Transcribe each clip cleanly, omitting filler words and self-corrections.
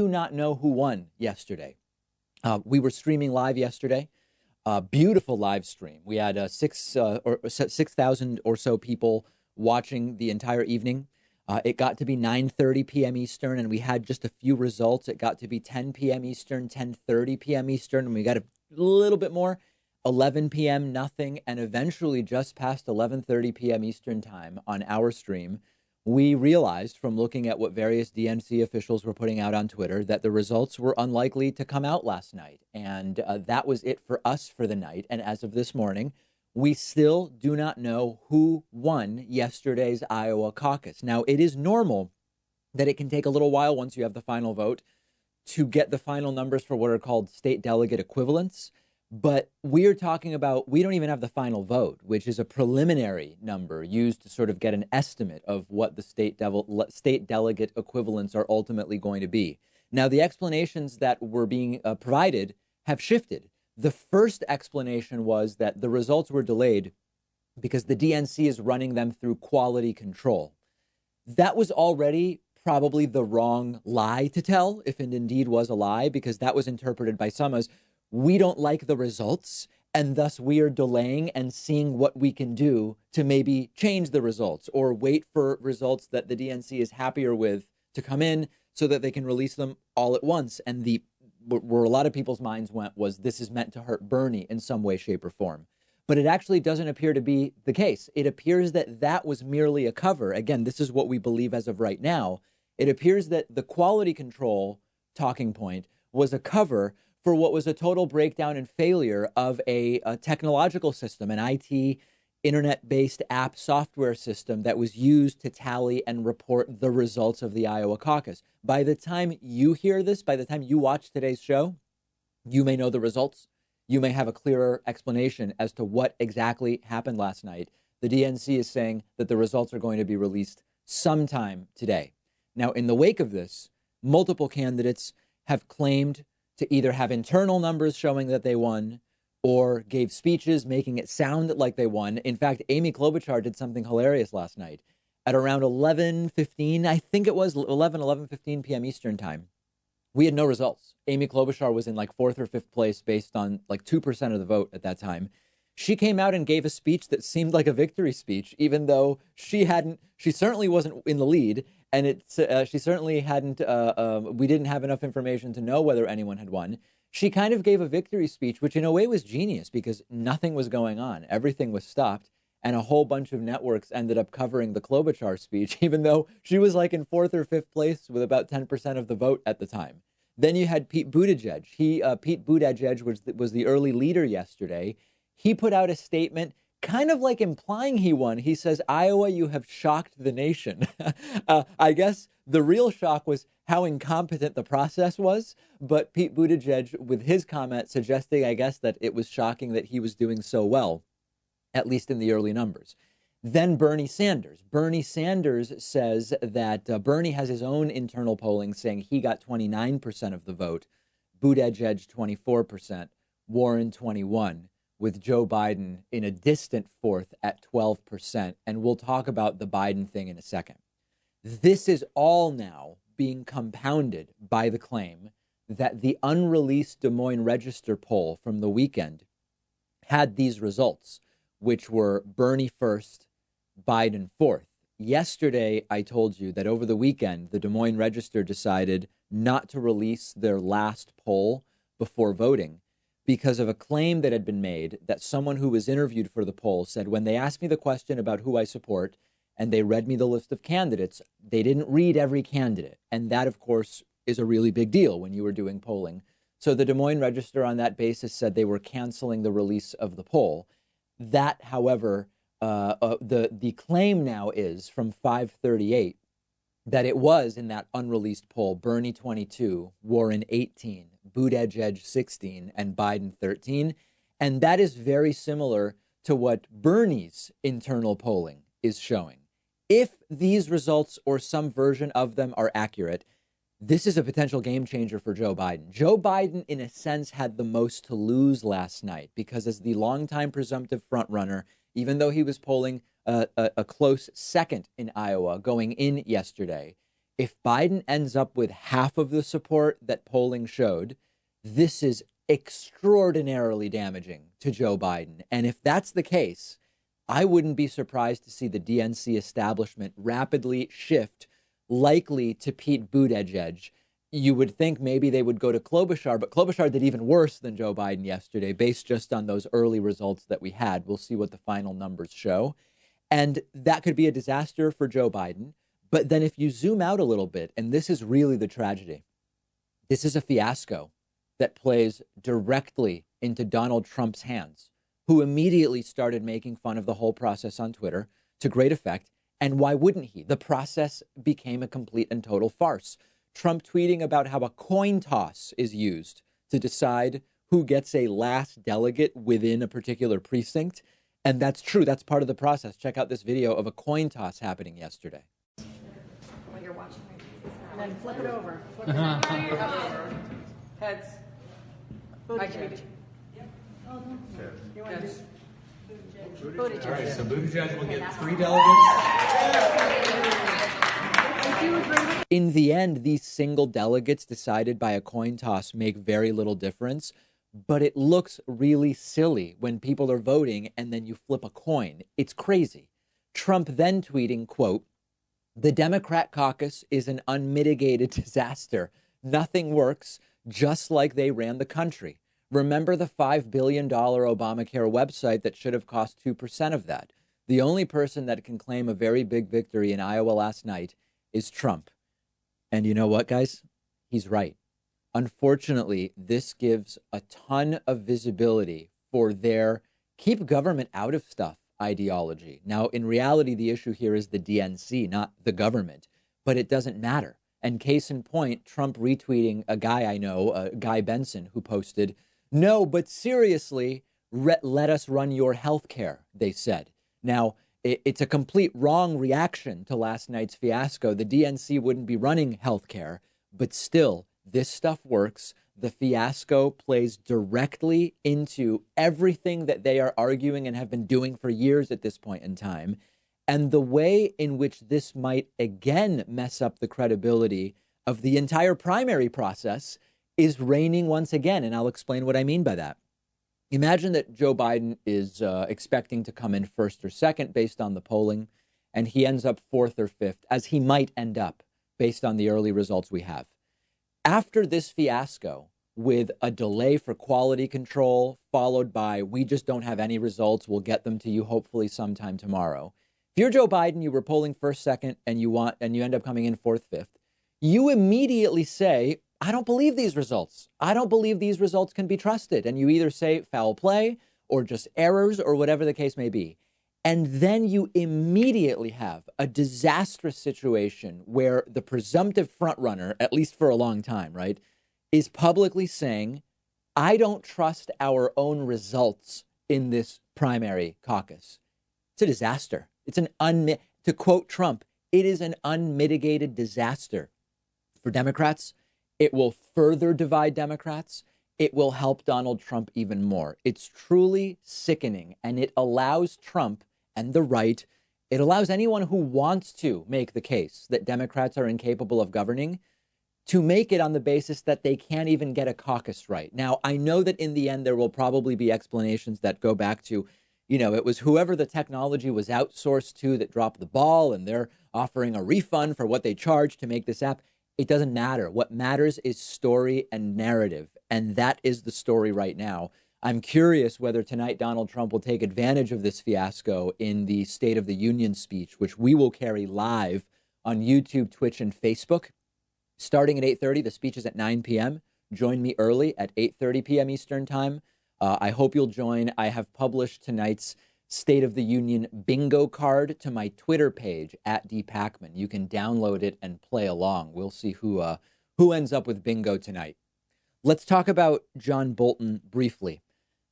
do not know who won yesterday. We were streaming live yesterday. Beautiful live stream. We had 6,000 or so people watching the entire evening. It got to be 9:30 p.m. Eastern, and we had just a few results. It got to be 10 p.m. Eastern, 10:30 p.m. Eastern, and we got a little bit more, 11 p.m. nothing, and eventually just past 11:30 p.m. Eastern time on our stream, we realized from looking at what various DNC officials were putting out on Twitter that the results were unlikely to come out last night. And that was it for us for the night. And as of this morning, we still do not know who won yesterday's Iowa caucus. Now, it is normal that it can take a little while once you have the final vote to get the final numbers for what are called state delegate equivalents. But we're talking about, we don't even have the final vote, which is a preliminary number used to sort of get an estimate of what the state delegate equivalents are ultimately going to be. Now, the explanations that were being provided have shifted. The first explanation was that the results were delayed because the DNC is running them through quality control. That was already probably the wrong lie to tell, if it indeed was a lie, because that was interpreted by some as, we don't like the results, and thus we are delaying and seeing what we can do to maybe change the results or wait for results that the DNC is happier with to come in so that they can release them all at once. And where a lot of people's minds went was, this is meant to hurt Bernie in some way, shape, or form. But it actually doesn't appear to be the case. It appears that that was merely a cover. Again, this is what we believe as of right now. It appears that the quality control talking point was a cover for what was a total breakdown and failure of a technological system, an IT internet-based app software system that was used to tally and report the results of the Iowa caucus. By the time you hear this, by the time you watch today's show, you may know the results. You may have a clearer explanation as to what exactly happened last night. The DNC is saying that the results are going to be released sometime today. Now, in the wake of this, multiple candidates have claimed to either have internal numbers showing that they won or gave speeches making it sound like they won. In fact, Amy Klobuchar did something hilarious last night. At around 11:15, I think it was 11:15 p.m. Eastern time, we had no results. Amy Klobuchar was in like fourth or fifth place based on like 2% of the vote at that time. She came out and gave a speech that seemed like a victory speech, even though she certainly wasn't in the lead. And she certainly hadn't, we didn't have enough information to know whether anyone had won. She kind of gave a victory speech, which in a way was genius because nothing was going on. Everything was stopped. And a whole bunch of networks ended up covering the Klobuchar speech, even though she was like in fourth or fifth place with about 10% of the vote at the time. Then you had Pete Buttigieg. Pete Buttigieg was the early leader yesterday. He put out a statement kind of like implying he won. He says, Iowa, you have shocked the nation. I guess the real shock was how incompetent the process was. But Pete Buttigieg, with his comment, suggesting, I guess, that it was shocking that he was doing so well, at least in the early numbers. Then Bernie Sanders. Bernie Sanders says that Bernie has his own internal polling saying he got 29% of the vote, Buttigieg 24%, Warren 21%. With Joe Biden in a distant fourth at 12%. And we'll talk about the Biden thing in a second. This is all now being compounded by the claim that the unreleased Des Moines Register poll from the weekend had these results, which were Bernie first, Biden fourth. Yesterday, I told you that over the weekend, the Des Moines Register decided not to release their last poll before voting, because of a claim that had been made that someone who was interviewed for the poll said, when they asked me the question about who I support and they read me the list of candidates, they didn't read every candidate. And that, of course, is a really big deal when you were doing polling. So the Des Moines Register on that basis said they were canceling the release of the poll. That, however, the claim now is from 538 that it was in that unreleased poll, Bernie 22, Warren 18, Buttigieg 16, and Biden 13. And that is very similar to what Bernie's internal polling is showing. If these results or some version of them are accurate, this is a potential game changer for Joe Biden. Joe Biden, in a sense, had the most to lose last night because as the longtime presumptive frontrunner, even though he was polling a close second in Iowa going in yesterday, If Biden ends up with half of the support that polling showed, this is extraordinarily damaging to Joe Biden. And if that's the case, I wouldn't be surprised to see the DNC establishment rapidly shift, likely to Pete Buttigieg. You would think maybe they would go to Klobuchar, but Klobuchar did even worse than Joe Biden yesterday, based just on those early results that we had. We'll see what the final numbers show. And that could be a disaster for Joe Biden. But then if you zoom out a little bit, and this is really the tragedy, this is a fiasco that plays directly into Donald Trump's hands, who immediately started making fun of the whole process on Twitter to great effect. And why wouldn't he? The process became a complete and total farce. Trump tweeting about how a coin toss is used to decide who gets a last delegate within a particular precinct. And that's true. That's part of the process. Check out this video of a coin toss happening yesterday. When you're watching and then flip it over. Flip it over. Heads. Buttigieg. You want to do Buttigieg. All right, so Buttigieg will get 3 delegates. In the end, these single delegates decided by a coin toss make very little difference, but it looks really silly when people are voting and then you flip a coin. It's crazy. Trump then tweeting, quote, "The Democrat caucus is an unmitigated disaster. Nothing works, just like they ran the country. Remember the $5 billion Obamacare website that should have cost 2% of that? The only person that can claim a very big victory in Iowa last night is Trump." And you know what, guys? He's right. Unfortunately, this gives a ton of visibility for their keep government out of stuff ideology. Now, in reality, the issue here is the DNC, not the government, but it doesn't matter. And case in point, Trump retweeting a guy I know, Guy Benson, who posted, "No, but seriously, let us run your health care," they said. Now, it's a complete wrong reaction to last night's fiasco. The DNC wouldn't be running health care, but still, this stuff works. The fiasco plays directly into everything that they are arguing and have been doing for years at this point in time. And the way in which this might again mess up the credibility of the entire primary process is reigning once again. And I'll explain what I mean by that. Imagine that Joe Biden is expecting to come in first or second based on the polling, and he ends up fourth or fifth, as he might end up based on the early results we have. After this fiasco, with a delay for quality control, followed by we just don't have any results, we'll get them to you hopefully sometime tomorrow. If you're Joe Biden, you were polling first, second, and you end up coming in fourth, fifth, you immediately say, I don't believe these results. I don't believe these results can be trusted. And you either say foul play or just errors or whatever the case may be. And then you immediately have a disastrous situation where the presumptive frontrunner, at least for a long time, right, is publicly saying, I don't trust our own results in this primary caucus. It's a disaster. It's to quote Trump, it is an unmitigated disaster for Democrats. It will further divide Democrats. It will help Donald Trump even more. It's truly sickening, and it allows Trump and the right, it allows anyone who wants to make the case that Democrats are incapable of governing to make it on the basis that they can't even get a caucus right. Now, I know that in the end, there will probably be explanations that go back to, it was whoever the technology was outsourced to that dropped the ball, and they're offering a refund for what they charged to make this app. It doesn't matter. What matters is story and narrative. And that is the story right now. I'm curious whether tonight Donald Trump will take advantage of this fiasco in the State of the Union speech, which we will carry live on YouTube, Twitch, and Facebook. Starting at 8:30, the speech is at 9 p.m. Join me early at 8:30 p.m. Eastern Time. I hope you'll join. I have published tonight's State of the Union bingo card to my Twitter page at @dpacman. You can download it and play along. We'll see who ends up with bingo tonight. Let's talk about John Bolton briefly.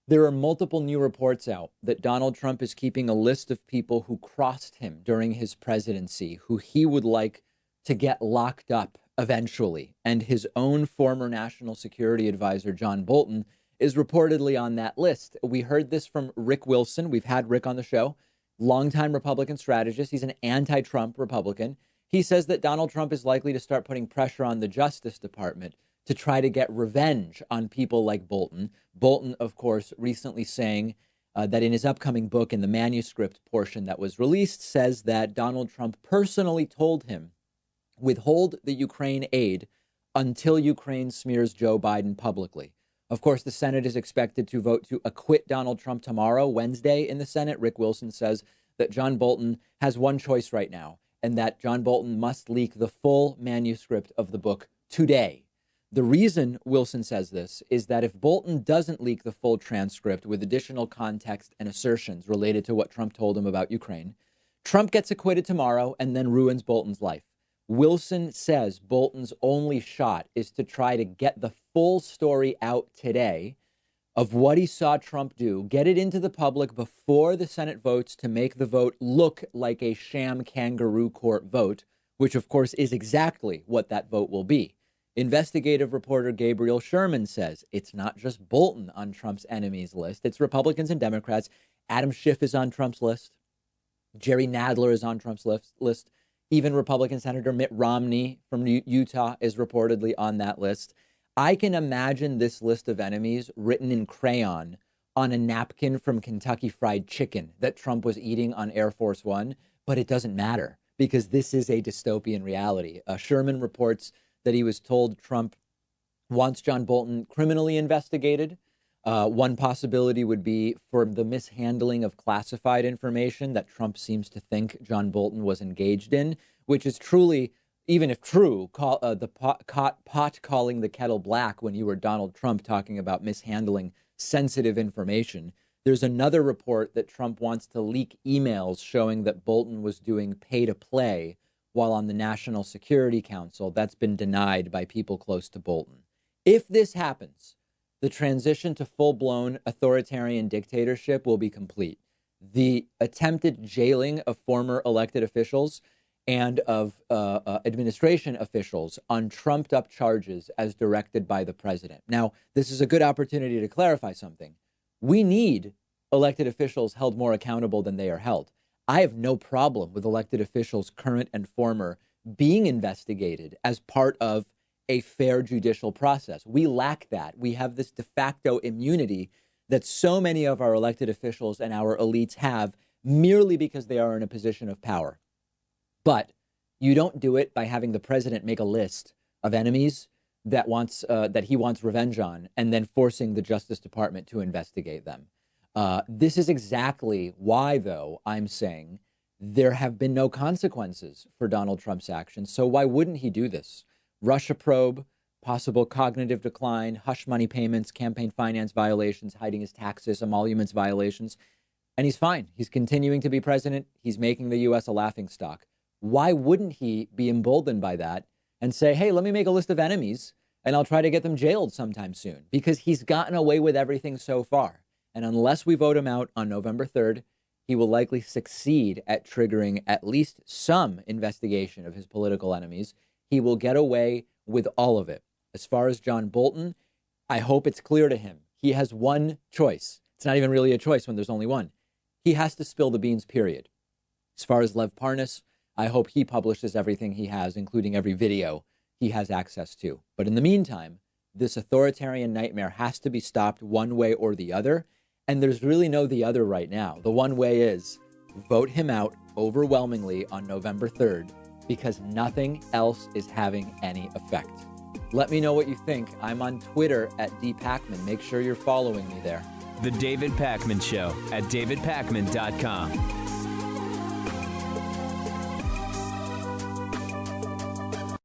There are multiple new reports out that Donald Trump is keeping a list of people who crossed him during his presidency, who he would like to get locked up eventually. And his own former national security advisor, John Bolton, is reportedly on that list. We heard this from Rick Wilson. We've had Rick on the show, longtime Republican strategist. He's an anti-Trump Republican. He says that Donald Trump is likely to start putting pressure on the Justice Department to try to get revenge on people like Bolton. Bolton, of course, recently saying that in his upcoming book, in the manuscript portion that was released, says that Donald Trump personally told him, withhold the Ukraine aid until Ukraine smears Joe Biden publicly. Of course, the Senate is expected to vote to acquit Donald Trump tomorrow, Wednesday, in the Senate. Rick Wilson says that John Bolton has one choice right now, and that John Bolton must leak the full manuscript of the book today. The reason Wilson says this is that if Bolton doesn't leak the full transcript with additional context and assertions related to what Trump told him about Ukraine, Trump gets acquitted tomorrow and then ruins Bolton's life. Wilson says Bolton's only shot is to try to get the full story out today of what he saw Trump do, get it into the public before the Senate votes to make the vote look like a sham kangaroo court vote, which, of course, is exactly what that vote will be. Investigative reporter Gabriel Sherman says it's not just Bolton on Trump's enemies list. It's Republicans and Democrats. Adam Schiff is on Trump's list. Jerry Nadler is on Trump's list. Even Republican Senator Mitt Romney from Utah is reportedly on that list. I can imagine this list of enemies written in crayon on a napkin from Kentucky Fried Chicken that Trump was eating on Air Force One, but it doesn't matter because this is a dystopian reality. Sherman reports that he was told Trump wants John Bolton criminally investigated. One possibility would be for the mishandling of classified information that Trump seems to think John Bolton was engaged in, which is truly, even if true, the pot calling the kettle black when you were Donald Trump talking about mishandling sensitive information. There's another report that Trump wants to leak emails showing that Bolton was doing pay to play while on the National Security Council. That's been denied by people close to Bolton. If this happens, the transition to full-blown authoritarian dictatorship will be complete. The attempted jailing of former elected officials and of administration officials on trumped-up charges as directed by the president. Now, this is a good opportunity to clarify something. We need elected officials held more accountable than they are held. I have no problem with elected officials, current and former, being investigated as part of a fair judicial process. We lack that. We have this de facto immunity that so many of our elected officials and our elites have merely because they are in a position of power. But you don't do it by having the president make a list of enemies that he wants revenge on and then forcing the Justice Department to investigate them. This is exactly why, though, I'm saying there have been no consequences for Donald Trump's actions. So why wouldn't he do this? Russia probe, possible cognitive decline, hush money payments, campaign finance violations, hiding his taxes, emoluments violations. And he's fine. He's continuing to be president. He's making the U.S. a laughingstock. Why wouldn't he be emboldened by that and say, hey, let me make a list of enemies and I'll try to get them jailed sometime soon? Because he's gotten away with everything so far. And unless we vote him out on November 3rd, he will likely succeed at triggering at least some investigation of his political enemies. He will get away with all of it. As far as John Bolton, I hope it's clear to him. He has one choice. It's not even really a choice when there's only one. He has to spill the beans, period. As far as Lev Parnas, I hope he publishes everything he has, including every video he has access to. But in the meantime, this authoritarian nightmare has to be stopped one way or the other. And there's really no the other right now. The one way is vote him out overwhelmingly on November 3rd, because nothing else is having any effect. Let me know what you think. I'm on Twitter at @dpacman. Make sure you're following me there. The David Pakman Show at davidpakman.com.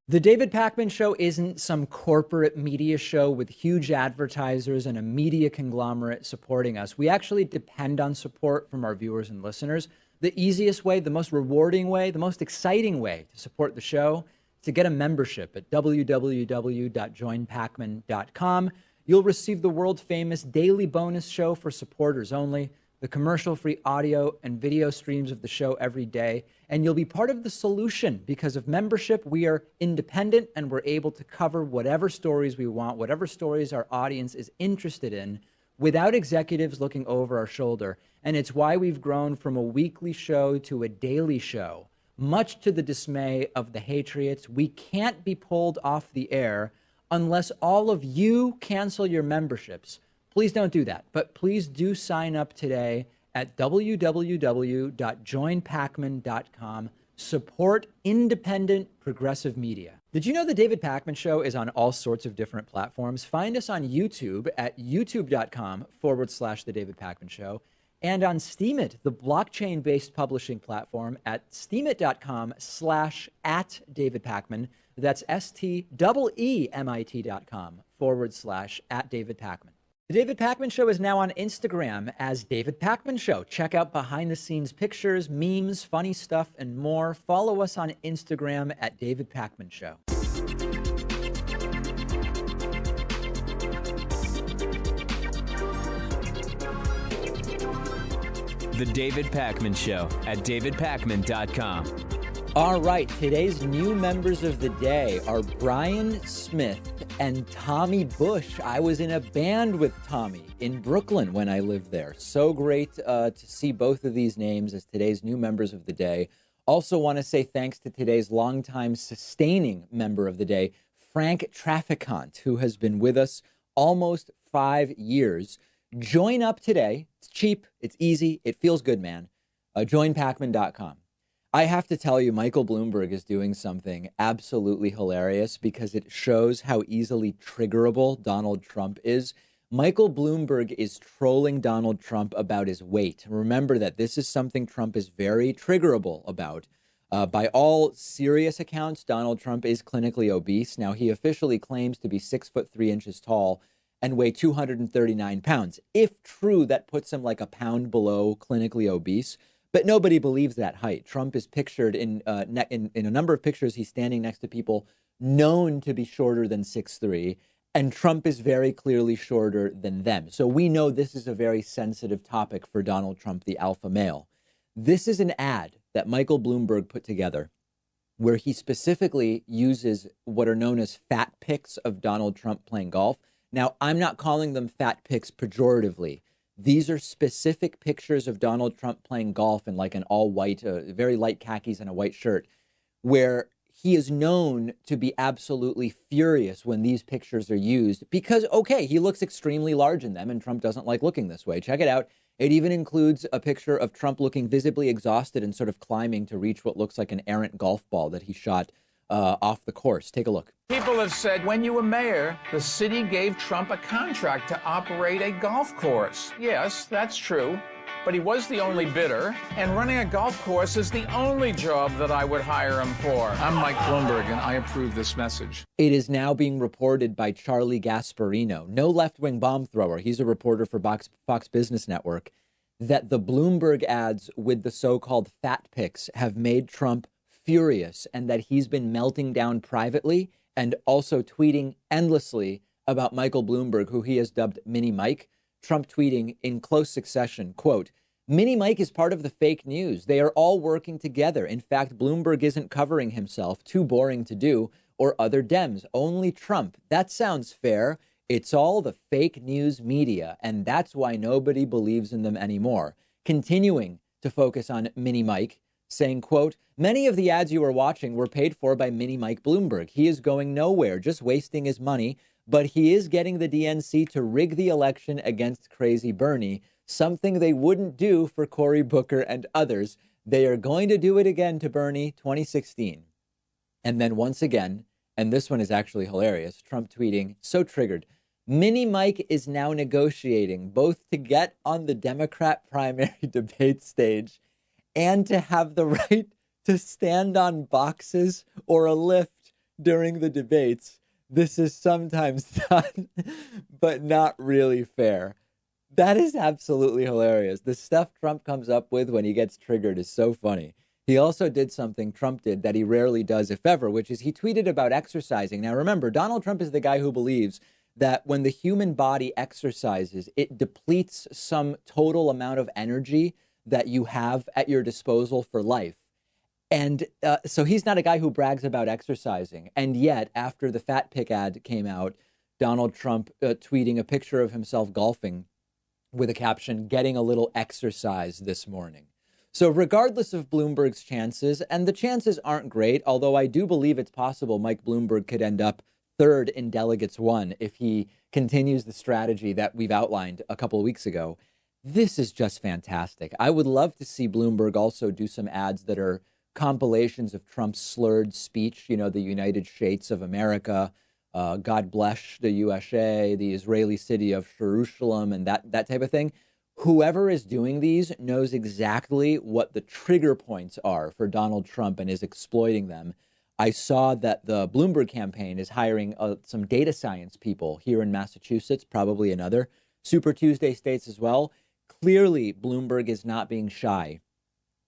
The David Pakman Show isn't some corporate media show with huge advertisers and a media conglomerate supporting us. We actually depend on support from our viewers and listeners. The easiest way, the most rewarding way, the most exciting way to support the show is to get a membership at www.joinpakman.com. You'll receive the world famous daily bonus show for supporters only, the commercial-free audio and video streams of the show every day, and you'll be part of the solution. Because of membership, we are independent and we're able to cover whatever stories we want, whatever stories our audience is interested in, without executives looking over our shoulder. And it's why we've grown from a weekly show to a daily show much to the dismay of the Hatriots. We can't be pulled off the air unless all of you cancel your memberships. Please don't do that, but please do sign up today at www.joinpacman.com. Support independent progressive media. Did you know the David Pakman Show is on all sorts of different platforms? Find us on YouTube at youtube.com/The David Pakman Show and on Steemit, the blockchain-based publishing platform at steemit.com/@David Pakman. That's STEEMIT.com/@David Pakman. The David Pakman Show is now on Instagram as David Pakman Show. Check out behind-the-scenes pictures, memes, funny stuff, and more. Follow us on Instagram at David Pakman Show. The David Pakman Show at davidpakman.com. All right, today's new members of the day are Brian Smith and Tommy Bush. I was in a band with Tommy in Brooklyn when I lived there. So great to see both of these names as today's new members of the day. Also want to say thanks to today's longtime sustaining member of the day, Frank Traficant, who has been with us almost 5 years. Join up today. It's cheap. It's easy. It feels good, man. Joinpacman.com. I have to tell you, Michael Bloomberg is doing something absolutely hilarious because it shows how easily triggerable Donald Trump is. Michael Bloomberg is trolling Donald Trump about his weight. Remember that this is something Trump is very triggerable about. By all serious accounts, Donald Trump is clinically obese. Now, he officially claims to be 6'3" tall and weigh 239 pounds. If true, that puts him like a pound below clinically obese. But nobody believes that height. Trump is pictured in a number of pictures. He's standing next to people known to be shorter than 6'3", and Trump is very clearly shorter than them. So we know this is a very sensitive topic for Donald Trump, the alpha male. This is an ad that Michael Bloomberg put together where he specifically uses what are known as fat pics of Donald Trump playing golf. Now, I'm not calling them fat pics pejoratively. These are specific pictures of Donald Trump playing golf in like an all-white, very light khakis and a white shirt, where he is known to be absolutely furious when these pictures are used because, okay, he looks extremely large in them and Trump doesn't like looking this way. Check it out. It even includes a picture of Trump looking visibly exhausted and sort of climbing to reach what looks like an errant golf ball that he shot off the course. Take a look. People have said when you were mayor, the city gave Trump a contract to operate a golf course. Yes, that's true. But he was the only bidder, and running a golf course is the only job that I would hire him for. I'm Mike Bloomberg, and I approve this message. It is now being reported by Charlie Gasparino, no left-wing bomb thrower. He's a reporter for Fox Business Network, that the Bloomberg ads with the so-called fat pics have made Trump furious and that he's been melting down privately and also tweeting endlessly about Michael Bloomberg, who he has dubbed Mini Mike. Trump tweeting in close succession, quote, "Mini Mike is part of the fake news. They are all working together. In fact, Bloomberg isn't covering himself, too boring to do, or other Dems, only Trump. That sounds fair. It's all the fake news media, and that's why nobody believes in them anymore." Continuing to focus on Mini Mike, saying, quote, "Many of the ads you are watching were paid for by Mini Mike Bloomberg. He is going nowhere, just wasting his money, but he is getting the DNC to rig the election against crazy Bernie, something they wouldn't do for Cory Booker and others. They are going to do it again to Bernie 2016. And then once again, and this one is actually hilarious, Trump tweeting, so triggered, "Mini Mike is now negotiating both to get on the Democrat primary debate stage and to have the right to stand on boxes or a lift during the debates. This is sometimes done, but not really fair." That is absolutely hilarious. The stuff Trump comes up with when he gets triggered is so funny. He also did something Trump did that he rarely does, if ever, which is he tweeted about exercising. Now, remember, Donald Trump is the guy who believes that when the human body exercises, it depletes some total amount of energy that you have at your disposal for life. And so he's not a guy who brags about exercising. And yet, after the fat pic ad came out, Donald Trump tweeting a picture of himself golfing with a caption, "Getting a little exercise this morning." So regardless of Bloomberg's chances, and the chances aren't great, although I do believe it's possible Mike Bloomberg could end up third in delegates won if he continues the strategy that we've outlined a couple of weeks ago. This is just fantastic. I would love to see Bloomberg also do some ads that are compilations of Trump's slurred speech, you know, the United States of America, God bless the USA, the Israeli city of Jerusalem, and that type of thing. Whoever is doing these knows exactly what the trigger points are for Donald Trump and is exploiting them. I saw that the Bloomberg campaign is hiring some data science people here in Massachusetts, probably in other Super Tuesday states as well. Clearly, Bloomberg is not being shy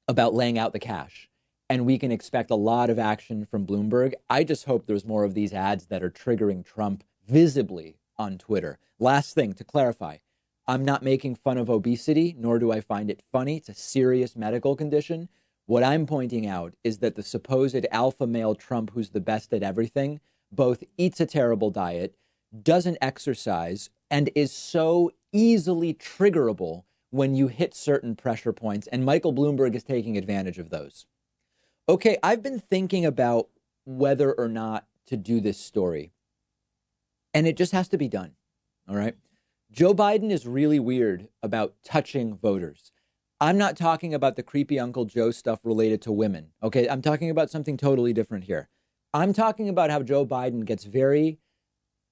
about laying out the cash, and we can expect a lot of action from Bloomberg. I just hope there's more of these ads that are triggering Trump visibly on Twitter. Last thing to clarify, I'm not making fun of obesity, nor do I find it funny. It's a serious medical condition. What I'm pointing out is that the supposed alpha male Trump, who's the best at everything, both eats a terrible diet, doesn't exercise, and is so easily triggerable when you hit certain pressure points. And Michael Bloomberg is taking advantage of those. Okay, I've been thinking about whether or not to do this story, and it just has to be done. All right. Joe Biden is really weird about touching voters. I'm not talking about the creepy Uncle Joe stuff related to women. Okay, I'm talking about something totally different here. I'm talking about how Joe Biden gets very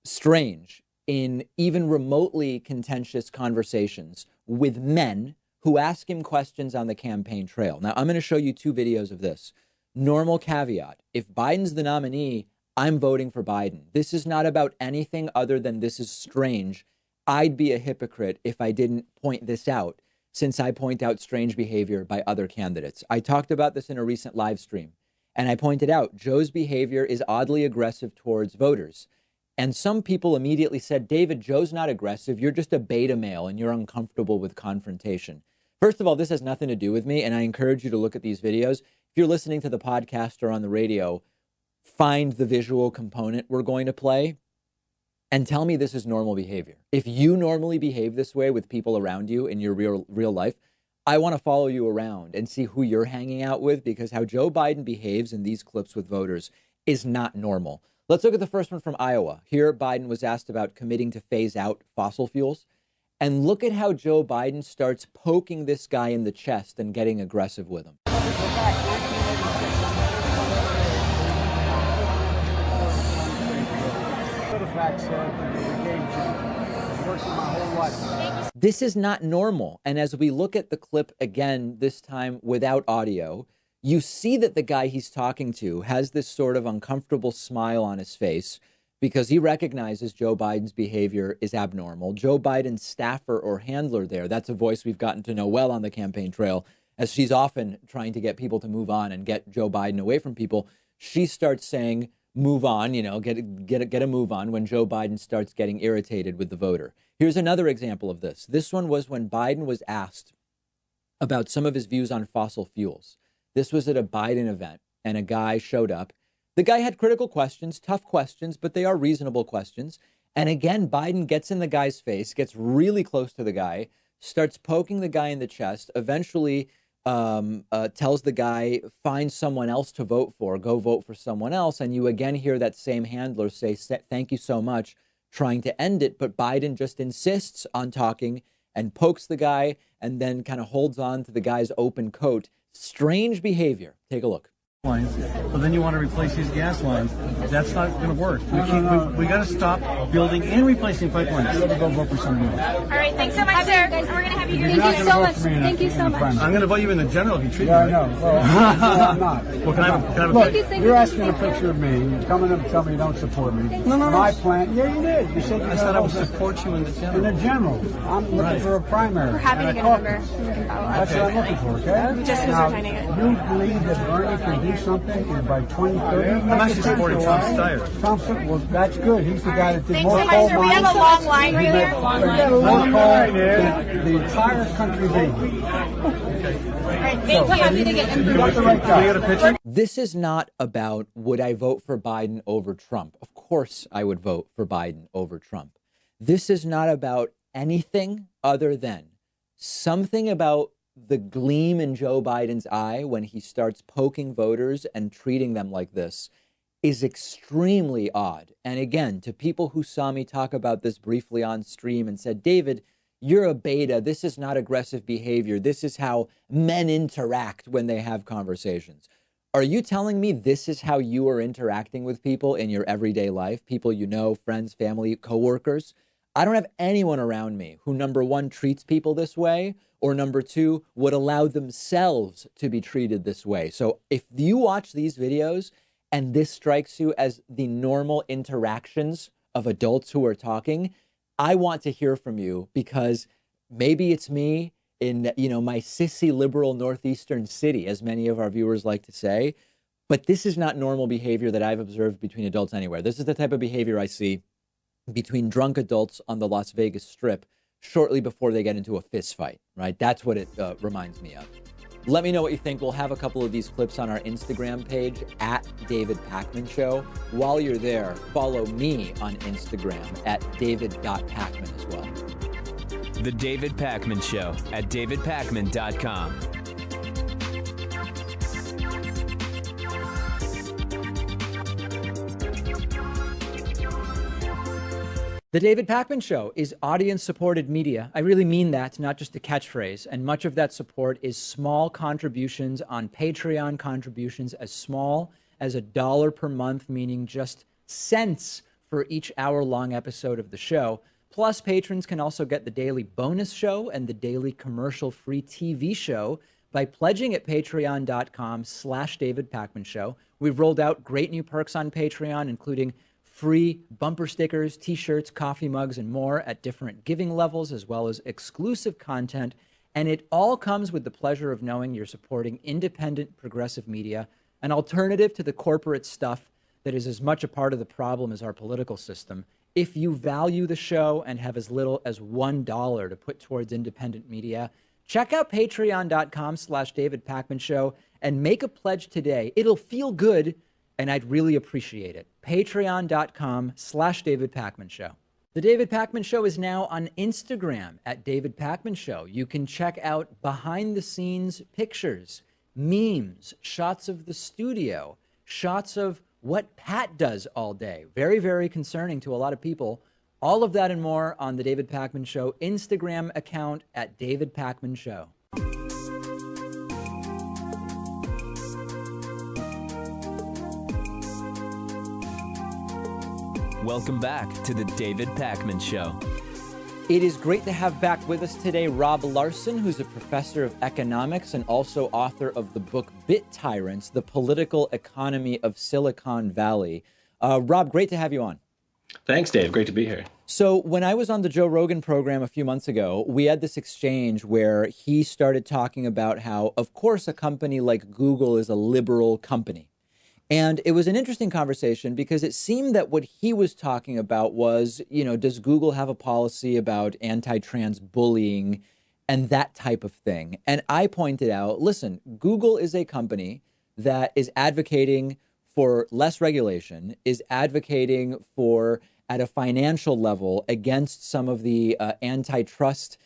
strange in even remotely contentious conversations with men who ask him questions on the campaign trail. Now, I'm going to show you two videos of this. Normal caveat. If Biden's the nominee, I'm voting for Biden. This is not about anything other than this is strange. I'd be a hypocrite if I didn't point this out, since I point out strange behavior by other candidates. I talked about this in a recent live stream, and I pointed out Joe's behavior is oddly aggressive towards voters. And some people immediately said, David, Joe's not aggressive. You're just a beta male and you're uncomfortable with confrontation. First of all, this has nothing to do with me, and I encourage you to look at these videos. If you're listening to the podcast or on the radio, find the visual component we're going to play and tell me this is normal behavior. If you normally behave this way with people around you in your real life, I want to follow you around and see who you're hanging out with, because how Joe Biden behaves in these clips with voters is not normal. Let's look at the first one from Iowa. Here, Biden was asked about committing to phase out fossil fuels. And look at how Joe Biden starts poking this guy in the chest and getting aggressive with him. This is not normal. And as we look at the clip again, this time without audio, you see that the guy he's talking to has this sort of uncomfortable smile on his face because he recognizes Joe Biden's behavior is abnormal. Joe Biden's staffer or handler there, that's a voice we've gotten to know well on the campaign trail, as she's often trying to get people to move on and get Joe Biden away from people. She starts saying, move on, you know, get a move on when Joe Biden starts getting irritated with the voter. Here's another example of this. This one was when Biden was asked about some of his views on fossil fuels. This was at a Biden event, and a guy showed up. The guy had critical questions, tough questions, but they are reasonable questions. And again, Biden gets in the guy's face, gets really close to the guy, starts poking the guy in the chest, eventually tells the guy, find someone else to vote for, go vote for someone else. And you again hear that same handler say, thank you so much, trying to end it. But Biden just insists on talking and pokes the guy and then kind of holds on to the guy's open coat. Strange behavior. Take a look. Lines, but then you want to replace these gas lines. That's not going to work. We got to stop building and replacing pipelines. You got to go vote for someone else. All right, thanks so much, sir. We're going to have you here. Thank you so much. Thank you so much. I'm going to vote you in the general if you treat me right. No, I'm not. Well, can I have a Look, picture? you're asking a picture of me. You're coming up and telling me you don't support me. No. My plan. Yeah, you did. You said I said I would support you in the general. In the general. I'm looking for a primary. We're happy to get a number. We can follow up. That's what I'm looking for, okay? Just as Now, we're signing it. you believe that Bernie can do something by 2030? I'm actually supporting Tom Steyer. Thompson, well, that's good. He's the guy that did Thanks more so much, coal sir. We mines. have a long line right here. More coal than the entire country did. All right, thank you. Happy to get You got the right Can I get a guy. picture? This is not about would I vote for Biden over Trump. Of course I would vote for Biden over Trump. This is not about anything other than something about the gleam in Joe Biden's eye when he starts poking voters and treating them like this is extremely odd. And again, to people who saw me talk about this briefly on stream and said, David, you're a beta. This is not aggressive behavior. This is how men interact when they have conversations. Are you telling me this is how you are interacting with people in your everyday life? People you know, friends, family, coworkers? I don't have anyone around me who, number one, treats people this way, or number two, would allow themselves to be treated this way. So if you watch these videos and this strikes you as the normal interactions of adults who are talking, I want to hear from you, because maybe it's me in, my sissy liberal northeastern city, as many of our viewers like to say, but this is not normal behavior that I've observed between adults anywhere. This is the type of behavior I see between drunk adults on the Las Vegas Strip shortly before they get into a fist fight, right? That's what it reminds me of. Let me know what you think. We'll have a couple of these clips on our Instagram page at David Pakman Show. While you're there, follow me on Instagram at david.pakman as well. The David Pakman Show at davidpakman.com. The David Pakman Show is audience-supported media. I really mean that, not just a catchphrase. And much of that support is small contributions on Patreon, contributions as small as $1 per month, meaning just cents for each hour-long episode of the show. Plus, patrons can also get the daily bonus show and the daily commercial-free TV show by pledging at patreon.com/David Pakman Show. We've rolled out great new perks on Patreon, including free bumper stickers, t-shirts, coffee mugs, and more at different giving levels, as well as exclusive content. And it all comes with the pleasure of knowing you're supporting independent progressive media, an alternative to the corporate stuff that is as much a part of the problem as our political system. If you value the show and have as little as $1 to put towards independent media, check out patreon.com/David Pakman Show and make a pledge today. It'll feel good, and I'd really appreciate it. Patreon.com/David Pakman Show. The David Pakman Show is now on Instagram at David Pakman Show. You can check out behind-the-scenes pictures, memes, shots of the studio, shots of what Pat does all day. Very, very concerning to a lot of people. All of that and more on the David Pakman Show Instagram account at David Pakman Show. Welcome back to the David Pakman Show. It is great to have back with us today Rob Larson, who's a professor of economics and also author of the book Bit Tyrants, The Political Economy of Silicon Valley. Rob, great to have you on. Thanks, Dave. Great to be here. So when I was on the Joe Rogan program a few months ago, we had this exchange where he started talking about how, of course, a company like Google is a liberal company. And it was an interesting conversation because it seemed that what he was talking about was, does Google have a policy about anti-trans bullying and that type of thing? And I pointed out, listen, Google is a company that is advocating for less regulation, is advocating for, at a financial level, against some of the antitrust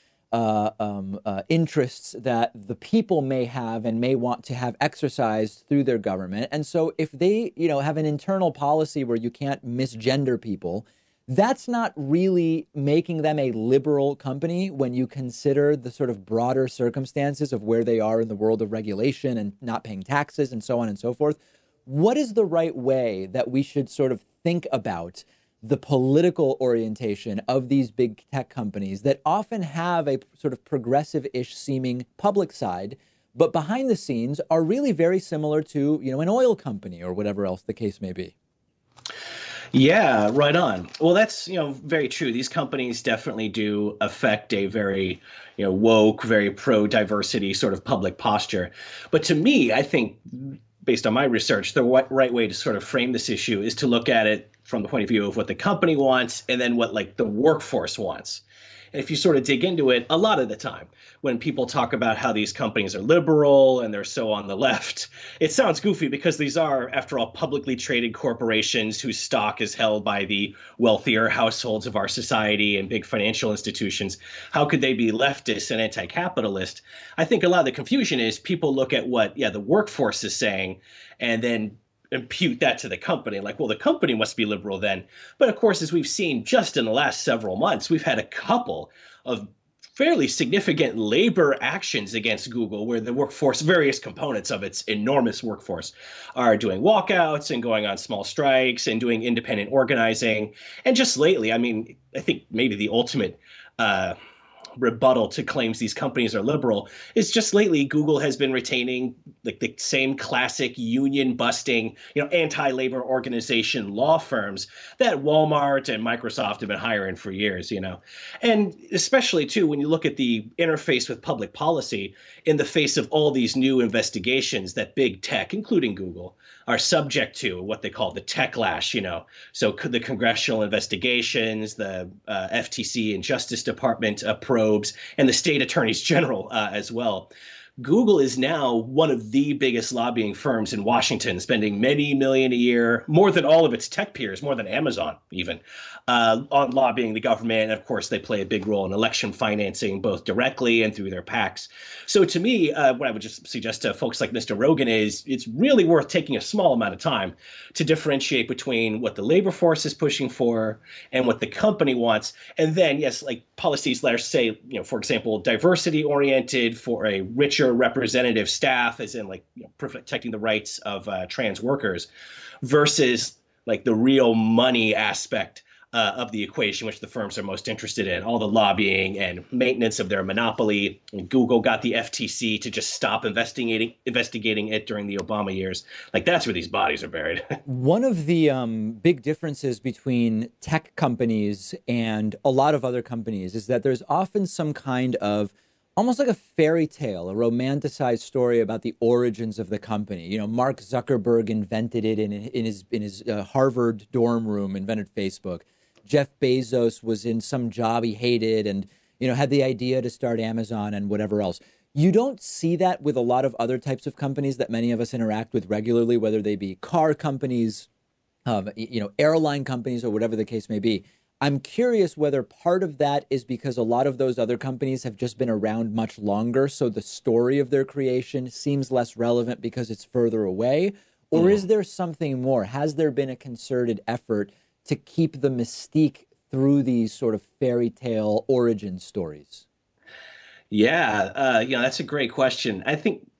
interests that the people may have and may want to have exercised through their government. And so if they, have an internal policy where you can't misgender people, that's not really making them a liberal company when you consider the sort of broader circumstances of where they are in the world of regulation and not paying taxes and so on and so forth. What is the right way that we should sort of think about the political orientation of these big tech companies that often have a sort of progressive-ish seeming public side, but behind the scenes are really very similar to, an oil company or whatever else the case may be? Yeah, right on. Well, that's, very true. These companies definitely do affect a very, woke, very pro-diversity sort of public posture. But to me, I think, based on my research, the right way to sort of frame this issue is to look at it from the point of view of what the company wants and then what the workforce wants. And if you sort of dig into it, a lot of the time, when people talk about how these companies are liberal and they're so on the left, it sounds goofy because these are, after all, publicly traded corporations whose stock is held by the wealthier households of our society and big financial institutions. How could they be leftist and anti-capitalist? I think a lot of the confusion is people look at what, the workforce is saying and then impute that to the company. Like, well, the company must be liberal then. But of course, as we've seen just in the last several months, we've had a couple of fairly significant labor actions against Google where the workforce, various components of its enormous workforce, are doing walkouts and going on small strikes and doing independent organizing. And just lately, I mean, I think maybe the ultimate rebuttal to claims these companies are liberal is just lately Google has been retaining like the same classic union busting, anti-labor organization law firms that Walmart and Microsoft have been hiring for years, And especially too, when you look at the interface with public policy in the face of all these new investigations that big tech, including Google, are subject to, what they call the techlash, So the congressional investigations, the FTC and Justice Department probes, and the state attorneys general as well. Google is now one of the biggest lobbying firms in Washington, spending many million a year, more than all of its tech peers, more than Amazon even, on lobbying the government. And of course, they play a big role in election financing, both directly and through their PACs. So to me, what I would just suggest to folks like Mr. Rogan is it's really worth taking a small amount of time to differentiate between what the labor force is pushing for and what the company wants. And then, yes, like policies that are, say, for example, diversity oriented for a richer representative staff, as in protecting the rights of trans workers, versus like the real money aspect of the equation, which the firms are most interested in, all the lobbying and maintenance of their monopoly. And Google got the FTC to just stop investigating it during the Obama years. Like, that's where these bodies are buried. One of the big differences between tech companies and a lot of other companies is that there's often some kind of almost like a fairy tale, a romanticized story about the origins of the company. Mark Zuckerberg invented it in his Harvard dorm room, invented Facebook. Jeff Bezos was in some job he hated and, had the idea to start Amazon and whatever else. You don't see that with a lot of other types of companies that many of us interact with regularly, whether they be car companies, airline companies, or whatever the case may be. I'm curious whether part of that is because a lot of those other companies have just been around much longer, so the story of their creation seems less relevant because it's further away, or is there something more? Has there been a concerted effort to keep the mystique through these sort of fairy tale origin stories? Yeah, that's a great question. I think,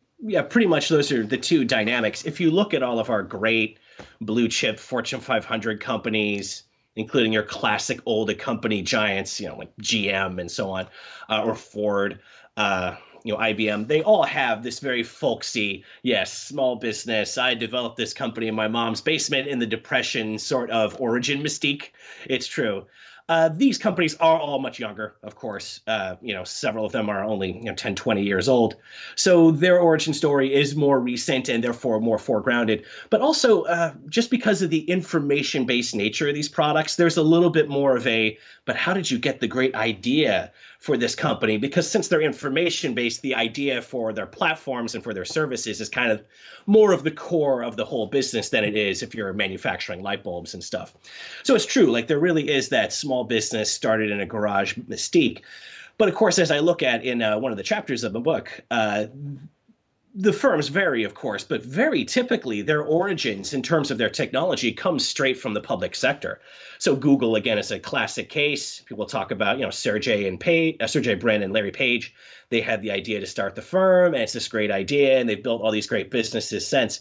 pretty much those are the two dynamics. If you look at all of our great blue chip Fortune 500 companies, including your classic old company giants, like GM and so on, or Ford, IBM, they all have this very folksy, yes, small business. I developed this company in my mom's basement in the Depression sort of origin mystique. It's true. These companies are all much younger, of course. Several of them are only 10, 20 years old. So their origin story is more recent and therefore more foregrounded. But also, just because of the information-based nature of these products, there's a little bit more of but how did you get the great idea for this company? Because since they're information-based, the idea for their platforms and for their services is kind of more of the core of the whole business than it is if you're manufacturing light bulbs and stuff. So it's true, like there really is that small business started in a garage mystique. But of course, as I look at in one of the chapters of the book, the firms vary, of course, but very typically their origins in terms of their technology come straight from the public sector. So Google, again, is a classic case. People talk about, Sergey Brin and Larry Page. They had the idea to start the firm, and it's this great idea, and they've built all these great businesses since.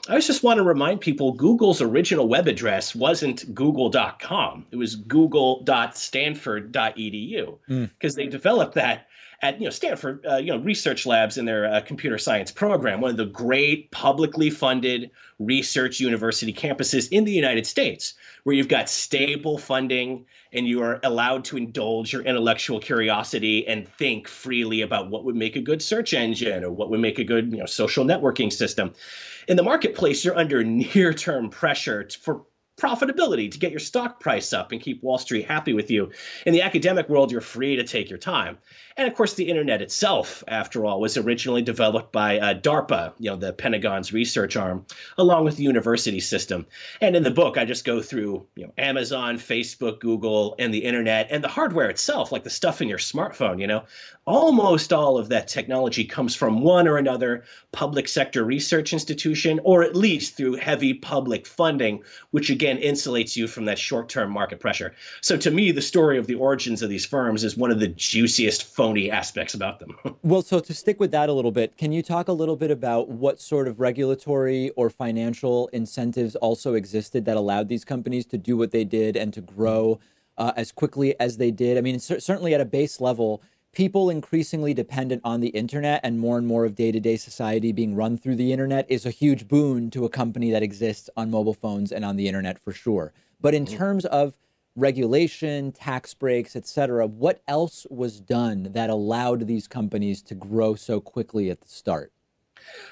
I just want to remind people Google's original web address wasn't google.com. It was google.stanford.edu because they developed that at Stanford research labs in their computer science program, one of the great publicly funded research university campuses in the United States, where you've got stable funding and you are allowed to indulge your intellectual curiosity and think freely about what would make a good search engine or what would make a good social networking system. In the marketplace, you're under near-term pressure for profitability, to get your stock price up and keep Wall Street happy with you. In the academic world, you're free to take your time. And of course, the internet itself, after all, was originally developed by DARPA, the Pentagon's research arm, along with the university system. And in the book, I just go through Amazon, Facebook, Google, and the internet, and the hardware itself, like the stuff in your smartphone. Almost all of that technology comes from one or another public sector research institution, or at least through heavy public funding, which again insulates you from that short-term market pressure. So to me, the story of the origins of these firms is one of the juiciest phony aspects about them. Well, so to stick with that a little bit, can you talk a little bit about what sort of regulatory or financial incentives also existed that allowed these companies to do what they did and to grow as quickly as they did? I mean, certainly at a base level, people increasingly dependent on the internet and more of day-to-day society being run through the internet is a huge boon to a company that exists on mobile phones and on the internet for sure. But in terms of regulation, tax breaks, et cetera, what else was done that allowed these companies to grow so quickly at the start?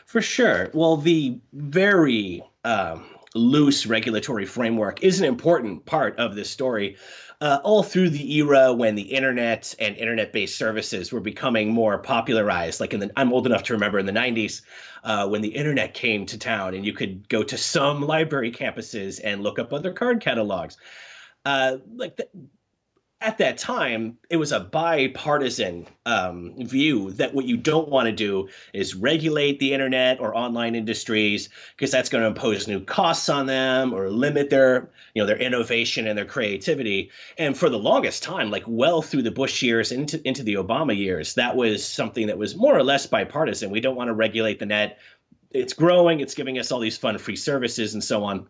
For sure. Well, the very loose regulatory framework is an important part of this story. All through the era when the internet and internet-based services were becoming more popularized, like I'm old enough to remember in the 90s, when the internet came to town and you could go to some library campuses and look up other card catalogs. At that time, it was a bipartisan view that what you don't want to do is regulate the internet or online industries, because that's going to impose new costs on them or limit their innovation and their creativity. And for the longest time, like well through the Bush years into the Obama years, that was something that was more or less bipartisan. We don't want to regulate the net. It's growing. It's giving us all these fun free services and so on.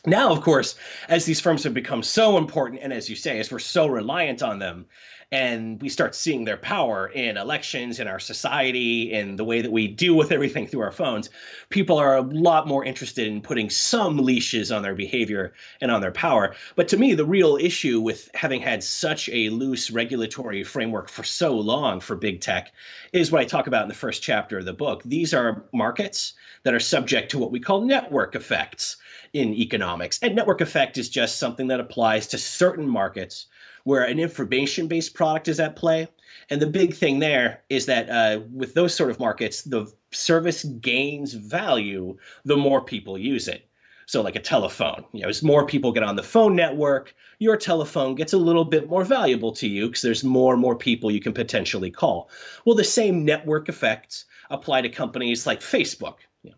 Now, of course, as these firms have become so important, and as you say, as we're so reliant on them, and we start seeing their power in elections, in our society, in the way that we deal with everything through our phones, people are a lot more interested in putting some leashes on their behavior and on their power. But to me, the real issue with having had such a loose regulatory framework for so long for big tech is what I talk about in the first chapter of the book. These are markets that are subject to what we call network effects in economics. And network effect is just something that applies to certain markets where an information-based product is at play. And the big thing there is that with those sort of markets, the service gains value the more people use it. So like a telephone, as more people get on the phone network, your telephone gets a little bit more valuable to you because there's more and more people you can potentially call. Well, the same network effects apply to companies like Facebook.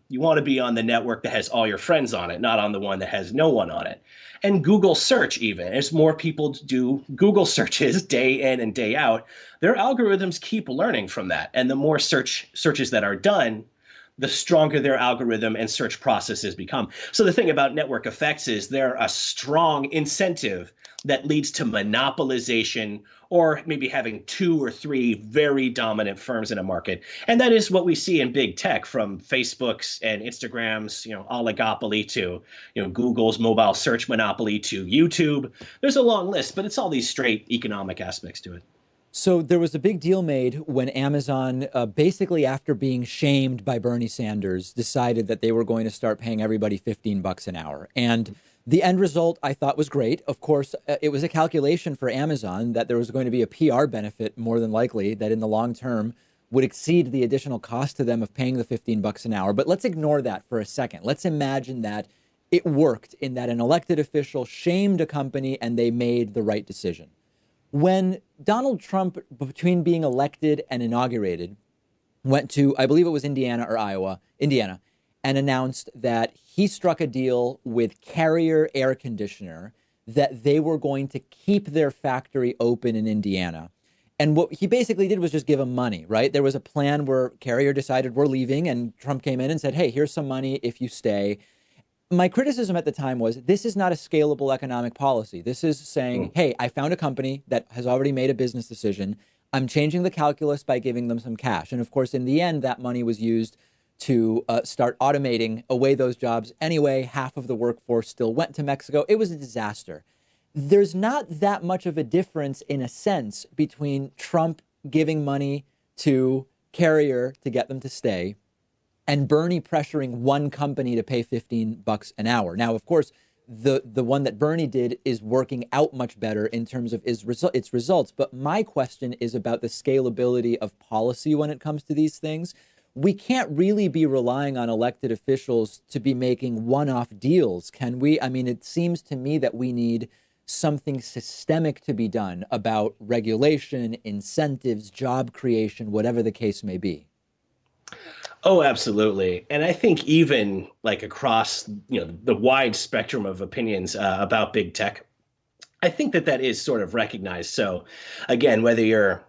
You want to be on the network that has all your friends on it, not on the one that has no one on it. And Google search, even as more people do Google searches day in and day out, their algorithms keep learning from that. And the more searches that are done, the stronger their algorithm and search processes become. So the thing about network effects is they're a strong incentive that leads to monopolization or maybe having 2 or 3 very dominant firms in a market. And that is what we see in big tech, from Facebook's and Instagram's, oligopoly to, Google's mobile search monopoly to YouTube. There's a long list, but it's all these straight economic aspects to it. So there was a big deal made when Amazon, basically after being shamed by Bernie Sanders, decided that they were going to start paying everybody $15 an hour. And the end result, I thought, was great. Of course, it was a calculation for Amazon that there was going to be a PR benefit, more than likely, that in the long term would exceed the additional cost to them of paying the $15 an hour. But let's ignore that for a second. Let's imagine that it worked, in that an elected official shamed a company and they made the right decision. When Donald Trump, between being elected and inaugurated, went to, I believe it was Indiana, and announced that he struck a deal with Carrier Air Conditioner that they were going to keep their factory open in Indiana. And what he basically did was just give them money, right? There was a plan where Carrier decided we're leaving, and Trump came in and said, hey, here's some money if you stay. My criticism at the time was, this is not a scalable economic policy. This is saying, hey, I found a company that has already made a business decision. I'm changing the calculus by giving them some cash. And of course, in the end, that money was used to start automating away those jobs. Anyway, half of the workforce still went to Mexico. It was a disaster. There's not that much of a difference, in a sense, between Trump giving money to Carrier to get them to stay and Bernie pressuring one company to pay $15 an hour. Now, of course, the one that Bernie did is working out much better in terms of its results. But my question is about the scalability of policy when it comes to these things. We can't really be relying on elected officials to be making one-off deals, can we? I mean, it seems to me that we need something systemic to be done about regulation, incentives, job creation, whatever the case may be. Oh, absolutely. And I think even like across, the wide spectrum of opinions about big tech, I think that that is sort of recognized. So again, whether you're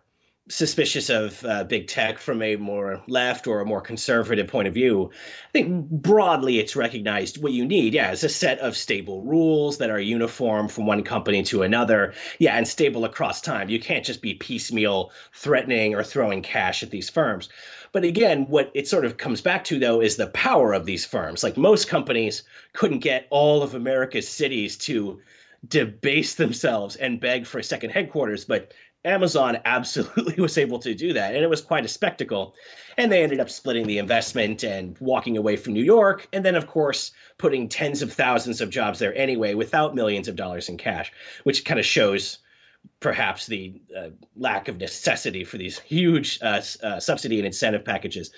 suspicious of big tech from a more left or a more conservative point of view, I think broadly it's recognized what you need, is a set of stable rules that are uniform from one company to another, and stable across time. You can't just be piecemeal threatening or throwing cash at these firms. But again, what it sort of comes back to, though, is the power of these firms. Like most companies couldn't get all of America's cities to debase themselves and beg for a second headquarters, but Amazon absolutely was able to do that, and it was quite a spectacle. And they ended up splitting the investment and walking away from New York, and then, of course, putting tens of thousands of jobs there anyway without millions of dollars in cash, which kind of shows perhaps the lack of necessity for these huge subsidy and incentive packages.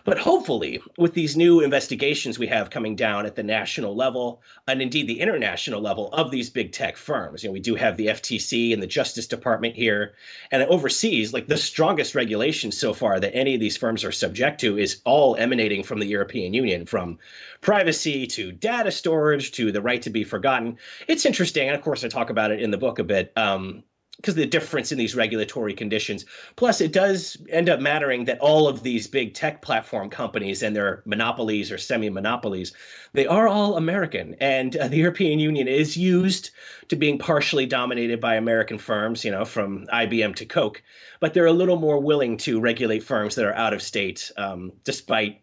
But hopefully, with these new investigations we have coming down at the national level and indeed the international level of these big tech firms, we do have the FTC and the Justice Department here, and overseas, like the strongest regulation so far that any of these firms are subject to is all emanating from the European Union, from privacy to data storage to the right to be forgotten. It's interesting, and of course I talk about it in the book a bit, because the difference in these regulatory conditions. Plus, it does end up mattering that all of these big tech platform companies and their monopolies or semi-monopolies, they are all American. And the European Union is used to being partially dominated by American firms, from IBM to Coke. But they're a little more willing to regulate firms that are out of state, despite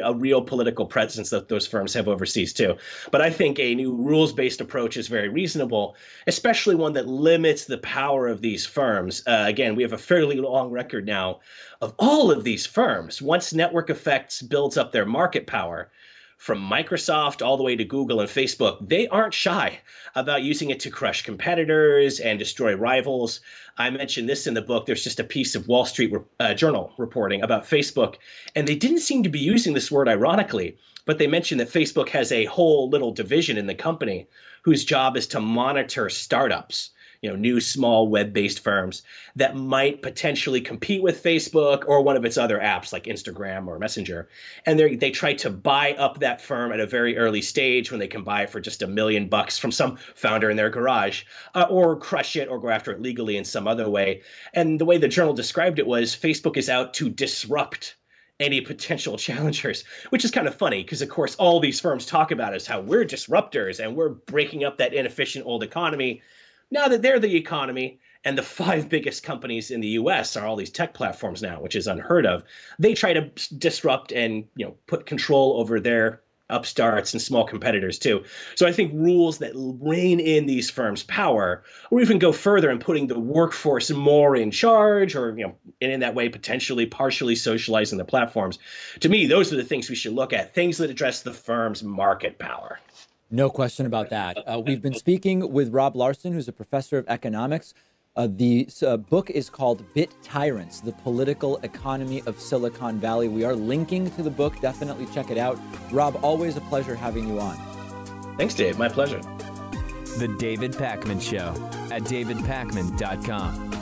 a real political presence that those firms have overseas too. But I think a new rules-based approach is very reasonable, especially one that limits the power of these firms. Again, we have a fairly long record now of all of these firms. Once network effects builds up their market power, from Microsoft all the way to Google and Facebook, they aren't shy about using it to crush competitors and destroy rivals. I mentioned this in the book. There's just a piece of Wall Street Journal reporting about Facebook, and they didn't seem to be using this word ironically, but they mentioned that Facebook has a whole little division in the company whose job is to monitor startups, new small web-based firms that might potentially compete with Facebook or one of its other apps like Instagram or Messenger. And they try to buy up that firm at a very early stage when they can buy it for just $1 million from some founder in their garage, or crush it or go after it legally in some other way. And the way the journal described it was Facebook is out to disrupt any potential challengers, which is kind of funny because, of course, all these firms talk about is how we're disruptors and we're breaking up that inefficient old economy. Now that they're the economy and the 5 biggest companies in the US are all these tech platforms now, which is unheard of, they try to disrupt and put control over their upstarts and small competitors too. So I think rules that rein in these firms' power, or even go further in putting the workforce more in charge, or and in that way potentially partially socializing the platforms. To me, those are the things we should look at, things that address the firm's market power. No question about that. We've been speaking with Rob Larson, who's a professor of economics. The book is called Bit Tyrants, The Political Economy of Silicon Valley. We are linking to the book. Definitely check it out. Rob, always a pleasure having you on. Thanks, Dave. My pleasure. The David Pakman Show at davidpakman.com.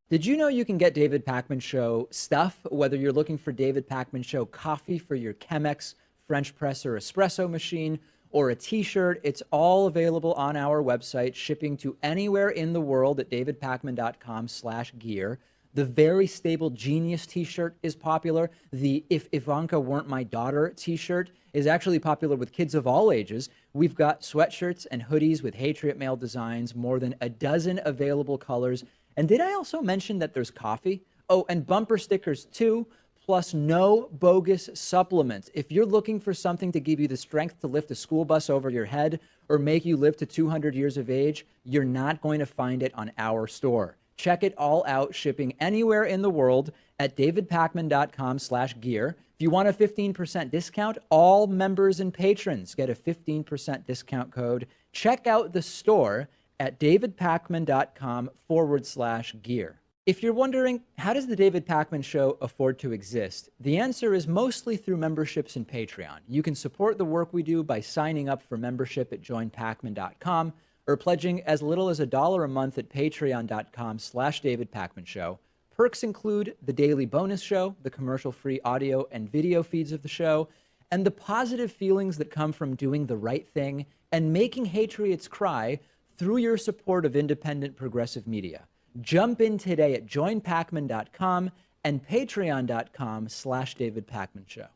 Did you know you can get David Pakman Show stuff, whether you're looking for David Pakman Show coffee for your Chemex, French press, or espresso machine, or a t-shirt? It's all available on our website, shipping to anywhere in the world at davidpakman.com/gear. The Very Stable Genius t-shirt is popular. The If Ivanka Weren't My Daughter t-shirt is actually popular with kids of all ages. We've got sweatshirts and hoodies with Patriot Mail designs, more than a dozen available colors. And did I also mention that there's coffee? Oh, and bumper stickers too, plus no bogus supplements. If you're looking for something to give you the strength to lift a school bus over your head or make you live to 200 years of age, you're not going to find it on our store. Check it all out, shipping anywhere in the world at davidpakman.com/gear. If you want a 15% discount, all members and patrons get a 15% discount code. Check out the store at davidpakman.com/gear. If you're wondering, how does the David Pakman Show afford to exist? The answer is mostly through memberships and Patreon. You can support the work we do by signing up for membership at joinpakman.com or pledging as little as $1 a month at patreon.com/David Pakman Show. Perks include the daily bonus show, the commercial-free audio and video feeds of the show, and the positive feelings that come from doing the right thing and making Hatriots cry through your support of independent progressive media. Jump in today at joinpakman.com and patreon.com/David Pakman Show.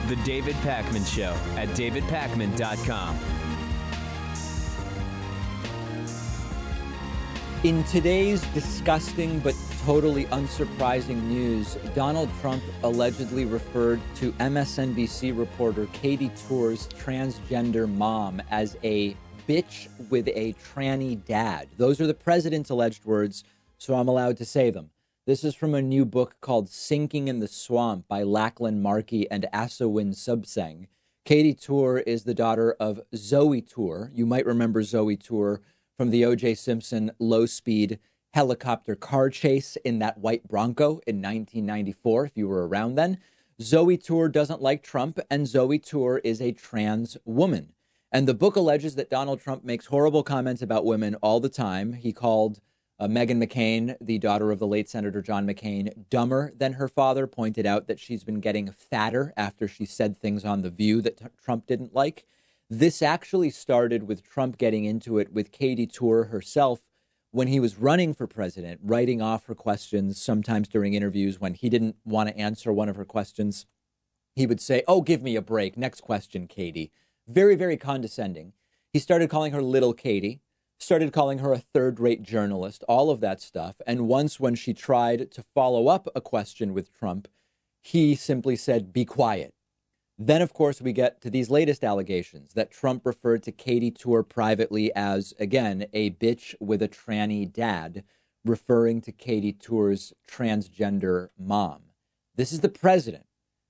The David Pakman Show at davidpakman.com. In today's disgusting but totally unsurprising news, Donald Trump allegedly referred to MSNBC reporter Katie Tour's transgender mom as a bitch with a tranny dad. Those are the president's alleged words, so I'm allowed to say them. This is from a new book called Sinking in the Swamp by Lachlan Markey and Asawin Subseng. Katie Tour is the daughter of Zoe Tour. You might remember Zoe Tour from the O.J. Simpson low-speed helicopter car chase in that white Bronco in 1994, if you were around then. Zoe Tour doesn't like Trump, and Zoe Tour is a trans woman. And the book alleges that Donald Trump makes horrible comments about women all the time. He called Meghan McCain, the daughter of the late Senator John McCain, dumber than her father, pointed out that she's been getting fatter after she said things on The View that Trump didn't like. This actually started with Trump getting into it with Katie Tour herself when he was running for president, writing off her questions, sometimes during interviews when he didn't want to answer one of her questions. He would say, "Oh, give me a break. Next question, Katie." Very, very condescending. He started calling her Little Katie, started calling her a third-rate journalist, all of that stuff. And once when she tried to follow up a question with Trump, he simply said, "Be quiet." Then, of course, we get to these latest allegations that Trump referred to Katie Tour privately as, again, a bitch with a tranny dad, referring to Katie Tour's transgender mom. This is the president.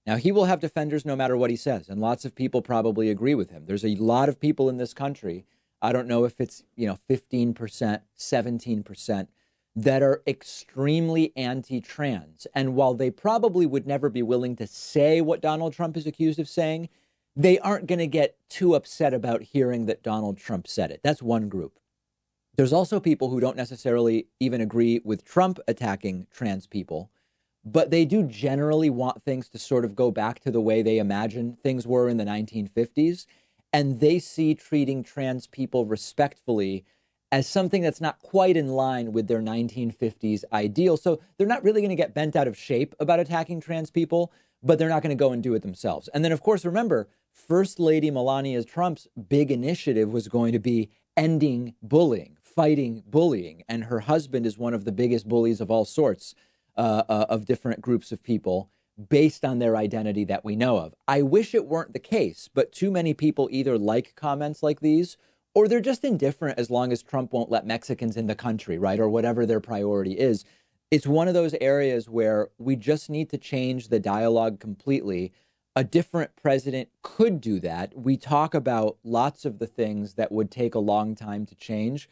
Now, he will have defenders no matter what he says, and lots of people probably agree with him. There's a lot of people in this country, I don't know if it's, 15%, 17%, that are extremely anti-trans. And while they probably would never be willing to say what Donald Trump is accused of saying, they aren't going to get too upset about hearing that Donald Trump said it. That's one group. There's also people who don't necessarily even agree with Trump attacking trans people, but they do generally want things to sort of go back to the way they imagine things were in the 1950s. And they see treating trans people respectfully as something that's not quite in line with their 1950s ideal. So they're not really going to get bent out of shape about attacking trans people, but they're not going to go and do it themselves. And then, of course, remember, First Lady Melania Trump's big initiative was going to be ending bullying, fighting bullying. And her husband is one of the biggest bullies of all sorts. Of different groups of people based on their identity that we know of. I wish it weren't the case, but too many people either like comments like these or they're just indifferent as long as Trump won't let Mexicans in the country, right? Or whatever their priority is. It's one of those areas where we just need to change the dialogue completely. A different president could do that. We talk about lots of the things that would take a long time to change.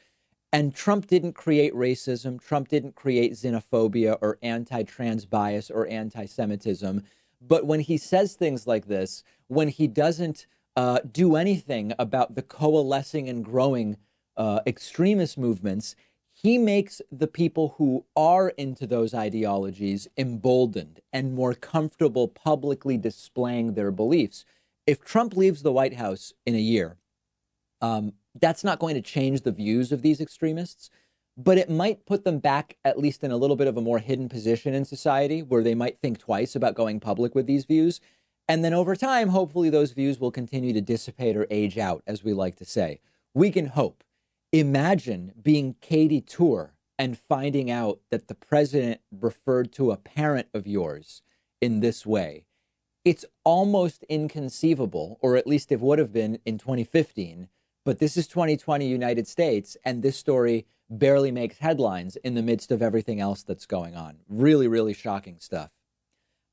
And Trump didn't create racism. Trump didn't create xenophobia or anti-trans bias or anti-Semitism. But when he says things like this, when he doesn't do anything about the coalescing and growing extremist movements, he makes the people who are into those ideologies emboldened and more comfortable publicly displaying their beliefs. If Trump leaves the White House in a year, that's not going to change the views of these extremists, but it might put them back at least in a little bit of a more hidden position in society where they might think twice about going public with these views. And then over time, hopefully those views will continue to dissipate or age out, as we like to say. We can hope. Imagine being Katie Tour and finding out that the president referred to a parent of yours in this way. It's almost inconceivable, or at least it would have been in 2015, But this is 2020 United States, and this story barely makes headlines in the midst of everything else that's going on. Really, really shocking stuff.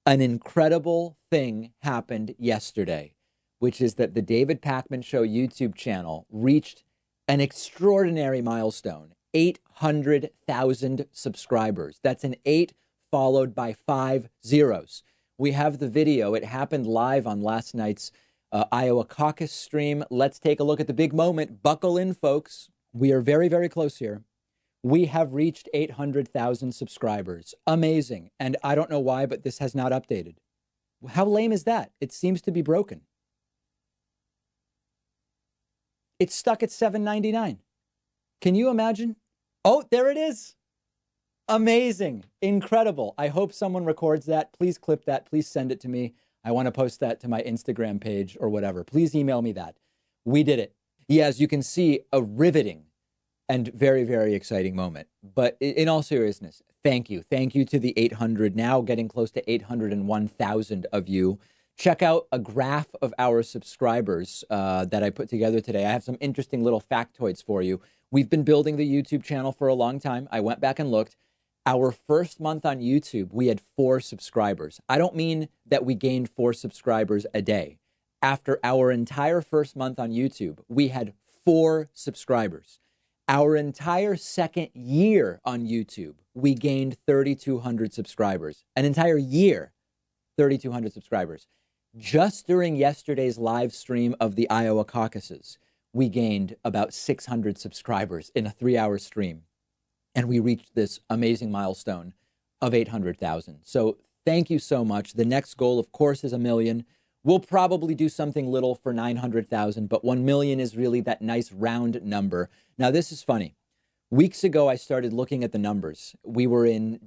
An incredible thing happened yesterday, which is that the David Pakman Show YouTube channel reached an extraordinary milestone, 800,000 subscribers. That's an 8 followed by 5 zeros. We have the video. It happened live on last night's Iowa caucus stream. Let's take a look at the big moment. Buckle in, folks. We are very, very close here. We have reached 800,000 subscribers. Amazing. And I don't know why, but this has not updated. How lame is that? It seems to be broken. It's stuck at $7.99. Can you imagine? Oh, there it is. Amazing. Incredible. I hope someone records that. Please clip that. Please send it to me. I want to post that to my Instagram page or whatever. Please email me that. We did it. Yeah, as you can see, a riveting and very, very exciting moment. But in all seriousness, thank you. Thank you to the 800, now getting close to 801,000 of you. Check out a graph of our subscribers that I put together today. I have some interesting little factoids for you. We've been building the YouTube channel for a long time. I went back and looked. Our first month on YouTube, we had 4 subscribers. I don't mean that we gained 4 subscribers a day. After our entire first month on YouTube, we had 4 subscribers. Our entire second year on YouTube, we gained 3,200 subscribers. An entire year, 3,200 subscribers. Just during yesterday's live stream of the Iowa caucuses, we gained about 600 subscribers in a 3-hour stream. And we reached this amazing milestone of 800,000. So thank you so much. The next goal, of course, is 1 million. We'll probably do something little for 900,000, but 1 million is really that nice round number. Now, this is funny. Weeks ago, I started looking at the numbers. We were in,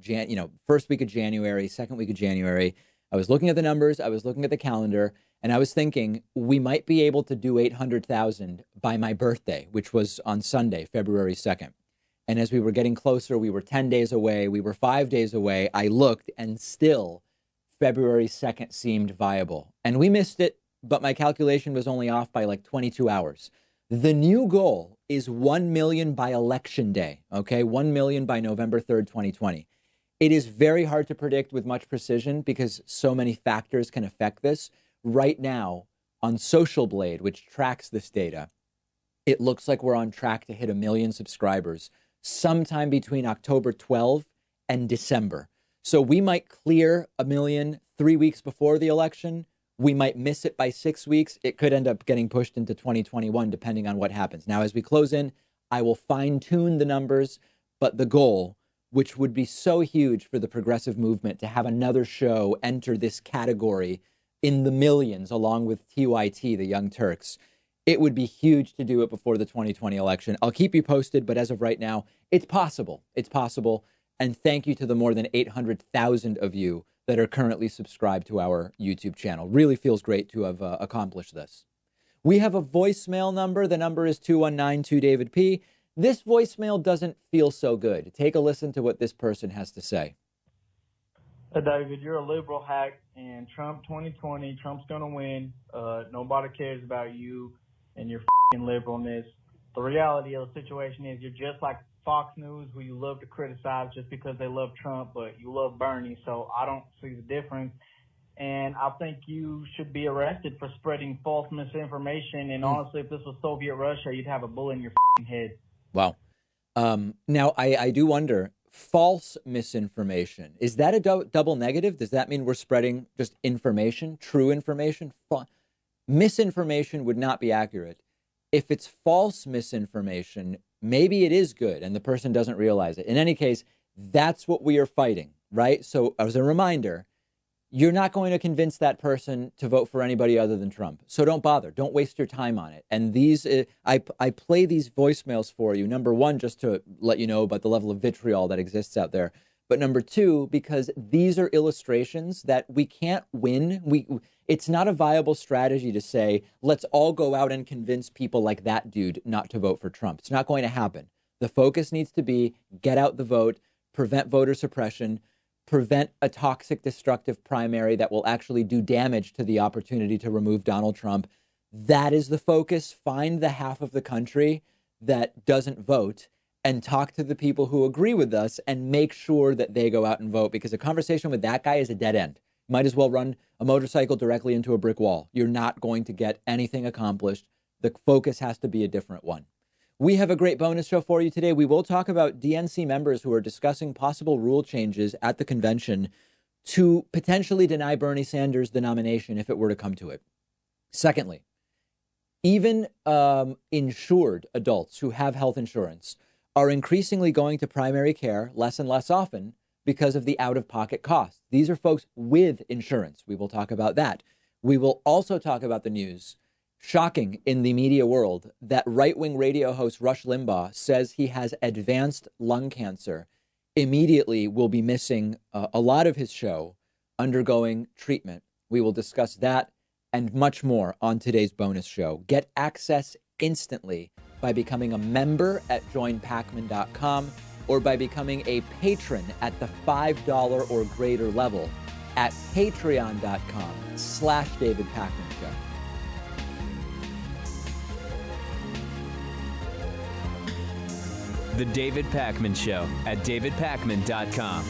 first week of January, second week of January. I was looking at the numbers. I was looking at the calendar, and I was thinking we might be able to do 800,000 by my birthday, which was on Sunday, February 2nd. And as we were getting closer, we were 10 days away. We were 5 days away. I looked, and still February 2nd seemed viable. And we missed it, but my calculation was only off by like 22 hours. The new goal is 1 million by election day, okay? 1 million by November 3rd, 2020. It is very hard to predict with much precision because so many factors can affect this. Right now, on Social Blade, which tracks this data, it looks like we're on track to hit 1 million subscribers sometime between October 12 and December. So we might clear 1 million 3 weeks before the election. We might miss it by 6 weeks. It could end up getting pushed into 2021, depending on what happens. Now, as we close in, I will fine tune the numbers, but the goal, which would be so huge for the progressive movement to have another show enter this category in the millions, along with TYT, the Young Turks, it would be huge to do it before the 2020 election. I'll keep you posted, but as of right now, it's possible. It's possible. And thank you to the more than 800,000 of you that are currently subscribed to our YouTube channel. Really feels great to have accomplished this. We have a voicemail number. The number is 219-2-DAVID-P. This voicemail doesn't feel so good. Take a listen to what this person has to say. David, you're a liberal hack, and Trump 2020, Trump's going to win. Nobody cares about you and your f***ing liberalness. The reality of the situation is you're just like Fox News, who you love to criticize just because they love Trump, but you love Bernie, so I don't see the difference. And I think you should be arrested for spreading false misinformation. And honestly, if this was Soviet Russia, you'd have a bullet in your f***ing head. Wow. Now, I do wonder, false misinformation, is that a double negative? Does that mean we're spreading just information, true information? Misinformation would not be accurate. If it's false misinformation, maybe it is good and the person doesn't realize it. In any case, that's what we are fighting, right? So as a reminder, you're not going to convince that person to vote for anybody other than Trump. So don't bother. Don't waste your time on it. And these, I play these voicemails for you. Number one, just to let you know about the level of vitriol that exists out there. But number two, because these are illustrations that we can't win. It's not a viable strategy to say, let's all go out and convince people like that dude not to vote for Trump. It's not going to happen. The focus needs to be get out the vote, prevent voter suppression, prevent a toxic, destructive primary that will actually do damage to the opportunity to remove Donald Trump. That is the focus. Find the half of the country that doesn't vote and talk to the people who agree with us and make sure that they go out and vote, because a conversation with that guy is a dead end. Might as well run a motorcycle directly into a brick wall. You're not going to get anything accomplished. The focus has to be a different one. We have a great bonus show for you today. We will talk about DNC members who are discussing possible rule changes at the convention to potentially deny Bernie Sanders the nomination if it were to come to it. Secondly, even insured adults who have health insurance are increasingly going to primary care less and less often because of the out-of-pocket costs. These are folks with insurance. We will talk about that. We will also talk about the news, shocking in the media world, that right-wing radio host Rush Limbaugh says he has advanced lung cancer. Immediately will be missing a lot of his show, undergoing treatment. We will discuss that and much more on today's bonus show. Get access instantly by becoming a member at joinpacman.com or by becoming a patron at the $5 or greater level at patreon.com/David Pakman Show. The David Pakman Show at davidpakman.com.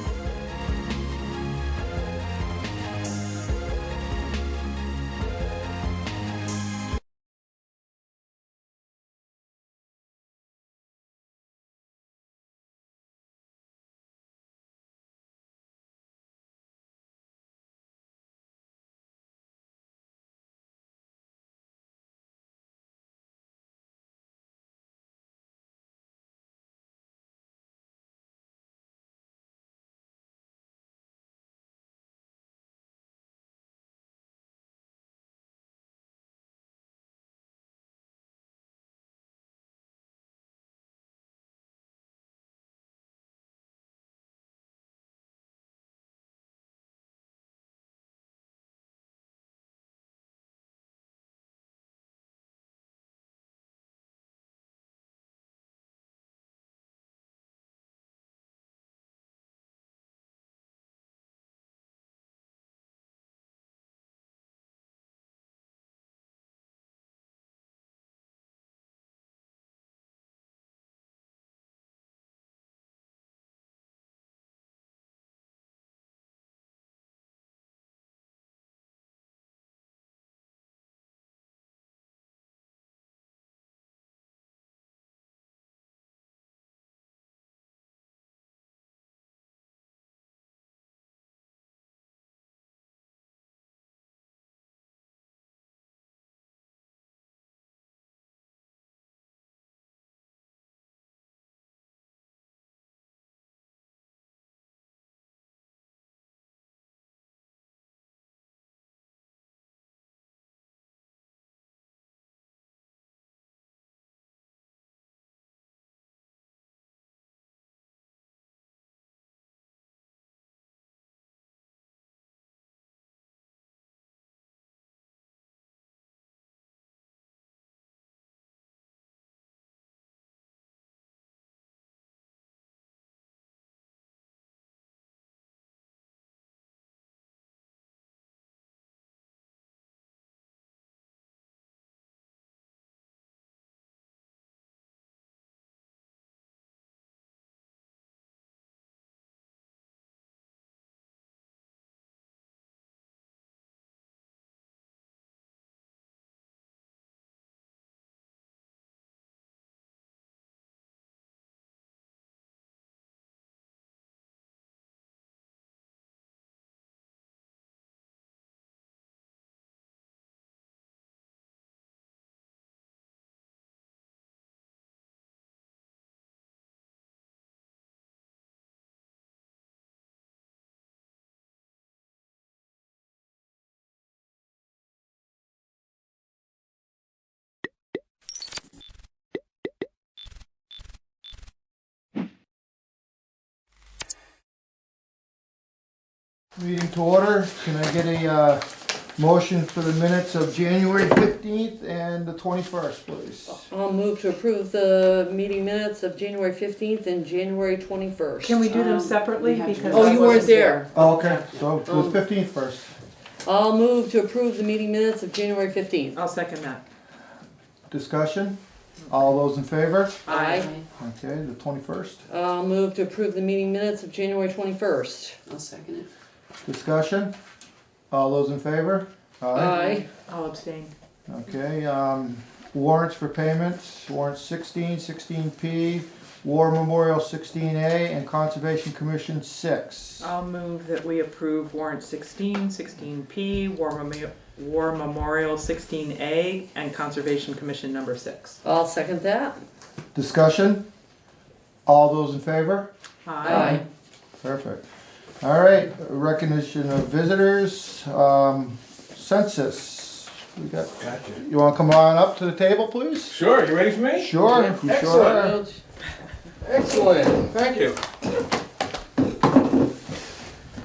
Meeting to order. Can I get a motion for the minutes of January 15th and the 21st, please? I'll move to approve the meeting minutes of January 15th and January 21st. Can we do them separately? Because Oh, you weren't there. Oh, okay. So the 15th first. I'll move to approve the meeting minutes of January 15th. I'll second that. Discussion? All those in favor? Aye. Okay, the 21st. I'll move to approve the meeting minutes of January 21st. I'll second it. Discussion? All those in favor? Aye. I'll abstain. Okay, warrants for payments, warrant 16, 16P, War Memorial 16A, and Conservation Commission 6. I'll move that we approve warrant 16, 16P, War Memorial 16A, and Conservation Commission number 6. I'll second that. Discussion? All those in favor? Aye. Perfect. All right, recognition of visitors, census. We got. Gotcha. You want to come on up to the table, please? Sure, you ready for me? Sure. Yeah. You Excellent. sure are. Excellent. Thank you.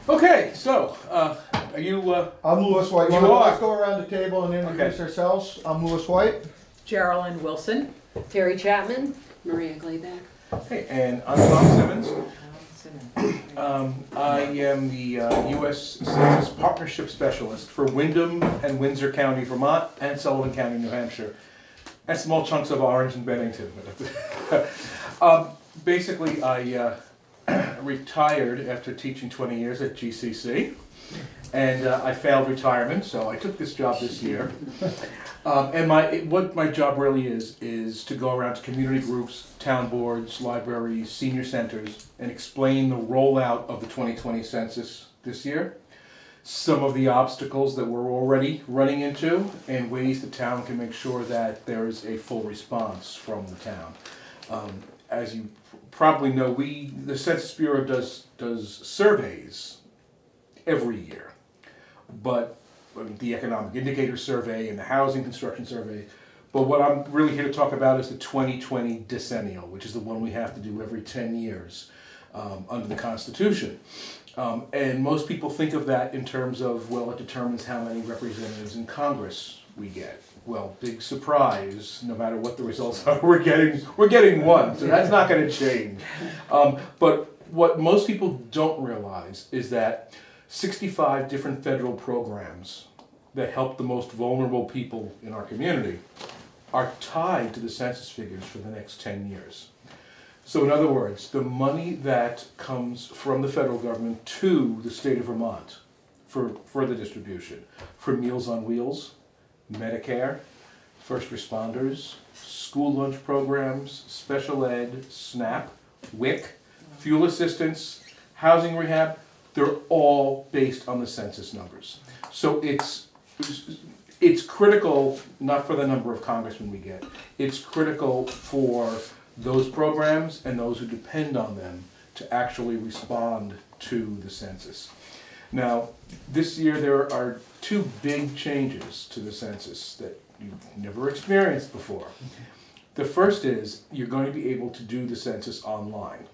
Okay, so are you? I'm Lewis White. You Let's are. go around the table and introduce ourselves. I'm Lewis White. Geraldine Wilson. Terry Chapman. Maria Glayback. Hey, and I'm Tom Simmons. I am the U.S. Census Partnership Specialist for Windham and Windsor County, Vermont, and Sullivan County, New Hampshire, and small chunks of Orange and Bennington. Basically, I retired after teaching 20 years at GCC, and I failed retirement, so I took this job this year. And what my job really is to go around to community groups, town boards, libraries, senior centers, and explain the rollout of the 2020 census this year, some of the obstacles that we're already running into, and ways the town can make sure that there is a full response from the town. As you probably know, the Census Bureau does surveys every year, but the Economic Indicator Survey and the Housing Construction Survey. But what I'm really here to talk about is the 2020 decennial, which is the one we have to do every 10 years under the Constitution. And most people think of that in terms of, well, it determines how many representatives in Congress we get. Well, big surprise, no matter what the results are, we're getting one, so that's not going to change. But what most people don't realize is that 65 different federal programs that help the most vulnerable people in our community are tied to the census figures for the next 10 years. So in other words, the money that comes from the federal government to the state of Vermont for further distribution, for Meals on Wheels, Medicare, first responders, school lunch programs, special ed, SNAP, WIC, fuel assistance, housing rehab, they're all based on the census numbers. So it's critical, not for the number of congressmen we get, it's critical for those programs and those who depend on them to actually respond to the census. Now, this year there are two big changes to the census that you've never experienced before. The first is you're going to be able to do the census online.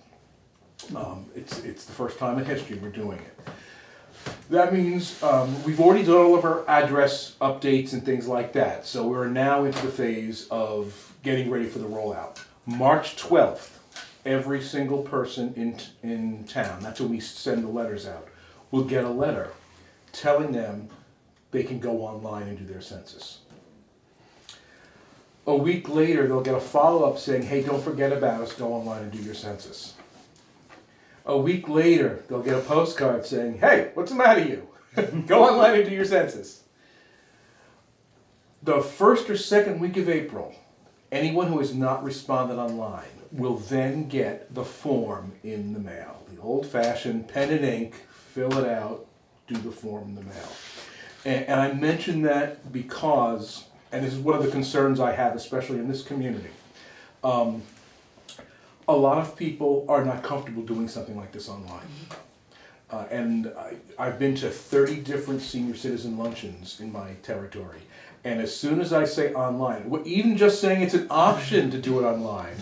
It's the first time in history we're doing it. That means we've already done all of our address updates and things like that. So we're now into the phase of getting ready for the rollout. March 12th, every single person in town, that's when we send the letters out, will get a letter telling them they can go online and do their census. A week later, they'll get a follow-up saying, hey, don't forget about us, go online and do your census. A week later, they'll get a postcard saying, hey, what's the matter you? Go online and do your census. The first or second week of April, anyone who has not responded online will then get the form in the mail. The old-fashioned pen and ink, fill it out, do the form in the mail. And I mention that because, and this is one of the concerns I have, especially in this community, a lot of people are not comfortable doing something like this online. And I've been to 30 different senior citizen luncheons in my territory. And as soon as I say online, even just saying it's an option to do it online,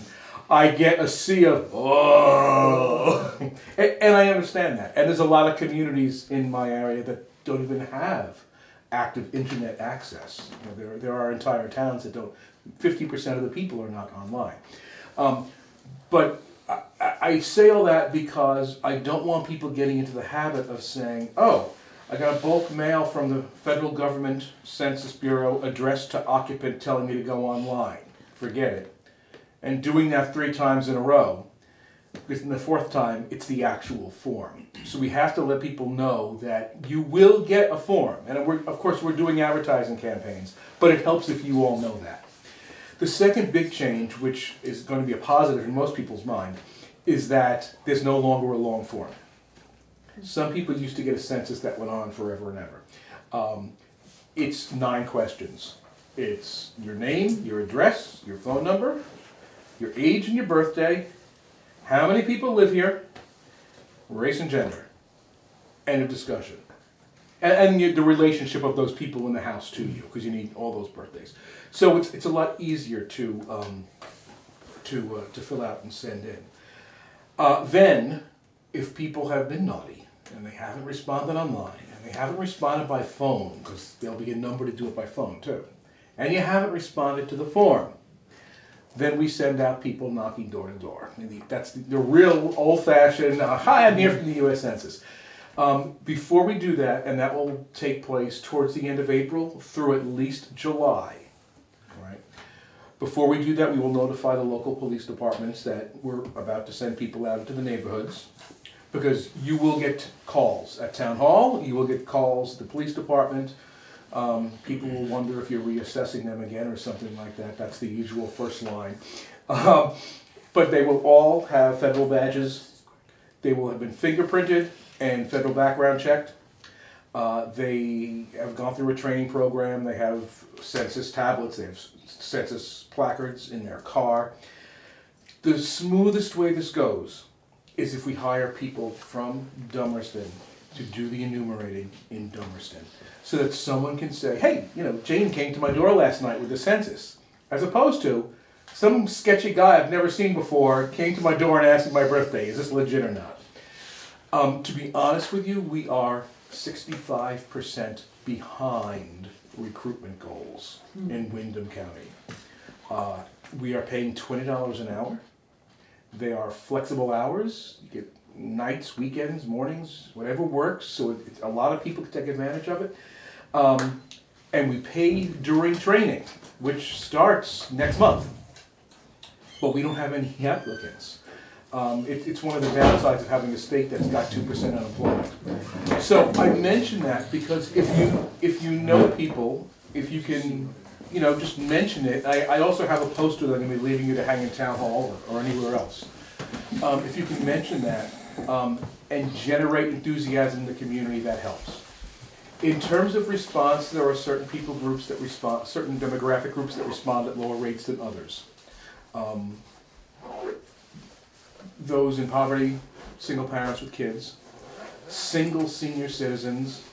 I get a sea of, oh. And I understand that. And there's a lot of communities in my area that don't even have active internet access. You know, there are entire towns that don't, 50% of the people are not online. But I say all that because I don't want people getting into the habit of saying, oh, I got a bulk mail from the federal government Census Bureau addressed to occupant telling me to go online. Forget it. And doing that 3 times in a row, because in the 4th time, it's the actual form. So we have to let people know that you will get a form. And of course, we're doing advertising campaigns, but it helps if you all know that. The second big change, which is going to be a positive in most people's mind, is that there's no longer a long form. Some people used to get a census that went on forever and ever. It's 9 questions. It's your name, your address, your phone number, your age and your birthday, how many people live here, race and gender. End of discussion. And the relationship of those people in the house to you, because you need all those birthdays. So it's a lot easier to fill out and send in. Then, if people have been naughty and they haven't responded online and they haven't responded by phone, because there'll be a number to do it by phone too, and you haven't responded to the form, then we send out people knocking door to door. That's the real old-fashioned, hi, I'm here from the U.S. Census. Before we do that, and that will take place towards the end of April through at least July, right? Before we do that, we will notify the local police departments that we're about to send people out into the neighborhoods, because you will get calls at town hall, you will get calls at the police department. People will wonder if you're reassessing them again or something like that. That's the usual first line. But they will all have federal badges. They will have been fingerprinted and federal background checked. They have gone through a training program. They have census tablets. They have census placards in their car. The smoothest way this goes is if we hire people from Dummerston to do the enumerating in Dummerston, so that someone can say, hey, Jane came to my door last night with the census, as opposed to some sketchy guy I've never seen before came to my door and asked me my birthday. Is this legit or not? To be honest with you, we are 65% behind recruitment goals in Windham County. We are paying $20 an hour. They are flexible hours. You get nights, weekends, mornings, whatever works. So a lot of people can take advantage of it. And we pay during training, which starts next month. But we don't have any applicants. It's one of the downsides of having a state that's got 2% unemployment. So I mention that because if you know people, if you can, just mention it. I also have a poster that I'm going to be leaving you to hang in town hall or anywhere else. If you can mention that and generate enthusiasm in the community, that helps. In terms of response, there are certain people groups that respond, certain demographic groups that respond at lower rates than others. Those in poverty, single parents with kids, single senior citizens,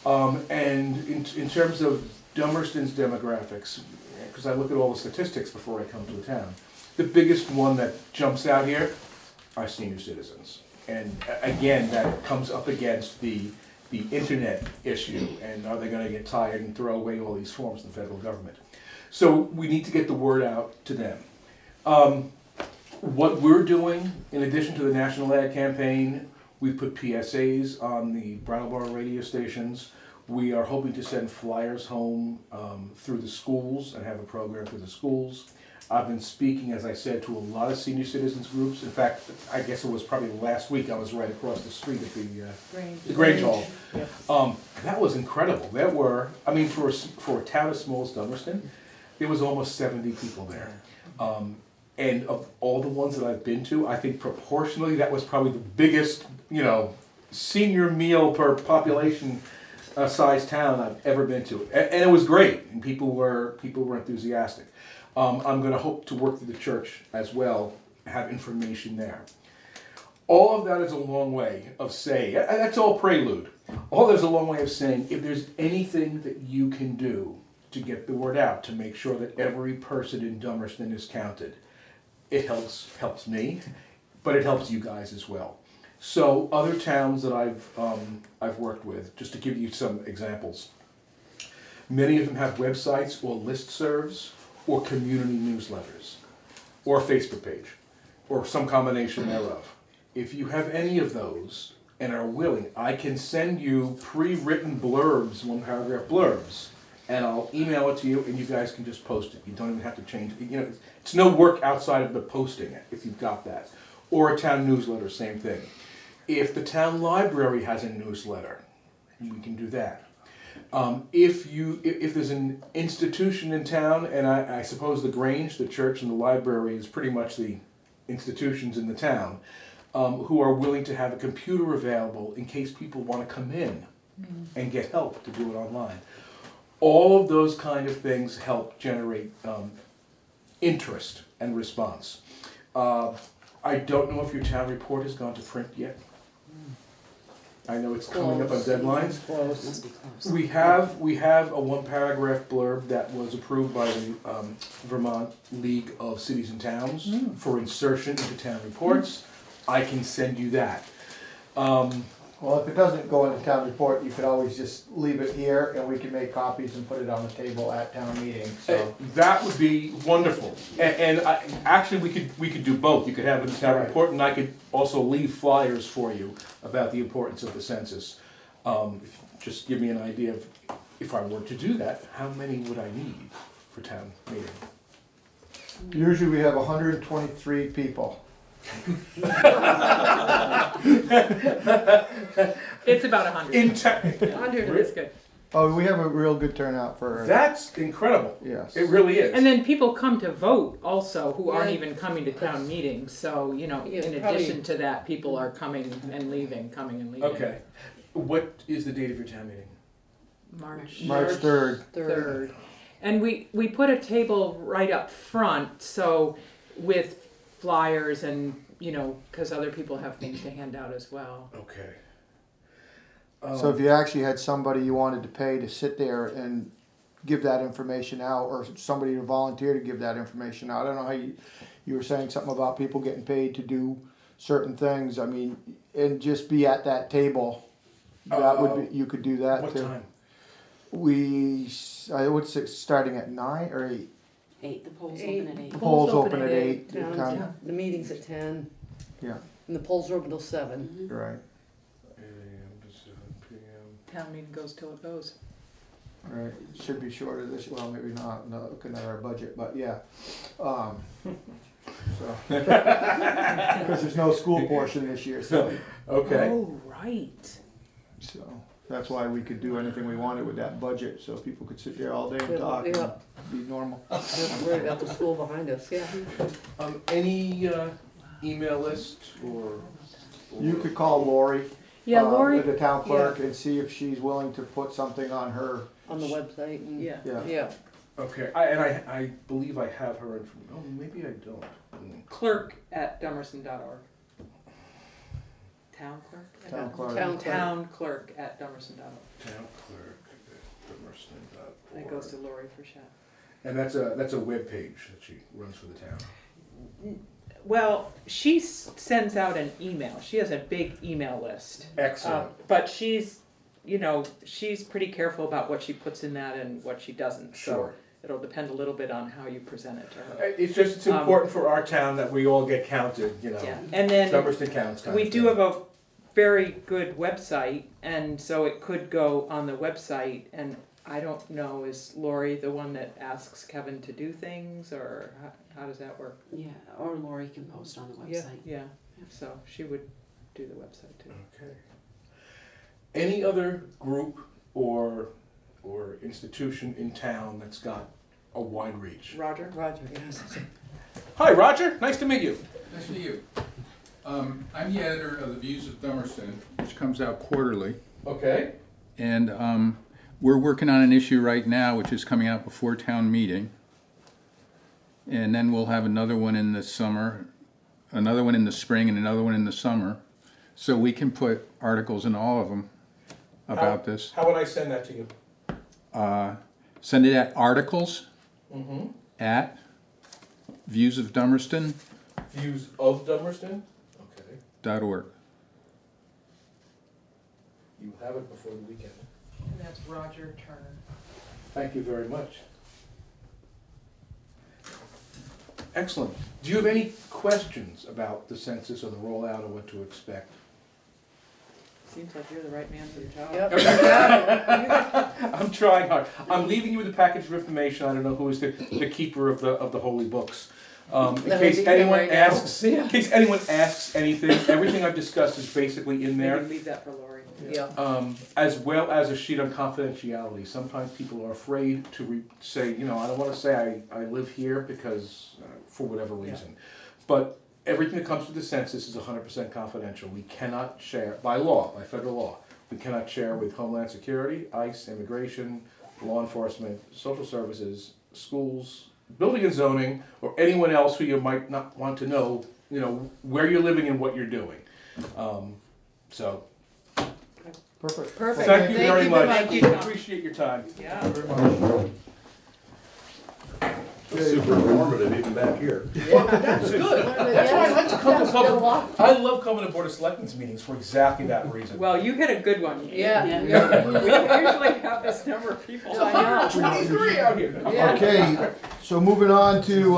and in terms of Dummerston's demographics, because I look at all the statistics before I come to a town, the biggest one that jumps out here are senior citizens. And again, that comes up against the internet issue, and are they going to get tired and throw away all these forms in the federal government? So we need to get the word out to them. What we're doing, in addition to the national ad campaign, we put PSAs on the Brattleboro radio stations. We are hoping to send flyers home through the schools and have a program for the schools. I've been speaking, as I said, to a lot of senior citizens groups. In fact, I guess it was probably last week I was right across the street at the Grange Hall. Yep. That was incredible. There were, for a town as small as Dummerston, there was almost 70 people there. And of all the ones that I've been to, I think proportionally that was probably the biggest, senior meal per population size town I've ever been to. And it was great, and people were enthusiastic. I'm going to hope to work through the church as well, have information there. All of that is a long way of saying, that's all prelude. All that is a long way of saying, if there's anything that you can do to get the word out, to make sure that every person in Dummerston is counted, it helps me, but it helps you guys as well. So other towns that I've worked with, just to give you some examples, many of them have websites or listservs or community newsletters or a Facebook page or some combination thereof. If you have any of those, and are willing, I can send you pre-written blurbs, 1-paragraph blurbs, and I'll email it to you, and you guys can just post it. You don't even have to change it. You know, it's no work outside of the posting it, if you've got that. Or a town newsletter, same thing. If the town library has a newsletter, we can do that. If there's an institution in town, and I suppose the Grange, the church, and the library is pretty much the institutions in the town, who are willing to have a computer available in case people want to come in and get help to do it online. All of those kind of things help generate interest and response. I don't know if your town report has gone to print yet. I know it's coming up on deadlines. Close. We have a 1-paragraph blurb that was approved by the Vermont League of Cities and Towns for insertion into town reports. I can send you that. Well, if it doesn't go in the town report, you could always just leave it here and we can make copies and put it on the table at town meeting, so. That would be wonderful. Actually, we could do both. You could have it in the town report, and I could also leave flyers for you about the importance of the census. Just give me an idea of, if I were to do that, how many would I need for town meeting? Usually we have 123 people. It's about 100. 100 is good. Oh, we have a real good turnout for. That's incredible. Yes. It really is. And then people come to vote also who aren't even coming to town meetings. So, you know, in addition to that, people are coming and leaving, coming and leaving. Okay. What is the date of your town meeting? March 3rd. 3rd. And we put a table right up front, so with flyers and, you know, because other people have things to hand out as well. Okay. So if you actually had somebody you wanted to pay to sit there and give that information out, or somebody to volunteer to give that information out, I don't know how you were saying something about people getting paid to do certain things. I mean, and just be at that table. That would be, you could do that. What time? I would say starting at 9 or 8. 8. The polls open at 8. The polls open at 8. The meeting's at 10. Yeah. And the polls are open till 7. Right. 8 a.m. to 7 p.m. Town meeting goes till it goes. Right. It should be shorter this. Well, maybe not. No, looking at our budget, but yeah. So because there's no school portion this year, so. Okay. Oh, right. So that's why we could do anything we wanted with that budget, so people could sit there all day and talk and be normal. Don't worry about the school behind us. Yeah. Any email list or You could call Lori. Yeah, Lori. The town clerk, and see if she's willing to put something on her. On the website. And, Yeah. Yeah. Okay, I believe I have her information. Oh, maybe I don't. Clerk@dummerson.org. Town clerk? Town clerk. Town clerk at dummerson.org. Town clerk at Dummerston.org. It goes to Lori Frechette. And that's a web page that she runs for the town. Well, she sends out an email. She has a big email list. Excellent. But she's pretty careful about what she puts in that and what she doesn't. Sure. So it'll depend a little bit on how you present it to her. It's important for our town that we all get counted, you know. Yeah. And then Dummerston counts. we do have a very good website, and so it could go on the website. And I don't know, is Lori the one that asks Kevin to do things, or how does that work? Yeah. Or Lori can post on the website. Yeah. So she would do the website too. Okay. Any other group or institution in town that's got a wide reach? Roger? Roger, yes. Hi, Roger. Nice to meet you. Nice to meet you. I'm the editor of the Views of Dummerston, which comes out quarterly. Okay. And we're working on an issue right now, which is coming out before town meeting. And then we'll have another one in the summer, another one in the spring, and another one in the summer. So we can put articles in all of them about this. How would I send that to you? Send it at articles Mm-hmm. at Views of Dummerston. Views of Dummerston? Okay. .org. You have it before the weekend. And that's Roger Turner. Thank you very much. Excellent. Do you have any questions about the census or the rollout or what to expect? Seems like you're the right man for the job. I'm trying hard. I'm leaving you with a package of information. I don't know who is the keeper of the holy books. In case anyone asks, anything, everything I've discussed is basically in there. Maybe leave that for Lori. Yeah. As well as a sheet on confidentiality. Sometimes people are afraid to say, I don't want to say I live here because for whatever reason. But everything that comes with the census is 100% confidential. We cannot share, by law, by federal law, we cannot share with Homeland Security, ICE, immigration, law enforcement, social services, schools, building and zoning, or anyone else who you might not want to know, where you're living and what you're doing. So. Perfect. Perfect. Thank you very much. Thank you. Appreciate your time. Yeah. Super informative, even back here. Well, that's good. That's why I like to come to I love coming to Board of Selectmen's meetings for exactly that reason. Well, you hit a good one. Yeah. We usually have this number of people. 123 out here. Yeah. Okay, so moving on to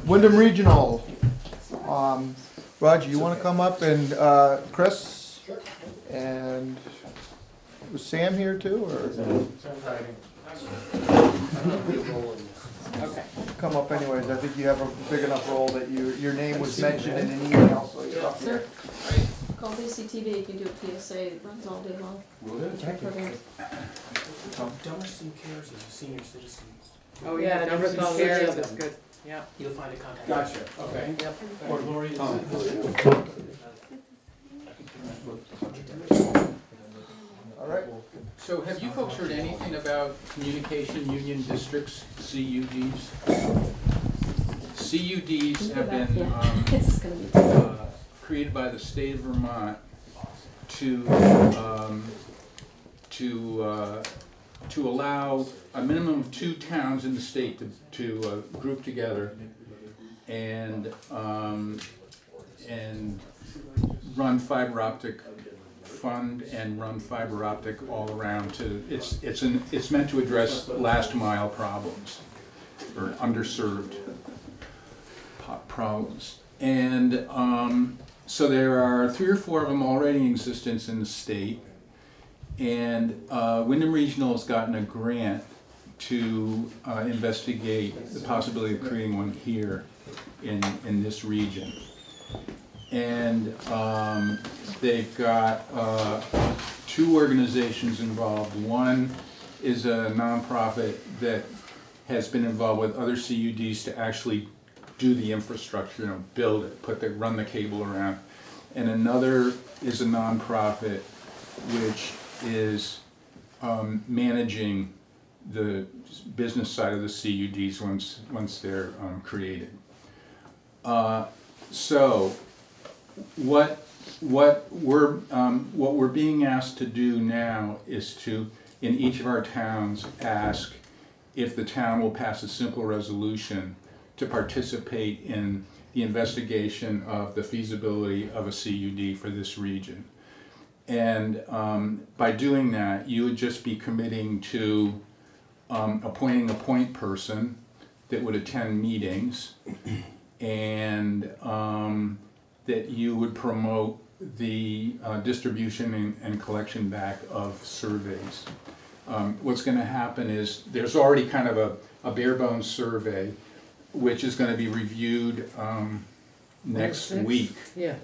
Wyndham Regional. Roger, you want to come up, and Chris? And was Sam here too, or? Okay. Come up anyways. I think you have a big enough role that your name was mentioned in an email, so you're up here. Call BCTV, you can do a PSA, it runs all day long. Dumbest thing cares is a senior citizen. Oh yeah, numbers all and shares good. is good. Yeah. You'll find a contact. Gotcha. Okay. Yep. Or Lori is. All right. So have you folks heard anything about communication union districts, CUDs? CUDs have been created by the state of Vermont to allow a minimum of 2 towns in the state to group together and run fiber optic, fund and run fiber optic all around. It's meant to address last mile problems or underserved problems. And so there are 3 or 4 of them already in existence in the state. And Wyndham Regional has gotten a grant to investigate the possibility of creating one here in this region. And they've got 2 organizations involved. One is a nonprofit that has been involved with other CUDs to actually do the infrastructure, build it, run the cable around. And another is a nonprofit which is managing the business side of the CUDs once they're created. So what we're being asked to do now is to, in each of our towns, ask if the town will pass a simple resolution to participate in the investigation of the feasibility of a CUD for this region. And by doing that, you would just be committing to appointing a point person that would attend meetings, and that you would promote the distribution and collection back of surveys. What's going to happen is there's already kind of a bare bones survey which is going to be reviewed next week. Yeah.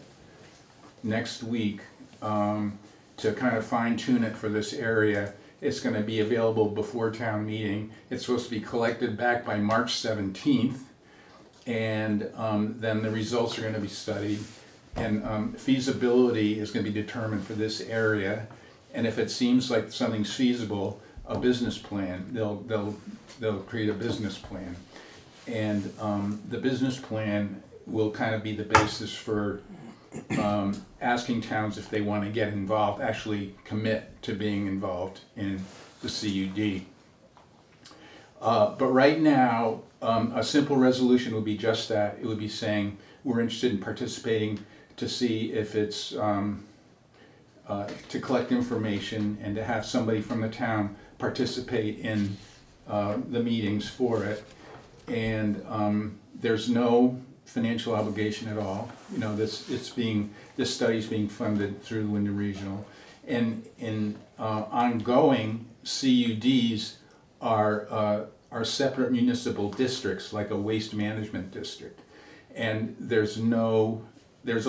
Next week to kind of fine tune it for this area. It's going to be available before town meeting. It's supposed to be collected back by March 17th, and then the results are going to be studied, and feasibility is going to be determined for this area. And if it seems like something's feasible, a business plan. They'll create a business plan, and the business plan will kind of be the basis for asking towns if they want to get involved, actually commit to being involved in the CUD. But right now, a simple resolution would be just that. It would be saying we're interested in participating to see if it's to collect information and to have somebody from the town participate in the meetings for it. And there's no financial obligation at all. This study's being funded through Wyndham Regional, And in ongoing, CUDs are separate municipal districts, like a waste management district. And there's a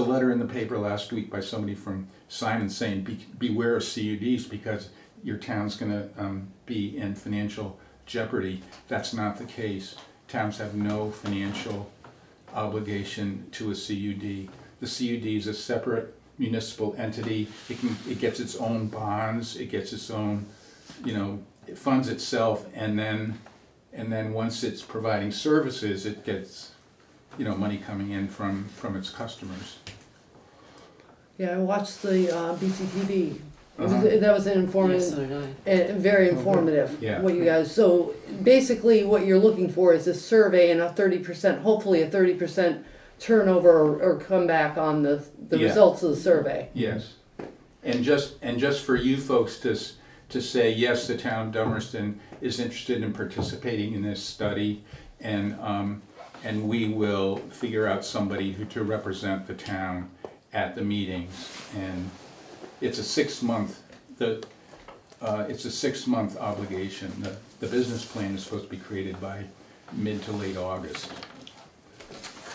letter in the paper last week by somebody from Simon saying, beware of CUDs because your town's gonna be in financial jeopardy. That's not the case. Towns have no financial obligation to a CUD. The CUD is a separate municipal entity. It gets its own bonds, it gets its own, it funds itself, and then once it's providing services, it gets, money coming in from its customers. Yeah, I watched the BCTV. Uh-huh. That was an informative, Yes, so did and very informative. Yeah. What you guys, so basically what you're looking for is a survey and a 30%, hopefully a 30% turnover or comeback on the Yeah. results of the survey. Yes, and just for you folks to say, yes, the town of Dummerston is interested in participating in this study, and we will figure out somebody to represent the town at the meetings, and it's a 6-month obligation. The business plan is supposed to be created by mid to late August.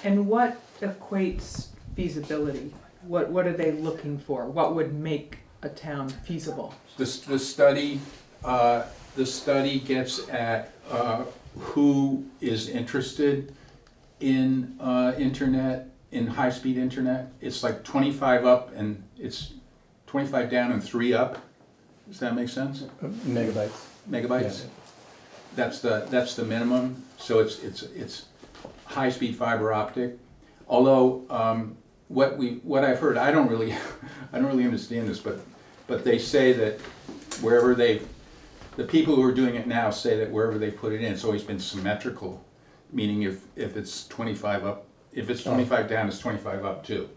And what equates feasibility? What are they looking for? What would make a town feasible? The study gets at who is interested in internet, in high-speed internet. It's like 25 up and it's 25 down and 3 up. Does that make sense? Megabytes. Megabytes. Yeah. That's the minimum. So it's high-speed fiber optic. Although what I've heard, I don't really understand this, but they say that the people who are doing it now say that wherever they put it in, it's always been symmetrical, meaning if it's 25 up, if it's 25 down, it's 25 up too.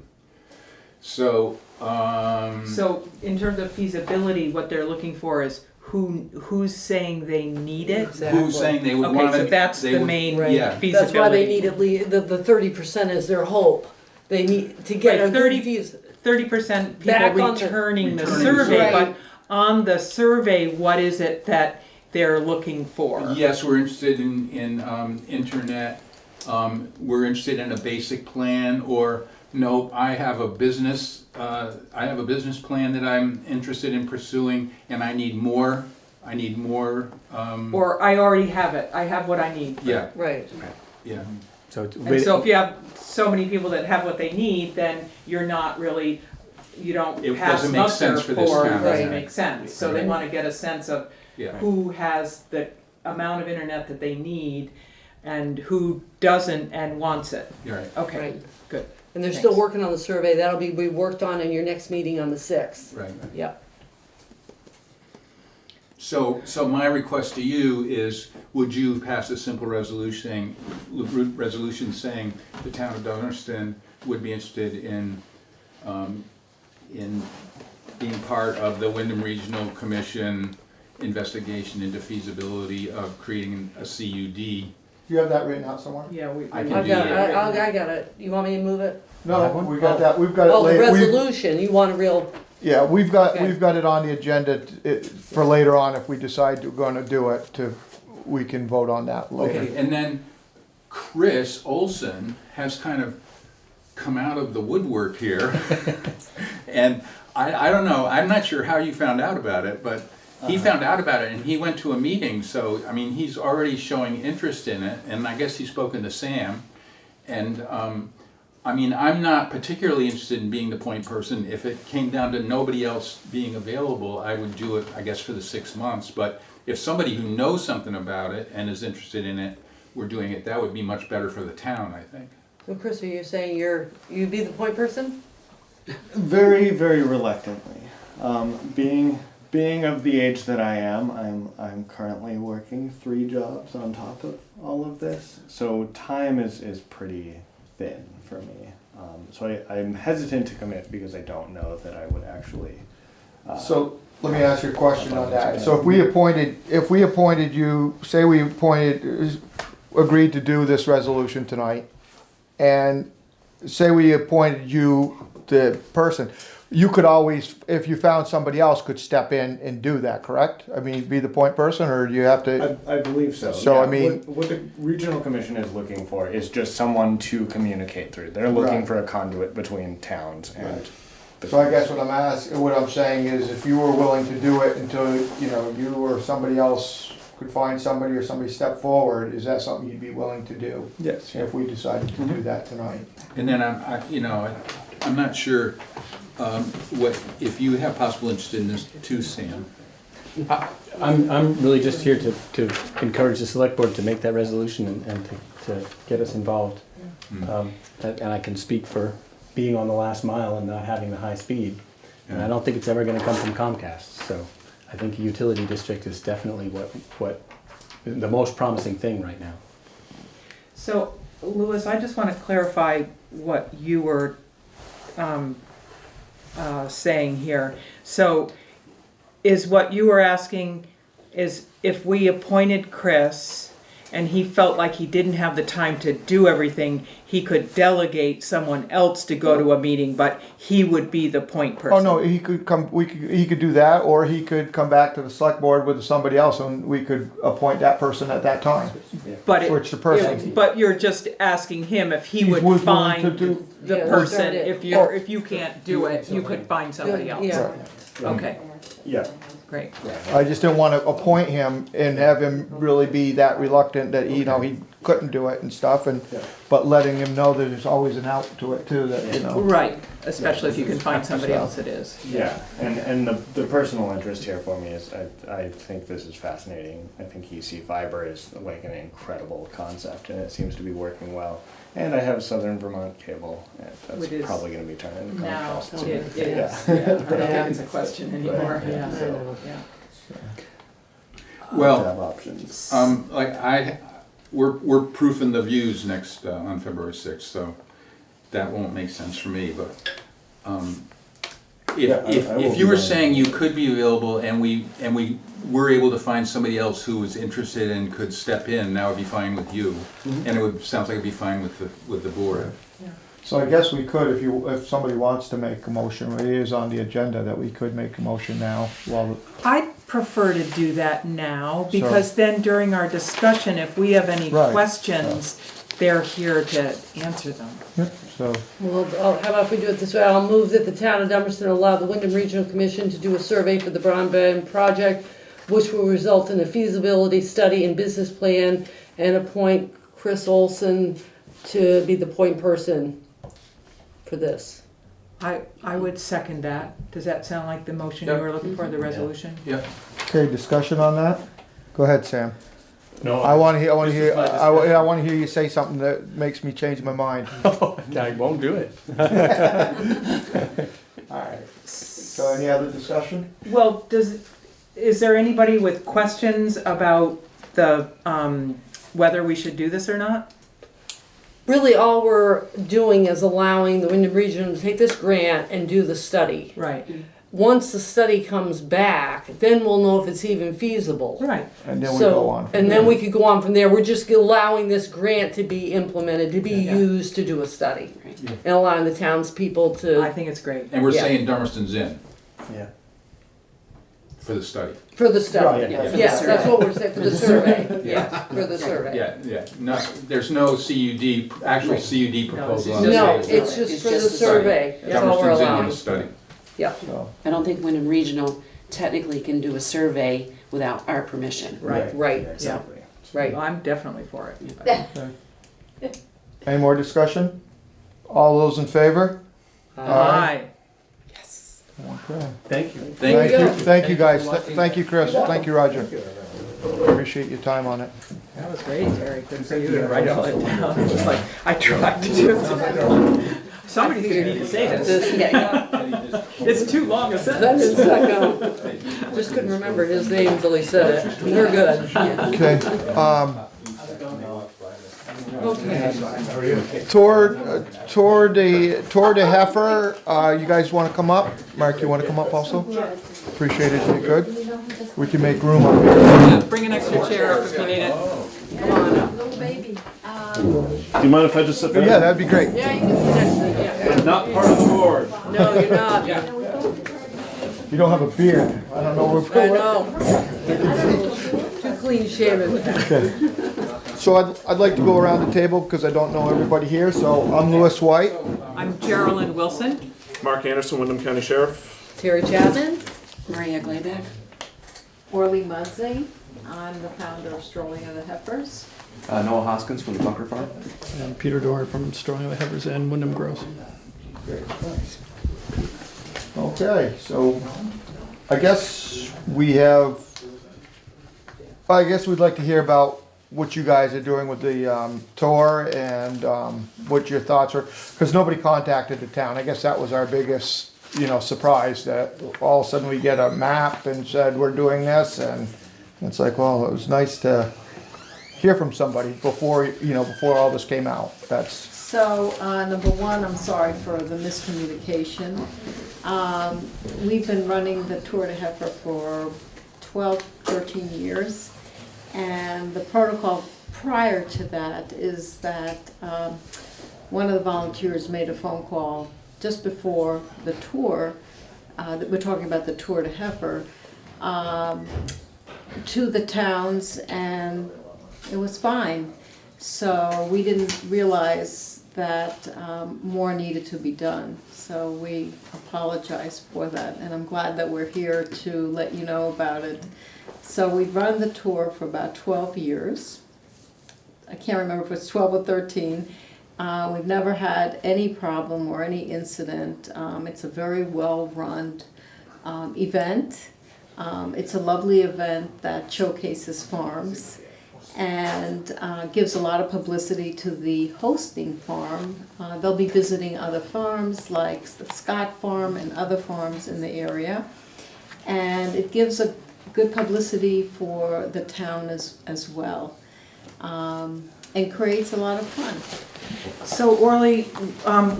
So. So in terms of feasibility, what they're looking for is who's saying they need it. Exactly. Who's saying they would Okay, want so it? that's the main feasibility. That's why they need at least, the 30% is their hope. They need to get Right, a good views. 30% people Back on the- returning the Returning survey, the survey. but on the survey, what is it that they're looking for? Yes, we're interested in internet. We're interested in a basic plan, or no, I have a business plan that I'm interested in pursuing, and I need more. Or I already have it. I have what I need. Yeah. Right. Yeah. So And so if you have so many people that have what they need, then you're not really, you don't It pass doesn't make muster sense for this for, it town. doesn't Right. make sense. So they Right. want to get a sense of Yeah. who has the amount of internet that they need and who doesn't and wants it. You're right. Okay, Right. good. And they're Thanks. still working on the survey. That'll be worked on in your next meeting on the 6th. Right. Yep. So my request to you is, would you pass a simple resolution saying the town of Dummerston would be interested in being part of the Wyndham Regional Commission investigation into feasibility of creating a CUD? You have that written out somewhere? Yeah, I can I do got that. it. I got it. You want me to move it? No, we got that, we've got it Oh, the later. resolution. You want a real, Yeah, we've got Okay. it on the agenda for later on, if we decide we're gonna do it, we can vote on that later. Okay, and then Chris Olson has kind of come out of the woodwork here. And I don't know, I'm not sure how you found out about it, but he found out about it and he went to a meeting, so, I mean, he's already showing interest in it, and I guess he's spoken to Sam. And, I mean, I'm not particularly interested in being the point person. If it came down to nobody else being available, I would do it, I guess, for the 6 months. But if somebody who knows something about it and is interested in it, we're doing it, that would be much better for the town, I think. so Chris, are you saying you'd be the point person? Very, very reluctantly. Being of the age that I am, I'm currently working 3 jobs on top of all of this, so time is pretty thin for me. So I'm hesitant to commit because I don't know that I would actually. So, let me ask you a question on that. So if we appointed you, say we agreed to do this resolution tonight, and say we appointed you the person, you could always, if you found somebody else, could step in and do that, correct? I mean, be the point person, or do you have to? I believe so. So, yeah. I mean, what the regional commission is looking for is just someone to communicate through. They're looking Right. for a conduit between towns and. So I guess what I'm saying is, if you were willing to do it until, you or somebody else could find somebody or somebody step forward, is that something you'd be willing to do? Yes. If we decided to do that tonight? And then I'm not sure what if you have possible interest in this too, Sam. I'm really just here to encourage the select board to make that resolution and to get us involved. And I can speak for being on the last mile and not having the high speed. And I don't think it's ever going to come from Comcast. So I think a utility district is definitely what the most promising thing right now. So, Louis, I just want to clarify what you were saying here. So, is what you were asking is if we appointed Chris and he felt like he didn't have the time to do everything, he could delegate someone else to go to a meeting, but he would be the point person. Oh, no, he could come, he could do that, or he could come back to the select board with somebody else and we could appoint that person at that time. But Switch the person. But you're just asking him if he would willing find to do- the Yeah, person. start it. If you can't do it, you could find somebody else. Yeah. Okay, Yeah. great. I just didn't want to appoint him and have him really be that reluctant that, he couldn't do it and stuff, but letting him know that there's always an out to it too, that, Right, especially if you can find somebody else it is. Yeah, and the personal interest here for me is I think this is fascinating. I think EC fiber is like an incredible concept, and it seems to be working well. And I have Southern Vermont cable. That's Which is probably going to be turning to Now, Comcast. it is. Yeah. Yeah, I don't think it's a question anymore. Right. Yeah. So- Well, have options. We're proofing the views next on February 6th, so that won't make sense for me. But if you were saying you could be available and we were able to find somebody else who was interested and could step in, that would be fine with you, and sounds like it'd be fine with the board. So I guess we could, if somebody wants to make a motion, it is on the agenda that we could make a motion now while. I prefer to do that now because then during our discussion, if we have any Right. questions, they're here to answer them. So, Well, how about if we do it this way? I'll move that the town of Dummerston allow the Wyndham Regional Commission to do a survey for the broadband project, which will result in a feasibility study and business plan, and appoint Chris Olson to be the point person for this. I would second that. Does that sound like the motion you were looking for, the resolution? Yeah. okay, discussion on that? Go ahead, Sam. No, I want to hear, this is my I want to hear you say something that makes me change my mind. I won't do it. Alright. So any other discussion? Well, is there anybody with questions about the whether we should do this or not? Really, all we're doing is allowing the Wyndham Region to take this grant and do the study. Right. Once the study comes back, then we'll know if it's even feasible. Right. And then we go on. And then we could go on from there. We're just allowing this grant to be implemented, to be used to do a study. And allowing the townspeople to. I think it's great. And we're saying Dummerston's in. Yeah. For the study. For the study, Right, yeah. yes, that's what we're saying, for the survey, yes, for the survey. Yeah. There's no CUD, actual CUD proposal. No, it's just for the survey, that's all we're Dummerston's in allowing. with a study. Yeah. I don't think Wyndham Regional technically can do a survey without our permission. Right. Right, Exactly. right. Well, I'm definitely for it. Any more discussion? All those in favor? Aye. Okay. Thank you. Thank you guys. Thank you, Chris. Thank you, Roger. Appreciate your time on it. That was great, Terry. Good for you to write all it down. It's just like, I tried to do it. Somebody's gonna need to say this. It's too long a That sentence. is, just couldn't remember his name until he said it. We're good. Okay. Okay. Toward the heifer, you guys want to come up? Mark, you want to come up also? Appreciate it if you could. We can make room up here. Bring an extra chair up if you need it. Come on up. Do you mind if I just sit there? Yeah, that'd be great. Yeah, you can sit next to me, yeah. Not part of the board. No, No, you're not. You don't have a beard. I don't know where. I know. Too clean shaven. Okay. So I'd like to go around the table because I don't know everybody here. So I'm Lewis White. I'm Geraldine Wilson. Mark Anderson, Wyndham County Sheriff. Terry Chapman. Maria Glayback. Orly Mudsey. I'm the founder of Strolling of the Heifers. Noah Hoskins from the Bunker Farm. And Peter Dorr from Strolling of the Heifers and Wyndham Gross. Great, thanks. Okay, so I guess we'd like to hear about what you guys are doing with the tour and what your thoughts are, because nobody contacted the town. I guess that was our biggest, surprise, that all of a sudden we get a map and said we're doing this, and it's like, well, it was nice to hear from somebody before all this came out. So, number one, I'm sorry for the miscommunication. We've been running the Tour de Heifer for 12, 13 years. And the protocol prior to that is that one of the volunteers made a phone call just before the tour, that we're talking about the Tour de Heifer, to the towns, and it was fine. So we didn't realize that more needed to be done. So we apologize for that, and I'm glad that we're here to let you know about it. So we've run the tour for about 12 years. I can't remember if it's 12 or 13. We've never had any problem or any incident. It's a very well-run event. It's a lovely event that showcases farms and gives a lot of publicity to the hosting farm. They'll be visiting other farms like the Scott Farm and other farms in the area. And it gives a good publicity for the town as well, and creates a lot of fun. So Orly,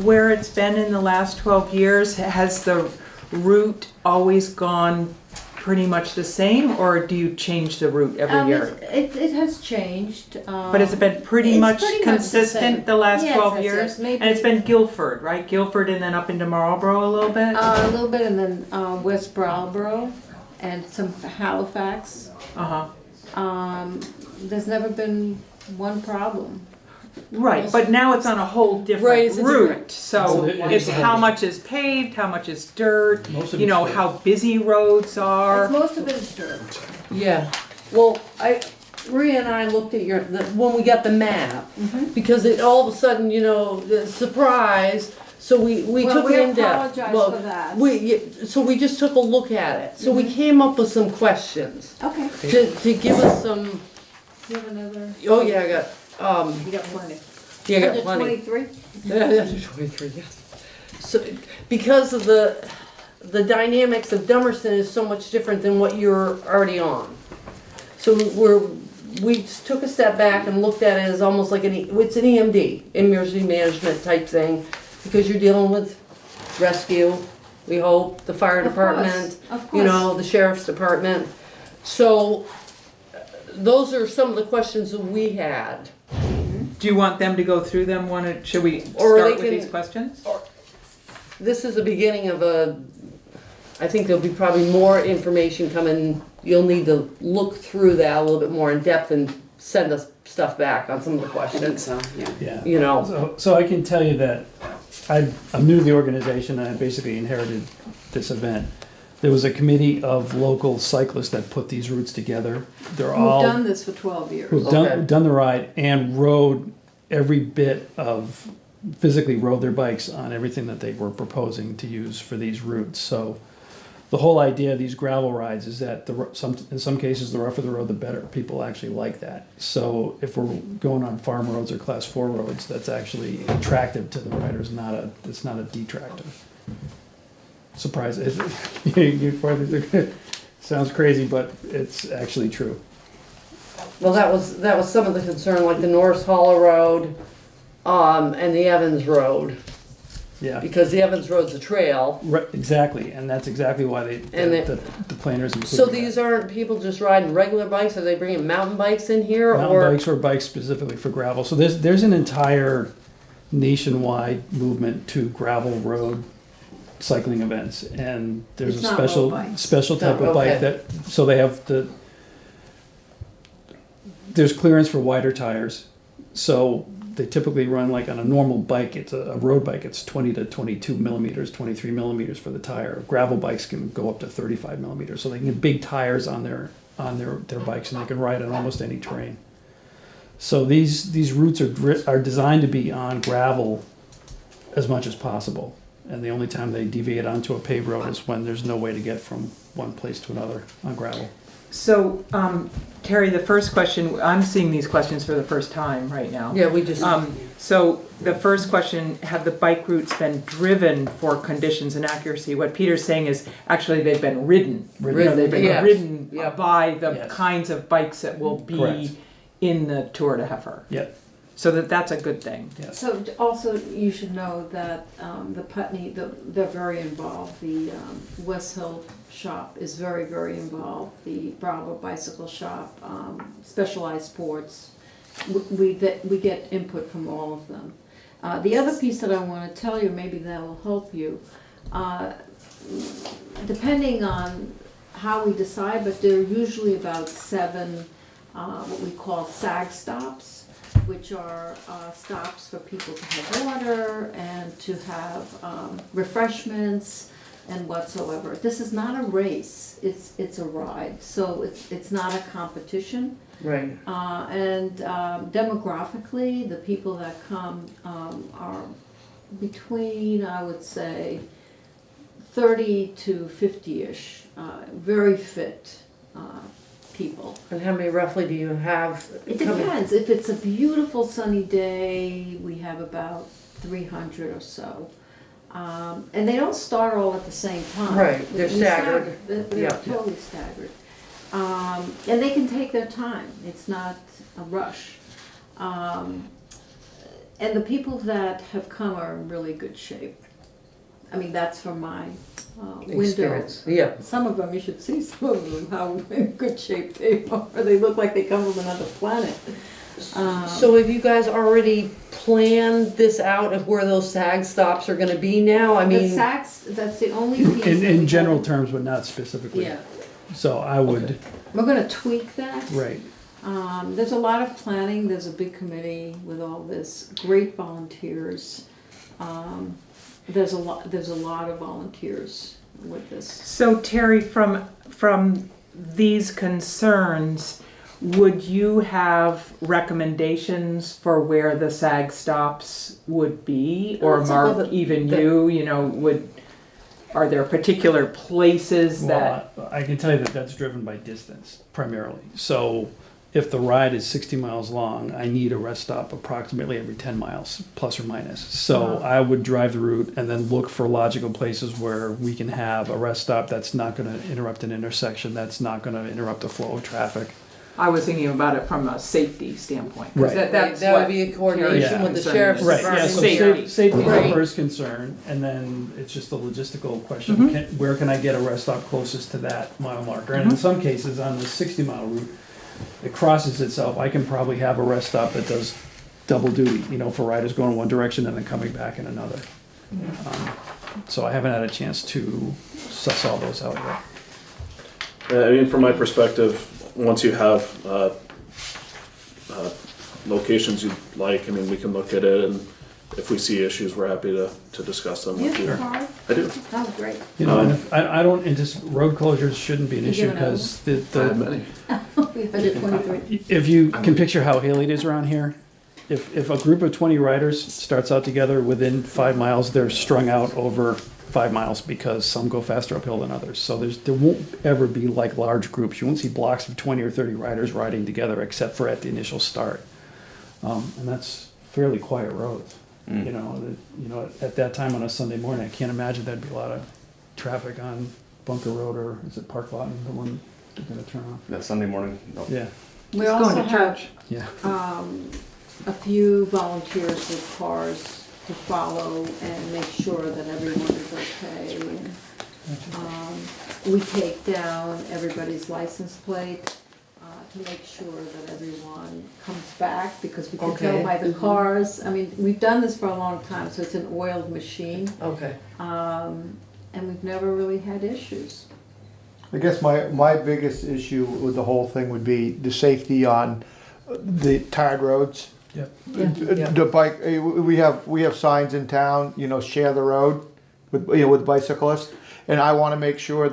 where it's been in the last 12 years, has the route always gone pretty much the same, or do you change the route every year? It has changed. But has it been pretty much consistent the last Yes, 12 yes, years? yes, maybe. And it's been Guilford, right? Guilford and then up into Marlborough a little bit? A little bit, and then West Brattleboro and some Halifax. There's never been one problem. Right, but now it's on a whole different it's a route. different- So it's how much is paved, how much is dirt, Most of you know, it's how busy roads are. Most of it is dirt. Yeah. Well, Maria and I looked at when we got the map, because it all of a sudden, the surprise. So we Well, took we it in depth. apologize for that. So we just took a look at it. So we came up with some questions. Okay. To give us some. You have another? Oh yeah, I got. You got plenty. Yeah, I got Under plenty. 23? Yeah, 23, yes. So, because of the dynamics of Dummerston is so much different than what you're already on. So we took a step back and looked at it as almost like it's an EMD, emergency management type thing, because you're dealing with rescue, we hope, the fire department, of course. the sheriff's department. So those are some of the questions that we had. Do you want them to go through them? Should we Or start they with can- these questions? This is the beginning of I think there'll be probably more information coming. You'll need to look through that a little bit more in depth and send us stuff back on some of the questions. So, Yeah. You know. So I can tell you that I'm new to the organization, and I basically inherited this event. There was a committee of local cyclists that put these routes together. They're all We've done this for 12 years. who've done the ride and rode every bit of, physically rode their bikes on everything that they were proposing to use for these routes. So the whole idea of these gravel rides is that in some cases, the rougher the road, the better. People actually like that. So if we're going on farm roads or class 4 roads, that's actually attractive to the riders, it's not a detractor. Surprise! Sounds crazy, but it's actually true. Well, that was some of the concern, like the Norris Hollow Road, and the Evans Road. Yeah. Because the Evans Road's a trail. Right, exactly, and that's exactly why the planners included So that. these aren't people just riding regular bikes? Are they bringing mountain bikes in here, Mountain or bikes or bikes specifically for gravel. So there's an entire nationwide movement to gravel road cycling events, and there's It's a not road bikes. special type No, of bike okay. that, so they have there's clearance for wider tires, so they typically run like on a normal bike, it's a road bike, it's 20 to 22 millimeters, 23 millimeters for the tire. Gravel bikes can go up to 35 millimeters, so they can get big tires on their bikes, and they can ride on almost any terrain. So these routes are designed to be on gravel as much as possible, and the only time they deviate onto a paved road is when there's no way to get from one place to another on gravel. So, Terry, the first question, I'm seeing these questions for the first time right now. Yeah, we just. So the first question, have the bike routes been driven for conditions and accuracy? What Peter's saying is actually they've been ridden. You know, they've been Yes. ridden Yeah. by the Yes. kinds of bikes that will be Correct. in the Tour de Heifer. Yep. So that's a good thing. Yes. So also, you should know that the Putney, they're very involved. The West Hill shop is very, very involved. The Bravo Bicycle Shop, Specialized Sports, we get input from all of them. The other piece that I want to tell you, maybe that will help you, depending on how we decide, but there are usually about 7 what we call SAG stops, which are stops for people to have water and to have refreshments and whatsoever. This is not a race, it's a ride, so it's not a competition. Right. And demographically, the people that come are between, I would say, 30 to 50-ish, very fit people. And how many roughly do you have? It depends. If it's a beautiful sunny day, we have about 300 or so. And they don't start all at the same time. Right, they're staggered. They're Yeah. totally staggered. And they can take their time. It's not a rush. And the people that have come are in really good shape. I mean, that's from my window. Experience. Yeah. Some of them, you should see some of them, how in good shape they are. They look like they come from another planet. So have you guys already planned this out of where those SAG stops are going to be now? I mean, the SAGs, that's the only piece. that we In general have. terms, but not specifically. Yeah. So I would, We're gonna tweak that. right. There's a lot of planning, there's a big committee with all this, great volunteers. There's a lot of volunteers with this. So Terry, from these concerns, would you have recommendations for where the SAG stops would be, or That's Mark, another- even you, are there particular places that? Well, I can tell you that that's driven by distance primarily. So if the ride is 60 miles long, I need a rest stop approximately every 10 miles, plus or minus. So I would drive the route and then look for logical places where we can have a rest stop that's not going to interrupt an intersection, that's not going to interrupt the flow of traffic. I was thinking about it from a safety standpoint. 'Cause Right. That's that what would be a coordination Yeah. with the concern sheriff's is. Right, yeah, department. so Safety. safety is the Right. first concern, and then it's just a logistical question. Mhm. Where can I get a rest stop closest to that mile marker? And in some cases, on the 60-mile route, it crosses itself. I can probably have a rest stop that does double duty, for riders going one direction and then coming back in another. So I haven't had a chance to suss all those out yet. I mean, from my perspective, once you have locations you'd like, I mean, we can look at it, and if we see issues, we're happy to discuss them You with have you. a card? I do. Oh, great. And if, I don't anticipate, road closures shouldn't be an You issue giving out because I have many. 123. if you can picture how hilly it is around here, if a group of 20 riders starts out together, within 5 miles, they're strung out over 5 miles because some go faster uphill than others. So there won't ever be like large groups. You won't see blocks of 20 or 30 riders riding together except for at the initial start. And that's fairly quiet roads. At that time on a Sunday morning, I can't imagine there'd be a lot of traffic on Bunker Road, or is it Park Lawton, the one you're gonna turn off? That Sunday morning? No. Yeah. We Just also going to have church. Yeah. a few volunteers with cars to follow and make sure that everyone is okay. And, we take down everybody's license plate to make sure that everyone comes back, because we can tell Okay. by the cars. I mean, we've done this for a long time, so it's an oiled machine. Okay. and we've never really had issues. I guess my biggest issue with the whole thing would be the safety on the tarred roads. Yep. The bike, we have signs in town, you know, share the road with bicyclists, and I want to make sure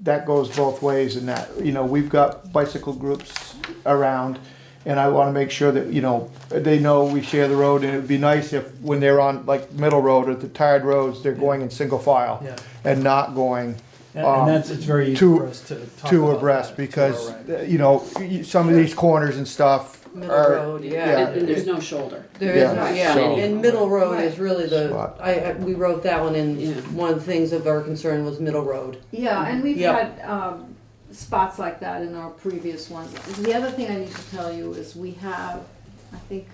that goes both ways, and that, you know, we've got bicycle groups around, and I want to make sure that, you know, they know we share the road, and it would be nice if when they're on like Middle Road or the tarred roads, they're going in single file and not going. And it's very easy for us to talk two about abreast that, because you know, some of these corners and stuff Middle are, road, yeah. And there's no shoulder. There is, Yeah, so- and Middle Road is really the, Spot. we wrote that one in, one of the things of our concern was Middle Road. Yeah, and we've Yep. had spots like that in our previous ones. The other thing I need to tell you is we have, I think,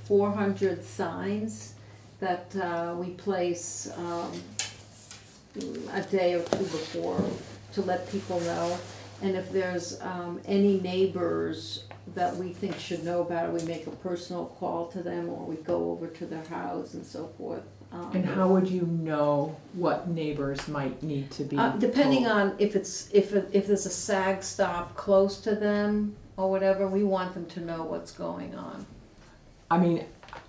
400 signs that we place a day or two before to let people know. And if there's any neighbors that we think should know about it, we make a personal call to them, or we go over to their house and so forth. And how would you know what neighbors might need to be Depending told? on if there's a SAG stop close to them or whatever, we want them to know what's going on. I mean,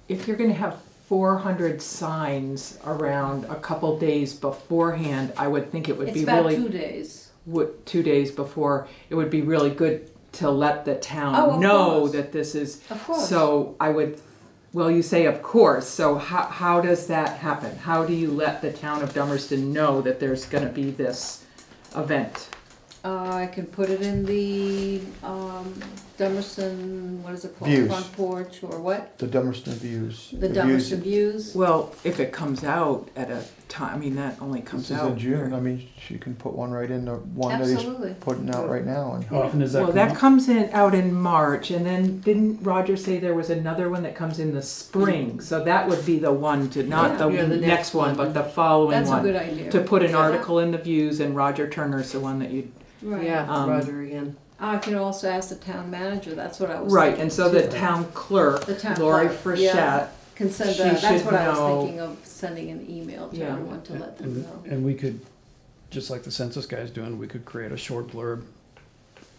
if you're gonna have 400 signs around a couple days beforehand, I would think it would be really. It's about 2 days. 2 days before, it would be really good to let the town of know course. that this is. Of course. So I would, well, you say of course, so how does that happen? How do you let the town of Dummerston know that there's gonna be this event? I can put it in the Dummerston, what is it called? Views. Front porch or what? The Dummerston Views. The Dummerston Views. Well, if it comes out at a time, I mean, that only comes This is out. in June. I mean, she can put one right in the one Absolutely. that he's putting out right now. And How often does that Well, come that out? comes out in March, and then didn't Roger say there was another one that comes in the spring? So that would be the one to, not the Yeah, the next next one, but the following That's a one. good idea. To put an Yeah. article in the Views, and Roger Turner's the one that you. Right. Yeah, Roger again. I can also ask the town manager, that's what I was Right, thinking, and so the too. town clerk, The town Lori clerk, Frechette, yeah, can send she that, that's should what I was know- thinking of, sending an email to Yeah. everyone to let them know. And we could, just like the census guy's doing, we could create a short blurb,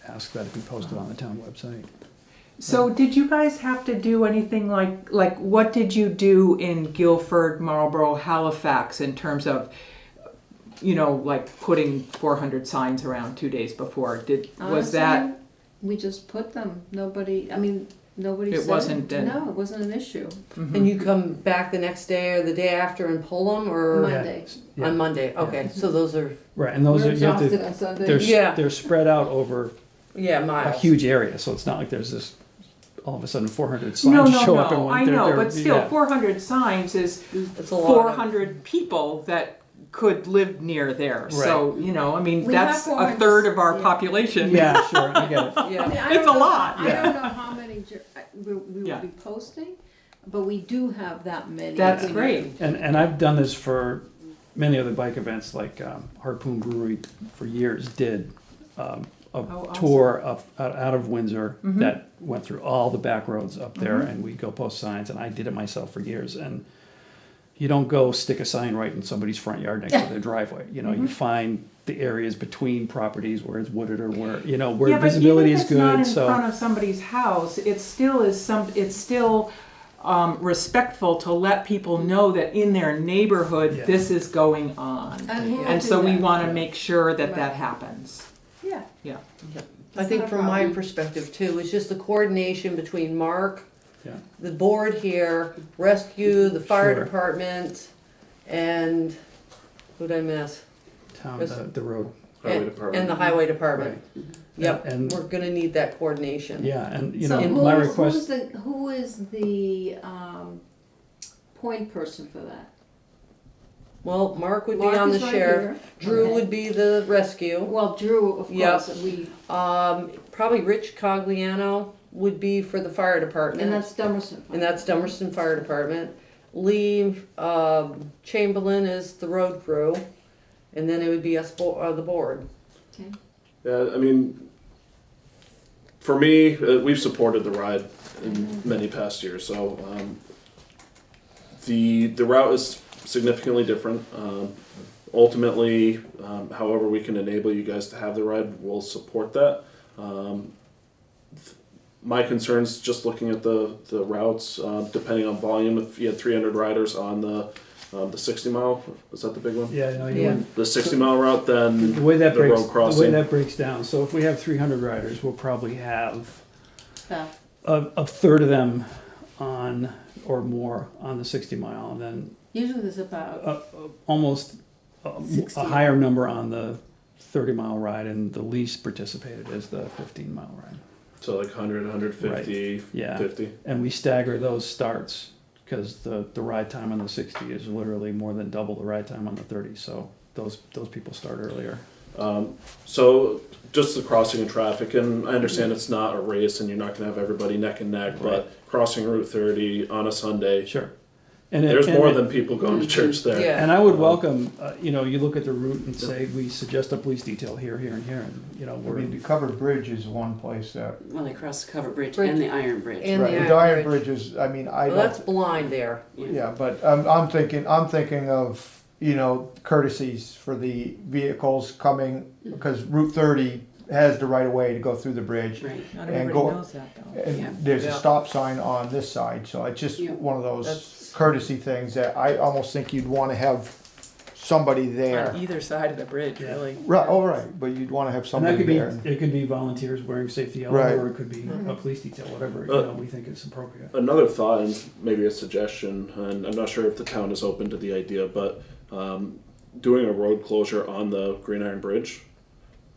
ask that it be posted on the town website. So did you guys have to do anything like what did you do in Guilford, Marlborough, Halifax in terms of, you know, like putting 400 signs around 2 days before? Was that? Honestly, we just put them, nobody It said, wasn't an- no, it wasn't an issue. And you come back the next day or the day after and pull them, or? Monday. Yeah. On Monday, okay, so those are, Right, and those We're are, you have exhausted on Sunday. they're, Yeah. they're spread out over yeah, a miles. huge area, so it's not like there's this, all of a sudden 400 No, signs no, show up in no, one. I know, they're- but still, yeah. 400 signs is It's a lot. 400 people that could live near there. So, you know, I mean, We have that's a 400 third of our yeah. population. Yeah, sure, I get it. I mean, I It's don't a know- lot. I don't know how many we Yeah. will be posting, but we do have that many. That's We- great. And I've done this for many other bike events, like Harpoon Brewery for years did a awesome. tour out of Windsor Mhm. that went through all the back roads up there, Mhm. and we'd go post signs, and I did it myself for years. And you don't go stick a sign right in somebody's front yard next to their driveway. You know, you find the areas between properties where it's wooded or where, you know, where Yeah, but visibility even is if it's not good. in So front of somebody's house, it still is it's still respectful to let people know that in their neighborhood Yeah. this is going on. And we'll And do so we that. want to make sure that that Right. happens. Yeah. Yeah. I think not a from my problem. perspective too, it's just the coordination between Mark, Yeah. the board here, rescue, the fire Sure. department, and who'd I miss? town, Yes. the road. Highway And- department. And the highway department. Yep, And- we're gonna need that coordination. Yeah, and you So know, who my is- request. who is the point person for that? Well, Mark would be Mark on the is right sheriff, here. Drew Okay. would be the rescue. Well, Drew, of Yep. course, we, Probably Rich Cogliano would be for the fire department. and that's Dummerston. And that's Dummerston Fire Department. Lee Chamberlain is the road crew, and then it would be us, the board. Okay. Yeah, I mean, for me, we've supported the ride in many past years. So the route is significantly different. ultimately, however we can enable you guys to have the ride, we'll support that. My concerns, just looking at the routes, depending on volume, if you had 300 riders on the 60 mile, is that the big one? Yeah, no, The 60 mile route, then the way that the breaks, road crossing. the way that breaks down. So if we have 300 riders, we'll probably have a third of them on or more on the 60 mile, and then Usually there's about almost a 60. higher number on the 30 mile ride, and the least participated is the 15 mile ride. So like 100, 150, Right. Yeah. 50. And we stagger those starts because the ride time on the 60 is literally more than double the ride time on the 30. So those people start earlier. So just the crossing of traffic, and I understand it's not a race and you're not going to have everybody neck and neck, but crossing Route 30 on a Sunday. Sure. There's more than people going to church there. Yeah. And I would welcome, you look at the route and say, we suggest a police detail here, here, and here. And, I mean, the covered bridge is one place that. Well, they cross the covered bridge and the iron bridge. And right. The iron bridge is, I mean, I Well, don't. that's blind there. Yeah, but I'm thinking of, courtesies for the vehicles coming, because Route 30 has the right of way to go through the bridge. Right. Not And everybody knows that, though. And Yeah. there's Yeah. a stop sign on this side, so it's just one of those courtesy things that I almost think you'd want to have somebody there. On either side of the bridge, really. Right, oh, right, but you'd want to have And that somebody could be, there. it could be volunteers wearing safety yellow, Right. or it could be a police detail, whatever, we think is appropriate. Another thought, and maybe a suggestion, and I'm not sure if the town is open to the idea, but doing a road closure on the Green Iron Bridge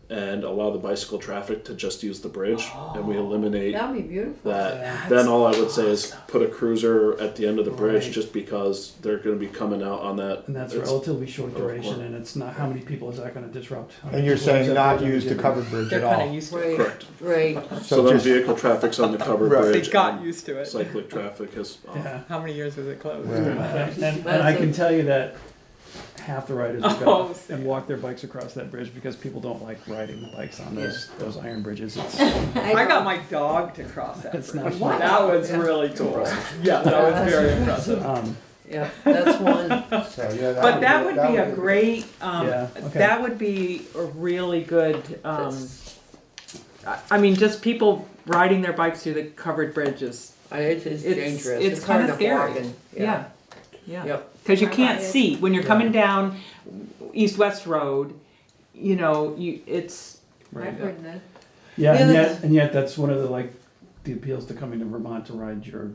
and allow the bicycle traffic to just use the bridge, and we eliminate That'd be beautiful. that. Then all I would say is put a cruiser at the end of the bridge, just because they're going to be coming out on that. And that's It's- relatively short duration, and it's not, how many people is that gonna disrupt? How many And you're people is saying that not gonna use the generate? covered bridge They're at kind of all? used to it. Correct. Right. So then just- vehicle traffic's on the covered Right. bridge. They got and used to it. Cyclic traffic is off. Yeah. How many years was it closed? And I can tell you that half the riders will Oh, go and walk their bikes across that bridge because people don't like riding bikes on those iron bridges. It's I got my dog to cross that It's bridge. not fun. That was really cool. Yeah, that was very impressive. Yeah, that's one. So, yeah, But that would would be a great, Yeah, okay. that would be a really good, I mean, just people riding their bikes through the covered bridges. It's dangerous. It's hard kind of to scary. walk in. Yeah. Yeah. Yep. Because you can't see when you're coming down East-West Road. It's I've heard that. Yeah, Yeah, and yet that's one of the appeals to coming to Vermont to ride your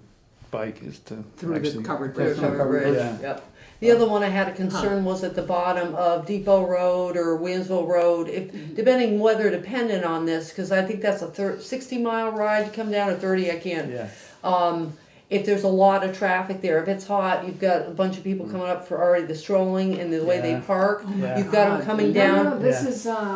bike is to through actually the covered Through bridge. the covered bridge. Yeah. Yep. The other one I had a concern was at the bottom of Depot Road or Williamsville Road, depending weather dependent on this, because I think that's a 60-mile ride to come down, or 30, I can't. Yeah. If there's a lot of traffic there, if it's hot, you've got a bunch of people coming up for already the strolling and the way they Yeah. park. Yeah. You've got them coming down. No, this Yeah.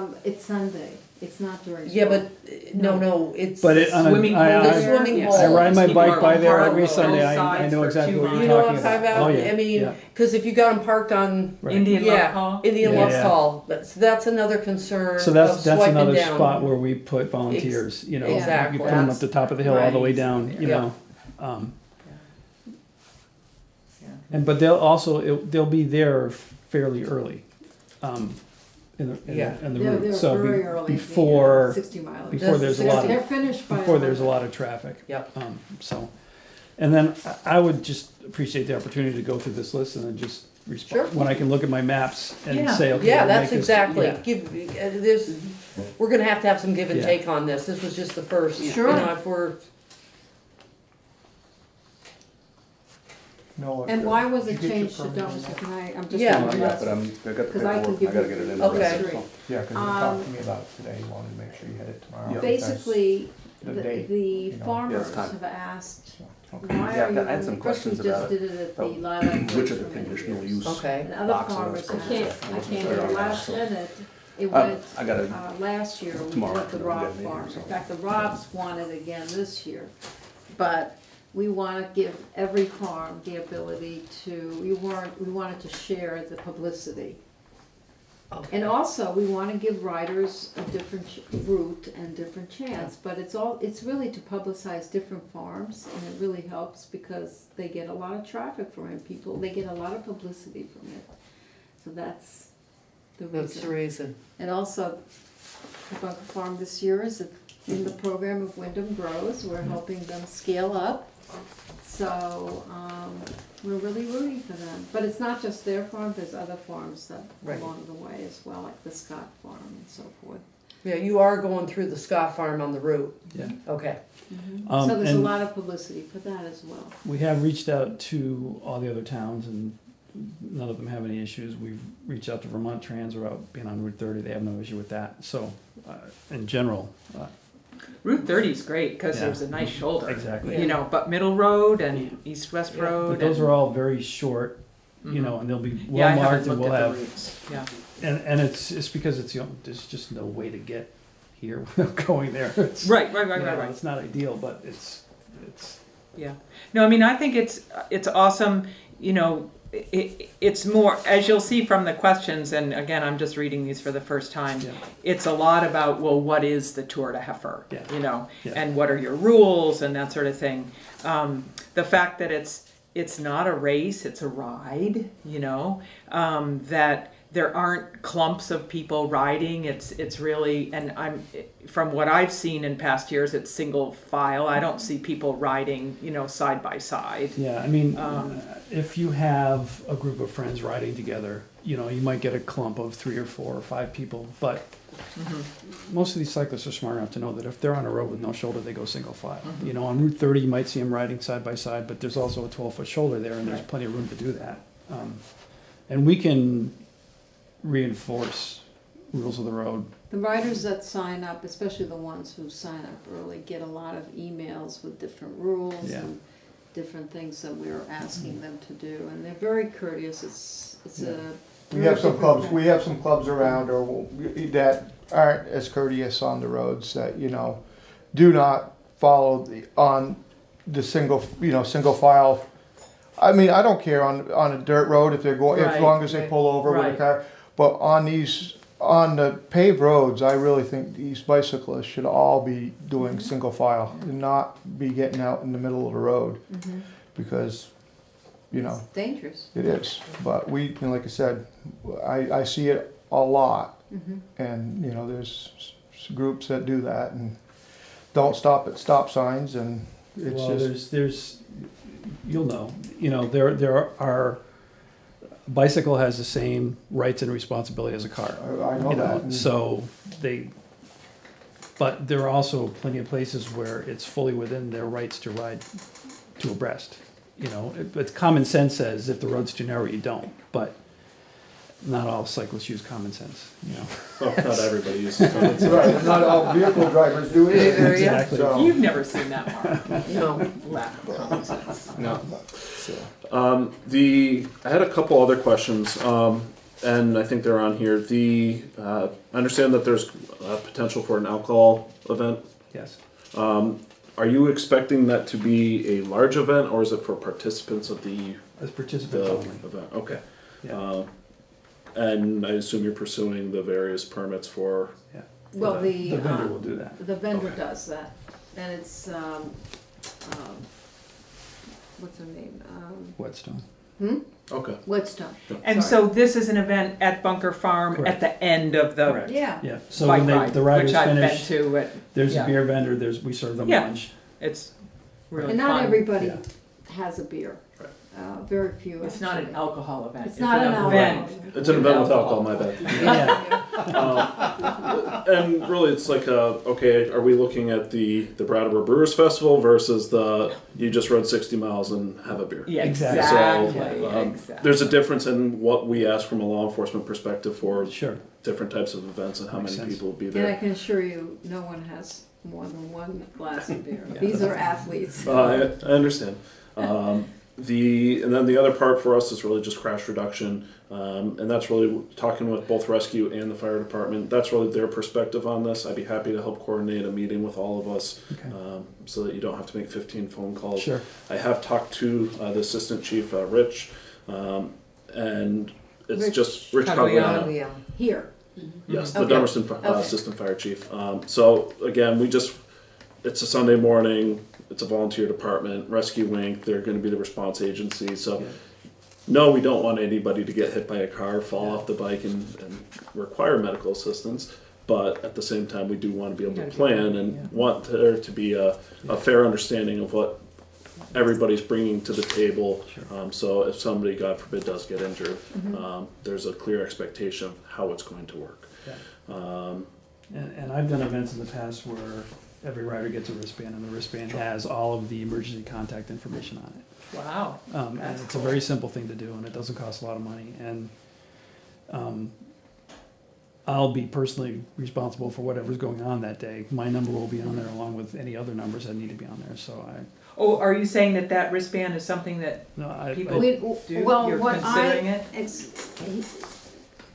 is, it's Sunday. It's not during. Yeah, school. but no, it's But it, on a, Swimming I, hole. the I, swimming I hole. ride my People bike are by there on every both Sunday. I sides know for exactly 2 what you're You know what talking I'm talking about? Oh, yeah. I mean, Yeah. because if you got them parked on Right. Indian Love Hall. Indian Yeah, Love yeah. Hall, that's another concern. So of that's swiping another down. spot where we put volunteers. Exactly. You put them up the top of the hill all the way down. You Yeah. know, but they'll be there fairly early. In the They're route. So very early. before 60 miles. before there's a lot They're of finished by before there's a 11. lot of traffic. Yep. And then I would just appreciate the opportunity to go through this list and then just respond Sure. when I can look at my maps and Yeah. say, okay, Yeah, we'll that's make this- exactly. yeah. We're gonna have to have some give and Yeah. take on this. This was just the first. Sure. You know, if we're No, And why was did it you get your changed to permit Domus? yet? Can I, I'm just. Yeah. Not yet, but I got the Because I can paperwork. give I gotta you- get it in. Okay. History. Yeah, because you talked to me about it today, you wanted to make sure you had it tomorrow. Yeah. Basically, The the date, the know. farmers Yeah, it's time. have asked, Okay. why Yeah, are you, I had some of course we questions just about did it at the Oh, lilac. which of the Bridge conditional meetings. use Okay. And other boxes are farmers, I supposed to can't, say? I Wasn't can't, clear the on last that. edit, it went, I gotta last year, we tomorrow, did the we Rob got a meeting, farm. so. In fact, the Robs want it again this year. But we wanna give every farm the ability to, we wanted to share the publicity. And also, we wanna give riders a different route and different chance, but it's really to publicize different farms, and it really helps because they get a lot of traffic from it, they get a lot of publicity from it. So that's That's the reason. And also, the Bunker Farm this year is in the program of Wyndham Grows. We're helping them scale up. So we're really rooting for them. But it's not just their farm, there's other farms that along the way as well, like the Scott Farm and so forth. Yeah, you are going through the Scott Farm on the route. Yeah. Okay. So there's a and lot of publicity for that as well. We have reached out to all the other towns, and none of them have any issues. We've reached out to Vermont Trans about being on Route 30. They have no issue with that. So, in general, Route 30 is great because Yeah. there's a nice shoulder. Exactly. You know, but Middle Road and East-West Road. but those and- are all very short, you know, and they'll be Yeah, I well haven't marked, and looked we'll at have. the routes. Yeah. And it's because there's just no way to get here without going there. It's, Right. you know, Right. It's not ideal, but it's. Yeah. No, I mean, I think it's awesome. You know, it's more, as you'll see from the questions, and again, I'm just reading these for the first time. Yeah. It's a lot about, well, what is the Tour de Heifer? Yeah. You know, Yeah. and what are your rules and that sort of thing. The fact that it's not a race, it's a ride. You know, that there aren't clumps of people riding. It's really, and from what I've seen in past years, it's single file. I don't see people riding, you know, side by side. Yeah, I mean, if you have a group of friends riding together, you know, you might get a clump of 3 or 4 or 5 people, but most of these cyclists are smart enough to know that if they're on a road with no shoulder, they go single file. You know, on Route 30, you might see them riding side by side, but there's also a 12-foot shoulder there, and there's plenty of room to do that. And we can reinforce rules of the road. The riders that sign up, especially the ones who sign up early, get a lot of emails with different rules Yeah. and different things that we're asking them to do, and they're very courteous. It's a We have some clubs. We have some clubs around that aren't as courteous on the roads. That do not follow on the single file. I mean, I don't care on a dirt road if they're going as long as they pull over with a car. But on the paved roads, I really think these bicyclists should all be doing single file and not be getting out in the middle of the road because. It's dangerous. It is, but like I said, I see it a lot, and there's groups that do that and don't stop at stop signs, and it's there's you'll know, there are bicycle has the same rights and responsibility as a car. I know that. So but there are also plenty of places where it's fully within their rights to ride two abreast. But common sense says if the road's too narrow, you don't. But not all cyclists use common sense. Well, not everybody uses common sense. Right, not all vehicle drivers do it either. Exactly. So. You've never seen that, Mark. No, lack of common sense. No. I had a couple other questions, and I think they're on here. I understand that there's potential for an alcohol event. Yes. Are you expecting that to be a large event, or is it for participants of the as participants only event? Okay. Yeah. And I assume you're pursuing the various permits for. Yeah. Well, the vendor will do that. The vendor does that, and it's what's her name? Whetstone. Okay. Whetstone. And so this is an event at Bunker Farm at the end of the Correct. Yeah. So bike when ride, the ride which is I've finished, been to. There's a beer vendor. We serve them lunch. It's really and not fun. everybody has a beer. Very few. It's not an alcohol event. It's not an alcohol event. It's an event with alcohol, my bad. And really, it's like, okay, are we looking at the Brattleboro Brewers Festival versus you just rode 60 miles and have a beer? Yeah, exactly. So there's a difference in what we ask from a law enforcement perspective for different types of events and how many people will be there. And I can assure you, no one has more than one glass of beer. These are athletes. I understand. And then the other part for us is really just crash reduction, and that's really talking with both rescue and the fire department. That's really their perspective on this. I'd be happy to help coordinate a meeting with all of us, so that you don't have to make 15 phone calls. Sure. I have talked to the assistant chief, Rich, and it's just Rich Cagliano. Here. Yes, the Dummerston assistant fire chief. So again, it's a Sunday morning. It's a volunteer department. Rescue Inc. They're going to be the response agency. So no, we don't want anybody to get hit by a car, fall off the bike, and require medical assistance. But at the same time, we do want to be able to plan and want there to be a fair understanding of what everybody's bringing to the table. So if somebody, God forbid, does get injured, there's a clear expectation of how it's going to work. And I've done events in the past where every rider gets a wristband, and the wristband has all of the emergency contact information on it. Wow. And it's a very simple thing to do, and it doesn't cost a lot of money. And I'll be personally responsible for whatever's going on that day. My number will be on there along with any other numbers that need to be on there. So Oh, are you saying that that wristband is something that people do? Well, You're considering it?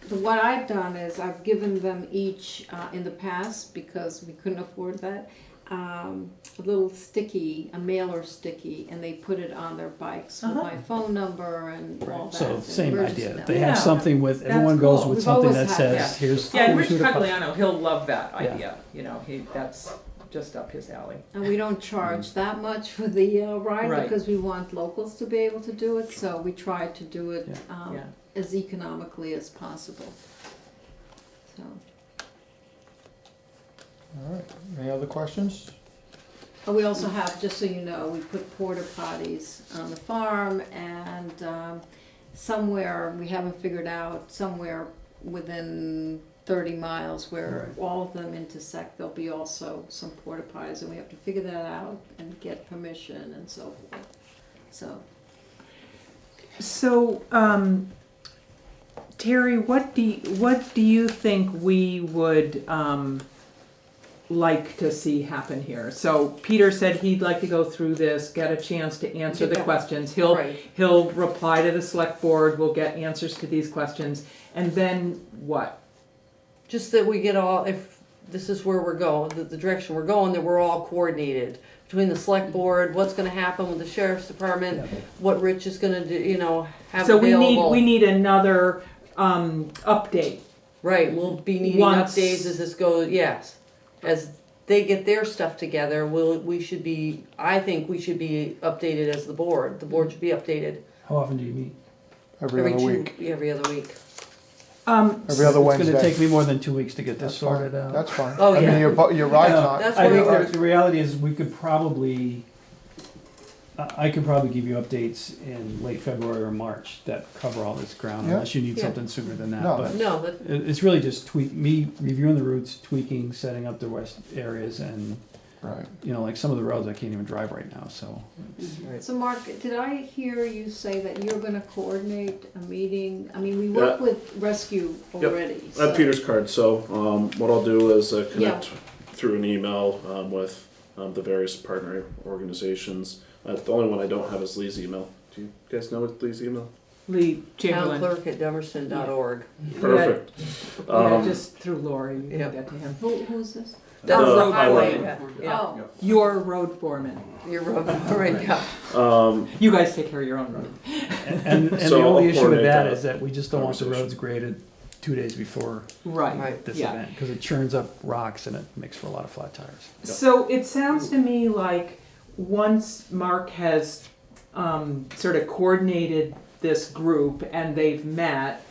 What I've done is I've given them each, in the past, because we couldn't afford that, a little sticky, a mailer sticky, and they put it on their bikes with my phone number and all that. So same emergency idea. number. They have something with, everyone goes with something that says, here's and who's Rich who to call. Cagliano, he'll love that idea. You know, that's just up his alley. And we don't charge that much for the ride Right. because we want locals to be able to do it, so we try to do it Yeah. as economically as possible. So. All right, any other questions? We also have, just so you know, we put porta potties on the farm, and somewhere, we haven't figured out, somewhere within 30 miles where all of them intersect, there'll be also some porta potties, and we have to figure that out and get permission and so forth. So, Terry, what do you think we would like to see happen here? So Peter said he'd like to go through this, get a chance to answer the questions. He'll reply to the select board. We'll get answers to these questions, and then what? Just that we get all, if this is where we're going, the direction we're going, that we're all coordinated between the select board, what's going to happen with the sheriff's department, what Rich is going to do, you know, have So available. we need another update. Right, we'll be needing updates as this goes. Yes, as they get their stuff together, we should be. I think we should be updated as the board. The board should be updated. How often do you meet? Every other week. Every other week. Every other Wednesday. It's going to take me more than 2 weeks to get this sorted out. That's fine. Oh, I yeah. mean, your ride's not. I think the reality is we could probably, I could probably give you updates in late February or March that cover all this ground, unless you need something sooner than that. But it's really just me reviewing the routes, tweaking, setting up the west areas, and you know, like some of the roads I can't even drive right now. So. So Mark, did I hear you say that you're going to coordinate a meeting? I mean, we work with rescue already. Yep. I have Peter's card, so what I'll do is connect through an email with the various partner organizations. The only one I don't have is Lee's email. Do you guys know what Lee's email? Lee Chamberlain. Town-clerk@dummerston.org. Perfect. Just through Lori, you can get to him. Who's this? That's the road highway. foreman. Oh. Your road foreman. Your road foreman, yeah. You guys take care of your own road. And So the only I'll issue with coordinate that that is that we just don't want the roads graded 2 days before this event, because it churns up rocks and it makes for a lot of flat tires. So it sounds to me like once Mark has sort of coordinated this group and they've met,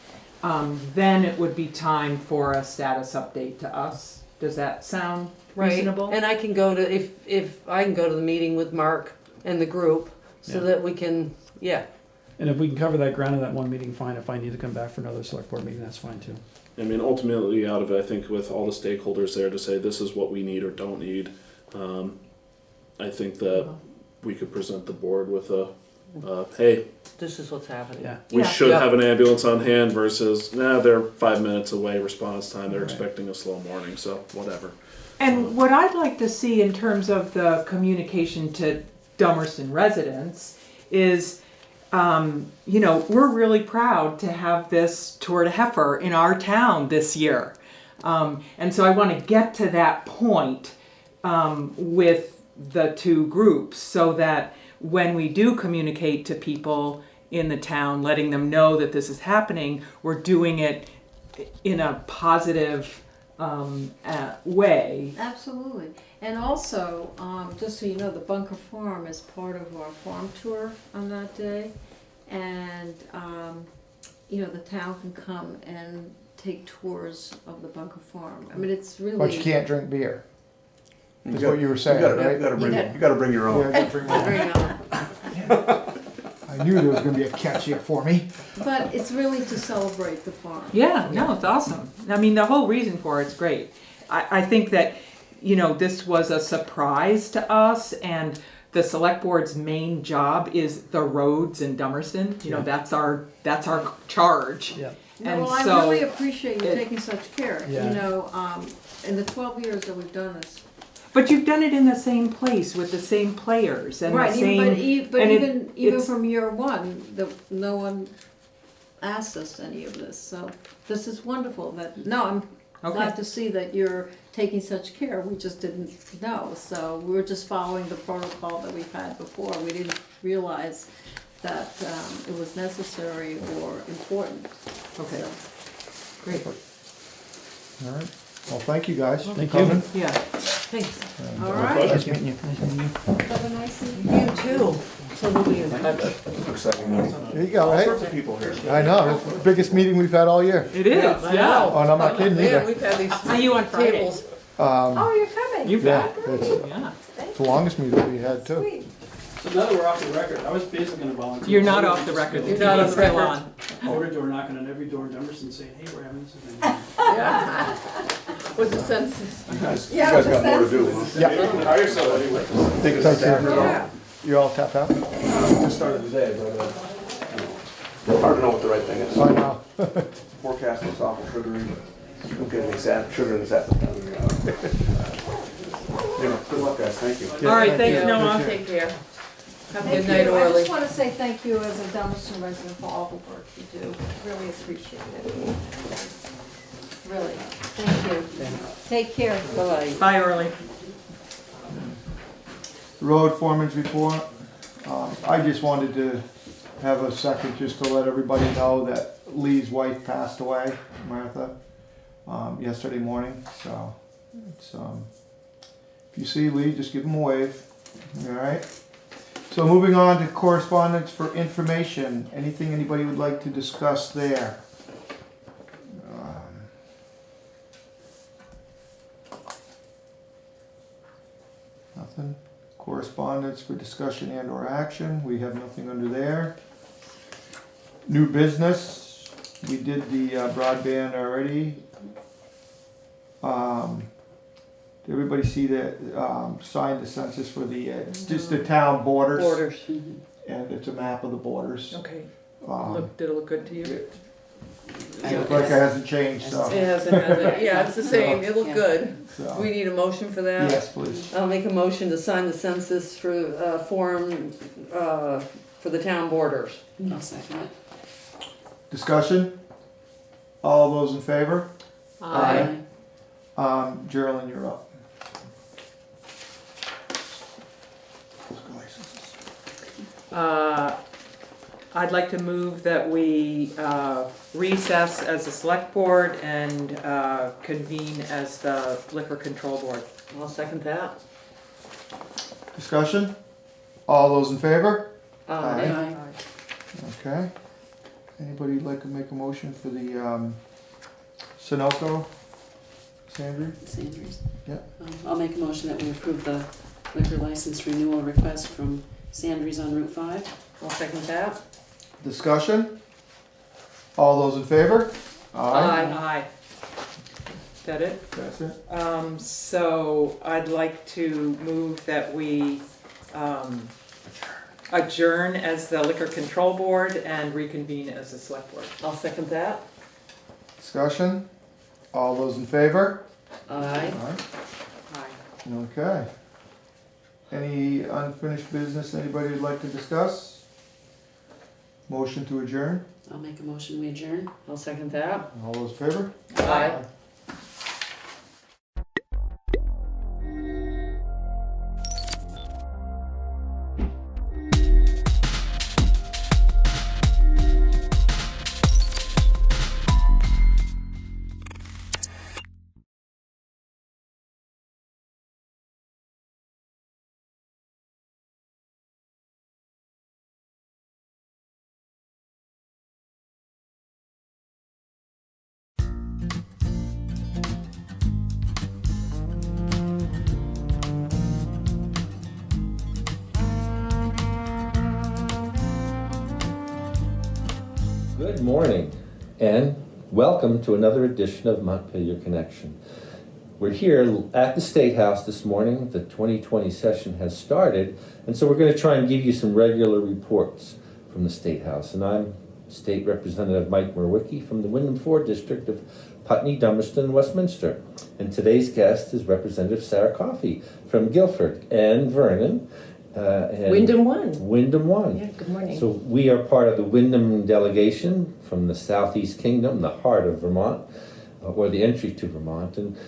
then it would be time for a status update to us. Does that sound reasonable? And I can go to if I can go to the meeting with Mark and the group so that we can And if we can cover that ground in that one meeting, fine. If I need to come back for another select board meeting, that's fine too. I mean, ultimately, out of it, I think with all the stakeholders there to say this is what we need or don't need, I think that we could present the board with a, hey, this is what's happening. We should have an ambulance on hand versus, they're 5 minutes away response time. They're expecting a slow morning, so whatever. And what I'd like to see in terms of the communication to Dummerston residents is, you know, we're really proud to have this Tour de Heifer in our town this year. And so I want to get to that point with the two groups so that when we do communicate to people in the town, letting them know that this is happening, we're doing it in a positive way. Absolutely. And also, just so you know, the Bunker Farm is part of our farm tour on that day. and, the town can come and take tours of the Bunker Farm. I mean, it's really. But you can't drink beer. Is You what you were saying, right? You gotta bring your own. Yeah, you gotta bring your own. I knew there was gonna be a catch here for me. But it's really to celebrate the farm. Yeah, no, it's awesome. I mean, the whole reason for it's great. I think that, this was a surprise to us, and the select board's main job is the roads in Dummerston. That's our charge. Yeah. And Well, I so really appreciate you taking such care. Yeah. In the 12 years that we've done this. But you've done it in the same place with the same players and Right, the same. even it's- from year one, no one asked us any of this. So this is wonderful. I'm glad to see that you're taking such care. We just didn't know, so we were just following the protocol that we've had before. We didn't realize that it was necessary or important. Okay. So, Great. All right. Well, thank you guys. Thank for coming. Yeah. thanks. And, All right. Nice meeting you. Have a nice evening. You too. So we'll be in touch. There you go, All right? sorts of people here. I know, it's the biggest meeting we've had all year. It is. Yeah. Oh, and I'm not kidding Yeah, either. we've had these Are you on Friday? tables. Oh, you're coming. You Yeah, bet. it's Yeah. the longest meeting we had too. Sweet. So now that we're off the record, I was basically gonna volunteer. You're not off the record. You're not on the Still record. on. Door to door knocking on every door in Dummerston saying, hey, we're having this event. Yeah. What's the census? You guys Yeah, got more to do, huh? Yeah. Hire somebody with us. Take care. Yeah. You're all tapped out? Just started today, but hard to know what the right thing is. I know. Forecast looks awful sugary. You don't get any sugar in this apple. Anyway, good luck, guys. Thank you. All right, thanks, you. Noah. Appreciate Take care. Have a Thank good night, you. I Orly. just want to say thank you as a Dummerston resident for all the work you do. Really appreciate it. Really. Thank you. Take care. Bye-bye. Bye, Early. Road foreman's report. I just wanted to have a second just to let everybody know that Lee's wife passed away, Martha, yesterday morning. So it's, if you see Lee, just give him a wave. All right. So moving on to correspondence for information. Anything anybody would like to discuss there? Nothing. Correspondence for discussion and or action. We have nothing under there. New business. We did the broadband already. Did everybody see that, signed the census for the, it's just the town borders? Borders. And it's a map of the borders. Okay. Um, Did it look good to you? Looks like it hasn't changed, so. It hasn't, has it? Yeah, it's the same. It looked good. So, We need a motion for that? yes, please. I'll make a motion to sign the census for, form, for the town borders. I'll second it. Discussion? All those in favor? Aye. Geraldine, you're up. I'd like to move that we recess as the select board and convene as the liquor control board. I'll second that. Discussion? All those in favor? Aye. Okay. Anybody like to make a motion for the Sunoco? Sandra? Sanders. Yeah. I'll make a motion that we approve the liquor license renewal request from Sanders on Route 5. I'll second that. Discussion? All those in favor? Aye. Is that it? That's it. So I'd like to move that we adjourn as the liquor control board and reconvene as the select board. I'll second that. Discussion? All those in favor? Aye. Aye. Okay. Any unfinished business anybody would like to discuss? Motion to adjourn? I'll make a motion, we adjourn. I'll second that. All those in favor? Aye. Good morning, and welcome to another edition of Montpelier Connection. We're here at the State House this morning. The 2020 session has started, and so we're going to try and give you some regular reports from the State House. And I'm State Representative Mike Merwicki from the Wyndham 4 District of Putney, Dummerston, Westminster. And today's guest is Representative Sarah Coffey from Guilford and Vernon. And Wyndham 1. Wyndham 1. Yeah, good morning. So we are part of the Wyndham delegation from the Southeast Kingdom, the heart of Vermont, or the entry to Vermont. And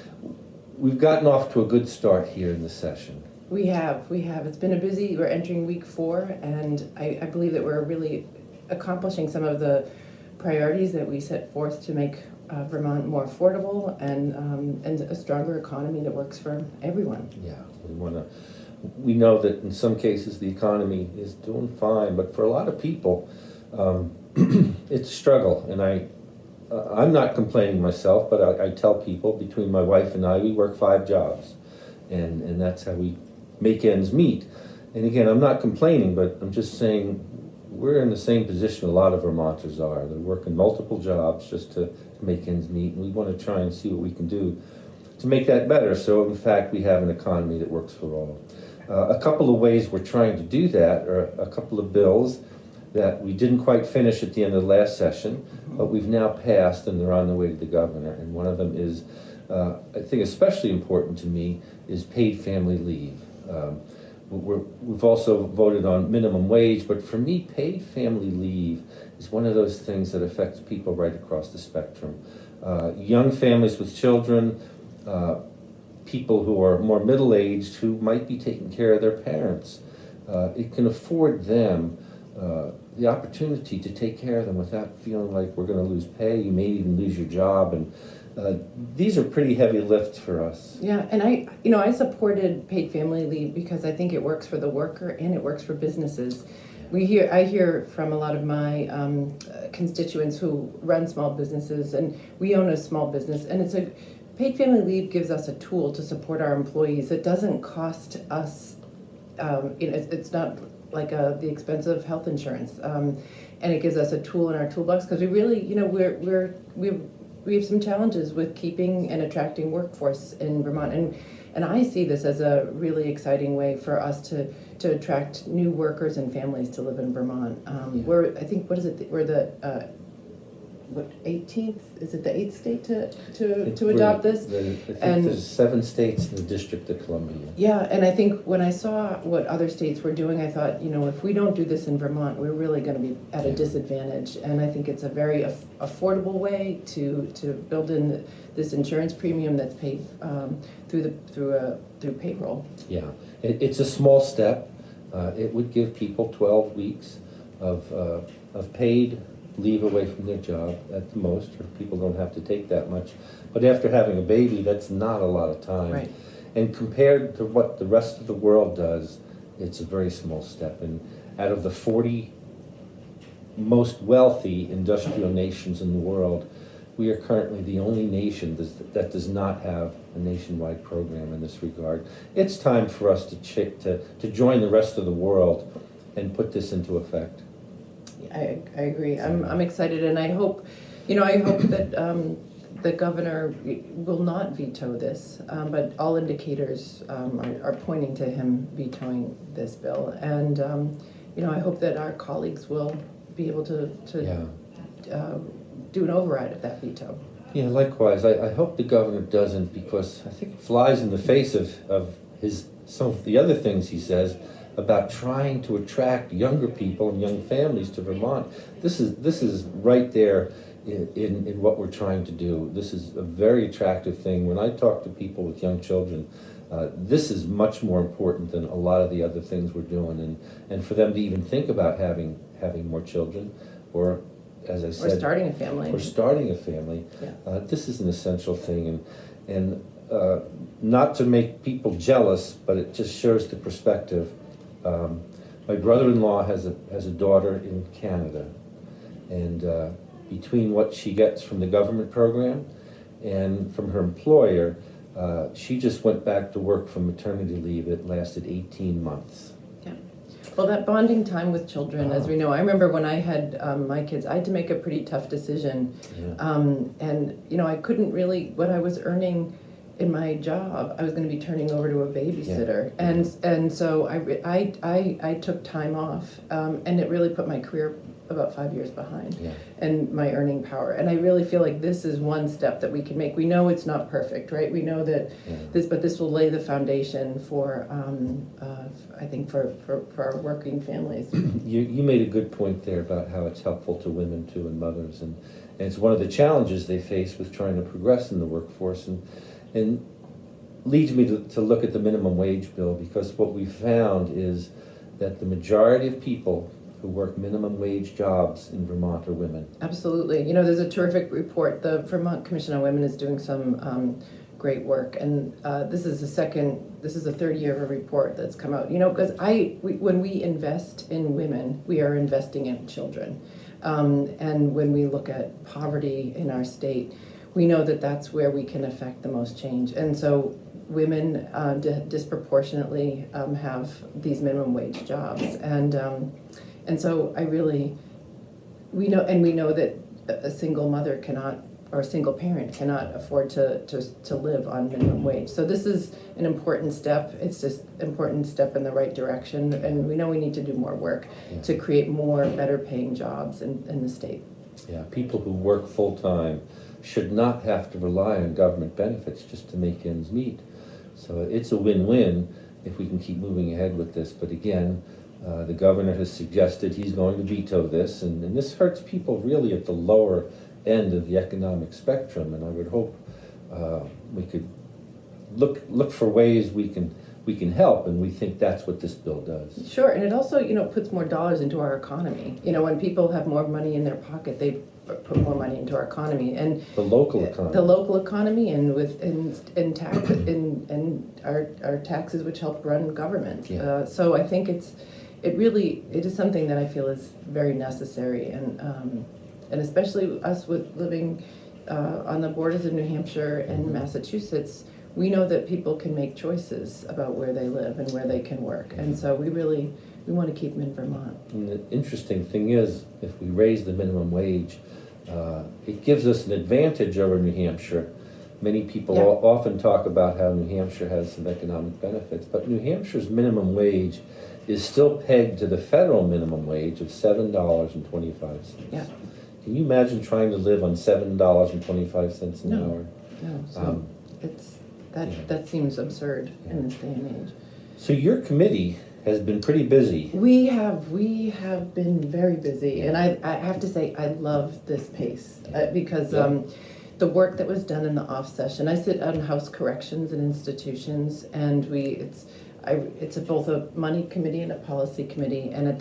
we've gotten off to a good start here in the session. We have. It's been we're entering week 4, and I believe that we're really accomplishing some of the priorities that we set forth to make Vermont more affordable and a stronger economy that works for everyone. Yeah, we know that in some cases the economy is doing fine, but for a lot of people, it's a struggle. And I'm not complaining myself, but I tell people, between my wife and I, we work 5 jobs, and that's how we make ends meet. And again, I'm not complaining, but I'm just saying we're in the same position a lot of Vermonters are. They're working multiple jobs just to make ends meet, and we want to try and see what we can do to make that better, so in fact we have an economy that works for all. A couple of ways we're trying to do that are a couple of bills that we didn't quite finish at the end of the last session, but we've now passed and they're on the way to the governor. And one of them is, I think especially important to me, is paid family leave. We've also voted on minimum wage, but for me, paid family leave is one of those things that affects people right across the spectrum. Young families with children, people who are more middle-aged who might be taking care of their parents. It can afford them the opportunity to take care of them without feeling like we're going to lose pay. You may even lose your job, and these are pretty heavy lifts for us. Yeah, and I supported paid family leave because I think it works for the worker and it works for businesses. I hear from a lot of my constituents who run small businesses, and we own a small business, and paid family leave gives us a tool to support our employees. It doesn't cost us, it's not like the expense of health insurance, and it gives us a tool in our toolbox because we really, we have some challenges with keeping and attracting workforce in Vermont, and I see this as a really exciting way for us to attract new workers and families to live in Vermont. We're, I think, we're the 18th? Is it the 8th state to adopt this? I think there's 7 states in the District of Columbia. Yeah, and I think when I saw what other states were doing, I thought, if we don't do this in Vermont, we're really going to be at a disadvantage. And I think it's a very affordable way to build in this insurance premium that's paid through payroll. Yeah, it's a small step. It would give people 12 weeks of paid leave away from their job at the most, or people don't have to take that much. But after having a baby, that's not a lot of time. Right. And compared to what the rest of the world does, it's a very small step. And out of the 40 most wealthy industrial nations in the world, we are currently the only nation that does not have a nationwide program in this regard. It's time for us to join the rest of the world and put this into effect. I agree. I'm excited, and I hope that the governor will not veto this. But all indicators are pointing to him vetoing this bill, and I hope that our colleagues will be able to do an override of that veto. Yeah, likewise. I hope the governor doesn't, because I think it flies in the face of some of the other things he says about trying to attract younger people and young families to Vermont. This is right there in what we're trying to do. This is a very attractive thing. When I talk to people with young children, this is much more important than a lot of the other things we're doing. And for them to even think about having more children, or as I said, or starting a family. Yeah. This is an essential thing, and not to make people jealous, but it just shows the perspective. My brother-in-law has a daughter in Canada, and between what she gets from the government program and from her employer, she just went back to work from maternity leave. It lasted 18 months. Yeah. Well, that bonding time with children, as we know, I remember when I had my kids, I had to make a pretty tough decision. And, you know, I couldn't really, what I was earning in my job, I was going to be turning over to a babysitter. And so I took time off, and it really put my career about 5 years behind and my earning power. And I really feel like this is one step that we can make. We know it's not perfect, right? We know that this will lay the foundation for, I think, for our working families. You made a good point there about how it's helpful to women too and mothers, and it's one of the challenges they face with trying to progress in the workforce, and leads me to look at the minimum wage bill, because what we found is that the majority of people who work minimum wage jobs in Vermont are women. Absolutely. You know, there's a terrific report. The Vermont Commission on Women is doing some great work, and this is the third year of a report that's come out. You know, because when we invest in women, we are investing in children, and when we look at poverty in our state, we know that that's where we can affect the most change. And so women disproportionately have these minimum wage jobs, and so we know that a single mother cannot, or a single parent cannot afford to live on minimum wage. So this is an important step. It's just an important step in the right direction, and we know we need to do more work to create more better paying jobs in the state. Yeah, people who work full-time should not have to rely on government benefits just to make ends meet. So it's a win-win if we can keep moving ahead with this. But again, the governor has suggested he's going to veto this, and this hurts people really at the lower end of the economic spectrum. And I would hope we could look for ways we can help, and we think that's what this bill does. Sure, and it also, you know, puts more dollars into our economy. You know, when people have more money in their pocket, they put more money into our economy, and the local economy, and our taxes, which help run government. So I think it is something that I feel is very necessary, and especially us with living on the borders of New Hampshire and Massachusetts, we know that people can make choices about where they live and where they can work, and so we want to keep them in Vermont. And the interesting thing is, if we raise the minimum wage, it gives us an advantage over New Hampshire. Many people often talk about how New Hampshire has some economic benefits, but New Hampshire's minimum wage is still pegged to the federal minimum wage of $7.25. Yeah. Can you imagine trying to live on $7.25 an hour? No. So that seems absurd in this day and age. So your committee has been pretty busy. We have been very busy, and I have to say I love this pace because the work that was done in the off session. I sit on House Corrections and Institutions, and it's both a money committee and a policy committee, and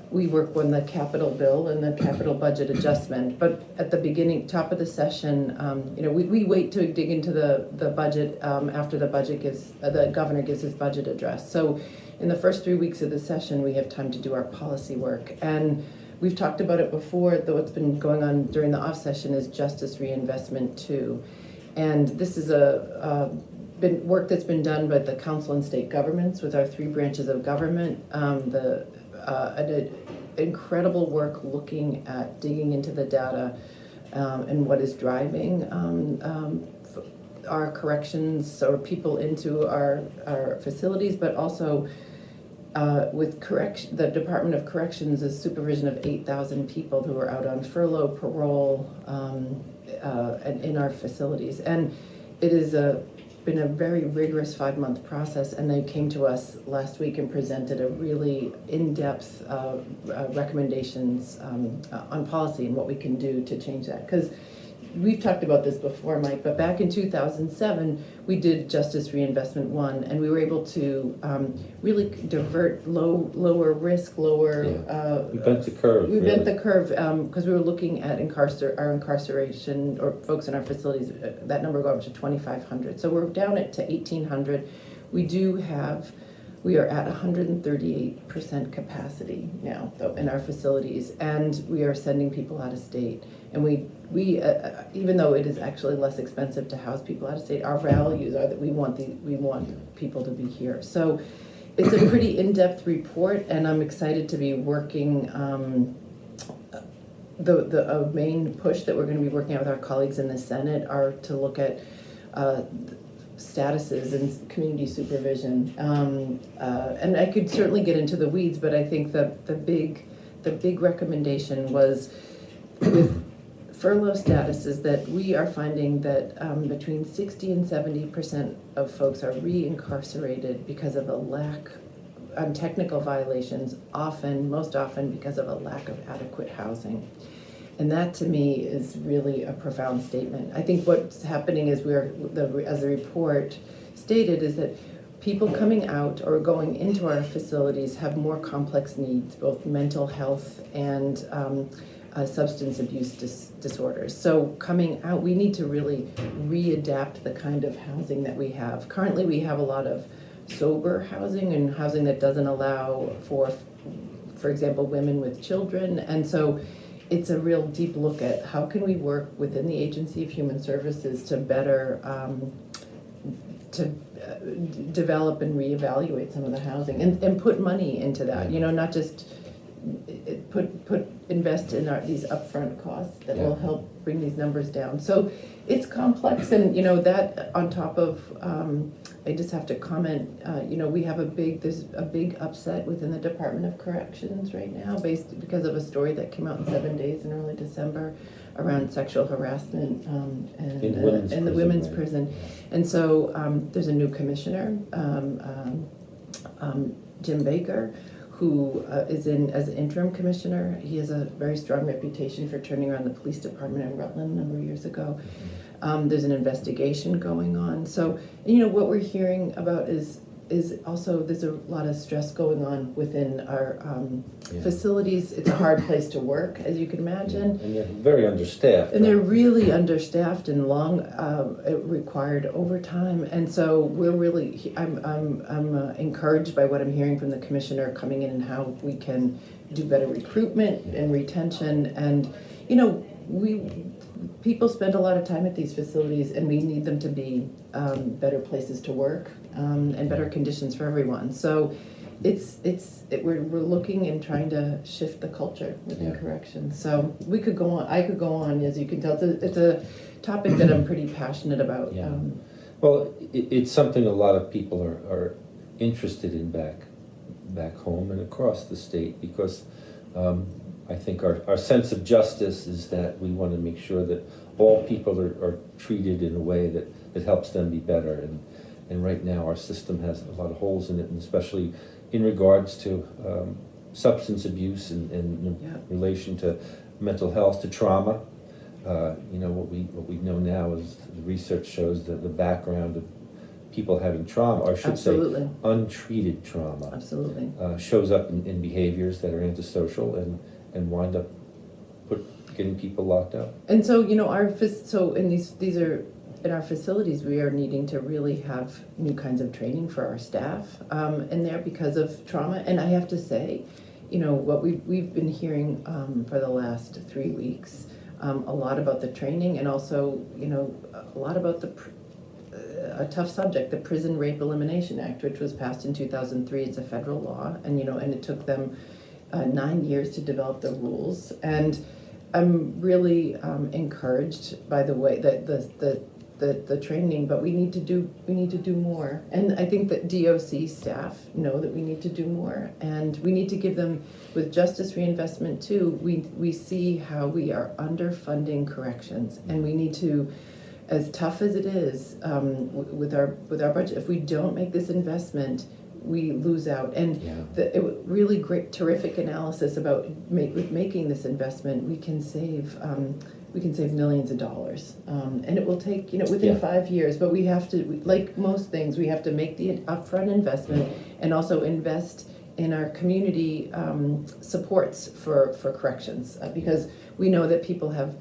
we work on the capital bill and the capital budget adjustment. But at the beginning, top of the session, you know, we wait to dig into the budget after the governor gives his budget address. So in the first 3 weeks of the session, we have time to do our policy work. And we've talked about it before, though what's been going on during the off session is Justice Reinvestment 2. And this is been work that's been done by the council and state governments with our 3 branches of government. Incredible work looking at digging into the data and what is driving our corrections or people into our facilities, but also with the Department of Corrections is supervision of 8,000 people who are out on furlough, parole, and in our facilities. And it is been a very rigorous 5-month process, and they came to us last week and presented a really in-depth recommendations on policy and what we can do to change that. Because we've talked about this before, Mike, but back in 2007, we did Justice Reinvestment 1, and we were able to really divert lower risk, lower... we bent the curve. We bent the curve because we were looking at our incarceration, or folks in our facilities, that number go up to 2,500. So we're down to 1,800. We are at 138% capacity now, though, in our facilities, and we are sending people out of state. And we even though it is actually less expensive to house people out of state, our values are that we want people to be here. So it's a pretty in-depth report, and I'm excited to be working. The main push that we're going to be working on with our colleagues in the Senate are to look at statuses and community supervision. And I could certainly get into the weeds, but I think that the big recommendation was with furlough statuses that we are finding that between 60 and 70% of folks are reincarcerated because of a lack technical violations, most often because of a lack of adequate housing. And that to me is really a profound statement. I think what's happening is as the report stated, is that people coming out or going into our facilities have more complex needs, both mental health and substance abuse disorders. So coming out, we need to really readapt the kind of housing that we have. Currently we have a lot of sober housing and housing that doesn't allow for example, women with children. And so it's a real deep look at how can we work within the Agency of Human Services to better develop and reevaluate some of the housing and put money into that, not just invest in these upfront costs that will help bring these numbers down. So it's complex, and that on top of I just have to comment, we have there's a big upset within the Department of Corrections right now because of a story that came out in 7 Days in early December around sexual harassment in the women's prison. And so there's a new commissioner, Jim Baker, who is as an interim commissioner. He has a very strong reputation for turning around the police department in Rutland a number of years ago. There's an investigation going on. So, what we're hearing about is also there's a lot of stress going on within our facilities. It's a hard place to work, as you can imagine. And they're very understaffed. And they're really understaffed and it required overtime. And so we're really, I'm encouraged by what I'm hearing from the commissioner coming in and how we can do better recruitment and retention. And, people spend a lot of time at these facilities, and we need them to be better places to work and better conditions for everyone. So we're looking and trying to shift the culture within corrections. So we could go on. I could go on, as you can tell. It's a topic that I'm pretty passionate about. Yeah. Well, it's something a lot of people are interested in back home and across the state, because I think our sense of justice is that we want to make sure that all people are treated in a way that helps them be better. And right now our system has a lot of holes in it, and especially in regards to substance abuse and in relation to mental health, to trauma. What we know now is the research shows that the background of people having trauma, or I should say untreated trauma, shows up in behaviors that are antisocial and wind up getting people locked up. And so, these are in our facilities, we are needing to really have new kinds of training for our staff in there because of trauma. And I have to say, what we've been hearing for the last 3 weeks, a lot about the training, and also, a lot about a tough subject, the Prison Rape Elimination Act, which was passed in 2003. It's a federal law, and and it took them 9 years to develop the rules. And I'm really encouraged by the way that the training, but we need to do more. And I think that DOC staff know that we need to do more, and we need to give them, with justice reinvestment too, we see how we are underfunding corrections, and we need to, as tough as it is with our budget, if we don't make this investment, we lose out. And really great, terrific analysis about making this investment, we can save millions of dollars, and it will take within 5 years. But we have to, like most things, we have to make the upfront investment and also invest in our community supports for corrections, because we know that people have,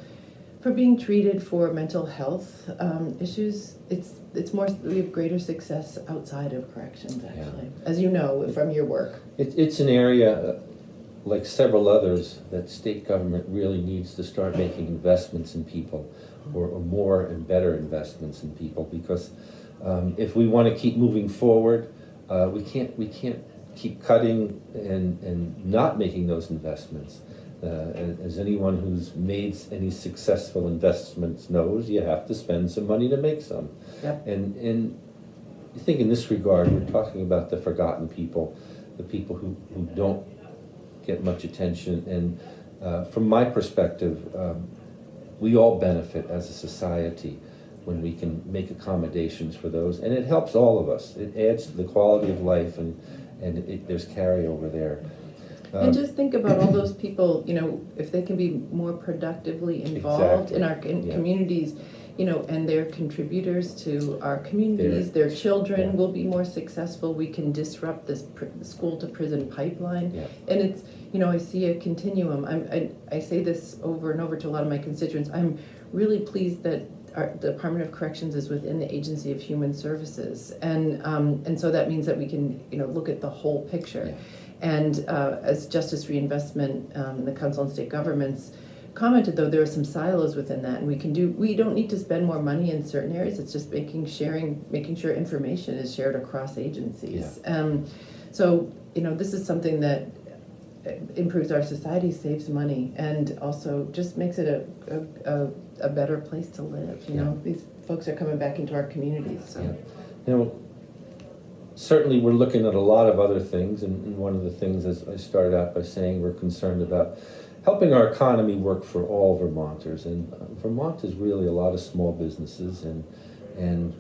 for being treated for mental health issues, we have greater success outside of corrections, actually, as you know from your work. It's an area, like several others, that state government really needs to start making investments in people, or more and better investments in people, because if we want to keep moving forward, We can't keep cutting and not making those investments. As anyone who's made any successful investments knows, you have to spend some money to make some. Yep. And I think in this regard, we're talking about the forgotten people, the people who don't get much attention. And from my perspective, we all benefit as a society when we can make accommodations for those. And it helps all of us. It adds to the quality of life, and there's carryover there. And just think about all those people, you know, if they can be more productively involved in our communities, you know, and they're contributors to our communities, their children will be more successful. We can disrupt this school to prison pipeline. And it's, you know, I see a continuum. I say this over and over to a lot of my constituents. I'm really pleased that our Department of Corrections is within the Agency of Human Services. And so that means that we can, you know, look at the whole picture. And as Justice Reinvestment, the Council on State Governments commented, though, there are some silos within that, and we don't need to spend more money in certain areas. It's just making sure information is shared across agencies. So, you know, this is something that improves our society, saves money, and also just makes it a better place to live. You know, these folks are coming back into our communities. So. You know, certainly we're looking at a lot of other things, and one of the things, as I started out by saying, we're concerned about helping our economy work for all Vermonters. And Vermont is really a lot of small businesses, and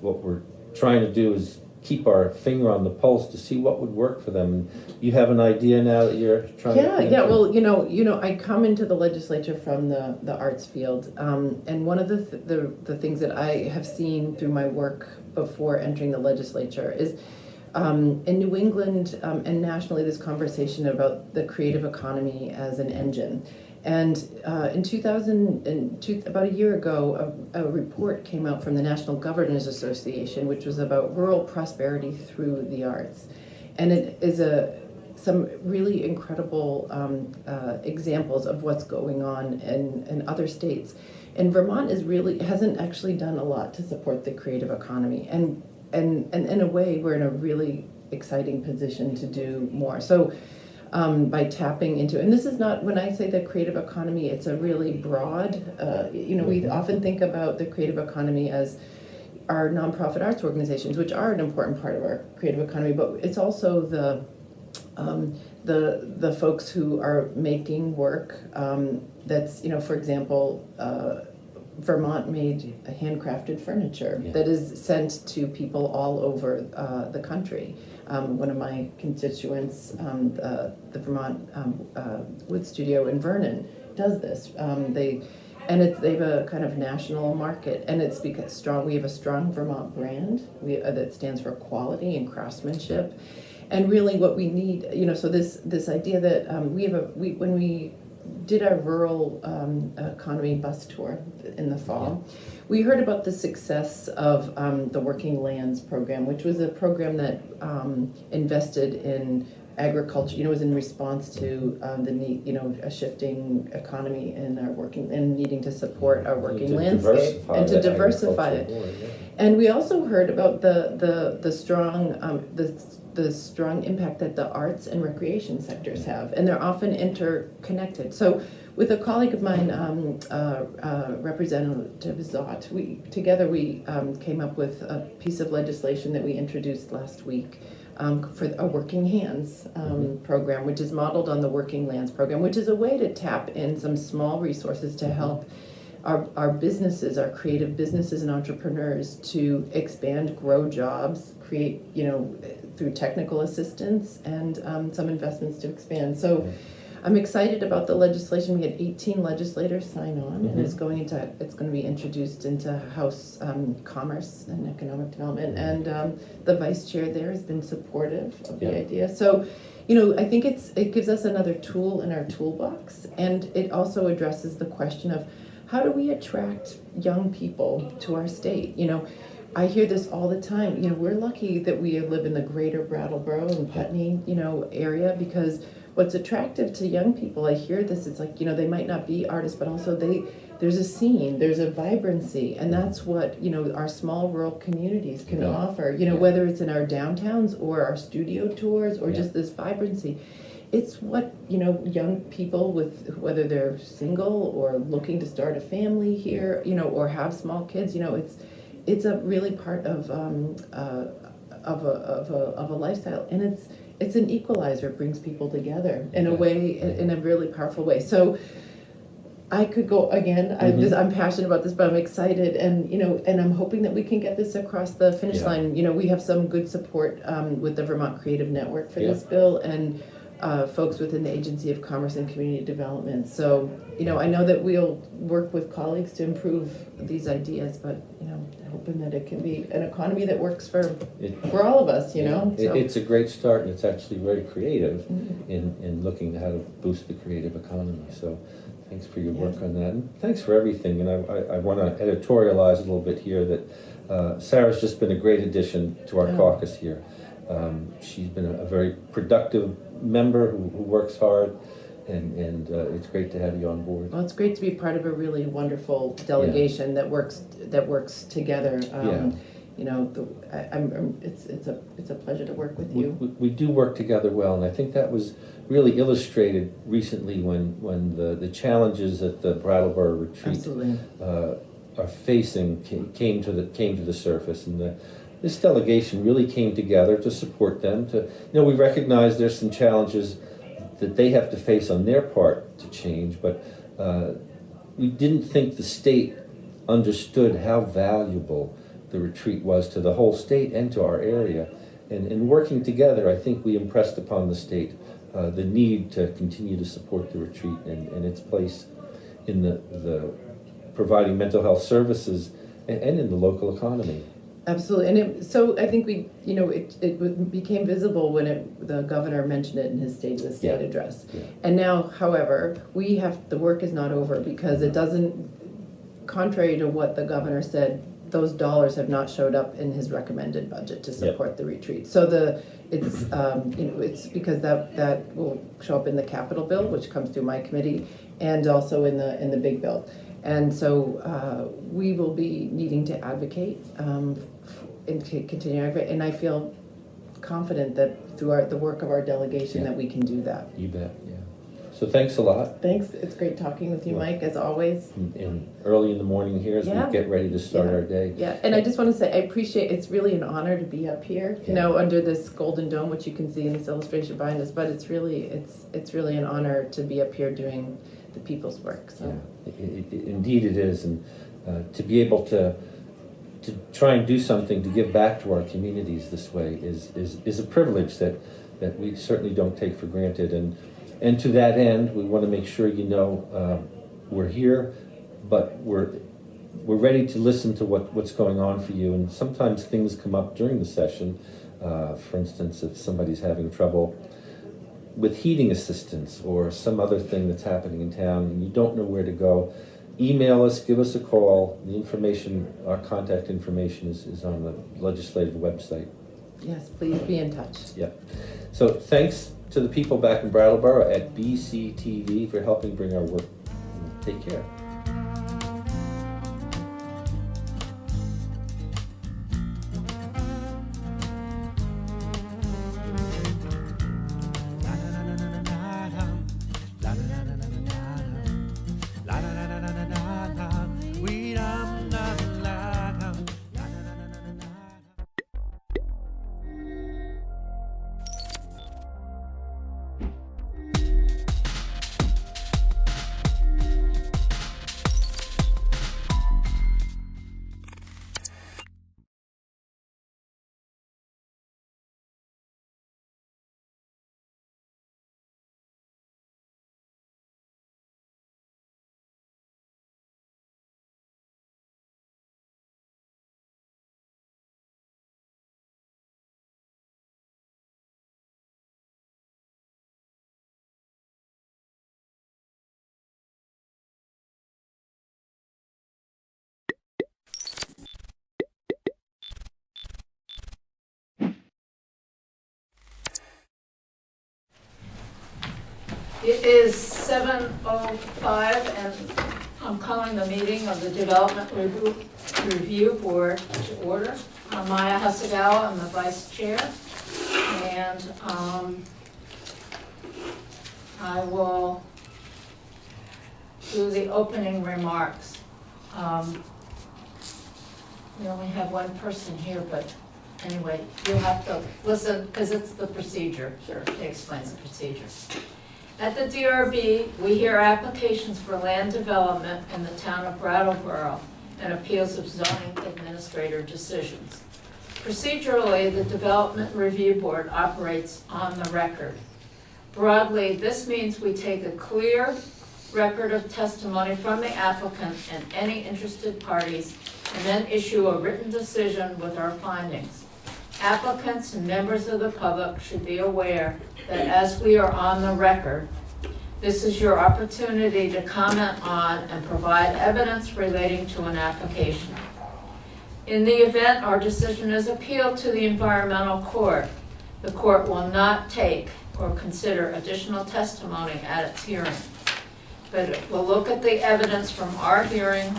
what we're trying to do is keep our finger on the pulse to see what would work for them. And you have an idea now that you're trying to well, you know, I come into the legislature from the arts field, and one of the things that I have seen through my work before entering the legislature is in New England and nationally, this conversation about the creative economy as an engine. And in 2002, about a year ago, a report came out from the National Governors Association, which was about rural prosperity through the arts. And it is some really incredible examples of what's going on in other states. And Vermont hasn't actually done a lot to support the creative economy. And in a way, we're in a really exciting position to do more. So by tapping into, and this is not, when I say the creative economy, it's a really broad, you know, we often think about the creative economy as our nonprofit arts organizations, which are an important part of our creative economy, but it's also the folks who are making work that's, you know, for example, Vermont made a handcrafted furniture that is sent to people all over the country. One of my constituents, the Vermont Wood Studio in Vernon, does this. They have a kind of national market, and it's because we have a strong Vermont brand that stands for quality and craftsmanship. And really, what we need, you know, so this idea that when we did our rural economy bus tour in the fall, we heard about the success of the Working Lands program, which was a program that invested in agriculture. You know, was in response to the need, you know, a shifting economy in our and needing to support our working landscape and to diversify it. And we also heard about the strong impact that the arts and recreation sectors have, and they're often interconnected. So with a colleague of mine, Representative Zott, we came up with a piece of legislation that we introduced last week for a Working Hands program, which is modeled on the Working Lands program, which is a way to tap in some small resources to help our businesses, our creative businesses and entrepreneurs to expand, grow jobs, create, you know, through technical assistance and some investments to expand. So I'm excited about the legislation. We had 18 legislators sign on, and it's going to be introduced into House Commerce and Economic Development, and the vice chair there has been supportive of the idea. So, you know, I think it gives us another tool in our toolbox, and it also addresses the question of how do we attract young people to our state? You know, I hear this all the time. You know, we're lucky that we live in the greater Brattleboro and Putney, you know, area, because what's attractive to young people, I hear this, it's like, they might not be artists, but also there's a scene, there's a vibrancy, and that's what, our small rural communities can offer, whether it's in our downtowns or our studio tours or just this vibrancy. It's what, young people with, whether they're single or looking to start a family here, or have small kids, it's a really part of a lifestyle, and it's an equalizer. It brings people together in a way, in a really powerful way. So I could go again. I'm passionate about this, but I'm excited, and and I'm hoping that we can get this across the finish line. We have some good support with the Vermont Creative Network for this bill, and folks within the Agency of Commerce and Community Development. So I know that we'll work with colleagues to improve these ideas, but hoping that it can be an economy that works for all of us. So. It's a great start, and it's actually very creative in looking at how to boost the creative economy. So thanks for your work on that, and thanks for everything. And I want to editorialize a little bit here that Sarah's just been a great addition to our caucus here. She's been a very productive member who works hard, and it's great to have you on board. Well, it's great to be part of a really wonderful delegation that works together. It's a pleasure to work with you. We do work together well, and I think that was really illustrated recently when the challenges that the Brattleboro retreat are facing came to the surface, and this delegation really came together to support them. We recognize there's some challenges that they have to face on their part to change, but we didn't think the state understood how valuable the retreat was to the whole state and to our area. And in working together, I think we impressed upon the state the need to continue to support the retreat and its place in the providing mental health services and in the local economy. Absolutely, and so I think it became visible when the governor mentioned it in his State of the State address. And now, however, the work is not over, because it doesn't, contrary to what the governor said, those dollars have not showed up in his recommended budget to support the retreat. So it's because that will show up in the capital bill, which comes through my committee, and also in the big bill. And so we will be needing to advocate and continue to advocate. And I feel confident that through the work of our delegation that we can do that. You bet, yeah. So thanks a lot. Thanks. It's great talking with you, Mike, as always. And early in the morning here as we get ready to start our day. Yeah, and I just want to say I appreciate, it's really an honor to be up here, under this golden dome, which you can see in this illustration behind us, but it's really an honor to be up here doing the people's work. So. Yeah, indeed it is, and to be able to try and do something to give back to our communities this way is a privilege that we certainly don't take for granted. And to that end, we want to make sure we're here, but we're ready to listen to what's going on for you. And sometimes things come up during the session. For instance, if somebody's having trouble with heating assistance or some other thing that's happening in town and you don't know where to go, email us, give us a call. The information, our contact information is on the legislative website. Yes, please be in touch. Yeah. So thanks to the people back in Brattleboro at BCTV for helping bring our work. Take care. It is 7:05 and I'm calling the meeting of the Development Review Board to order. I'm Maya Hasagawa, I'm the vice chair, and I will do the opening remarks. We only have one person here, but anyway, you'll have to listen because it's the procedure. Sure. It explains the procedure. At the DRB, we hear applications for land development in the town of Brattleboro and appeals of zoning administrator decisions. Procedurally, the Development Review Board operates on the record. Broadly, this means we take a clear record of testimony from the applicant and any interested parties and then issue a written decision with our findings. Applicants and members of the public should be aware that as we are on the record, this is your opportunity to comment on and provide evidence relating to an application. In the event our decision is appealed to the environmental court, the court will not take or consider additional testimony at its hearing, but it will look at the evidence from our hearing,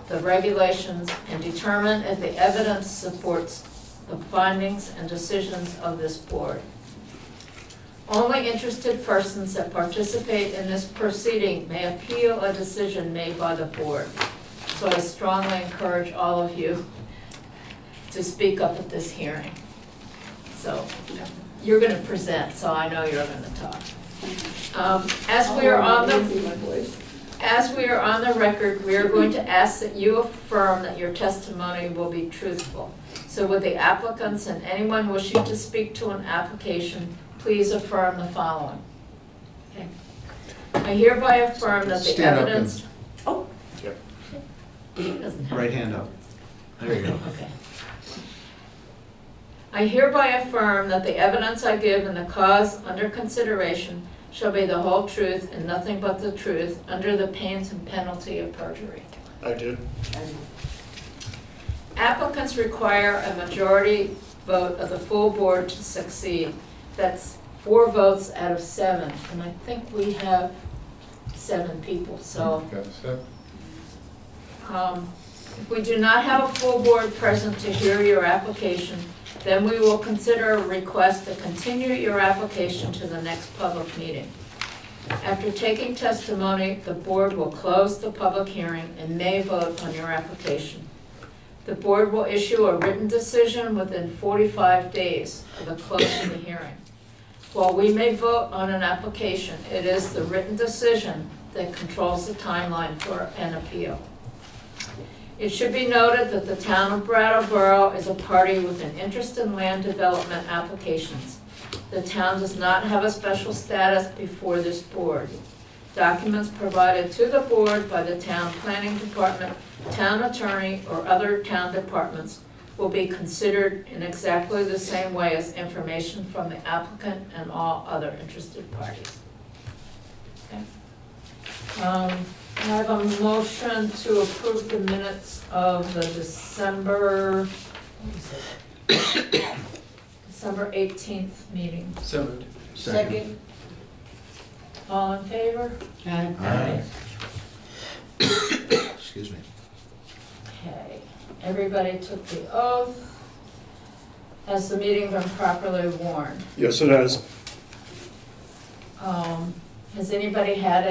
the regulations, and determine if the evidence supports the findings and decisions of this board. Only interested persons that participate in this proceeding may appeal a decision made by the board. So I strongly encourage all of you to speak up at this hearing. So you're going to present, so I know you're going to talk. As we are on the record, we are going to ask that you affirm that your testimony will be truthful. So would the applicants and anyone wishing to speak to an application please affirm the following? Okay. I hereby affirm that the evidence. Oh. Yep. He doesn't have Right hand up. There you go. Okay. I hereby affirm that the evidence I give in the cause under consideration shall be the whole truth and nothing but the truth under the pains and penalty of perjury. I do. Applicants require a majority vote of the full board to succeed. That's 4 votes out of 7, and I think we have 7 people, so. If we do not have a full board present to hear your application, then we will consider a request to continue your application to the next public meeting. After taking testimony, the board will close the public hearing and may vote on your application. The board will issue a written decision within 45 days of the close of the hearing. While we may vote on an application, it is the written decision that controls the timeline for an appeal. It should be noted that the town of Brattleboro is a party with an interest in land development applications. The town does not have a special status before this board. Documents provided to the board by the town planning department, town attorney, or other town departments will be considered in exactly the same way as information from the applicant and all other interested parties. Okay. I have a motion to approve the minutes of the December 18th meeting. So moved. Second. All in favor? Aye. Excuse me. Okay. Everybody took the oath. Has the meeting been properly warned? Yes, it has. Does anybody have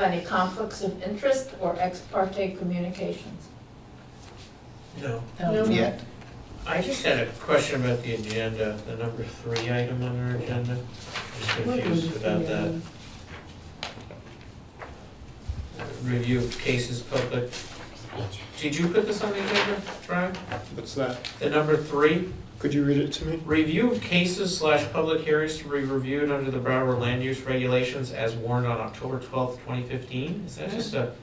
any conflicts of interest or ex parte communications? No. No. Yet. I just had a question about the agenda, the number 3 item on our agenda. Just confused about that. Review of cases public. Did you put this on the agenda, Brian? What's that? The number 3? Could you read it to me? Review of cases / public hearings to be reviewed under the Brattleboro land use regulations as warned on October 12th, 2015? Is that just a...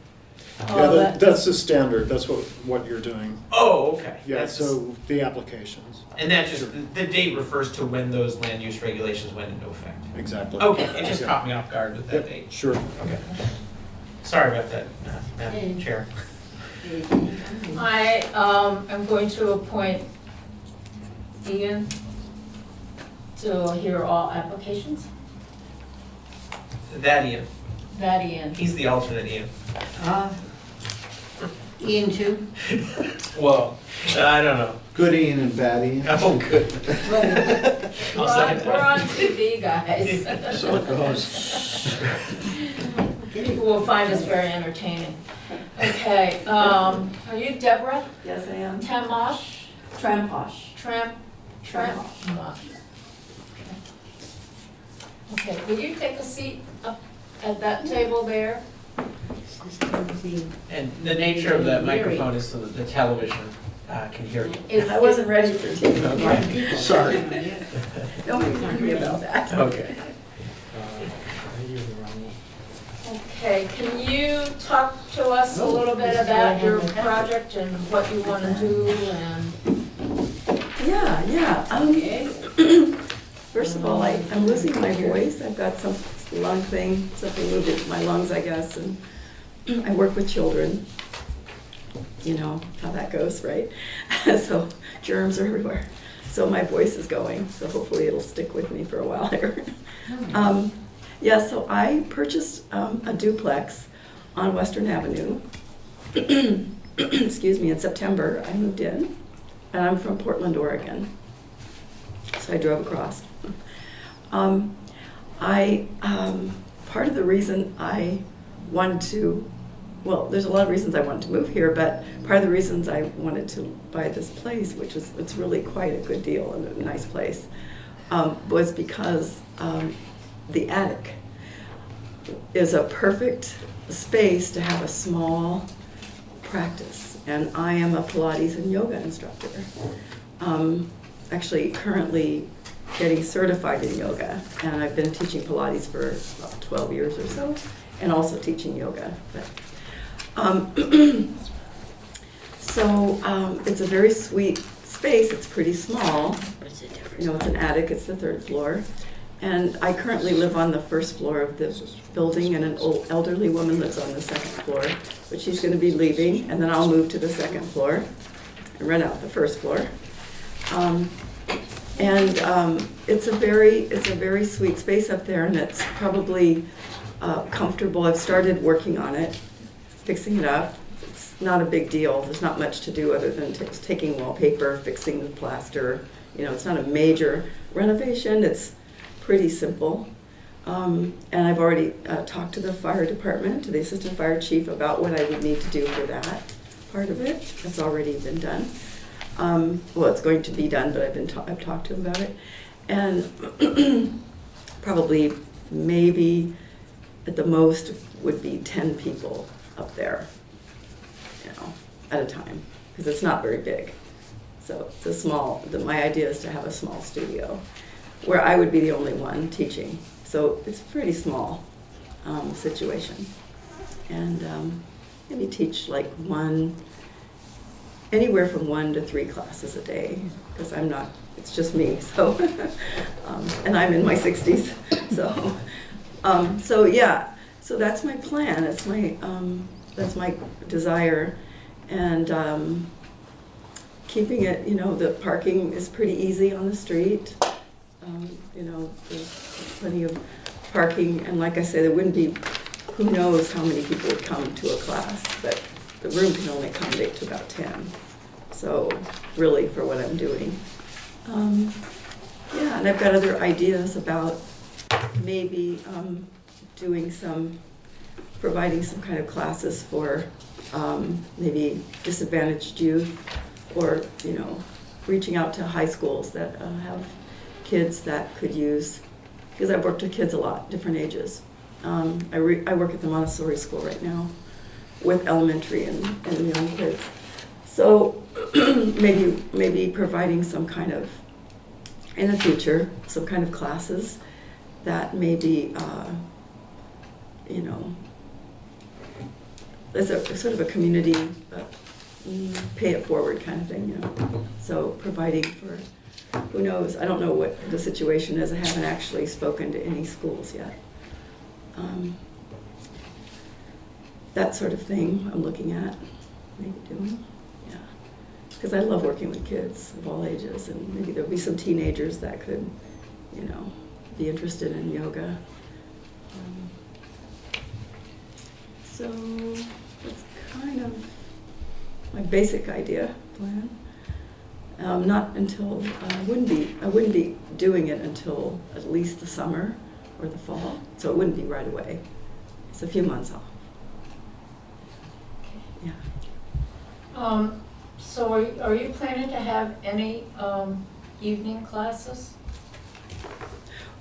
Yeah, that's the standard. That's what you're doing. Oh, okay. Yeah, That's so the applications. And that just, the date refers to when those land use regulations went into effect. Exactly. Okay, it just caught me off guard with that date. Sure. Okay. Sorry about that, Madam Chair. I am going to appoint Ian to hear all applications. That Ian. That Ian. He's the alternate Ian. Ian too? Well, I don't know. Good Ian and bad Ian. Oh, good. We're on TV, guys. So it goes. People will find us very entertaining. Okay, are you Deborah? Yes, I am. Tamosh? Tramposh. Tramposh. Okay, will you take a seat up at that table there? And the nature of that microphone is so that the television can hear you. I wasn't ready for TV. Sorry. Don't worry about that. Okay. Okay, can you talk to us a little bit about your project and what you want to do and? Yeah. First of all, I'm losing my voice. I've got some lung thing, something moved into my lungs, I guess, and I work with children. You know how that goes, right? So germs are everywhere. So my voice is going, so hopefully it'll stick with me for a while here. Yeah, so I purchased a duplex on Western Avenue. Excuse me, in September I moved in, and I'm from Portland, Oregon. So I drove across. Part of the reason I wanted to, well, there's a lot of reasons I wanted to move here, but part of the reasons I wanted to buy this place, which was, it's really quite a good deal and a nice place, was because the attic is a perfect space to have a small practice. And I am a Pilates and yoga instructor. Actually, currently getting certified in yoga. And I've been teaching Pilates for about 12 years or so, and also teaching yoga. It's a very sweet space. It's pretty small. You know, it's an attic. It's the 3rd floor. And I currently live on the 1st floor of the building, and an old elderly woman lives on the 2nd floor. But she's going to be leaving, and then I'll move to the 2nd floor and rent out the 1st floor. It's a very sweet space up there, and it's probably comfortable. I've started working on it, fixing it up. It's not a big deal. There's not much to do other than taking wallpaper, fixing the plaster. You know, it's not a major renovation. It's pretty simple. And I've already talked to the fire department, to the assistant fire chief, about what I would need to do for that part of it. It's already been done. Well, it's going to be done, but I've talked to him about it. And probably, maybe at the most, would be 10 people up there, you know, at a time, because it's not very big. So it's a small, my idea is to have a small studio where I would be the only one teaching. So it's a pretty small situation. And maybe teach like anywhere from 1 to 3 classes a day, because I'm not, it's just me, so, and I'm in my 60s, so yeah, so that's my plan, that's my desire, and keeping it, you know, the parking is pretty easy on the street, you know, there's plenty of parking, and like I said, there wouldn't be, who knows how many people would come to a class, but the room can only accommodate to about 10. So really, for what I'm doing. Yeah, and I've got other ideas about maybe providing some kind of classes for maybe disadvantaged youth, or, you know, reaching out to high schools that have kids that could use, because I've worked with kids a lot, different ages. I work at the Montessori school right now with elementary and young kids. So maybe providing some kind of, in the future, some kind of classes that maybe, you know, there's a sort of a community pay it forward kind of thing, you know. So providing for, who knows, I don't know what the situation is. I haven't actually spoken to any schools yet. That sort of thing I'm looking at maybe doing, yeah. Because I love working with kids of all ages, and maybe there'll be some teenagers that could, you know, be interested in yoga. So that's kind of my basic idea plan. Not until I wouldn't be doing it until at least the summer or the fall. So it wouldn't be right away. It's a few months off. Yeah. So are you planning to have any evening classes?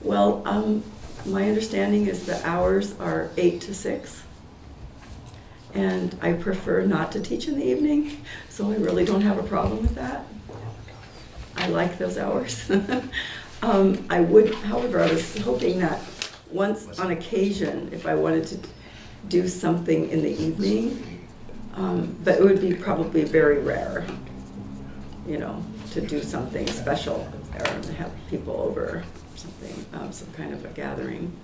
Well, my understanding is the hours are 8 to 6. And I prefer not to teach in the evening, so I really don't have a problem with that. I like those hours. I would, however, I was hoping that once on occasion, if I wanted to do something in the evening, but it would be probably very rare, you know, to do something special there and have people over or something, some kind of a gathering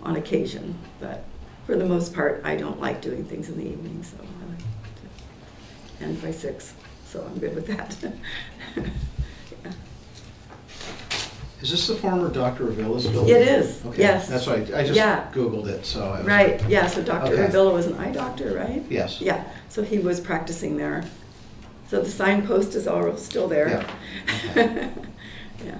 on occasion. But for the most part, I don't like doing things in the evening, so I like to end by 6, so I'm good with that. Yeah. Is this the former Dr. Avila's building? It is, Okay. yes. That's right, I just Yeah. Googled it, so I was. Right, yeah, so Dr. Okay. Avila was an eye doctor, right? Yes. Yeah, so he was practicing there. So the signpost is all still there. Yeah. Yeah.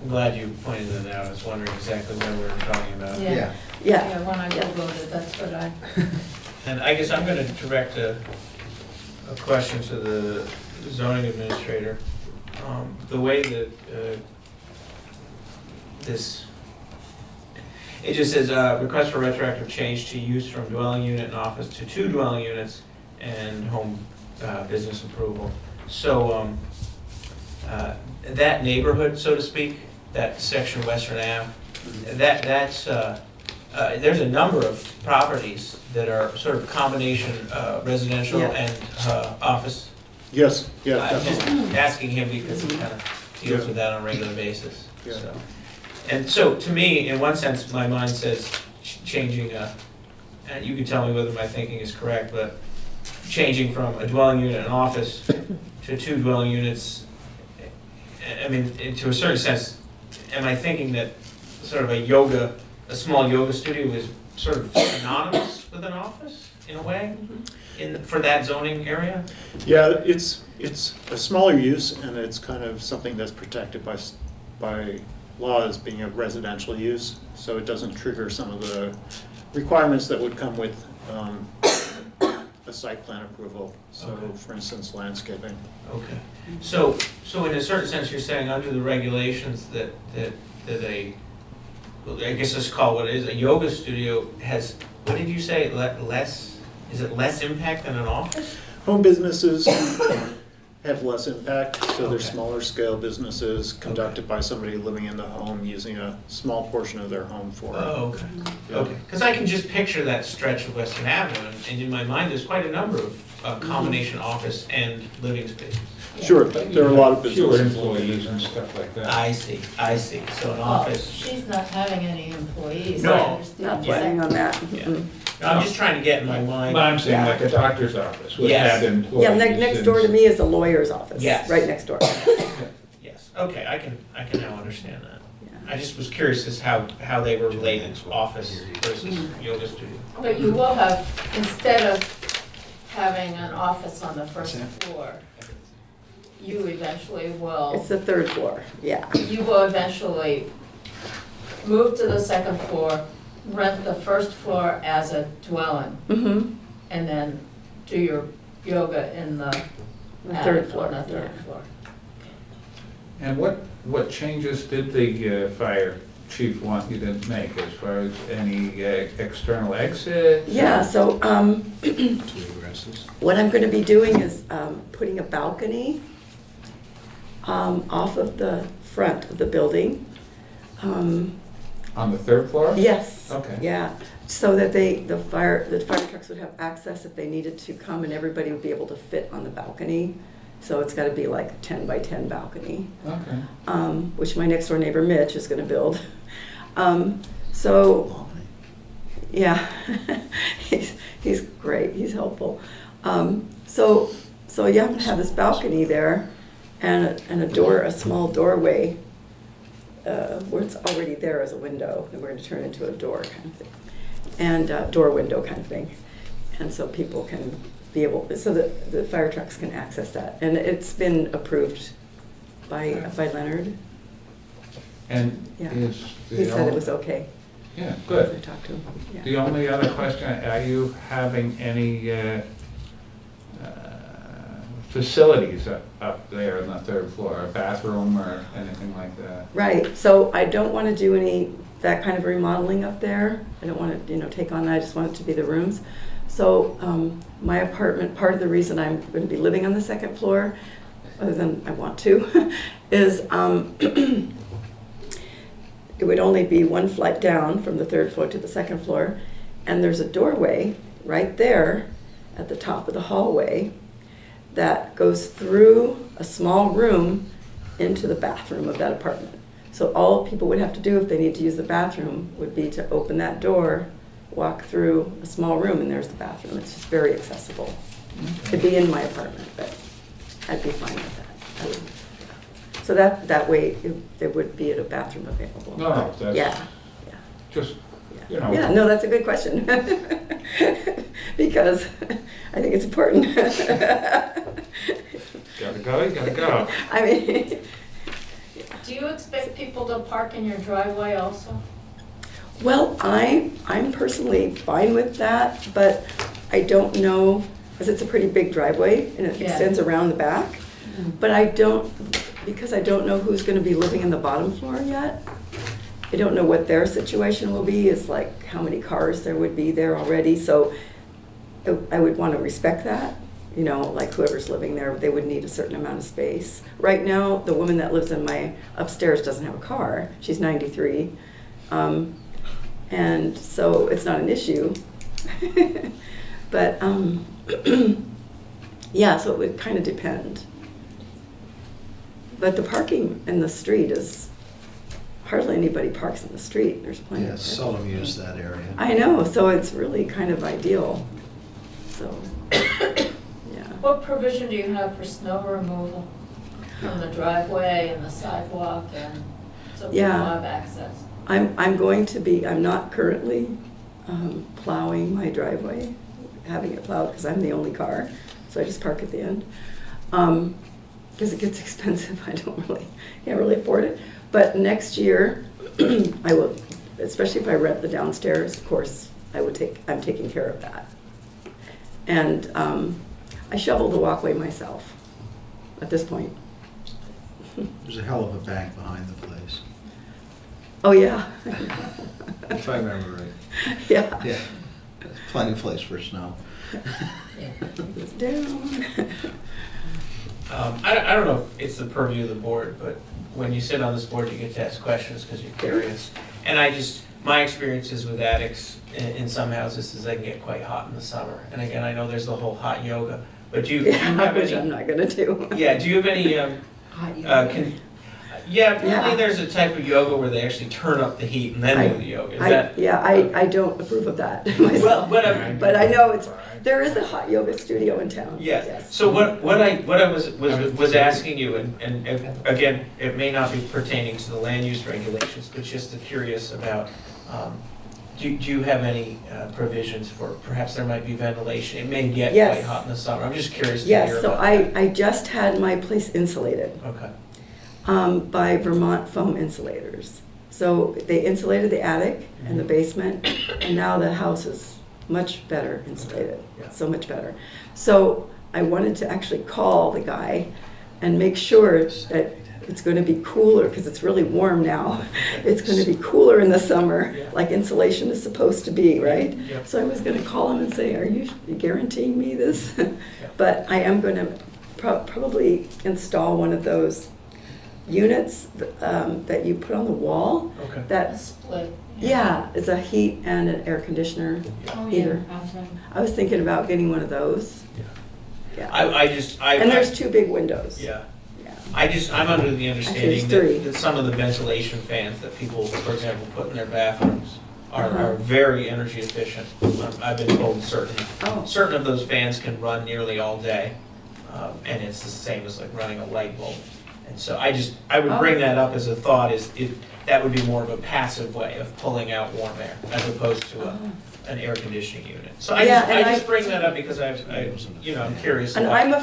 I'm glad you pointed that out. I was wondering exactly what we were talking about. Yeah. Yeah. Yeah, when I Googled it, that's what I. And I guess I'm going to direct a question to the zoning administrator. The way that it just says request for retroactive change to use from dwelling unit and office to 2 dwelling units and home business approval. So that neighborhood, so to speak, that section Western Ave, that's there's a number of properties that are sort of combination residential Yeah. and office. Yes, yeah, I'm just definitely. asking him because he kind of deals Yeah. with that on a regular basis. Yeah. So. And so, to me, in one sense, my mind says changing, and you can tell me whether my thinking is correct, but changing from a dwelling unit and office to 2 dwelling units, I mean, to a certain sense, am I thinking that sort of a small yoga studio is sort of synonymous with an office, in a way, for that zoning area? Yeah, it's a smaller use, and it's kind of something that's protected by law as being a residential use, so it doesn't trigger some of the requirements that would come with a site plan approval. So, Okay. for instance, landscaping. Okay. So in a certain sense, you're saying under the regulations that I guess let's call what it is, a yoga studio has, what did you say, less, is it less impact than an office? Home businesses have less impact, so they're Okay. smaller scale businesses conducted by somebody living in the home using a small portion of their home for. Oh, okay. Yeah. Okay. Because I can just picture that stretch of Western Avenue, and in my mind, there's quite a number of combination office and living spaces. Sure, there are a lot of businesses. employees and stuff like that. I see. So an Well, office. she's not having any employees. No. I understand Not planning on that. Yeah. Mm-mm. No, I'm just trying to get in my mind. But I'm saying Yeah. like a doctor's office would Yes. have employees. Yeah, next door to and- me is a lawyer's office. Yes. Right next door. Yes. Okay, I can now understand that. Yeah. I just was curious as how they were related, office versus yoga studio. But you will have, instead of having an office on the first floor, you eventually will. It's the 3rd floor, yeah. You will eventually move to the second floor, rent the first floor as a dwelling, Mm-hmm. and then do your yoga in the The attic 3rd floor. on the third yeah. floor. And what changes did the fire chief want you to make as far as any external exits? Yeah, so Two egresses. what I'm going to be doing is putting a balcony off of the front of the building. On the 3rd floor? Yes. Okay. Yeah, so that the fire trucks would have access if they needed to come, and everybody would be able to fit on the balcony. So it's got to be like a 10 by 10 balcony, Okay. which my next door neighbor Mitch is going to build. So, yeah, he's great. He's helpful. So yeah, I'm going to have this balcony there, and a door, a small doorway, where it's already there as a window, and we're going to turn it into a door kind of thing. and door window kind of thing. And so people can be able, so that the fire trucks can access that. And it's been approved by Leonard. And Yeah. is He said it was okay. Yeah, I good. talked to him. Yeah. The only other question, are you having any facilities up there on the third floor, a bathroom or anything like that? Right, so I don't want to do any, that kind of remodeling up there. I don't want to, take on that, I just want it to be the rooms. So my apartment, part of the reason I'm going to be living on the second floor, other than I want to, is it would only be one flight down from the third floor to the second floor, and there's a doorway right there at the top of the hallway that goes through a small room into the bathroom of that apartment. So all people would have to do if they need to use the bathroom would be to open that door, walk through a small room, and there's the bathroom. It's just very accessible. It'd be in my apartment, but I'd be fine with that. So that way there would be a bathroom available. No, that's yeah. just, Yeah, no, that's a good question. Because I think it's important. Gotta go. I mean, Do you expect people to park in your driveway also? well, I'm personally fine with that, but I don't know, because it's a pretty big driveway and it Yeah. extends around the back. But because I don't know who's going to be living in the bottom floor yet. I don't know what their situation will be, is like how many cars there would be there already. So I would want to respect that. Like whoever's living there, they would need a certain amount of space. Right now, the woman that lives in my upstairs doesn't have a car. She's 93. And so it's not an issue. But yeah, so it would kind of depend. But the parking in the street is, hardly anybody parks in the street. There's plenty of parking. Seldom use that area. I know, so it's really kind of ideal. So, What provision do you have for snow removal from the driveway and the sidewalk and so people Yeah. have access? I'm not currently plowing my driveway, having it plowed because I'm the only car, so I just park at the end. Because it gets expensive, can't really afford it. But next year, I will, especially if I rent the downstairs, of course, I'm taking care of that. And I shovel the walkway myself at this point. There's a hell of a bank behind the place. Oh, yeah. If I remember right. Yeah. Yeah. Plenty of place for snow. It's down. I don't know if it's the purview of the board, but when you sit on this board, you get to ask questions because you're curious. And my experiences with attics in some houses is they can get quite hot in the summer. And again, I know there's the whole hot yoga, but do you have Which any? I'm not gonna do. Yeah, do you have any, Hot yoga. apparently there's a type of yoga where they actually turn up the heat and then do the yoga. Is that? I don't approve of that myself. Well, but I know there is a hot yoga studio in town. Yeah. Yes. So what I was asking you, and again, it may not be pertaining to the land use regulations, but just curious about, do you have any provisions for perhaps there might be ventilation? It may get Yes. quite hot in the summer. I'm just curious to hear Yes, so about that. I just had my place insulated. Okay. By Vermont Foam Insulators. So they insulated the attic and the basement, and now the house is much better insulated, so much better. So I wanted to actually call the guy and make sure that it's going to be cooler, because it's really warm now. It's going to be cooler in the summer, like insulation is supposed to be, right? Yep. So I was going to call him and say, are you guaranteeing me this? But I am going to probably install one of those units that you put on the wall. Okay. That split. Yeah, it's a heat and an air conditioner Oh, heater. yeah. I was thinking about getting one of those. Yeah. And there's two big windows. Yeah. I'm under the understanding that some of the ventilation fans that people, for example, put in their bathrooms are very energy efficient. I've been told certain of those fans can run nearly all day, and it's the same as like running a light bulb. And so I would bring that up as a thought, is if that would be more of a passive way of pulling out warm air as opposed to an air conditioning unit. So Yeah, I and just bring that up because I'm curious. And about- I'm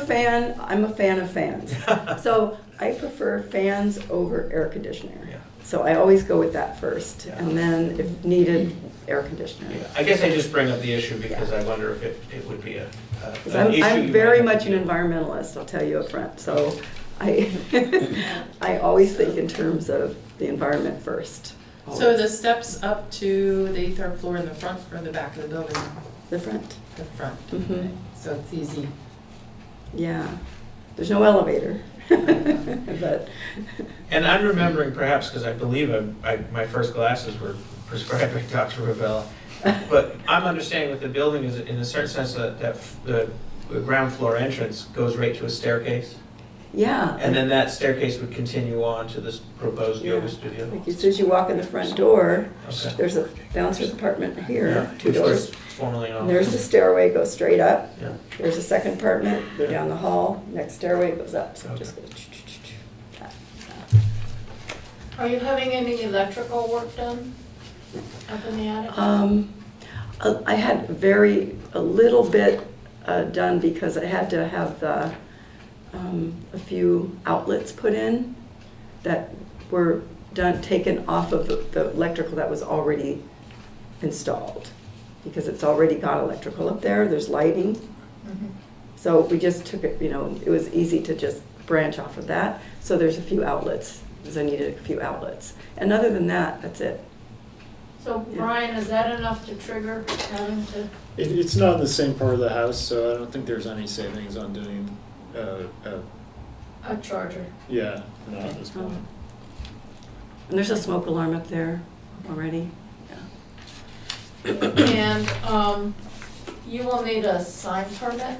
a fan of fans. So I prefer fans over air conditioner. Yeah. So I always go with that first, and then if needed, air conditioner. Yeah, I guess I just bring up the issue because I wonder if it would be an issue. I'm you very might have much to an deal with. environmentalist, I'll tell you up front. So I, I always think in terms of the environment first. So the steps up to the third floor in the front or the back of the building? The front. The front. Mhm. So it's easy. Yeah, there's no elevator. But And I'm remembering perhaps because I believe my first glasses were prescribed by Dr. Ravella. But I'm understanding with the building is in a certain sense that the ground floor entrance goes right to a staircase. yeah. And then that staircase would continue on to this proposed yoga Yeah. studio. Like as soon as you walk in the front door, Okay. there's a downstairs apartment here, Yeah, 2 which was doors. formerly an And there's the office. stairway, goes straight up. Yeah. There's a second apartment, go down the hall, next stairway goes up, so it Okay. just goes. Are you having any electrical work done up in the attic? I had a little bit done because I had to have a few outlets put in that were taken off of the electrical that was already installed. Because it's already got electrical up there, there's lighting. Mhm. So we just took it, it was easy to just branch off of that. So there's a few outlets, because I needed a few outlets. And other than that, that's it. So Brian, is that enough to trigger having to? It's not in the same part of the house, so I don't think there's any savings on doing, A charger. yeah, not at this point. And there's a smoke alarm up there already. And you will need a sign permit,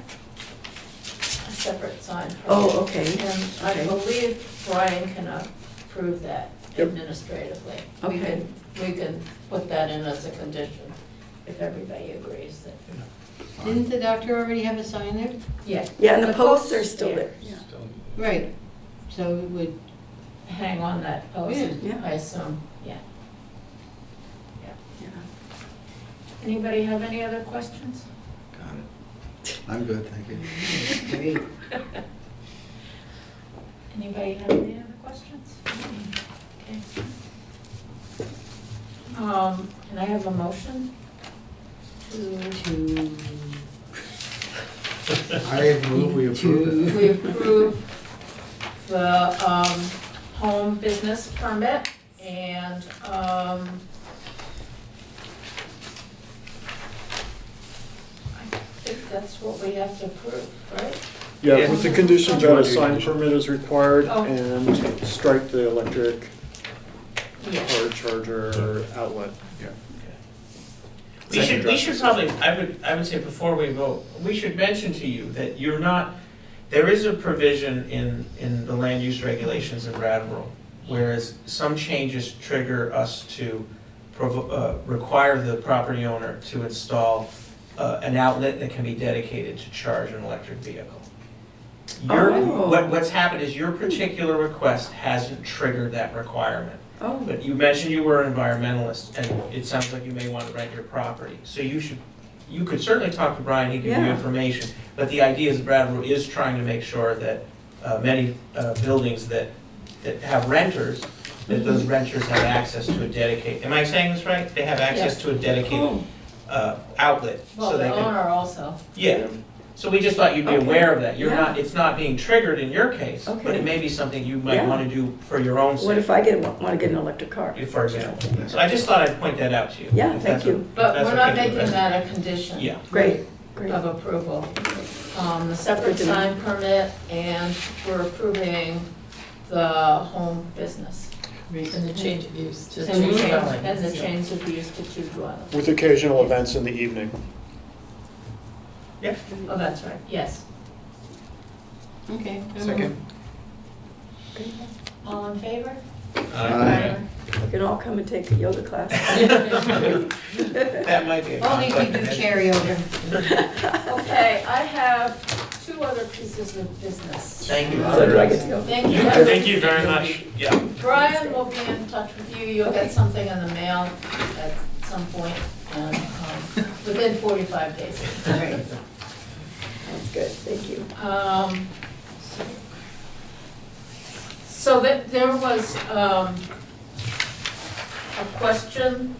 a separate sign permit. Oh, okay. And I Okay. believe Brian can approve that Yep. administratively. Okay. We can put that in as a condition if everybody agrees that. Didn't the doctor already have a sign there? Yeah. Yeah, and the posts are still there. Yeah. Right. So it would, Hang on that post, Yeah. I assume, yeah. Yeah. Anybody have any other questions? Got it. I'm good, thank you. great. Anybody have any other questions? Okay. Can I have a motion to? I move we approve it. We approve the home business permit and I think that's what we have to approve, right? Yeah, with the condition that a George, sign condition. permit is required Oh. and strike the electric Yeah. or charger outlet. We should probably, I would say before we vote, we should mention to you that you're not, there is a provision in the land use regulations in Brattleboro, whereas some changes trigger us to require the property owner to install an outlet that can be dedicated to charge an electric vehicle. Oh. What's happened is your particular request hasn't triggered that requirement. Oh, But you mentioned you were an environmentalist, and it sounds like you may want to rent your property. So you could certainly talk to Brian, he can give you Yeah. information. But the idea is Brattleboro is trying to make sure that many buildings that have renters, that those renters have access to a dedicated, am I saying this right? They have access Yes. to a dedicated outlet. Well, so the they can. owner also. Yeah, so we just thought you'd be Okay. aware of that. You're Yeah. not, it's not being triggered in your case, but Okay. it may be something you might Yeah. want to do for your own sake. what if I want to get an electric car? For example. So I just thought I'd point that out to you. Yeah, if thank that's you. o- But that's we're not okay with making the that a condition. Yeah. Great, great. Of approval. The separate Good to know. sign permit, and we're approving the home business. And the change of use to And the two change, dwellings. and the change of use to 2 dwellings. With occasional events in the evening. Yeah. Oh, that's right, yes. Okay. Second. All in favor? Aye. We can all come and take a yoga class. That might be a Only if conflict you of do interest. chair yoga. Okay, I have 2 other pieces of business. Thank you. So do I get to go? Thank you. Thank you very much. Yeah. Brian will be in touch with you, you'll get something in the mail at some point, and within 45 days. Right. That's good, thank you. So that there was a question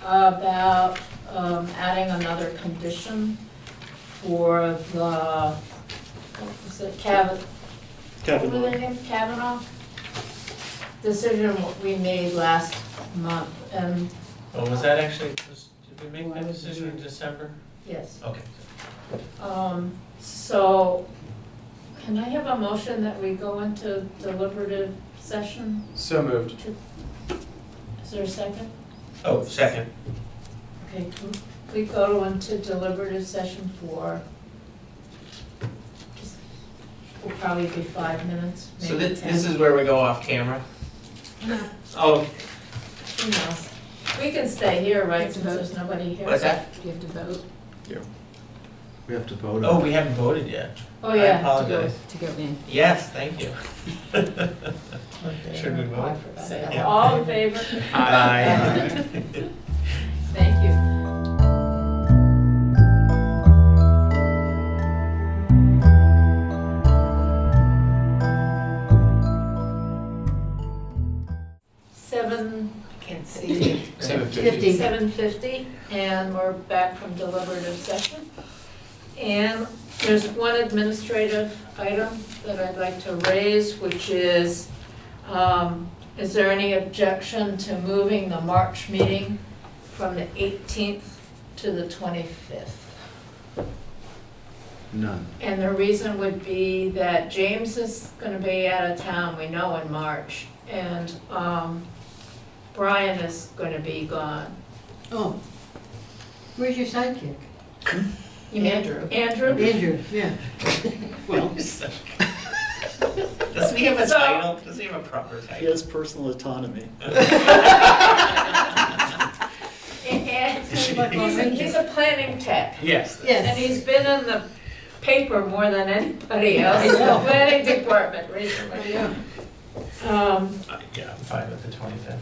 about adding another condition for the, what was it, Kavanaugh decision we made last month, and Oh, was that actually, did we make that decision in December? yes. Okay. So, can I have a motion that we go into deliberative session? So moved. Is there a second? Oh, second. Okay, can we go into deliberative session for, just, will probably be 5 minutes, So maybe this 10. is where we go off camera? No. Oh, Who knows? We can stay here, right, since there's nobody here. what's that? Do you have to vote We have to vote Oh, on we haven't voted yet. Oh, I yeah. apologize. to go in? Yes, thank you. Should we Oh, I vote? forgot that. All in favor? Aye. Thank you. Seven, I can't see. 7:50. 7:50, and we're back from deliberative session. And there's one administrative item that I'd like to raise, which is there any objection to moving the March meeting from the 18th to the 25th? None. And the reason would be that James is gonna be out of town, we know, in March, and Brian is gonna be gone. Oh, where's your sidekick? You mean Andrew. Andrew? Andrew, yeah. Well, Doesn't he have a title? Does he have a proper He title? has personal autonomy. And he's a planning tech. Yes. And he's been in the paper more than anybody else in the Yeah. planning department recently. yeah. Yeah, I'm fine with the 25th.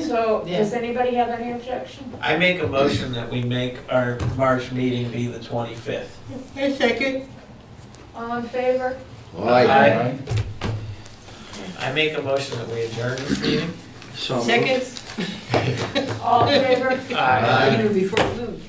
So, Yeah. does anybody have any objection? I make a motion that we make our March meeting be the 25th. Hey, second. All in favor? Aye. I make a motion that we adjourn this meeting. So moved. Second. All in favor? Aye. Even before we move.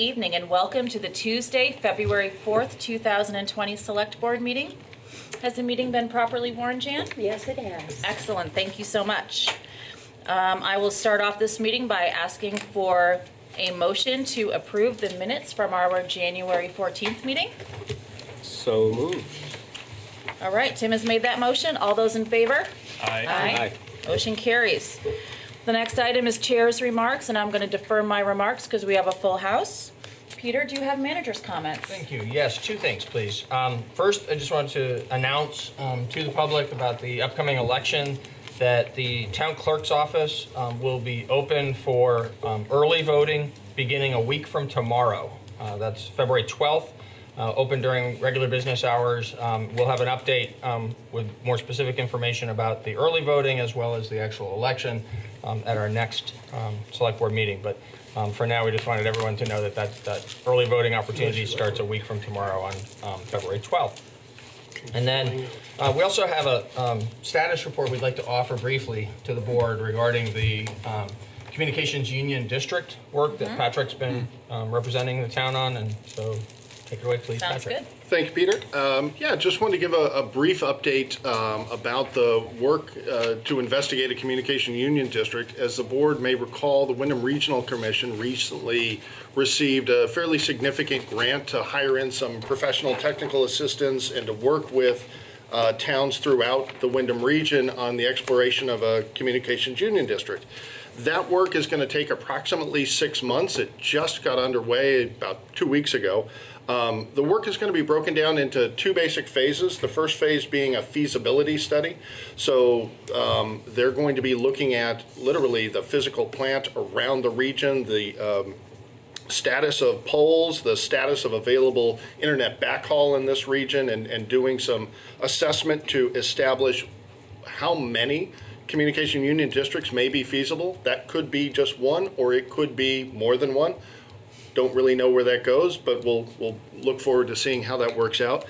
evening and welcome to the Tuesday, February 4th, 2020 Select Board meeting. Has the meeting been properly warned, Jan? Yes, it has. Excellent, thank you so much. I will start off this meeting by asking for a motion to approve the minutes from our January 14th meeting. So moved. All right, Tim has made that motion. All those in favor? Aye. Aye. Motion carries. The next item is chair's remarks, and I'm going to defer my remarks because we have a full house. Peter, do you have manager's comments? Thank you. Yes, two things, please. First, I just wanted to announce to the public about the upcoming election that the town clerk's office will be open for early voting beginning a week from tomorrow. That's February 12th. Open during regular business hours. We'll have an update with more specific information about the early voting as well as the actual election at our next select board meeting. But for now, we just wanted everyone to know that that early voting opportunity starts a week from tomorrow on February 12th. And then we also have a status report we'd like to offer briefly to the board regarding the Communications Union District work that Patrick's been representing the town on. And so take it away, please, Sounds Patrick. good. Thank you, Peter. Yeah, just wanted to give a brief update about the work to investigate a communication union district. As the board may recall, the Wyndham Regional Commission recently received a fairly significant grant to hire in some professional technical assistance and to work with towns throughout the Wyndham region on the exploration of a communications union district. That work is going to take approximately 6 months. It just got underway about 2 weeks ago. The work is going to be broken down into two basic phases. The first phase being a feasibility study. So they're going to be looking at literally the physical plant around the region, the status of poles, the status of available internet backhaul in this region, and doing some assessment to establish how many communication union districts may be feasible. That could be just one, or it could be more than one. Don't really know where that goes, but we'll look forward to seeing how that works out.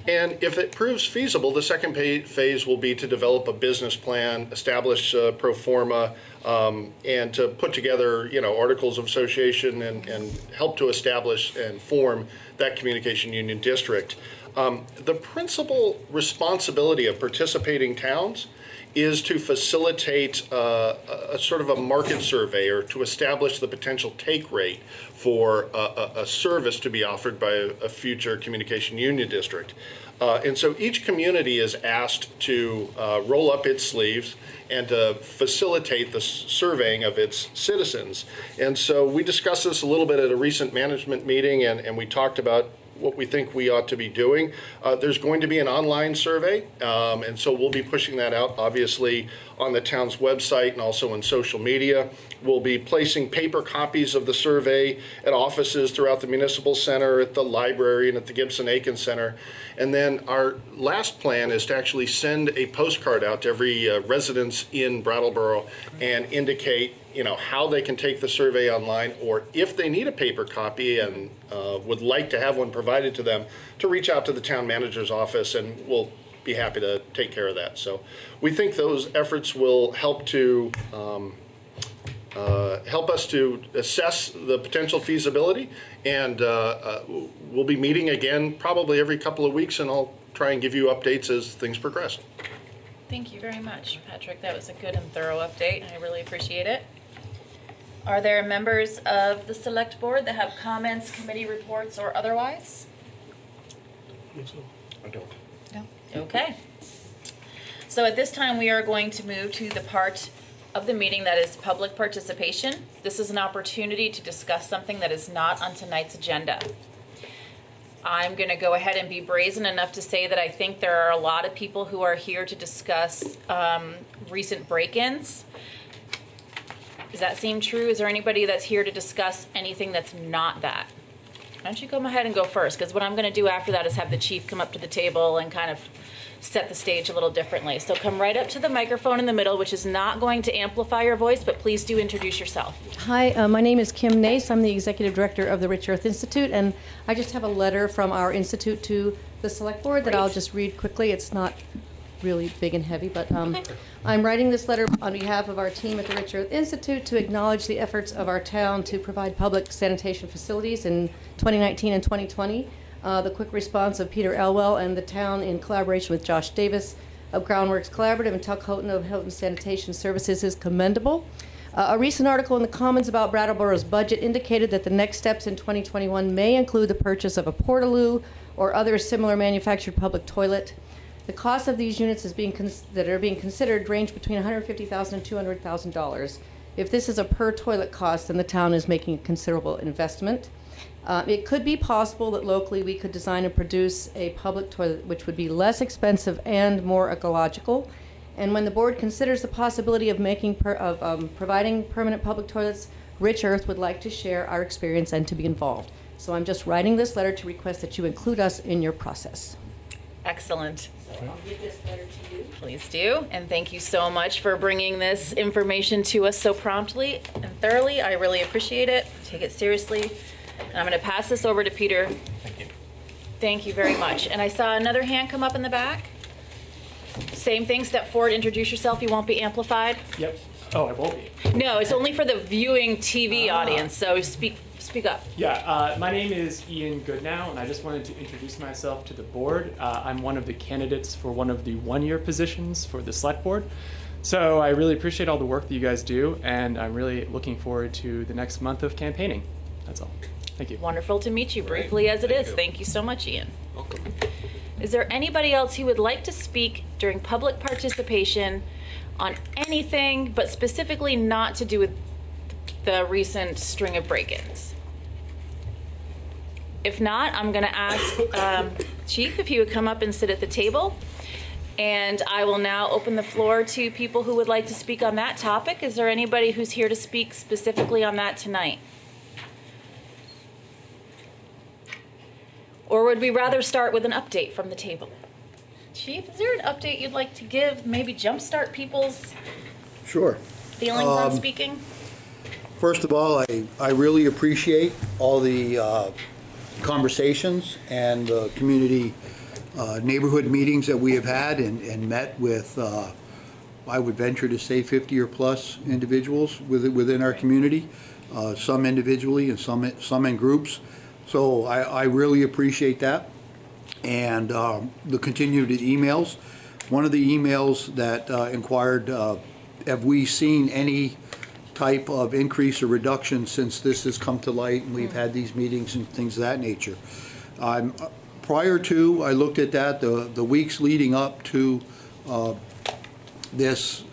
And if it proves feasible, the second phase will be to develop a business plan, establish pro forma, and to put together, articles of association and help to establish and form that communication union district. The principal responsibility of participating towns is to facilitate a sort of a market survey or to establish the potential take rate for a service to be offered by a future communication union district. And so each community is asked to roll up its sleeves and to facilitate the surveying of its citizens. And so we discussed this a little bit at a recent management meeting, and we talked about what we think we ought to be doing. There's going to be an online survey, and so we'll be pushing that out, obviously, on the town's website and also in social media. We'll be placing paper copies of the survey at offices throughout the municipal center, at the library, and at the Gibson-Aiken Center. And then our last plan is to actually send a postcard out to every residence in Brattleboro and indicate how they can take the survey online, or if they need a paper copy and would like to have one provided to them, to reach out to the town manager's office, and we'll be happy to take care of that. So we think those efforts will help to help us to assess the potential feasibility, and we'll be meeting again probably every couple of weeks, and I'll try and give you updates as things progress. Thank you very much, Patrick. That was a good and thorough update, and I really appreciate it. Are there members of the select board that have comments, committee reports, or otherwise? I don't. No. Okay. So at this time, we are going to move to the part of the meeting that is public participation. This is an opportunity to discuss something that is not on tonight's agenda. I'm going to go ahead and be brazen enough to say that I think there are a lot of people who are here to discuss recent break-ins. Does that seem true? Is there anybody that's here to discuss anything that's not that? Why don't you go ahead and go first? Because what I'm going to do after that is have the chief come up to the table and kind of set the stage a little differently. So come right up to the microphone in the middle, which is not going to amplify your voice, but please do introduce yourself. Hi, my name is Kim Nace. I'm the executive director of the Rich Earth Institute, and I just have a letter from our institute to the select board that I'll just read quickly. It's not really big and heavy, but I'm writing this letter on behalf of our team at the Rich Earth Institute to acknowledge the efforts of our town to provide public sanitation facilities in 2019 and 2020. The quick response of Peter Elwell and the town in collaboration with Josh Davis of Groundworks Collaborative and Tuck Houghton of Houghton Sanitation Services is commendable. A recent article in the Commons about Brattleboro's budget indicated that the next steps in 2021 may include the purchase of a portaloo or other similar manufactured public toilet. The cost of these units that are being considered range between $150,000 and $200,000. If this is a per toilet cost, then the town is making a considerable investment. It could be possible that locally we could design and produce a public toilet which would be less expensive and more ecological. And when the board considers the possibility of providing permanent public toilets, Rich Earth would like to share our experience and to be involved. So I'm just writing this letter to request that you include us in your process. Excellent. I'll give this letter to you. Please do. And thank you so much for bringing this information to us so promptly and thoroughly. I really appreciate it. Take it seriously. And I'm going to pass this over to Peter. Thank you. Thank you very much. And I saw another hand come up in the back. Same thing, step forward, introduce yourself. You won't be amplified. Yep. Oh, I won't be. No, it's only for the viewing TV audience, so speak up. Yeah, my name is Ian Goodnow, and I just wanted to introduce myself to the board. I'm one of the candidates for one of the one-year positions for the select board. So I really appreciate all the work that you guys do, and I'm really looking forward to the next month of campaigning. That's all. Thank you. Wonderful to meet you, briefly as it is. Thank you so much, Ian. Welcome. Is there anybody else who would like to speak during public participation on anything, but specifically not to do with the recent string of break-ins? If not, I'm going to ask Chief if he would come up and sit at the table. And I will now open the floor to people who would like to speak on that topic. Is there anybody who's here to speak specifically on that tonight? Or would we rather start with an update from the table? Chief, is there an update you'd like to give? Maybe jumpstart people's Sure. feelings on speaking? First of all, I really appreciate all the conversations and community neighborhood meetings that we have had and met with, I would venture to say 50 or plus individuals within our community, some individually and some in groups. So I really appreciate that. And the continued emails. One of the emails that inquired, have we seen any type of increase or reduction since this has come to light and we've had these meetings and things of that nature? Prior to, I looked at that, the weeks leading up to this,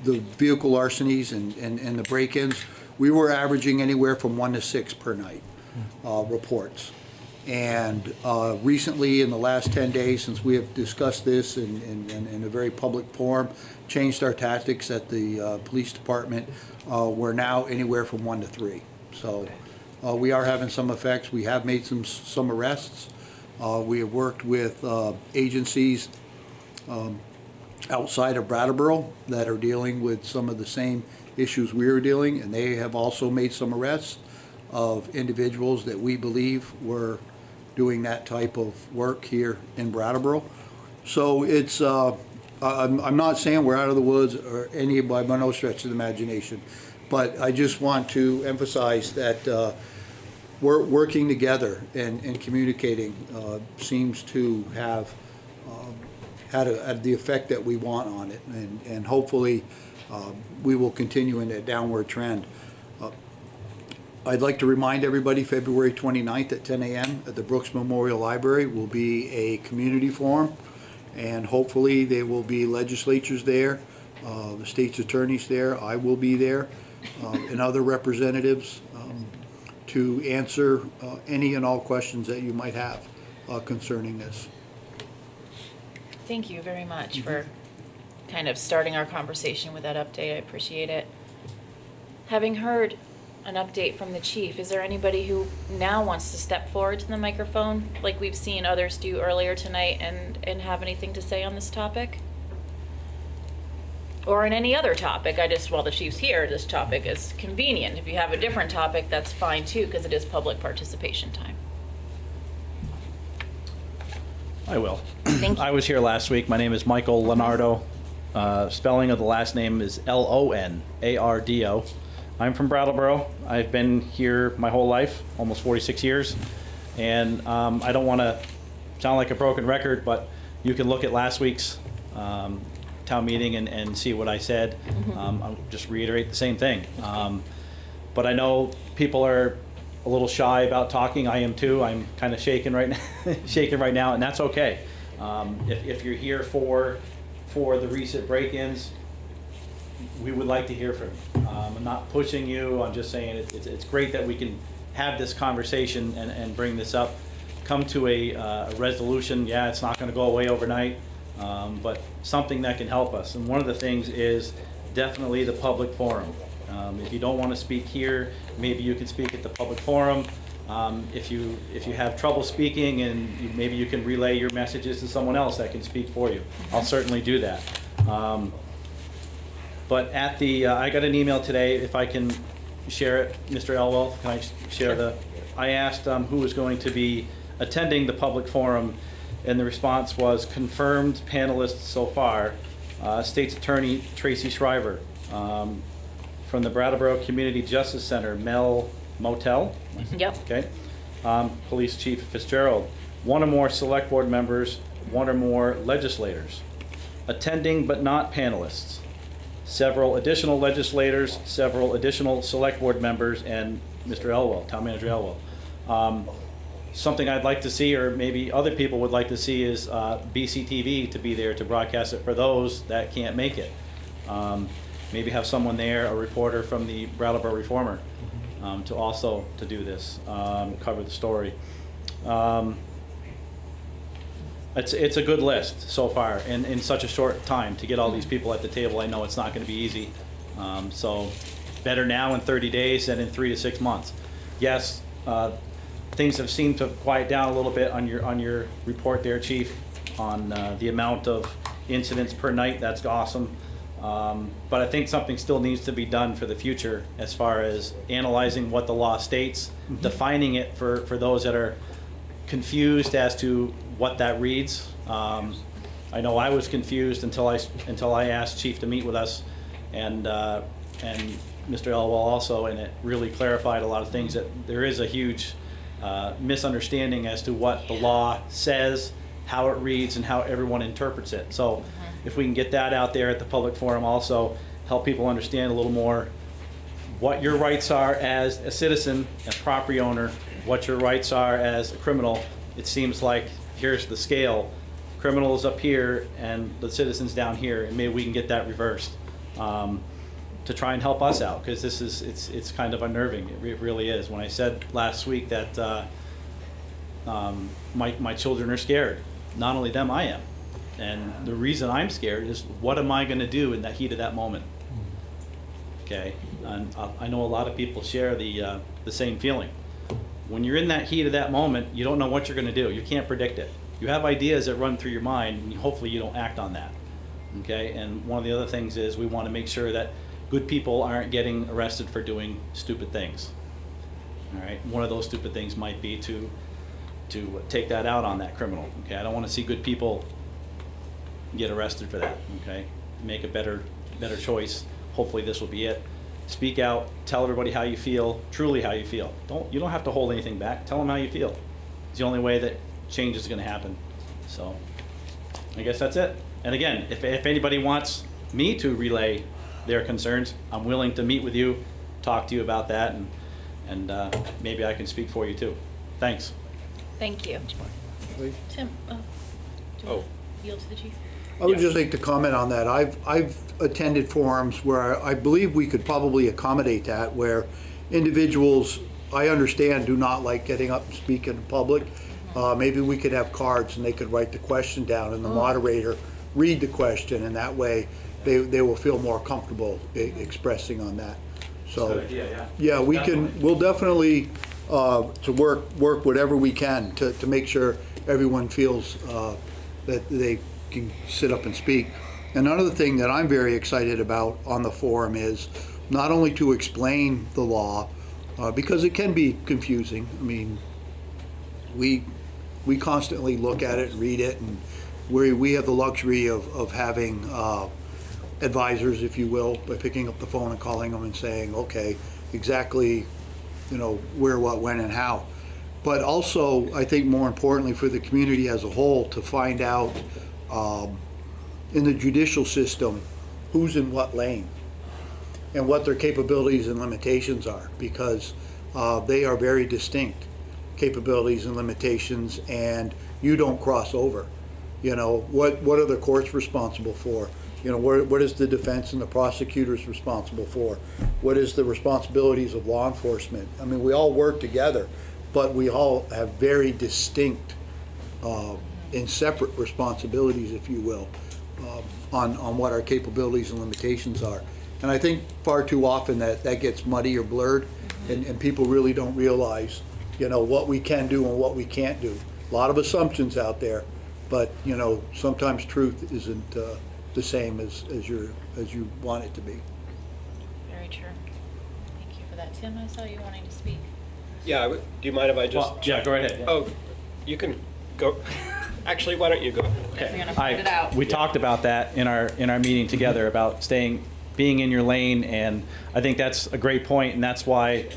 the vehicle larcenies and the break-ins, we were averaging anywhere from 1 to 6 per night reports. And recently, in the last 10 days, since we have discussed this in a very public forum, changed our tactics at the police department, we're now anywhere from 1 to 3. So we are having some effects. We have made some arrests. We have worked with agencies outside of Brattleboro that are dealing with some of the same issues we are dealing, and they have also made some arrests of individuals that we believe were doing that type of work here in Brattleboro. So it's, I'm not saying we're out of the woods or any by no stretch of the imagination, but I just want to emphasize that we're working together and communicating seems to have had the effect that we want on it, and hopefully we will continue in that downward trend. I'd like to remind everybody February 29th at 10 a.m. at the Brooks Memorial Library will be a community forum, and hopefully there will be legislatures there, the state's attorneys there, I will be there, and other representatives to answer any and all questions that you might have concerning this. Thank you very much for kind of starting our conversation with that update. I appreciate it. Having heard an update from the chief, is there anybody who now wants to step forward to the microphone like we've seen others do earlier tonight and have anything to say on this topic? Or on any other topic? While the chief's here, this topic is convenient. If you have a different topic, that's fine too, because it is public participation time. I will. Thank you. I was here last week. My name is Michael Leonardo. Spelling of the last name is Lonardo. I'm from Brattleboro. I've been here my whole life, almost 46 years. And I don't want to sound like a broken record, but you can look at last week's town meeting and see what I said. I'll just reiterate the same thing. But I know people are a little shy about talking. I am too. I'm kind of shaking right now, and that's okay. If you're here for the recent break-ins, we would like to hear from you. I'm not pushing you. I'm just saying it's great that we can have this conversation and bring this up. Come to a resolution. Yeah, it's not going to go away overnight, but something that can help us. And one of the things is definitely the public forum. If you don't want to speak here, maybe you can speak at the public forum. If you have trouble speaking, and maybe you can relay your messages to someone else that can speak for you. I'll certainly do that. But at the, I got an email today, if I can share it, Mr. Elwell, can I share the, I asked who was going to be attending the public forum, and the response was confirmed panelists so far, State's Attorney Tracy Shriver, from the Brattleboro Community Justice Center, Mel Motel. Yep. Okay. Police Chief Fitzgerald, one or more select board members, one or more legislators. Attending but not panelists, several additional legislators, several additional select board members, and Mr. Elwell, Town Manager Elwell. Something I'd like to see, or maybe other people would like to see, is BCTV to be there to broadcast it for those that can't make it. Maybe have someone there, a reporter from the Brattleboro Reformer, to also to do this, cover the story. It's a good list so far, and in such a short time to get all these people at the table. I know it's not going to be easy, so better now in 30 days than in 3 to 6 months. Yes, things have seemed to quiet down a little bit on your report there, Chief, on the amount of incidents per night. That's awesome. But I think something still needs to be done for the future as far as analyzing what the law states, defining it for those that are confused as to what that reads. I know I was confused until I asked Chief to meet with us, and Mr. Elwell also, and it really clarified a lot of things, that there is a huge misunderstanding as to what the law says, how it reads, and how everyone interprets it. So if we can get that out there at the public forum, also help people understand a little more what your rights are as a citizen, a property owner, what your rights are as a criminal. It seems like here's the scale, criminals up here and the citizens down here, and maybe we can get that reversed to try and help us out, because it's kind of unnerving. It really is. When I said last week that my children are scared, not only them, I am. And the reason I'm scared is, what am I going to do in the heat of that moment? Okay, and I know a lot of people share the same feeling. When you're in that heat of that moment, you don't know what you're going to do. You can't predict it. You have ideas that run through your mind, and hopefully you don't act on that. Okay, and one of the other things is we want to make sure that good people aren't getting arrested for doing stupid things. All right, one of those stupid things might be to take that out on that criminal. Okay, I don't want to see good people get arrested for that. Okay, make a better choice. Hopefully this will be it. Speak out, tell everybody how you feel, truly how you feel. You don't have to hold anything back. Tell them how you feel. It's the only way that change is going to happen. So I guess that's it. And again, if anybody wants me to relay their concerns, I'm willing to meet with you, talk to you about that, and maybe I can speak for you too. Thanks. Thank you. Tim, do you want to yield to the chief? I would just like to comment on that. I've attended forums where I believe we could probably accommodate that, where individuals, I understand, do not like getting up and speaking in public. Maybe we could have cards and they could write the question down, and the moderator read the question, and that way they will feel more comfortable expressing on that. So good idea, yeah, we'll definitely to work whatever we can to make sure everyone feels that they can sit up and speak. Another thing that I'm very excited about on the forum is not only to explain the law, because it can be confusing. I mean, we constantly look at it and read it, and we have the luxury of having advisors, if you will, by picking up the phone and calling them and saying, okay, exactly, where, what, when, and how. But also, I think more importantly for the community as a whole, to find out in the judicial system who's in what lane and what their capabilities and limitations are, because they are very distinct capabilities and limitations, and you don't cross over. What are the courts responsible for? What is the defense and the prosecutors responsible for? What is the responsibilities of law enforcement? I mean, we all work together, but we all have very distinct and separate responsibilities, if you will, on what our capabilities and limitations are. And I think far too often that gets muddy or blurred, and people really don't realize, what we can do and what we can't do. A lot of assumptions out there, but sometimes truth isn't the same as you want it to be. Very true. Thank you for that. Tim, I saw you wanting to speak. Yeah, do you mind if I just... Yeah, go ahead. Yeah. Oh, you can go. Actually, why don't you go? We're gonna find it out. We talked about that in our meeting together about being in your lane, and I think that's a great point, and that's why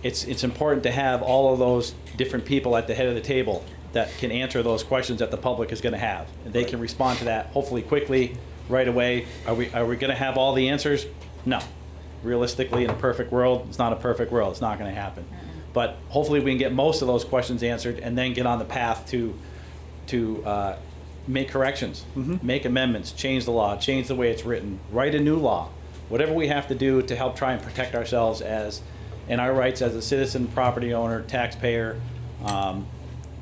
it's important to have all of those different people at the head of the table that can answer those questions that the public is going to have, and they can respond to that hopefully quickly, right away. Are we going to have all the answers? No. Realistically, in a perfect world, it's not a perfect world. It's not going to happen. But hopefully we can get most of those questions answered and then get on the path to make corrections, make amendments, change the law, change the way it's written, write a new law, whatever we have to do to help try and protect ourselves and our rights as a citizen, property owner, taxpayer.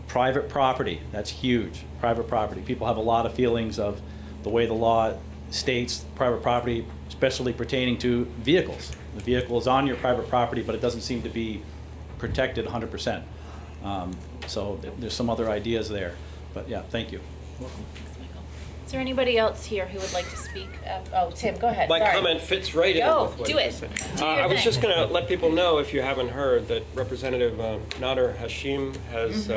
Private property, that's huge. Private property. People have a lot of feelings of the way the law states private property, especially pertaining to vehicles. The vehicle is on your private property, but it doesn't seem to be protected 100%. So there's some other ideas there. But yeah, thank you. Welcome. Is there anybody else here who would like to speak? Oh, Tim, go ahead. My Sorry. comment fits right in with what do you it. just said. Do your I was thing. just going to let people know, if you haven't heard, that Representative Nader Hashim has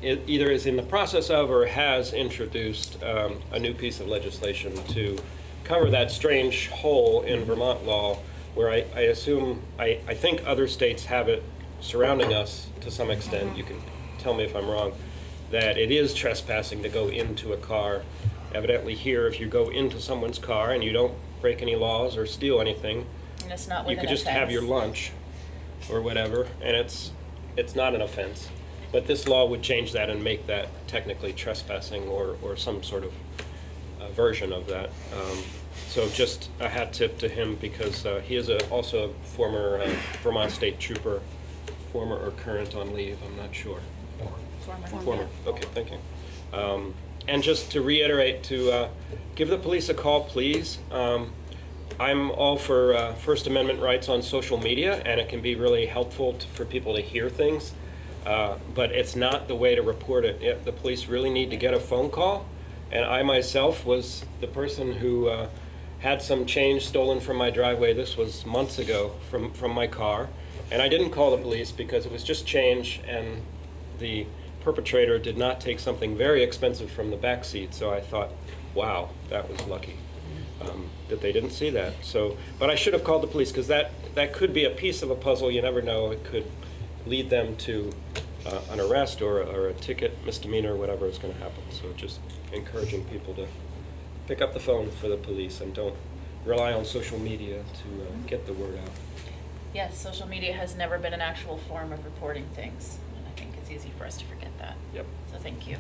either is in the process of or has introduced a new piece of legislation to cover that strange hole in Vermont law where I think other states have it surrounding us to some extent. You can tell me if I'm wrong, that it is trespassing to go into a car. Evidently here, if you go into someone's car and you don't break any laws or steal anything, And it's not you with could an just have offense. your lunch or whatever, and it's not an offense. But this law would change that and make that technically trespassing or some sort of version of that. So just a hat tip to him, because he is also a former Vermont State Trooper, former or current on leave, I'm not sure. Former. Okay, thank you. And just to reiterate, to give the police a call, please. I'm all for First Amendment rights on social media, and it can be really helpful for people to hear things. But it's not the way to report it. The police really need to get a phone call. And I myself was the person who had some change stolen from my driveway. This was months ago from my car. And I didn't call the police because it was just change, and the perpetrator did not take something very expensive from the back seat. So I thought, wow, that was lucky that they didn't see that. So, but I should have called the police, because that could be a piece of a puzzle. You never know. It could lead them to an arrest or a ticket, misdemeanor, whatever is going to happen. So just encouraging people to pick up the phone for the police and don't rely on social media to get the word out. Yes, social media has never been an actual form of reporting things. And I think it's easy for us to forget that. Yep. So thank you.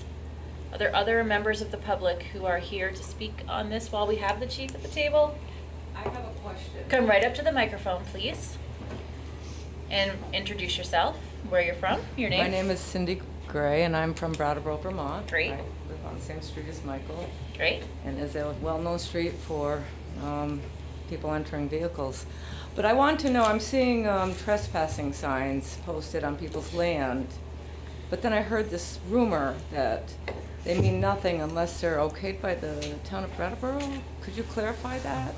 Are there other members of the public who are here to speak on this while we have the chief at the table? I have a question. Come right up to the microphone, please. And introduce yourself, where you're from, your name. My name is Cindy Gray, and I'm from Brattleboro, Vermont. Great. I live on the same street as Michael. Great. And is a well-known street for people entering vehicles. But I want to know, I'm seeing trespassing signs posted on people's land. But then I heard this rumor that they mean nothing unless they're okayed by the town of Brattleboro. Could you clarify that?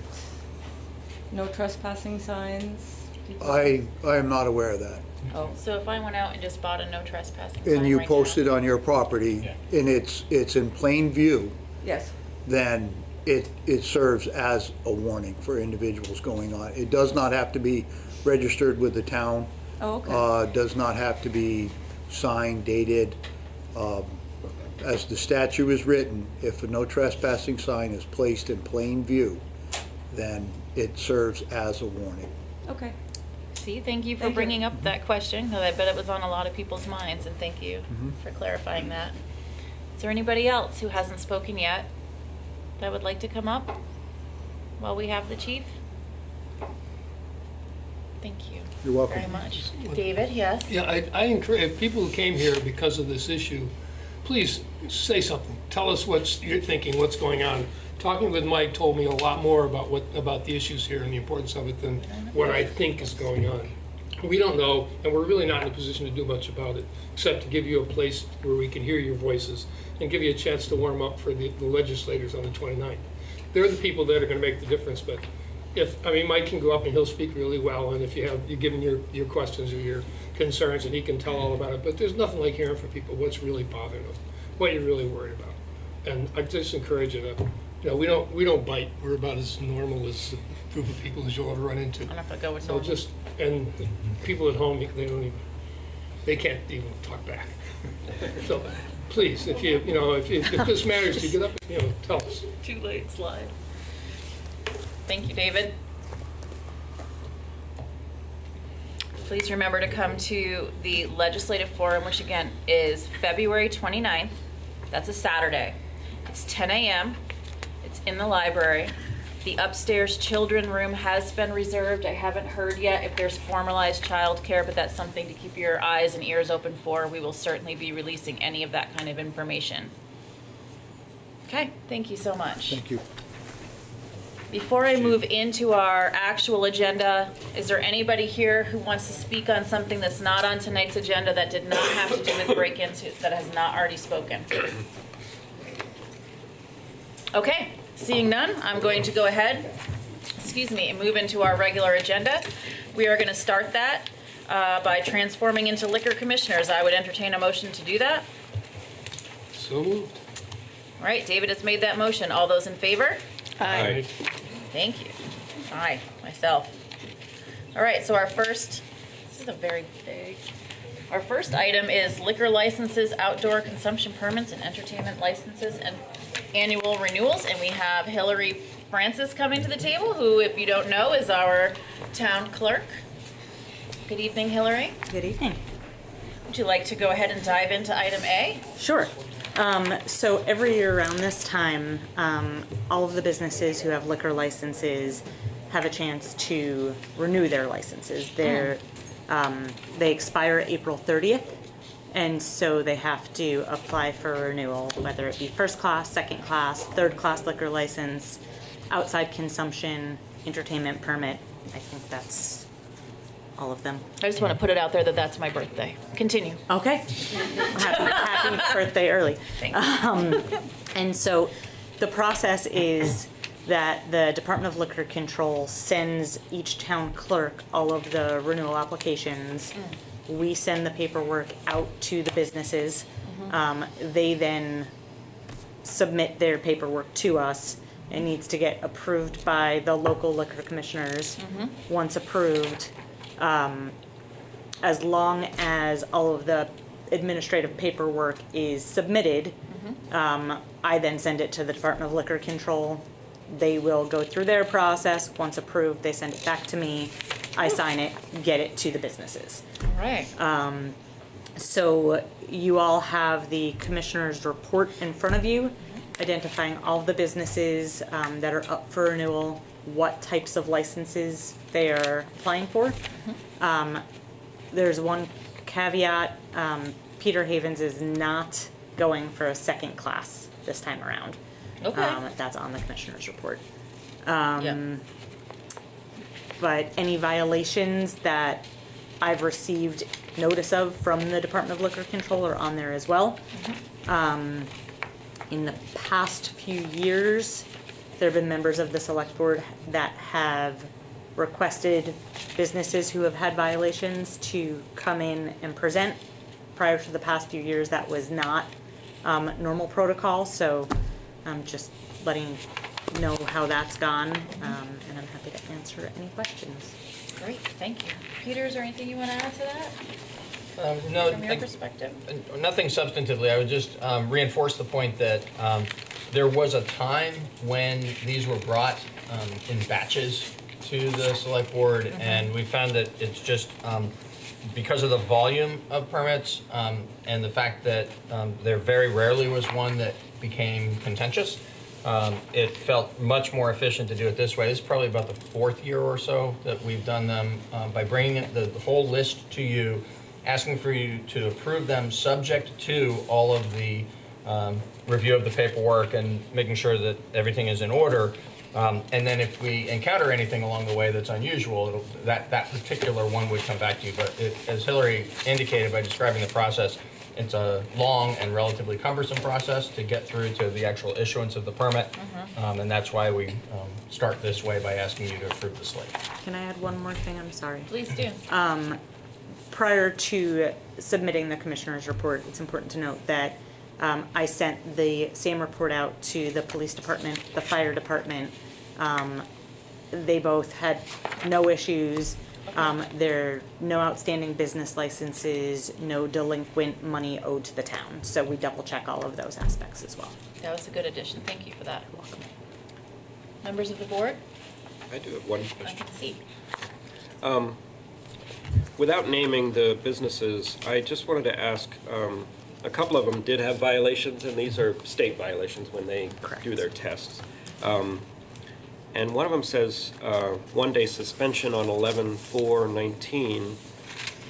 No trespassing signs? I am not aware of that. Oh, so if I went out and just bought a no trespassing And sign you right post it on your property, and it's in plain view, Yes. then it serves as a warning for individuals going on. It does not have to be registered with the town. Oh, okay. Does not have to be signed, dated. As the statute is written, if a no trespassing sign is placed in plain view, then it serves as a warning. Okay. See, thank you for Thank you. bringing up that question, because I bet it was on a lot of people's minds, and thank you for clarifying that. Is there anybody else who hasn't spoken yet that would like to come up while we have the chief? Thank you. You're welcome. Very much. David, yes? Yeah, I encourage people who came here because of this issue, please say something. Tell us what you're thinking, what's going on. Talking with Mike told me a lot more about the issues here and the importance of it than what I think is going on. We don't know, and we're really not in a position to do much about it, except to give you a place where we can hear your voices and give you a chance to warm up for the legislators on the 29th. They're the people that are going to make the difference, but Mike can go up and he'll speak really well, and if you give him your questions or your concerns, and he can tell all about it, but there's nothing like hearing from people what's really bothering them, what you're really worried about. And I just encourage you to, we don't bite. We're about as normal as a group of people as you'll ever run into. I'm not gonna go with So normal. and people at home, they can't even talk back. So please, if this matters to you, get up, tell us. Too late, slide. Thank you, David. Please remember to come to the Legislative Forum, which again is February 29th. That's a Saturday. It's 10 a.m. It's in the library. The upstairs children room has been reserved. I haven't heard yet if there's formalized childcare, but that's something to keep your eyes and ears open for. We will certainly be releasing any of that kind of information. Okay, thank you so much. Thank you. Before I move into our actual agenda, is there anybody here who wants to speak on something that's not on tonight's agenda that did not have to do with break-ins, that has not already spoken? Okay, seeing none, I'm going to go ahead, and move into our regular agenda. We are going to start that by transforming into liquor commissioners. I would entertain a motion to do that. So moved. All right, David has made that motion. All those in favor? Aye. Thank you. Aye, myself. All right, so our first item is liquor licenses, outdoor consumption permits, and entertainment licenses and annual renewals. And we have Hillary Francis coming to the table, who, if you don't know, is our town clerk. Good evening, Hillary. Good evening. Would you like to go ahead and dive into item A? Sure. So every year around this time, all of the businesses who have liquor licenses have a chance to renew their licenses. They expire April 30th, and so they have to apply for a renewal, whether it be first class, second class, third class liquor license, outside consumption, entertainment permit. I think that's all of them. I just want to put it out there that that's my birthday. Continue. Okay. Happy birthday early. Thanks. And so the process is that the Department of Liquor Control sends each town clerk all of the renewal applications. We send the paperwork out to the businesses. They then submit their paperwork to us. It needs to get approved by the local liquor commissioners. Once approved, as long as all of the administrative paperwork is submitted, I then send it to the Department of Liquor Control. They will go through their process. Once approved, they send it back to me. I sign it, get it to the businesses. All right. So you all have the commissioner's report in front of you, identifying all of the businesses that are up for renewal, what types of licenses they are applying for. There's one caveat. Peter Havens is not going for a second class this time around. Okay. That's on the commissioner's report. Yep. But any violations that I've received notice of from the Department of Liquor Control are on there as well. In the past few years, there have been members of the select board that have requested businesses who have had violations to come in and present. Prior to the past few years, that was not normal protocol, so I'm just letting you know how that's gone, and I'm happy to answer any questions. Great, thank you. Peter, is there anything you want to add to that? No, From your perspective? nothing substantively. I would just reinforce the point that there was a time when these were brought in batches to the select board, and we found that it's just because of the volume of permits and the fact that there very rarely was one that became contentious. It felt much more efficient to do it this way. This is probably about the 4th year or so that we've done them by bringing the whole list to you, asking for you to approve them subject to all of the review of the paperwork and making sure that everything is in order. And then if we encounter anything along the way that's unusual, that particular one would come back to you. But as Hillary indicated by describing the process, it's a long and relatively cumbersome process to get through to the actual issuance of the permit. And that's why we start this way by asking you to approve the slate. Can I add one more thing? I'm sorry. Please do. Prior to submitting the commissioner's report, it's important to note that I sent the same report out to the police department, the fire department. They both had no issues. There are no outstanding business licenses, no delinquent money owed to the town. So we double check all of those aspects as well. That was a good addition. Thank you for that. You're welcome. Members of the board? I do have one question. See. Without naming the businesses, I just wanted to ask, a couple of them did have violations, and these are state violations when they do their tests. And one of them says 1-day suspension on 11/4/19.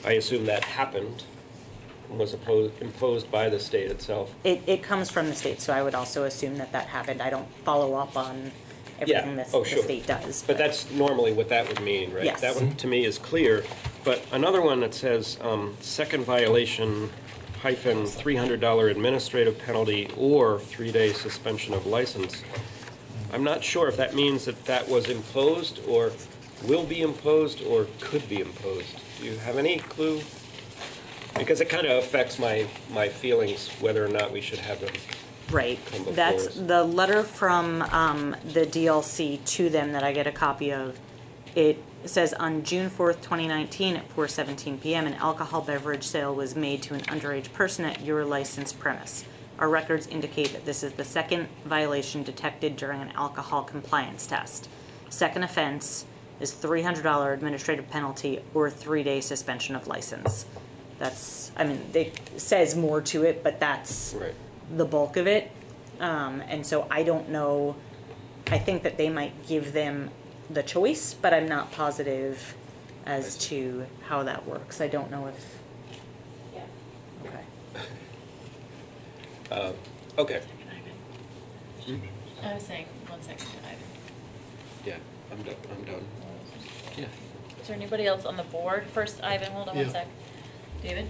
I assume that happened and was imposed by the state itself. It comes from the state, so I would also assume that that happened. I don't follow up on everything that the state does. But that's normally what that would mean, right? Yes. That one to me is clear. But another one that says second violation hyphen $300 administrative penalty or 3-day suspension of license. I'm not sure if that means that that was imposed or will be imposed or could be imposed. Do you have any clue? Because it kind of affects my feelings whether or not we should have them. Right. That's the letter from the DLC to them that I get a copy of. It says on June 4th, 2019 at 4:17 p.m. an alcohol beverage sale was made to an underage person at your licensed premise. Our records indicate that this is the second violation detected during an alcohol compliance test. Second offense is $300 administrative penalty or 3-day suspension of license. That's, I mean, it says more to it, but that's the bulk of it. And so I don't know, I think that they might give them the choice, but I'm not positive as to how that works. I don't know if, okay. Okay. I was saying, 1 second, Ivan. Yeah, I'm done. Yeah. Is there anybody else on the board? First, Ivan, hold on 1 sec. David?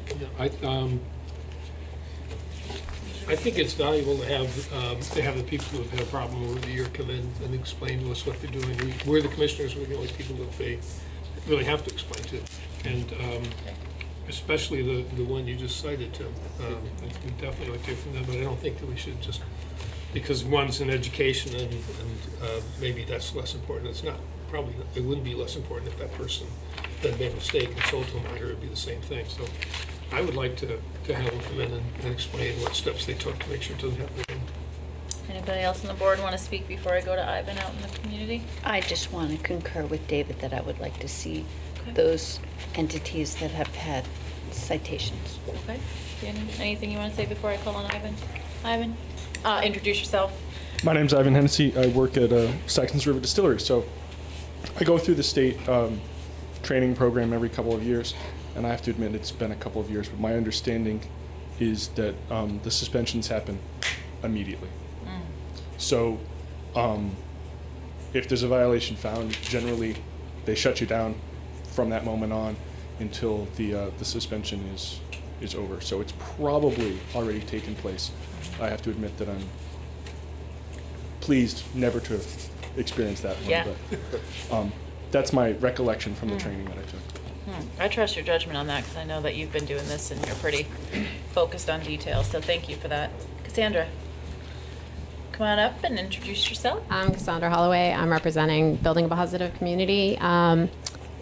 I think it's valuable to have the people who have had a problem over the year come in and explain to us what they're doing. We're the commissioners, we're the only people that they really have to explain to. And especially the one you just cited, Tim. We definitely like to hear from them, but I don't think that we should just, because one's in education and maybe that's less important. It's not, probably, it wouldn't be less important if that person that made a mistake and sold to a minor, it'd be the same thing. So I would like to have them come in and explain what steps they took to make sure it doesn't happen again. Anybody else on the board want to speak before I go to Ivan out in the community? I just want to concur with David that I would like to see those entities that have had citations. Okay. Anything you want to say before I call on Ivan? Ivan, introduce yourself. My name's Ivan Hennessy. I work at Saxon's River Distillery. So I go through the state training program every couple of years, and I have to admit it's been a couple of years, but my understanding is that the suspensions happen immediately. So if there's a violation found, generally they shut you down from that moment on until the suspension is over. So it's probably already taken place. I have to admit that I'm pleased never to have experienced that one. Yeah. But that's my recollection from the training that I took. I trust your judgment on that because I know that you've been doing this and you're pretty focused on details, so thank you for that. Cassandra, come on up and introduce yourself. I'm Cassandra Holloway. I'm representing Building a Positive Community.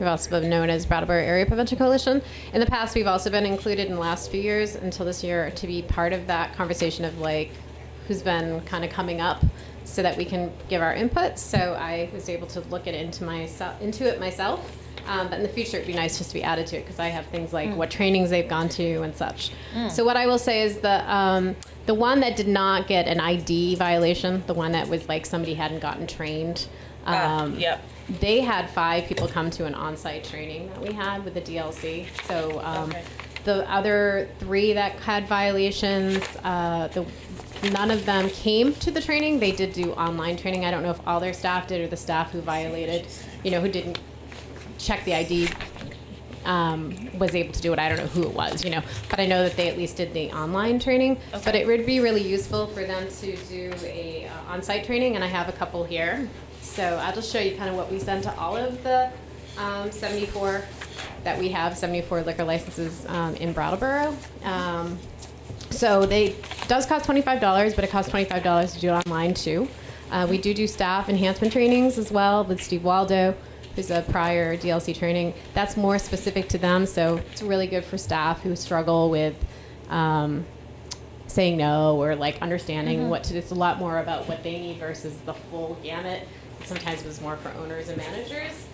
We've also been known as Brattleboro Area Prevention Coalition. In the past, we've also been included in the last few years until this year to be part of that conversation of like who's been kind of coming up so that we can give our input. So I was able to look into it myself. But in the future, it'd be nice just to be added to it because I have things like what trainings they've gone to and such. So what I will say is the one that did not get an ID violation, the one that was like somebody hadn't gotten trained. Yep. They had 5 people come to an on-site training that we had with the DLC. So the other 3 that had violations, none of them came to the training. They did do online training. I don't know if all their staff did or the staff who violated, who didn't check the ID was able to do it. I don't know who it was, but I know that they at least did the online training. But it would be really useful for them to do a on-site training, and I have a couple here. So I'll just show you kind of what we send to all of the 74 that we have, 74 liquor licenses in Brattleboro. So it does cost $25, but it costs $25 to do it online too. We do staff enhancement trainings as well with Steve Waldo, who's a prior DLC training. That's more specific to them, so it's really good for staff who struggle with saying no or like understanding what to do. It's a lot more about what they need versus the full gamut. Sometimes it was more for owners and managers.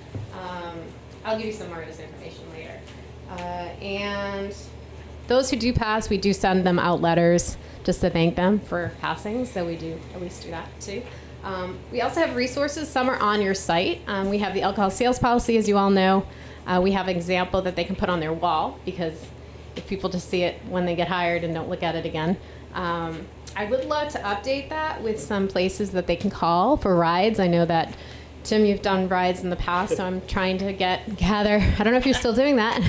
I'll give you some more of this information later. And those who do pass, we do send them out letters just to thank them for passing, so we do at least do that too. We also have resources. Some are on your site. We have the alcohol sales policy, as you all know. We have an example that they can put on their wall because if people just see it when they get hired and don't look at it again. I would love to update that with some places that they can call for rides. I know that, Tim, you've done rides in the past, so I'm trying to gather. I don't know if you're still doing that.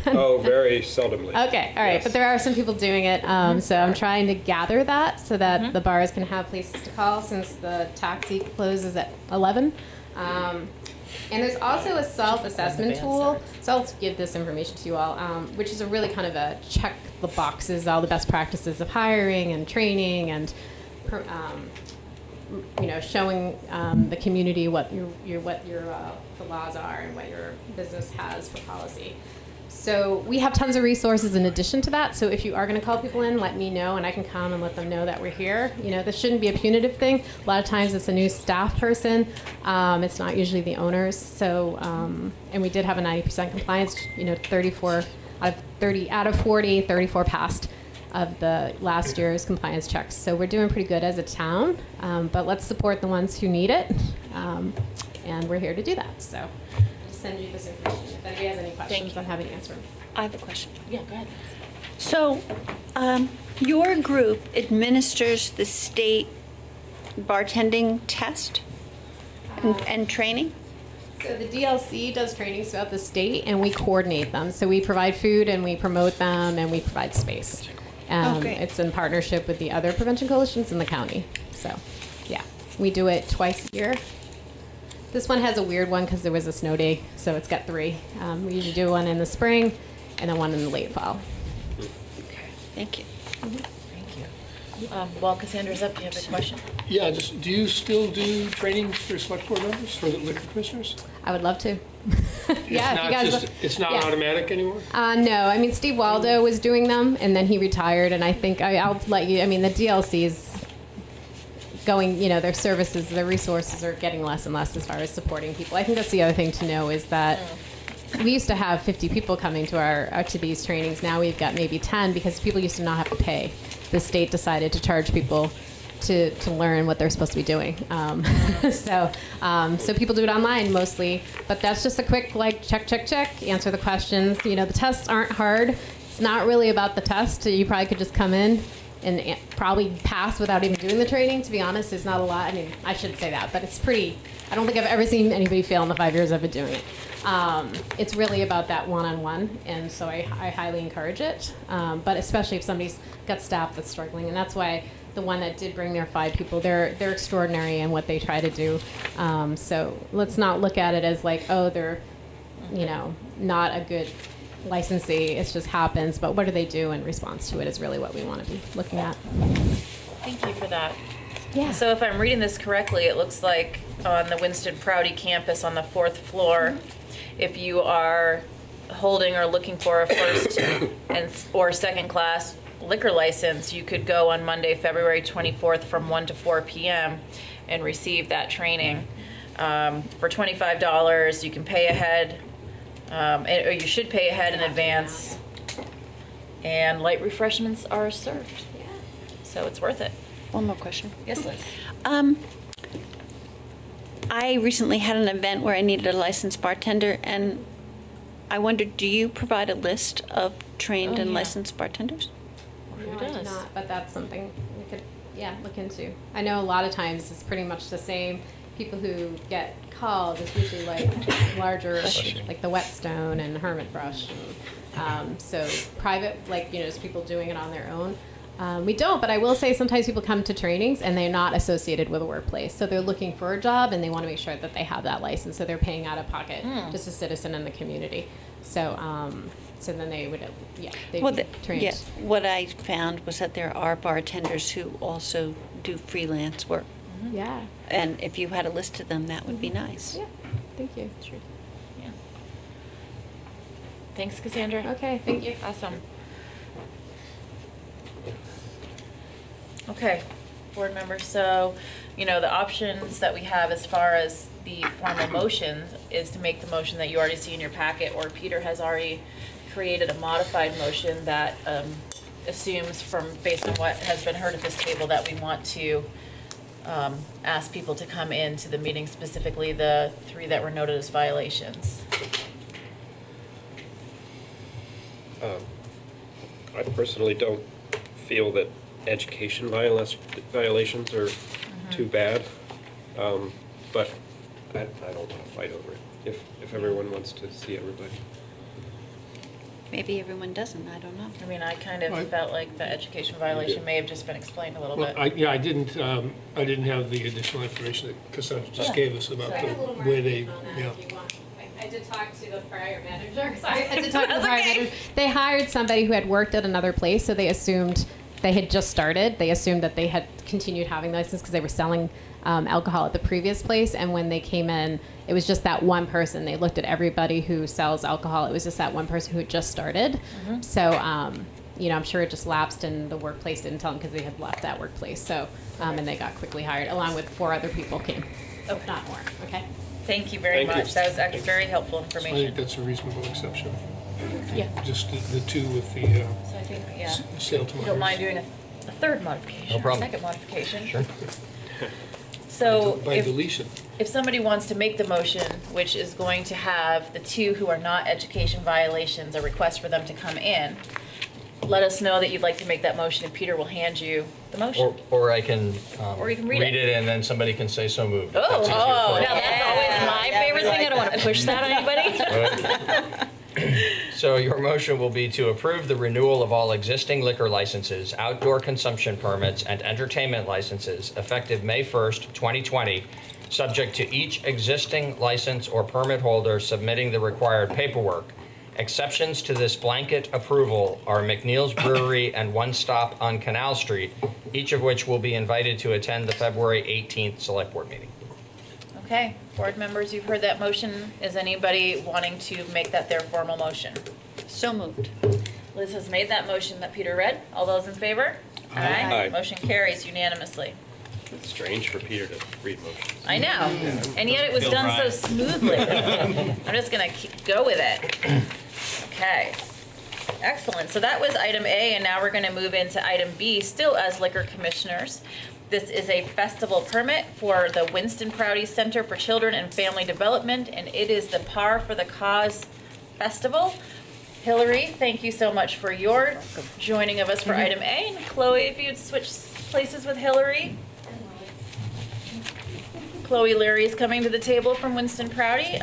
Oh, very seldomly. Okay, all right, Yes. but there are some people doing it, so I'm trying to gather that so that the bars can have places to call since the taxi closes at 11. And there's also a self-assessment tool, so I'll give this information to you all, which is a really kind of a check the boxes, all the best practices of hiring and training and showing the community what the laws are and what your business has for policy. So we have tons of resources in addition to that. So if you are going to call people in, let me know, and I can come and let them know that we're here. This shouldn't be a punitive thing. A lot of times it's a new staff person. It's not usually the owners. So, and we did have a 90% compliance. 34 out of 40, 34 passed of the last year's compliance checks. So we're doing pretty good as a town. But let's support the ones who need it, and we're here to do that. So. Send you this information. If anybody has any questions, I'm happy to answer them. I have a question. Yeah, go ahead. So, your group administers the state bartending test and training? So the DLC does trainings throughout the state, and we coordinate them. So we provide food, and we promote them, and we provide space. It's in partnership with the other prevention coalitions in the county. So, yeah, we do it twice a year. This one has a weird one because there was a snow day, so it's got 3. We usually do one in the spring and then one in the late fall. Okay, thank you. Thank you. While Cassandra's up, do you have a question? Yeah, do you still do trainings for select board members, for the liquor commissioners? I would love to. It's not automatic anymore? No, I mean, Steve Waldo was doing them, and then he retired, and I think I'll let you, the DLC is going, their services, their resources are getting less and less as far as supporting people. I think that's the other thing to know is that we used to have 50 people coming to to these trainings. Now we've got maybe 10 because people used to not have to pay. The state decided to charge people to learn what they're supposed to be doing. So people do it online mostly, but that's just a quick check, answer the questions. The tests aren't hard. It's not really about the test. You probably could just come in and probably pass without even doing the training. To be honest, there's not a lot. I should say that, but it's pretty. I don't think I've ever seen anybody fail in the 5 years I've been doing it. It's really about that one-on-one, and so I highly encourage it. But especially if somebody's got staff that's struggling, and that's why the one that did bring their 5 people. They're extraordinary in what they try to do. So let's not look at it as like, oh, they're, not a good licensee. It just happens. But what do they do in response to it is really what we want to be looking at. Thank you for that. Yeah. So if I'm reading this correctly, it looks like on the Winston Prouty campus on the 4th floor, if you are holding or looking for a first or second class liquor license, you could go on Monday, February 24th from 1 to 4 p.m. and receive that training. For $25, you can pay ahead, or you should pay ahead in advance, and light refreshments are served. So it's worth it. One more question. Yes, Liz. I recently had an event where I needed a licensed bartender, and I wondered, do you provide a list of trained and licensed bartenders? No, I do not, but that's something we could, look into. I know a lot of times it's pretty much the same. People who get called is usually like larger, like the Whetstone and Hermit Brush. And, so private, just people doing it on their own. We don't, but I will say sometimes people come to trainings and they're not associated with a workplace. So they're looking for a job and they want to make sure that they have that license. So they're paying out of pocket, just a citizen in the community. So, so then they would, they'd be trained. Yeah, what I found was that there are bartenders who also do freelance work. Yeah. And if you had a list of them, that would be nice. Yeah, thank you. Sure. Yeah. Thanks, Cassandra. Okay, thank you. Awesome. Okay, board members, so, the options that we have as far as the formal motions is to make the motion that you already see in your packet, or Peter has already created a modified motion that assumes based on what has been heard at this table, that we want to ask people to come into the meeting, specifically the 3 that were noted as violations. I personally don't feel that education violations are too bad, but I don't want to fight over it if everyone wants to see everybody. Maybe everyone doesn't, I don't know. I mean, I kind of felt like the education violation may have just been explained a little bit. I didn't have the additional information that Cassandra just gave us about the way they, I did talk to the prior manager. Sorry, I did talk to the prior manager. They hired somebody who had worked at another place, so they assumed they had just started. They assumed that they had continued having the license because they were selling alcohol at the previous place. And when they came in, it was just that one person. They looked at everybody who sells alcohol. It was just that one person who had just started. So, I'm sure it just lapsed, and the workplace didn't tell them because they had left that workplace. So, and they got quickly hired, along with 4 other people came, if not more. Okay. Thank you very much. That was actually very helpful I information. think that's a reasonable exception. Yeah. Just the 2 with the So I think, sale to you don't mind doing a third modification, No problem. or second modification. Sure. So by deletion. if somebody wants to make the motion, which is going to have the 2 who are not education violations, a request for them to come in, let us know that you'd like to make that motion, and Peter will hand you the motion. Or I can Or you can read read it. it and then somebody can say so moved. Oh, That's easier for now us. that's always my favorite thing. I don't want to push that on anybody. So your motion will be to approve the renewal of all existing liquor licenses, outdoor consumption permits, and entertainment licenses effective May 1st, 2020, subject to each existing license or permit holder submitting the required paperwork. Exceptions to this blanket approval are McNeil's Brewery and One Stop on Canal Street, each of which will be invited to attend the February 18th Select Board meeting. Okay, board members, you've heard that motion. Is anybody wanting to make that their formal motion? So moved. Liz has made that motion that Peter read. All those in favor? Aye. Motion carries unanimously. It's strange for Peter to read motions. I know, and yet it was Feel done so right. smoothly. I'm just gonna go with it. Okay, excellent. So that was item A, and now we're gonna move into item B, still as liquor commissioners. This is a festival permit for the Winston Prouty Center for Children and Family Development, and it is the Par for the Cause Festival. Hillary, thank you so much for your joining of us for item A. And Chloe, if you'd switch places with Hillary. Chloe Leary is coming to the table from Winston Prouty,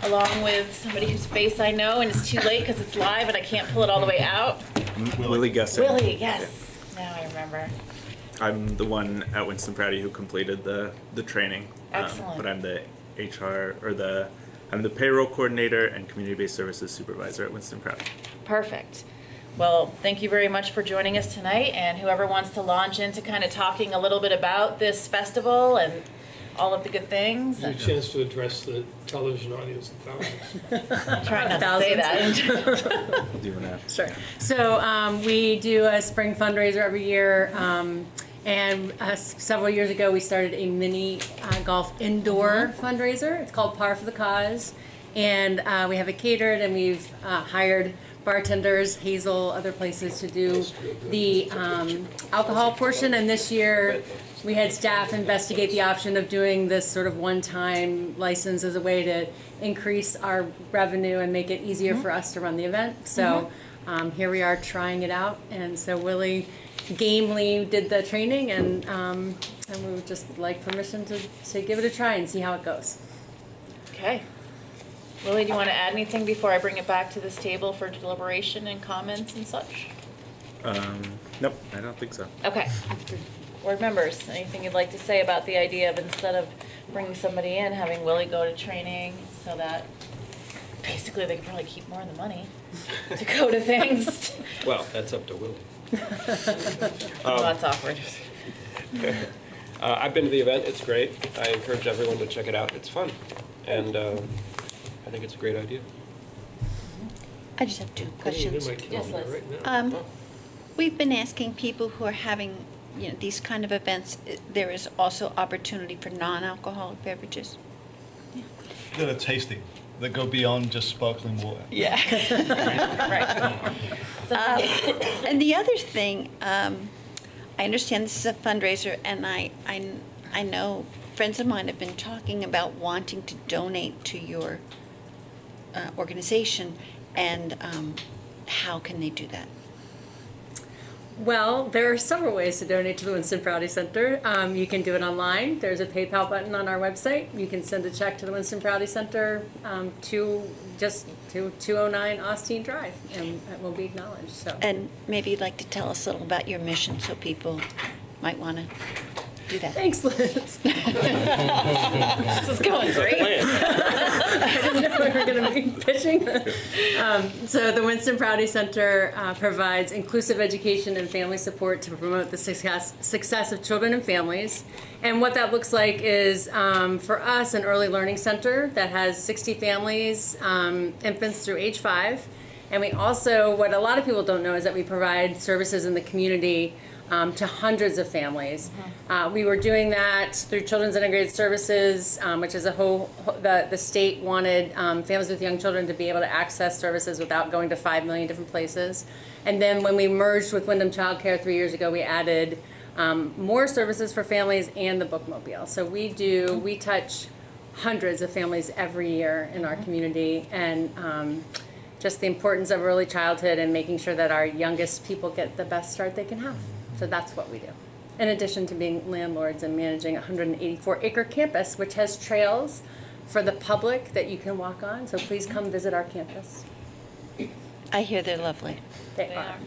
along with somebody whose face I know, and it's too late because it's live and I can't pull it all the way out. Willie Gusset. Willie, yes. Now I remember. I'm the one at Winston Prouty who completed the training. Excellent. But I'm the I'm the payroll coordinator and community-based services supervisor at Winston Prouty. Perfect. Well, thank you very much for joining us tonight, and whoever wants to launch into kind of talking a little bit about this festival and all of the good things. Your chance to address the television audience of thousands. Try not to say that. We'll do an Sure. So we do a spring fundraiser every year, and several years ago we started a mini golf indoor fundraiser. It's called Par for the Cause, and we have it catered, and we've hired bartenders, Hazel, other places to do the alcohol portion. And this year we had staff investigate the option of doing this sort of one-time license as a way to increase our revenue and make it easier for us to run the event. So here we are trying it out. And so Willie gamely did the training, and we would just like permission to give it a try and see how it goes. Okay. Willie, do you want to add anything before I bring it back to this table for deliberation and comments and such? Nope, I don't think so. Okay. Board members, anything you'd like to say about the idea of, instead of bringing somebody in, having Willie go to training so that basically they could probably keep more of the money to go to things? Well, that's up to Willie. Well, that's awkward. I've been to the event. It's great. I encourage everyone to check it out. It's fun. And I think it's a great idea. I just have 2 questions. Yes, Liz. We've been asking people who are having, these kind of events, there is also opportunity for non-alcoholic beverages. That are tasty, that go beyond just sparkling water. Yeah. Right. And the other thing, I understand this is a fundraiser, and I know friends of mine have been talking about wanting to donate to your organization, and how can they do that? Well, there are several ways to donate to the Winston Prouty Center. You can do it online. There's a PayPal button on our website. You can send a check to the Winston Prouty Center to 209 Austin Drive, and it will be acknowledged. So. And maybe you'd like to tell us a little about your mission, so people might want to do that. Thanks, Liz. This is going great. I didn't know we were going to be pitching. So the Winston Prouty Center provides inclusive education and family support to promote the success of children and families. And what that looks like is, for us, an early learning center that has 60 families, infants through age 5. And we also, what a lot of people don't know, is that we provide services in the community to hundreds of families. We were doing that through Children's Integrated Services, which is the state wanted families with young children to be able to access services without going to 5 million different places. And then when we merged with Wyndham Child Care 3 years ago, we added more services for families and the bookmobile. So we touch hundreds of families every year in our community, and just the importance of early childhood and making sure that our youngest people get the best start they can have. So that's what we do. In addition to being landlords and managing a 184-acre campus, which has trails for the public that you can walk on. So please come visit our campus. I hear they're lovely. They are.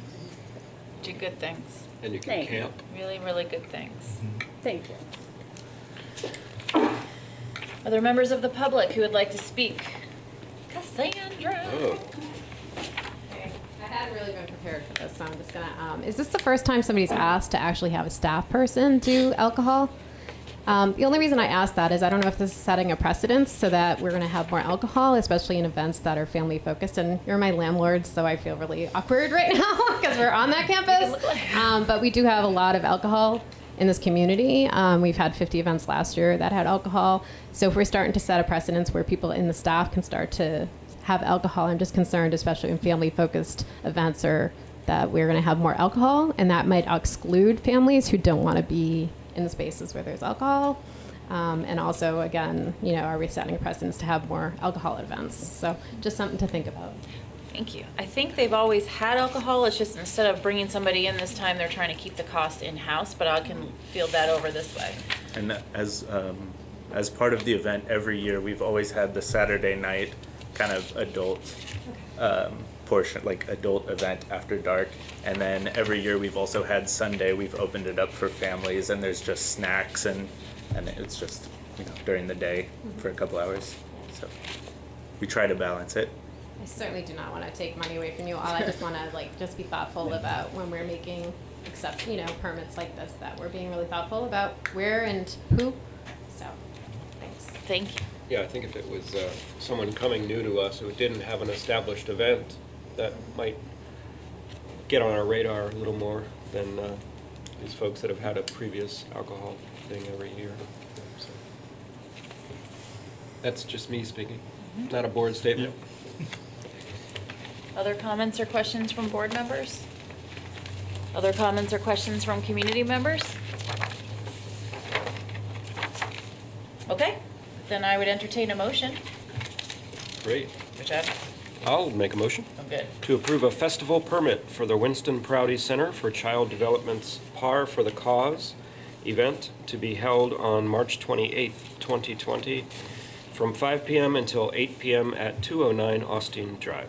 Do good things. And you can camp. Really, really good things. Thank you. Are there members of the public who would like to speak? Cassandra. Oh. I hadn't really been prepared for this, so I'm just gonna, is this the first time somebody's asked to actually have a staff person do alcohol? The only reason I asked that is I don't know if this is setting a precedence so that we're gonna have more alcohol, especially in events that are family focused, and you're my landlord, so I feel really awkward right now because we're on that campus. But we do have a lot of alcohol in this community. We've had 50 events last year that had alcohol. So if we're starting to set a precedence where people in the staff can start to have alcohol, I'm just concerned, especially in family-focused events, or that we're going to have more alcohol, and that might exclude families who don't want to be in the spaces where there's alcohol. And also, again, are we setting a precedence to have more alcohol events? So just something to think about. Thank you. I think they've always had alcohol. It's just instead of bringing somebody in this time, they're trying to keep the cost in-house, but I can field that over this way. And as part of the event every year, we've always had the Saturday night kind of adult portion, like adult event after dark. And then every year we've also had Sunday, we've opened it up for families, and there's just snacks and it's just, during the day for a couple hours. So we try to balance it. I certainly do not want to take money away from you all. I just want to just be thoughtful about when we're making permits like this, that we're being really thoughtful about where and who. So, thanks. Thank you. Yeah, I think if it was someone coming new to us who didn't have an established event, that might get on our radar a little more than these folks that have had a previous alcohol thing every year. So, that's just me speaking, not a board statement. Other comments or questions from board members? Other comments or questions from community members? Okay, then I would entertain a motion. Great. Whichever. I'll make a motion. I'm good. To approve a festival permit for the Winston Prouty Center for Child Development's Par for the Cause event to be held on March 28th, 2020, from 5 p.m. until 8 p.m. at 209 Austin Drive.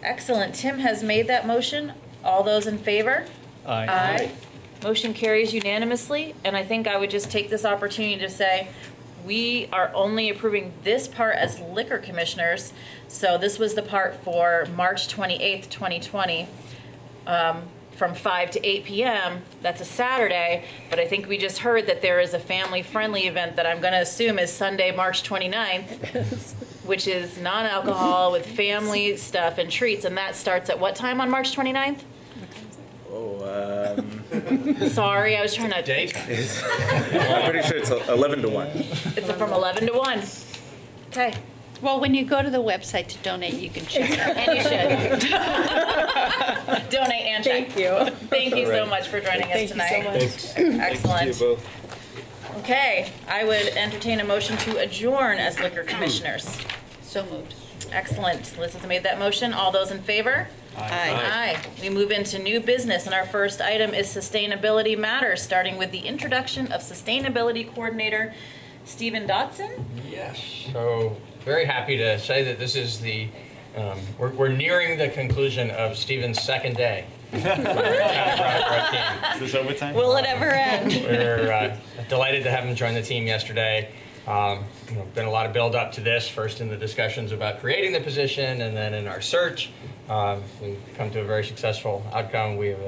Excellent. Tim has made that motion. All those in favor? Aye. Aye. Motion carries unanimously, and I think I would just take this opportunity to say we are only approving this part as liquor commissioners. So this was the part for March 28th, 2020, from 5 to 8 p.m. That's a Saturday, but I think we just heard that there is a family-friendly event that I'm going to assume is Sunday, March 29th, which is non-alcohol with family stuff and treats, and that starts at what time on March 29th? Sorry, I was trying to... I'm pretty sure it's 11 to 1. It's from 11 to 1. Okay. Well, when you go to the website to donate, you can check it out. And you should. Donate and check. Thank you. Thank you All so right. much for joining us Thank you so tonight. much. Thanks. Excellent. Thank you both. Okay, I would entertain a motion to adjourn as liquor commissioners. So moved. Excellent. Liz has made that motion. All those in favor? Aye. Aye. We move into new business, and our first item is sustainability matters, starting with the introduction of Sustainability Coordinator Stephen Dotson. Yes. So very happy to say that this is the, we're nearing the conclusion of Stephen's second day. Is this overtime? Will it ever end? We're delighted to have him join the team yesterday. Been a lot of build up to this, first in the discussions about creating the position, and then in our search. We've come to a very successful outcome. We have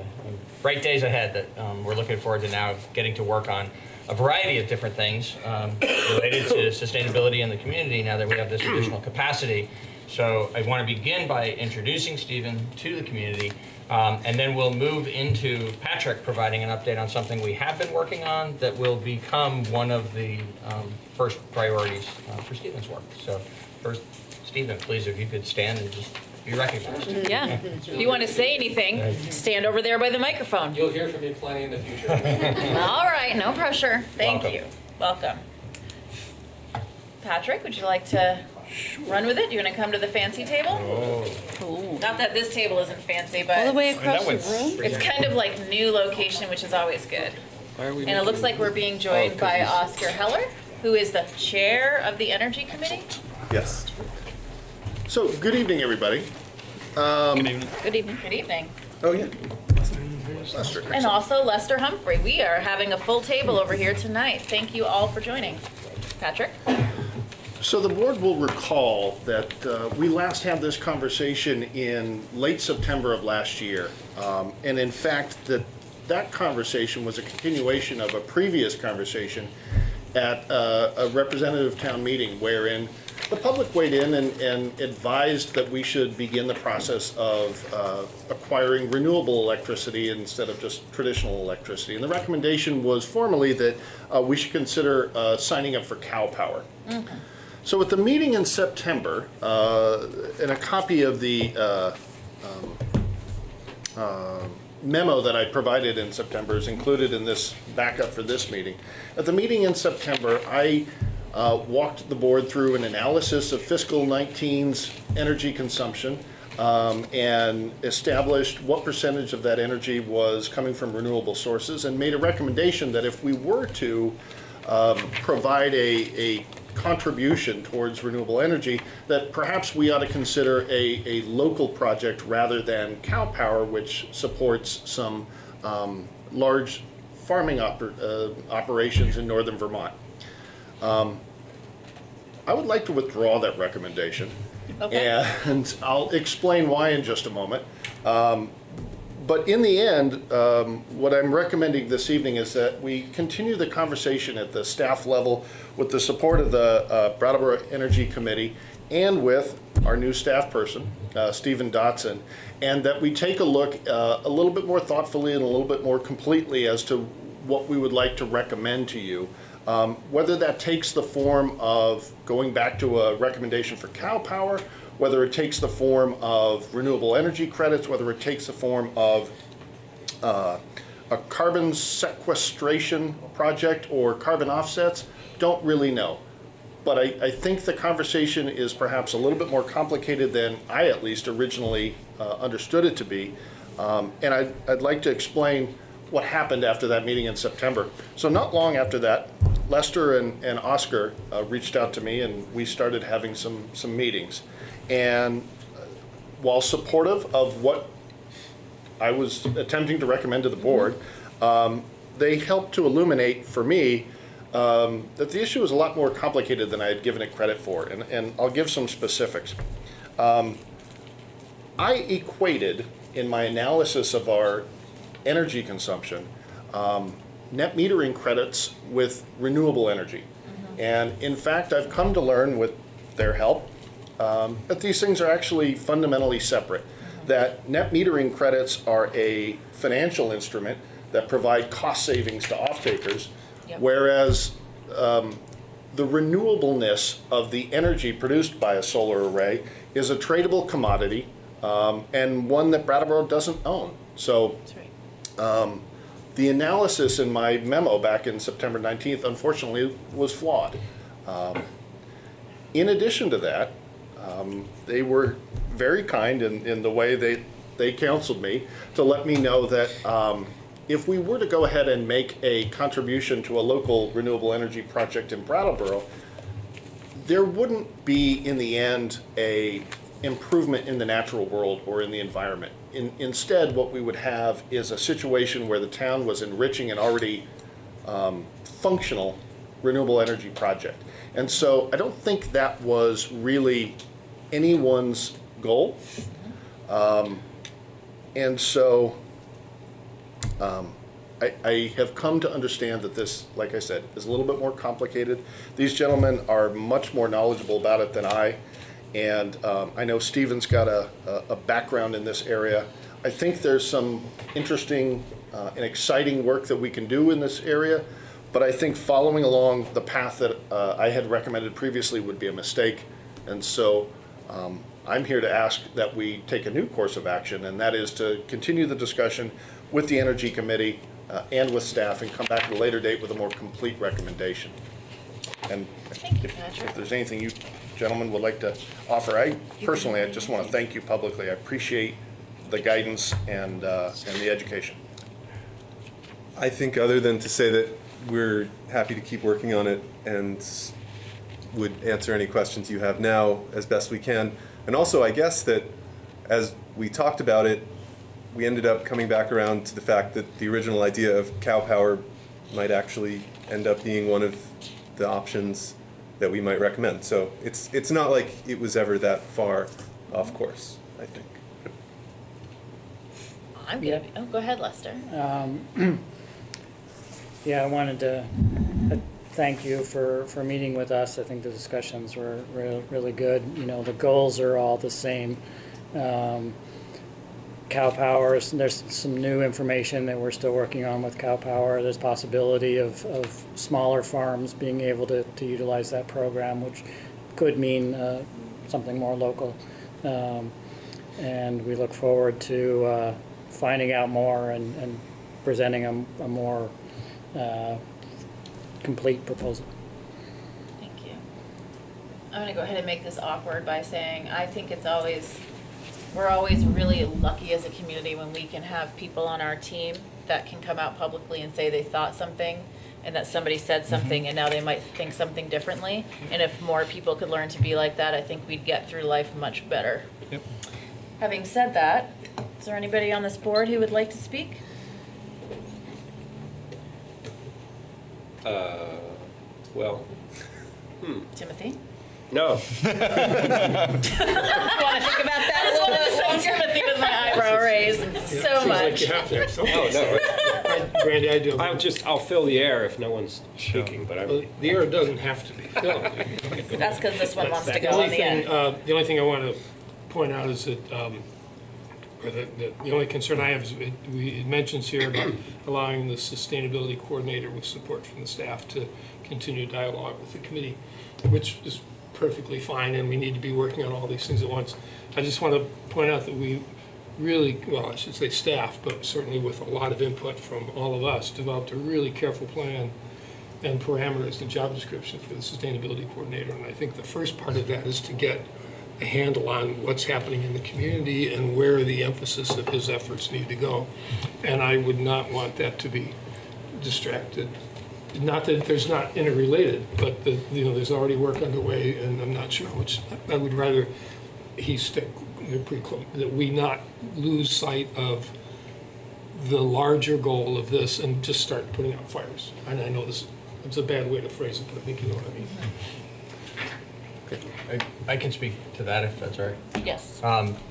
bright days ahead that we're looking forward to now getting to work on a variety of different things related to sustainability in the community now that we have this additional capacity. So I want to begin by introducing Stephen to the community, and then we'll move into Patrick providing an update on something we have been working on that will become one of the first priorities for Stephen's work. So first, Stephen, please, if you could stand and just be recognized. Yeah. If you want to say anything, stand over there by the microphone. You'll hear from me plenty in the future. All right, no pressure. Thank Welcome. you. Welcome. Patrick, would you like to run with it? Do you want to come to the fancy table? Oh. Not that this table isn't fancy, but All the way across the room? it's kind of like new location, which is always good. Why are we And it looks like we're being joined by Oscar Heller, who is the chair of the Energy Committee. Yes. So, good evening, everybody. Good evening. Good evening. Good evening. Oh, yeah. Lester. And also Lester Humphrey. We are having a full table over here tonight. Thank you all for joining. Patrick? So the board will recall that we last had this conversation in late September of last year. And in fact, that conversation was a continuation of a previous conversation at a representative town meeting wherein the public weighed in and advised that we should begin the process of acquiring renewable electricity instead of just traditional electricity. And the recommendation was formally that we should consider signing up for cow power. Mm-hmm. So at the meeting in September, and a copy of the memo that I provided in September is included in this backup for this meeting. At the meeting in September, I walked the board through an analysis of fiscal 19's energy consumption and established what percentage of that energy was coming from renewable sources and made a recommendation that if we were to provide a contribution towards renewable energy, that perhaps we ought to consider a local project rather than cow power, which supports some large farming operations in northern Vermont. I would like to withdraw that recommendation. Okay. And I'll explain why in just a moment. But in the end, what I'm recommending this evening is that we continue the conversation at the staff level with the support of the Brattleboro Energy Committee and with our new staff person, Stephen Dotson, and that we take a look a little bit more thoughtfully and a little bit more completely as to what we would like to recommend to you. Whether that takes the form of going back to a recommendation for cow power, whether it takes the form of renewable energy credits, whether it takes the form of a carbon sequestration project or carbon offsets, don't really know. But I think the conversation is perhaps a little bit more complicated than I at least originally understood it to be. And I'd like to explain what happened after that meeting in September. So not long after that, Lester and Oscar reached out to me, and we started having some meetings. And while supportive of what I was attempting to recommend to the board, they helped to illuminate for me that the issue is a lot more complicated than I had given it credit for. And I'll give some specifics. I equated in my analysis of our energy consumption net metering credits with renewable energy. And in fact, I've come to learn with their help that these things are actually fundamentally separate. That net metering credits are a financial instrument that provide cost savings to off-takers, whereas the renewableness of the energy produced by a solar array is a tradable commodity and one that Brattleboro doesn't own. So the analysis in my memo back in September 19th, unfortunately, was flawed. In addition to that, they were very kind in the way they counseled me to let me know that if we were to go ahead and make a contribution to a local renewable energy project in Brattleboro, there wouldn't be, in the end, a improvement in the natural world or in the environment. Instead, what we would have is a situation where the town was enriching an already functional renewable energy project. And so I don't think that was really anyone's goal. And so I have come to understand that this, like I said, is a little bit more complicated. These gentlemen are much more knowledgeable about it than I. And I know Stephen's got a background in this area. I think there's some interesting and exciting work that we can do in this area, but I think following along the path that I had recommended previously would be a mistake. And so I'm here to ask that we take a new course of action, and that is to continue the discussion with the Energy Committee and with staff and come back at a later date with a more complete recommendation. And if there's anything you gentlemen would like to offer, I just want to thank you publicly. I appreciate the guidance and the education. I think other than to say that we're happy to keep working on it and would answer any questions you have now as best we can. And also, I guess that as we talked about it, we ended up coming back around to the fact that the original idea of cow power might actually end up being one of the options that we might recommend. So it's not like it was ever that far off course, I think. I'm good. Oh, go ahead, Lester. Yeah, I wanted to thank you for meeting with us. I think the discussions were really good. You know, the goals are all the same. Cow power, there's some new information that we're still working on with cow power. There's possibility of smaller farms being able to utilize that program, which could mean something more local. And we look forward to finding out more and presenting a more complete proposal. Thank you. I'm going to go ahead and make this awkward by saying I think we're always really lucky as a community when we can have people on our team that can come out publicly and say they thought something and that somebody said something and now they might think something differently. And if more people could learn to be like that, I think we'd get through life much better. Yep. Having said that, is there anybody on this board who would like to speak? Well, Timothy? no. You want to think about that a little bit longer? Timothy with my eyebrow raised so Seems much. like you have to have something. No, no. Randy, I do. I'll fill the air if no one's speaking, but Well, the air doesn't have to be filled. That's because this one wants to The go only on the thing, end. the only thing I want to point out is that, or the only concern I have is it mentions here about allowing the sustainability coordinator with support from the staff to continue dialogue with the committee, which is perfectly fine, and we need to be working on all these things at once. I just want to point out that we really, well, I should say staff, but certainly with a lot of input from all of us, developed a really careful plan and parameters and job description for the sustainability coordinator. And I think the first part of that is to get a handle on what's happening in the community and where the emphasis of his efforts need to go. And I would not want that to be distracted. Not that there's not interrelated, but there's already work underway, and I'm not sure which. I would rather he stick pretty close, that we not lose sight of the larger goal of this and just start putting out fires. And I know it's a bad way to phrase it, but I think you know what I mean. I can speak to that if that's all right. Yes.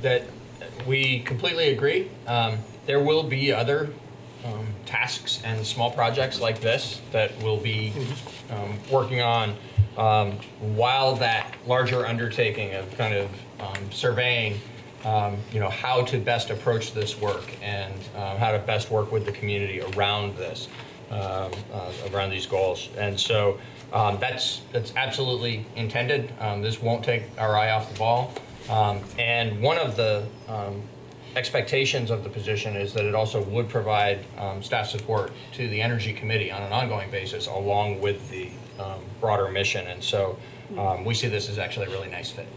That we completely agree. There will be other tasks and small projects like this that we'll be working on while that larger undertaking of kind of surveying how to best approach this work and how to best work with the community around this, around these goals. And so that's absolutely intended. This won't take our eye off the ball. And one of the expectations of the position is that it also would provide staff support to the Energy Committee on an ongoing basis along with the broader mission. And so we see this as actually a really nice fit.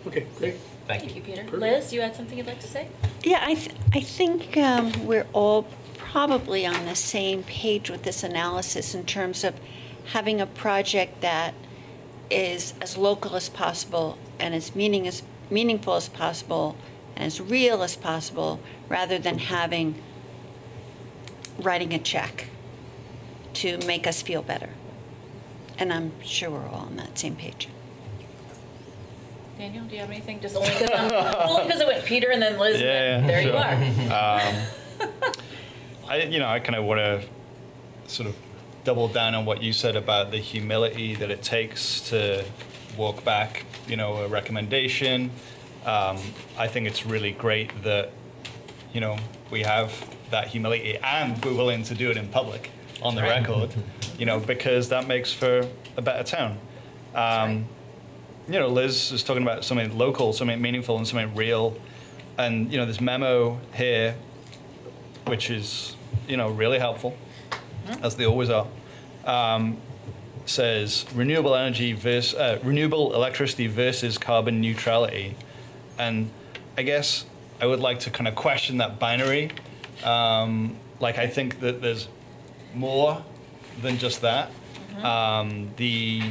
Okay, great. Thank you, Peter. Liz, you had something you'd like to say? Yeah, I think we're all probably on the same page with this analysis in terms of having a project that is as local as possible and as meaningful as possible and as real as possible, rather than writing a check to make us feel better. And I'm sure we're all on that same page. Daniel, do you have anything? Just only because it went Peter and then Liz. Yeah, and there sure. you are. I kind of want to sort of double down on what you said about the humility that it takes to walk back, a recommendation. I think it's really great that, we have that humility and we're willing to do it in public on the record, because that makes for a better town. Liz is talking about something local, something meaningful, and something real. And, this memo here, which is, really helpful, as they always are, says renewable electricity versus carbon neutrality. And I guess I would like to kind of question that binary. I think that there's more than just that. The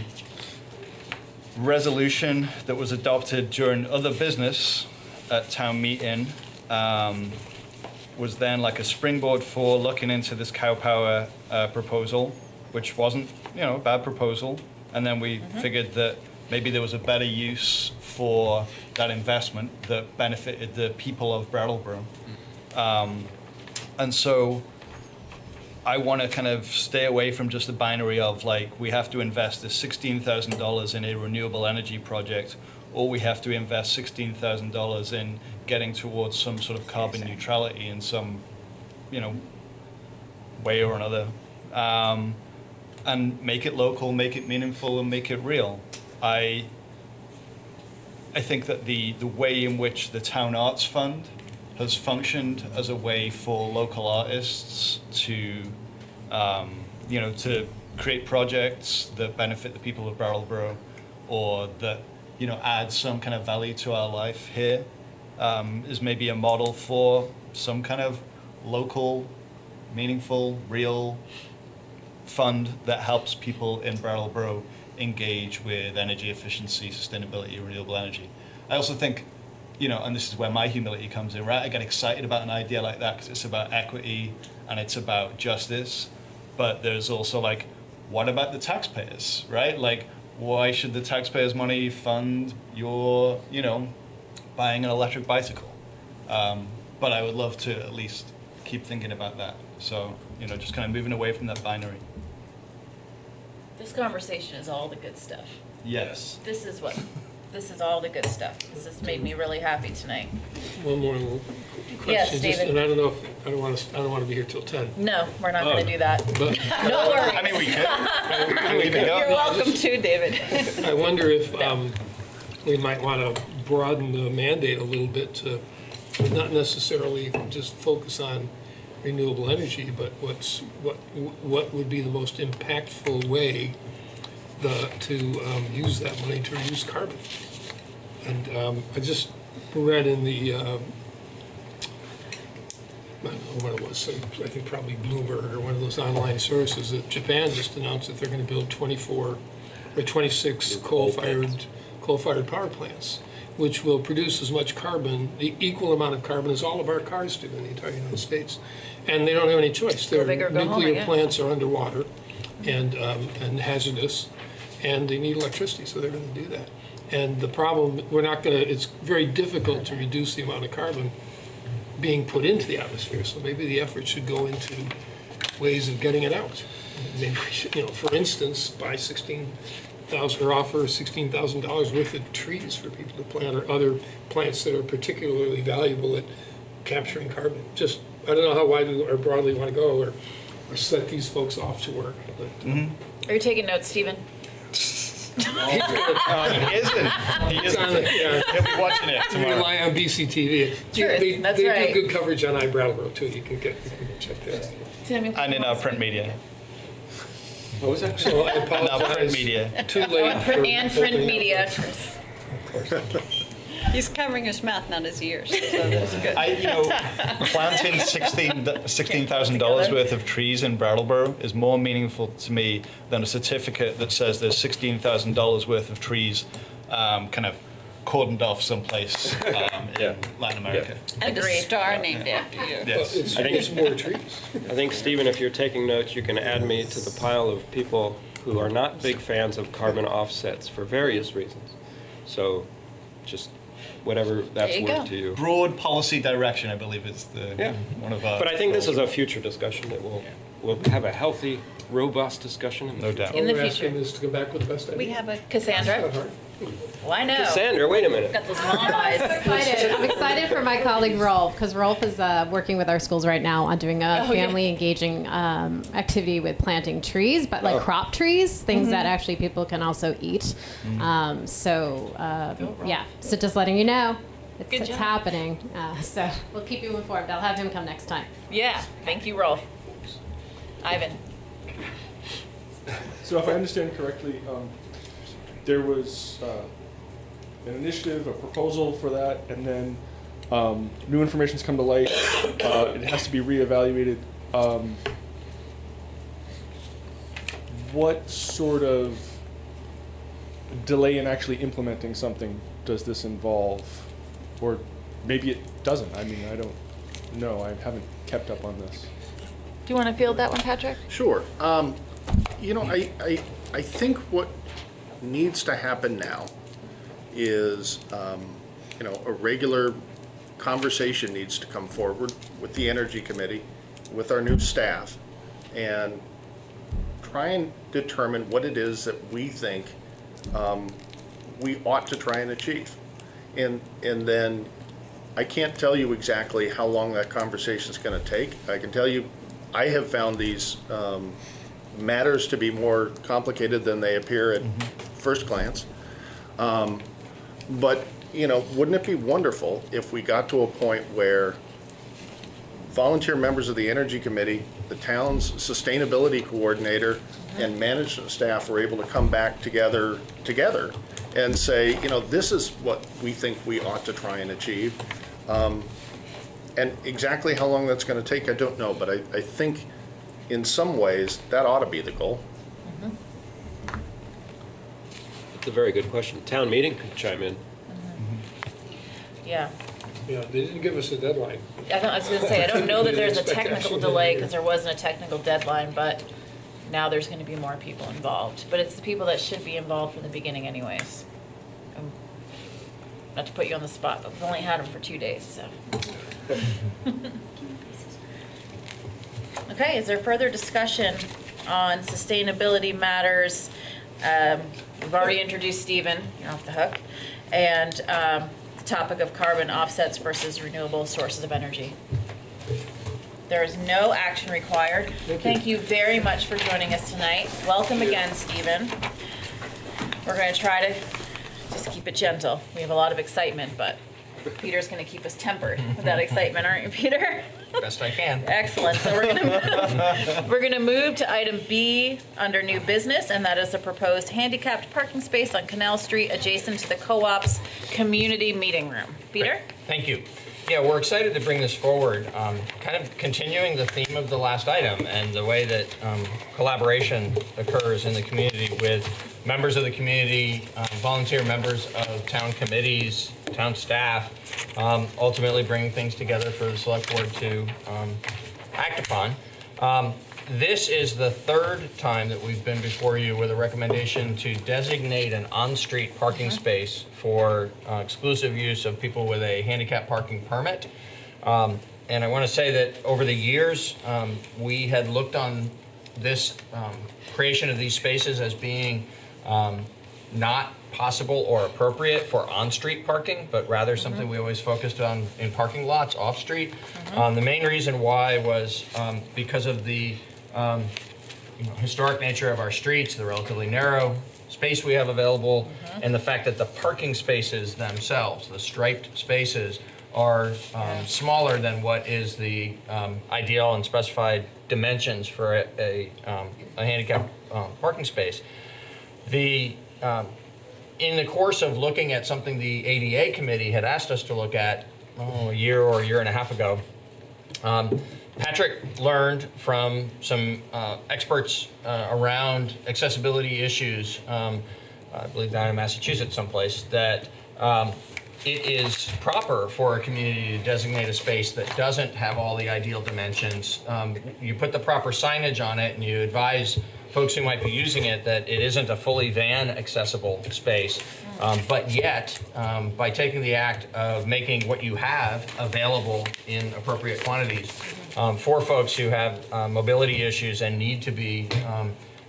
resolution that was adopted during other business at town meeting was then like a springboard for looking into this cow power proposal, which wasn't, a bad proposal. And then we figured that maybe there was a better use for that investment that benefited the people of Brattleboro. And so I want to kind of stay away from just the binary of we have to invest this $16,000 in a renewable energy project, or we have to invest $16,000 in getting towards some sort of carbon neutrality in some, way or another. And make it local, make it meaningful, and make it real. I think that the way in which the Town Arts Fund has functioned as a way for local artists to, to create projects that benefit the people of Brattleboro, or that, add some kind of value to our life here, is maybe a model for some kind of local, meaningful, real fund that helps people in Brattleboro engage with energy efficiency, sustainability, renewable energy. I also think, and this is where my humility comes in, right? I get excited about an idea like that because it's about equity and it's about justice. But there's also like, what about the taxpayers, right? Like, why should the taxpayers' money fund your, buying an electric bicycle? But I would love to at least keep thinking about that. So, just kind of moving away from that binary. This conversation is all the good stuff. Yes. This is all the good stuff. This has made me really happy tonight. One more question. Yes, David. And I don't know if, I don't want to be here till 10. No, we're not going to do that. But, No worries. I mean, we could. You're welcome too, David. I wonder if we might want to broaden the mandate a little bit to not necessarily just focus on renewable energy, but what would be the most impactful way to use that money to reduce carbon. And I just read in the, I don't know what it was, I think probably Bloomberg or one of those online sources, that Japan just announced that they're going to build 26 coal-fired power plants, which will produce as much carbon, the equal amount of carbon as all of our cars do in the entire United States. And they don't have any choice. Their nuclear plants are underwater and hazardous, and they need electricity, so they're going to do that. And the problem, it's very difficult to reduce the amount of carbon being put into the atmosphere, so maybe the effort should go into ways of getting it out. Maybe we should, for instance, buy offer $16,000 worth of trees for people to plant, or other plants that are particularly valuable at capturing carbon. Just, I don't know how widely or broadly you want to go, or set these folks off to work. But, Are you taking notes, Stephen? He isn't. He'll be watching it tomorrow. You rely on BCTV. That's they right. do good coverage on iBrattleboro too. You can check that. And in our print media. What was that? So I apologize. Print media. Too late. And print media. He's covering his mouth, not his ears. So that's good. Planting $16,000 worth of trees in Brattleboro is more meaningful to me than a certificate that says there's $16,000 worth of trees kind of cordoned off someplace in Latin America. And a star named after you. Yes. I think it's more trees. I think, Stephen, if you're taking notes, you can add me to the pile of people who are not big fans of carbon offsets for various reasons. So just whatever that's worth to you. Broad policy direction, I believe, is one of our. But I think this is a future discussion that we'll have a healthy, robust discussion in the future. In the We're future. asking this to come back with the best idea. We have a Cassandra. Well, I know. Cassandra, wait a minute. Got those mom eyes. I'm excited for my colleague Rolf, because Rolf is working with our schools right now on doing a family engaging activity with planting trees, but like crop trees, things that actually people can also eat. So just letting you know, it's happening. So we'll keep you informed. I'll have him come next time. Yeah, thank you, Rolf. Ivan. So if I understand correctly, there was an initiative, a proposal for that, and then new information's come to light. It has to be reevaluated. What sort of delay in actually implementing something does this involve? Or maybe it doesn't. I mean, I don't know. I haven't kept up on this. Do you want to field that one, Patrick? Sure. I think what needs to happen now is, a regular conversation needs to come forward with the Energy Committee, with our new staff, and try and determine what it is that we think we ought to try and achieve. And then I can't tell you exactly how long that conversation is going to take. I can tell you I have found these matters to be more complicated than they appear at first glance. But, wouldn't it be wonderful if we got to a point where volunteer members of the Energy Committee, the town's sustainability coordinator, and management staff were able to come back together and say, this is what we think we ought to try and achieve. And exactly how long that's going to take, I don't know, but I think in some ways, that ought to be the goal. It's a very good question. Town meeting could chime in. Yeah. Yeah, they didn't give us a deadline. I was going to say, I don't know that We didn't there's a expect technical action delay here. because there wasn't a technical deadline, but now there's going to be more people involved. But it's the people that should be involved from the beginning anyways. Not to put you on the spot, but we've only had them for 2 days, so. Okay, is there further discussion on sustainability matters? We've already introduced Stephen, you're off the hook, and the topic of carbon offsets versus renewable sources of energy. There is no action required. Thank you very much for joining us tonight. Welcome again, Stephen. We're going to try to just keep it gentle. We have a lot of excitement, but Peter's going to keep us tempered with that excitement, aren't you, Peter? Best I can. Excellent. So we're going to move to item B under new business, and that is the proposed handicapped parking space on Canal Street adjacent to the co-op's community meeting room. Peter? Thank you. Yeah, we're excited to bring this forward, kind of continuing the theme of the last item and the way that collaboration occurs in the community with members of the community, volunteer members of town committees, town staff, ultimately bringing things together for the select board to act upon. This is the third time that we've been before you with a recommendation to designate an on-street parking space for exclusive use of people with a handicap parking permit. And I want to say that over the years, we had looked on this creation of these spaces as being not possible or appropriate for on-street parking, but rather something we always focused on in parking lots off-street. The main reason why was because of the historic nature of our streets, the relatively narrow space we have available, and the fact that the parking spaces themselves, the striped spaces, are smaller than what is the ideal and specified dimensions for a handicapped parking space. In the course of looking at something the ADA committee had asked us to look at a year or a year and a half ago, Patrick learned from some experts around accessibility issues, I believe down in Massachusetts someplace, that it is proper for a community to designate a space that doesn't have all the ideal dimensions. You put the proper signage on it and you advise folks who might be using it that it isn't a fully van accessible space. But yet, by taking the act of making what you have available in appropriate quantities for folks who have mobility issues and need to be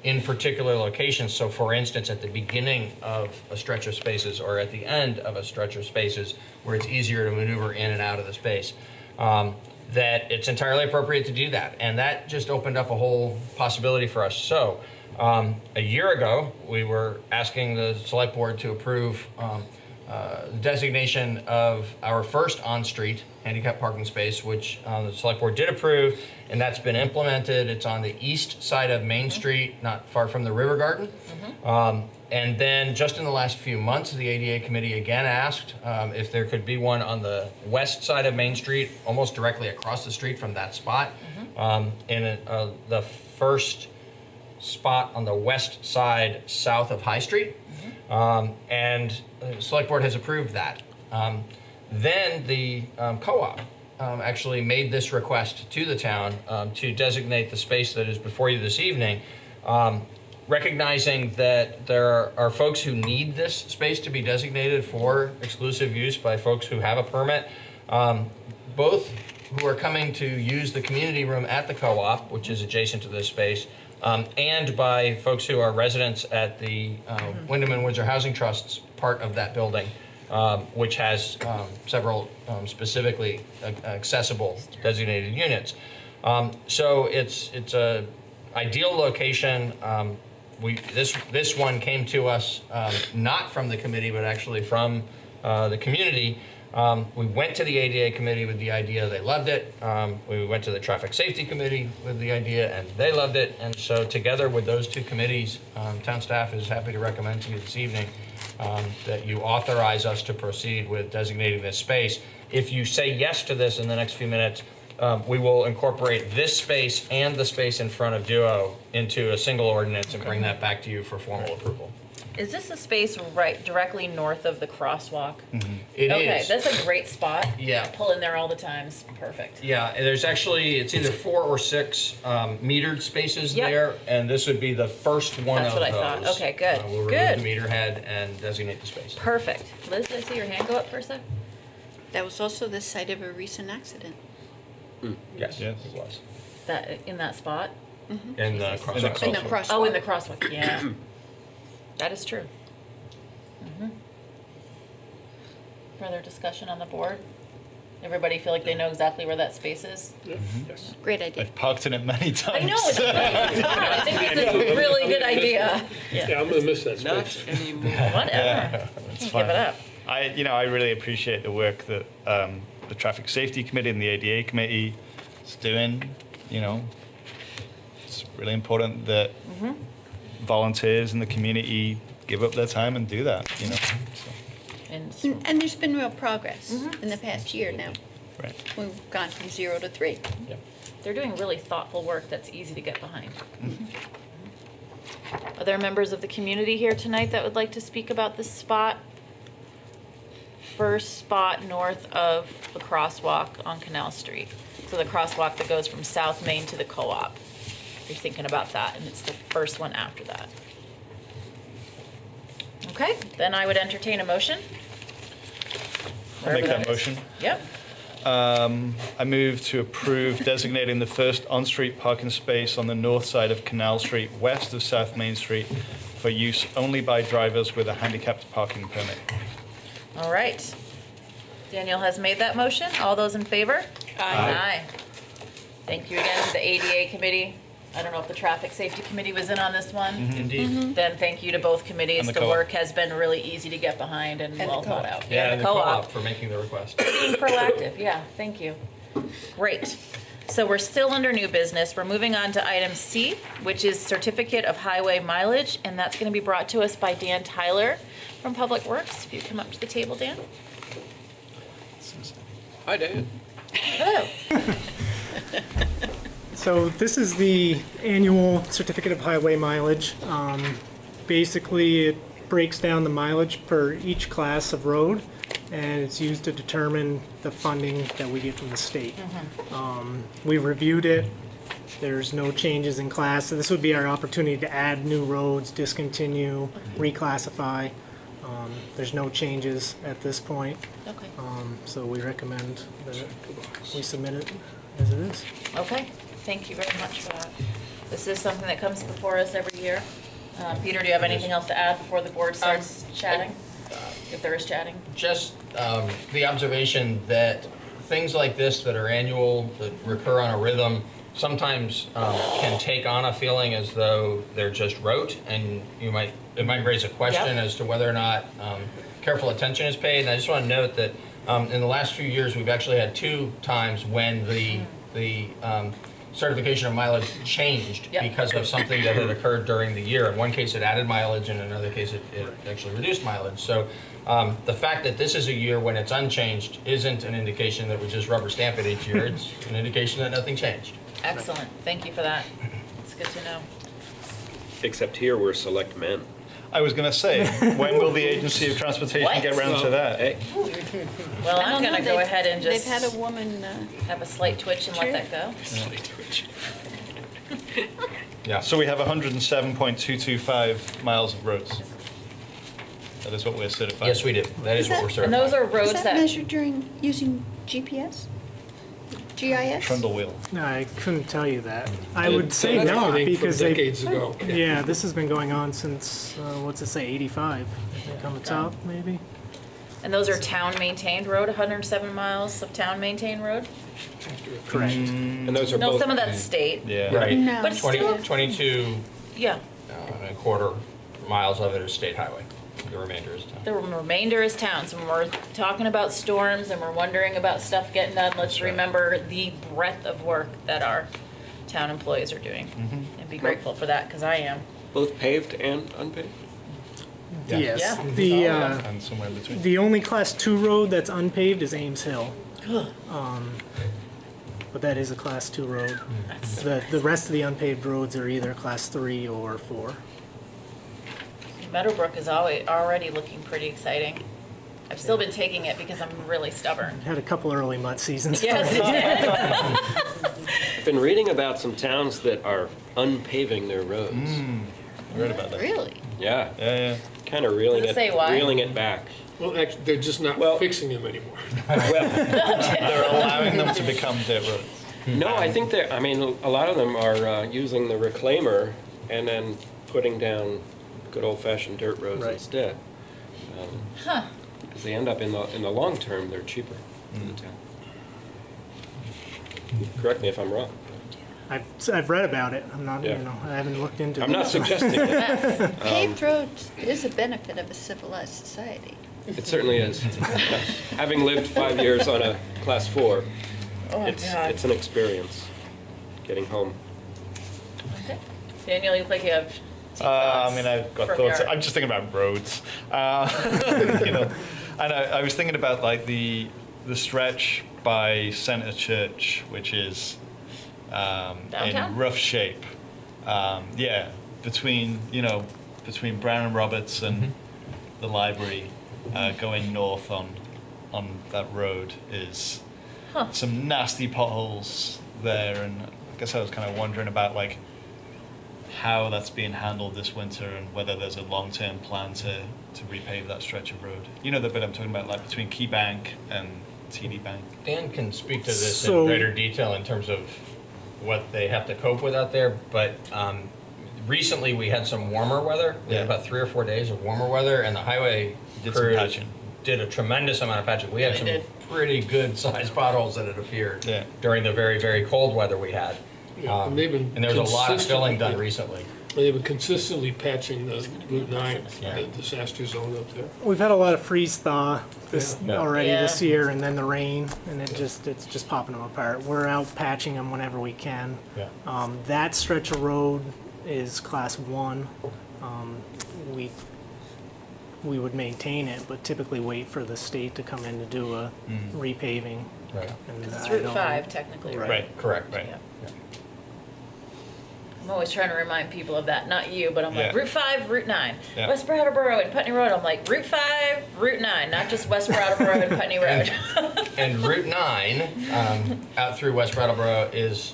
in particular locations. So for instance, at the beginning of a stretch of spaces or at the end of a stretch of spaces where it's easier to maneuver in and out of the space, that it's entirely appropriate to do that. And that just opened up a whole possibility for us. So a year ago, we were asking the select board to approve the designation of our first on-street handicap parking space, which the select board did approve, and that's been implemented. It's on the east side of Main Street, not far from the River Garden. And then just in the last few months, the ADA committee again asked if there could be one on the west side of Main Street, almost directly across the street from that spot. In the first spot on the west side south of High Street. And the select board has approved that. Then the co-op actually made this request to the town to designate the space that is before you this evening, recognizing that there are folks who need this space to be designated for exclusive use by folks who have a permit, both who are coming to use the community room at the co-op, which is adjacent to this space, and by folks who are residents at the Wyndham and Windsor Housing Trust's part of that building, which has several specifically accessible designated units. So it's a ideal location. This one came to us not from the committee, but actually from the community. We went to the ADA committee with the idea, they loved it. We went to the traffic safety committee with the idea and they loved it. And so together with those two committees, town staff is happy to recommend to you this evening that you authorize us to proceed with designating this space. If you say yes to this in the next few minutes, we will incorporate this space and the space in front of Duo into a single ordinance and bring that back to you for formal approval. Is this a space right directly north of the crosswalk? It Okay, is. that's a great spot. Yeah. I pull in there all the time. It's perfect. Yeah, and there's actually, it's either 4 or 6 metered spaces Yep. there, and this would be the first one That's of what I those. thought. Okay, good. We'll remove Good. the meter head and designate the space. Perfect. Liz, did I see your hand go up for a sec? That was also the site of a recent accident. Yes, it was. That in that spot? In the crosswalk. In the crosswalk. Oh, in the crosswalk. Yeah. That is true. Further discussion on the board? Everybody feel like they know exactly where that space is? Yes. Great idea. I've parked in it many times. I know, it's great. I think it's a really good idea. Yeah, I'm gonna miss that space. Whatever. Yeah, it's Can't fine. give it up. I really appreciate the work that the Traffic Safety Committee and the ADA Committee is doing. It's really important that volunteers in the community give up their time and do that. So, And there's been real progress in the past year now. right. We've gone from 0 to 3. They're doing really thoughtful work that's easy to get behind. Are there members of the community here tonight that would like to speak about this spot? First spot north of the crosswalk on Canal Street. So the crosswalk that goes from South Main to the Co-op. You're thinking about that, and it's the first one after that. Okay, then I would entertain a motion. I'll make Wherever that is. motion. Yep. I move to approve designating the first on-street parking space on the north side of Canal Street, west of South Main Street, for use only by drivers with a handicapped parking permit. All right. Daniel has made that motion. All those in favor? Aye. Thank you again to the ADA committee. I don't know if the Traffic Safety Committee was in on this one. Indeed. Then thank you to both committees. And the The co-op. work has been really easy to get behind and well thought out. Yeah, and the co-op for making the request. Being proactive, yeah, thank you. Great. So we're still under new business. We're moving on to item C, which is certificate of highway mileage, and that's going to be brought to us by Dan Tyler from Public Works. If you come up to the table, Dan. Hi, Dan. Hello. So this is the annual certificate of highway mileage. Basically, it breaks down the mileage per each class of road, and it's used to determine the funding that we get from the state. We've reviewed it. There's no changes in class, so this would be our opportunity to add new roads, discontinue, reclassify. There's no changes at this point. Okay. So we recommend that we submit it as it is. Okay, thank you very much for that. This is something that comes before us every year. Peter, do you have anything else to add before the board starts chatting? If there is chatting? Just the observation that things like this that are annual, that recur on a rhythm, sometimes can take on a feeling as though they're just rote, and it might raise a question as to whether or not careful attention is paid. And I just want to note that in the last few years, we've actually had 2 times when the certification of mileage changed because of something that had occurred during the year. In one case, it added mileage, and in another case, it actually reduced mileage. So the fact that this is a year when it's unchanged isn't an indication that we just rubber stamp it each year. It's an indication that nothing changed. Excellent, thank you for that. It's good to know. Except here, we're select men. I was going to say, when will the Agency of Transportation get round to that? Hey. Well, I'm don't gonna know, go they've- ahead and just. They've had a woman. Have a slight twitch and let that go. Yeah. So we have 107.225 miles of roads. That is what we're certifying. Yes, we do. That is what we're certifying. And those are roads Is that measured during using GPS? GIS? Trundle wheel. No, I couldn't tell you that. I They- would say they not everything from because decades ago. Yeah, this has been going on since what's it say, 85? I think on the top, maybe. And those are town-maintained road, 107 miles of town-maintained road? Correct. And those are No, both. some of that's state. Yeah. Right. No. But still, 22 yeah, and a quarter miles of it is state highway. The remainder is town. the remainder is town. So when we're talking about storms and we're wondering about stuff getting done, let's remember the breadth of work that our town employees are doing. And be grateful for that, because I am. Both paved and unpaved? Yes. Yeah. And somewhere in between. The only class 2 road that's unpaved is Ames Hill. but that is a Class 2 road. The rest of the unpaved roads are either Class 3 or 4. Meadowbrook is already looking pretty exciting. I've still been taking it because I'm really stubborn. Had a couple early mud seasons. Yes, it did. I've been reading about some towns that are unpaving their roads. I read about that. Really? Yeah. Yeah. Kind of reeling Does it say it, why? reeling it back. Well, actually, they're just not fixing them anymore. They're allowing them to become dirt roads. No, I think they're, I mean, a lot of them are using the reclaimer and then putting down good old-fashioned dirt roads instead. Huh. Because they end up in the long term, they're cheaper in the town. Correct me if I'm wrong. I've read about it. I'm not, Yeah. I haven't looked into it. I'm not suggesting it. Paved roads is a benefit of a civilized society. It certainly is. Having lived 5 years on a class 4, God. it's an experience getting home. Okay. Daniel, you look like you have I mean, I've got from thoughts. your- I'm just thinking about roads. You know, and I was thinking about like the stretch by Center Church, which is Downtown? in rough shape. Yeah, between Brown and Roberts and the library, going north on that road is some nasty potholes there, and I guess I was kind of wondering about like how that's being handled this winter and whether there's a long-term plan to repave that stretch of road. You know the bit I'm talking about, like between Key Bank and TD Bank. Dan can speak to this So- in greater detail in terms of what they have to cope with out there, but recently we had some warmer weather. We had about 3 or 4 days of warmer weather, and the highway Did some crews patching. did a tremendous amount of patching. We had They some did. pretty good sized potholes that had appeared Yeah. during the very, very cold weather we had. Yeah, and they've been And there was a lot of filling consistently- done recently. They've been consistently patching the Route 9, Yeah. the disaster zone up there. We've had a lot of freeze thaw already Yeah. this year, and then the rain, and it's just popping them apart. We're out patching them whenever we can. Yeah. That stretch of road is Class 1. We would maintain it, but typically wait for the state to come in to do a repaving. Right. And It's I Route don't- 5 technically, right? Correct. Right. Yeah. I'm always trying to remind people of that. Not you, but I'm like, Yeah. Route 5, Route 9. Yeah. West Brattleboro and Putney Road. I'm like, Route 5, Route 9, not just West Brattleboro and Putney Road. And Route 9 out through West Brattleboro is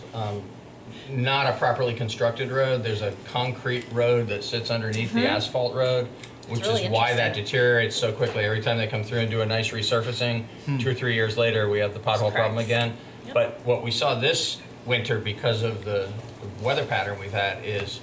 not a properly constructed road. There's a concrete road that sits underneath the asphalt road, which really is why that interesting. deteriorates so quickly. Every time they come through and do a nice resurfacing, 2 or 3 years later, we have the pothole problem cracks. again. But what we saw this winter, because of the weather pattern we've had, is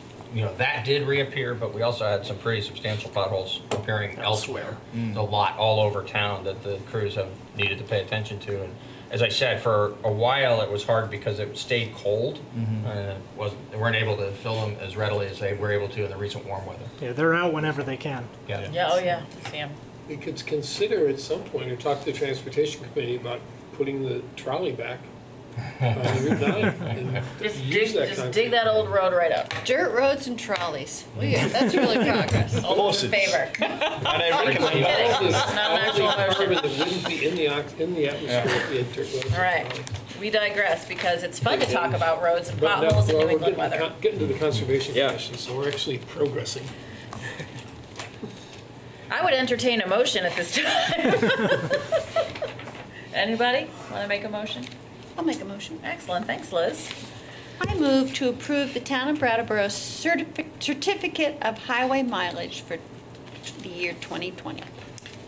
that did reappear, but we also had some pretty substantial potholes appearing elsewhere. There's a lot all over town that the crews have needed to pay attention to. And as I said, for a while it was hard because it stayed cold, and they weren't able to fill them as readily as they were able to in the recent warm weather. Yeah, they're out whenever they can. Yeah. Yeah, oh yeah, Sam. We could consider at some point, or talk to the Transportation Committee about putting the trolley back on Route 9 and Just use that dig concrete. that old road right up. Dirt roads and trolleys. That's really progress. All those in favor. And I recommend Kidding. All It's not an the actual motion. carbon that wouldn't be in the atmosphere if we had dirt roads and All right, trolleys. we digress because it's fun to talk about roads and But now, potholes in well, New we're England weather. getting to the Conservation Yeah. Commission, so we're actually progressing. I would entertain a motion at this time. Anybody want to make a motion? I'll make a motion. Excellent, thanks Liz. I move to approve the Town of Brattleboro's certificate of highway mileage for the year 2020.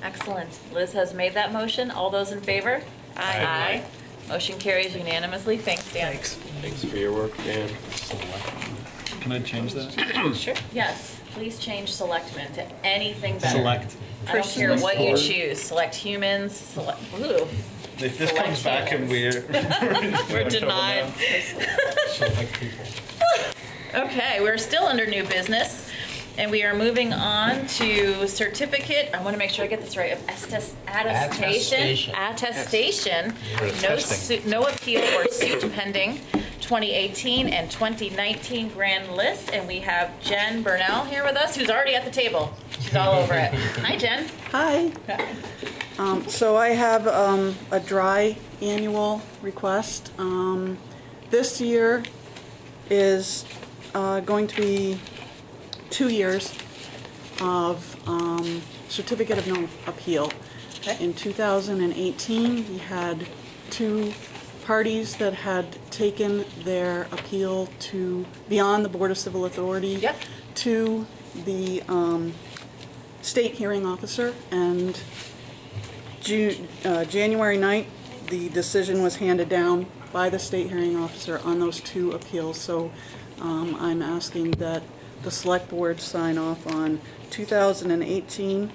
Excellent. Liz has made that motion. All those in favor? Aye. Motion carries unanimously. Thanks, Dan. Thanks for your work, Dan. Can I change that? Sure. Yes, please change selectmen to anything better. Select. I don't care what you Board. choose. Select humans, ooh. If this Select comes back and humans. we're denied. Select people. Okay, we're still under new business, and we are moving on to certificate, I want to make sure I get this right, of attestation. Attestation. No appeal or suit pending 2018 and 2019 grand list, and we have Jen Burnell here with us, who's already at the table. She's all over it. Hi, Jen. Hi. So I have a dry annual request. This year is going to be 2 years of certificate of no appeal. In 2018, we had 2 parties that had taken their appeal to beyond the Board of Civil Authority to the state hearing officer, and January 9th, the decision was handed down by the state hearing officer on those 2 appeals. So I'm asking that the select board sign off on 2018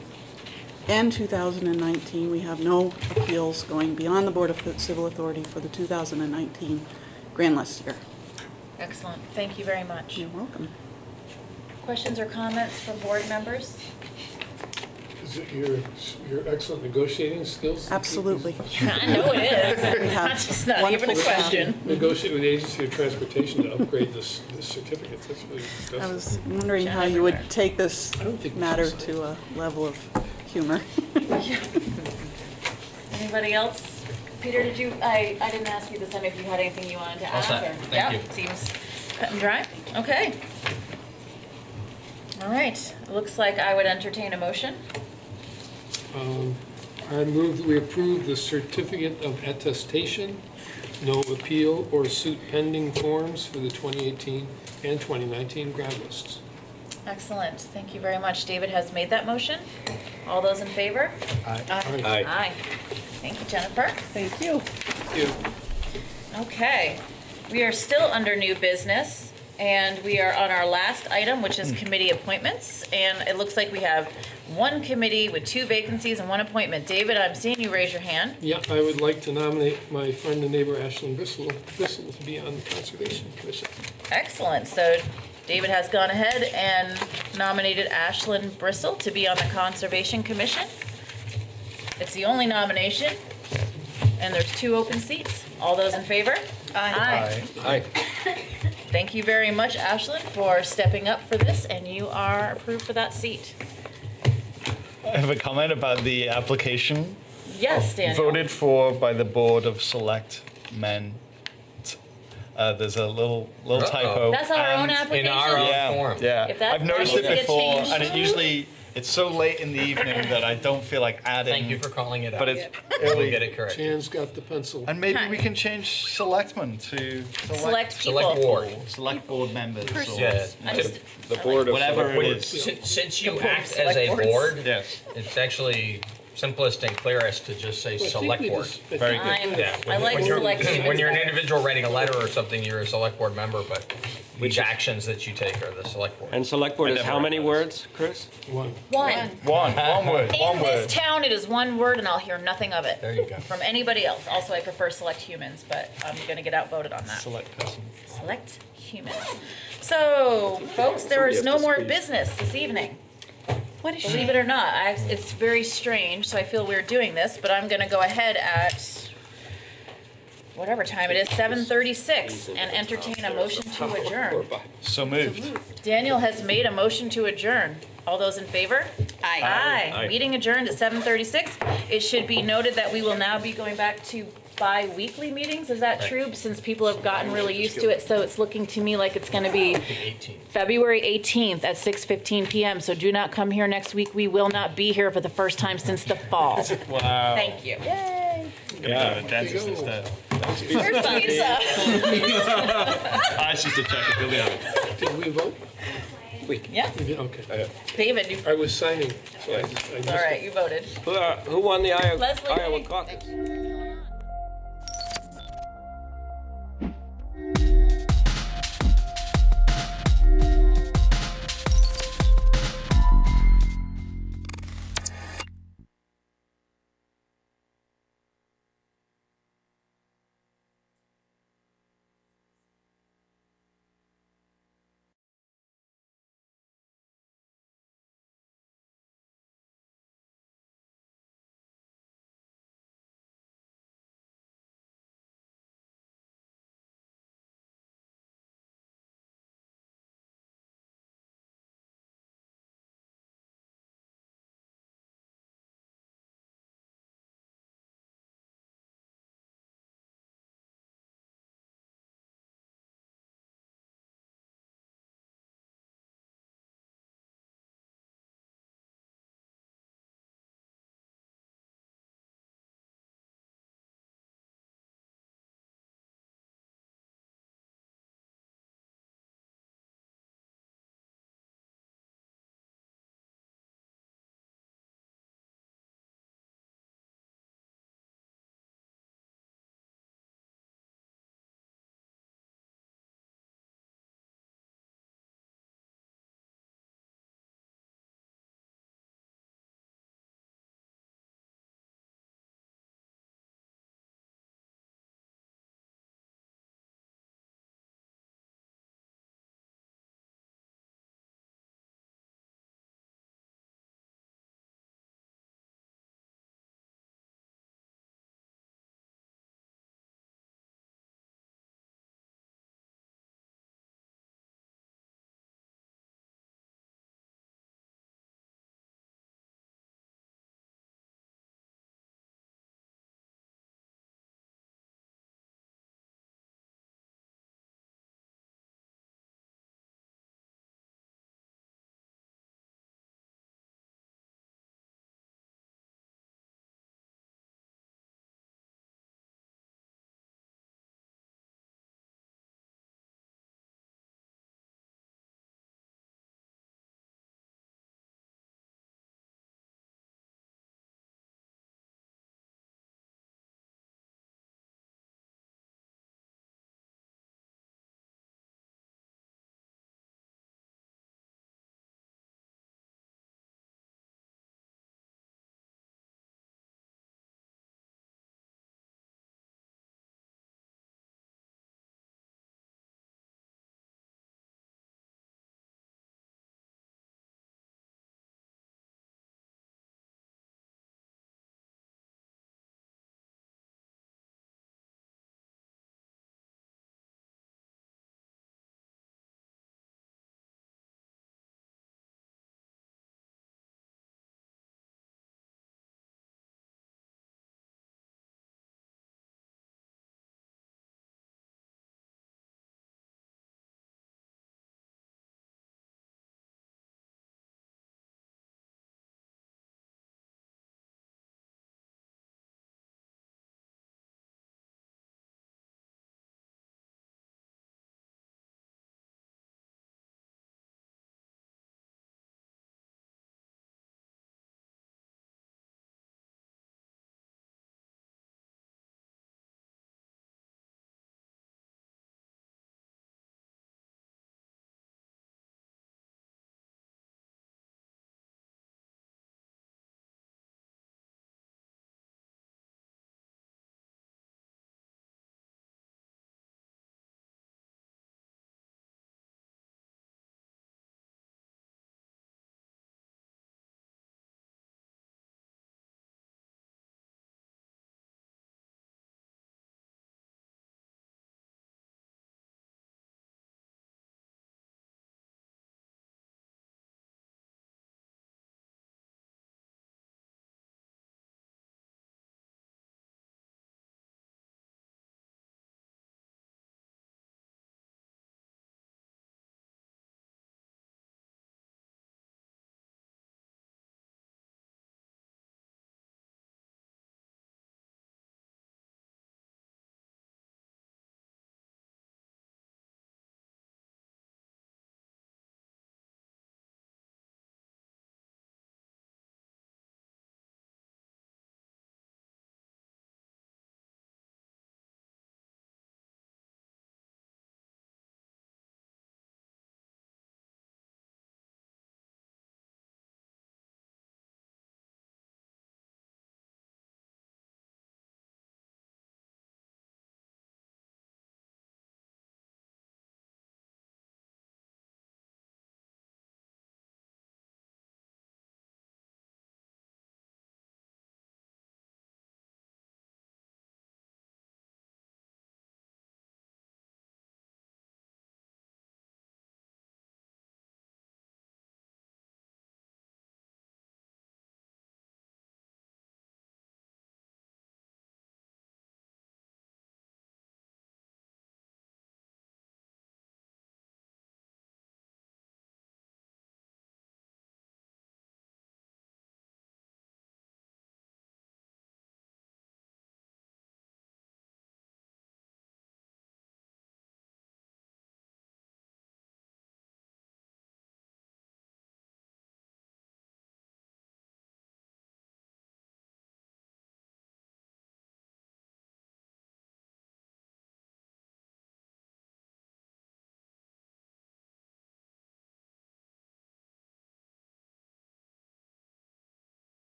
and 2019. We have no appeals going beyond the Board of Civil Authority for the 2019 grand list year. Excellent. Thank you very much. You're welcome. Questions or comments from board members? Is it your excellent negotiating skills? Absolutely. I know it is. That's not even a question. Negotiate with the Agency of Transportation to upgrade this certificate. That's really impressive. I was wondering how you would take this matter to a level of humor. Anybody else? Peter, did you, I didn't ask you this time if you had anything you wanted to add? set. or- Thank yeah, you. Seems cut and dry. Okay. All right. It looks like I would entertain a motion. I move that we approve the certificate of attestation, no appeal or suit pending forms for the 2018 and 2019 grant lists. Excellent. Thank you very much. David has made that motion. All those in favor? Aye. Aye. Aye. Thank you, Jennifer. Thank you. Okay. We are still under new business, and we are on our last item, which is committee appointments. And it looks like we have 1 committee with 2 vacancies and 1 appointment. David, I'm seeing you raise your hand. Yeah, I would like to nominate my friend and neighbor Ashlyn Bristol to be on the Conservation Commission. Excellent. So David has gone ahead and nominated Ashlyn Bristol to be on the Conservation Commission. It's the only nomination, and there's 2 open seats. All those in favor? Aye. Aye. Thank you very much, Ashlyn, for stepping up for this, and you are approved for that seat. I have a comment about the application. Yes, Daniel. Voted for by the Board of Selectmen. There's a little typo. That's our own and- application? In our own form. Yeah, If that- I've noticed that it needs to get before, changed. and it usually, it's so late in the evening that I don't feel like adding. Thank you for calling it out. But it's We'll early. get it correct. Jan's got the pencil. And maybe we can change selectmen to Select people. Select board. select board members. Or, Yeah. The board of whatever it Select is. Since you The board act of as a select boards. board, Yes. it's actually simplest and clearest to just say select board. Very good. Yeah. I like When you're- select When you're an better. individual writing a letter or something, you're a select board member, but each actions that you take are the select board. And select board I is never how write many those. words, Chris? One. One. One word. In One this word. town, it is 1 word, and I'll hear nothing of it. There you go. From anybody else. Also, I prefer select humans, but I'm gonna get outvoted on that. Select person. Select humans. So, folks, there is no more business this evening. What is Believe it or not, it's very strange, so I feel weird doing this, but I'm gonna go ahead at whatever time it is, 7:36, and entertain a motion to adjourn. So moved. Daniel has made a motion to adjourn. All those in favor? Aye. Aye. Aye. Meeting adjourned at 7:36. It should be noted that we will now be going back to bi-weekly meetings. Is that true? Since people have gotten really used to it, so it's looking to me like it's gonna be 18. February 18th at 6:15 p.m. So do not come here next week. We will not be here for the first time since the fall. Wow. Thank you. Yay. Gonna go to the dentist instead. Here's pizza. I used to check a billion. Did we vote? Yeah. We did, okay. David, you, I was signing, so I missed all it. right, you voted. Who won the Iowa Leslie. caucus?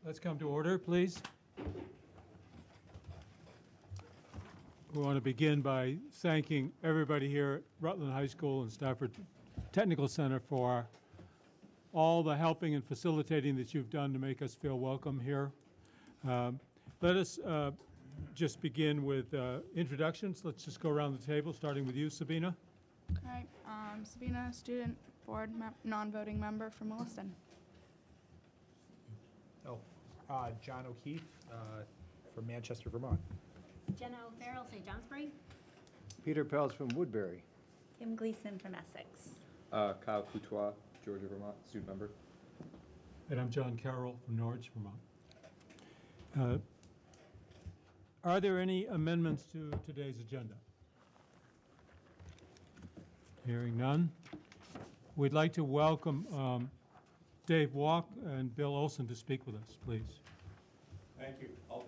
Let's come to order, please. We want to begin by thanking everybody here at Rutland High School and Stafford Technical Center for all the helping and facilitating that you've done to make us feel welcome here. Let us just begin with introductions. Let's just go around the table, starting with you, Sabina. All right, Sabina, student board non-voting member from Williston. John O'Keefe from Manchester, Vermont. Jenna O'Farrell, St. Johnsbury. Peter Pels from Woodbury. Kim Gleason from Essex. Kyle Coutois, Georgia, Vermont, student member. And I'm John Carroll from Norwich, Vermont. Are there any amendments to today's agenda? Hearing none. We'd like to welcome Dave Walk and Bill Olson to speak with us, please. Thank you. I'll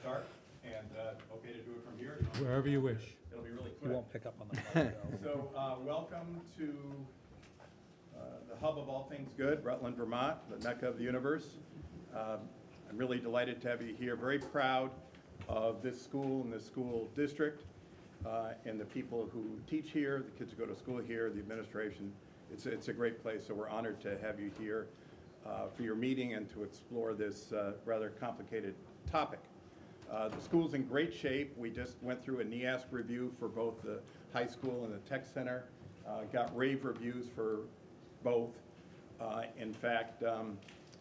start, and okay to do it from here? Wherever you wish. It'll be really quick. You won't pick up on the mic. So welcome to the hub of all things good, Rutland, Vermont, the mecca of the universe. I'm really delighted to have you here. Very proud of this school and this school district and the people who teach here, the kids who go to school here, the administration. It's a great place, so we're honored to have you here for your meeting and to explore this rather complicated topic. The school's in great shape. We just went through a NEASC review for both the high school and the tech center. Got rave reviews for both. In fact,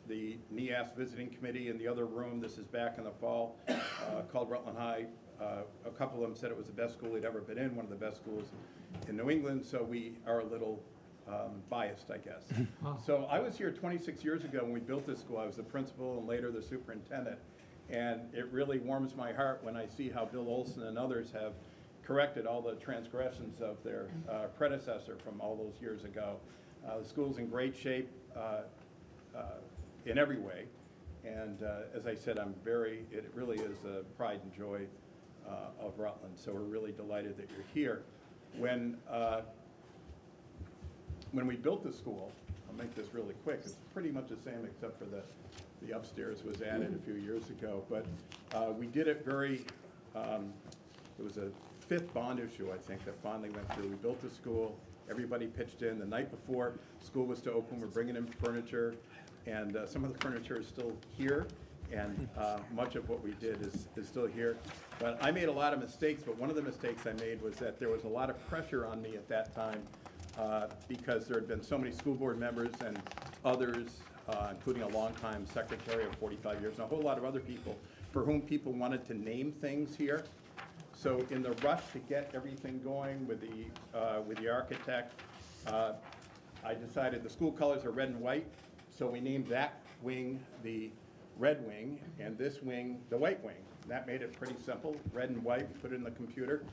the NEASC visiting committee in the other room, this is back in the fall, called Rutland High. A couple of them said it was the best school they'd ever been in, one of the best schools in New England, so we are a little biased, I guess. So I was here 26 years ago when we built this school. I was the principal and later the superintendent. And it really warms my heart when I see how Bill Olson and others have corrected all the transgressions of their predecessor from all those years ago. The school's in great shape in every way. And as I said, it really is a pride and joy of Rutland. So we're really delighted that you're here. When we built the school, I'll make this really quick, it's pretty much the same except for the upstairs was added a few years ago. But we did it it was a fifth bond issue, I think, that finally went through. We built the school, everybody pitched in. The night before school was to open, we're bringing in furniture, and some of the furniture is still here, and much of what we did is still here. But I made a lot of mistakes, but one of the mistakes I made was that there was a lot of pressure on me at that time because there had been so many school board members and others, including a longtime secretary of 45 years, and a whole lot of other people, for whom people wanted to name things here. So in the rush to get everything going with the architect, I decided the school colors are red and white, so we named that wing the red wing and this wing the white wing. That made it pretty simple, red and white, we put it in the computer.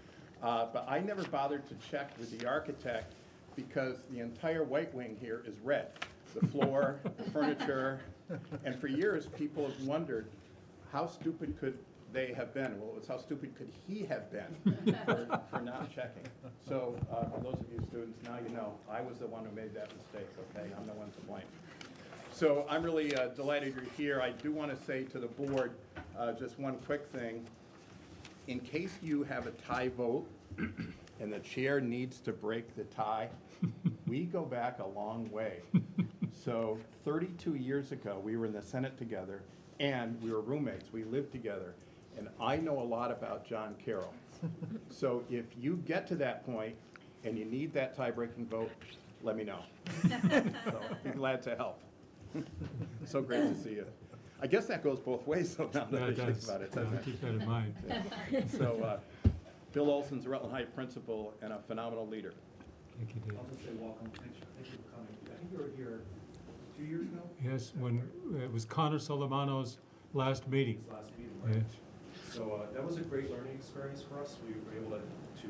But I never bothered to check with the architect because the entire white wing here is red. The floor, the furniture, and for years people have wondered how stupid could they have been. Well, it was how stupid could he have been for not checking. So for those of you students, now you know I was the one who made that mistake, okay? I'm the one to blame. So I'm really delighted you're here. I do want to say to the board just one quick thing. In case you have a tie vote and the chair needs to break the tie, we go back a long way. So 32 years ago, we were in the Senate together, and we were roommates. We lived together. And I know a lot about John Carroll. So if you get to that point and you need that tie-breaking vote, let me know. So I'd be glad to help. So great to see you. I guess that goes both ways, though, now that I think about it, doesn't it? Keep that in mind. Yeah. So Bill Olson's a Rutland High principal and a phenomenal leader. Thank you, Dave. I'll just say welcome. Thank you for coming. I think you were here 2 years ago? Yes, when it was Connor Solimano's last meeting. His last meeting, right? Yes. So that was a great learning experience for us. We were able we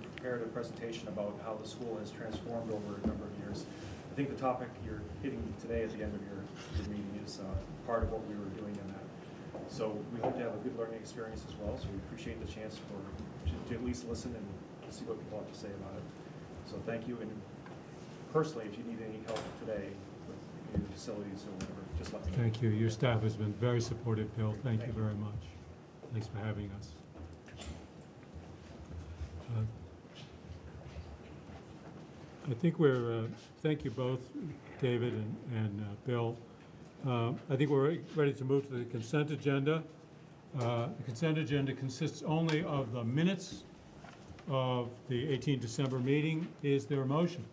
prepared a presentation about how the school has transformed over a number of years. I think the topic you're hitting today at the end of your meeting is part of what we were doing in that. So we hope to have a good learning experience as well. So we appreciate the chance to at least listen and see what people have to say about it. So thank you. And personally, if you need any help today with facilities or whatever, just let me know. Thank you. Your staff has been very supportive, Bill. Thank you very much. Thanks for having us. I think thank you both, David and Bill. I think we're ready to move to the consent agenda. The consent agenda consists only of the minutes of the 18 December meeting. Is there a motion?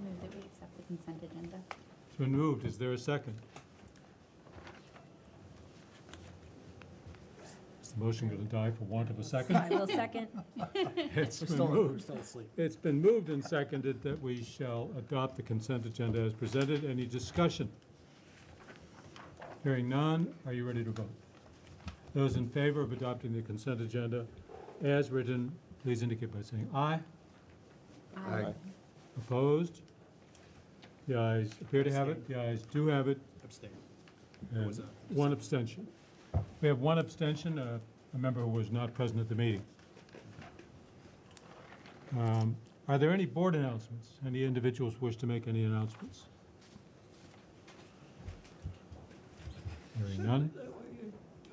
Move that we accept the consent agenda. It's been moved. Is there a second? Is the motion going to die for want of a second? I will second. It's been moved. It's been moved and seconded that we shall adopt the consent agenda as presented. Any discussion? Hearing none, are you ready to vote? Those in favor of adopting the consent agenda as written, please indicate by saying aye. Aye. Opposed? The ayes appear to have it. The ayes do have it. Abstain. And one abstention. We have one abstention, a member who was not present at the meeting. Are there any board announcements? Any individuals wish to make any announcements? Hearing none?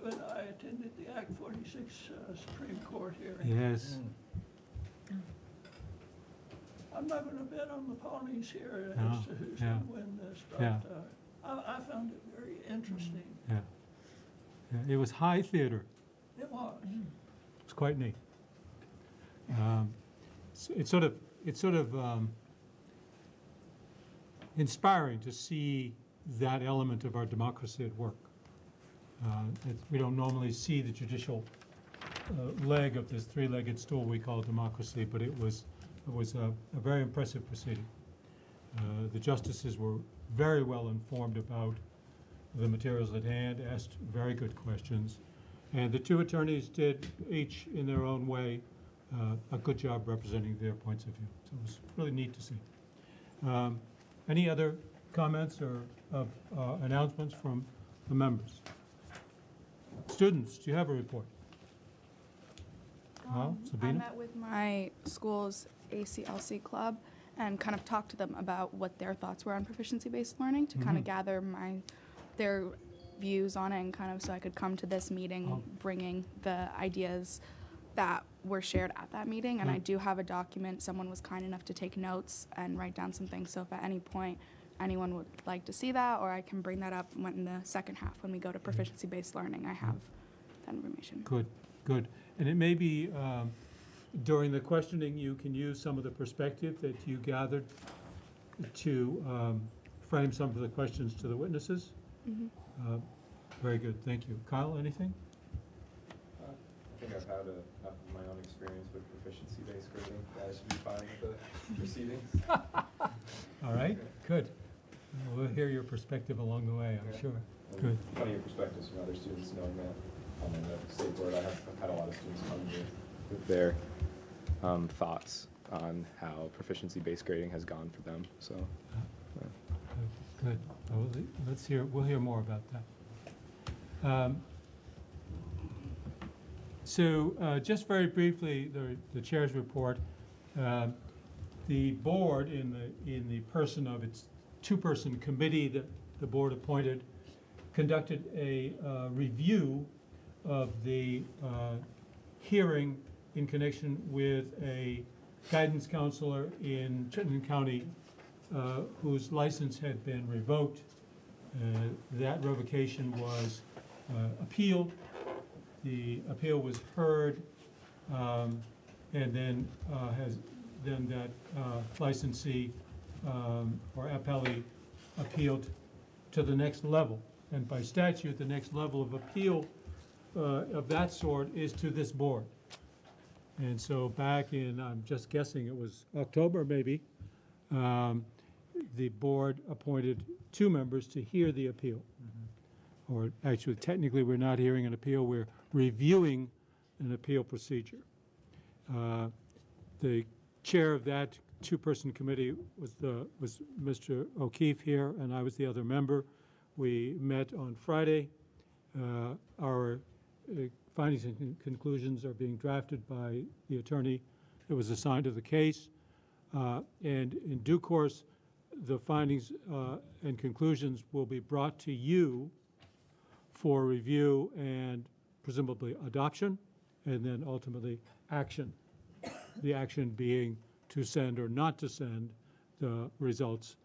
You and I attended the Act 46 Supreme Court hearing. Yes. I'm not going to bet on the ponies here No, as to who's yeah. going to win this, but Yeah. I found it very interesting. Yeah. Yeah, it was high theater. It was. It's quite neat. It's sort of inspiring to see that element of our democracy at work. We don't normally see the judicial leg of this three-legged stool we call democracy, but it was a very impressive proceeding. The justices were very well informed about the materials at hand, asked very good questions, and the two attorneys did, each in their own way, a good job representing their points of view. So it was really neat to see. Any other comments or announcements from the members? Students, do you have a report? I Sabina? met with my school's ACLC club and kind of talked to them about what their thoughts were on proficiency-based learning to kind of gather their views on it, and kind of so I could come to this meeting bringing the ideas that were shared at that meeting. And I do have a document. Someone was kind enough to take notes and write down some things. So if at any point anyone would like to see that, or I can bring that up in the second half when we go to proficiency-based learning, I have that information. Good, good. And it may be during the questioning you can use some of the perspective that you gathered to frame some of the questions to the witnesses. Very good, thank you. Kyle, anything? I think I've had my own experience with proficiency-based grading. I should be fine with the proceedings. All right, good. We'll hear your perspective along the way, I'm sure. Good. Plenty of perspectives from other students, knowing that I'm in the state board. I've had a lot of students come here with their thoughts on how proficiency-based grading has gone for them. So, Good. Well, we'll hear more about that. So just very briefly, the chair's report. The board, in the person of its two-person committee that the board appointed, conducted a review of the hearing in connection with a guidance counselor in Chittenden County whose license had been revoked. That revocation was appealed. The appeal was heard, and then that licensee or appellee appealed to the next level. And by statute, the next level of appeal of that sort is to this board. And so back in, I'm just guessing, it was October maybe, the board appointed 2 members to hear the appeal. Or actually, technically, we're not hearing an appeal, we're reviewing an appeal procedure. The chair of that 2-person committee was Mr. O'Keefe here, and I was the other member. We met on Friday. Our findings and conclusions are being drafted by the attorney that was assigned to the case. And in due course, the findings and conclusions will be brought to you for review and presumably adoption, and then ultimately action. The action being to send or not to send the results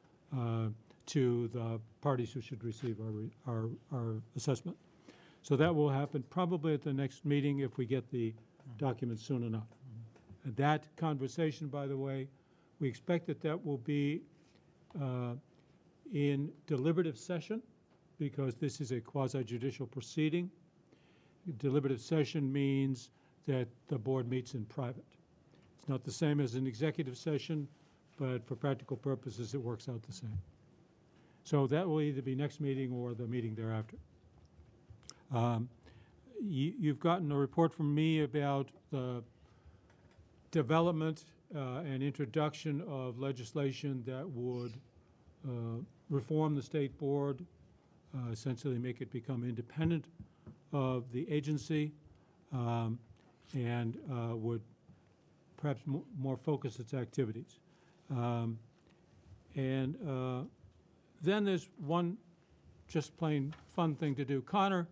to the parties who should receive our assessment. So that will happen probably at the next meeting if we get the documents soon enough. And that conversation, by the way, we expect that will be in deliberative session, because this is a quasi-judicial proceeding. Deliberative session means that the board meets in private. It's not the same as an executive session, but for practical purposes, it works out the same. So that will either be next meeting or the meeting thereafter. You've gotten a report from me about the development and introduction of legislation that would reform the state board, essentially make it become independent of the agency, and would perhaps more focus its activities. Then there's one just plain fun thing to do. Connor,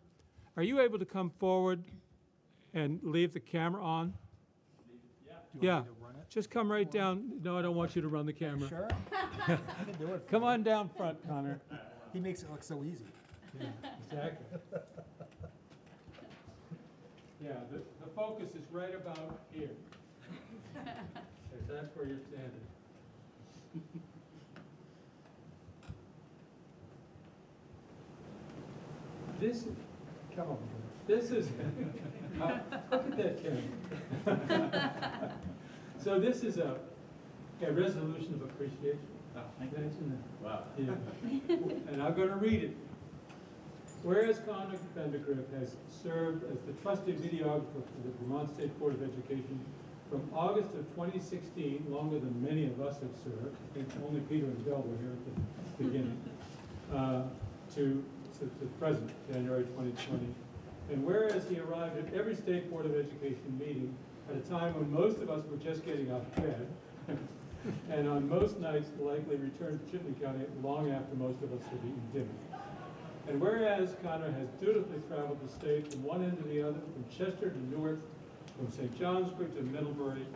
are you able to come forward and leave the camera on? Yeah. Just come right down. No, I don't want you to run the camera. Sure. I can do it. Come on down front, Connor. He makes it look so easy. Yeah, exactly. Yeah, the focus is right about here. That's where you're standing. This, come on, this is, look at that camera. So this is a resolution of appreciation. Oh, thank Imagine that. Wow. Yeah. And I'm going to read it. Whereas Connor Vandergriff has served as the trusted videographer for the Vermont State Board of Education from August of 2016, longer than many of us have served, I think only Peter and Bill were here at the beginning, to present, January 2020. And whereas he arrived at every State Board of Education meeting at a time when most of us were just getting out of bed, and on most nights likely returned to Chittenden County long after most of us had eaten dinner. And whereas Connor has dutifully traveled the state from one end to the other, from Chester to Newark, from St. Johnsbury to Middlebury,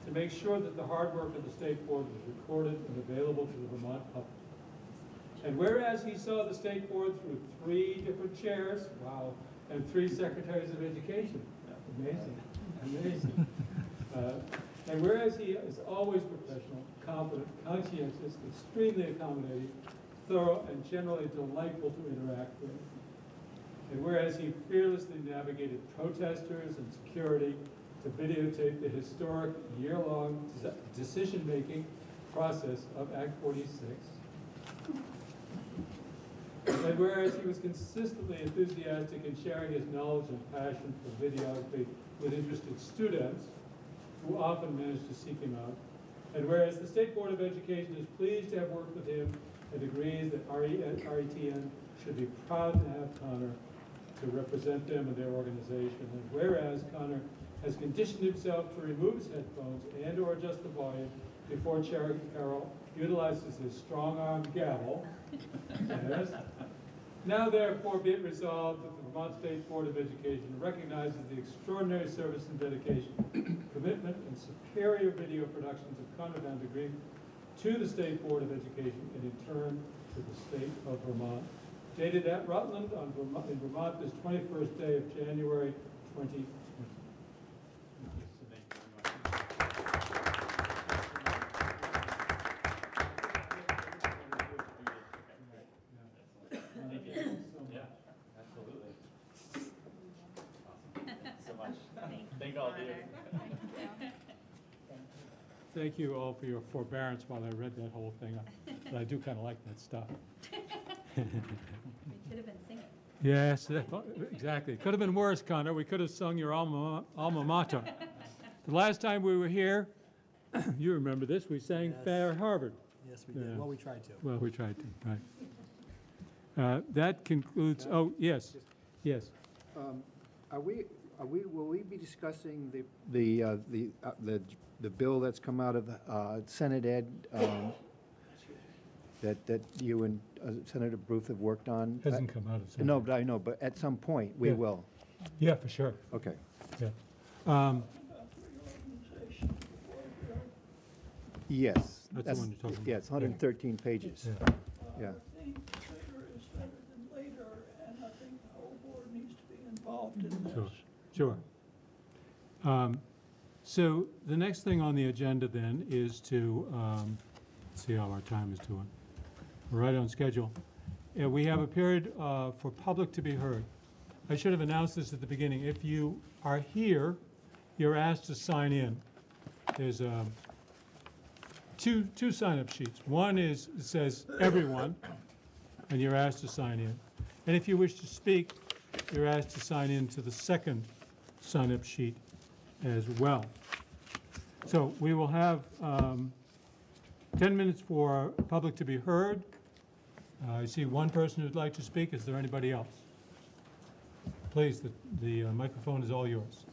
to make sure that the hard work of the State Board was recorded and available to the Vermont public. And whereas he saw the State Board through 3 different chairs, wow, and 3 secretaries of education, amazing, amazing. And whereas he is always professional, competent, conscientious, extremely accommodating, thorough, and generally delightful to interact with. And whereas he fearlessly navigated protesters and security to videotape the historic year-long decision-making process of Act 46. And whereas he was consistently enthusiastic in sharing his knowledge and passion for videography with interested students, who often managed to seek him out. And whereas the State Board of Education is pleased to have worked with him and agrees that RETN should be proud to have Connor to represent them and their organization. And whereas Connor has conditioned himself to remove his headphones and or adjust the volume before Chair Carroll utilizes his strong-arm gavel. Yes. Now therefore be it resolved that the Vermont State Board of Education recognizes the extraordinary service and dedication, commitment, and superior video productions of Connor Vandergriff to the State Board of Education and in turn to the state of Vermont. Dated at Rutland in Vermont this 21st day of January 2020. Thank you. Yeah, absolutely. Awesome. So much. Thank all of you. Thank you all for your forbearance while I read that whole thing. But I do kind of like that stuff. We should have been singing. Yes, exactly. Could have been worse, Connor. We could have sung your alma mater. The last time we were here, you remember this, we sang Fair Harvard. Yes, we did. Yeah. Well, we tried to. Well, we tried to, right. That concludes, oh, yes, yes. Will we be discussing the bill that's come out of Senate Ed that you and Senator Booth have worked on? Hasn't come out of Senator. No, but I know, but at some point, we Yeah. will. Yeah, for sure. Okay. Yeah. Yes. That's the one you're talking about. Yeah, it's 113 pages. Yeah. I think sooner is better than later, and I think the whole board needs to be involved in this. Sure. So the next thing on the agenda then is to, let's see how our time is doing. We're right on schedule. We have a period for public to be heard. I should have announced this at the beginning. If you are here, you're asked to sign in. There's two sign-up sheets. One is, it says everyone, and you're asked to sign in. And if you wish to speak, you're asked to sign in to the second sign-up sheet as well. So we will have 10 minutes for public to be heard. I see one person who'd like to speak. Is there anybody else? Please, the microphone is all yours.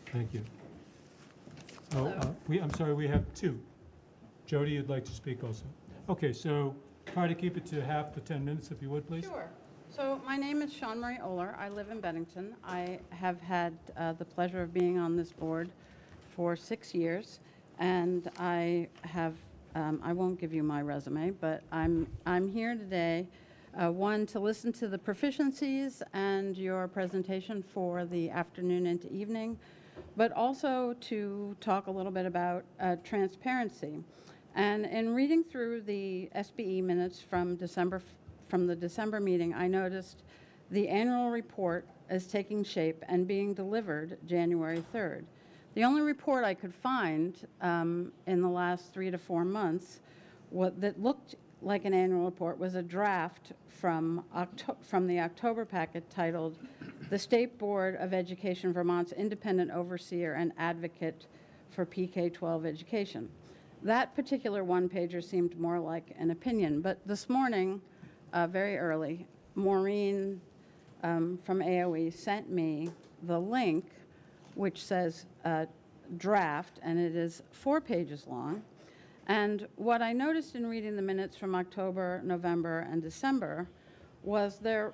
Thank you. Oh, I'm sorry, we have two. Jody, you'd like to speak also. Okay, so try to keep it to half the 10 minutes, if you would, please. Sure. So my name is Shawn Marie Oler. I live in Bennington. I have had the pleasure of being on this board for 6 years, and I have, I won't give you my resume, but I'm here today, one, to listen to the proficiencies and your presentation for the afternoon into evening, but also to talk a little bit about transparency. And in reading through the SBE minutes from the December meeting, I noticed the annual report is taking shape and being delivered January 3rd. The only report I could find in the last 3 to 4 months that looked like an annual report was a draft from the October packet titled "The State Board of Education Vermont's Independent Overseer and Advocate for PK-12 Education." That particular one-pager seemed more like an opinion, but this morning, very early, Maureen from AOE sent me the link which says draft, and it is 4 pages long. And what I noticed in reading the minutes from October, November, and December was there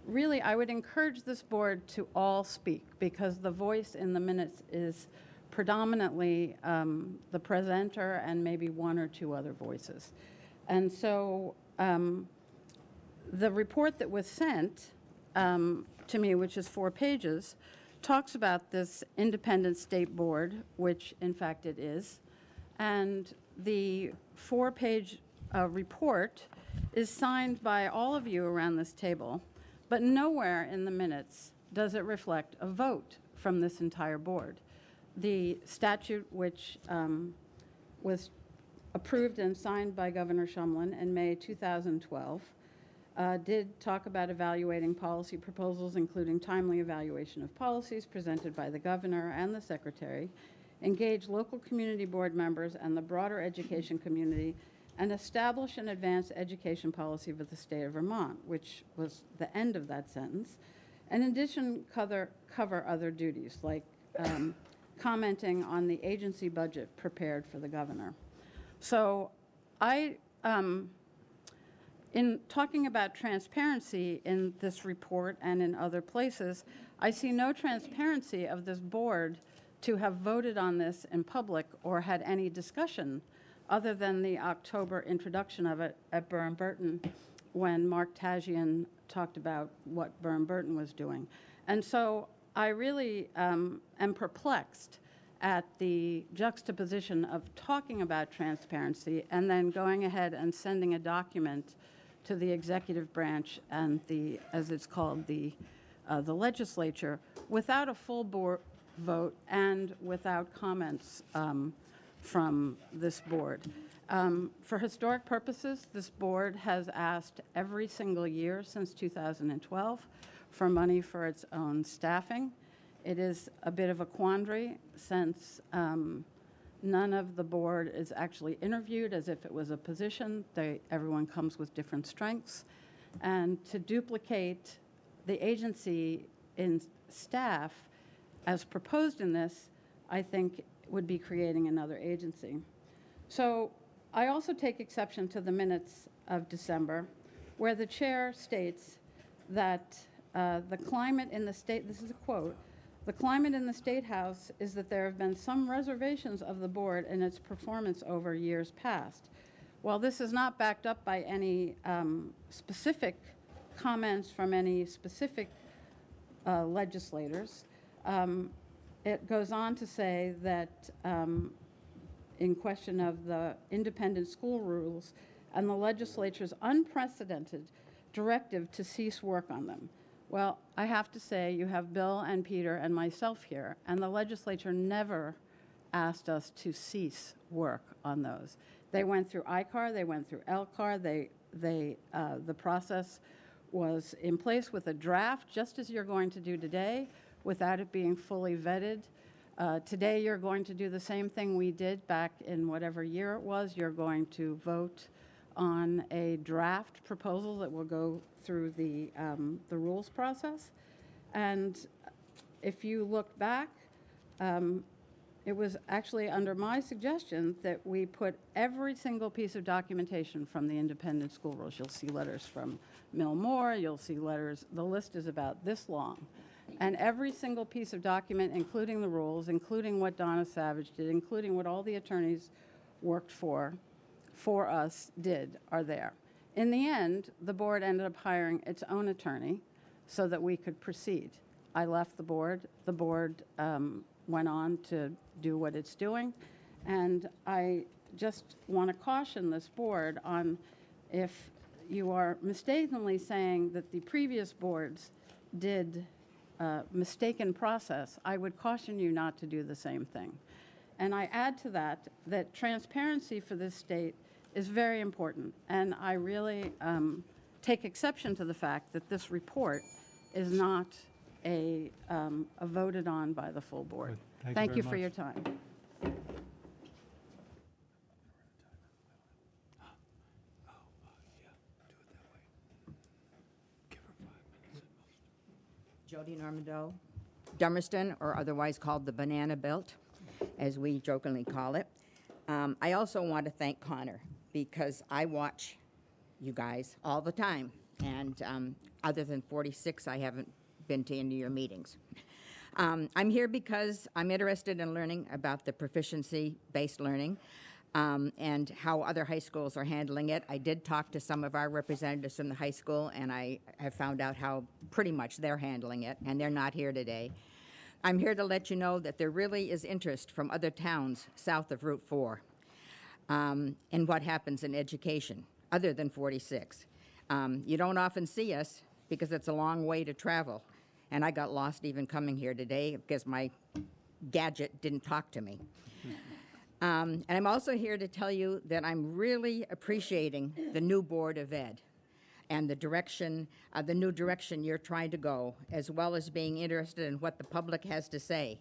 really, I would encourage this board to all speak, because the voice in the minutes is predominantly the presenter and maybe 1 or 2 other voices. And so the report that was sent to me, which is 4 pages, talks about this independent state board, which in fact it is, and the 4-page report is signed by all of you around this table, but nowhere in the minutes does it reflect a vote from this entire board. The statute, which was approved and signed by Governor Shumlin in May 2012, did talk about evaluating policy proposals, including timely evaluation of policies presented by the governor and the secretary, engage local community board members and the broader education community, and establish an advanced education policy for the state of Vermont, which was the end of that sentence. And in addition, cover other duties, like commenting on the agency budget prepared for the governor. So in talking about transparency in this report and in other places, I see no transparency of this board to have voted on this in public or had any discussion other than the October introduction of it at Burton when Mark Tajian talked about what Burton was doing. And so I really am perplexed at the juxtaposition of talking about transparency and then going ahead and sending a document to the executive branch and the, as it's called, the legislature, without a full board vote and without comments from this board. For historic purposes, this board has asked every single year since 2012 for money for its own staffing. It is a bit of a quandary since none of the board is actually interviewed as if it was a position. Everyone comes with different strengths. And to duplicate the agency in staff as proposed in this, I think would be creating another agency. So I also take exception to the minutes of December, where the chair states that the climate in the state, this is a quote, "The climate in the State House is that there have been some reservations of the board in its performance over years past." While this is not backed up by any specific comments from any specific legislators, it goes on to say that in question of the independent school rules and the legislature's unprecedented directive to cease work on them. Well, I have to say, you have Bill and Peter and myself here, and the legislature never asked us to cease work on those. They went through ICAR, they went through LCAR, the process was in place with a draft, just as you're going to do today, without it being fully vetted. Today, you're going to do the same thing we did back in whatever year it was. You're going to vote on a draft proposal that will go through the rules process. And if you look back, it was actually under my suggestion that we put every single piece of documentation from the independent school rules. You'll see letters from Mill Moore, you'll see letters, the list is about this long. And every single piece of document, including the rules, including what Donna Savage did, including what all the attorneys worked for us did, are there. In the end, the board ended up hiring its own attorney so that we could proceed. I left the board. The board went on to do what it's doing. And I just want to caution this board on, if you are mistakenly saying that the previous boards did mistaken process, I would caution you not to do the same thing. And I add to that that transparency for this state is very important. And I really take exception to the fact that this report is not a voted on by the full board. Thank you for your time. Jody Normando, Dummerston, or otherwise called the Banana Belt, as we jokingly call it. I also want to thank Connor, because I watch you guys all the time, and other than 46, I haven't been to any of your meetings. I'm here because I'm interested in learning about the proficiency-based learning and how other high schools are handling it. I did talk to some of our representatives from the high school, and I have found out how pretty much they're handling it, and they're not here today. I'm here to let you know that there really is interest from other towns south of Route 4 in what happens in education, other than 46. You don't often see us because it's a long way to travel, and I got lost even coming here today because my gadget didn't talk to me. And I'm also here to tell you that I'm really appreciating the new Board of Ed and the direction, the new direction you're trying to go, as well as being interested in what the public has to say.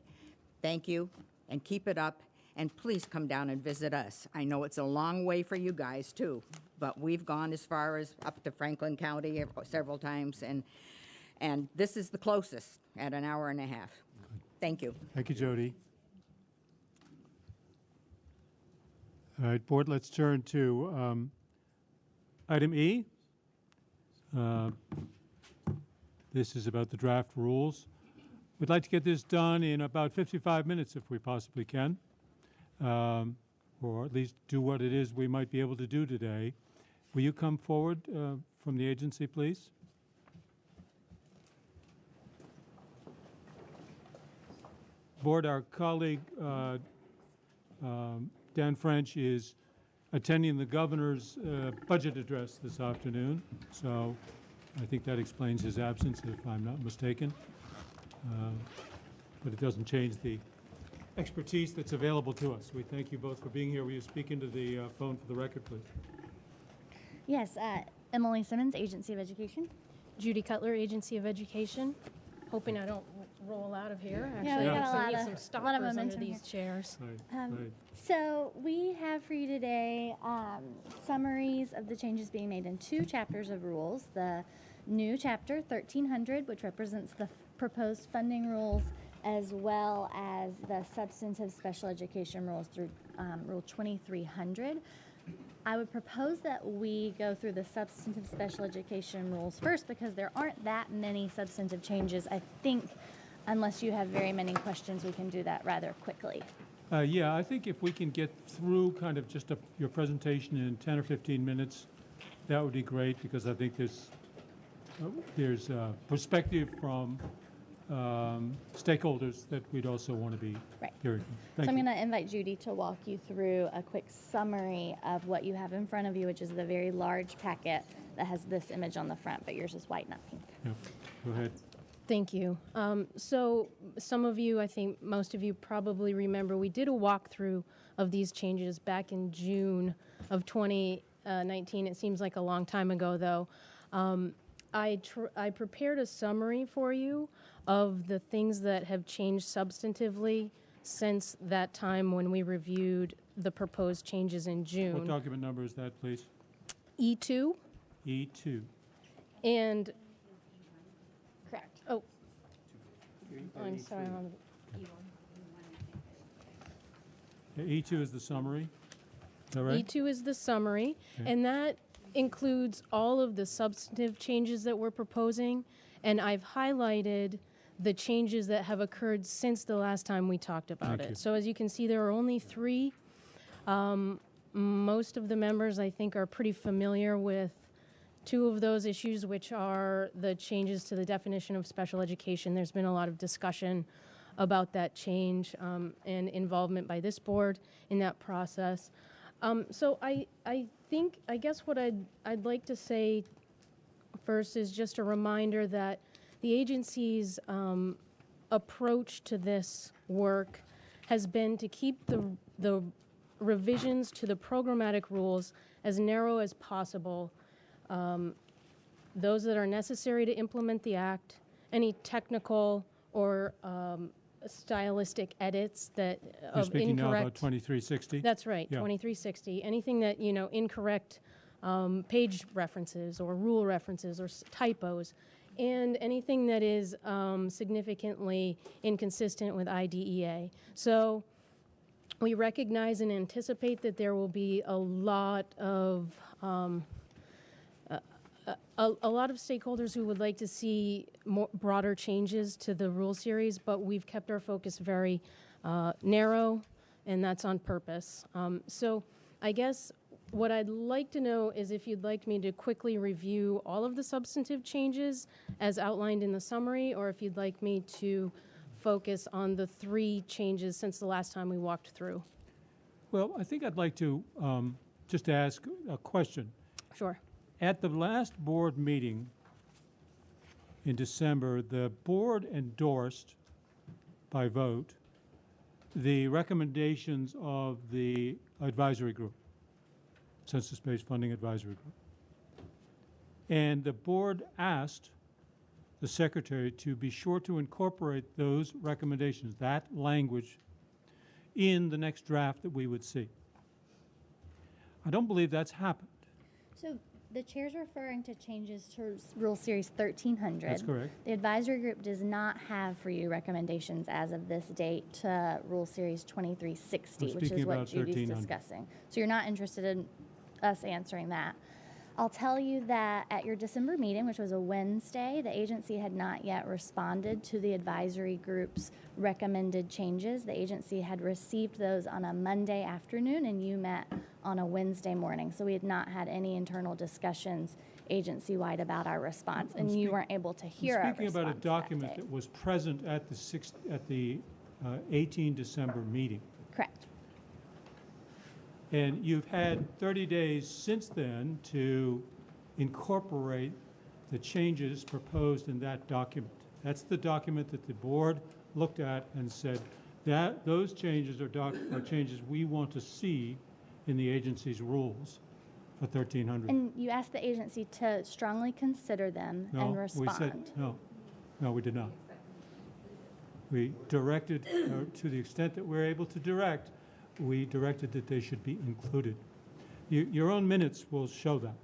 Thank you, and keep it up, and please come down and visit us. I know it's a long way for you guys, too, but we've gone as far as up to Franklin County several times, and this is the closest at an hour and a half. Thank you. Thank you, Jody. All right, board, let's turn to item E. This is about the draft rules. We'd like to get this done in about 55 minutes if we possibly can, or at least do what it is we might be able to do today. Will you come forward from the agency, please? Board, our colleague Dan French is attending the governor's budget address this afternoon, so I think that explains his absence, if I'm not mistaken. But it doesn't change the expertise that's available to us. We thank you both for being here. Will you speak into the phone for the record, please? Yes, Emily Simmons, Agency of Education. Judy Cutler, Agency of Education. Hoping I don't roll out of here. Actually, yeah, we got some a lot of stoppers under momentum these here. chairs. Right. So we have for you today summaries of the changes being made in 2 chapters of rules. The new chapter 1300, which represents the proposed funding rules, as well as the substantive special education rules through Rule 2300. I would propose that we go through the substantive special education rules first because there aren't that many substantive changes. I think unless you have very many questions, we can do that rather quickly. Yeah, I think if we can get through kind of just your presentation in 10 or 15 minutes, that would be great, because I think there's perspective from stakeholders that we'd also want to be hearing. So I'm going to invite Judy to walk you through a quick summary of what you have in front of you, which is the very large packet that has this image on the front, but yours is white, not pink. Yeah. Go ahead. Thank you. So some of you, I think most of you probably remember, we did a walkthrough of these changes back in June of 2019. It seems like a long time ago, though. I prepared a summary for you of the things that have changed substantively since that time when we reviewed the proposed changes in June. What document number is that, please? E2. E2. And correct. Oh, I'm sorry. I'm on the E2 is the summary. Is that right? E2 is the summary, Okay. and that includes all of the substantive changes that we're proposing, and I've highlighted the changes that have occurred since the last time we talked about Thank it. you. So as you can see, there are only 3. Most of the members, I think, are pretty familiar with 2 of those issues, which are the changes to the definition of special education. There's been a lot of discussion about that change and involvement by this board in that process. So I guess what I'd like to say first is just a reminder that the agency's approach to this work has been to keep the revisions to the programmatic rules as narrow as possible. Those that are necessary to implement the act, any technical or stylistic edits that You're of speaking now incorrect. about 2360? That's right, Yeah. 2360. Anything that, incorrect page references or rule references or typos, and anything that is significantly inconsistent with IDEA. So we recognize and anticipate that there will be a lot of stakeholders who would like to see broader changes to the rule series, but we've kept our focus very narrow, and that's on purpose. So I guess what I'd like to know is if you'd like me to quickly review all of the substantive changes as outlined in the summary, or if you'd like me to focus on the 3 changes since the last time we walked through. Well, I think I'd like to just ask a question. Sure. At the last board meeting in December, the board endorsed by vote the recommendations of the advisory group, Census-Based Funding Advisory Group. And the board asked the secretary to be sure to incorporate those recommendations, that language, in the next draft that we would see. I don't believe that's happened. So the chair's referring to changes to Rule Series 1300. That's correct. The advisory group does not have for you recommendations as of this date to Rule Series 2360, We're which is speaking what about Judy's 1300. discussing. So you're not interested in us answering that. I'll tell you that at your December meeting, which was a Wednesday, the agency had not yet responded to the advisory group's recommended changes. The agency had received those on a Monday afternoon, and you met on a Wednesday morning. So we had not had any internal discussions agency-wide about our response, and you weren't able to hear our Speaking response about a document that was present at the 18 December meeting. Correct. And you've had 30 days since then to incorporate the changes proposed in that document. That's the document that the board looked at and said that those changes are changes we want to see in the agency's rules for 1300. And you asked the agency to strongly consider them and respond. We said, no, we did not. We directed, to the extent that we're able to direct, we directed that they should be included. Your own minutes will show that.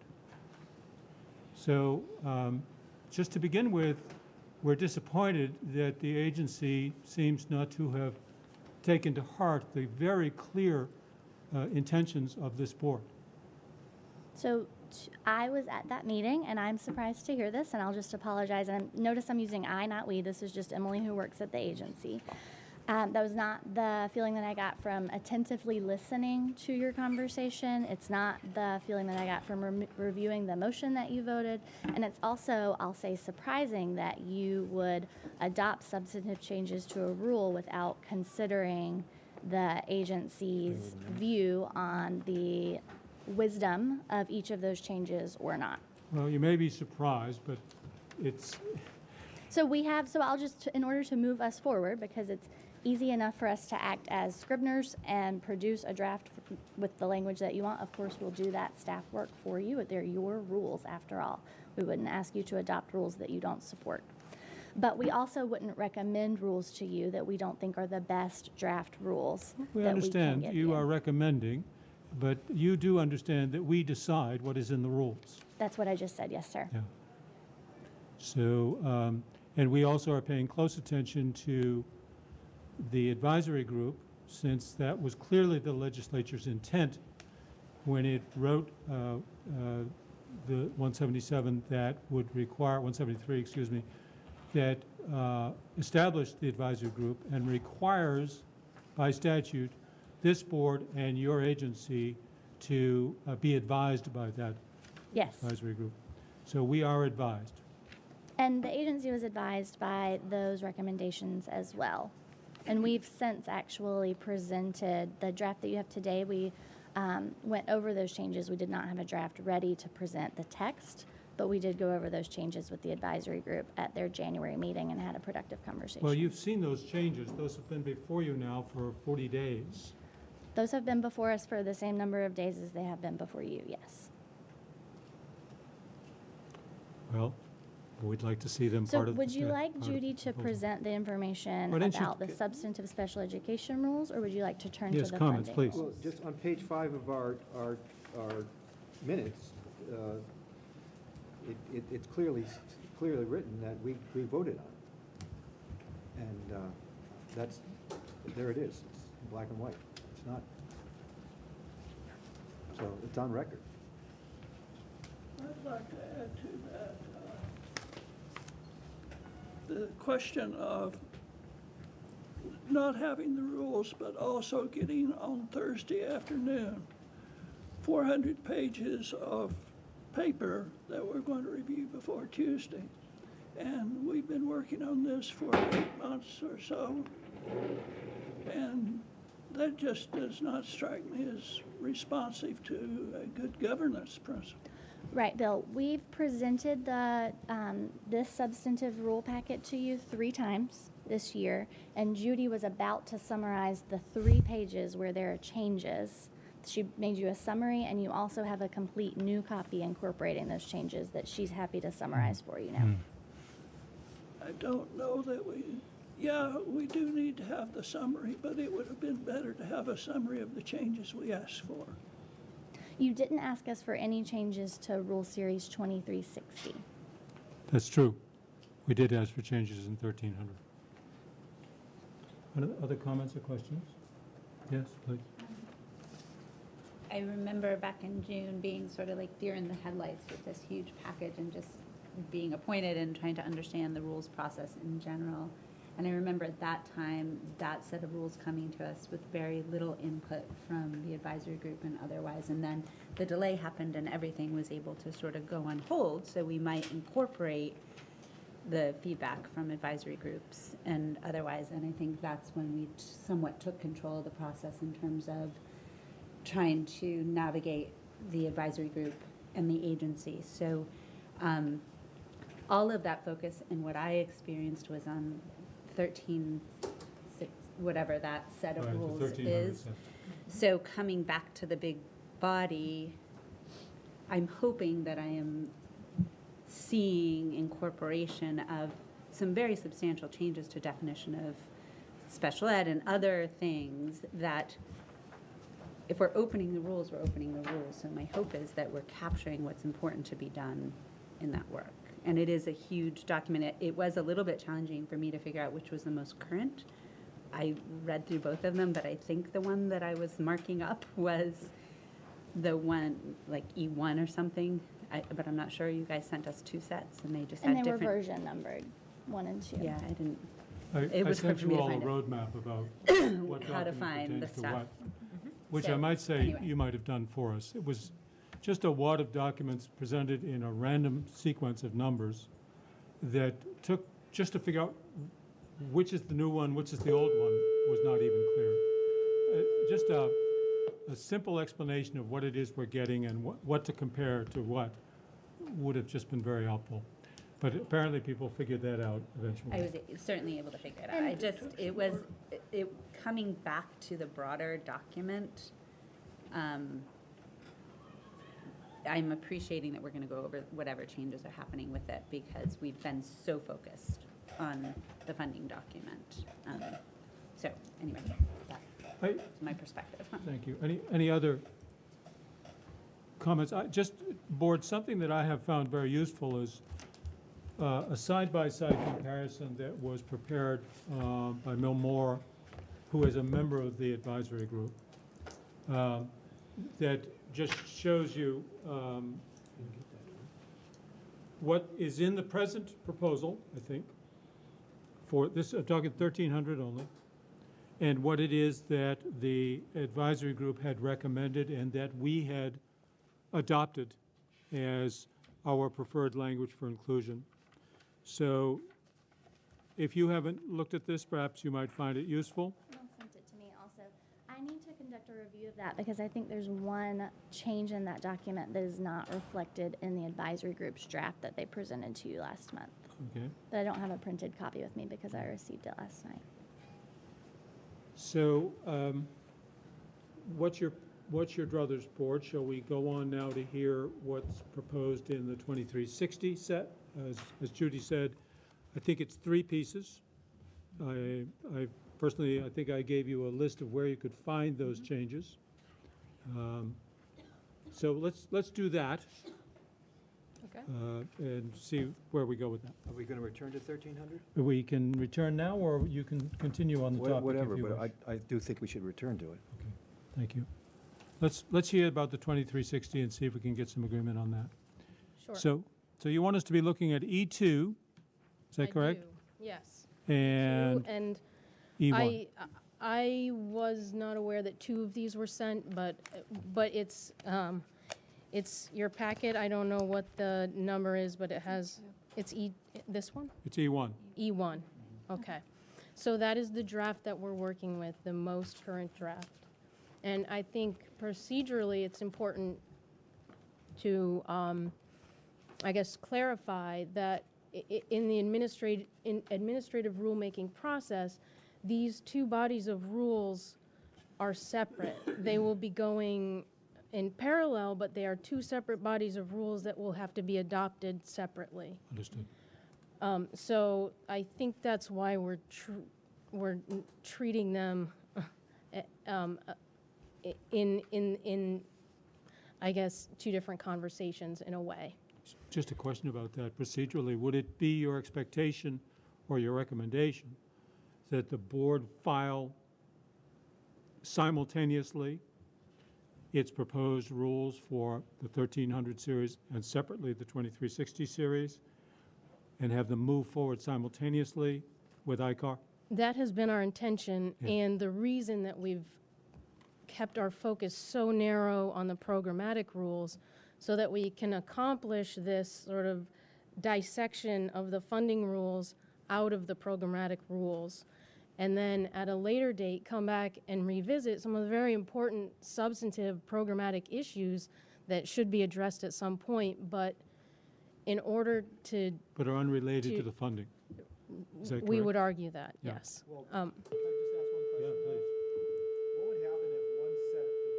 So just to begin with, we're disappointed that the agency seems not to have taken to heart the very clear intentions of this board. So I was at that meeting, and I'm surprised to hear this, and I'll just apologize. And notice I'm using I, not we. This is just Emily, who works at the agency. That was not the feeling that I got from attentively listening to your conversation. It's not the feeling that I got from reviewing the motion that you voted. And it's also, I'll say, surprising that you would adopt substantive changes to a rule without considering the agency's view on the wisdom of each of those changes or not. Well, you may be surprised, but it's, So I'll just, in order to move us forward, because it's easy enough for us to act as scriveners and produce a draft with the language that you want. Of course, we'll do that staff work for you. They're your rules, after all. We wouldn't ask you to adopt rules that you don't support. But we also wouldn't recommend rules to you that we don't think are the best draft rules. we that understand we can give you are recommending, but you do understand that we decide what is in the rules. That's what I just said, yes, sir. Yeah. So, and we also are paying close attention to the advisory group, since that was clearly the legislature's intent when it wrote the 177 that would require, 173, excuse me, that established the advisory group and requires by statute this board and your agency to be advised by that advisory group. So we are advised. And the agency was advised by those recommendations as well. And we've since actually presented the draft that you have today. We went over those changes. We did not have a draft ready to present the text, but we did go over those changes with the advisory group at their January meeting and had a productive conversation. Well, you've seen those changes. Those have been before you now for 40 days. Those have been before us for the same number of days as they have been before you, yes. Well, we'd like to see them So part of the would you sta- like part of Judy the to proposal. present the information Why don't you about the get- substantive special education rules, or would you like to turn Yes, to the comments, funding please. Well, rules? just on page 5 of our minutes, it's clearly written that we voted on it. And that's, there it is, it's black and white, it's not. So it's on record. I'd like to add to that, the question of not having the rules, but also getting on Thursday afternoon 400 pages of paper that we're going to review before Tuesday. And we've been working on this for 8 months or so. And that just does not strike me as responsive to a good governance principle. Right, Bill. We've presented the this substantive rule packet to you 3 times this year, and Judy was about to summarize the 3 pages where there are changes. She made you a summary, and you also have a complete new copy incorporating those changes that she's happy to summarize for you now. I don't know that we do need to have the summary, but it would have been better to have a summary of the changes we asked for. You didn't ask us for any changes to Rule Series 2360. That's true. We did ask for changes in 1300. Other comments or questions? Yes, please. I remember back in June being sort of like deer in the headlights with this huge package and just being appointed and trying to understand the rules process in general. And I remember at that time, that set of rules coming to us with very little input from the advisory group and otherwise. And then the delay happened and everything was able to sort of go on hold, so we might incorporate the feedback from advisory groups and otherwise. And I think that's when we somewhat took control of the process in terms of trying to navigate the advisory group and the agency. So all of that focus and what I experienced was on 13, whatever that set of rules is. So coming back to the big body, I'm hoping that I am seeing incorporation of some very substantial changes to definition of special ed and other things that if we're opening the rules, we're opening the rules. So my hope is that we're capturing what's important to be done in that work. And it is a huge document. It was a little bit challenging for me to figure out which was the most current. I read through both of them, but I think the one that I was marking up was the one, like E1 or something, but I'm not sure. You guys sent us 2 sets, and they just And had they were different. version numbered, 1 and 2. Yeah, I didn't. I It was hard sent for me you to all a find it. roadmap about what How to document find the pertains to stuff. what, which I So, might say anyway. you might have done for us. It was just a wad of documents presented in a random sequence of numbers that took, just to figure out which is the new one, which is the old one, was not even clear. Just a simple explanation of what it is we're getting and what to compare to what would have just been very helpful. But apparently people figured that out eventually. I was certainly able to figure it out. It was coming back to the broader document. I'm appreciating that we're going to go over whatever changes are happening with it because we've been so focused on the funding document. So anyway, that's my perspective. Thank you. Any other comments? Board, something that I have found very useful is a side-by-side comparison that was prepared by Mil Moore, who is a member of the advisory group, that just shows you what is in the present proposal, I think, for this, I'm talking 1,300 only, and what it is that the advisory group had recommended and that we had adopted as our preferred language for inclusion. So if you haven't looked at this, perhaps you might find it useful. Mel sent it to me also. I need to conduct a review of that because I think there's one change in that document that is not reflected in the advisory group's draft that they presented to you last month. Okay. But I don't have a printed copy with me because I received it last night. So what's your druthers, board? Shall we go on now to hear what's proposed in the 2360 set? As Judy said, I think it's 3 pieces. I personally, I think I gave you a list of where you could find those changes. So let's do that. Okay. And see where we go with that. Are we going to return to 1,300? We can return now, or you can continue on the topic. Whatever, if you but wish. I do think we should return to it. Okay, thank you. Let's hear about the 2360 and see if we can get some agreement on that. Sure. So you want us to be looking at E2, is that correct? I do, yes. And And E1. I was not aware that 2 of these were sent, but it's your packet. I don't know what the number is, but it's this one? It's E1. E1, okay. So that is the draft that we're working with, the most current draft. And I think procedurally, it's important to, I guess, clarify that in the administrative rulemaking process, these 2 bodies of rules are separate. They will be going in parallel, but they are 2 separate bodies of rules that will have to be adopted separately. Understood. So I think that's why we're treating them in I guess 2 different conversations in a way. Just a question about that. Procedurally, would it be your expectation or your recommendation that the board file simultaneously its proposed rules for the 1300 series and separately the 2360 series and have them move forward simultaneously with ICAR? That has been our intention, Yeah. and the reason that we've kept our focus so narrow on the programmatic rules so that we can accomplish this sort of dissection of the funding rules out of the programmatic rules, and then at a later date come back and revisit some of the very important substantive programmatic issues that should be addressed at some point, but in order to... But are unrelated to the funding. Is that we correct? would argue that, Yeah. yes. Well, can I just ask one question? Yeah, please. What would happen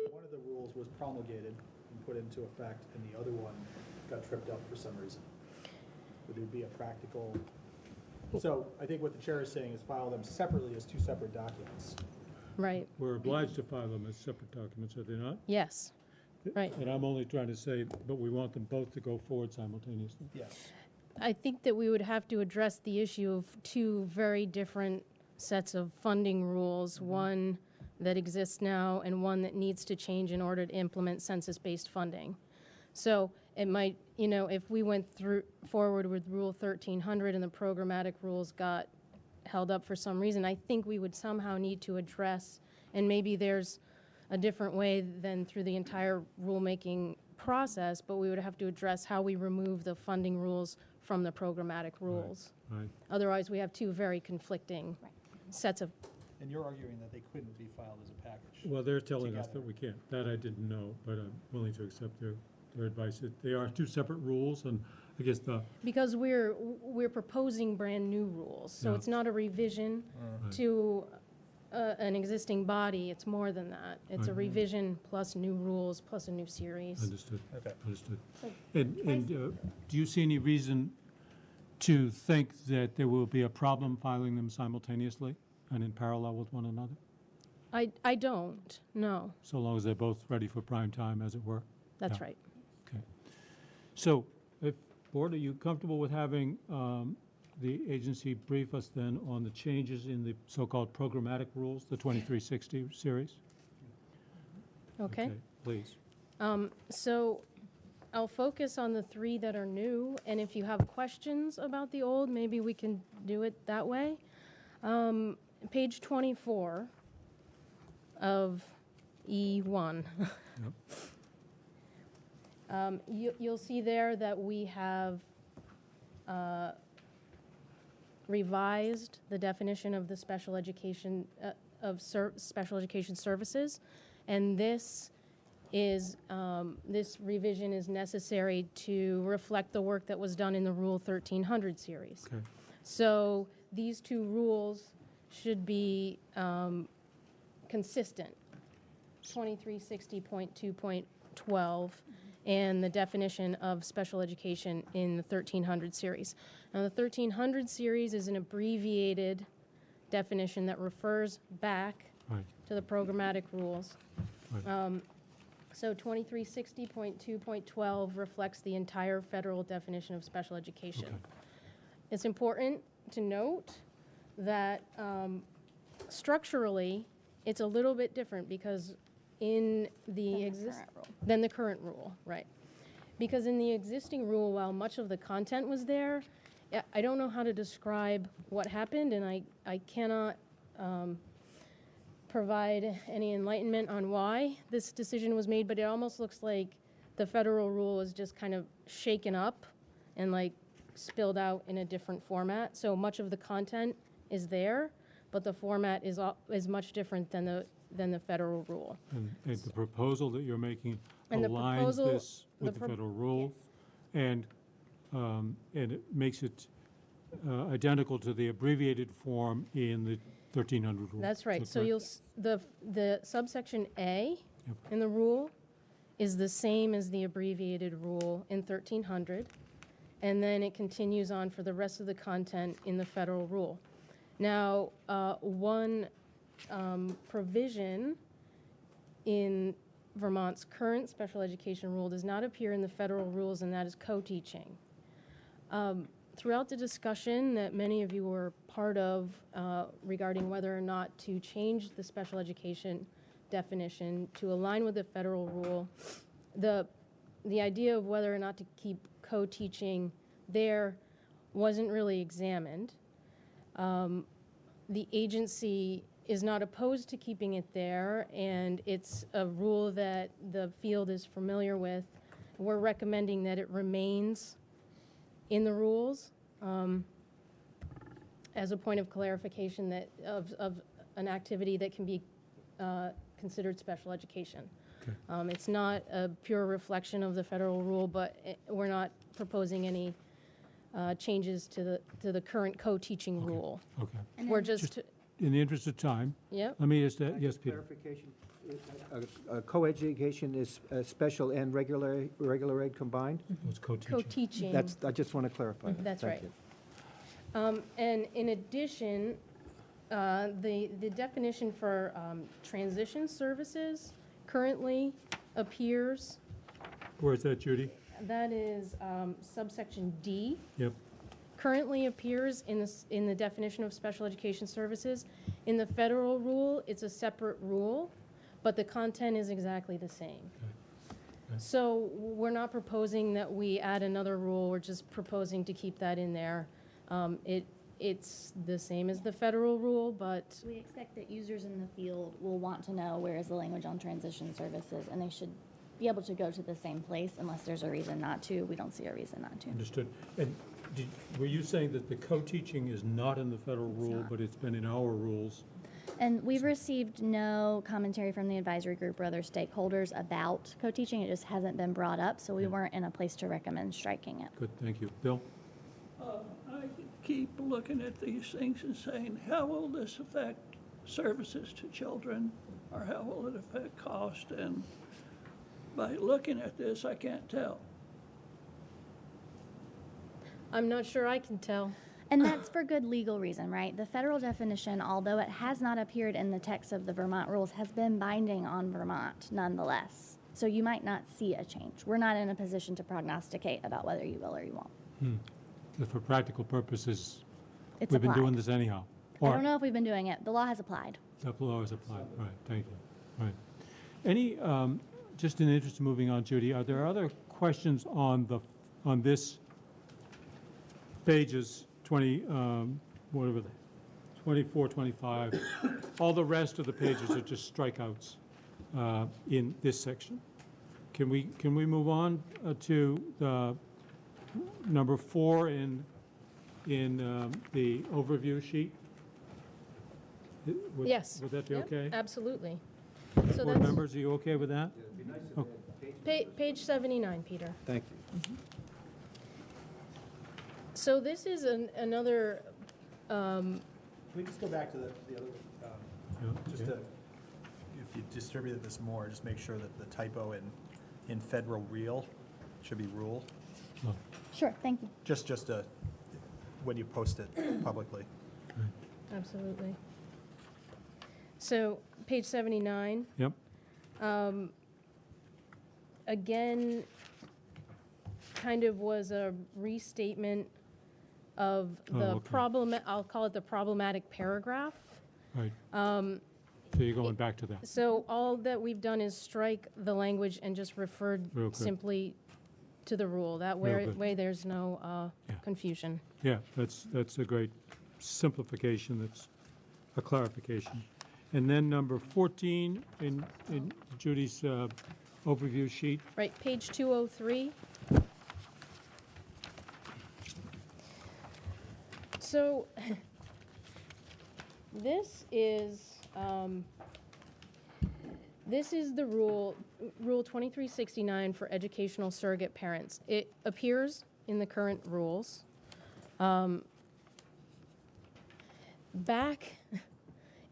if one of the rules was promulgated and put into effect and the other one got tripped up for some reason? Would there be a practical... So I think what the chair is saying is file them separately as 2 separate documents. Right. We're obliged to file them as separate documents, are they not? Yes, right. And I'm only trying to say, but we want them both to go forward simultaneously. Yes. I think that we would have to address the issue of 2 very different sets of funding rules. One that exists now and one that needs to change in order to implement census-based funding. So it might, you know, if we went forward with Rule 1300 and the programmatic rules got held up for some reason, I think we would somehow need to address, and maybe there's a different way than through the entire rulemaking process, but we would have to address how we remove the funding rules from the programmatic rules. Right. Otherwise, we have two very conflicting sets of. And you're arguing that they couldn't be filed as a package. Well, they're telling us together. that we can't. That I didn't know, but I'm willing to accept their advice. They are two separate rules, and I guess Because we're proposing brand-new rules, so Yeah. it's not a revision Right. to an existing body, it's more than that. It's a Right. revision plus new rules plus a new series. Understood. Okay. Understood. And do you see any reason to think that there will be a problem filing them simultaneously and in parallel with one another, I don't, no, so long as they're both ready for prime time, as it were? that's Yeah. right. Okay. So, Board, are you comfortable with having the agency brief us then on the changes in the so-called programmatic rules, the 2360 series? Okay. Please. So I'll focus on the three that are new, and if you have questions about the old, maybe we can do it that way. Page 24 of E1. You'll see there that we have revised the definition of the special education special education services, and this revision is necessary to reflect the work that was done in the Rule 1300 series. Okay. So these two rules should be consistent. 2360.2.12 and the definition of special education in the 1300 series. Now, the 1300 series is an abbreviated definition that refers back Right. to the programmatic rules. Right. So 2360.2.12 reflects the entire federal definition of special education. Okay. It's important to note that structurally, it's a little bit different because in the than the current rule, right? Because in the existing rule, while much of the content was there, I don't know how to describe what happened, and I cannot provide any enlightenment on why this decision was made, but it almost looks like the federal rule was just kind of shaken up and like spilled out in a different format. So much of the content is there, but the format is much different than the federal rule. And the proposal that you're making And the aligns proposal- this with the federal rule, and it makes it identical to the abbreviated form in the 1300 rule. That's right. Is that So correct? the subsection A Yep. in the rule is the same as the abbreviated rule in 1300, and then it continues on for the rest of the content in the federal rule. Now, one provision in Vermont's current special education rule does not appear in the federal rules, and that is co-teaching. Throughout the discussion that many of you were part of regarding whether or not to change the special education definition to align with the federal rule, the idea of whether or not to keep co-teaching there wasn't really examined. The agency is not opposed to keeping it there, and it's a rule that the field is familiar with. We're recommending that it remains in the rules as a point of clarification that of an activity that can be considered special education. Okay. It's not a pure reflection of the federal rule, but we're not proposing any changes to the current co-teaching rule. Okay. We're just In the interest of time. Yep. Let me just, yes, Peter. Clarification, co-education is special and regular ed combined? It's co-teaching. co-teaching. That's, I just want to clarify. that. That's Thank right. you. And in addition, the definition for transition services currently appears, Where is that, Judy? that is subsection D. Yep. currently appears in the definition of special education services. In the federal rule, it's a separate rule, but the content is exactly the same. So we're not proposing that we add another rule, we're just proposing to keep that in there. It's the same as the federal rule, but We expect that users in the field will want to know where is the language on transition services, and they should be able to go to the same place unless there's a reason not to. We don't see a reason not to. Understood. And were you saying that the co-teaching is not in the federal rule, but it's been in our rules? And we've received no commentary from the advisory group or other stakeholders about co-teaching. It just hasn't been brought up, so we weren't in a place to recommend striking it. Good, thank you. Bill? I keep looking at these things and saying, how will this affect services to children? Or how will it affect cost? And by looking at this, I can't tell. I'm not sure I can tell. And that's for good legal reason, right? The federal definition, although it has not appeared in the text of the Vermont rules, has been binding on Vermont nonetheless. So you might not see a change. We're not in a position to prognosticate about whether you will or you won't. But for practical purposes, It's we've been applied. doing this anyhow. I don't know if we've been doing it. The law has applied. The law is applied, right, thank you. Right. Any, just in the interest of moving on, Judy, are there other questions on this pages 20, whatever they, 24, 25? All the rest of the pages are just strikeouts in this section. Can we move on to the number 4 in the overview sheet? Yes. Would that be Yep, okay? absolutely. So Board that's members, are you okay with that? Okay. page 79, Peter. Thank you. So this is another, Can we just go back to the other, just to, if you distributed this more, just make sure that the typo in federal real should be rule, Sure, thank you. just when you post it publicly. absolutely. So page 79. Yep. Again, kind of was a restatement of the okay. problem, I'll call it the problematic paragraph. Right. So you're going back to that. So all that we've done is strike the language and just referred Real good. simply to the rule. That Real way, good. there's no confusion. Yeah, that's a great simplification, that's a clarification. And then number 14 in Judy's overview sheet. Right, page 203. So this is the rule 2369 for educational surrogate parents. It appears in the current rules. Back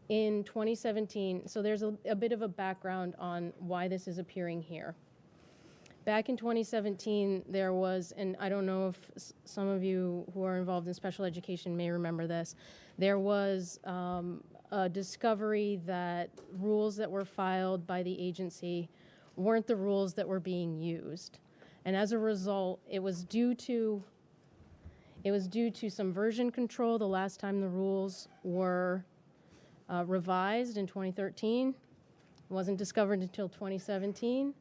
in 2017, so there's a bit of a background on why this is appearing here. Back in 2017, there was, and I don't know if some of you who are involved in special education may remember this, there was a discovery that rules that were filed by the agency weren't the rules that were being used. And as a result, it was due to some version control the last time the rules were revised in 2013. It wasn't discovered until 2017.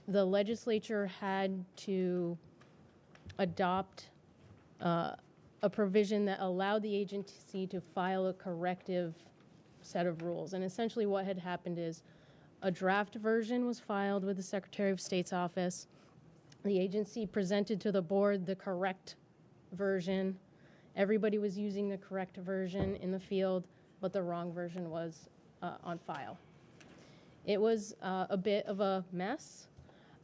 The legislature had to adopt a provision that allowed the agency to file a corrective set of rules. And essentially what had happened is a draft version was filed with the Secretary of State's office. The agency presented to the board the correct version. Everybody was using the correct version in the field, but the wrong version was on file. It was a bit of a mess,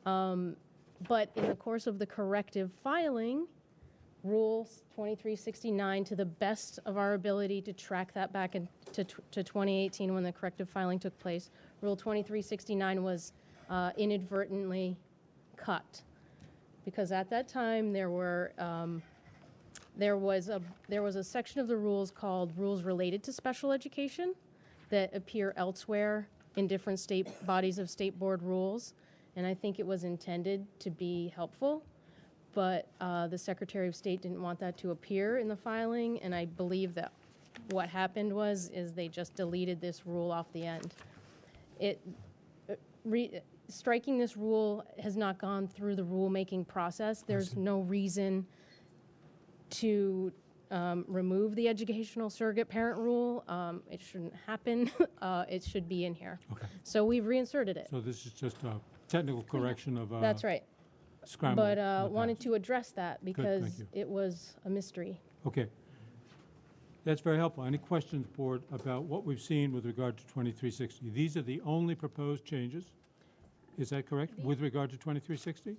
but in the course of the corrective filing, Rule 2369, to the best of our ability to track that back to 2018 when the corrective filing took place, Rule 2369 was inadvertently cut. Because at that time there was a section of the rules called rules related to special education that appear elsewhere in different bodies of state board rules, and I think it was intended to be helpful. but the Secretary of State didn't want that to appear in the filing, and I believe that what happened is they just deleted this rule off the end. Striking this rule has not gone through the rulemaking process. There's no reason to remove the educational surrogate parent rule. It shouldn't happen. It should be in here. Okay. So we've reinserted it. So this is just a technical correction of That's right. scramble. But in the wanted past. to address that because thank you. it was a mystery. Okay. That's very helpful. Any questions, Board, about what we've seen with regard to 2360? These are the only proposed changes. Is that correct, with regard to 2360?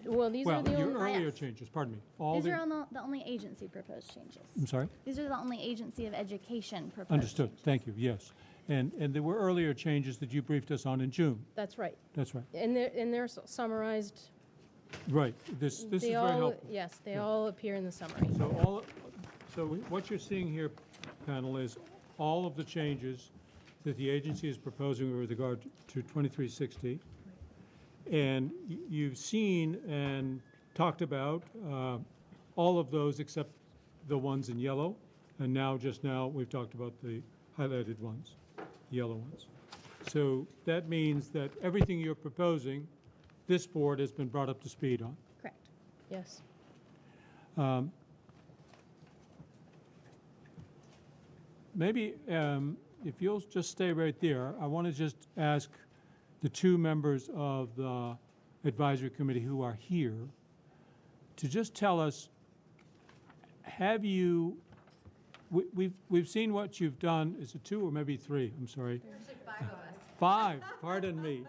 Well, these are the your only. earlier changes, pardon me. These are the only agency proposed changes. I'm sorry? These are the only agency of education proposed Understood. changes. Thank you, yes. And there were earlier changes that you briefed us on in June. That's right. That's right. And they're summarized. Right. This is They very all, helpful. yes, they all appear in the summary. So what you're seeing here, panel, is all of the changes that the agency is proposing with regard to 2360. And you've seen and talked about all of those except the ones in yellow. And now, just now, we've talked about the highlighted ones, yellow ones. So that means that everything you're proposing, this board has been brought up to speed on. Correct. Yes. Maybe if you'll just stay right there, I want to just ask the two members of the advisory committee who are here to just tell us, have you, we've seen what you've done. Is it two or maybe three? I'm sorry. There's actually 5 of us. 5, pardon me.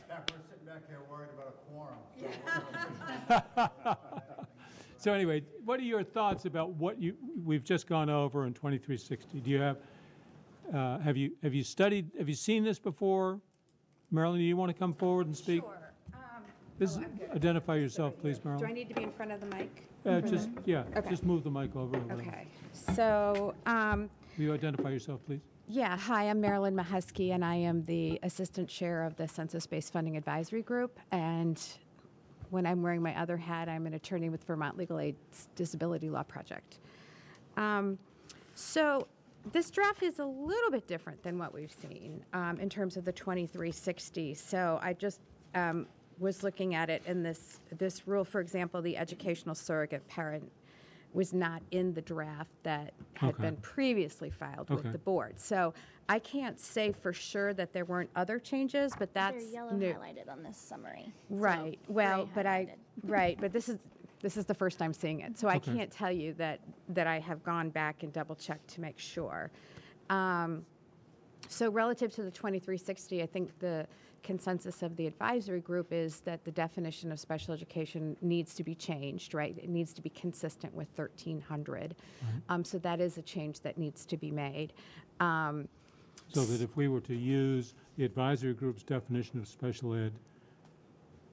Yeah, we're sitting back here worried about a quorum. So anyway, what are your thoughts about what we've just gone over in 2360? Do you have you studied, have you seen this before? Marilyn, do you want to come forward and speak? Sure. Identify yourself, please, Do I Marilyn. need to be in front of the mic? Just Okay. just move the mic over. Or whatever. Okay. So, Will you identify yourself, please? yeah, hi, I'm Marilyn Mahusky, and I am the Assistant Chair of the Census-Based Funding Advisory Group. And when I'm wearing my other hat, I'm an attorney with Vermont Legal Aid's Disability Law Project. So this draft is a little bit different than what we've seen in terms of the 2360. So I just was looking at it, and this rule, for example, the educational surrogate parent was not in the draft that had been previously filed with the board. So I can't say for sure that there weren't other changes, but that's They're yellow new. highlighted on this summary. Right. So Well, gray but highlighted. but this is the first time seeing it, so I Okay. can't tell you that I have gone back and double checked to make sure. So relative to the 2360, I think the consensus of the advisory group is that the definition of special education needs to be changed, right? It needs to be consistent with 1300. So that is a change that needs to be made. So that if we were to use the advisory group's definition of special ed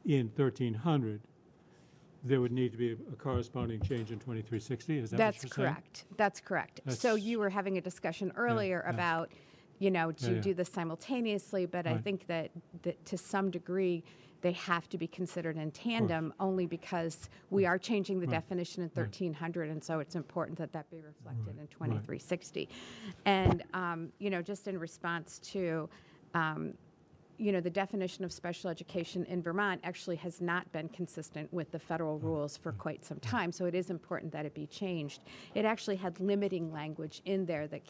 in 1300, there would need to be a corresponding change in 2360? Is that what you're That's saying? correct. That's correct. So That's- you were having a discussion earlier about, do you yeah. do this simultaneously? But I Right. think that to some degree, they have to be considered in tandem only because we are changing the Right. definition in 1300, and so it's important that that be reflected in 2360. And, just in response to, the definition of special education in Vermont actually has not been consistent with the federal rules for quite some time, so it is important that it be changed. It actually had limiting language in there that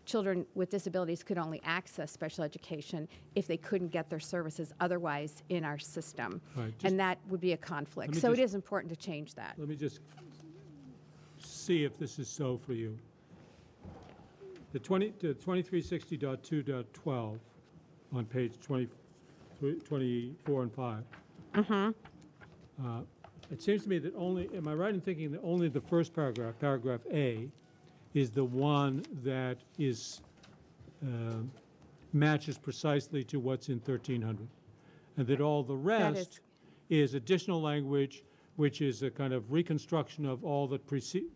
children with disabilities could only access special education if they couldn't get their services otherwise in our system. Right, just- And that would be a conflict. Let me So it just- is important to change that. Let me just see if this is so for you. The 2360.2.12 on page 24 and 5. It seems to me that am I right in thinking that only the first paragraph, paragraph A, is the one that matches precisely to what's in 1300? And that all the rest is additional language, which is a kind of reconstruction of all that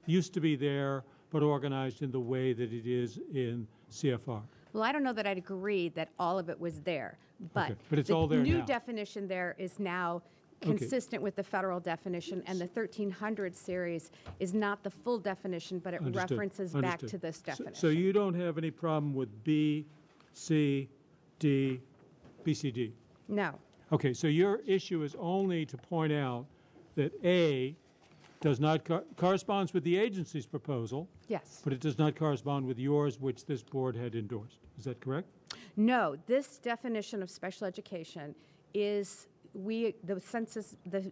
used to be there, but organized in the way that it is in CFR. Well, I don't know that I'd agree that all of it was there, but Okay, but it's the all there new now. definition there is now consistent with the federal definition, and the 1300 series is not the full definition, but it Understood, references back understood. to this So- definition. So you don't have any problem with B, C, D, BCD? No. Okay, so your issue is only to point out that A does not corresponds with the agency's proposal. Yes. But it does not correspond with yours, which this board had endorsed. Is that correct? No, this definition of special education is, the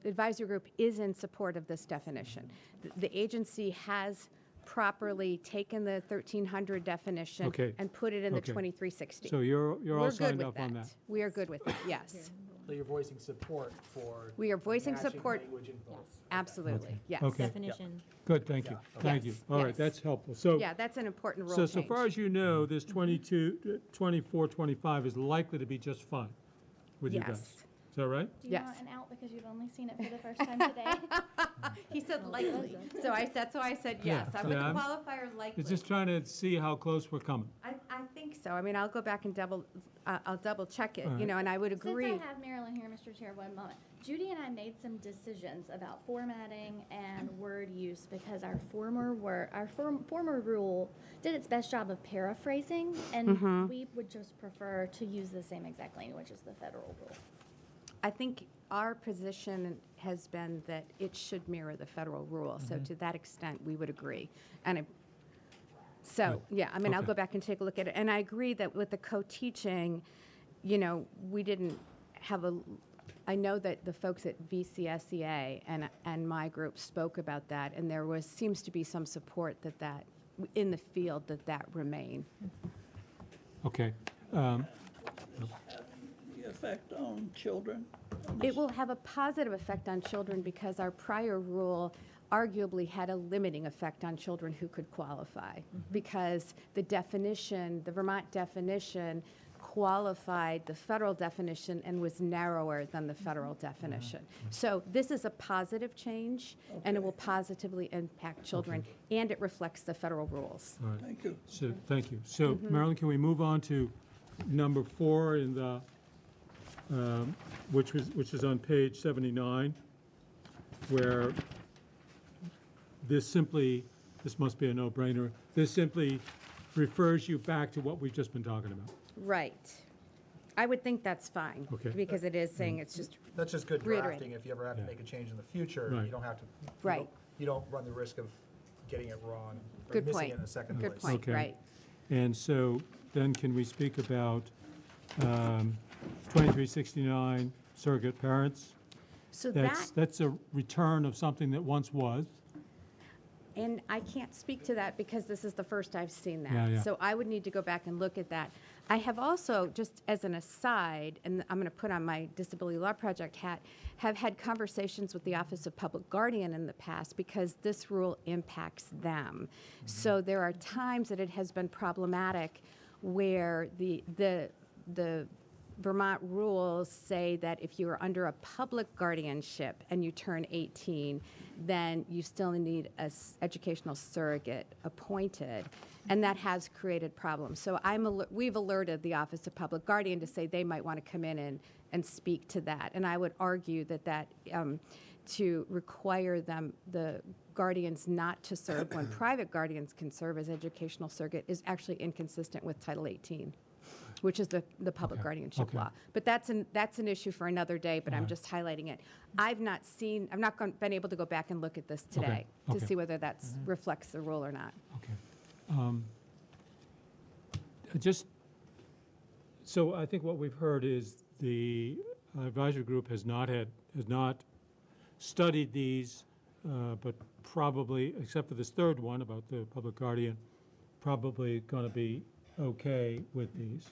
advisory group is in support of this definition. The agency has properly taken the 1300 definition Okay. and put it in the Okay. 2360. So you're We're all good signed with up on that? We are good with that, yes. So you're voicing support for. We are voicing matching support. language in both. Absolutely, yes. Okay. Definition. Good, thank you, thank you. Yes, All right, yes. that's helpful. So. Yeah, that's an important rule So, change. so far as you know, this 24, 25 is likely to be just fine with you guys. Yes. Is that right? Do you Yes. want an out because you've only seen it for the first time today? He said likely, so that's why I said Yeah, yes. I with the I'm- qualifier likely. It's just trying to see how close we're coming. I think so. I mean, I'll go back and I'll double check it, All you know, and I would agree. Since I have Marilyn here, Mr. Chair, one moment. Judy and I made some decisions about formatting and word use because our former rule did its best job of paraphrasing, and Mhm. we would just prefer to use the same exact language as the federal rule. I think our position has been that it should mirror the federal rule. So Mhm. to that extent, we would agree. So, yeah, I mean, I'll Okay. go back and take a look at it. And I agree that with the co-teaching, you know, we didn't have I know that the folks at VCSEA and my group spoke about that, and there seems to be some support that in the field that remain. Okay. The effect on children. It will have a positive effect on children because our prior rule arguably had a limiting effect on children who could qualify, because the Vermont definition qualified the federal definition and was narrower than the federal definition. So this is a positive change, and it will positively impact children, and it reflects the federal rules. All right. Thank you. So, thank you. So, Mhm. Marilyn, can we move on to number 4 in the, which is on page 79, where this must be a no-brainer. This simply refers you back to what we've just been talking about. Right. I would think that's fine, Okay. because it is saying it's just That's just good reiterating. drafting. If you ever have to Yeah. make a change in the future, Right. you don't have to. Right. You don't run the risk of getting it wrong or Good missing point. it in the second Good place. point. Okay. Right. And so then can we speak about 2369 surrogate parents? So That's a return of something that once was. And I can't speak to that because this is the first I've seen that. Yeah, yeah. So I would need to go back and look at that. I have also, just as an aside, and I'm going to put on my Disability Law Project hat, have had conversations with the Office of Public Guardian in the past because this rule impacts them. So there are times that it has been problematic where the Vermont rules say that if you are under a public guardianship and you turn 18, then you still need an educational surrogate appointed, and that has created problems. So we've alerted the Office of Public Guardian to say they might want to come in and speak to that. And I would argue that to require the guardians not to serve when private guardians can serve as educational surrogate is actually inconsistent with Title 18. Which is the public guardianship Okay. law. But that's an issue for another day, but I'm Alright. just highlighting it. I've not been able to go back and look at this today to Okay. see whether that reflects the rule or not. Okay. So I think what we've heard is the advisory group has not studied these, but probably, except for this third one about the public guardian, probably going to be okay with these.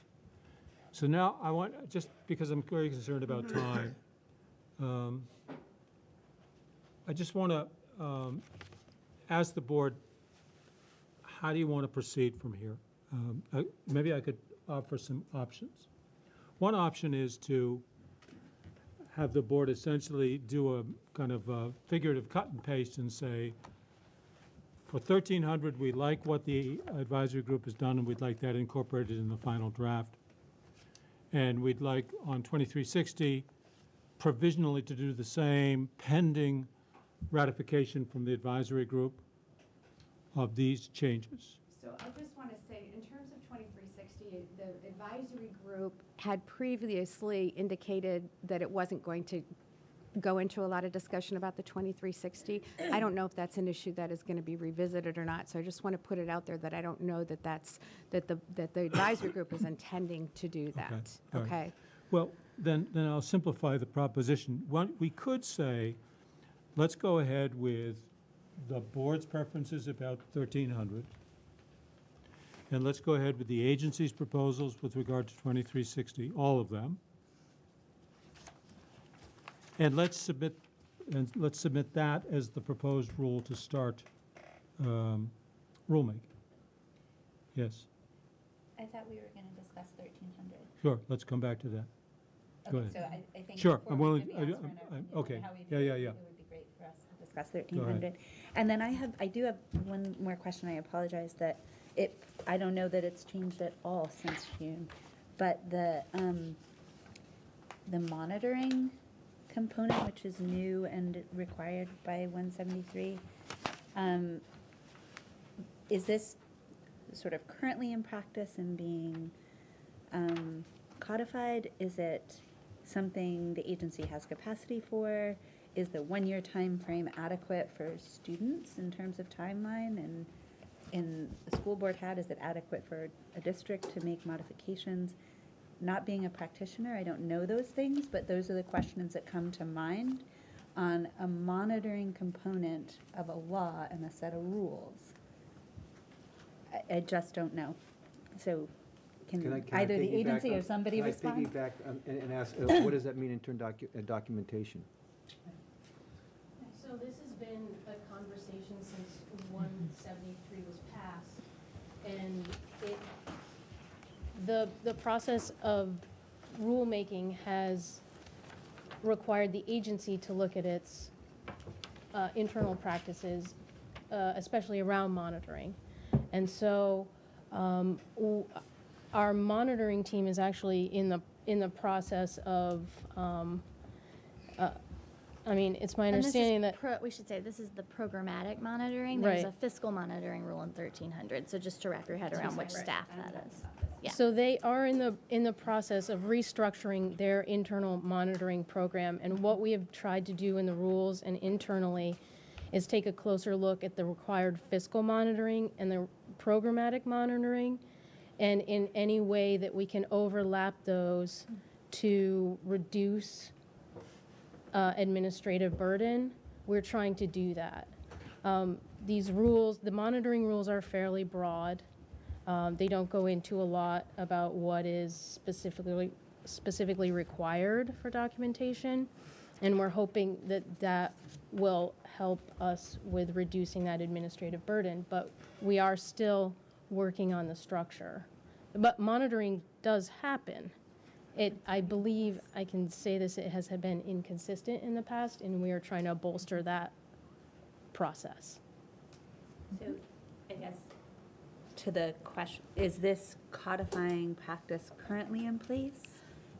So now I want, just because I'm very concerned about time, I just want to ask the board, how do you want to proceed from here? Maybe I could offer some options. One option is to have the board essentially do a kind of a figurative cut and paste and say, for 1300, we like what the advisory group has done, and we'd like that incorporated in the final draft. And we'd like, on 2360, provisionally to do the same pending ratification from the advisory group of these changes. So I just want to say, in terms of 2360, the advisory group had previously indicated that it wasn't going to go into a lot of discussion about the 2360. I don't know if that's an issue that is going to be revisited or not, so I just want to put it out there that I don't know that that the advisory group is intending to do that. all right. Okay? Well, then I'll simplify the proposition. We could say, let's go ahead with the board's preferences about 1,300, and let's go ahead with the agency's proposals with regard to 2360, all of them. And let's submit that as the proposed rule to start rulemaking. Yes, I thought we were going to discuss 1,300. sure, let's come back to that. Go ahead. So I think Sure, before I'm we willing, maybe ask for an opinion on okay, how we do yeah. it would be great for us to discuss Go ahead. 1,300. And then I do have one more question. I apologize that I don't know that it's changed at all since June, but the monitoring component, which is new and required by 173, is this sort of currently in practice and being codified? Is it something the agency has capacity for? Is the one-year time frame adequate for students in terms of timeline? And in the school board had, is it adequate for a district to make modifications? Not being a practitioner, I don't know those things, but those are the questions that come to mind on a monitoring component of a law and a set of rules. I just don't know. So Can I either the piggyback agency on- or somebody respond? Can I piggyback and ask, what does that mean in terms of documentation? So this has been a conversation since 173 was passed, and the process of rulemaking has required the agency to look at its internal practices, especially around monitoring. And so our monitoring team is actually in the process of I mean, it's my understanding that we should say this is the programmatic monitoring. There's Right. a fiscal monitoring rule in 1300. So just to wrap your head around which staff that is. Yeah. So they are in the process of restructuring their internal monitoring program, and what we have tried to do in the rules and internally is take a closer look at the required fiscal monitoring and the programmatic monitoring, and in any way that we can overlap those to reduce administrative burden, we're trying to do that. These rules, the monitoring rules are fairly broad. They don't go into a lot about what is specifically required for documentation, and we're hoping that that will help us with reducing that administrative burden, but we are still working on the structure. But monitoring does happen. I believe I can say this, it has been inconsistent in the past, and we are trying to bolster that process. So I guess to the question, is this codifying practice currently in place?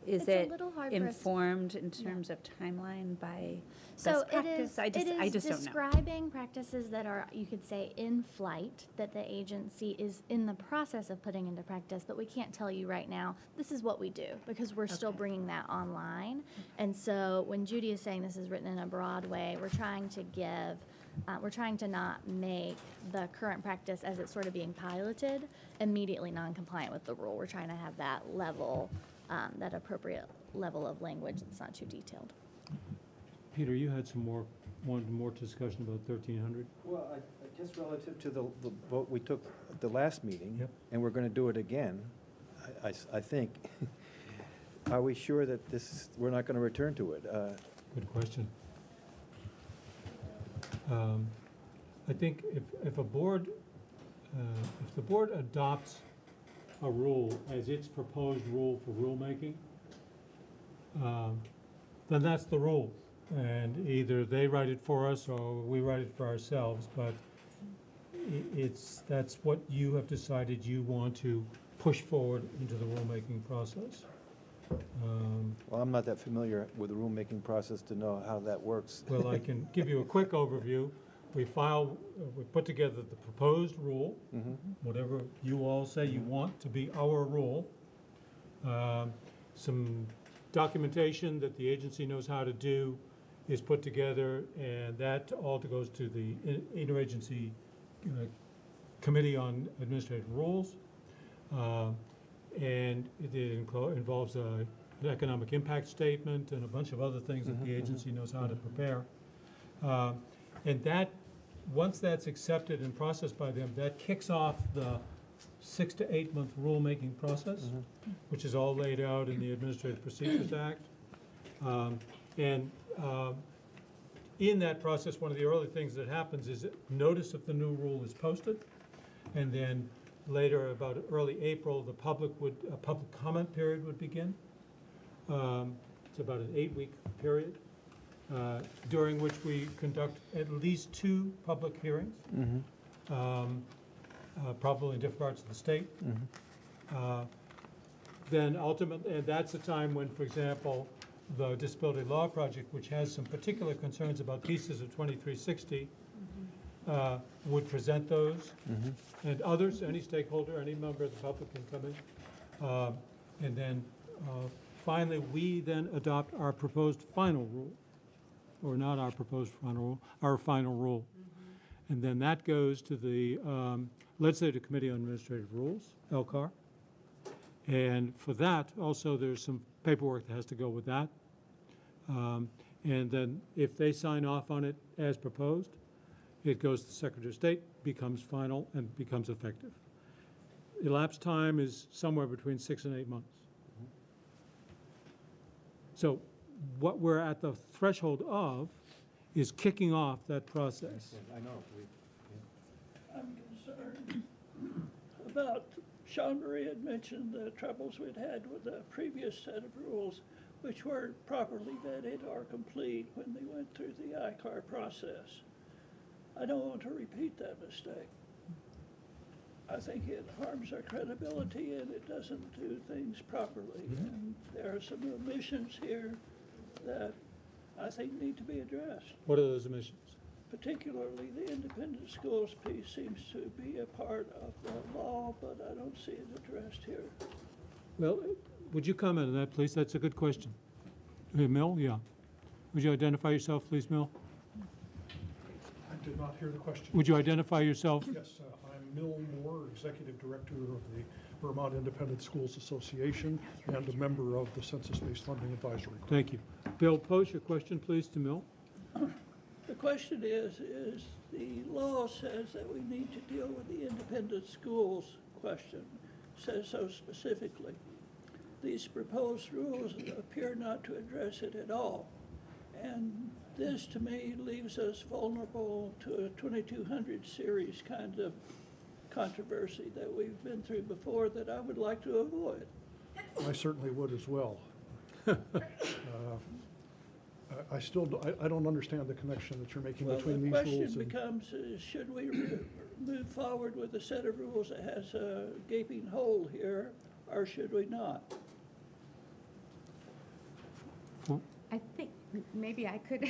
Is It's a it little hard for us to- informed in terms of timeline by So best practice? I just don't know. describing practices that are, you could say, in flight, that the agency is in the process of putting into practice, but we can't tell you right now, this is what we do, because we're still bringing that online. And so when Judy is saying this is written in a broad way, we're trying to not make the current practice as it's sort of being piloted immediately non-compliant with the rule. We're trying to have that level, that appropriate level of language that's not too detailed. Peter, you had wanted more discussion about 1,300? Well, just relative to the vote we took at the last meeting, Yep. and we're going to do it again, I think. Are we sure that we're not going to return to it? Good question. I think if the board adopts a rule as its proposed rule for rulemaking, then that's the rule. And either they write it for us or we write it for ourselves, but that's what you have decided you want to push forward into the rulemaking process. Well, I'm not that familiar with the rulemaking process to know how that works. Well, I can give you a quick overview. We put together the proposed rule, whatever you all say you want to be our rule. Some documentation that the agency knows how to do is put together, and that all goes to the interagency Committee on Administrative Rules. And it involves an economic impact statement and a bunch of other things that the agency knows how to prepare. And that, once that's accepted and processed by them, that kicks off the 6 to 8 month rulemaking process, which is all laid out in the Administrative Procedures Act. In that process, one of the early things that happens is that notice of the new rule is posted, and then later, about early April, a public comment period would begin. It's about an 8-week period, during which we conduct at least 2 public hearings, probably in different parts of the state. Then ultimately, and that's the time when, for example, the Disability Law Project, which has some particular concerns about pieces of 2360, would present those, and others, any stakeholder, any member of the public can come in. And then finally, we then adopt our proposed final rule, or not our proposed final rule, our final rule. And then that goes to the Legislative Committee on Administrative Rules, LCAR. And for that, also, there's some paperwork that has to go with that. And then if they sign off on it as proposed, it goes to the Secretary of State, becomes final, and becomes effective. Elapsed time is somewhere between 6 and 8 months. So what we're at the threshold of is kicking off that process. I know. I'm concerned about, Sean Marie had mentioned the troubles we'd had with the previous set of rules, which weren't properly vetted or complete when they went through the ICAR process. I don't want to repeat that mistake. I think it harms our credibility and it doesn't do things properly. And there are some omissions here that I think need to be addressed. What are those omissions? Particularly the independent schools piece seems to be a part of the law, but I don't see it addressed here. Well, would you comment on that, please? That's a good question. Mill, yeah. Would you identify yourself, please, Mill? I did not hear the question. Would you identify yourself? Yes, I'm Mill Moore, Executive Director of the Vermont Independent Schools Association and a member of the Census-Based Funding Advisory Group. Thank you. Bill, pose your question, please, to Mill. The question is the law says that we need to deal with the independent schools question, says so specifically. These proposed rules appear not to address it at all. And this, to me, leaves us vulnerable to a 2200 series kind of controversy that we've been through before that I would like to avoid. I certainly would as well. I don't understand the connection that you're making between these rules. The question becomes, should we move forward with a set of rules that has a gaping hole here, or should we not? I think maybe I could.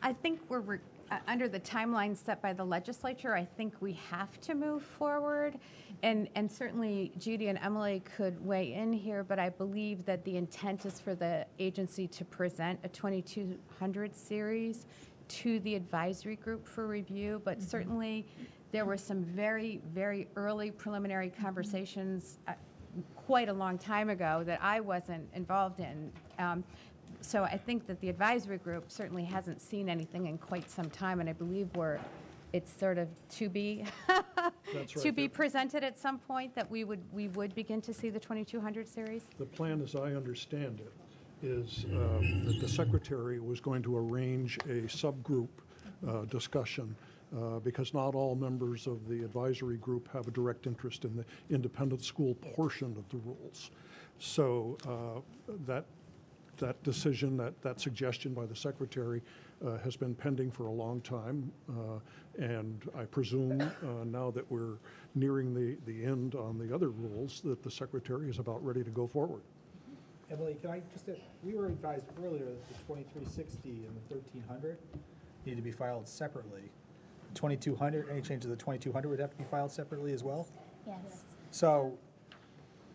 I think we're under the timeline set by the legislature. I think we have to move forward, and certainly Judy and Emily could weigh in here. But I believe that the intent is for the agency to present a 2200 series to the advisory group for review. But certainly, there were some very, very early preliminary conversations quite a long time ago that I wasn't involved in. So I think that the advisory group certainly hasn't seen anything in quite some time, and I believe it's sort of to be to be presented at some point that we would begin to see the 2200 series. The plan, as I understand it, is that the secretary was going to arrange a subgroup discussion because not all members of the advisory group have a direct interest in the independent school portion of the rules. So that decision, that suggestion by the secretary has been pending for a long time. And I presume now that we're nearing the end on the other rules that the secretary is about ready to go forward. Emily, can I just, we were advised earlier that the 2360 and the 1300 need to be filed separately. 2200, any change to the 2200 would have to be filed separately as well? Yes. So,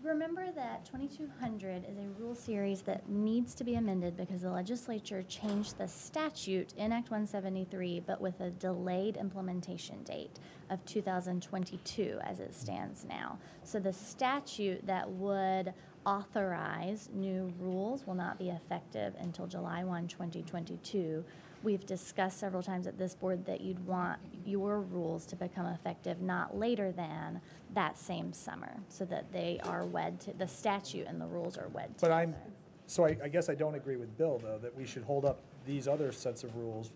Remember that 2200 is a rule series that needs to be amended because the legislature changed the statute in Act 173, but with a delayed implementation date of 2022 as it stands now. So the statute that would authorize new rules will not be effective until July 1, 2022. We've discussed several times at this board that you'd want your rules to become effective not later than that same summer, so that they are wed to, the statute and the rules are wed but together. I guess I don't agree with Bill, though, that we should hold up these other sets of rules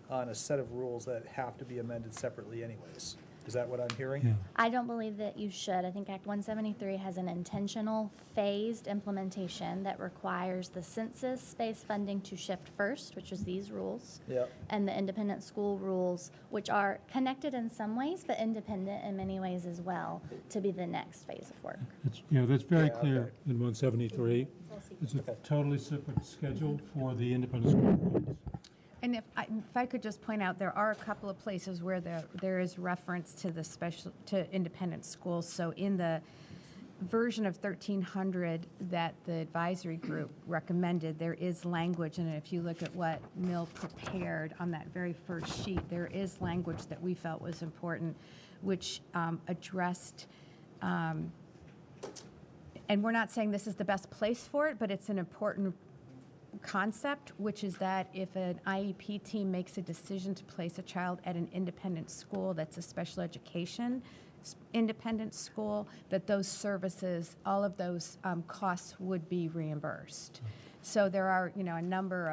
on a set of rules that have to be amended separately anyways. Is that what I'm hearing? Yeah. I don't believe that you should. I think Act 173 has an intentional phased implementation that requires the census-based funding to shift first, which is these rules, Yep. and the independent school rules, which are connected in some ways, but independent in many ways as well, to be the next phase of work. That's very Yeah, clear okay. in 173. It's a totally separate schedule for the independent school boards. And if I could just point out, there are a couple of places where there is reference to the to independent schools. So in the version of 1300 that the advisory group recommended, there is language, and if you look at what Mill prepared on that very first sheet, there is language that we felt was important, which addressed, and we're not saying this is the best place for it, but it's an important concept, which is that if an IEP team makes a decision to place a child at an independent school that's a special education independent school, that those services, all of those costs would be reimbursed. So there are, a number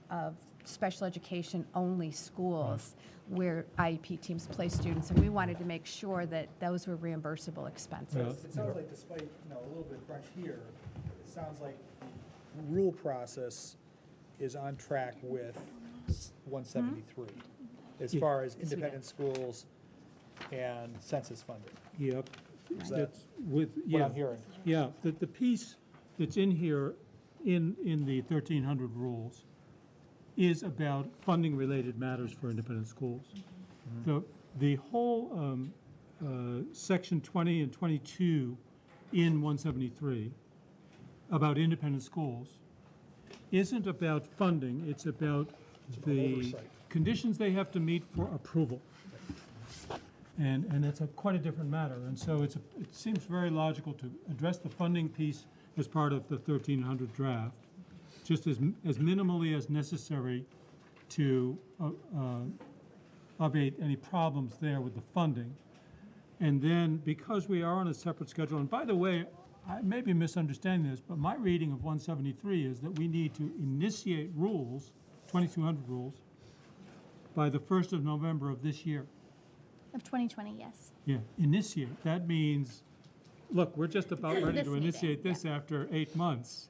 of special education only schools where IEP teams place students, and we wanted to make sure that those were reimbursable expenses. It sounds like despite, a little bit crunch here, it sounds like the rule process is on track with 173 as far as independent schools and census funding. Yep. Is that That's with, what yeah. I'm hearing? Yeah, the piece that's in here, in the 1300 rules, is about funding-related matters for independent schools. The whole section 20 and 22 in 173 about independent schools isn't about funding, it's about the oversight. conditions they have to meet for approval. And that's quite a different matter. And so it seems very logical to address the funding piece as part of the 1300 draft, just as minimally as necessary to abate any problems there with the funding. And then, because we are on a separate schedule, and by the way, I may be misunderstanding this, but my reading of 173 is that we need to initiate rules, 2200 rules, by the 1st of November of this year. Of 2020, yes. Yeah, initiate. That means, look, we're just about ready This to meeting, initiate this after 8 months.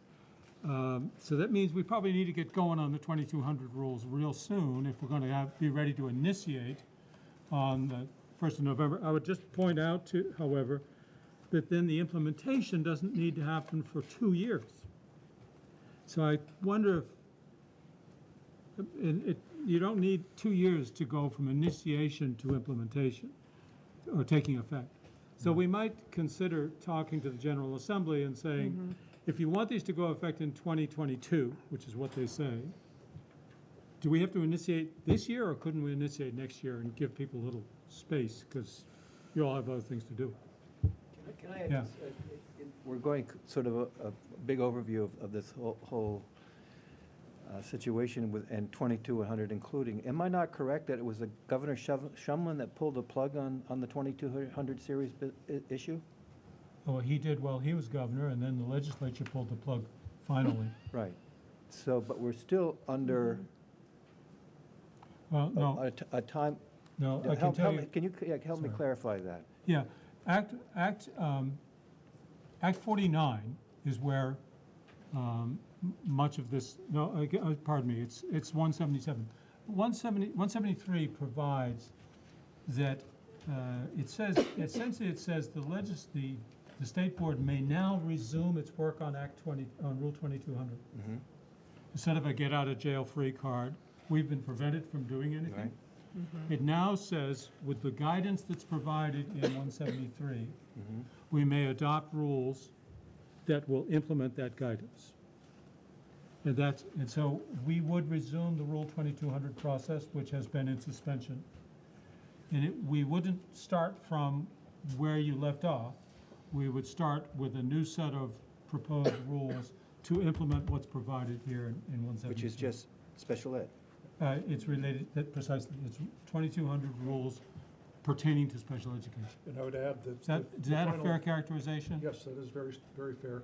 So that means we probably need to get going on the 2200 rules real soon if we're going to be ready to initiate on the 1st of November. I would just point out, however, that then the implementation doesn't need to happen for 2 years. So I wonder if you don't need 2 years to go from initiation to implementation or taking effect. So we might consider talking to the General Assembly and saying, if you want these to go effect in 2022, which is what they say, do we have to initiate this year, or couldn't we initiate next year and give people a little space, because you all have other things to do? Can I add Yeah. just, we're going sort of a big overview of this whole situation with, and 2200 including. Am I not correct that it was Governor Shumlin that pulled the plug on the 2200 series issue? Oh, he did while he was governor, and then the legislature pulled the plug finally. Right. So, but we're still under Well, no, a time. no, I can tell you. Can you help me clarify that? Yeah, Act 49 is where much of this, pardon me, it's 177. 173 provides that, it says, essentially it says the the State Board may now resume its work on Rule 2200. Instead of a get-out-of-jail-free card, we've been prevented from doing anything. It now says, with the guidance that's provided in 173, we may adopt rules that will implement that guidance. And so we would resume the Rule 2200 process, which has been in suspension. And we wouldn't start from where you left off. We would start with a new set of proposed rules to implement what's provided here in 173. Which is just special ed. It's related, precisely, it's 2200 rules pertaining to special education. And I would add that. Is that a fair characterization? Yes, that is very, very fair.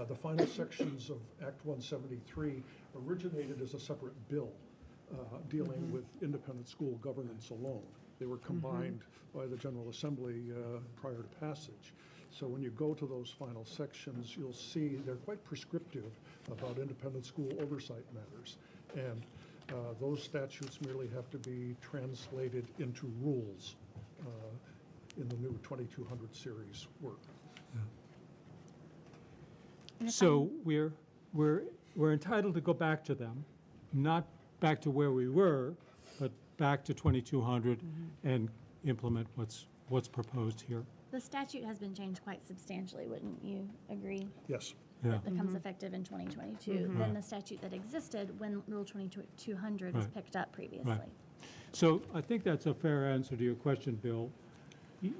The final sections of Act 173 originated as a separate bill dealing with independent school governance alone. They were combined by the General Assembly prior to passage. So when you go to those final sections, you'll see they're quite prescriptive about independent school oversight matters. And those statutes merely have to be translated into rules in the new 2200 series work. So we're entitled to go back to them, not back to where we were, but back to 2200 and implement what's proposed here. The statute has been changed quite substantially, wouldn't you agree? Yes. Yeah. That becomes effective in 2022 than the statute that existed when Rule 2200 was picked up previously. Right. So I think that's a fair answer to your question, Bill.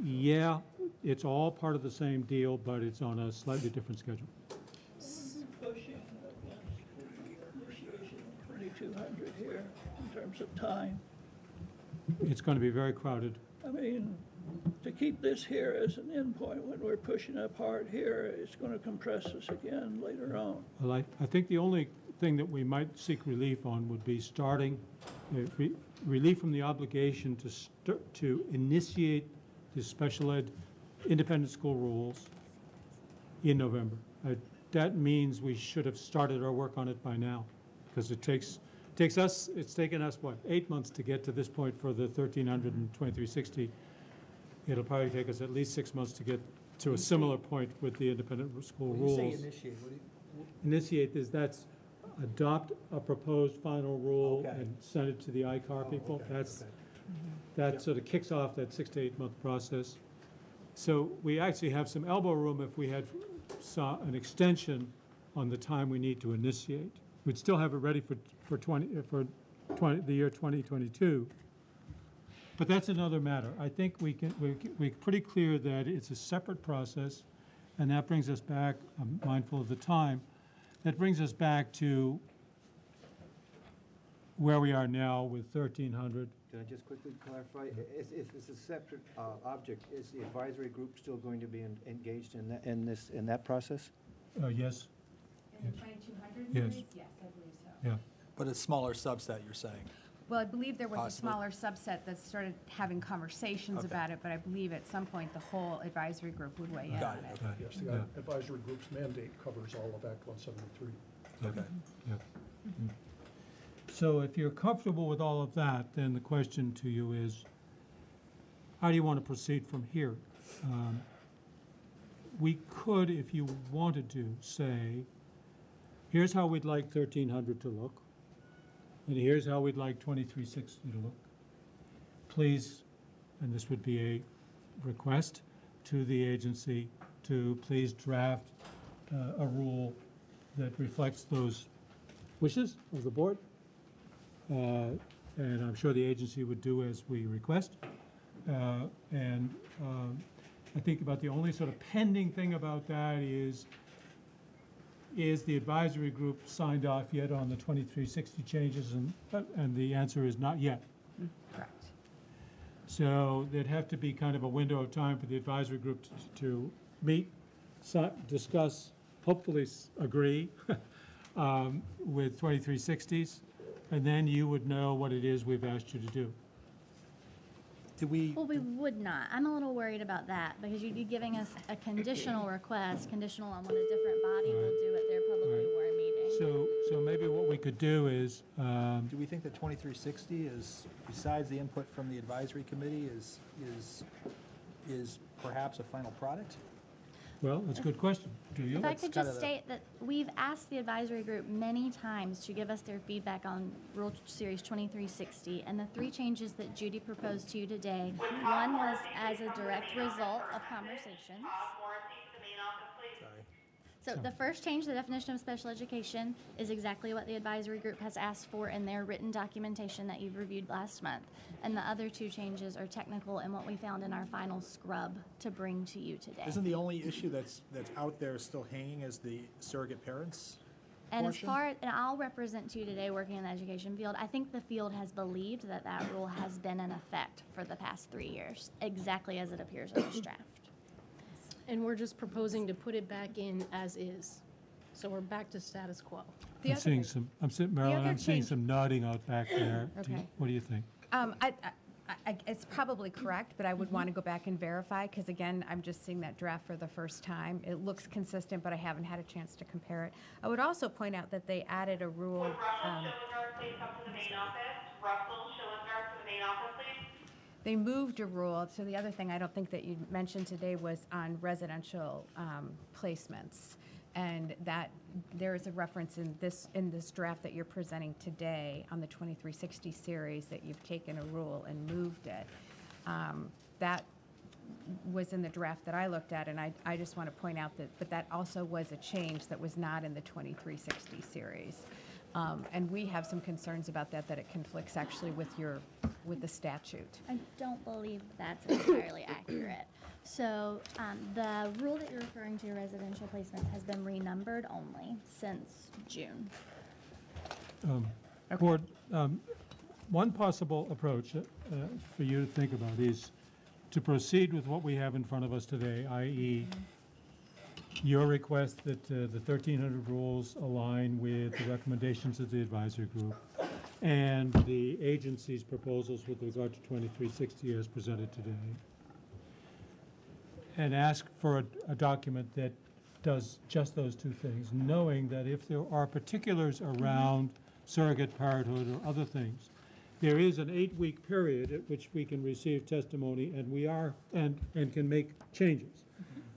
Yeah, it's all part of the same deal, but it's on a slightly different schedule. Pushing against initiation of 2200 here in terms of time. It's going to be very crowded. I mean, to keep this here as an endpoint when we're pushing up hard here, it's going to compress us again later on. Well, I think the only thing that we might seek relief on would be starting, relief from the obligation to initiate the special ed independent school rules in November. That means we should have started our work on it by now, because it's taken us, what, 8 months to get to this point for the 1300 and 2360. It'll probably take us at least 6 months to get to a similar point with the independent school rules. When you say initiate, what do you? Initiate that's adopt a proposed final rule and send it to the ICAR people. That sort of kicks off that 6 to 8 month process. So we actually have some elbow room if we had an extension on the time we need to initiate. We'd still have it ready for the year 2022. But that's another matter. I think we're pretty clear that it's a separate process, and that brings us back, I'm mindful of the time, that brings us back to where we are now with 1300. Can I just quickly clarify? If it's a separate object, is the advisory group still going to be engaged in that process? Yes. In the 2200 Yes. series? Yes, I believe so. Yeah. But a smaller subset, you're saying? Well, I believe there was Possibly. a smaller subset that started having conversations Okay. about it, but I believe at some point the whole advisory group would weigh in Got on it. it. Yes, the advisory group's mandate covers all of Act 173. Okay. Yeah. So if you're comfortable with all of that, then the question to you is, how do you want to proceed from here? We could, if you wanted to, say, here's how we'd like 1300 to look, and here's how we'd like 2360 to look. Please, and this would be a request to the agency to please draft a rule that reflects those wishes of the board. And I'm sure the agency would do as we request. I think about the only sort of pending thing about that is the advisory group signed off yet on the 2360 changes? And the answer is not yet. Correct. So there'd have to be kind of a window of time for the advisory group to meet, discuss, hopefully agree with 2360s, and then you would know what it is we've asked you to do. Well, we would not. I'm a little worried about that because you'd be giving us a conditional request, conditional on what a different body will do at their publicly aware meeting. So maybe what we could do is, Do we think that 2360 is, besides the input from the advisory committee, is perhaps a final product? Well, that's a good question. Do you? If I could just state that we've asked the advisory group many times to give us their feedback on Rule Series 2360, and the 3 changes that Judy proposed to you today, one was as a direct result of conversations. So the first change, the definition of special education, is exactly what the advisory group has asked for in their written documentation that you've reviewed last month. And the other 2 changes are technical and what we found in our final scrub to bring to you today. Isn't the only issue that's out there still hanging is the surrogate parents And portion? and I'll represent to you today working in the education field, I think the field has believed that that rule has been in effect for the past 3 years, exactly as it appears in this draft. And we're just proposing to put it back in as is. So we're back to status quo. I'm seeing some, Marilyn, other I'm seeing change- some nodding out back there. Okay. What do you think? It's probably correct, but I would want to go back and verify, because again, I'm just seeing that draft for the first time. It looks consistent, but I haven't had a chance to compare it. I would also point out that they added a rule. Russell Schillingard, please come to the main office. Russell Schillingard to the main office, please. They moved a rule. So the other thing I don't think that you mentioned today was on residential placements. And that there is a reference in this draft that you're presenting today on the 2360 series that you've taken a rule and moved it. That was in the draft that I looked at, and I just want to point out that that also was a change that was not in the 2360 series. And we have some concerns about that it conflicts actually with the statute. I don't believe that's entirely accurate. So the rule that you're referring to, residential placements, has been renumbered only since June. Board, one possible approach for you to think about is to proceed with what we have in front of us today, i.e. your request that the 1,300 rules align with the recommendations of the advisory group and the agency's proposals with regard to 2360 as presented today, and ask for a document that does just those 2 things, knowing that if there are particulars around surrogate parenthood or other things, there is an 8-week period at which we can receive testimony and can make changes.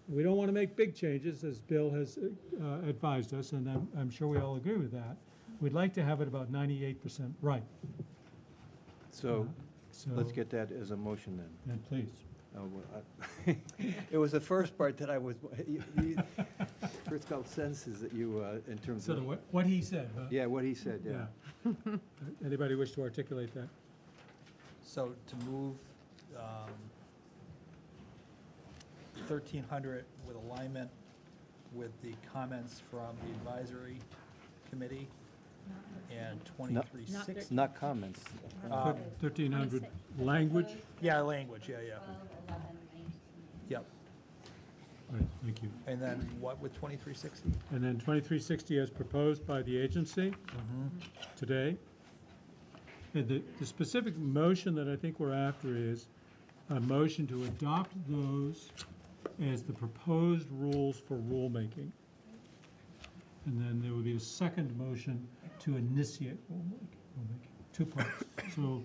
We don't want to make big changes, as Bill has advised us, and I'm sure we all agree with that. We'd like to have it about 98% right. So let's get that as a motion then. And please. It was the first part that I was, first felt senses that you, in terms So of. what he said, huh? Yeah, what he said, yeah. Anybody wish to articulate that? So to move 1,300 with alignment with the comments from the advisory committee and 2360. Not comments. 1,300 language? Yeah, language, yeah. Yep. All right, thank you. And then what with 2360? And then 2360 as proposed by the agency today. And the specific motion that I think we're after is a motion to adopt those as the proposed rules for rulemaking. And then there will be a second motion to initiate rulemaking. 2 parts. So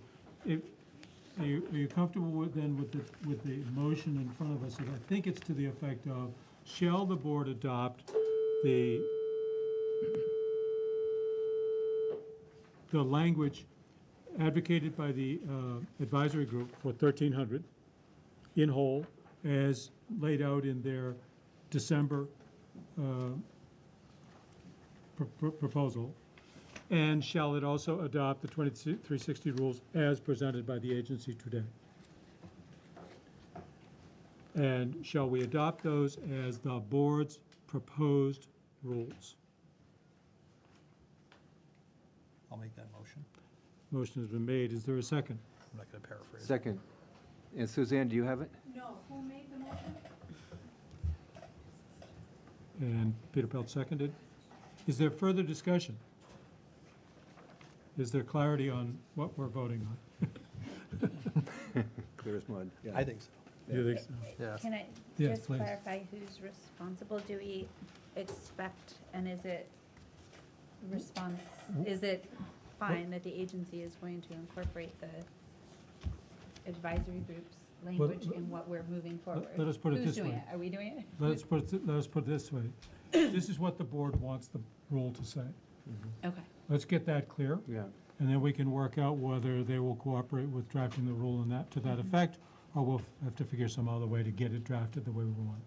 are you comfortable with the motion in front of us? And I think it's to the effect of, shall the board adopt the language advocated by the advisory group for 1,300 in whole as laid out in their December proposal, and shall it also adopt the 2360 rules as presented by the agency today? And shall we adopt those as the board's proposed rules? I'll make that motion. Motion has been made. Is there a second? I'm not going to paraphrase. Second. And Suzanne, do you have it? No, who made the motion? And Peter Pelt seconded. Is there further discussion? Is there clarity on what we're voting on? Clear as mud. Yeah. I think so. You think so? Yes. Can I Yes, just please. clarify who's responsible? Do we expect, and is it response, is it fine that the agency is going to incorporate the advisory group's language in what we're moving forward. let us put it Who's this doing way. Are we doing it? Let us put it this way. This is what the board wants the rule to say. Okay. Let's get that clear. Yeah. And then we can work out whether they will cooperate with drafting the rule in that, to that effect, or we'll have to figure some other way to get it drafted the way we want.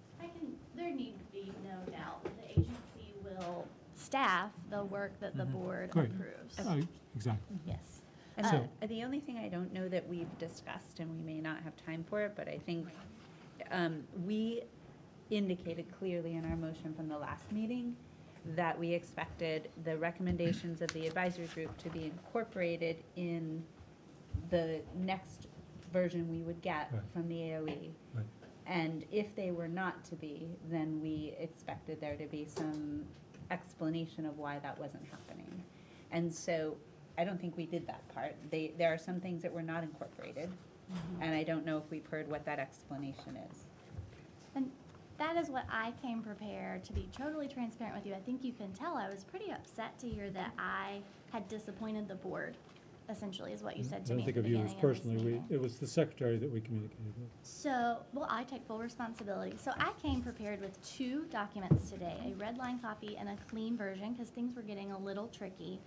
There need to be no doubt that the agency will staff the work that the board Great. approves. Exactly. Yes. So- And the only thing I don't know that we've discussed, and we may not have time for it, but I think we indicated clearly in our motion from the last meeting that we expected the recommendations of the advisory group to be incorporated in the next version we would get Right. from the AOE. Right. And if they were not to be, then we expected there to be some explanation of why that wasn't happening. And so I don't think we did that part. There are some things that were not incorporated, and I don't know if we've heard what that explanation is. And that is what I came prepared to be totally transparent with you. I think you can tell I was pretty upset to hear that I had disappointed the board, essentially, is what you said to I me don't at think the of you as beginning of this personally. meeting. It was the secretary that we communicated with. So, well, I take full responsibility. So I came prepared with 2 documents today, a red line copy and a clean version, because things were getting a little tricky,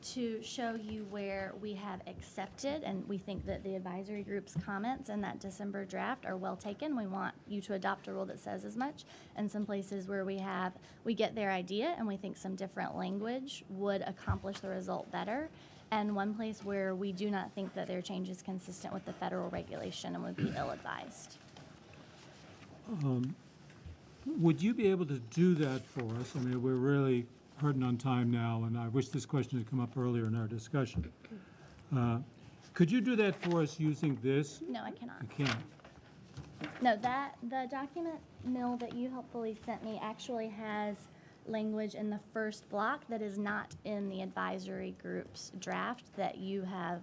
to show you where we have accepted, and we think that the advisory group's comments in that December draft are well taken. We want you to adopt a rule that says as much, and some places where we get their idea and we think some different language would accomplish the result better. And one place where we do not think that their change is consistent with the federal regulation and would be ill-advised. Would you be able to do that for us? I mean, we're really hurting on time now, and I wish this question had come up earlier in our discussion. Could you do that for us using this? No, I cannot. You can't. No, the document mill that you helpfully sent me actually has language in the first block that is not in the advisory group's draft that you have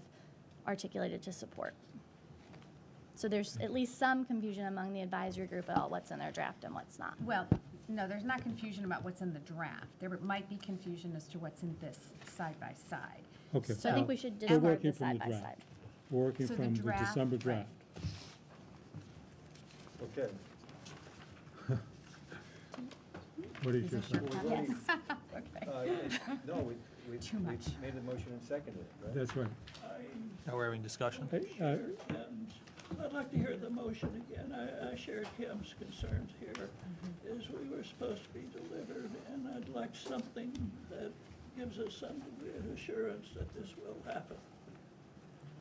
articulated to support. So there's at least some confusion among the advisory group about what's in their draft and what's not. Well, no, there's not confusion about what's in the draft. There might be confusion as to what's in this side by side. Okay. So I think we should We're discard working the from side the by draft. side. We're working So the from the draft, December right. draft. Okay. What do you Is think? this your Well, copy? we've Okay. No, we Too much. made the motion and seconded it, right? That's right. Now we're having discussion. And I'd like to hear the motion again. I shared Kim's concerns here, is we were supposed to be delivered, and I'd like something that gives us some degree of assurance that this will happen.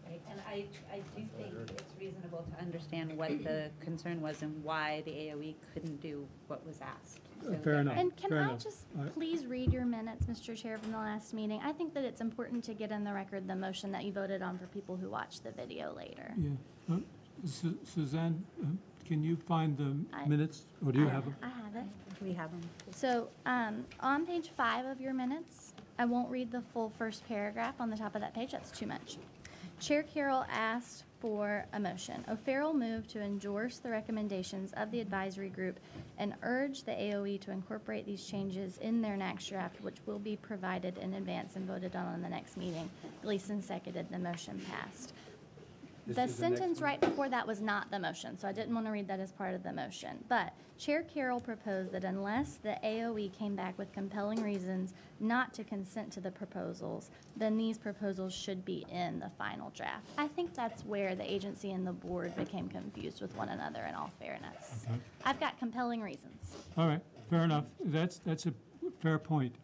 Right, and I do think it's reasonable to understand what the concern was and why the AOE couldn't do what was asked. So Fair that- enough. And can Fair I enough. just I- please read your minutes, Mr. Chair, from the last meeting? I think that it's important to get in the record the motion that you voted on for people who watch the video later. Yeah. Suzanne, can you find the I- minutes, or do you have them? I have it. We have them. So, on page 5 of your minutes, I won't read the full first paragraph on the top of that page, that's too much. Chair Carroll asked for a motion. O'Farrell moved to endorse the recommendations of the advisory group and urge the AOE to incorporate these changes in their next draft, which will be provided in advance and voted on in the next meeting. Gleason seconded, the motion passed. This The is the next sentence one? right before that was not the motion, so I didn't want to read that as part of the motion. But Chair Carroll proposed that unless the AOE came back with compelling reasons not to consent to the proposals, then these proposals should be in the final draft. I think that's where the agency and the board became confused with one another, in all fairness. Okay. I've got compelling reasons. All right, fair enough. That's a fair point.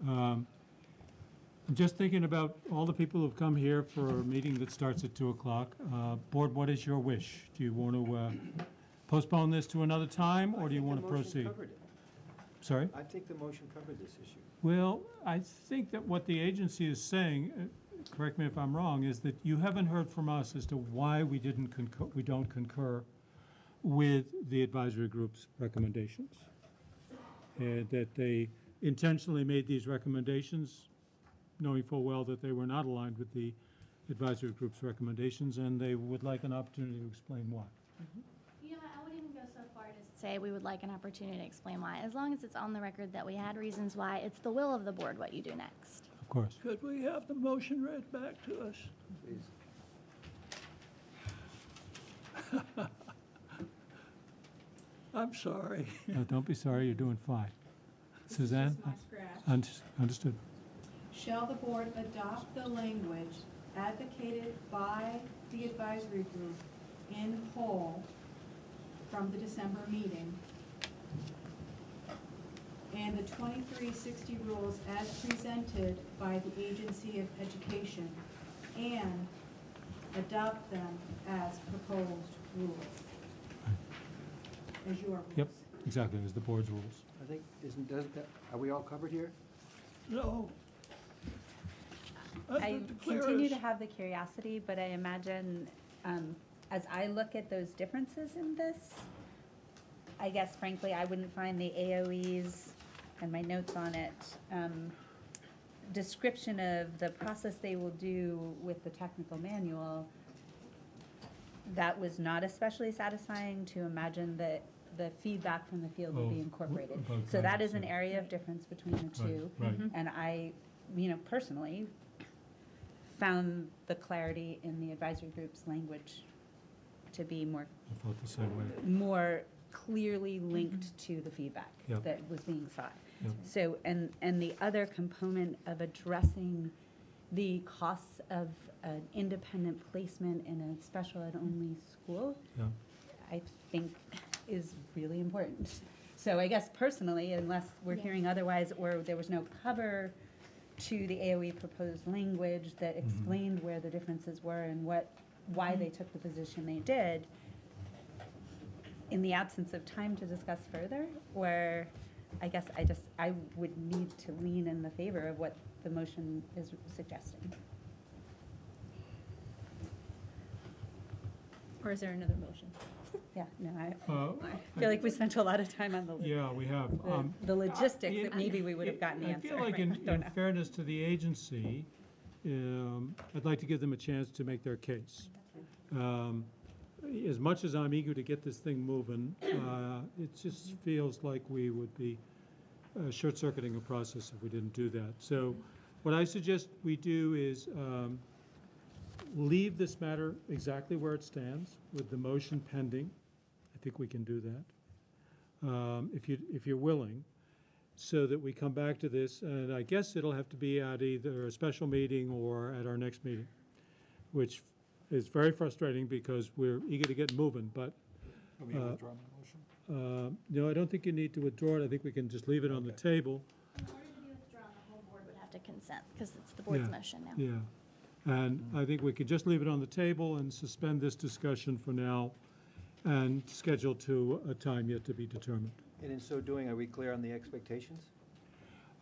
I'm just thinking about all the people who've come here for a meeting that starts at 2 o'clock. Board, what is your wish? Do you want to postpone this to another time, or do you want to proceed? Sorry? I think the motion covered this issue. Well, I think that what the agency is saying, correct me if I'm wrong, is that you haven't heard from us as to why we don't concur with the advisory group's recommendations. And that they intentionally made these recommendations knowing full well that they were not aligned with the advisory group's recommendations, and they would like an opportunity to explain why. You know, I wouldn't even go so far to say we would like an opportunity to explain why. As long as it's on the record that we had reasons why, it's the will of the board what you do next. Of course. Could we have the motion read back to us? Please. I'm sorry. No, don't be sorry, you're doing fine. Suzanne? my scratch. Understood. Shall the board adopt the language advocated by the advisory group in whole from the December meeting and the 2360 rules as presented by the Agency of Education and adopt them as proposed rules? As your rules. Yep, exactly, as the board's rules. I think, are we all covered here? No. I continue to have the curiosity, but I imagine, as I look at those differences in this, I guess frankly, I wouldn't find the AOE's and my notes on it, description of the process they will do with the technical manual, that was not especially satisfying to imagine that the feedback from the field will be incorporated. So that is an area of difference between the two. Right. And I, personally found the clarity in the advisory group's language to be more I thought the same way. more clearly linked to the feedback Yep. that was being sought. Yep. So, and the other component of addressing the costs of an independent placement in a special ed only school, Yeah. I think is really important. So I guess personally, unless we're hearing otherwise, or there was no cover to the AOE proposed language that explained where the differences were and why they took the position they did, in the absence of time to discuss further, or I guess I would need to lean in the favor of what the motion is suggesting. Or is there another motion? Yeah, no, I feel like we spent a lot of time on Yeah, we have. the logistics that maybe we would have gotten the I answer. feel like in fairness to the agency, I'd like to give them a chance to make their case. As much as I'm eager to get this thing moving, it just feels like we would be short-circuiting a process if we didn't do that. So what I suggest we do is leave this matter exactly where it stands with the motion pending. I think we can do that, if you're willing, so that we come back to this, and I guess it'll have to be at either a special meeting or at our next meeting, which is very frustrating because we're eager to get moving, but. Let me withdraw my motion. No, I don't think you need to withdraw it. I think we can just leave it on the table. In order to be withdrawn, the whole board would have to consent, because it's the board's Yeah, motion now. Yeah, and I think we could just leave it on the table and suspend this discussion for now and schedule to a time yet to be determined. And in so doing, are we clear on the expectations?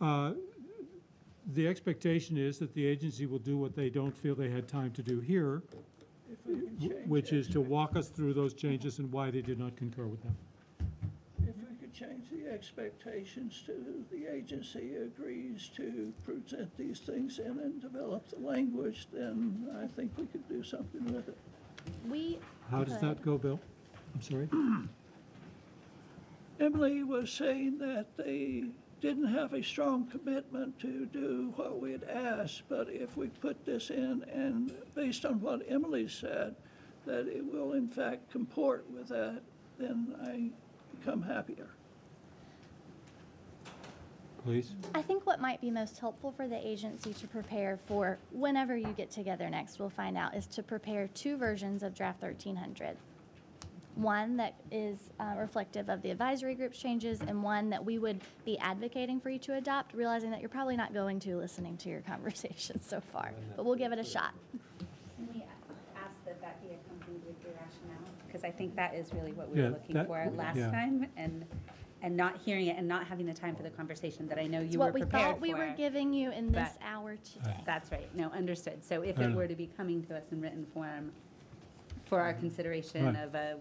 The expectation is that the agency will do what they don't feel they had time to do here, which is to walk us through those changes and why they did not concur with them. If we could change the expectations to the agency agrees to present these things in and develop the language, then I think we could do something with it. How does that go, Bill? I'm sorry? Emily was saying that they didn't have a strong commitment to do what we had asked, but if we put this in and based on what Emily said, that it will in fact comport with that, then I become happier. Please. I think what might be most helpful for the agency to prepare for whenever you get together next, we'll find out, is to prepare two versions of Draft 1300. One that is reflective of the advisory group's changes, and one that we would be advocating for you to adopt, realizing that you're probably not going to listening to your conversation so far, but we'll give it a shot. Can we ask that that be accompanied with your rationale? Because I think that is really what we Yeah, were looking that- for last yeah. time, and not hearing it and not having the time for the conversation that I know It's you were what we prepared thought we were for. giving you in this But- hour today. That's right. No, understood. So if it were to be coming to us in written form for our consideration Right. of a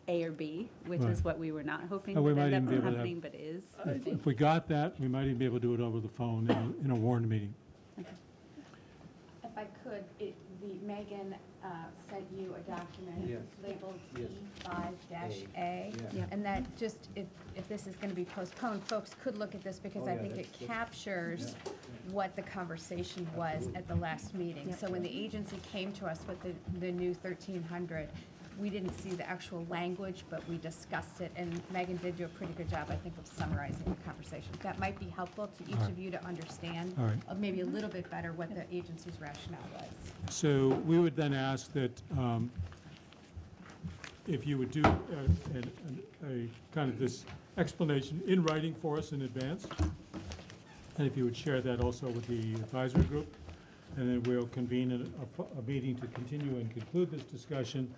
or B, which Right. is what we were not hoping Oh, we would might end up even be able to have- happening, but is. I think. If we got that, we might even be able to do it over the phone in a warned meeting. If I could, Megan sent you a document Yes. labeled Yes. T5-A. Yeah. And that just, if this is going to be postponed, folks could look at this because Oh, I yeah, think it that's- captures what the conversation was at the last meeting. So when the agency came to us with the new 1300, we didn't see the actual language, but we discussed it, and Megan did do a pretty good job, I think, of summarizing the conversation. That might be helpful to each All right. of you to understand All right. maybe a little bit better what the agency's rationale was. So we would then ask that if you would do a kind of this explanation in writing for us in advance, and if you would share that also with the advisory group, and then we'll convene a meeting to continue and conclude this discussion,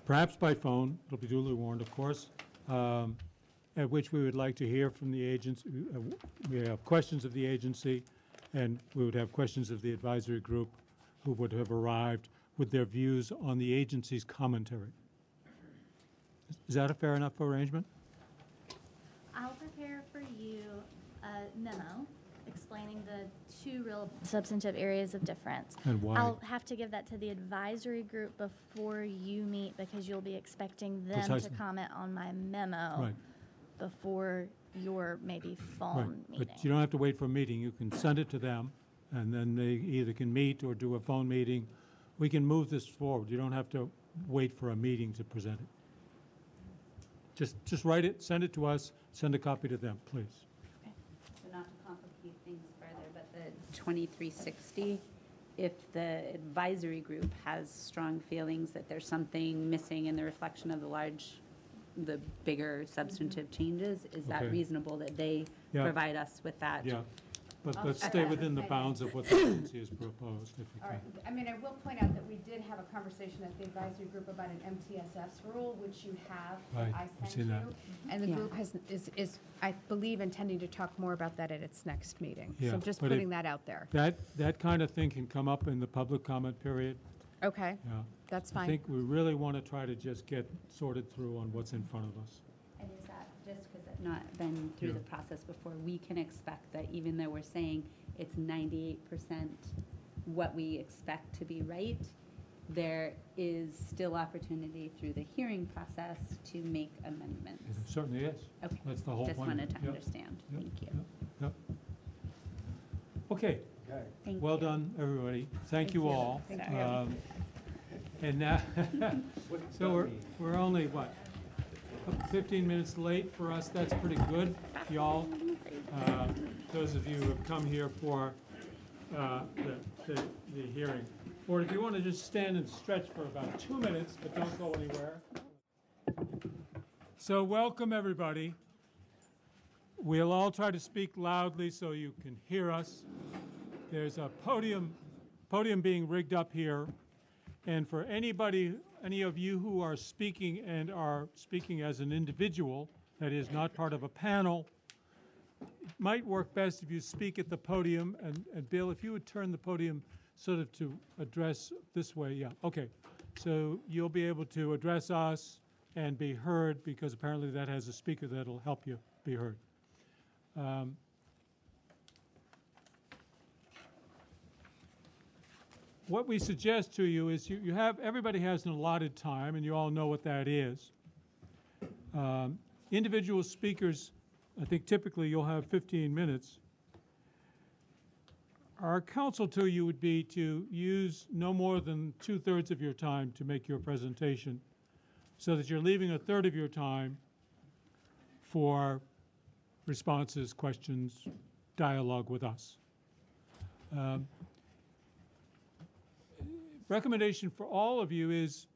perhaps by phone. It'll be duly warned, of course, at which we would like to hear from the agency. We have questions of the agency, and we would have questions of the advisory group who would have arrived with their views on the agency's commentary. Is that a fair enough arrangement? I'll prepare for you a memo explaining the two real substantive areas of difference. And why? I'll have to give that to the advisory group before you meet because you'll be expecting them Precisely. to comment on my memo Right. before your maybe phone Right. meeting. But you don't have to wait for a meeting. You can send it to them, and then they either can meet or do a phone meeting. We can move this forward. You don't have to wait for a meeting to present it. Just write it, send it to us, send a copy to them, please. So not to complicate things further, but the 2360, if the advisory group has strong feelings that there's something missing in the reflection of the bigger substantive changes, is that Okay. reasonable that they Yeah. provide us with that? Yeah, but I'll let's check stay that. within the bounds of what the agency has proposed, if you All right, can. I mean, I will point out that we did have a conversation at the advisory group about an MTSS rule, which you have, Right, I I've sent seen that. you. And the Yeah. group is, I believe, intending to talk more about that at its next meeting. So Yeah, I'm just but putting that out there. That kind of thing can come up in the public comment period. Okay, Yeah. that's I fine. think we really want to try to just get sorted through on what's in front of us. And is that just because I've not been through Yeah. the process before, we can expect that even though we're saying it's 98% what we expect to be right, there is still opportunity through the hearing process to make amendments? It certainly is. Okay. That's the whole Just point. wanted to Yep. understand. Yep. Thank you. Yep. Okay. Okay. Thank Well you. done, everybody. Thank you all. Thank you. And now, What does so that mean? we're only, what, 15 minutes late for us? That's pretty good, y'all. Those of you who have come here for the hearing. Or if you want to just stand and stretch for about 2 minutes, but don't go anywhere. So welcome, everybody. We'll all try to speak loudly so you can hear us. There's a podium being rigged up here. And for any of you who are speaking and are speaking as an individual, that is not part of a panel, it might work best if you speak at the podium. And Bill, if you would turn the podium sort of to address this way, yeah, okay. So you'll be able to address us and be heard because apparently that has a speaker that'll help you be heard. What we suggest to you is everybody has an allotted time, and you all know what that is. Individual speakers, I think typically you'll have 15 minutes. Our counsel to you would be to use no more than 2/3 of your time to make your presentation, so that you're leaving 1/3 of your time for responses, questions, dialogue with us. Recommendation for all of you is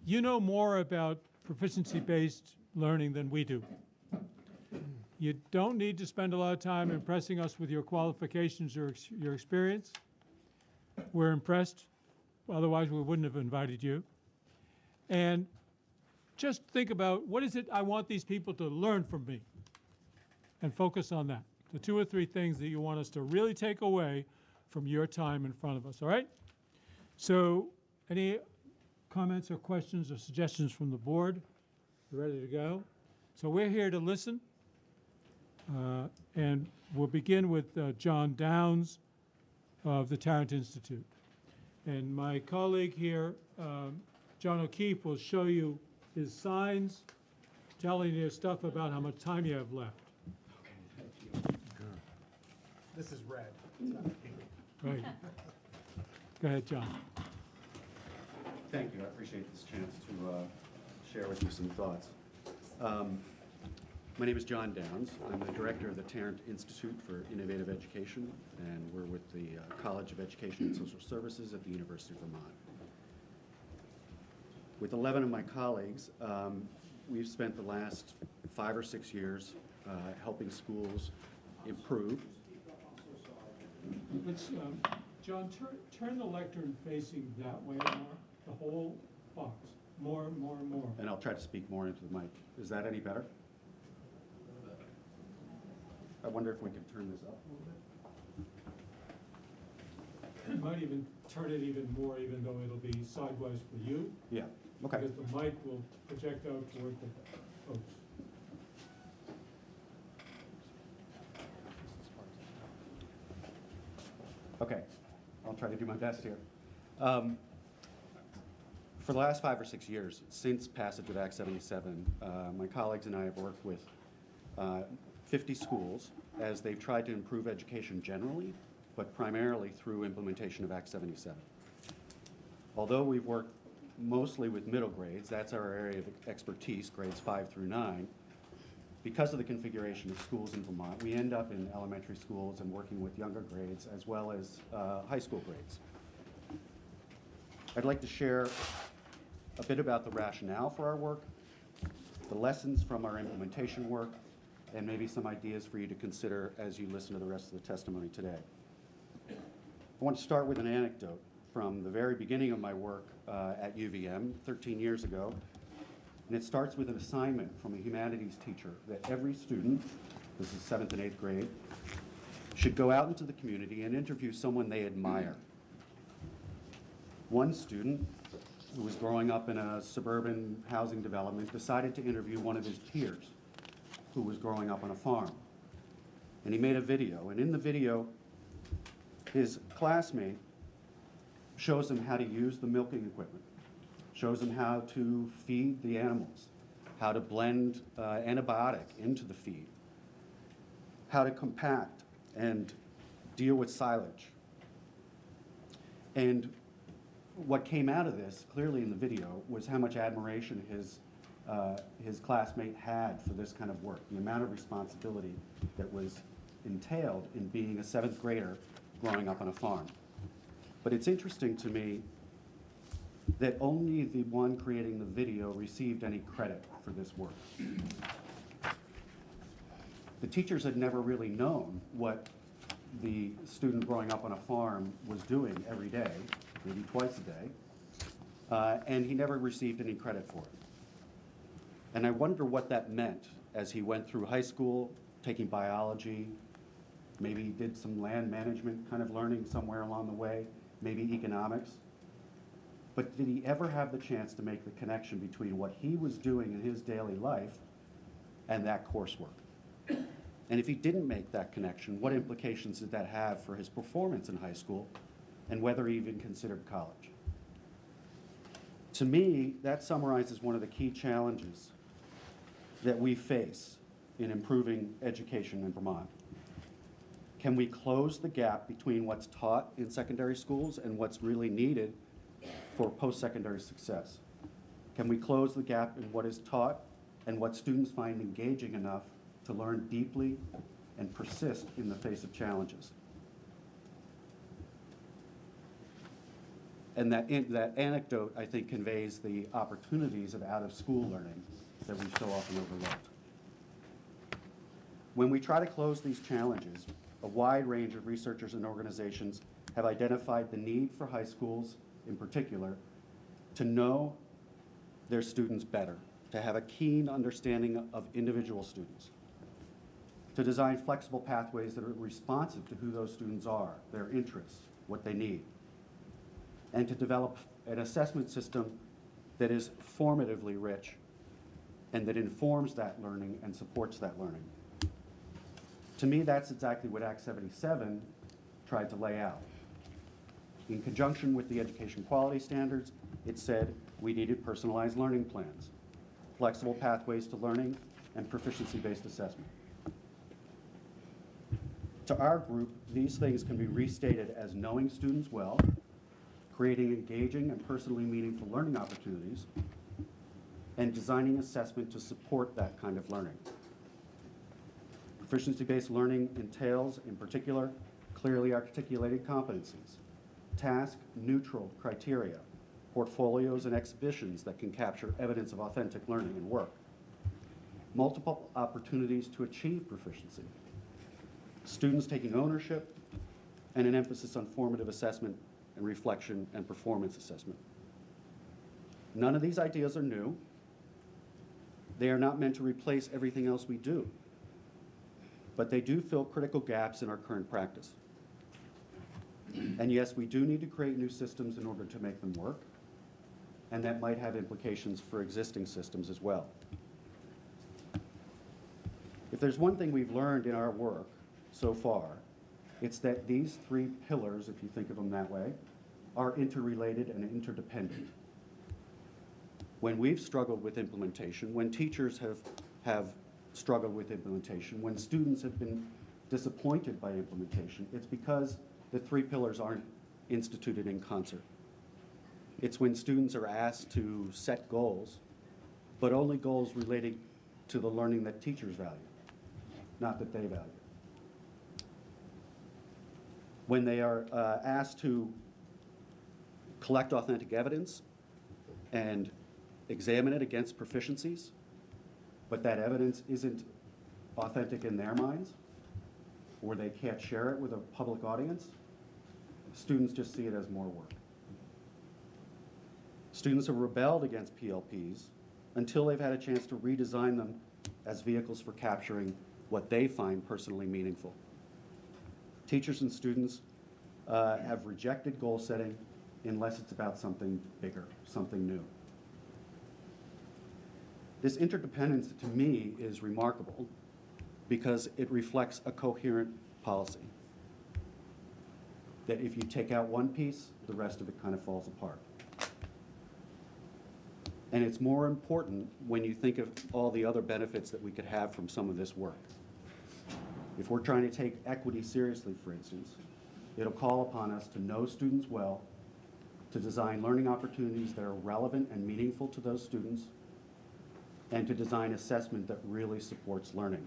you know more about proficiency-based learning than we do. You don't need to spend a lot of time impressing us with your qualifications or your experience. We're impressed, otherwise we wouldn't have invited you. And just think about, what is it I want these people to learn from me? And focus on that. The 2 or 3 things that you want us to really take away from your time in front of us, all right? So any comments or questions or suggestions from the board? You ready to go? So we're here to listen. And we'll begin with John Downs of the Tarrant Institute. And my colleague here, John O'Keefe, will show you his signs telling you stuff about how much time you have left. This is red. Right. Go ahead, John. Thank you. I appreciate this chance to share with you some thoughts. My name is John Downs. I'm the director of the Tarrant Institute for Innovative Education, and we're with the College of Education and Social Services at the University of Vermont. With 11 of my colleagues, we've spent the last 5 or 6 years helping schools improve. Let's, John, turn the lectern facing that way more, the whole box, more. And I'll try to speak more into the mic. Is that any better? I wonder if we can turn this up a little bit. You might even turn it even more, even though it'll be sideways for you. Yeah, okay. Because the mic will project out toward the folks. Okay, I'll try to do my best here. For the last 5 or 6 years, since passage of Act 77, my colleagues and I have worked with 50 schools as they've tried to improve education generally, but primarily through implementation of Act 77. Although we've worked mostly with middle grades, that's our area of expertise, grades 5 through 9, because of the configuration of schools in Vermont, we end up in elementary schools and working with younger grades as well as high school grades. I'd like to share a bit about the rationale for our work, the lessons from our implementation work, and maybe some ideas for you to consider as you listen to the rest of the testimony today. I want to start with an anecdote from the very beginning of my work at UVM 13 years ago. And it starts with an assignment from a humanities teacher that every student, this is 7th and 8th grade, should go out into the community and interview someone they admire. One student, who was growing up in a suburban housing development, decided to interview one of his peers who was growing up on a farm. And he made a video, and in the video, his classmate shows him how to use the milking equipment, shows him how to feed the animals, how to blend antibiotic into the feed, how to compact and deal with silage. And what came out of this, clearly in the video, was how much admiration his classmate had for this kind of work, the amount of responsibility that was entailed in being a 7th grader growing up on a farm. But it's interesting to me that only the one creating the video received any credit for this work. The teachers had never really known what the student growing up on a farm was doing every day, maybe twice a day, and he never received any credit for it. And I wonder what that meant as he went through high school, taking biology, maybe he did some land management kind of learning somewhere along the way, maybe economics. But did he ever have the chance to make the connection between what he was doing in his daily life and that coursework? And if he didn't make that connection, what implications did that have for his performance in high school and whether he even considered college? To me, that summarizes one of the key challenges that we face in improving education in Vermont. Can we close the gap between what's taught in secondary schools and what's really needed for post-secondary success? Can we close the gap in what is taught and what students find engaging enough to learn deeply and persist in the face of challenges? And that anecdote, I think, conveys the opportunities of out-of-school learning that we so often overlooked. When we try to close these challenges, a wide range of researchers and organizations have identified the need for high schools, in particular, to know their students better, to have a keen understanding of individual students, to design flexible pathways that are responsive to who those students are, their interests, what they need, and to develop an assessment system that is formatively rich and that informs that learning and supports that learning. To me, that's exactly what Act 77 tried to lay out. In conjunction with the education quality standards, it said we needed personalized learning plans, flexible pathways to learning, and proficiency-based assessment. To our group, these things can be restated as knowing students well, creating engaging and personally meaningful learning opportunities, and designing assessment to support that kind of learning. Proficiency-based learning entails, in particular, clearly articulated competencies, task-neutral criteria, portfolios and exhibitions that can capture evidence of authentic learning and work, multiple opportunities to achieve proficiency, students taking ownership, and an emphasis on formative assessment and reflection and performance assessment. None of these ideas are new. They are not meant to replace everything else we do, but they do fill critical gaps in our current practice. And yes, we do need to create new systems in order to make them work, and that might have implications for existing systems as well. If there's one thing we've learned in our work so far, it's that these three pillars, if you think of them that way, are interrelated and interdependent. When we've struggled with implementation, when teachers have struggled with implementation, when students have been disappointed by implementation, it's because the three pillars aren't instituted in concert. It's when students are asked to set goals, but only goals relating to the learning that teachers value, not that they value. When they are asked to collect authentic evidence and examine it against proficiencies, but that evidence isn't authentic in their minds, or they can't share it with a public audience, students just see it as more work. Students have rebelled against PLPs until they've had a chance to redesign them as vehicles for capturing what they find personally meaningful. Teachers and students have rejected goal setting unless it's about something bigger, something new. This interdependence, to me, is remarkable because it reflects a coherent policy. That if you take out one piece, the rest of it kind of falls apart. And it's more important when you think of all the other benefits that we could have from some of this work. If we're trying to take equity seriously, for instance, it'll call upon us to know students well, to design learning opportunities that are relevant and meaningful to those students, and to design assessment that really supports learning.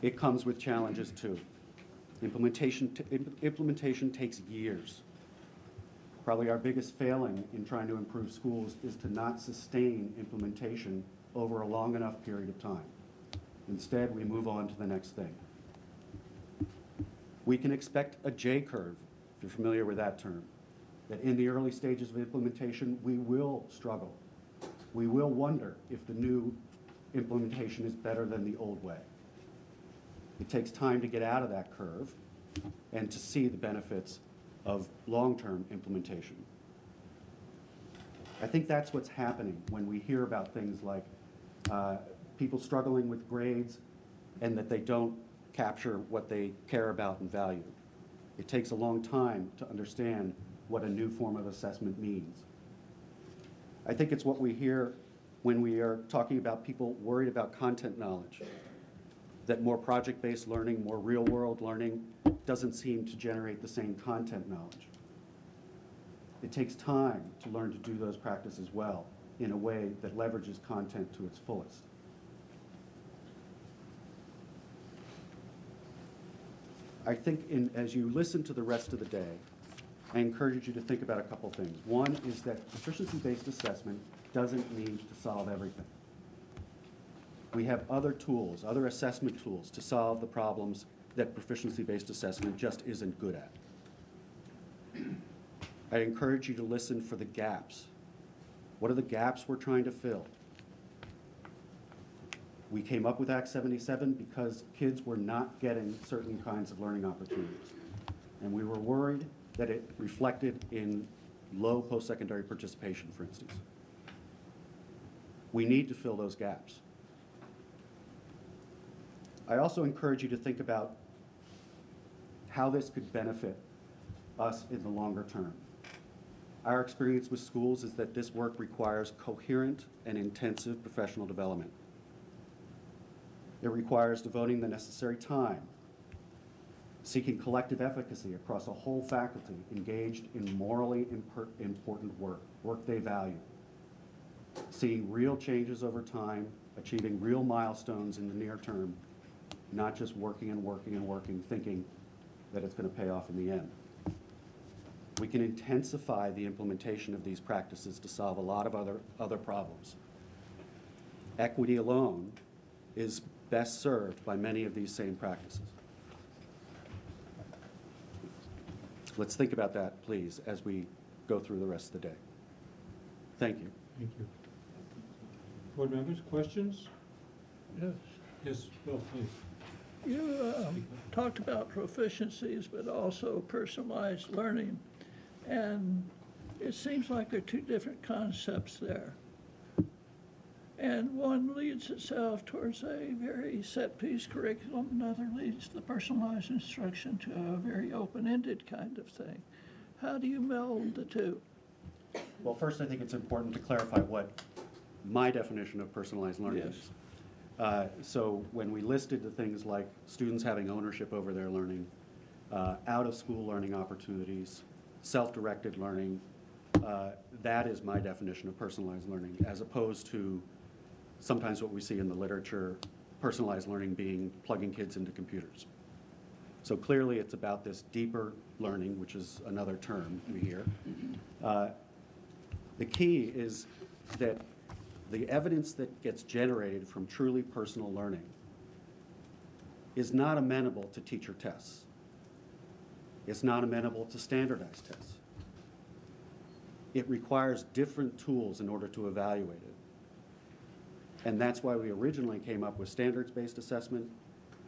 It comes with challenges too. Implementation takes years. Probably our biggest failing in trying to improve schools is to not sustain implementation over a long enough period of time. Instead, we move on to the next thing. We can expect a J curve, if you're familiar with that term, that in the early stages of implementation, we will struggle. We will wonder if the new implementation is better than the old way. It takes time to get out of that curve and to see the benefits of long-term implementation. I think that's what's happening when we hear about things like people struggling with grades and that they don't capture what they care about and value. It takes a long time to understand what a new form of assessment means. I think it's what we hear when we are talking about people worried about content knowledge, that more project-based learning, more real-world learning doesn't seem to generate the same content knowledge. It takes time to learn to do those practices well in a way that leverages content to its fullest. I think as you listen to the rest of the day, I encourage you to think about a couple things. One is that proficiency-based assessment doesn't need to solve everything. We have other tools, other assessment tools to solve the problems that proficiency-based assessment just isn't good at. I encourage you to listen for the gaps. What are the gaps we're trying to fill? We came up with Act 77 because kids were not getting certain kinds of learning opportunities. And we were worried that it reflected in low post-secondary participation, for instance. We need to fill those gaps. I also encourage you to think about how this could benefit us in the longer term. Our experience with schools is that this work requires coherent and intensive professional development. It requires devoting the necessary time seeking collective efficacy across a whole faculty engaged in morally important work they value, seeing real changes over time, achieving real milestones in the near term, not just working and working and working, thinking that it's going to pay off in the end. We can intensify the implementation of these practices to solve a lot of other problems. Equity alone is best served by many of these same practices. Let's think about that, please, as we go through the rest of the day. Thank you. Thank you. Board members, questions? Yes. Yes, Bill, please. You talked about proficiencies, but also personalized learning. And it seems like there are two different concepts there. And one leads itself towards a very set-piece curriculum, another leads the personalized instruction to a very open-ended kind of thing. How do you meld the two? Well, first, I think it's important to clarify what my definition of personalized learning is. So when we listed the things like students having ownership over their learning, out-of-school learning opportunities, self-directed learning, that is my definition of personalized learning, as opposed to sometimes what we see in the literature, personalized learning being plugging kids into computers. So clearly it's about this deeper learning, which is another term we hear. The key is that the evidence that gets generated from truly personal learning is not amenable to teacher tests. It's not amenable to standardized tests. It requires different tools in order to evaluate it. And that's why we originally came up with standards-based assessment,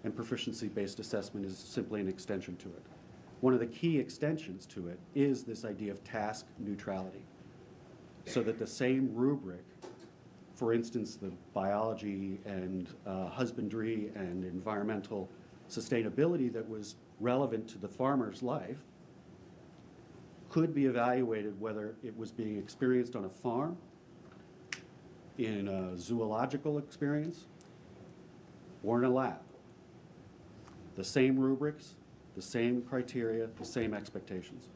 and proficiency-based assessment is simply an extension to it. One of the key extensions to it is this idea of task neutrality, so that the same rubric, for instance, the biology and husbandry and environmental sustainability that was relevant to the farmer's life, could be evaluated whether it was being experienced on a farm, in a zoological experience, or in a lab. The same rubrics, the same criteria, the same expectations.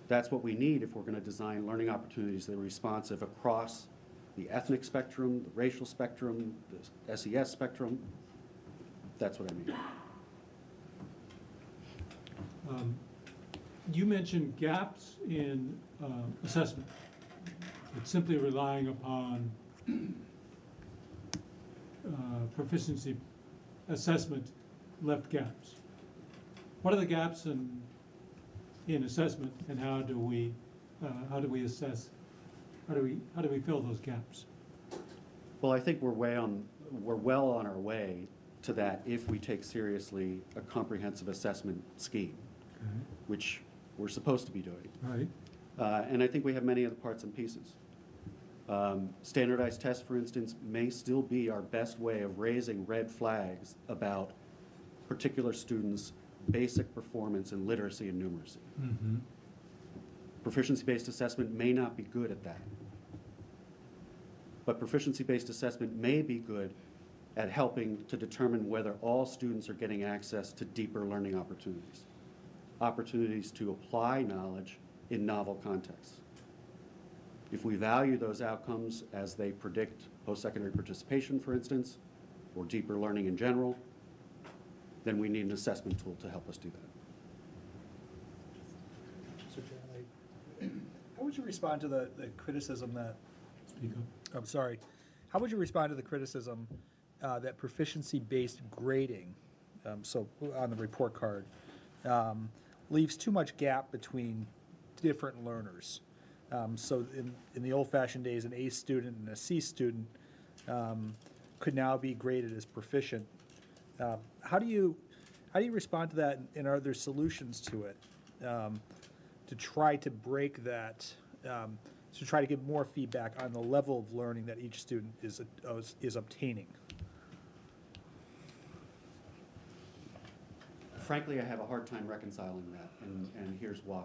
That's what we need if we're going to design learning opportunities that are responsive across the ethnic spectrum, the racial spectrum, the SES spectrum. That's what I mean. You mentioned gaps in assessment. It's simply relying upon proficiency assessment left gaps. What are the gaps in assessment, and how do we assess? How do we fill those gaps? Well, I think we're well on our way to that if we take seriously a comprehensive assessment scheme, which we're supposed to be doing. Right. And I think we have many of the parts and pieces. Standardized tests, for instance, may still be our best way of raising red flags about particular students' basic performance in literacy and numeracy. Mm-hmm. Proficiency-based assessment may not be good at that. But proficiency-based assessment may be good at helping to determine whether all students are getting access to deeper learning opportunities, opportunities to apply knowledge in novel contexts. If we value those outcomes as they predict post-secondary participation, for instance, or deeper learning in general, then we need an assessment tool to help us do that. So, John, how would you respond to the criticism that, Speak up. I'm sorry, how would you respond to the criticism that proficiency-based grading, so on the report card, leaves too much gap between different learners? So in the old-fashioned days, an A student and a C student could now be graded as proficient. How do you respond to that, and are there solutions to it to try to break that, to try to get more feedback on the level of learning that each student is obtaining? Frankly, I have a hard time reconciling that, and here's why.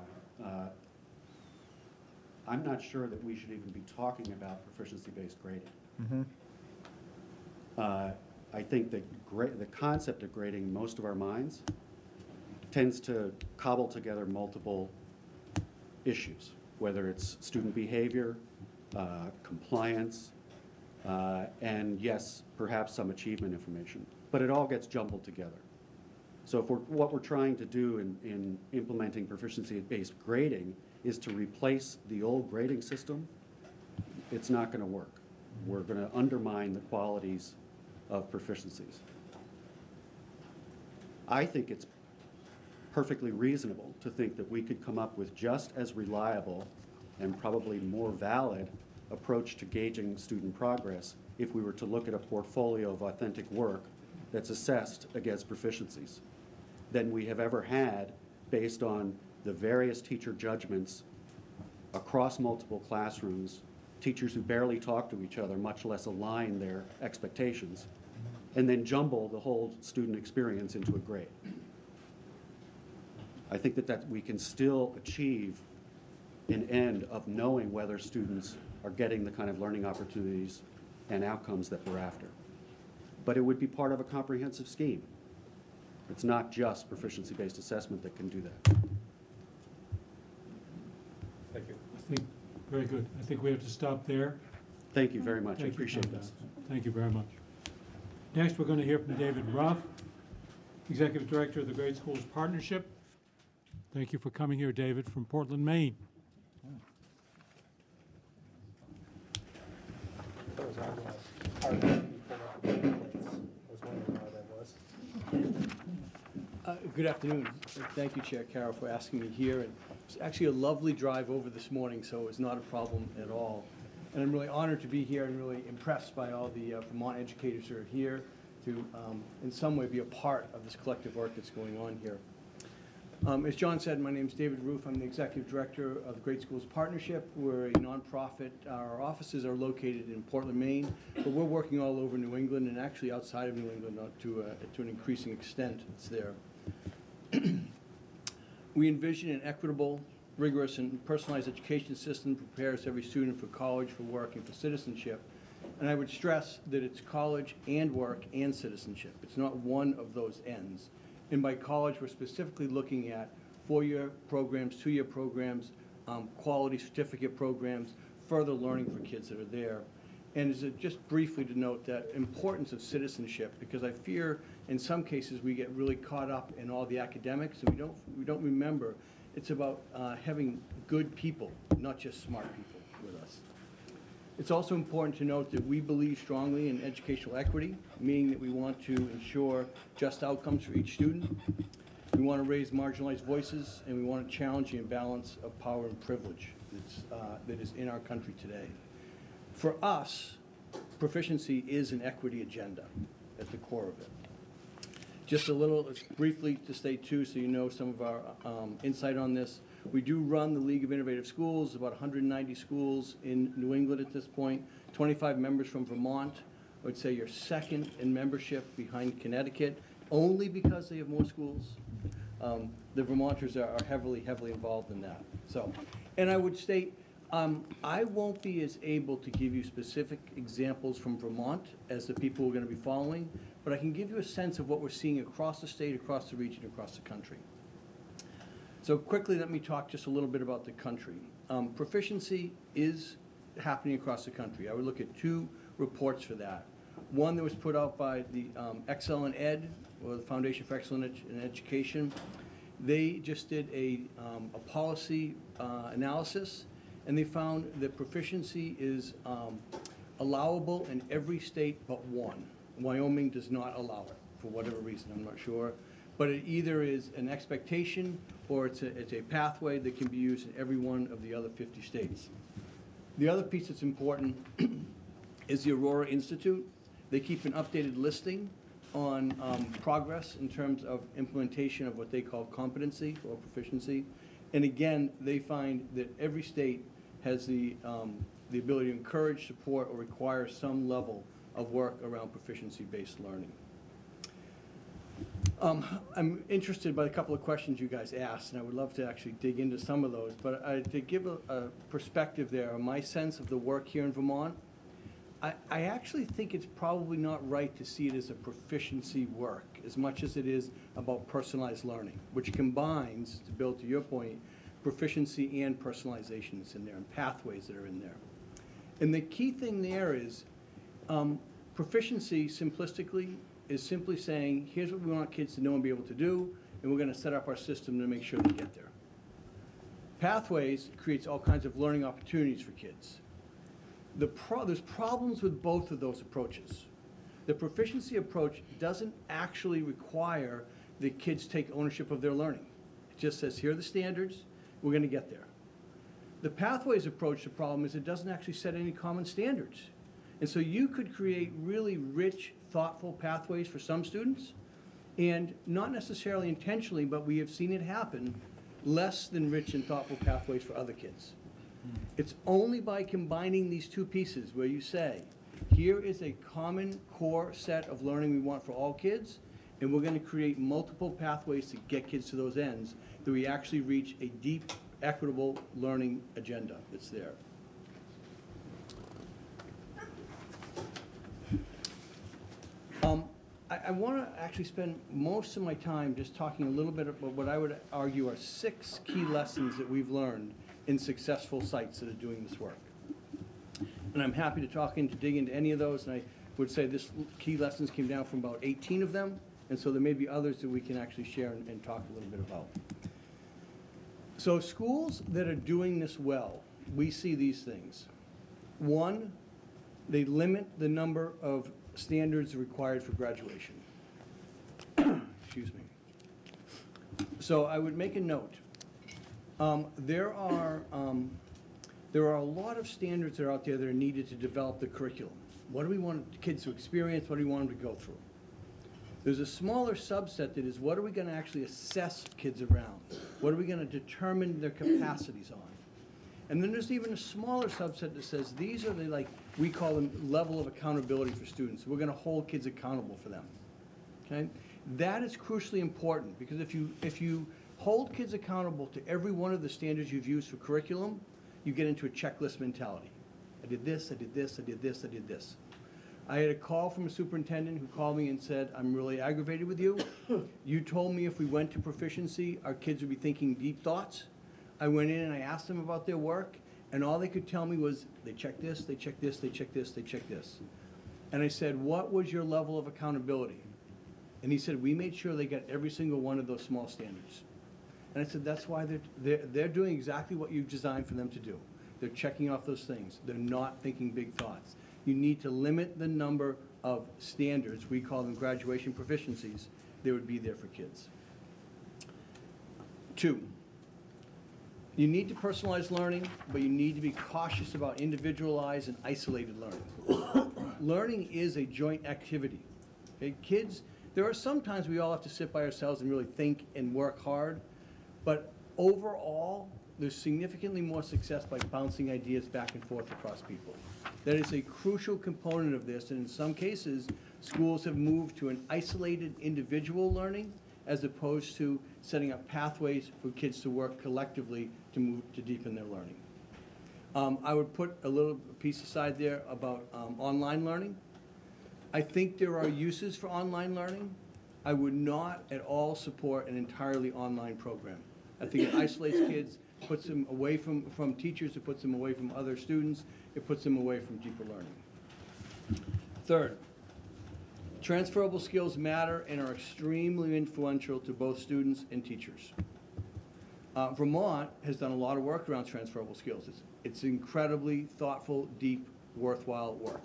I'm not sure that we should even be talking about proficiency-based grading. Mm-hmm. I think that the concept of grading in most of our minds tends to cobble together multiple issues, whether it's student behavior, compliance, and yes, perhaps some achievement information. But it all gets jumbled together. So if what we're trying to do in implementing proficiency-based grading is to replace the old grading system, it's not going to work. We're going to undermine the qualities of proficiencies. I think it's perfectly reasonable to think that we could come up with just as reliable and probably more valid approach to gauging student progress if we were to look at a portfolio of authentic work that's assessed against proficiencies than we have ever had based on the various teacher judgments across multiple classrooms, teachers who barely talk to each other, much less align their expectations, and then jumble the whole student experience into a grade. I think that we can still achieve an end of knowing whether students are getting the kind of learning opportunities and outcomes that we're after. But it would be part of a comprehensive scheme. It's not just proficiency-based assessment that can do that. Thank you. I think, very good. I think we have to stop there. Thank you very much. I Thank you, appreciate Tom this. Dodson. Thank you very much. Next, we're going to hear from David Ruff, Executive Director of the Great Schools Partnership. Thank you for coming here, David, from Portland, Maine. Good afternoon. Thank you, Chair Carroll, for asking me here. And it's actually a lovely drive over this morning, so it's not a problem at all. And I'm really honored to be here and really impressed by all the Vermont educators who are here to, in some way, be a part of this collective work that's going on here. As John said, my name is David Roof. I'm the Executive Director of the Great Schools Partnership. We're a nonprofit. Our offices are located in Portland, Maine, but we're working all over New England and actually outside of New England to an increasing extent. It's there. We envision an equitable, rigorous, and personalized education system that prepares every student for college, for work, and for citizenship. And I would stress that it's college and work and citizenship. It's not one of those ends. And by college, we're specifically looking at four-year programs, two-year programs, quality certificate programs, further learning for kids that are there. And just briefly to note that importance of citizenship, because I fear in some cases we get really caught up in all the academics and we don't remember it's about having good people, not just smart people with us. It's also important to note that we believe strongly in educational equity, meaning that we want to ensure just outcomes for each student. We want to raise marginalized voices, and we want to challenge the imbalance of power and privilege that is in our country today. For us, proficiency is an equity agenda at the core of it. Just a little, briefly to state too, so you know some of our insight on this. We do run the League of Innovative Schools, about 190 schools in New England at this point, 25 members from Vermont. I would say you're second in membership behind Connecticut, only because they have more schools. The Vermonters are heavily, heavily involved in that. So, and I would state, I won't be as able to give you specific examples from Vermont as the people who are going to be following, but I can give you a sense of what we're seeing across the state, across the region, across the country. So quickly, let me talk just a little bit about the country. Proficiency is happening across the country. I would look at two reports for that. One that was put out by the Excel in Ed, or the Foundation for Excellence in Education. They just did a policy analysis, and they found that proficiency is allowable in every state but one. Wyoming does not allow it, for whatever reason, I'm not sure. But it either is an expectation or it's a pathway that can be used in every one of the other 50 states. The other piece that's important is the Aurora Institute. They keep an updated listing on progress in terms of implementation of what they call competency or proficiency. And again, they find that every state has the ability to encourage, support, or require some level of work around proficiency-based learning. I'm interested by a couple of questions you guys asked, and I would love to actually dig into some of those. But to give a perspective there, my sense of the work here in Vermont, I actually think it's probably not right to see it as a proficiency work as much as it is about personalized learning, which combines, to build to your point, proficiency and personalization is in there, and pathways that are in there. And the key thing there is proficiency, simplistically, is simply saying, here's what we want kids to know and be able to do, and we're going to set up our system to make sure they get there. Pathways creates all kinds of learning opportunities for kids. There's problems with both of those approaches. The proficiency approach doesn't actually require that kids take ownership of their learning. It just says, here are the standards, we're going to get there. The pathways approach, the problem is it doesn't actually set any common standards. And so you could create really rich, thoughtful pathways for some students, and not necessarily intentionally, but we have seen it happen, less than rich and thoughtful pathways for other kids. It's only by combining these two pieces where you say, here is a common core set of learning we want for all kids, and we're going to create multiple pathways to get kids to those ends, that we actually reach a deep, equitable learning agenda that's there. I want to actually spend most of my time just talking a little bit about what I would argue are 6 key lessons that we've learned in successful sites that are doing this work. And I'm happy to dig into any of those, and I would say this key lessons came down from about 18 of them, and so there may be others that we can actually share and talk a little bit about. So schools that are doing this well, we see these things. 1, they limit the number of standards required for graduation. Excuse me. So I would make a note. There are a lot of standards that are out there that are needed to develop the curriculum. What do we want kids to experience? What do we want them to go through? There's a smaller subset that is, what are we going to actually assess kids around? What are we going to determine their capacities on? And then there's even a smaller subset that says these are the, we call them level of accountability for students. We're going to hold kids accountable for them. Okay? That is crucially important, because if you hold kids accountable to every one of the standards you've used for curriculum, you get into a checklist mentality. I did this, I did this, I did this, I did this. I had a call from a superintendent who called me and said, I'm really aggravated with you. You told me if we went to proficiency, our kids would be thinking deep thoughts. I went in and I asked them about their work, and all they could tell me was, they checked this, they checked this, they checked this, they checked this. And I said, what was your level of accountability? And he said, we made sure they got every single one of those small standards. And I said, that's why they're doing exactly what you've designed for them to do. They're checking off those things. They're not thinking big thoughts. You need to limit the number of standards, we call them graduation proficiencies, that would be there for kids. 2, you need to personalize learning, but you need to be cautious about individualized and isolated learning. Learning is a joint activity. Okay? Kids, there are some times we all have to sit by ourselves and really think and work hard, but overall, there's significantly more success by bouncing ideas back and forth across people. That is a crucial component of this, and in some cases, schools have moved to an isolated individual learning as opposed to setting up pathways for kids to work collectively to move to deepen their learning. I would put a little piece aside there about online learning. I think there are uses for online learning. I would not at all support an entirely online program. I think it isolates kids, puts them away from teachers, it puts them away from other students, it puts them away from deeper learning. 3rd, transferable skills matter and are extremely influential to both students and teachers. Vermont has done a lot of work around transferable skills. It's incredibly thoughtful, deep, worthwhile work.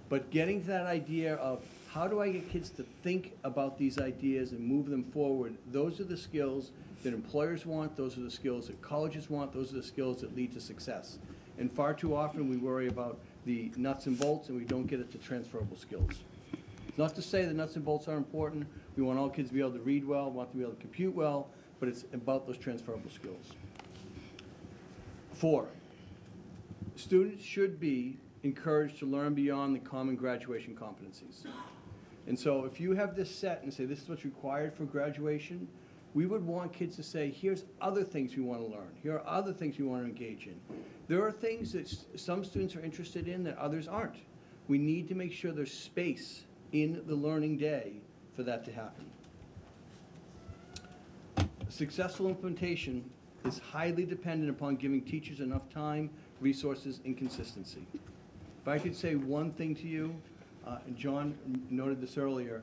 But getting to that idea of how do I get kids to think about these ideas and move them forward, those are the skills that employers want, those are the skills that colleges want, those are the skills that lead to success. And far too often we worry about the nuts and bolts and we don't get it to transferable skills. It's not to say the nuts and bolts are important. We want all kids to be able to read well, want to be able to compute well, but it's about those transferable skills. 4, students should be encouraged to learn beyond the common graduation competencies. And so if you have this set and say this is what's required for graduation, We would want kids to say, here's other things we want to learn. Here are other things we want to engage in. There are things that some students are interested in that others aren't. We need to make sure there's space in the learning day for that to happen. Successful implementation is highly dependent upon giving teachers enough time, resources, and consistency. If I could say one thing to you, and John noted this earlier,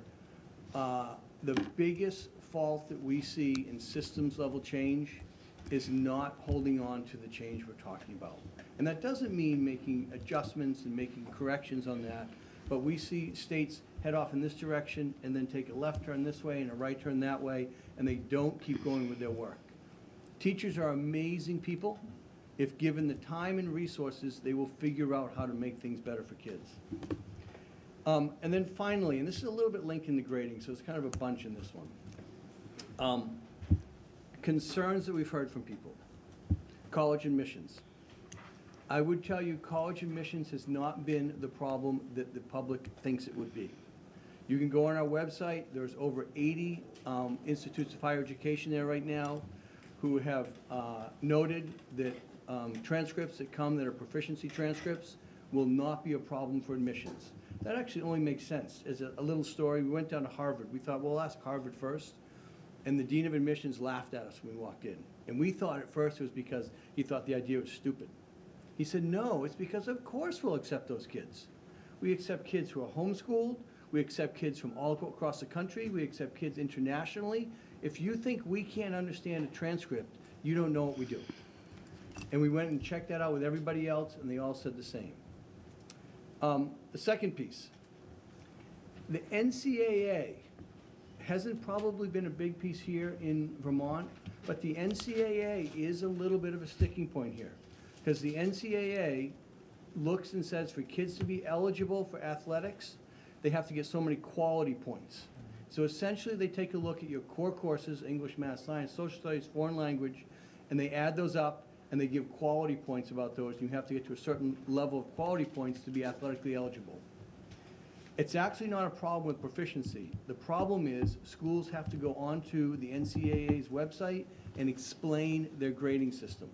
the biggest fault that we see in systems level change is not holding on to the change we're talking about. And that doesn't mean making adjustments and making corrections on that, but we see states head off in this direction and then take a left turn this way and a right turn that way, and they don't keep going with their work. Teachers are amazing people. If given the time and resources, they will figure out how to make things better for kids. And then finally, and this is a little bit linked in the grading, so it's kind of a bunch in this one. Concerns that we've heard from people. College admissions. I would tell you college admissions has not been the problem that the public thinks it would be. You can go on our website. There's over 80 institutes of higher education there right now who have noted that transcripts that come that are proficiency transcripts will not be a problem for admissions. That actually only makes sense. As a little story, we went down to Harvard. We thought, well, we'll ask Harvard first. And the dean of admissions laughed at us when we walked in. And we thought at first it was because he thought the idea was stupid. He said, no, it's because of course we'll accept those kids. We accept kids who are homeschooled. We accept kids from all across the country. We accept kids internationally. If you think we can't understand a transcript, you don't know what we do. And we went and checked that out with everybody else, and they all said the same. The second piece, the NCAA hasn't probably been a big piece here in Vermont, but the NCAA is a little bit of a sticking point here. Because the NCAA looks and says for kids to be eligible for athletics, they have to get so many quality points. So essentially they take a look at your core courses, English, math, science, social studies, foreign language, and they add those up and they give quality points about those. You have to get to a certain level of quality points to be athletically eligible. It's actually not a problem with proficiency. The problem is schools have to go onto the NCAA's website and explain their grading system.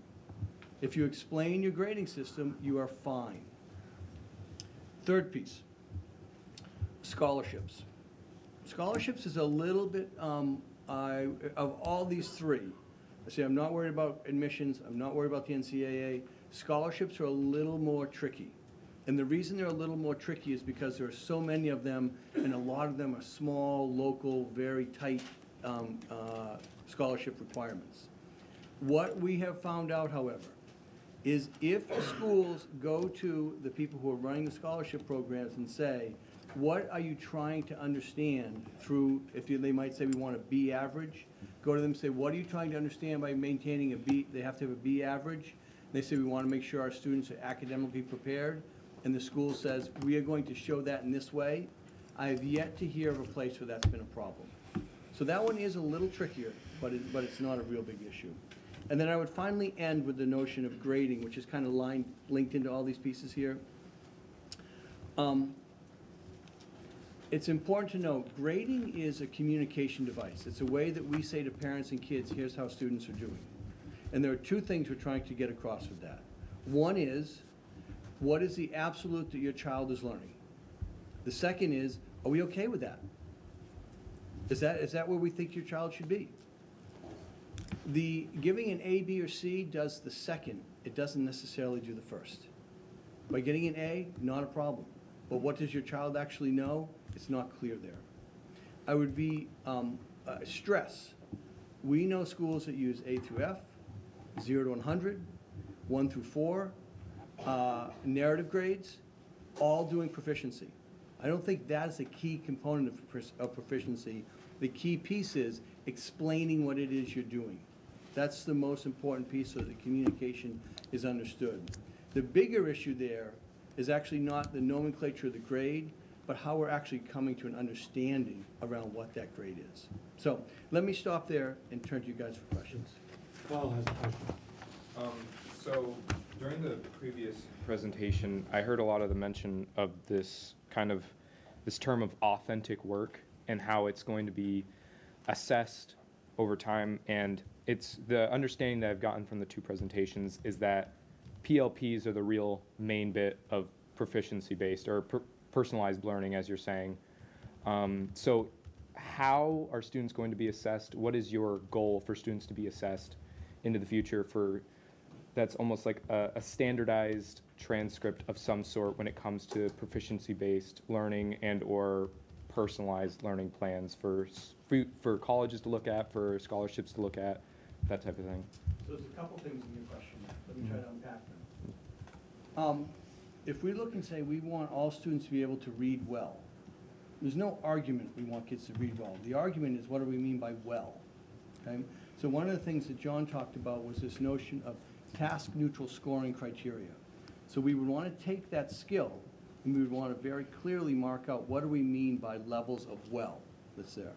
If you explain your grading system, you are fine. Third piece, scholarships. Scholarships is a little bit, of all these three, I say I'm not worried about admissions, I'm not worried about the NCAA. Scholarships are a little more tricky. And the reason they're a little more tricky is because there are so many of them, and a lot of them are small, local, very tight scholarship requirements. What we have found out, however, is if schools go to the people who are running the scholarship programs and say, what are you trying to understand through, they might say we want a B average, go to them and say, what are you trying to understand by maintaining a B, they have to have a B average. They say we want to make sure our students are academically prepared, and the school says, we are going to show that in this way. I have yet to hear of a place where that's been a problem. So that one is a little trickier, but it's not a real big issue. And then I would finally end with the notion of grading, which is kind of linked into all these pieces here. It's important to note, grading is a communication device. It's a way that we say to parents and kids, here's how students are doing. And there are two things we're trying to get across with that. One is, what is the absolute that your child is learning? The second is, are we okay with that? Is that where we think your child should be? The giving an A, B, or C does the second. It doesn't necessarily do the first. By getting an A, not a problem. But what does your child actually know? It's not clear there. I would be stress. We know schools that use A through F, 0 to 100, 1 through 4, narrative grades, all doing proficiency. I don't think that's a key component of proficiency. The key piece is explaining what it is you're doing. That's the most important piece so that the communication is understood. The bigger issue there is actually not the nomenclature of the grade, but how we're actually coming to an understanding around what that grade is. So let me stop there and turn to you guys for questions. Paul has a question. So during the previous presentation, I heard a lot of the mention of this term of authentic work and how it's going to be assessed over time, and it's the understanding that I've gotten from the two presentations is that PLPs are the real main bit of proficiency-based or personalized learning, as you're saying. So how are students going to be assessed? What is your goal for students to be assessed into the future for that's almost like a standardized transcript of some sort when it comes to proficiency-based learning and or personalized learning plans for colleges to look at, for scholarships to look at, that type of thing? So there's a couple things in your question. Let me try to unpack them. If we look and say we want all students to be able to read well, there's no argument we want kids to read well. The argument is what do we mean by well, okay? So one of the things that John talked about was this notion of task-neutral scoring criteria. So we would want to take that skill and we would want to very clearly mark out what do we mean by levels of well that's there.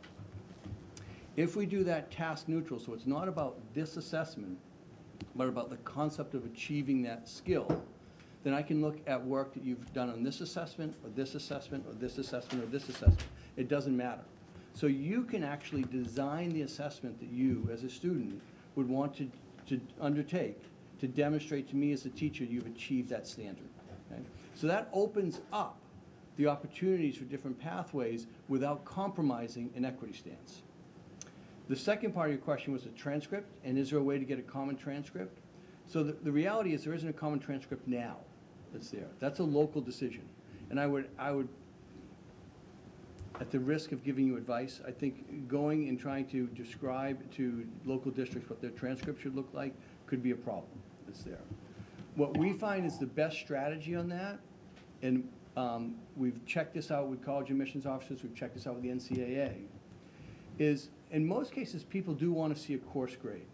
If we do that task-neutral, so it's not about this assessment, but about the concept of achieving that skill, then I can look at work that you've done on this assessment, or this assessment, or this assessment, or this assessment. It doesn't matter. So you can actually design the assessment that you, as a student, would want to undertake to demonstrate to me as a teacher you've achieved that standard. Okay? So that opens up the opportunities for different pathways without compromising an equity stance. The second part of your question was a transcript, and is there a way to get a common transcript? So the reality is there isn't a common transcript now that's there. That's a local decision. And I would, at the risk of giving you advice, I think going and trying to describe to local districts what their transcript should look like could be a problem that's there. What we find is the best strategy on that, and we've checked this out with college admissions officers, we've checked this out with the NCAA, is in most cases people do want to see a course grade.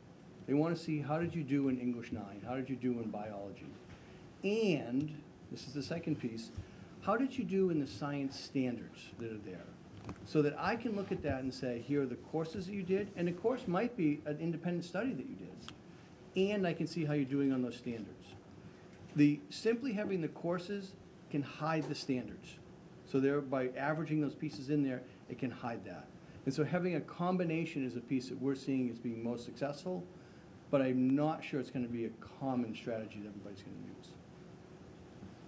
They want to see how did you do in English 9, how did you do in biology, and this is the second piece, how did you do in the science standards that are there? So that I can look at that and say, here are the courses that you did, and the course might be an independent study that you did, and I can see how you're doing on those standards. Simply having the courses can hide the standards. So there, by averaging those pieces in there, it can hide that. And so having a combination is a piece that we're seeing as being most successful, but I'm not sure it's going to be a common strategy that everybody's going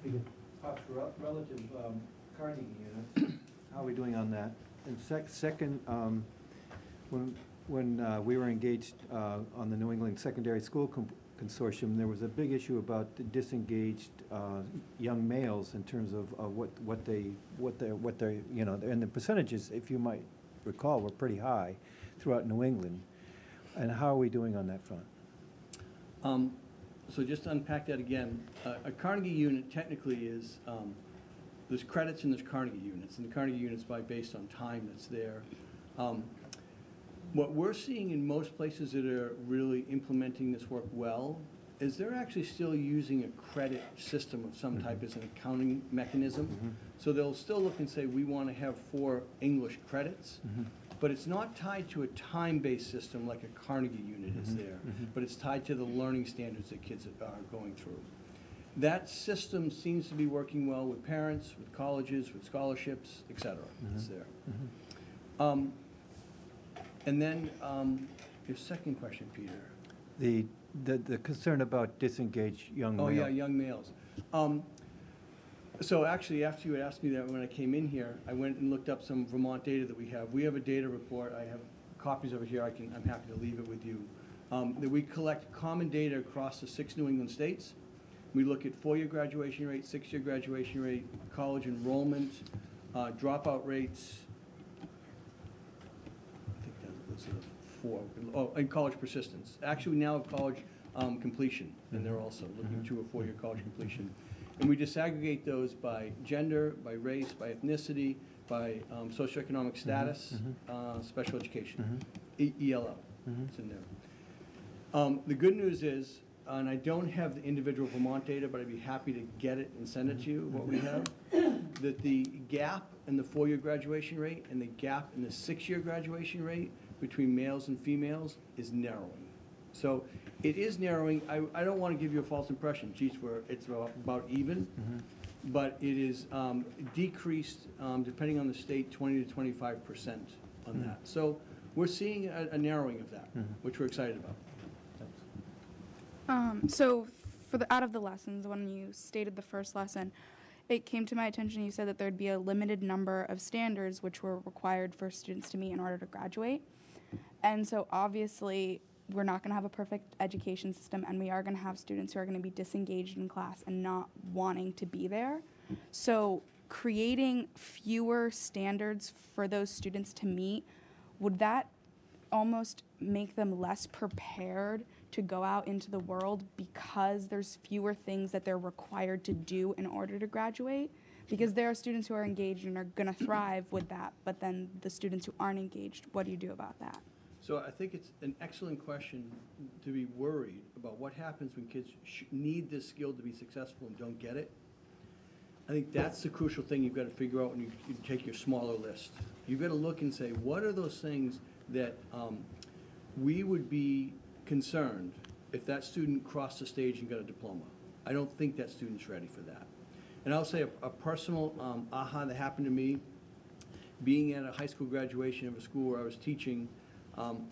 to use. Pops, relative Carnegie unit, how are we doing on that? And second, when we were engaged on the New England Secondary School Consortium, there was a big issue about the disengaged young males in terms of what they you know, and the percentages, if you might recall, were pretty high throughout New England. And how are we doing on that front? So just to unpack that again, a Carnegie unit technically is, there's credits and there's Carnegie units, and the Carnegie units based on time that's there. What we're seeing in most places that are really implementing this work well is they're actually still using a credit system of some type as an accounting mechanism. So they'll still look and say, we want to have 4 English credits, but it's not tied to a time-based system like a Carnegie unit is there, but it's tied to the learning standards that kids are going through. That system seems to be working well with parents, with colleges, with scholarships, et cetera. It's there. And then your second question, Peter. The concern about disengaged young males. Oh, yeah, young males. So actually, after you had asked me that when I came in here, I went and looked up some Vermont data that we have. We have a data report. I have copies over here. I'm happy to leave it with you. That we collect common data across the 6 New England states. We look at 4-year graduation rate, 6-year graduation rate, college enrollment, dropout rates. I think that was 4. Oh, and college persistence. Actually, we now have college completion, and they're also looking to a 4-year college completion. And we disaggregate those by gender, by race, by ethnicity, by socioeconomic status, special education, ELL. It's in there. The good news is, and I don't have the individual Vermont data, but I'd be happy to get it and send it to you, what we have, that the gap in the 4-year graduation rate and the gap in the 6-year graduation rate between males and females is narrowing. So it is narrowing. I don't want to give you a false impression, geez, where it's about even, but it is decreased, depending on the state, 20 to 25% on that. So we're seeing a narrowing of that, which we're excited about. So out of the lessons, when you stated the first lesson, it came to my attention, you said that there'd be a limited number of standards which were required for students to meet in order to graduate. And so obviously, we're not going to have a perfect education system, and we are going to have students who are going to be disengaged in class and not wanting to be there. So creating fewer standards for those students to meet, would that almost make them less prepared to go out into the world because there's fewer things that they're required to do in order to graduate? Because there are students who are engaged and are going to thrive with that, but then the students who aren't engaged, what do you do about that? So I think it's an excellent question to be worried about what happens when kids need this skill to be successful and don't get it. I think that's the crucial thing you've got to figure out when you take your smaller list. You've got to look and say, what are those things that we would be concerned if that student crossed the stage and got a diploma? I don't think that student's ready for that. And I'll say a personal aha that happened to me, being at a high school graduation of a school where I was teaching.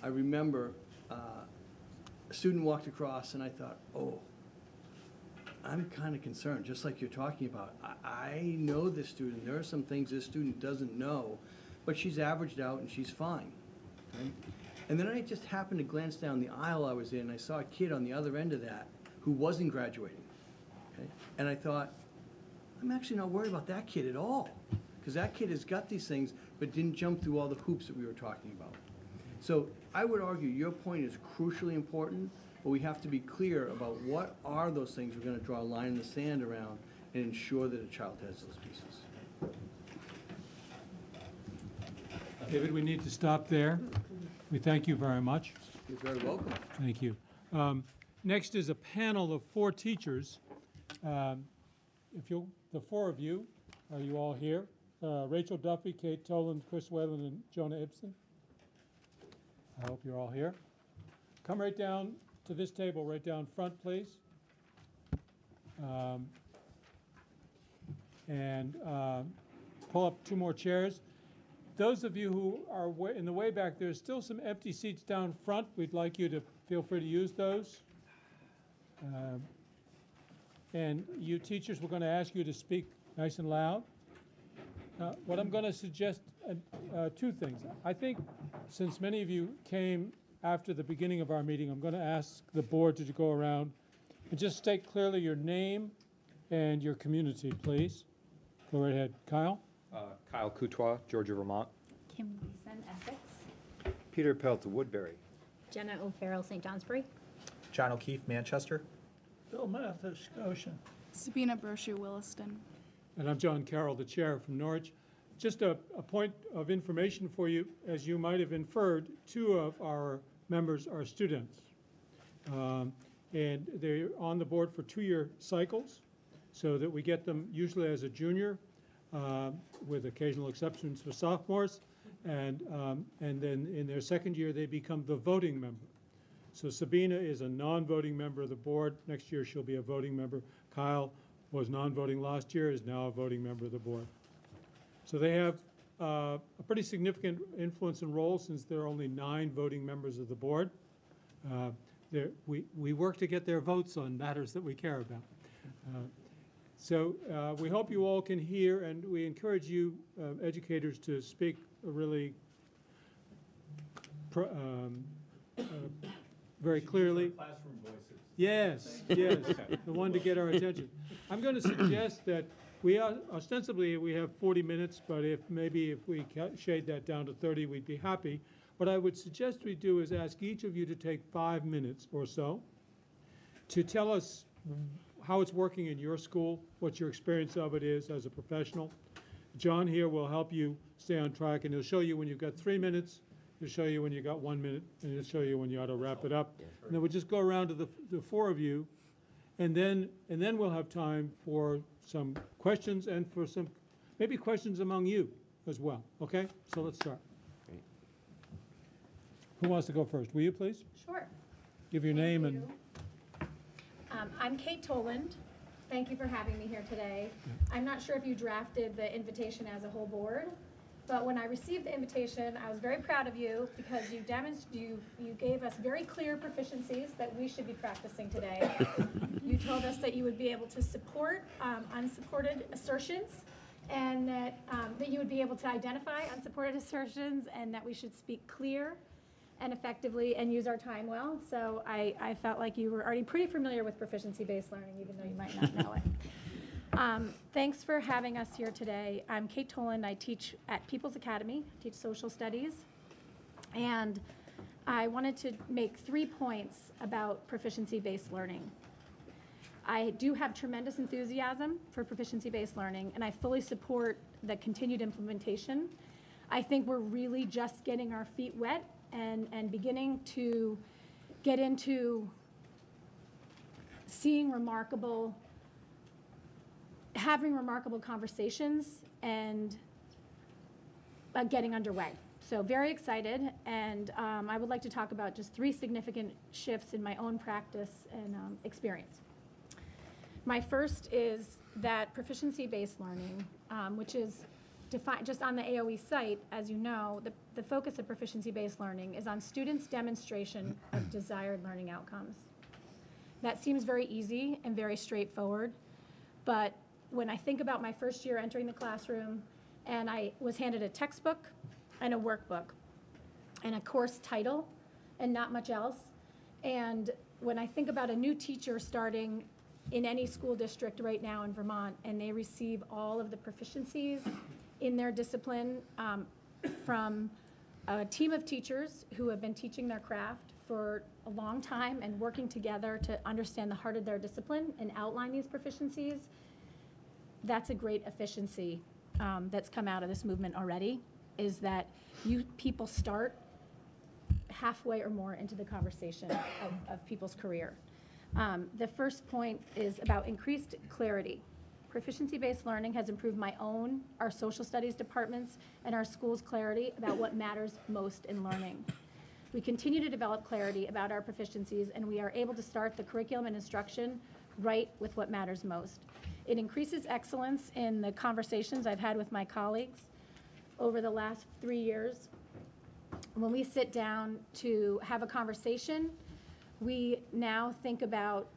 I remember a student walked across and I thought, oh, I'm kind of concerned, just like you're talking about. I know this student. There are some things this student doesn't know, but she's averaged out and she's fine. Right? And then I just happened to glance down the aisle I was in, and I saw a kid on the other end of that who wasn't graduating. Okay? And I thought, I'm actually not worried about that kid at all, because that kid has got these things, but didn't jump through all the hoops that we were talking about. So I would argue your point is crucially important, but we have to be clear about what are those things we're going to draw a line in the sand around and ensure that a child has those pieces. David, we need to stop there. We thank you very much. You're very welcome. Thank you. Next is a panel of 4 teachers. The 4 of you, are you all here? Rachel Duffy, Kate Toland, Chris Whalen, and Jonah Ibsen. I hope you're all here. Come right down to this table, right down front, please. And pull up 2 more chairs. Those of you who are in the way back, there's still some empty seats down front. We'd like you to feel free to use those. And you teachers, we're going to ask you to speak nice and loud. What I'm going to suggest, 2 things. I think since many of you came after the beginning of our meeting, I'm going to ask the board to go around and just state clearly your name and your community, please. Go right ahead. Kyle? Kyle Coutois, Georgia, Vermont. Kim Leeson, Essex. Peter Pelt, Woodbury. Jenna O'Farrell, St. Johnsbury. John O'Keefe, Manchester. Bill Mathis, Goshen. Sabina Brochu, Williston. And I'm John Carroll, the chair from Norwich. Just a point of information for you. As you might have inferred, 2 of our members are students. And they're on the board for 2-year cycles, so that we get them usually as a junior, with occasional exceptions for sophomores. And then in their 2nd year, they become the voting member. So Sabina is a non-voting member of the board. Next year, she'll be a voting member. Kyle was non-voting last year, is now a voting member of the board. So they have a pretty significant influence and role, since there are only 9 voting members of the board. We work to get their votes on matters that we care about. So we hope you all can hear, and we encourage you educators to speak really very clearly. Classroom voices. Yes, yes, the one to get our attention. I'm going to suggest that ostensibly we have 40 minutes, but if we shade that down to 30, we'd be happy. What I would suggest we do is ask each of you to take 5 minutes or so to tell us how it's working in your school, what your experience of it is as a professional. John here will help you stay on track, and he'll show you when you've got 3 minutes, he'll show you when you've got 1 minute, and he'll show you when you ought to wrap it up. And then we'll just go around to the 4 of you, and then we'll have time for some questions and for some maybe questions among you as well. Okay? So let's start. Great. Who wants to go first? Will you please? Sure. Give your name and. I'm Kate Toland. Thank you for having me here today. I'm not sure if you drafted the invitation as a whole board, But when I received the invitation, I was very proud of you because you gave us very clear proficiencies that we should be practicing today. You told us that you would be able to support unsupported assertions, and that you would be able to identify unsupported assertions, and that we should speak clear and effectively and use our time well. So I felt like you were already pretty familiar with proficiency-based learning, even though you might not know it. Thanks for having us here today. I'm Kate Toland. I teach at People's Academy, teach social studies. And I wanted to make 3 points about proficiency-based learning. I do have tremendous enthusiasm for proficiency-based learning, and I fully support the continued implementation. I think we're really just getting our feet wet and beginning to get into having remarkable conversations and getting underway. So very excited, and I would like to talk about just 3 significant shifts in my own practice and experience. My first is that proficiency-based learning, which is defined just on the AOE site, as you know, the focus of proficiency-based learning is on students' demonstration of desired learning outcomes. That seems very easy and very straightforward, but when I think about my first year entering the classroom and I was handed a textbook and a workbook and a course title and not much else, and when I think about a new teacher starting in any school district right now in Vermont and they receive all of the proficiencies in their discipline from a team of teachers who have been teaching their craft for a long time and working together to understand the heart of their discipline and outline these proficiencies, that's a great efficiency that's come out of this movement already, is that people start halfway or more into the conversation of people's career. The first point is about increased clarity. Proficiency-based learning has improved our social studies departments, and our school's clarity about what matters most in learning. We continue to develop clarity about our proficiencies, and we are able to start the curriculum and instruction right with what matters most. It increases excellence in the conversations I've had with my colleagues over the last 3 years. When we sit down to have a conversation, we now think about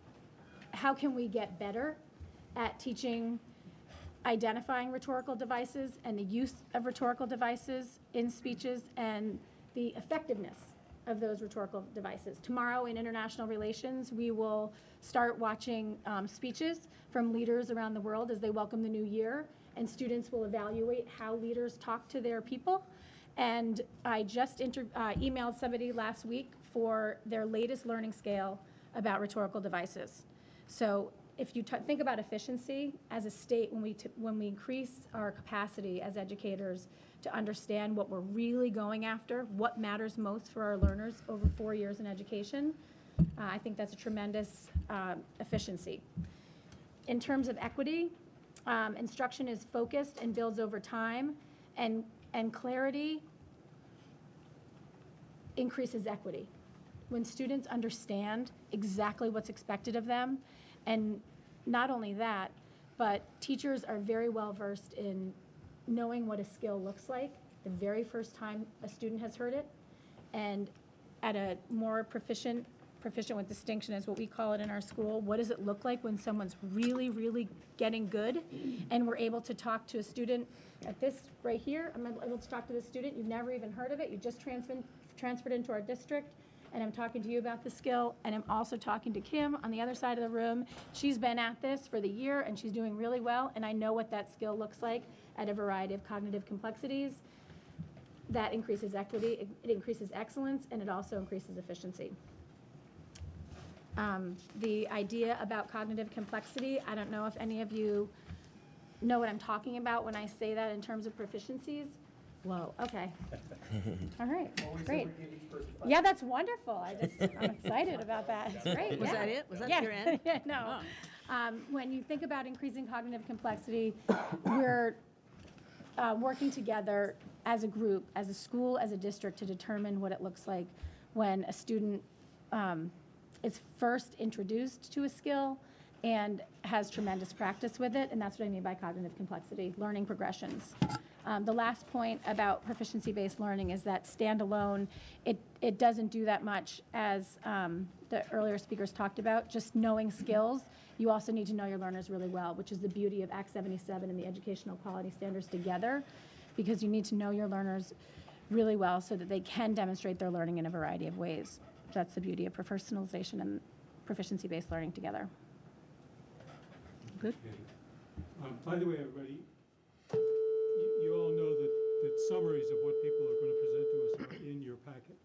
how can we get better at teaching identifying rhetorical devices and the use of rhetorical devices in speeches and the effectiveness of those rhetorical devices. Tomorrow in international relations, we will start watching speeches from leaders around the world as they welcome the new year, and students will evaluate how leaders talk to their people. And I just emailed somebody last week for their latest learning scale about rhetorical devices. So if you think about efficiency as a state, when we increase our capacity as educators to understand what we're really going after, what matters most for our learners over 4 years in education, I think that's a tremendous efficiency. In terms of equity, instruction is focused and builds over time, and clarity increases equity. When students understand exactly what's expected of them, and not only that, but teachers are very well versed in knowing what a skill looks like the very first time a student has heard it, and at a more proficient with distinction is what we call it in our school. What does it look like when someone's really, really getting good? And we're able to talk to a student at this right here. I'm able to talk to this student. You've never even heard of it. You just transferred into our district, and I'm talking to you about the skill. And I'm also talking to Kim on the other side of the room. She's been at this for the year, and she's doing really well. And I know what that skill looks like at a variety of cognitive complexities. That increases equity, it increases excellence, and it also increases efficiency. The idea about cognitive complexity, I don't know if any of you know what I'm talking about when I say that in terms of proficiencies. Whoa, okay. All right, great. Yeah, that's wonderful. I'm excited about that. It's great. Was yeah. that it? Was that yeah. your end? Yeah, no. When you think about increasing cognitive complexity, we're working together as a group, as a school, as a district, to determine what it looks like when a student is first introduced to a skill and has tremendous practice with it, and that's what I mean by cognitive complexity, learning progressions. The last point about proficiency-based learning is that standalone, it doesn't do that much, as the earlier speakers talked about, just knowing skills. You also need to know your learners really well, which is the beauty of Act 77 and the educational quality standards together, because you need to know your learners really well so that they can demonstrate their learning in a variety of ways. That's the beauty of personalization and proficiency-based learning together. Good. By the way, everybody, you all know that summaries of what people are going to present to us are in your packet.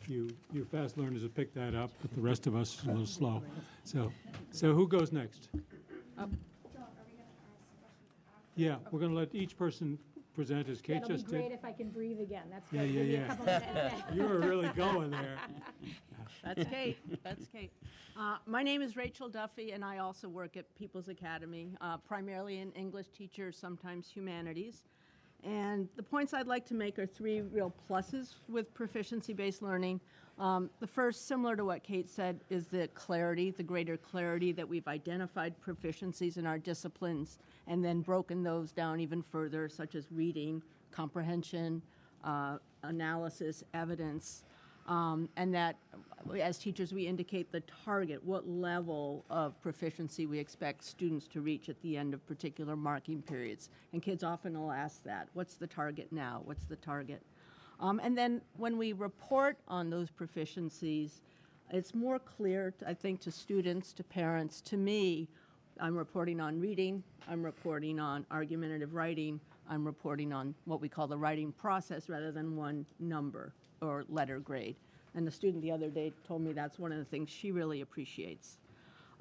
You fast learners have picked that up, but the rest of us are a little slow. So who goes next? Yeah, we're going to let each person present, as Kate That'll be just great did. if I can breathe again. That's Yeah, good. yeah, Give me a yeah. couple minutes. You were really going there. That's Kate. That's Kate. My name is Rachel Duffy, and I also work at People's Academy, primarily in English teachers, sometimes humanities. And the points I'd like to make are three real pluses with proficiency-based learning. The first, similar to what Kate said, is the clarity, the greater clarity that we've identified proficiencies in our disciplines and then broken those down even further, such as reading, comprehension, analysis, evidence, and that as teachers we indicate the target, what level of proficiency we expect students to reach at the end of particular marking periods. And kids often will ask that, what's the target now? What's the target? And then when we report on those proficiencies, it's more clear, I think, to students, to parents, to me. I'm reporting on reading, I'm reporting on argumentative writing, I'm reporting on what we call the writing process rather than one number or letter grade. And the student the other day told me that's one of the things she really appreciates.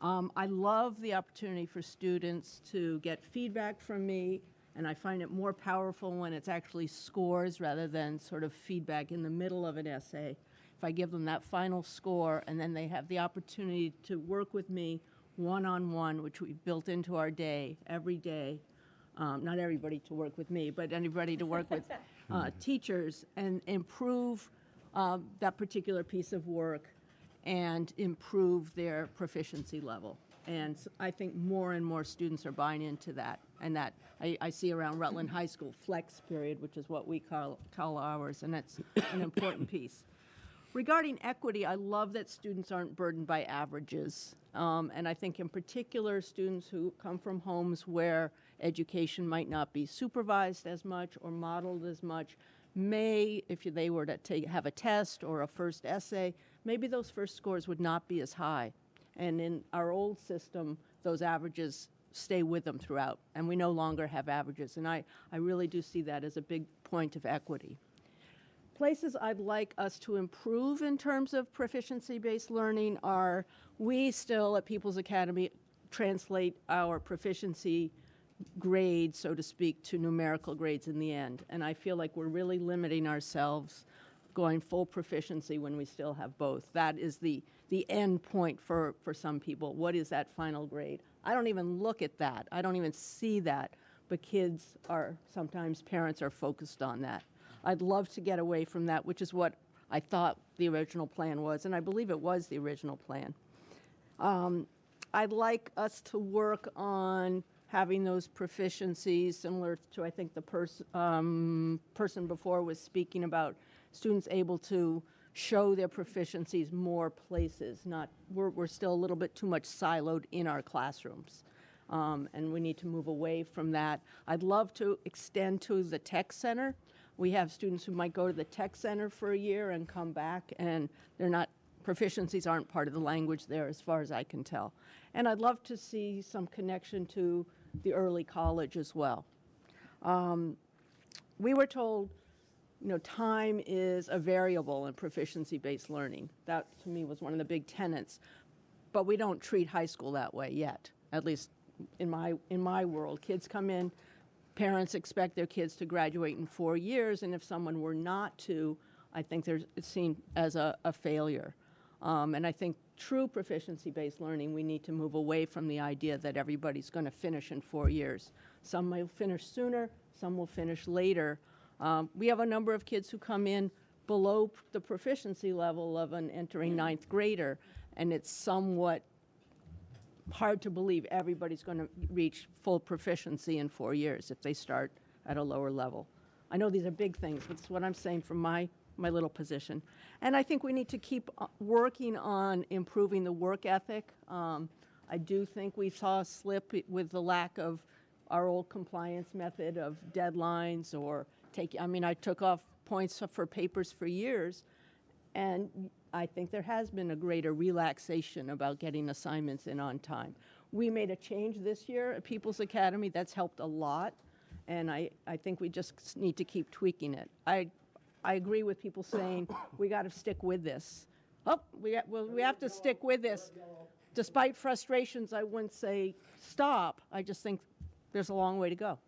I love the opportunity for students to get feedback from me, and I find it more powerful when it's actually scores rather than sort of feedback in the middle of an essay. If I give them that final score and then they have the opportunity to work with me one-on-one, which we've built into our day, every day, not everybody to work with me, but anybody to work with teachers and improve that particular piece of work and improve their proficiency level. And I think more and more students are buying into that. And that I see around Rutland High School, flex period, which is what we call ours, and that's an important piece. Regarding equity, I love that students aren't burdened by averages. And I think in particular, students who come from homes where education might not be supervised as much or modeled as much may, if they were to have a test or a first essay, maybe those first scores would not be as high. And in our old system, those averages stay with them throughout, and we no longer have averages. And I really do see that as a big point of equity. Places I'd like us to improve in terms of proficiency-based learning are, we still at People's Academy translate our proficiency grades, so to speak, to numerical grades in the end. And I feel like we're really limiting ourselves going full proficiency when we still have both. That is the end point for some people. What is that final grade? I don't even look at that. I don't even see that. But kids are, sometimes parents are focused on that. I'd love to get away from that, which is what I thought the original plan was, and I believe it was the original plan. I'd like us to work on having those proficiencies similar to, I think, the person before was speaking about students able to show their proficiencies more places. We're still a little bit too much siloed in our classrooms, and we need to move away from that. I'd love to extend to the tech center. We have students who might go to the tech center for a year and come back, and proficiencies aren't part of the language there as far as I can tell. And I'd love to see some connection to the early college as well. We were told, time is a variable in proficiency-based learning. That, to me, was one of the big tenets. But we don't treat high school that way yet, at least in my world. Kids come in, parents expect their kids to graduate in 4 years, and if someone were not to, I think it's seen as a failure. And I think true proficiency-based learning, we need to move away from the idea that everybody's going to finish in 4 years. Some will finish sooner, some will finish later. We have a number of kids who come in below the proficiency level of an entering ninth grader, and it's somewhat hard to believe everybody's going to reach full proficiency in 4 years if they start at a lower level. I know these are big things, but it's what I'm saying from my little position. And I think we need to keep working on improving the work ethic. I do think we saw a slip with the lack of our old compliance method of deadlines or I took off points for papers for years, and I think there has been a greater relaxation about getting assignments in on time. We made a change this year at People's Academy that's helped a lot, and I think we just need to keep tweaking it. I agree with people saying we got to stick with this. We have to stick with this. Despite frustrations, I wouldn't say stop. I just think there's a long way to go.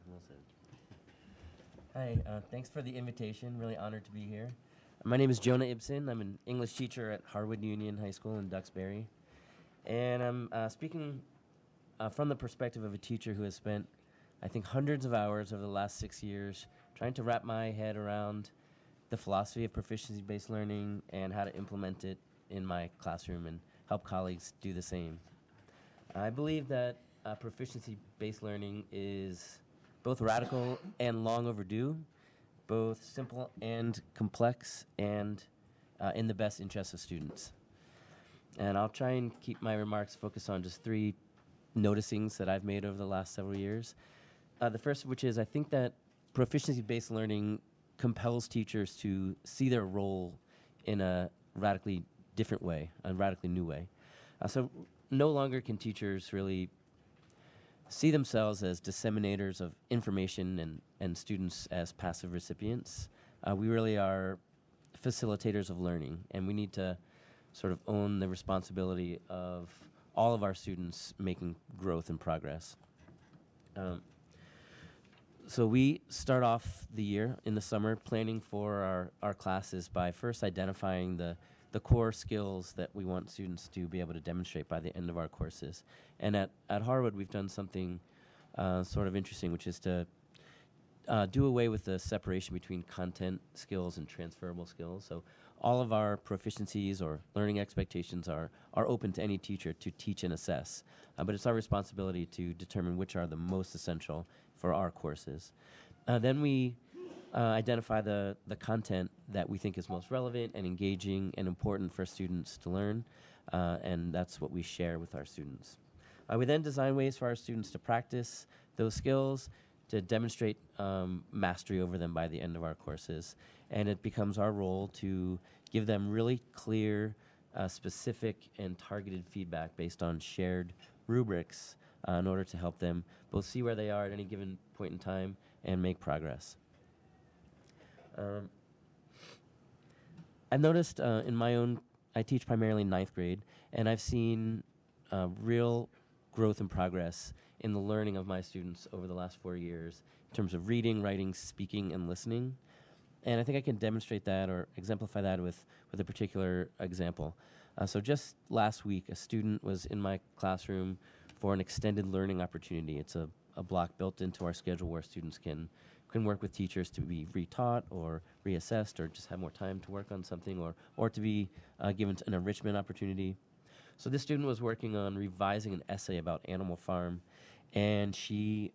Well said. Hi, thanks for the invitation. Really honored to be here. My name is Jonah Ibsen. I'm an English teacher at Harwood Union High School in Duxbury. And I'm speaking from the perspective of a teacher who has spent, I think, hundreds of hours over the last 6 years trying to wrap my head around the philosophy of proficiency-based learning and how to implement it in my classroom and help colleagues do the same. I believe that proficiency-based learning is both radical and long overdue, both simple and complex, and in the best interest of students. And I'll try and keep my remarks focused on just 3 noticings that I've made over the last several years. The first of which is I think that proficiency-based learning compels teachers to see their role in a radically different way, a radically new way. So no longer can teachers really see themselves as disseminators of information and students as passive recipients. We really are facilitators of learning, and we need to sort of own the responsibility of all of our students making growth and progress. So we start off the year in the summer planning for our classes by first identifying the core skills that we want students to be able to demonstrate by the end of our courses. And at Harwood, we've done something sort of interesting, which is to do away with the separation between content skills and transferable skills. So all of our proficiencies or learning expectations are open to any teacher to teach and assess. But it's our responsibility to determine which are the most essential for our courses. Then we identify the content that we think is most relevant and engaging and important for students to learn, and that's what we share with our students. We then design ways for our students to practice those skills, to demonstrate mastery over them by the end of our courses, and it becomes our role to give them really clear, specific, and targeted feedback based on shared rubrics in order to help them both see where they are at any given point in time and make progress. I've noticed in my own, I teach primarily 9th grade, and I've seen real growth and progress in the learning of my students over the last 4 years in terms of reading, writing, speaking, and listening. And I think I can demonstrate that or exemplify that with a particular example. So just last week, a student was in my classroom for an extended learning opportunity. It's a block built into our schedule where students can work with teachers to be retaught or reassessed or just have more time to work on something or to be given an enrichment opportunity. So this student was working on revising an essay about Animal Farm, and she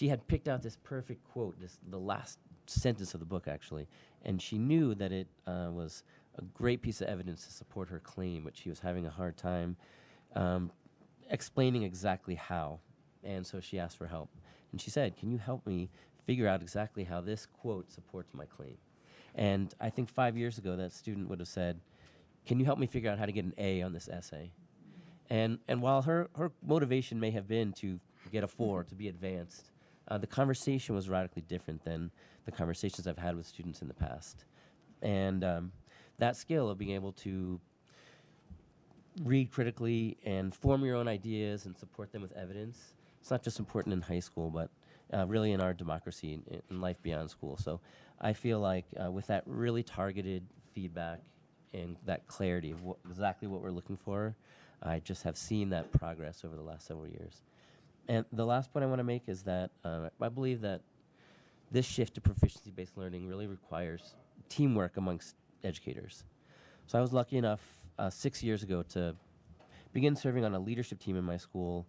had picked out this perfect quote, the last sentence of the book actually, and she knew that it was a great piece of evidence to support her claim, but she was having a hard time explaining exactly how, and so she asked for help. And she said, "Can you help me figure out exactly how this quote supports my claim?" And I think 5 years ago, that student would have said, "Can you help me figure out how to get an A on this essay?" And while her motivation may have been to get a 4, to be advanced, the conversation was radically different than the conversations I've had with students in the past. And that skill of being able to read critically and form your own ideas and support them with evidence, it's not just important in high school, but really in our democracy, in life beyond school. So I feel like with that really targeted feedback and that clarity of exactly what we're looking for, I just have seen that progress over the last several years. And the last point I want to make is that I believe that this shift to proficiency-based learning really requires teamwork amongst educators. So I was lucky enough 6 years ago to begin serving on a leadership team in my school,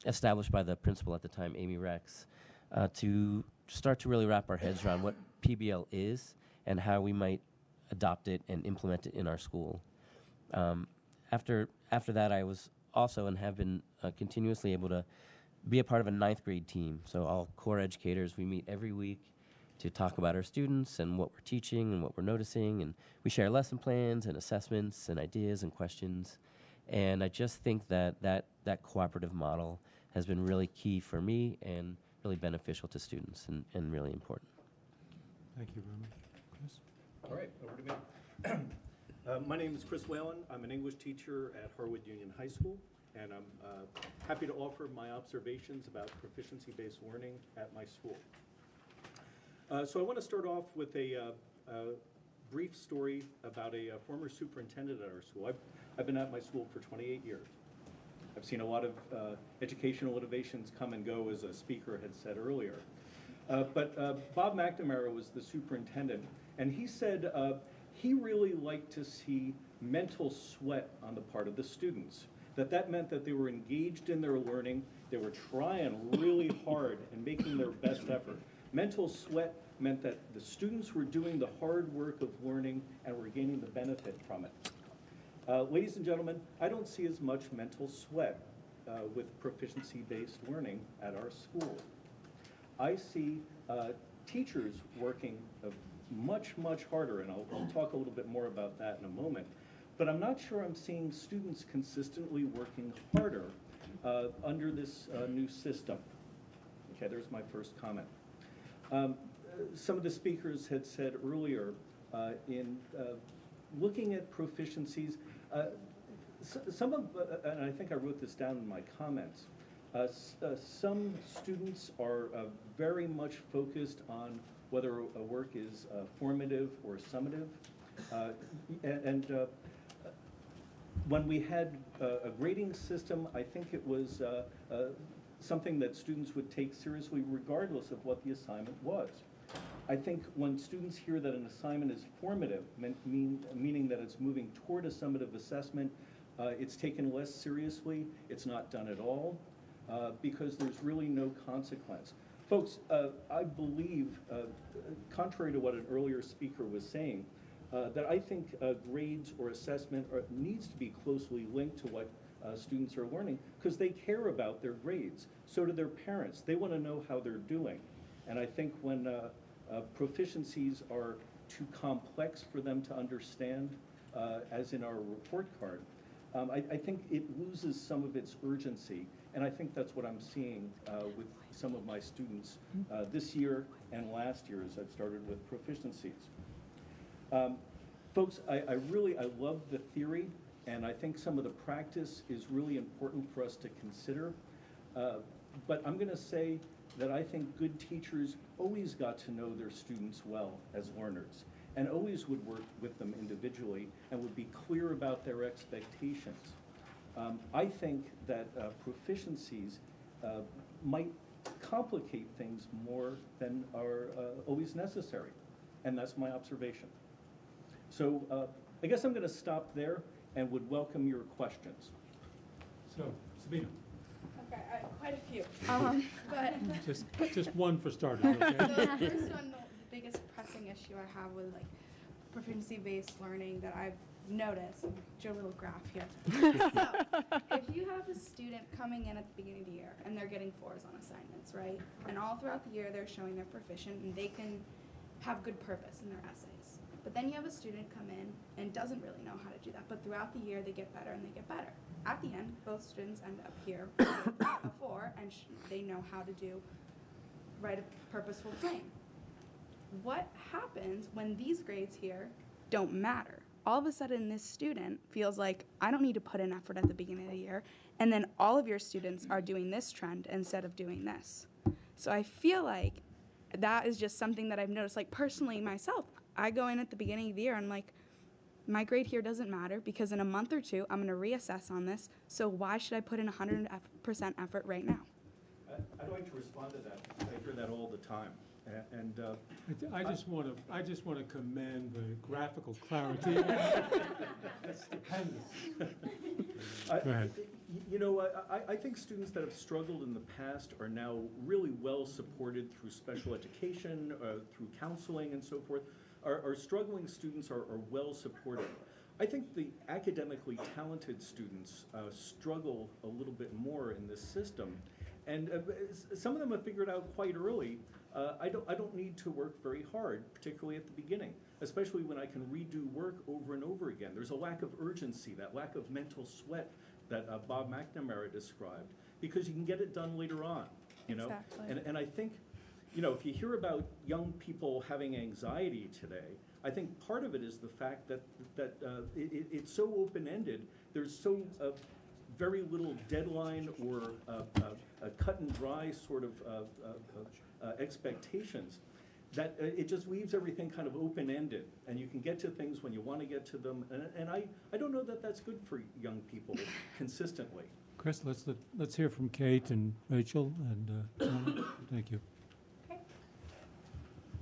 established by the principal at the time, Amy Rex, to start to really wrap our heads around what PBL is and how we might adopt it and implement it in our school. After that, I was also and have been continuously able to be a part of a 9th grade team. So all core educators, we meet every week to talk about our students and what we're teaching and what we're noticing, and we share lesson plans and assessments and ideas and questions. And I just think that cooperative model has been really key for me and really beneficial to students and really important. Thank you very much. Chris? All right, over to me. My name is Chris Whalen. I'm an English teacher at Harwood Union High School, and I'm happy to offer my observations about proficiency-based learning at my school. So I want to start off with a brief story about a former superintendent at our school. I've been at my school for 28 years. I've seen a lot of educational innovations come and go, as a speaker had said earlier. But Bob McNamara was the superintendent, and he said he really liked to see mental sweat on the part of the students. That meant that they were engaged in their learning, they were trying really hard and making their best effort. Mental sweat meant that the students were doing the hard work of learning and were gaining the benefit from it. Ladies and gentlemen, I don't see as much mental sweat with proficiency-based learning at our school. I see teachers working much, much harder, and I'll talk a little bit more about that in a moment, but I'm not sure I'm seeing students consistently working harder under this new system. Okay, there's my first comment. Some of the speakers had said earlier in looking at proficiencies, and I think I wrote this down in my comments, some students are very much focused on whether a work is formative or summative. When we had a grading system, I think it was something that students would take seriously regardless of what the assignment was. I think when students hear that an assignment is formative, meaning that it's moving toward a summative assessment, it's taken less seriously, it's not done at all, because there's really no consequence. Folks, I believe, contrary to what an earlier speaker was saying, that I think grades or assessment needs to be closely linked to what students are learning, because they care about their grades. So do their parents. They want to know how they're doing. And I think when proficiencies are too complex for them to understand, as in our report card, I think it loses some of its urgency. And I think that's what I'm seeing with some of my students this year and last year as I've started with proficiencies. Folks, I love the theory, and I think some of the practice is really important for us to consider. But I'm going to say that I think good teachers always got to know their students well as learners, and always would work with them individually and would be clear about their expectations. I think that proficiencies might complicate things more than are always necessary, and that's my observation. So I guess I'm going to stop there and would welcome your questions. So, Sabina. Okay, quite a few. But Just one for starters, okay? So the first one, the biggest pressing issue I have with like proficiency-based learning that I've noticed, your little graph here. So if you have a student coming in at the beginning of the year and they're getting 4s on assignments, right? And all throughout the year they're showing they're proficient and they can have good purpose in their essays. But then you have a student come in and doesn't really know how to do that, but throughout the year they get better and they get better. At the end, both students end up here with a 4 and they know how to write a purposeful claim. What happens when these grades here don't matter? All of a sudden this student feels like I don't need to put in effort at the beginning of the year, and then all of your students are doing this trend instead of doing this. So I feel like that is just something that I've noticed, like personally myself. I go in at the beginning of the year and I'm like, my grade here doesn't matter because in a month or two I'm going to reassess on this, so why should I put in 100% effort right now? I'd like to respond to that. I hear that all the time. And I just want to commend the graphical clarity. That's stupendous. Go ahead. You know, I think students that have struggled in the past are now really well supported through special education, through counseling and so forth. Our struggling students are well supported. I think the academically talented students struggle a little bit more in this system. And some of them have figured out quite early, I don't need to work very hard, particularly at the beginning, especially when I can redo work over and over again. There's a lack of urgency, that lack of mental sweat that Bob McNamara described, because you can get it done later on, you know? Exactly. And I think, you know, if you hear about young people having anxiety today, I think part of it is the fact that it's so open-ended. There's so very little deadline or a cut and dry sort of expectations that it just leaves everything kind of open-ended, and you can get to things when you want to get to them. And I don't know that that's good for young people consistently. Chris, let's hear from Kate and Rachel and Donna. Thank you. Okay.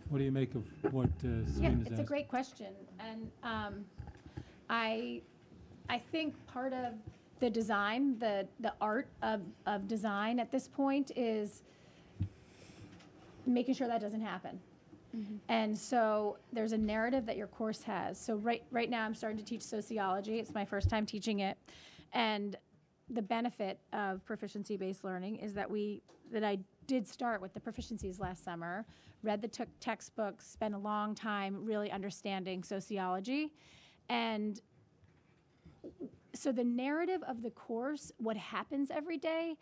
What do you make of what Sabine has It's asked? a great question, and I think part of the design, the art of design at this point is making sure that doesn't happen. And so there's a narrative that your course has. So right now I'm starting to teach sociology. It's my first time teaching it, and the benefit of proficiency-based learning is that I did start with the proficiencies last summer, read the textbooks, spent a long time really understanding sociology, and so the narrative of the course, what happens every day,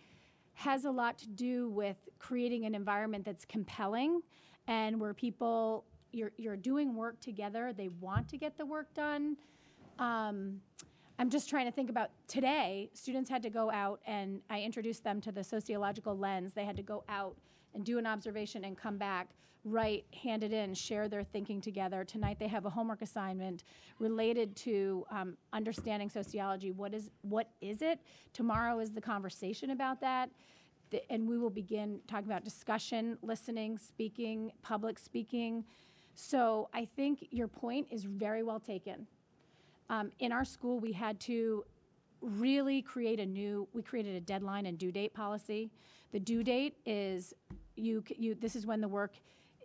has a lot to do with creating an environment that's compelling and where people, you're doing work together, they want to get the work done. I'm just trying to think about today, students had to go out, and I introduced them to the sociological lens. They had to go out and do an observation and come back, write, hand it in, share their thinking together. Tonight they have a homework assignment related to understanding sociology. What is it? Tomorrow is the conversation about that. And we will begin talking about discussion, listening, speaking, public speaking. So I think your point is very well taken. In our school, we had to really created a deadline and due date policy. The due date is this is when the work,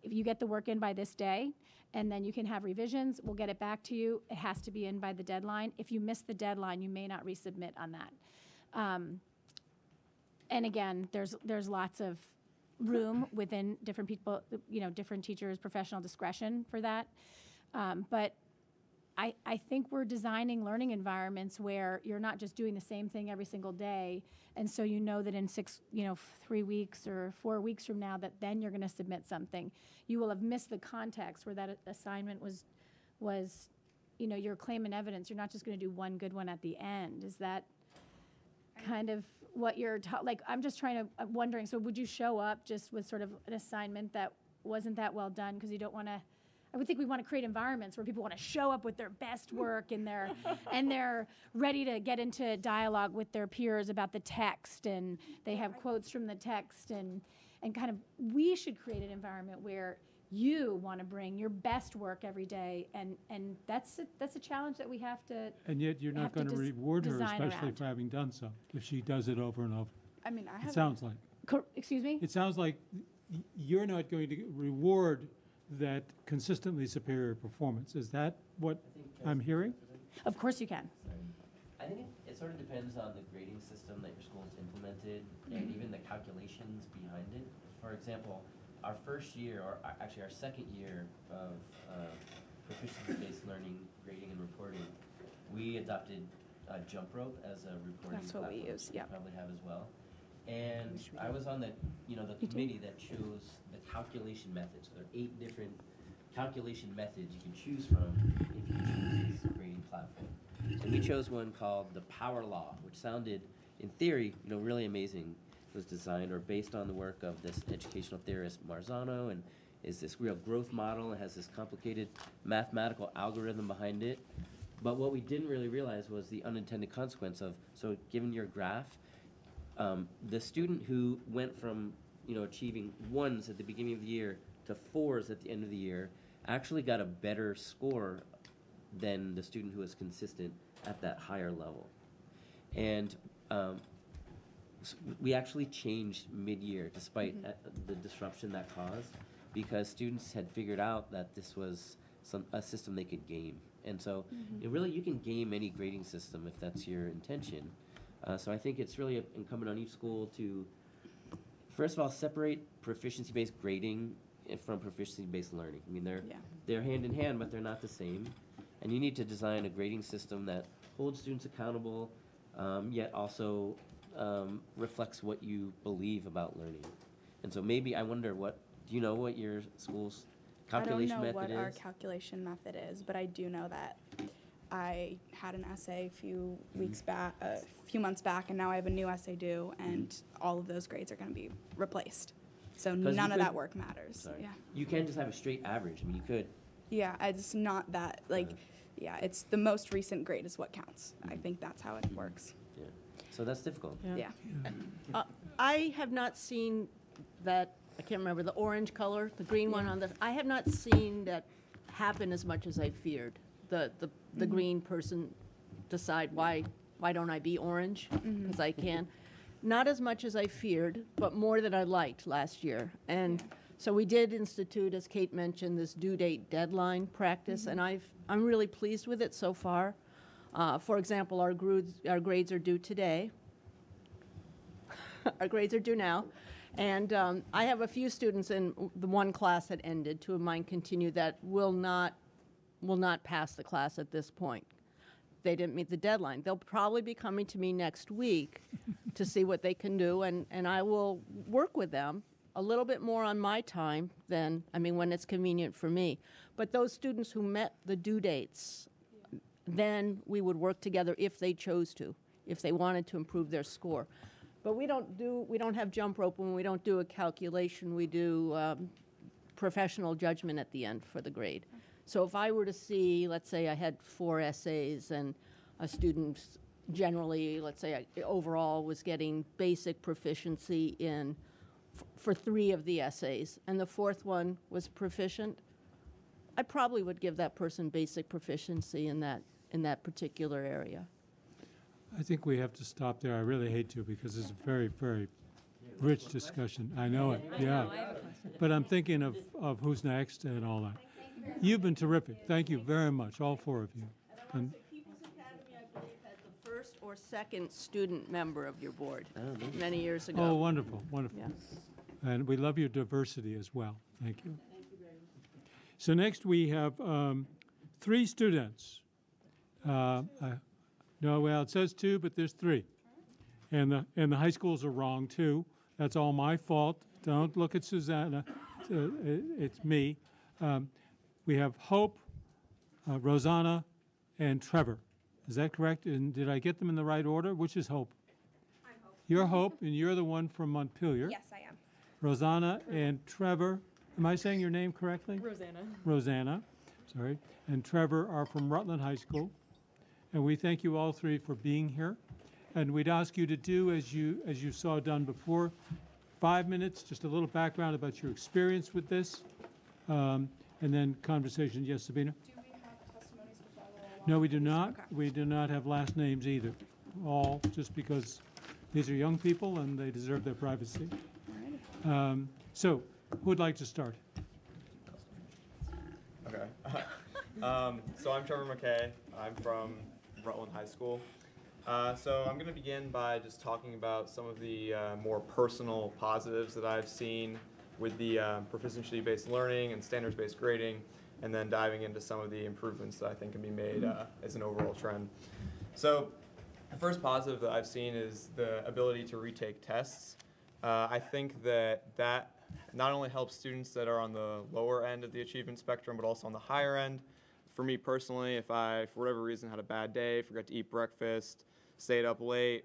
if you get the work in by this day, and then you can have revisions, we'll get it back to you. It has to be in by the deadline. If you miss the deadline, you may not resubmit on that. And again, there's lots of room within different people, different teachers' professional discretion for that. But I think we're designing learning environments where you're not just doing the same thing every single day, and so you know that in 3 weeks or 4 weeks from now that then you're going to submit something. You will have missed the context where that assignment was your claim and evidence. You're not just going to do one good one at the end. Is that kind of what you're I'm just wondering, so would you show up just with sort of an assignment that wasn't that well done because you don't want to? I would think we want to create environments where people want to show up with their best work and they're ready to get into dialogue with their peers about the text, and they have quotes from the text, and kind of we should create an environment where you want to bring your best work every day, and that's a challenge that we have to. And yet you're not going to reward her, especially for having done so, if she does it over and over. I mean, I have. It sounds like. Excuse me? It sounds like you're not going to reward that consistently superior performance. Is that what I'm hearing? Of course you can. I think it sort of depends on the grading system that your school has implemented and even the calculations behind it. For example, our first year, or actually our second year of proficiency-based learning, grading, and reporting, we adopted Jump Rope as a reporting That's what we platform, use, which yeah. you probably have as well. And I was on the committee that chose the calculation methods. So there are 8 different calculation methods you can choose from if you choose this grading platform. And we chose one called the Power Law, which sounded, in theory, really amazing. It was designed or based on the work of this educational theorist Marzano, and is this real growth model. It has this complicated mathematical algorithm behind it. But what we didn't really realize was the unintended consequence of, so given your graph, the student who went from achieving 1s at the beginning of the year to 4s at the end of the year actually got a better score than the student who was consistent at that higher level. And we actually changed mid-year despite the disruption that caused, because students had figured out that this was a system they could game. And so really you can game any grading system if that's your intention. So I think it's really incumbent on each school to, first of all, separate proficiency-based grading from proficiency-based learning. I mean, they're hand in hand, but they're not the same. And you need to design a grading system that holds students accountable, yet also reflects what you believe about learning. And so maybe I wonder, do you know what your school's calculation method is? I don't know what our calculation method is, but I do know that I had an essay a few months back, and now I have a new essay due, and all of those grades are going to be replaced. So none of that work matters. Sorry. Yeah. You can't just have a straight average. I mean, you could. Yeah, it's not that, it's the most recent grade is what counts. I think that's how it works. Yeah. So that's difficult. Yeah. I have not seen that, I can't remember, the orange color, the green one on the, I have not seen that happen as much as I feared. The green person decide, why don't I be orange? Because I can. Not as much as I feared, but more than I liked last year. And so we did institute, as Kate mentioned, this due date deadline practice, and I'm really pleased with it so far. For example, our grades are due today. Our grades are due now. And I have a few students in the one class that ended, 2 of mine continue, that will not pass the class at this point. They didn't meet the deadline. They'll probably be coming to me next week to see what they can do, and I will work with them a little bit more on my time than, when it's convenient for me. But those students who met the due dates, then we would work together if they chose to, if they wanted to improve their score. But we don't have jump rope when we don't do a calculation. We do professional judgment at the end for the grade. So if I were to see, let's say I had 4 essays and a student generally, let's say overall was getting basic proficiency in for 3 of the essays, and the 4th one was proficient, I probably would give that person basic proficiency in that particular area. I think we have to stop there. I really hate to, because it's a very, very rich discussion. I know it, yeah. But I'm thinking of who's next and all that. You've been terrific. Thank you very much, all 4 of you. And People's Academy, I believe, had the first or second student member of your board many years ago. oh, wonderful, wonderful. Yeah. And we love your diversity as well. Thank you. So next we have 3 students. No, well, it says 2, but there's 3. And the high schools are wrong, too. That's all my fault. Don't look at Susanna. It's me. We have Hope, Rosanna, and Trevor. Is that correct? And did I get them in the right order? Which is Hope? I'm Hope. You're Hope, and you're the one from Montpelier. Yes, I am. Rosanna and Trevor. Am I saying your name correctly? Rosanna. Rosanna, sorry. And Trevor are from Rutland High School. And we thank you all 3 for being here. And we'd ask you to do as you saw done before, 5 minutes, just a little background about your experience with this, and then conversation. Yes, Sabina? Do we have testimonies to follow along? No, we do not. Okay. We do not have last names either. All just because these are young people and they deserve their privacy. So, who would like to start? Okay. So I'm Trevor McKay. I'm from Rutland High School. So I'm going to begin by just talking about some of the more personal positives that I've seen with the proficiency-based learning and standards-based grading, and then diving into some of the improvements that I think can be made as an overall trend. So the first positive that I've seen is the ability to retake tests. I think that not only helps students that are on the lower end of the achievement spectrum, but also on the higher end. For me personally, if I, for whatever reason, had a bad day, forgot to eat breakfast, stayed up late,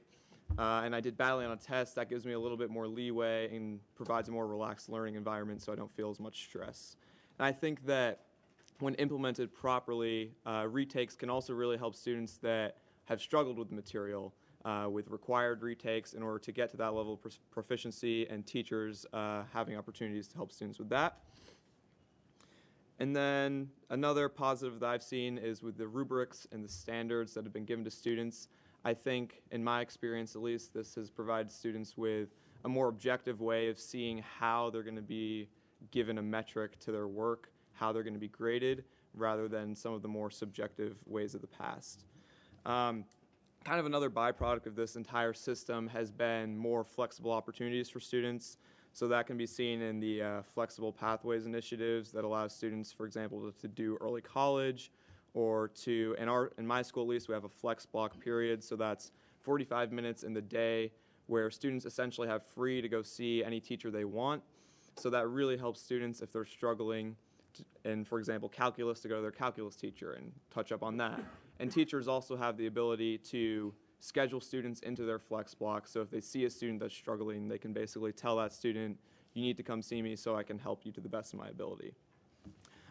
and I did badly on a test, that gives me a little bit more leeway and provides a more relaxed learning environment so I don't feel as much stress. And I think that when implemented properly, retakes can also really help students that have struggled with the material with required retakes in order to get to that level of proficiency, and teachers having opportunities to help students with that. And then another positive that I've seen is with the rubrics and the standards that have been given to students. I think, in my experience at least, this has provided students with a more objective way of seeing how they're going to be given a metric to their work, how they're going to be graded, rather than some of the more subjective ways of the past. Kind of another byproduct of this entire system has been more flexible opportunities for students. So that can be seen in the flexible pathways initiatives that allow students, for example, to do early college, or to, in my school at least, we have a flex block period, so that's 45 minutes in the day where students essentially have free to go see any teacher they want. So that really helps students if they're struggling in, for example, calculus, to go to their calculus teacher and touch up on that. And teachers also have the ability to schedule students into their flex block. So if they see a student that's struggling, they can basically tell that student, you need to come see me so I can help you to the best of my ability.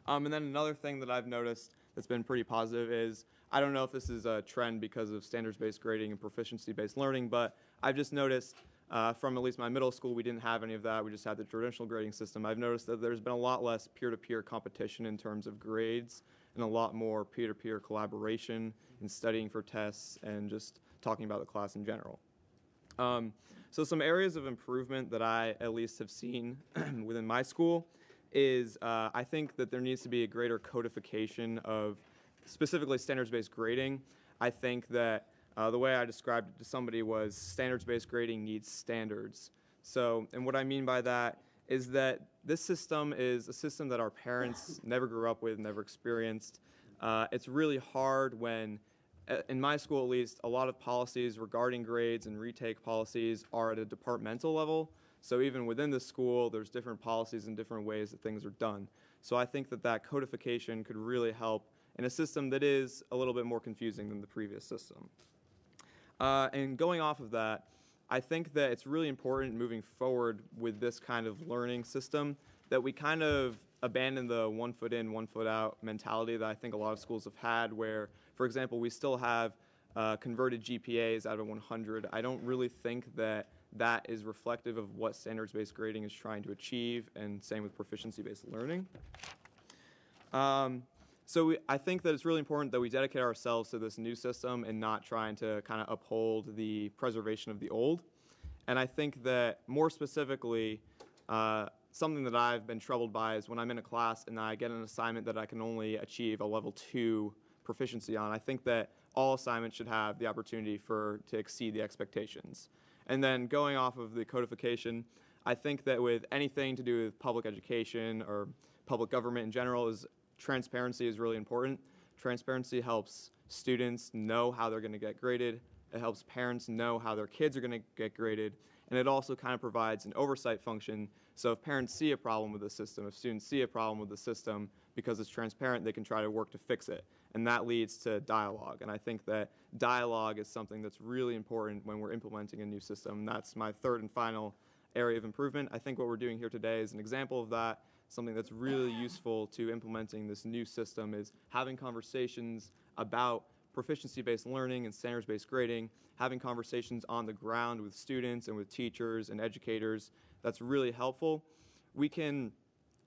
And then another thing that I've noticed that's been pretty positive is, I don't know if this is a trend because of standards-based grading and proficiency-based learning, but I've just noticed from at least my middle school, we didn't have any of that. We just had the traditional grading system. I've noticed that there's been a lot less peer-to-peer competition in terms of grades, and a lot more peer-to-peer collaboration and studying for tests and just talking about the class in general. So some areas of improvement that I at least have seen within my school is I think that there needs to be a greater codification of specifically standards-based grading. I think that the way I described it to somebody was standards-based grading needs standards. So, and what I mean by that is that this system is a system that our parents never grew up with, never experienced. It's really hard when, in my school at least, a lot of policies regarding grades and retake policies are at a departmental level. So even within the school, there's different policies and different ways that things are done. So I think that that codification could really help in a system that is a little bit more confusing than the previous system. And going off of that, I think that it's really important moving forward with this kind of learning system that we kind of abandon the 1 foot in, 1 foot out mentality that I think a lot of schools have had where, for example, we still have converted GPAs out of 100. I don't really think that that is reflective of what standards-based grading is trying to achieve, and same with proficiency-based learning. I think that it's really important that we dedicate ourselves to this new system and not trying to kind of uphold the preservation of the old. And I think that more specifically, something that I've been troubled by is when I'm in a class and I get an assignment that I can only achieve a level 2 proficiency on. I think that all assignments should have the opportunity to exceed the expectations. And then going off of the codification, I think that with anything to do with public education or public government in general, transparency is really important. Transparency helps students know how they're going to get graded. It helps parents know how their kids are going to get graded. And it also kind of provides an oversight function. So if parents see a problem with the system, if students see a problem with the system, because it's transparent, they can try to work to fix it. And that leads to dialogue. And I think that dialogue is something that's really important when we're implementing a new system. And that's my third and final area of improvement. I think what we're doing here today is an example of that. Something that's really useful to implementing this new system is having conversations about proficiency-based learning and standards-based grading, having conversations on the ground with students and with teachers and educators. That's really helpful. We can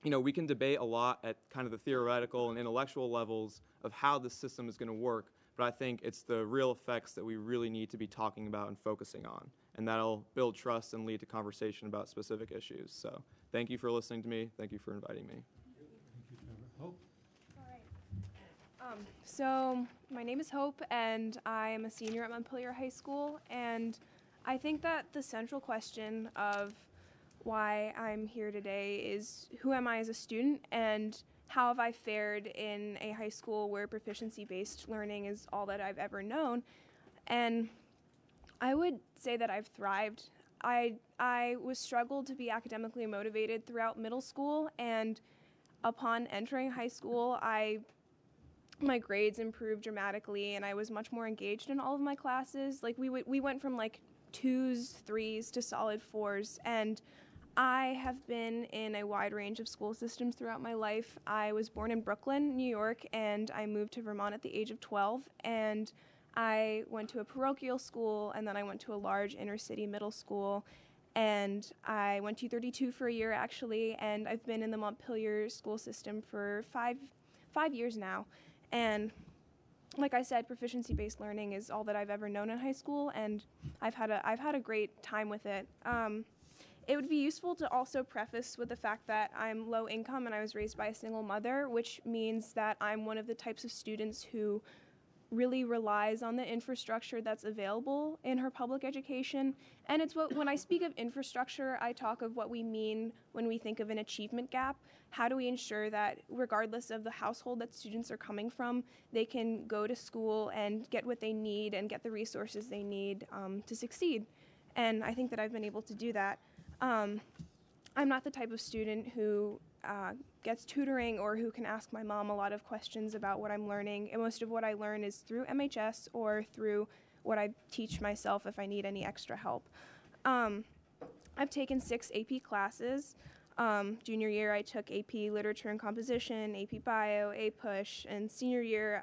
debate a lot at kind of the theoretical and intellectual levels of how the system is going to work, but I think it's the real effects that we really need to be talking about and focusing on. And that'll build trust and lead to conversation about specific issues. So thank you for listening to me. Thank you for inviting me. Hope? So my name is Hope, and I am a senior at Montpelier High School. And I think that the central question of why I'm here today is, who am I as a student, and how have I fared in a high school where proficiency-based learning is all that I've ever known? And I would say that I've thrived. I was struggled to be academically motivated throughout middle school, and upon entering high school, my grades improved dramatically, and I was much more engaged in all of my classes. Like we went from like 2s, 3s to solid 4s, and I have been in a wide range of school systems throughout my life. I was born in Brooklyn, New York, and I moved to Vermont at the age of 12, and I went to a parochial school, and then I went to a large inner city middle school. and I went to 32 for a year actually, and I've been in the Montpelier school system for five years now. And like I said, proficiency-based learning is all that I've ever known in high school, and I've had a great time with it. It would be useful to also preface with the fact that I'm low income and I was raised by a single mother, which means that I'm one of the types of students who really relies on the infrastructure that's available in her public education. And it's when I speak of infrastructure, I talk of what we mean when we think of an achievement gap. How do we ensure that regardless of the household that students are coming from, they can go to school and get what they need and get the resources they need to succeed? And I think that I've been able to do that. I'm not the type of student who gets tutoring or who can ask my mom a lot of questions about what I'm learning. And most of what I learn is through MHS or through what I teach myself if I need any extra help. I've taken 6 AP classes. Junior year, I took AP Literature and Composition, AP Bio, APUSH, and senior year,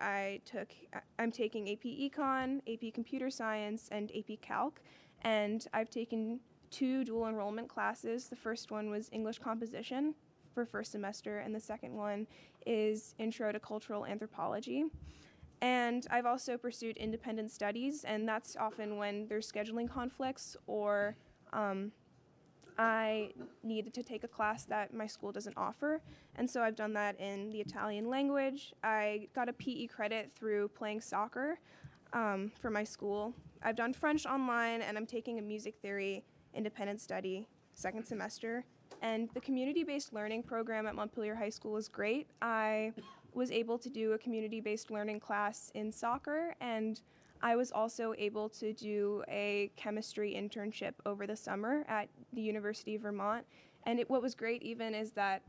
I'm taking AP Econ, AP Computer Science, and AP Calc. And I've taken 2 dual enrollment classes. The first one was English Composition for first semester, and the second one is Intro to Cultural Anthropology. And I've also pursued independent studies, and that's often when there's scheduling conflicts or I needed to take a class that my school doesn't offer. And so I've done that in the Italian language. I got a PE credit through playing soccer for my school. I've done French online, and I'm taking a music theory independent study second semester. And the community-based learning program at Montpelier High School is great. I was able to do a community-based learning class in soccer, and I was also able to do a chemistry internship over the summer at the University of Vermont. And what was great even is that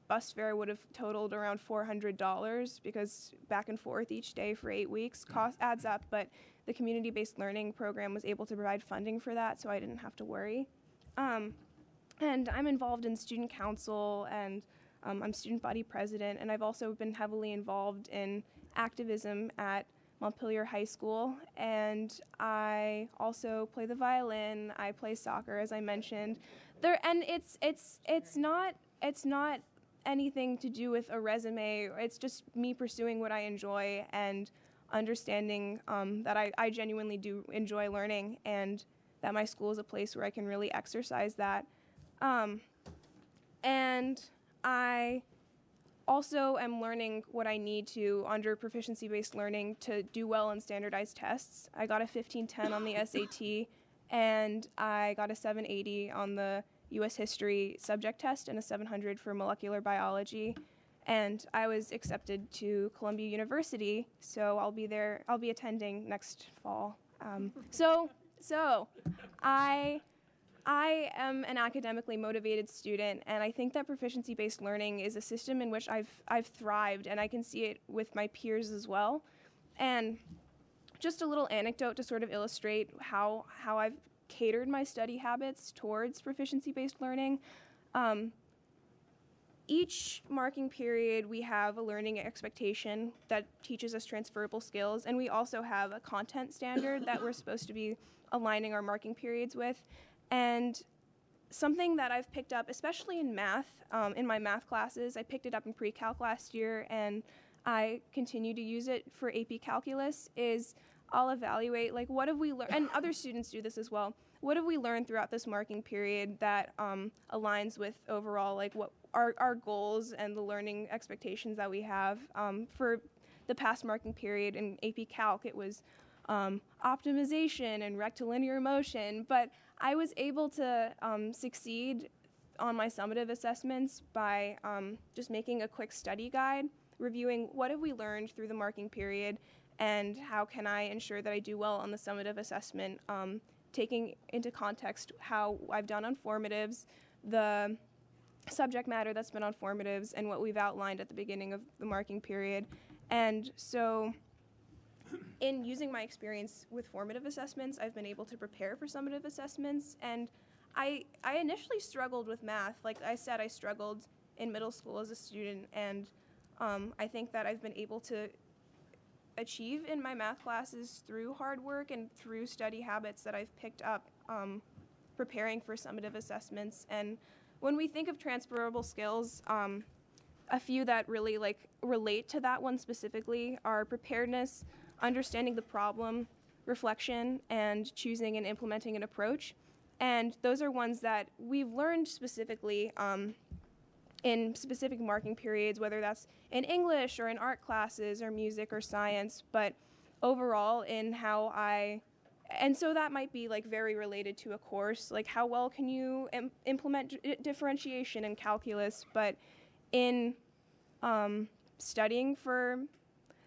bus fare would have totaled around $400 because back and forth each day for 8 weeks cost adds up, but the community-based learning program was able to provide funding for that, so I didn't have to worry. And I'm involved in student council, and I'm student body president, and I've also been heavily involved in activism at Montpelier High School, and I also play the violin. I play soccer, as I mentioned. And it's not anything to do with a resume. It's just me pursuing what I enjoy and understanding that I genuinely do enjoy learning, and that my school is a place where I can really exercise that. And I also am learning what I need to under proficiency-based learning to do well on standardized tests. I got a 1510 on the SAT, and I got a 780 on the U.S. History subject test and a 700 for molecular biology. And I was accepted to Columbia University, so I'll be attending next fall. So I am an academically motivated student, and I think that proficiency-based learning is a system in which I've thrived, and I can see it with my peers as well. And just a little anecdote to sort of illustrate how I've catered my study habits towards proficiency-based learning. Each marking period, we have a learning expectation that teaches us transferable skills, and we also have a content standard that we're supposed to be aligning our marking periods with. And something that I've picked up, especially in math, in my math classes, I picked it up in pre-calc last year, and I continue to use it for AP Calculus, is I'll evaluate, like, what have we learned, and other students do this as well, what have we learned throughout this marking period that aligns with overall, like, what our goals and the learning expectations that we have. For the past marking period in AP Calc, it was optimization and rectilinear motion, but I was able to succeed on my summative assessments by just making a quick study guide, reviewing what have we learned through the marking period and how can I ensure that I do well on the summative assessment, taking into context how I've done on formatives, the subject matter that's been on formatives, and what we've outlined at the beginning of the marking period. And so in using my experience with formative assessments, I've been able to prepare for summative assessments, and I initially struggled with math. Like I said, I struggled in middle school as a student, and I think that I've been able to achieve in my math classes through hard work and through study habits that I've picked up preparing for summative assessments. And when we think of transferable skills, a few that really relate to that one specifically are preparedness, understanding the problem, reflection, and choosing and implementing an approach. And those are ones that we've learned specifically in specific marking periods, whether that's in English or in art classes or music or science, but overall in how and so that might be very related to a course, like how well can you implement differentiation in calculus, but in studying for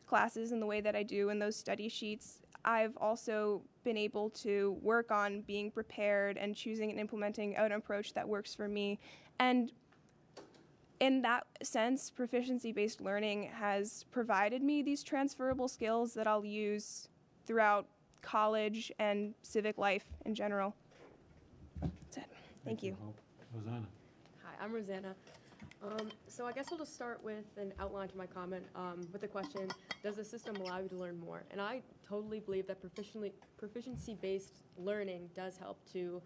classes in the way that I do in those study sheets, I've also been able to work on being prepared and choosing and implementing an approach that works for me. And in that sense, proficiency-based learning has provided me these transferable skills that I'll use throughout college and civic life in general. That's it. Thank you. Rosanna. Hi, I'm Rosanna. So I guess I'll just start with an outline to my comment with the question, does the system allow you to learn more? And I totally believe that proficiency-based learning does help to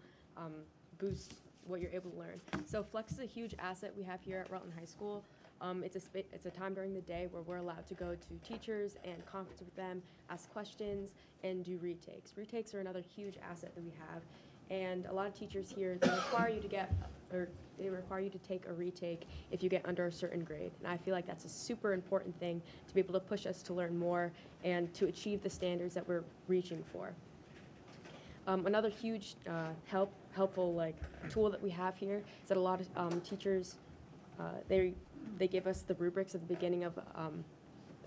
boost what you're able to learn. So Flex is a huge asset we have here at Rutland High School. It's a time during the day where we're allowed to go to teachers and conference with them, ask questions, and do retakes. Retakes are another huge asset that we have. And a lot of teachers here, they require you to take a retake if you get under a certain grade. And I feel like that's a super important thing to be able to push us to learn more and to achieve the standards that we're reaching for. Another huge helpful tool that we have here is that a lot of teachers, they give us the rubrics at the beginning of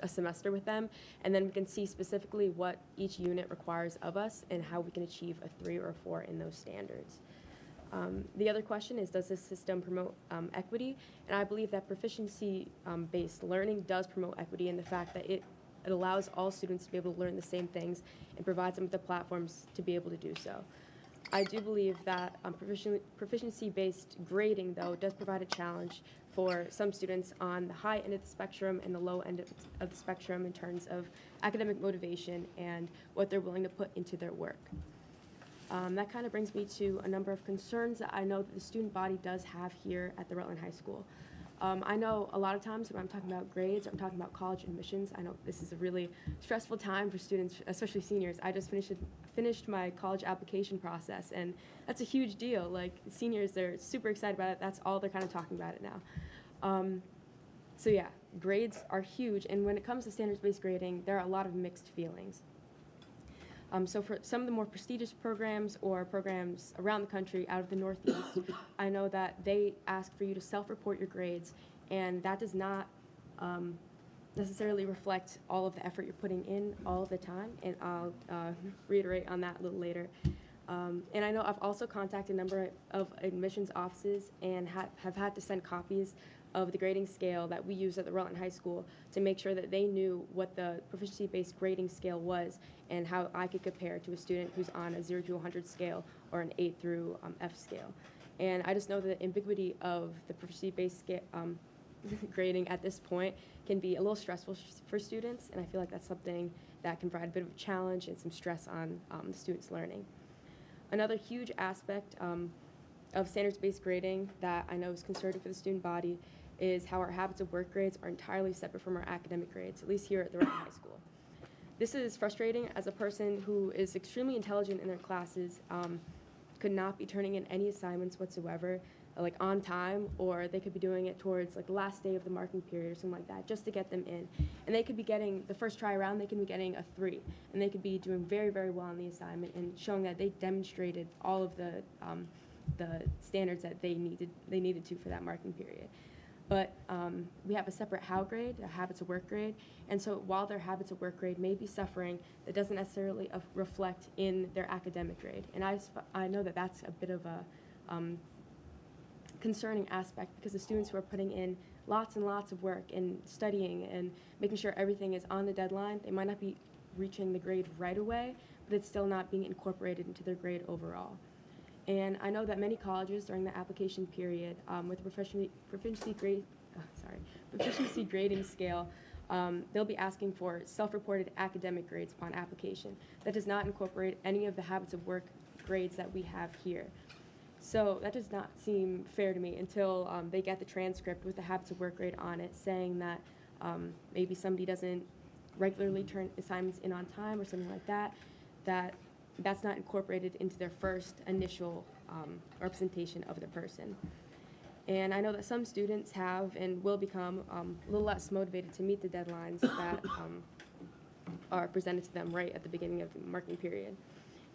a semester with them, and then we can see specifically what each unit requires of us and how we can achieve a 3 or a 4 in those standards. The other question is, does this system promote equity? And I believe that proficiency-based learning does promote equity in the fact that it allows all students to be able to learn the same things and provides them with the platforms to be able to do so. I do believe that proficiency-based grading, though, does provide a challenge for some students on the high end of the spectrum and the low end of the spectrum in terms of academic motivation and what they're willing to put into their work. That kind of brings me to a number of concerns that I know that the student body does have here at the Rutland High School. I know a lot of times when I'm talking about grades, or I'm talking about college admissions, I know this is a really stressful time for students, especially seniors. I just finished my college application process, and that's a huge deal. Like, seniors, they're super excited about it. That's all they're kind of talking about it now. So yeah, grades are huge, and when it comes to standards-based grading, there are a lot of mixed feelings. So for some of the more prestigious programs or programs around the country out of the Northeast, I know that they ask for you to self-report your grades, and that does not necessarily reflect all of the effort you're putting in all the time, and I'll reiterate on that a little later. And I know I've also contacted a number of admissions offices and have had to send copies of the grading scale that we use at the Rutland High School to make sure that they knew what the proficiency-based grading scale was and how I could compare to a student who's on a 0 to 100 scale or an 8 through F scale. And I just know that the ambiguity of the proficiency-based grading at this point can be a little stressful for students, and I feel like that's something that can provide a bit of a challenge and some stress on the students' learning. Another huge aspect of standards-based grading that I know is concerning for the student body is how our habits of work grades are entirely separate from our academic grades, at least here at the Rutland High School. This is frustrating as a person who is extremely intelligent in their classes, could not be turning in any assignments whatsoever, like on time, or they could be doing it towards like the last day of the marking period or something like that, just to get them in. And they could be getting, the first try around, they can be getting a 3, and they could be doing very, very well on the assignment and showing that they demonstrated all of the standards that they needed to for that marking period. But we have a separate HOW grade, a habits of work grade, and so while their habits of work grade may be suffering, that doesn't necessarily reflect in their academic grade. And I know that that's a bit of a concerning aspect, because the students who are putting in lots and lots of work and studying and making sure everything is on the deadline, they might not be reaching the grade right away, but it's still not being incorporated into their grade overall. And I know that many colleges during the application period with the proficiency grading scale, they'll be asking for self-reported academic grades upon application. That does not incorporate any of the habits of work grades that we have here. So that does not seem fair to me until they get the transcript with the habits of work grade on it, saying that maybe somebody doesn't regularly turn assignments in on time or something like that, that's not incorporated into their first initial representation of the person. And I know that some students have and will become a little less motivated to meet the deadlines that are presented to them right at the beginning of the marking period.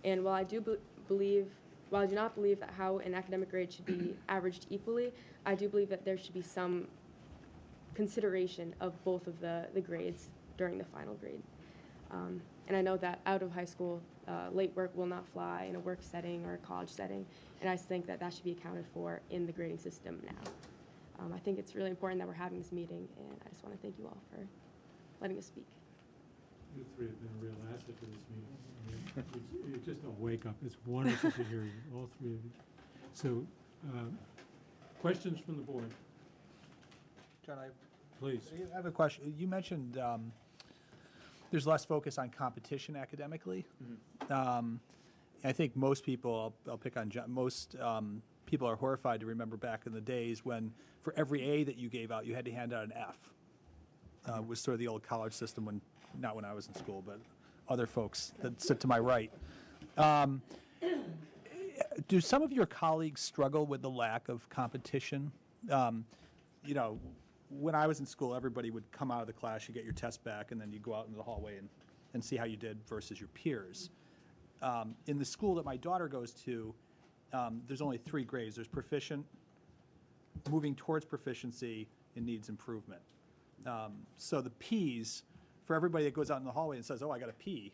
And while I do not believe that how an academic grade should be averaged equally, I do believe that there should be some consideration of both of the grades during the final grade. And I know that out of high school, late work will not fly in a work setting or a college setting, and I think that that should be accounted for in the grading system now. I think it's really important that we're having this meeting, and I just want to thank you all for letting us speak. You three have been a real asset to this meeting. It's just a wake-up. It's wonderful to hear you, all three of you. So, questions from the board? John, Please. I have a question. You mentioned there's less focus on competition academically. I think most people, I'll pick on John, most people are horrified to remember back in the days when for every A that you gave out, you had to hand out an F. It was sort of the old college system when, not when I was in school, but other folks that sit to my right. Do some of your colleagues struggle with the lack of competition? You know, when I was in school, everybody would come out of the class, you get your test back, and then you go out into the hallway and see how you did versus your peers. In the school that my daughter goes to, there's only 3 grades. There's proficient, moving towards proficiency, and needs improvement. So the P's, for everybody that goes out in the hallway and says, oh, I got a P,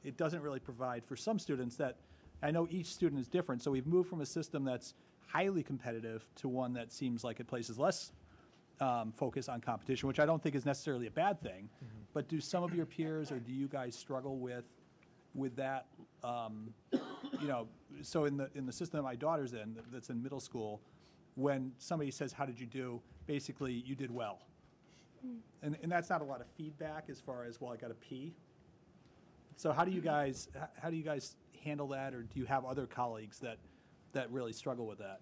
it doesn't really provide for some students that, I know each student is different, so we've moved from a system that's highly competitive to one that seems like it places less focus on competition, which I don't think is necessarily a bad thing. But do some of your peers or do you guys struggle with that? You know, so in the system that my daughter's in, that's in middle school, when somebody says, how did you do? Basically, you did well. And that's not a lot of feedback as far as, well, I got a P. So how do you guys handle that, or do you have other colleagues that really struggle with that?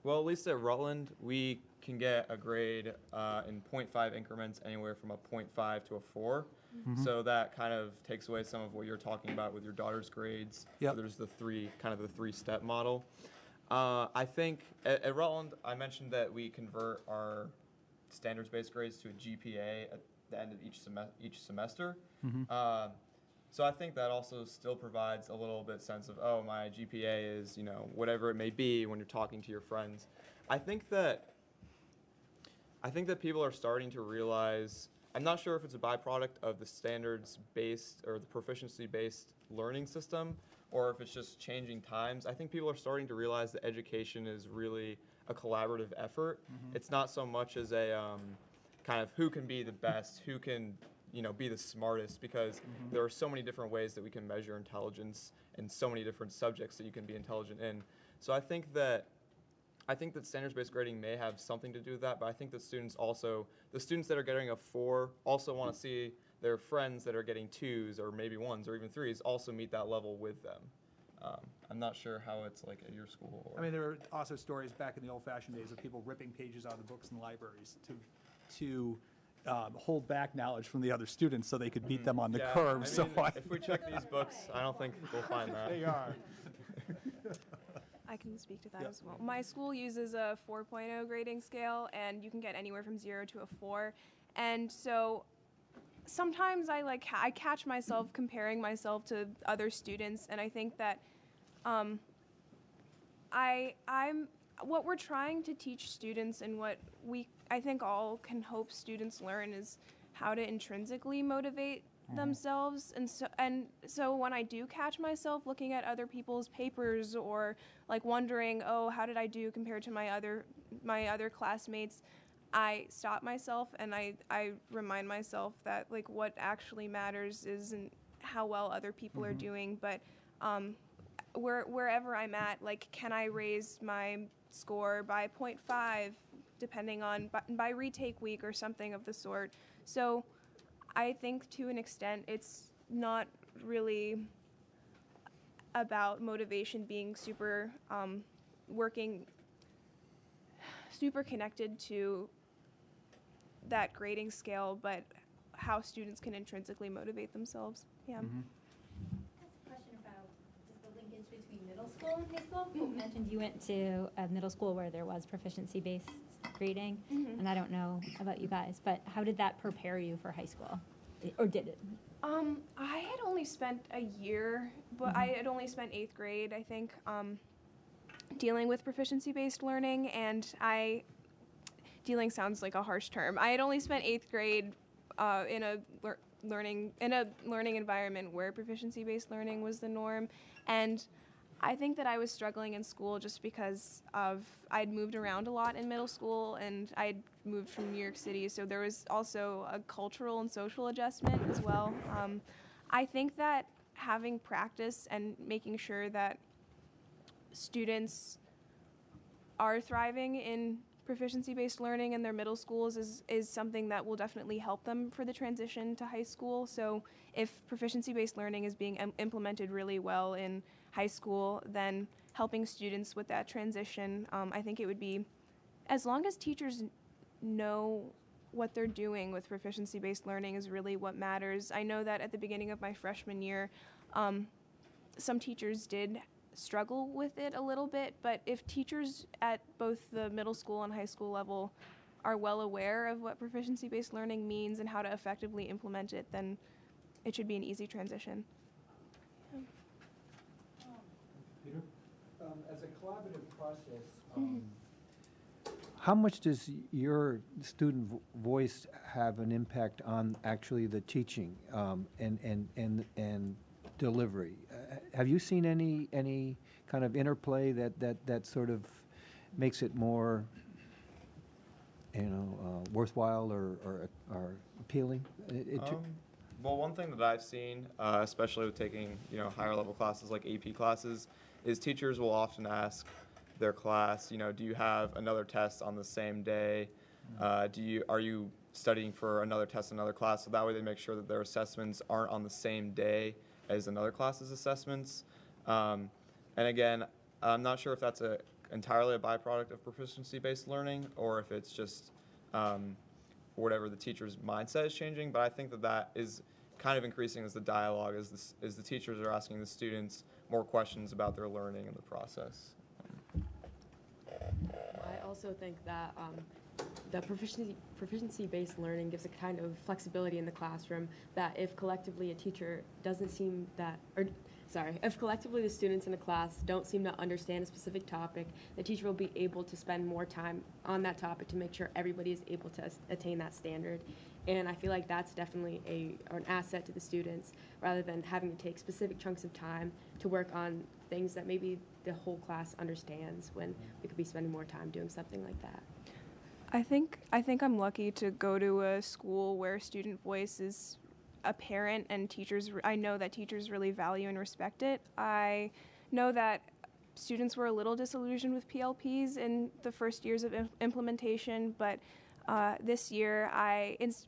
Well, at least at Rutland, we can get a grade in 0.5 increments anywhere from a 0.5 to a 4. So that kind of takes away some of what you're talking about with your daughter's grades. Yep. There's the 3-step model. I think at Rutland, I mentioned that we convert our standards-based grades to a GPA at the end of each semester. So I think that also still provides a little bit sense of, oh, my GPA is, you know, whatever it may be when you're talking to your friends. I think that people are starting to realize, I'm not sure if it's a byproduct of the standards-based or the proficiency-based learning system, or if it's just changing times. I think people are starting to realize that education is really a collaborative effort. It's not so much as a kind of who can be the best, who can, you know, be the smartest, because there are so many different ways that we can measure intelligence and so many different subjects that you can be intelligent in. So I think that standards-based grading may have something to do with that, but I think that the students that are getting a 4 also want to see their friends that are getting 2s or maybe 1s or even 3s also meet that level with them. I'm not sure how it's like at your school. I mean, there were also stories back in the old-fashioned days of people ripping pages out of the books in libraries to hold back knowledge from the other students so they could beat them on the curve. I mean, if we check these books, I don't think we'll find that. They are. I can speak to that as well. My school uses a 4.0 grading scale, and you can get anywhere from 0 to a 4. And so sometimes I catch myself comparing myself to other students, and I think that what we're trying to teach students and what I think all can hope students learn is how to intrinsically motivate themselves. And so when I do catch myself looking at other people's papers or like wondering, oh, how did I do compared to my other classmates, I stop myself and I remind myself that like what actually matters isn't how well other people are doing, but wherever I'm at, like, can I raise my score by 0.5 depending on by retake week or something of the sort. So I think to an extent it's not really, about motivation being super connected to that grading scale, but how students can intrinsically motivate themselves. Yeah. Question about just the linkage between middle school and high school. You mentioned you went to a middle school where there was proficiency-based grading, and I don't know about you guys, but how did that prepare you for high school? Or did it? I had only spent a year, but I had only spent 8th grade, I think, dealing with proficiency-based learning, and dealing sounds like a harsh term. I had only spent 8th grade in a learning environment where proficiency-based learning was the norm, and I think that I was struggling in school just because I'd moved around a lot in middle school, and I'd moved from New York City, so there was also a cultural and social adjustment as well. I think that having practice and making sure that students are thriving in proficiency-based learning in their middle schools is something that will definitely help them for the transition to high school. So if proficiency-based learning is being implemented really well in high school, then helping students with that transition, I think it would be, as long as teachers know what they're doing with proficiency-based learning is really what matters. I know that at the beginning of my freshman year, some teachers did struggle with it a little bit, but if teachers at both the middle school and high school level are well aware of what proficiency-based learning means and how to effectively implement it, then it should be an easy transition. Peter? As a collaborative process, How much does your student voice have an impact on actually the teaching and delivery? Have you seen any kind of interplay that sort of makes it more, worthwhile or appealing? Well, one thing that I've seen, especially with taking higher level classes like AP classes, is teachers will often ask their class, do you have another test on the same day? Are you studying for another test in another class? So that way they make sure that their assessments aren't on the same day as another class's assessments. And again, I'm not sure if that's entirely a byproduct of proficiency-based learning or if it's just whatever the teacher's mindset is changing, but I think that is kind of increasing as the dialogue, as the teachers are asking the students more questions about their learning and the process. I also think that the proficiency-based learning gives a kind of flexibility in the classroom that if collectively a teacher doesn't seem that, if collectively the students in a class don't seem to understand a specific topic, the teacher will be able to spend more time on that topic to make sure everybody is able to attain that standard. And I feel like that's definitely an asset to the students, rather than having to take specific chunks of time to work on things that maybe the whole class understands, when we could be spending more time doing something like that. I think I'm lucky to go to a school where student voice is apparent, and I know that teachers really value and respect it. I know that students were a little disillusioned with PLPs in the first years of implementation, but this year,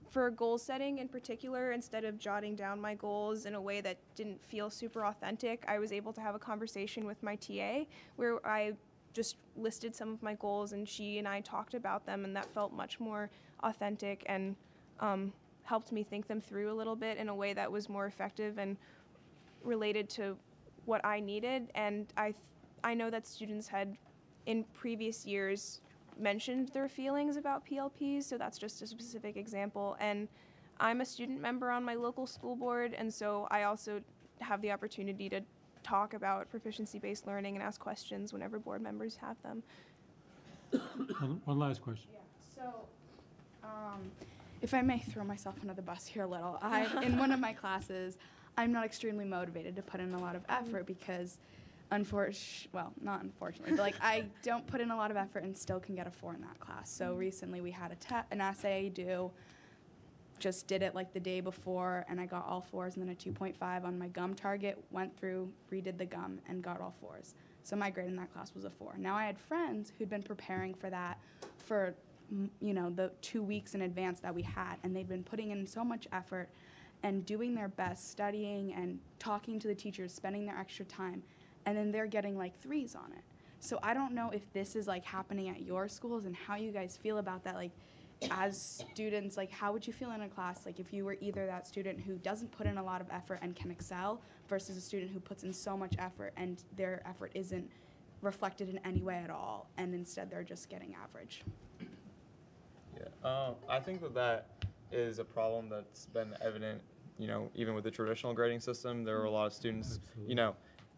for goal setting in particular, instead of jotting down my goals in a way that didn't feel super authentic, I was able to have a conversation with my TA where I just listed some of my goals, and she and I talked about them, and that felt much more authentic and helped me think them through a little bit in a way that was more effective and related to what I needed. And I know that students had, in previous years, mentioned their feelings about PLPs, so that's just a specific example. And I'm a student member on my local school board, and so I also have the opportunity to talk about proficiency-based learning and ask questions whenever board members have them. One last question. Yeah. So, if I may throw myself under the bus here a little, in one of my classes, I'm not extremely motivated to put in a lot of effort because, not unfortunately, but I don't put in a lot of effort and still can get a 4 in that class. So recently we had an essay due. Just did it the day before, and I got all 4s and then a 2.5 on my gum target, went through, redid the gum, and got all 4s. So my grade in that class was a 4. Now I had friends who'd been preparing for that for, the 2 weeks in advance that we had, and they'd been putting in so much effort, and doing their best, studying and talking to the teachers, spending their extra time, and then they're getting like 3s on it. So I don't know if this is like happening at your schools and how you guys feel about that. Like, as students, like, how would you feel in a class, like, if you were either that student who doesn't put in a lot of effort and can excel versus a student who puts in so much effort and their effort isn't reflected in any way at all, and instead they're just getting average? Yeah, I think that is a problem that's been evident, even with the traditional grading system. There were a lot of students,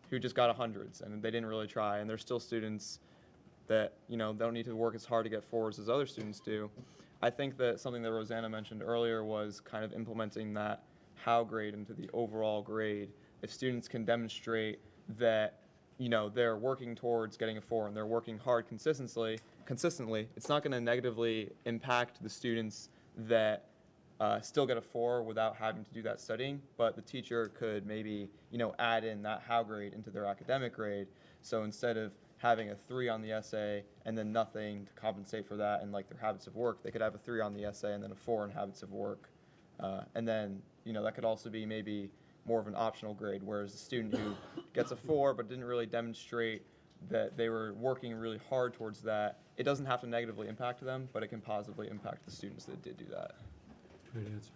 who just got 100s and they didn't really try, and there's still students that, don't need to work as hard to get 4s as other students do. I think that something that Rosanna mentioned earlier was kind of implementing that how grade into the overall grade. If students can demonstrate that, they're working towards getting a 4 and they're working hard consistently, it's not going to negatively impact the students that still get a 4 without having to do that studying, but the teacher could maybe, add in that how grade into their academic grade. So instead of having a 3 on the essay and then nothing to compensate for that and like their habits of work, they could have a 3 on the essay and then a 4 in habits of work. And then, that could also be maybe more of an optional grade, whereas the student who gets a 4 but didn't really demonstrate that they were working really hard towards that, it doesn't have to negatively impact them, but it can positively impact the students that did do that. Great answer.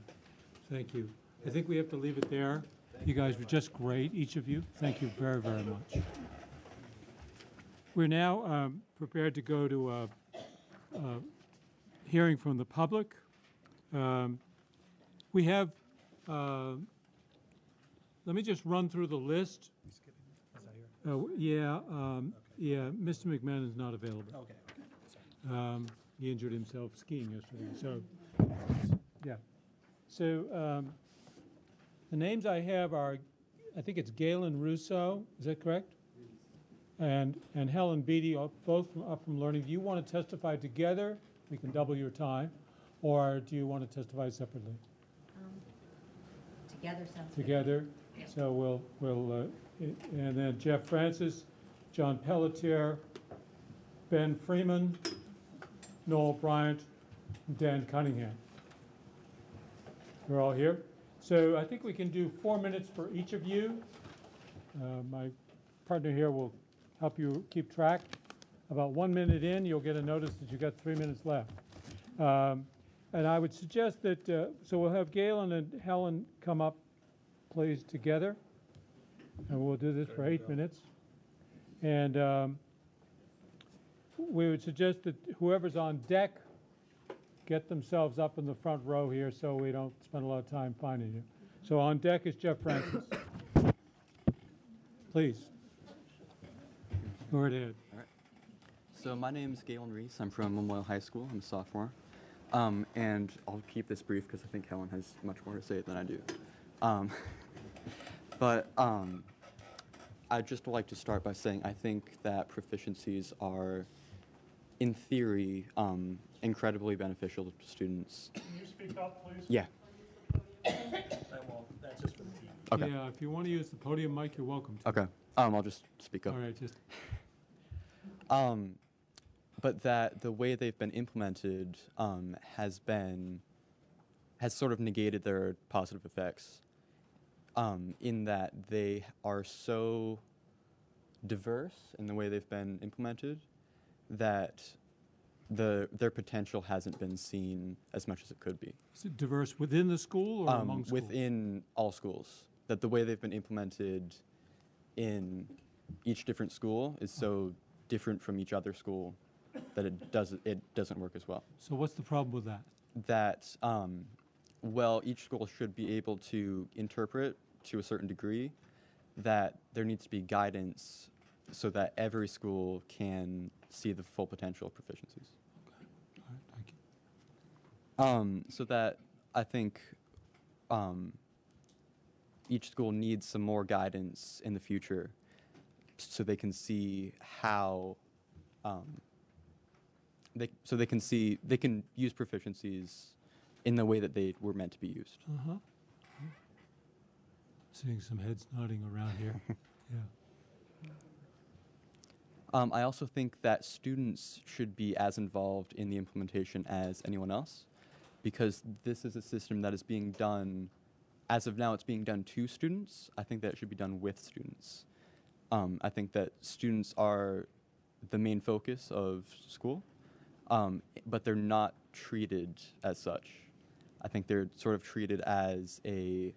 Thank you. I think we have to leave it there. You guys were just great, each of you. Thank you very, very much. We're now prepared to go to a hearing from the public. We have, let me just run through the list. Yeah, Mr. McMahon is not available. Okay. He injured himself skiing yesterday, so, yeah. So the names I have are, I think it's Galen Russo, is that correct? And Helen Beatty, both up from Learning. Do you want to testify together? We can double your time. Or do you want to testify separately? Together sounds good. Together. Yeah. So we'll and then Jeff Francis, John Pelletier, Ben Freeman, Noel Bryant, and Dan Cunningham. We're all here. So I think we can do 4 minutes for each of you. My partner here will help you keep track. About 1 minute in, you'll get a notice that you've got 3 minutes left. And I would suggest that, so we'll have Galen and Helen come up, please, together. And we'll do this for 8 minutes. And we would suggest that whoever's on deck get themselves up in the front row here so we don't spend a lot of time finding you. So on deck is Jeff Francis. Please. Go right ahead. All right. So my name is Galen Reese. I'm from Memorial High School. I'm a sophomore. And I'll keep this brief because I think Helen has much more to say than I do. But I'd just like to start by saying I think that proficiencies are, in theory, incredibly beneficial to students. Can you speak up, please? Yeah. That's just for the team. Okay. Yeah, if you want to use the podium mic, you're welcome to. Okay. I'll just speak up. All right, just. But that the way they've been implemented has sort of negated their positive effects, in that they are so diverse in the way they've been implemented that their potential hasn't been seen as much as it could be. Is it diverse within the school or among schools? Within all schools. That the way they've been implemented in each different school is so different from each other school that it doesn't work as well. So what's the problem with that? That, well, each school should be able to interpret to a certain degree, that there needs to be guidance so that every school can see the full potential of proficiencies. Okay. All right, thank you. So that I think each school needs some more guidance in the future so they can see how they can use proficiencies in the way that they were meant to be used. Uh-huh. Seeing some heads nodding around here. Yeah. I also think that students should be as involved in the implementation as anyone else, because this is a system that is being done as of now, it's being done to students. I think that it should be done with students. I think that students are the main focus of school, but they're not treated as such. I think they're sort of treated as an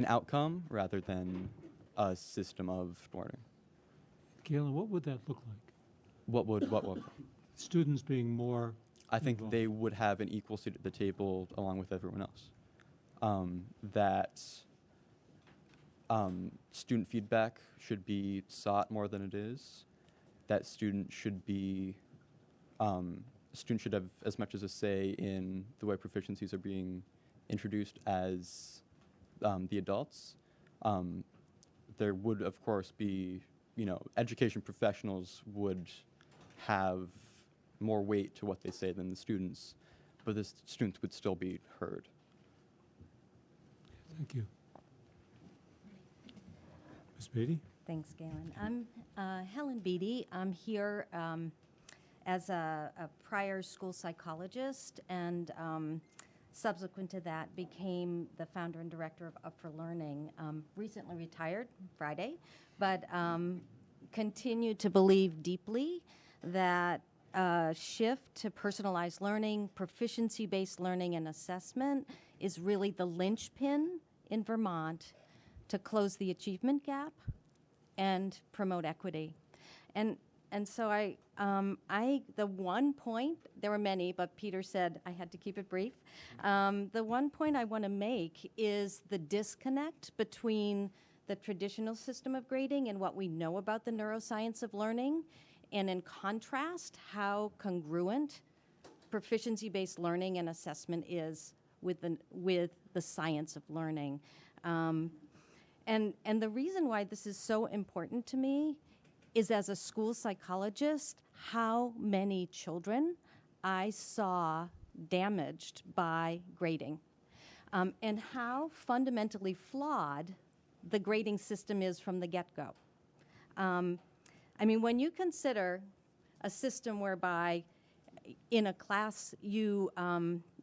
outcome rather than a system of learning. Galen, what would that look like? What would? Students being more I think involved. they would have an equal seat at the table along with everyone else. Student feedback should be sought more than it is. That students should have as much as a say in the way proficiencies are being introduced as the adults. There would, of course, be, education professionals would have more weight to what they say than the students, but the students would still be heard. Thank you. Ms. Beatty? Thanks, Galen. I'm Helen Beatty. I'm here as a prior school psychologist, and subsequent to that became the founder and director of Up for Learning. Recently retired Friday, but continue to believe deeply that shift to personalized learning, proficiency-based learning and assessment is really the linchpin in Vermont to close the achievement gap and promote equity. And so the one point, there were many, but Peter said I had to keep it brief. The one point I want to make is the disconnect between the traditional system of grading and what we know about the neuroscience of learning, and in contrast, how congruent proficiency-based learning and assessment is with the science of learning. And the reason why this is so important to me is, as a school psychologist, how many children I saw damaged by grading, and how fundamentally flawed the grading system is from the get-go. I mean, when you consider a system whereby in a class you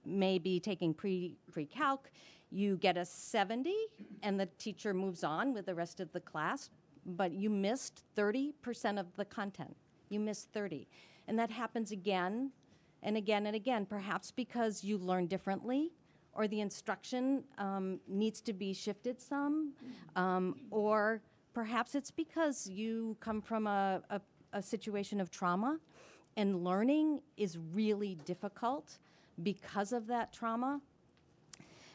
may be taking pre-calc, you get a 70 and the teacher moves on with the rest of the class, but you missed 30% of the content. You missed 30. And that happens again and again and again, perhaps because you learn differently, or the instruction needs to be shifted some, or perhaps it's because you come from a situation of trauma and learning is really difficult because of that trauma.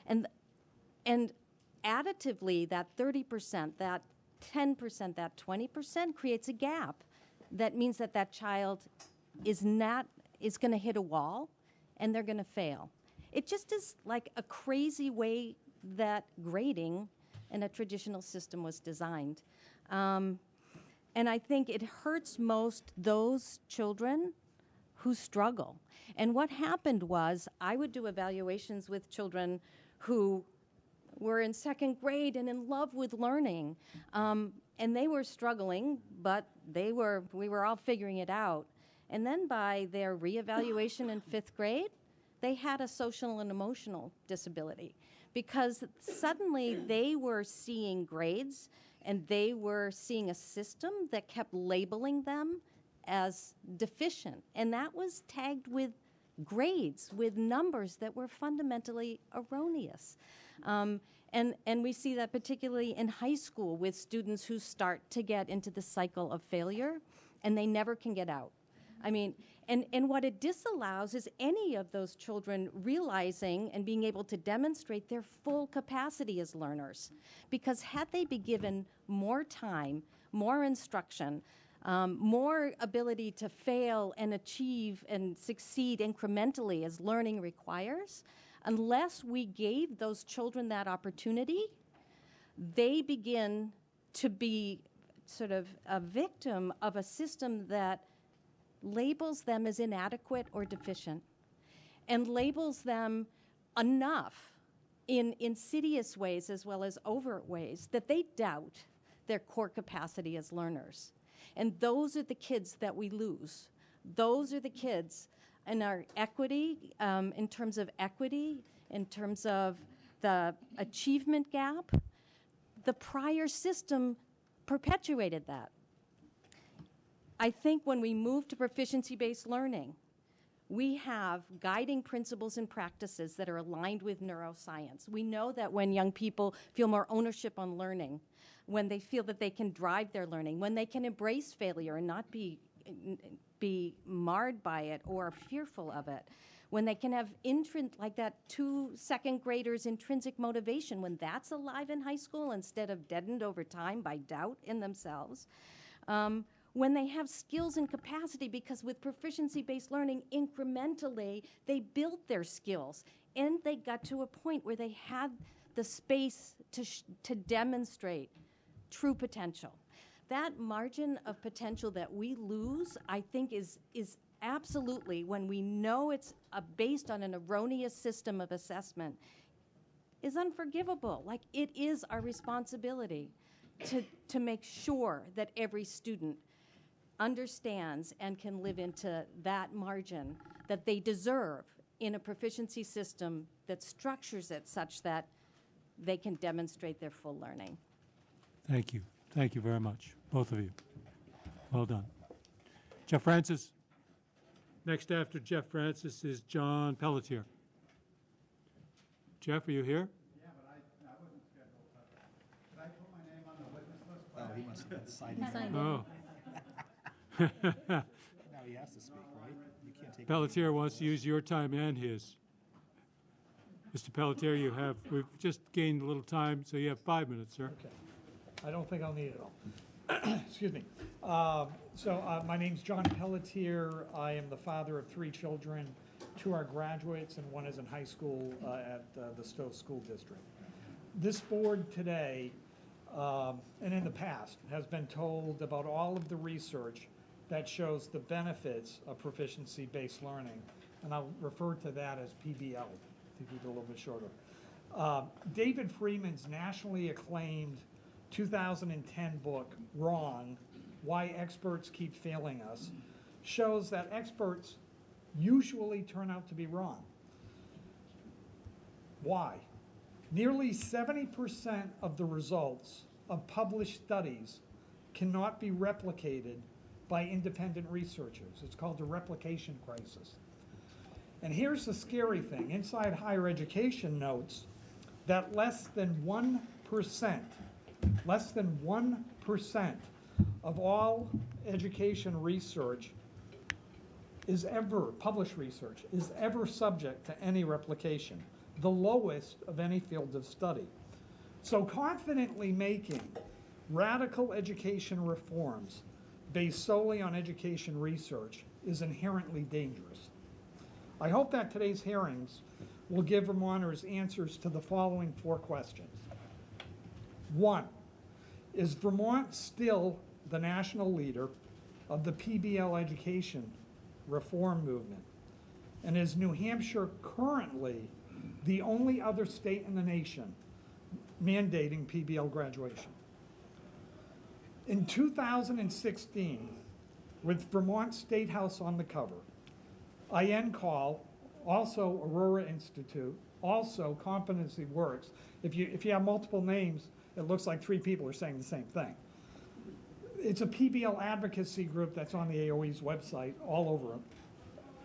And additively, that 30%, that 10%, that 20% creates a gap. That means that that child is going to hit a wall and they're going to fail. It just is like a crazy way that grading in a traditional system was designed. And I think it hurts most those children who struggle. And what happened was, I would do evaluations with children who were in second grade and in love with learning. And they were struggling, but we were all figuring it out. And then by their reevaluation in fifth grade, they had a social and emotional disability, because suddenly they were seeing grades and they were seeing a system that kept labeling them as deficient. And that was tagged with grades, with numbers that were fundamentally erroneous. And we see that particularly in high school with students who start to get into the cycle of failure and they never can get out. I mean, and what it disallows is any of those children realizing and being able to demonstrate their full capacity as learners. Because had they been given more time, more instruction, more ability to fail and achieve and succeed incrementally as learning requires, unless we gave those children that opportunity, they begin to be sort of a victim of a system that labels them as inadequate or deficient, and labels them enough in insidious ways as well as overt ways that they doubt their core capacity as learners. And those are the kids that we lose. Those are the kids in our equity, in terms of equity, in terms of the achievement gap, the prior system perpetuated that. I think when we move to proficiency-based learning, we have guiding principles and practices that are aligned with neuroscience. We know that when young people feel more ownership on learning, when they feel that they can drive their learning, when they can embrace failure and not be marred by it or fearful of it, when they can have like that 2 second graders intrinsic motivation, when that's alive in high school instead of deadened over time by doubt in themselves, when they have skills and capacity, because with proficiency-based learning, incrementally, they built their skills, and they got to a point where they had the space to demonstrate true potential. That margin of potential that we lose, I think, is absolutely, when we know it's based on an erroneous system of assessment, is unforgivable. Like, it is our responsibility to make sure that every student understands and can live into that margin that they deserve in a proficiency system that structures it such that they can demonstrate their full learning. Thank you. Thank you very much, both of you. Well done. Jeff Francis. Next after Jeff Francis is John Pelletier. Jeff, are you here? Yeah, but I wasn't scheduled. Did I put my name on the witness list? Oh, he must have signed it. Oh. Now he has to speak, right? You can't take Pelletier wants to use your time and his. Mr. Pelletier, we've just gained a little time, so you have 5 minutes, sir. Okay. I don't think I'll need it all. Excuse me. My name's John Pelletier. I am the father of 3 children. 2 are graduates and 1 is in high school at the Stowe School District. This board today, and in the past, has been told about all of the research that shows the benefits of proficiency-based learning, and I'll refer to that as PBL to keep it a little bit shorter. David Freeman's nationally acclaimed 2010 book, Wrong, Why Experts Keep Failing Us, shows that experts usually turn out to be wrong. Why? Nearly 70% of the results of published studies cannot be replicated by independent researchers. It's called the replication crisis. And here's the scary thing. Inside Higher Education notes that less than 1% of all education research published research is ever subject to any replication, the lowest of any field of study. So confidently making radical education reforms based solely on education research is inherently dangerous. I hope that today's hearings will give Vermonters answers to the following 4 questions. 1, is Vermont still the national leader of the PBL education reform movement? And is New Hampshire currently the only other state in the nation mandating PBL graduation? In 2016, with Vermont State House on the cover, INCOL, also Aurora Institute, also Competency Works. If you have multiple names, it looks like 3 people are saying the same thing. It's a PBL advocacy group that's on the AOE's website, all over it,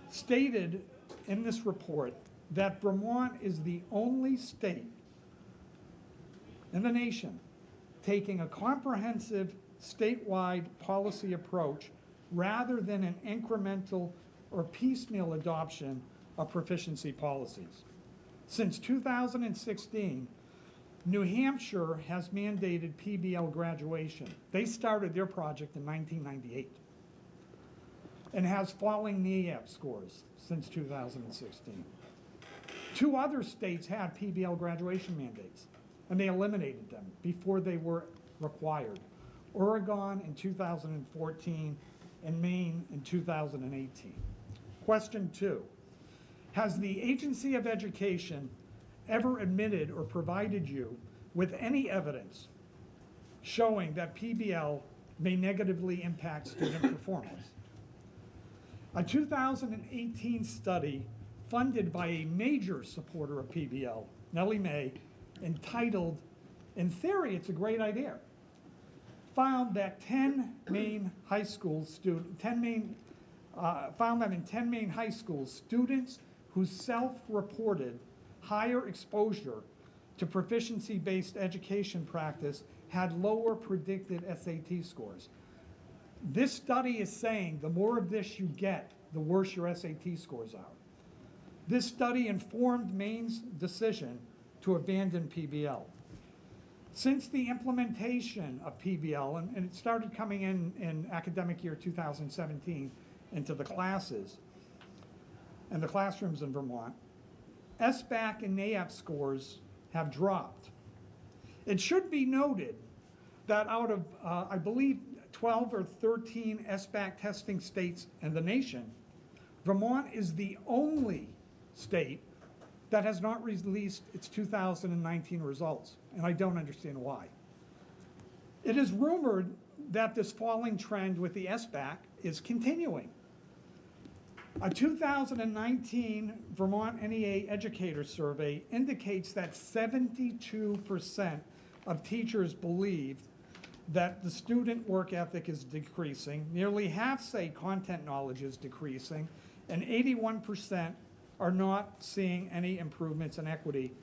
stated in this report that Vermont is the only state in the nation taking a comprehensive statewide policy approach rather than an incremental or piecemeal adoption of proficiency policies. Since 2016, New Hampshire has mandated PBL graduation. They started their project in 1998 and has falling NEAP scores since 2016. 2 other states had PBL graduation mandates, and they eliminated them before they were required. Oregon in 2014 and Maine in 2018. Question 2, has the Agency of Education ever admitted or provided you with any evidence showing that PBL may negatively impact student performance? A 2018 study funded by a major supporter of PBL, Nellie Mae, entitled, in theory, it's a great idea, found that 10 main high school found that in 10 main high schools, students who self-reported higher exposure to proficiency-based education practice had lower predicted SAT scores. This study is saying the more of this you get, the worse your SAT scores are. This study informed Maine's decision to abandon PBL. Since the implementation of PBL, and it started coming in academic year 2017 into the classes and the classrooms in Vermont, SBAC and NAEP scores have dropped. It should be noted that out of, I believe, 12 or 13 SBAC testing states in the nation, Vermont is the only state that has not released its 2019 results, and I don't understand why. It is rumored that this falling trend with the SBAC is continuing. A 2019 Vermont NEA educator survey indicates that 72% of teachers believe that the student work ethic is decreasing, nearly half say content knowledge is decreasing, and 81% are not seeing any improvements in equity.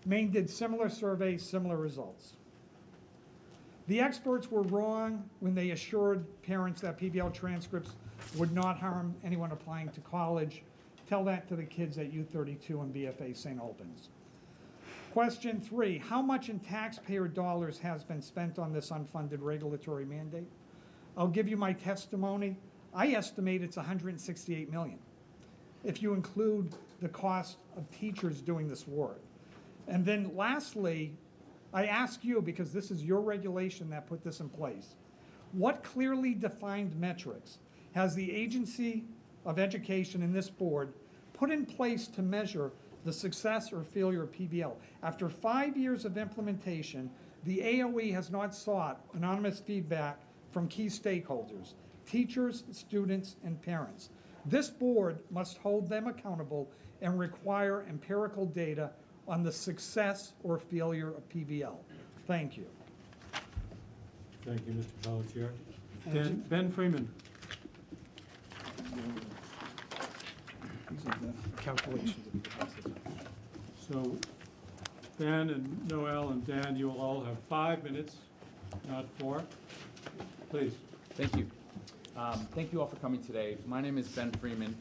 Maine did similar surveys, similar results. The experts were wrong when they assured parents that PBL transcripts would not harm anyone applying to college. Tell that to the kids at U32 and BFA St. Albans. Question 3, how much in taxpayer dollars has been spent on this unfunded regulatory mandate? I'll give you my testimony. I estimate it's $168 million, if you include the cost of teachers doing this work. And then lastly, I ask you, because this is your regulation that put this in place, what clearly defined metrics has the Agency of Education and this board put in place to measure the success or failure of PBL? After 5 years of implementation, the AOE has not sought anonymous feedback from key stakeholders, teachers, students, and parents. This board must hold them accountable and require empirical data on the success or failure of PBL. Thank you. Thank you, Mr. Pelletier. Ben Freeman. These are the calculations of the process. So Ben and Noel and Dan, you will all have 5 minutes, not 4. Please. Thank you. Thank you all for coming today. My name is Ben Freeman,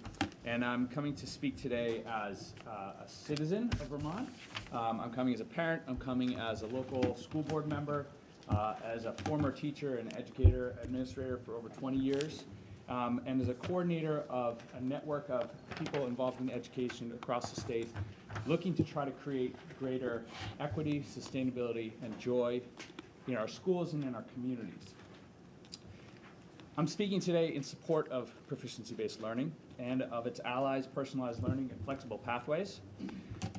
and I'm coming to speak today as a citizen of Vermont. I'm coming as a parent. I'm coming as a local school board member, as a former teacher and educator, administrator for over 20 years, and as a coordinator of a network of people involved in education across the state, looking to try to create greater equity, sustainability, and joy in our schools and in our communities. I'm speaking today in support of proficiency-based learning and of its allies, personalized learning and flexible pathways.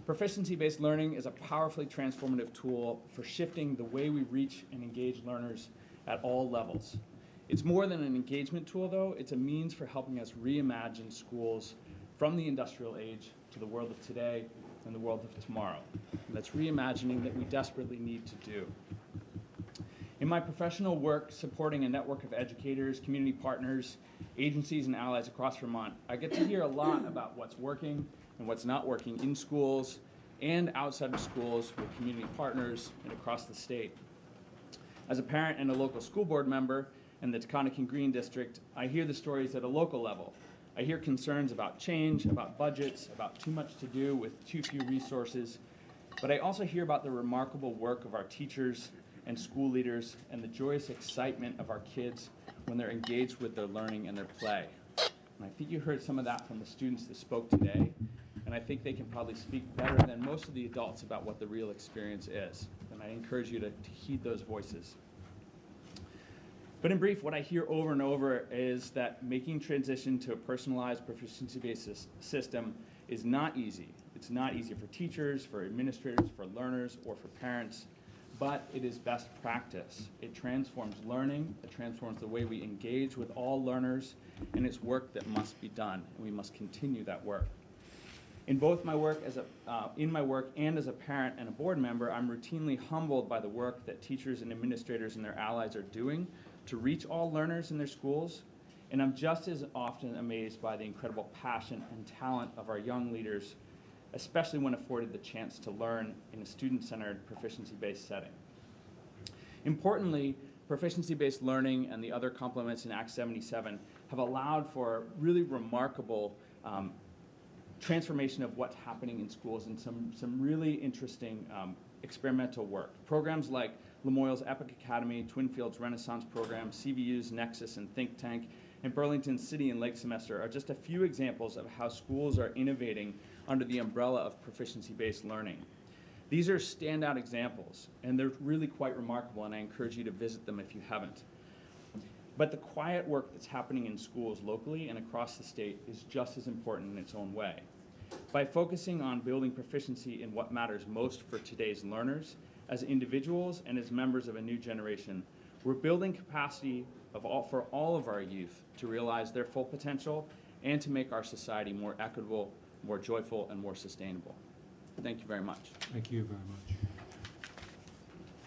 Proficiency-based learning is a powerfully transformative tool for shifting the way we reach and engage learners at all levels. It's more than an engagement tool, though. It's a means for helping us reimagine schools from the industrial age to the world of today and the world of tomorrow. And that's reimagining that we desperately need to do. In my professional work supporting a network of educators, community partners, agencies, and allies across Vermont, I get to hear a lot about what's working and what's not working in schools and outside of schools with community partners and across the state. As a parent and a local school board member in the Taconic Green District, I hear the stories at a local level. I hear concerns about change, about budgets, about too much to do with too few resources, but I also hear about the remarkable work of our teachers and school leaders and the joyous excitement of our kids when they're engaged with their learning and their play. And I think you heard some of that from the students that spoke today, and I think they can probably speak better than most of the adults about what the real experience is. And I encourage you to heed those voices. But in brief, what I hear over and over is that making transition to a personalized proficiency-based system is not easy. It's not easy for teachers, for administrators, for learners, or for parents, but it is best practice. It transforms learning, it transforms the way we engage with all learners, and it's work that must be done, and we must continue that work. In both my work in my work and as a parent and a board member, I'm routinely humbled by the work that teachers and administrators and their allies are doing to reach all learners in their schools, and I'm just as often amazed by the incredible passion and talent of our young leaders, especially when afforded the chance to learn in a student-centered, proficiency-based setting. Importantly, proficiency-based learning and the other complements in Act 77 have allowed for really remarkable transformation of what's happening in schools and some really interesting experimental work. Programs like Lamoille's Epic Academy, Twinfield's Renaissance Program, CVU's Nexus and Think Tank, and Burlington's City and Lake Semester are just a few examples of how schools are innovating under the umbrella of proficiency-based learning. These are standout examples, and they're really quite remarkable, and I encourage you to visit them if you haven't. But the quiet work that's happening in schools locally and across the state is just as important in its own way. By focusing on building proficiency in what matters most for today's learners, as individuals and as members of a new generation, we're building capacity for all of our youth to realize their full potential and to make our society more equitable, more joyful, and more sustainable. Thank you very much. Thank you very much.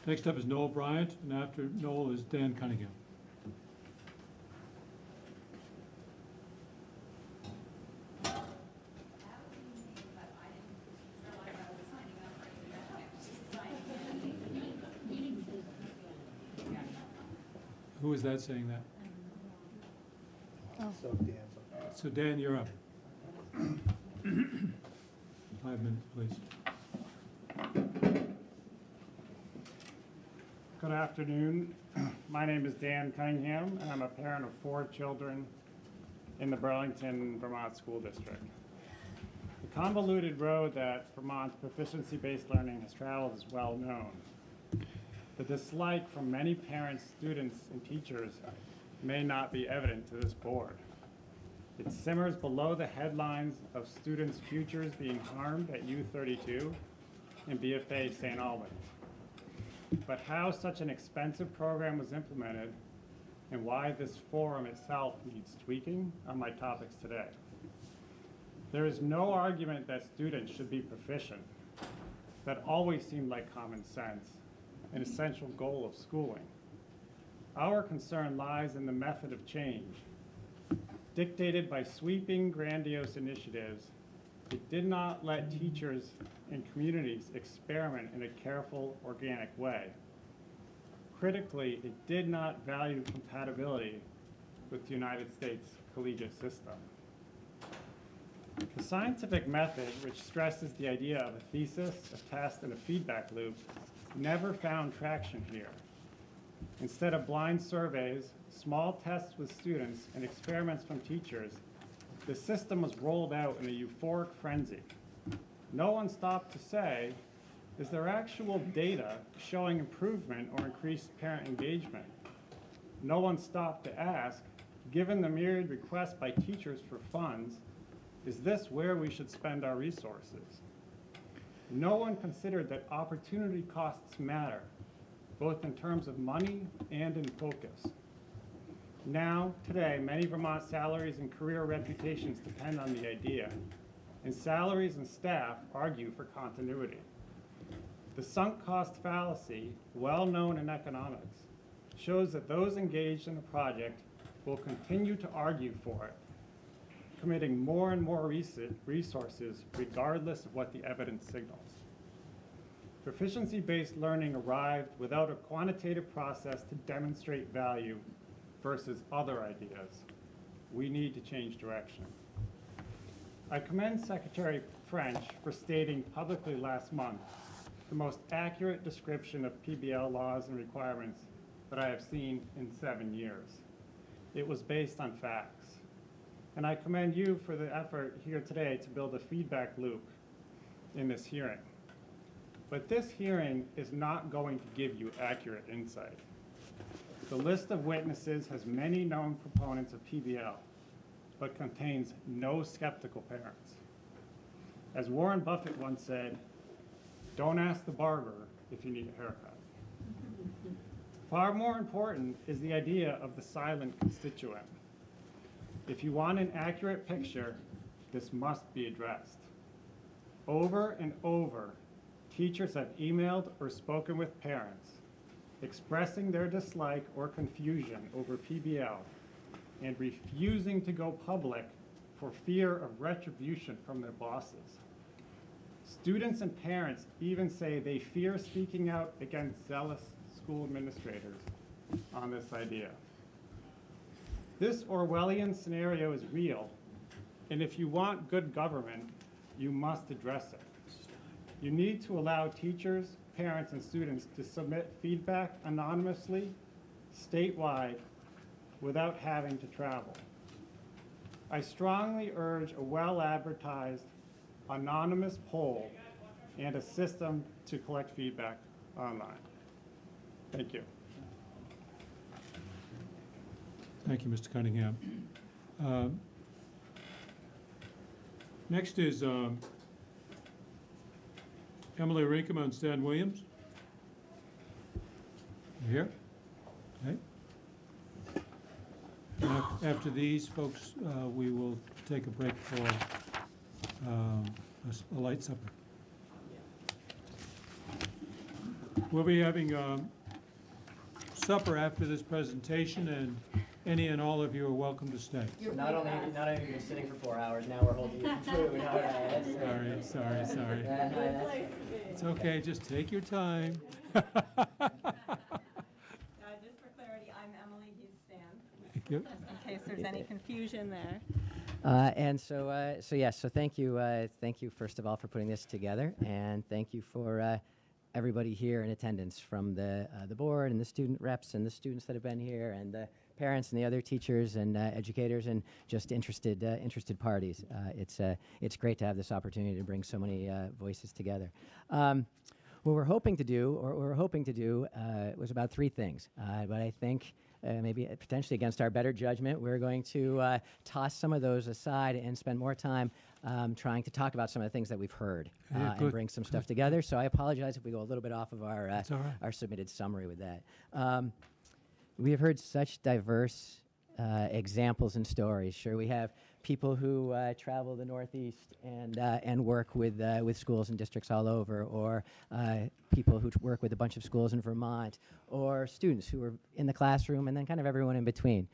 Next up is Noel Bryant, and after Noel is Dan Cunningham. Who is that saying that? So Dan. So Dan, you're up. 5 minutes, please. Good afternoon. My name is Dan Cunningham, and I'm a parent of 4 children in the Burlington, Vermont School District. The convoluted road that Vermont's proficiency-based learning has traveled is well known. The dislike from many parents, students, and teachers may not be evident to this board. It simmers below the headlines of students' futures being harmed at U32 and BFA St. Albans. But how such an expensive program was implemented and why this forum itself needs tweaking are my topics today. There is no argument that students should be proficient. That always seemed like common sense, an essential goal of schooling. Our concern lies in the method of change. Dictated by sweeping, grandiose initiatives, it did not let teachers and communities experiment in a careful, organic way. Critically, it did not value compatibility with the United States collegiate system. The scientific method, which stresses the idea of a thesis, a test, and a feedback loop, never found traction here. Instead of blind surveys, small tests with students, and experiments from teachers, the system was rolled out in a euphoric frenzy. No one stopped to say, is there actual data showing improvement or increased parent engagement? No one stopped to ask, given the myriad requests by teachers for funds, is this where we should spend our resources? No one considered that opportunity costs matter, both in terms of money and in focus. Now, today, many Vermont salaries and career reputations depend on the idea, and salaries and staff argue for continuity. The sunk cost fallacy, well known in economics, shows that those engaged in the project will continue to argue for it, committing more and more resources regardless of what the evidence signals. Proficiency-based learning arrived without a quantitative process to demonstrate value versus other ideas. We need to change direction. I commend Secretary French for stating publicly last month the most accurate description of PBL laws and requirements that I have seen in 7 years. It was based on facts. And I commend you for the effort here today to build a feedback loop in this hearing. But this hearing is not going to give you accurate insight. The list of witnesses has many known proponents of PBL, but contains no skeptical parents. As Warren Buffett once said, don't ask the barber if you need a haircut. Far more important is the idea of the silent constituent. If you want an accurate picture, this must be addressed. Over and over, teachers have emailed or spoken with parents, expressing their dislike or confusion over PBL and refusing to go public for fear of retribution from their bosses. Students and parents even say they fear speaking out against zealous school administrators on this idea. This Orwellian scenario is real, and if you want good government, you must address it. You need to allow teachers, parents, and students to submit feedback anonymously, statewide, without having to travel. I strongly urge a well-advertised, anonymous poll and a system to collect feedback online. Thank you. Thank you, Mr. Cunningham. Next is Emily Rinkema and Stan Williams. You here? Okay. After these folks, we will take a break for a light supper. We'll be having supper after this presentation, and any and all of you are welcome to stay. So not only have you been sitting for 4 hours, now we're holding you for food. All right. Sorry. It's okay, just take your time. Just for clarity, I'm Emily, he's Stan. Thank you. Just in case there's any confusion there. So thank you first of all for putting this together, and thank you for everybody here in attendance, from the board and the student reps and the students that have been here, and the parents and the other teachers and educators and just interested parties. It's great to have this opportunity to bring so many voices together. What we're hoping to do was about three things, but I think maybe potentially against our better judgment, we're going to toss some of those aside and spend more time trying to talk about some of the things that we've heard and bring some stuff together. So I apologize if we go a little bit off of our submitted summary with that. We have heard such diverse examples and stories. Sure, we have people who travel the Northeast and work with schools and districts all over, or people who work with a bunch of schools in Vermont, or students who are in the classroom, and then kind of everyone in between.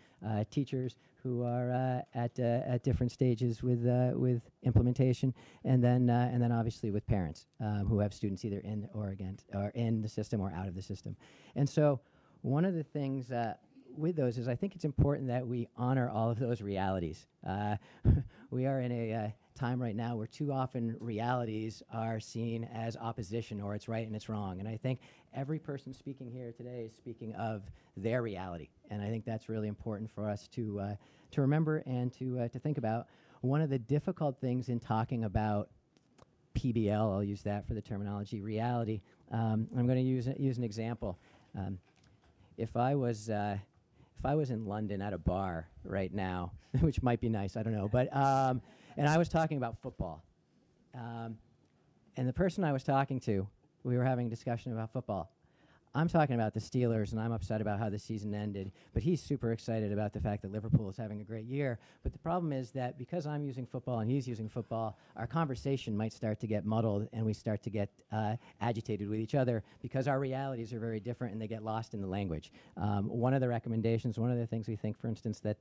Teachers who are at different stages with implementation, and then obviously with parents who have students either in or against, or in the system or out of the system. And so one of the things with those is I think it's important that we honor all of those realities. We are in a time right now where too often realities are seen as opposition, or it's right and it's wrong. And I think every person speaking here today is speaking of their reality. And I think that's really important for us to remember and to think about. One of the difficult things in talking about PBL, I'll use that for the terminology, reality, I'm going to use an example. If I was in London at a bar right now, which might be nice, I don't know, but and I was talking about football, and the person I was talking to, we were having a discussion about football. I'm talking about the Steelers, and I'm upset about how the season ended, but he's super excited about the fact that Liverpool is having a great year. But the problem is that because I'm using football and he's using football, our conversation might start to get muddled, and we start to get agitated with each other because our realities are very different and they get lost in the language. One of the recommendations, one of the things we think, for instance, that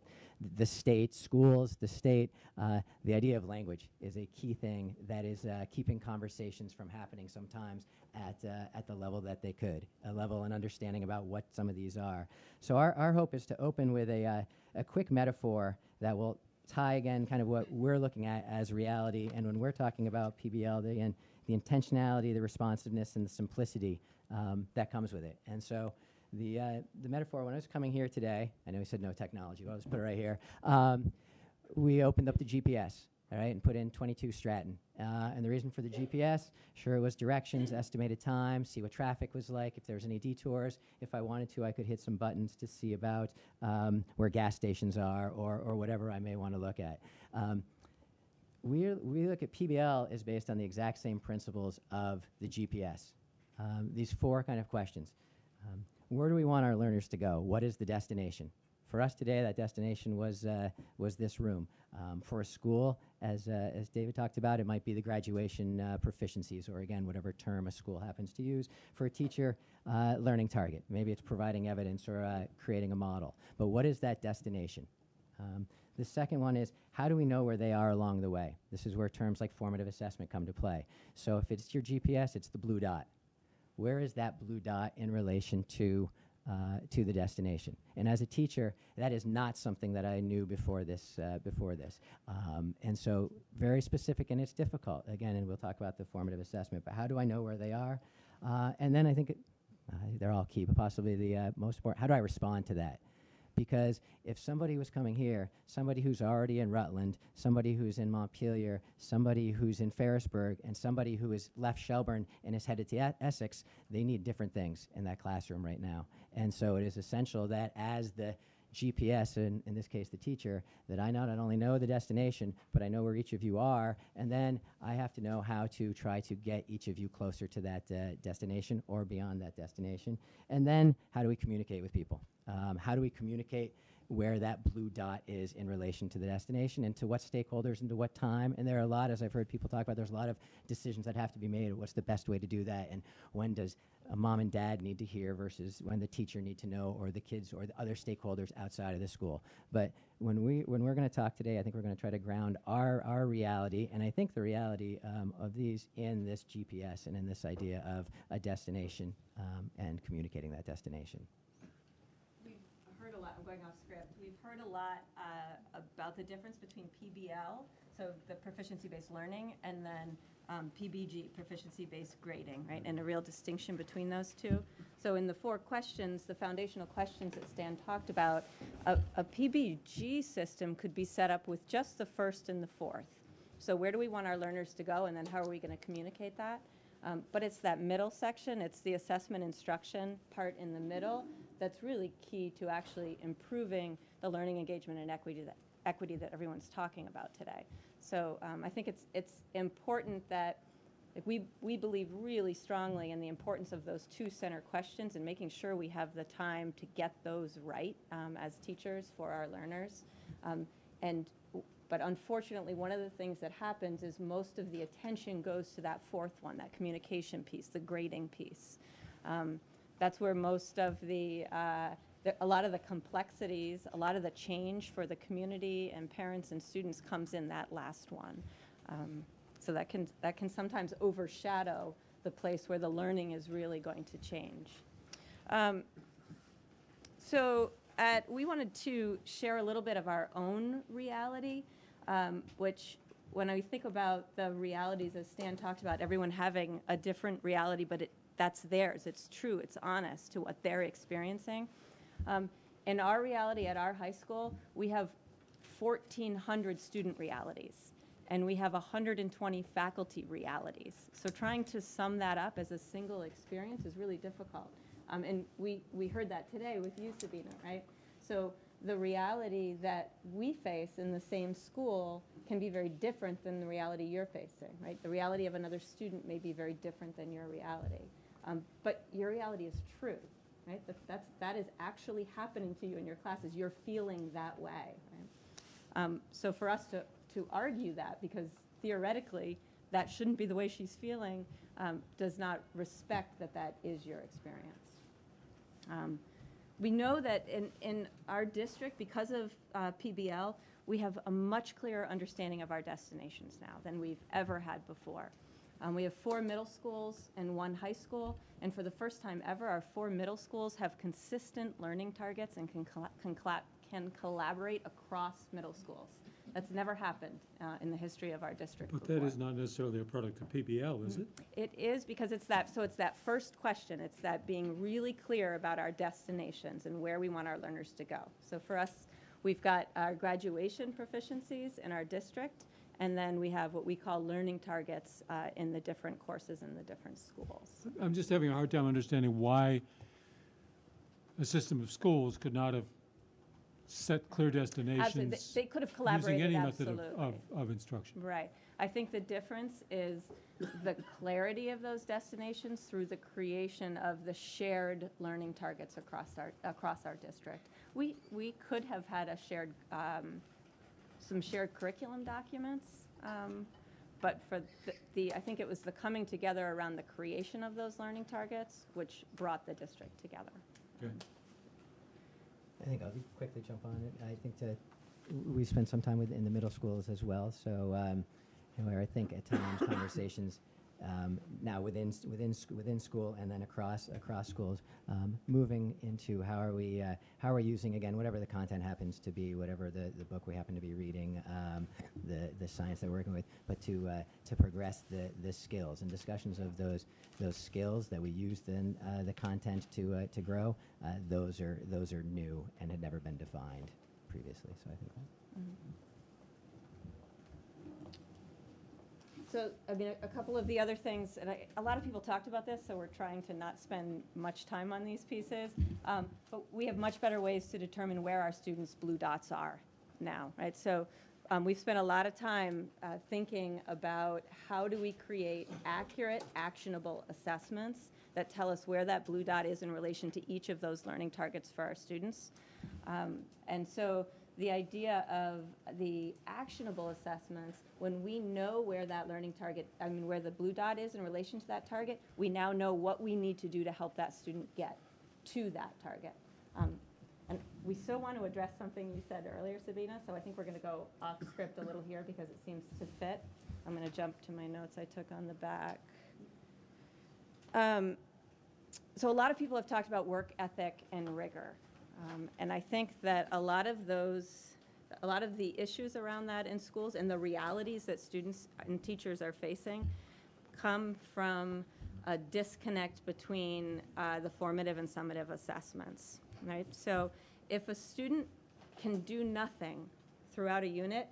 the state, schools, the state, the idea of language is a key thing that is keeping conversations from happening sometimes at the level that they could, a level and understanding about what some of these are. So our hope is to open with a quick metaphor that will tie again kind of what we're looking at as reality, and when we're talking about PBL, the intentionality, the responsiveness, and the simplicity that comes with it. And so the metaphor, when I was coming here today, I know he said no technology, but I'll just put it right here. We opened up the GPS. All right, and put in 22 Stratton. And the reason for the GPS, sure, it was directions, estimated time, see what traffic was like, if there was any detours. If I wanted to, I could hit some buttons to see about where gas stations are, or whatever I may want to look at. We look at PBL is based on the exact same principles of the GPS. These four kind of questions. Where do we want our learners to go? What is the destination? for us today, that destination was this room. For a school, as David talked about, it might be the graduation proficiencies, or again, whatever term a school happens to use. For a teacher, learning target. Maybe it's providing evidence or creating a model. But what is that destination? The second one is, how do we know where they are along the way? This is where terms like formative assessment come to play. So if it's your GPS, it's the blue dot. Where is that blue dot in relation to the destination? And as a teacher, that is not something that I knew before this. And so very specific, and it's difficult. Again, and we'll talk about the formative assessment, but how do I know where they are? And then I think they're all key, but possibly the most important, how do I respond to that? Because if somebody was coming here, somebody who's already in Rutland, somebody who's in Montpelier, somebody who's in Ferrisburg, and somebody who has left Shelburne and is headed to Essex, they need different things in that classroom right now. And so it is essential that as the GPS, in this case the teacher, that I not only know the destination, but I know where each of you are, and then I have to know how to try to get each of you closer to that destination or beyond that destination. And then how do we communicate with people? How do we communicate where that blue dot is in relation to the destination and to what stakeholders and to what time? And there are a lot, as I've heard people talk about, there's a lot of decisions that have to be made. What's the best way to do that? And when does a mom and dad need to hear versus when the teacher need to know, or the kids or the other stakeholders outside of the school? But when we're going to talk today, I think we're going to try to ground our reality, and I think the reality of these in this GPS and in this idea of a destination and communicating that destination. Heard a lot, I'm going off script. We've heard a lot about the difference between PBL, so the proficiency-based learning, and then PBG, proficiency-based grading, right? And a real distinction between those two. So in the 4 questions, the foundational questions that Stan talked about, a PBG system could be set up with just the first and the fourth. So where do we want our learners to go, and then how are we going to communicate that? But it's that middle section, it's the assessment instruction part in the middle that's really key to actually improving the learning engagement and equity that everyone's talking about today. So I think it's important that, like, we believe really strongly in the importance of those 2 center questions and making sure we have the time to get those right as teachers for our learners. But unfortunately, one of the things that happens is most of the attention goes to that 4th one, that communication piece, the grading piece. That's where most of a lot of the complexities, a lot of the change for the community and parents and students comes in that last one. So that can sometimes overshadow the place where the learning is really going to change. We wanted to share a little bit of our own reality, which when I think about the realities, as Stan talked about, everyone having a different reality, but that's theirs. It's true. It's honest to what they're experiencing. In our reality at our high school, we have 1,400 student realities, and we have 120 faculty realities. So trying to sum that up as a single experience is really difficult. And we heard that today with you, Sabina, right? So the reality that we face in the same school can be very different than the reality you're facing, right? The reality of another student may be very different than your reality. But your reality is true, right? That is actually happening to you in your classes. You're feeling that way, right? So for us to argue that, because theoretically that shouldn't be the way she's feeling, does not respect that is your experience. We know that in our district, because of PBL, we have a much clearer understanding of our destinations now than we've ever had before. We have 4 middle schools and 1 high school, and for the first time ever, our 4 middle schools have consistent learning targets and can collaborate across middle schools. That's never happened in the history of our district But before. that is not necessarily a product of PBL, is it? It is, because it's that first question. It's that being really clear about our destinations and where we want our learners to go. So for us, we've got our graduation proficiencies in our district, and then we have what we call learning targets in the different courses in the different schools. I'm just having a hard time understanding why a system of schools could not have set clear destinations They could have collaborated, using any absolutely. method of instruction. Right. I think the difference is the clarity of those destinations through the creation of the shared learning targets across our district. We could have had a shared some shared curriculum documents, but for I think it was the coming together around the creation of those learning targets which brought the district together. Good. I think I'll quickly jump on it. I think we spent some time in the middle schools as well, so where I think at times conversations now within school and then across schools, moving into how are we using, again, whatever the content happens to be, whatever the book we happen to be reading, the science that we're working with, but to progress the skills and discussions of those skills that we use in the content to grow. Those are new and had never been defined previously. So I think that. So, I mean, a couple of the other things, and a lot of people talked about this, so we're trying to not spend much time on these pieces, but we have much better ways to determine where our students' blue dots are now, right? So we've spent a lot of time thinking about how do we create accurate, actionable assessments that tell us where that blue dot is in relation to each of those learning targets for our students. And so the idea of the actionable assessments, when we know where that learning target, where the blue dot is in relation to that target, we now know what we need to do to help that student get to that target. And we still want to address something you said earlier, Sabina, so I think we're going to go off script a little here because it seems to fit. I'm going to jump to my notes I took on the back. So a lot of people have talked about work ethic and rigor. And I think that a lot of the issues around that in schools and the realities that students and teachers are facing come from a disconnect between the formative and summative assessments, right? So if a student can do nothing throughout a unit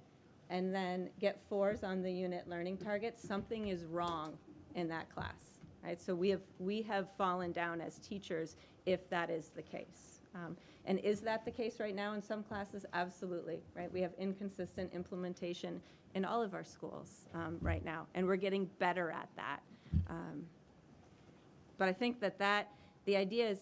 and then get 4s on the unit learning targets, something is wrong in that class, right? So we have fallen down as teachers if that is the case. And is that the case right now in some classes? Absolutely, right? We have inconsistent implementation in all of our schools right now, and we're getting better at that. But I think that the idea is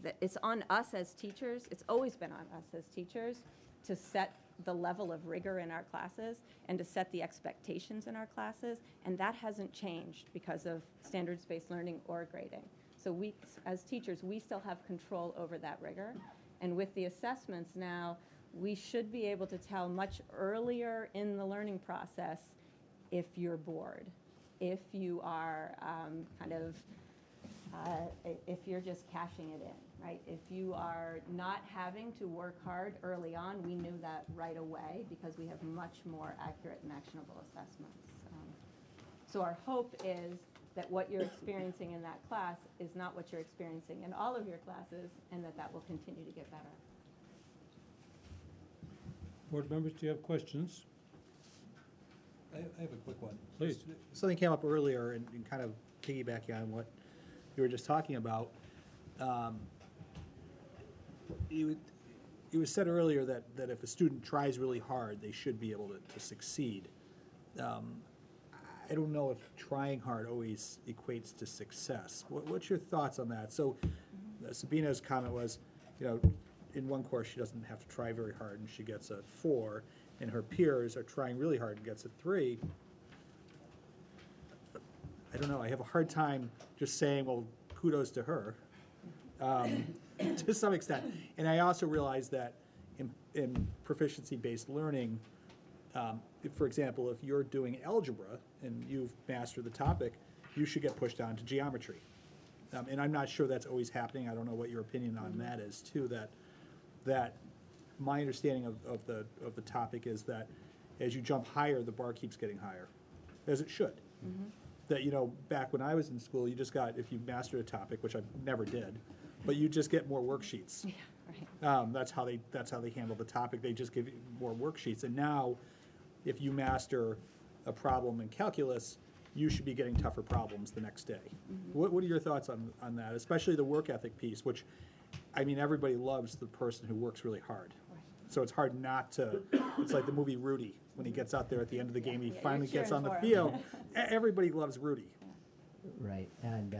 that it's on us as teachers, it's always been on us as teachers to set the level of rigor in our classes and to set the expectations in our classes, and that hasn't changed because of standards-based learning or grading. So we, as teachers, we still have control over that rigor. And with the assessments now, we should be able to tell much earlier in the learning process if you're bored, if you are if you're just cashing it in, right? If you are not having to work hard early on, we knew that right away because we have much more accurate and actionable assessments. So our hope is that what you're experiencing in that class is not what you're experiencing in all of your classes, and that will continue to get better. Board members, do you have questions? I have a quick one. Please. Something came up earlier and kind of piggybacking on what you were just talking about. It was said earlier that if a student tries really hard, they should be able to succeed. I don't know if trying hard always equates to success. What's your thoughts on that? So Sabina's comment was, in one course she doesn't have to try very hard and she gets a 4, and her peers are trying really hard and gets a 3. I don't know, I have a hard time just saying, well, kudos to her, to some extent. And I also realize that in proficiency-based learning, for example, if you're doing algebra and you've mastered the topic, you should get pushed on to geometry. And I'm not sure that's always happening. I don't know what your opinion on that is, too, that my understanding of the topic is that as you jump higher, the bar keeps getting higher, as it should. Mm-hmm. That, back when I was in school, you just got, if you mastered a topic, which I never did, but you just get more worksheets. Yeah, right. That's how they handle the topic. They just give you more worksheets. And now, if you master a problem in calculus, you should be getting tougher problems the next day. Mm-hmm. What are your thoughts on that, especially the work ethic piece, which, everybody loves the person who works really hard. Right. So it's hard not to, it's like the movie Rudy. when he gets out there at the end of the game, he Yeah, you're finally gets cheering on the for him. field. Everybody loves Rudy. Right, and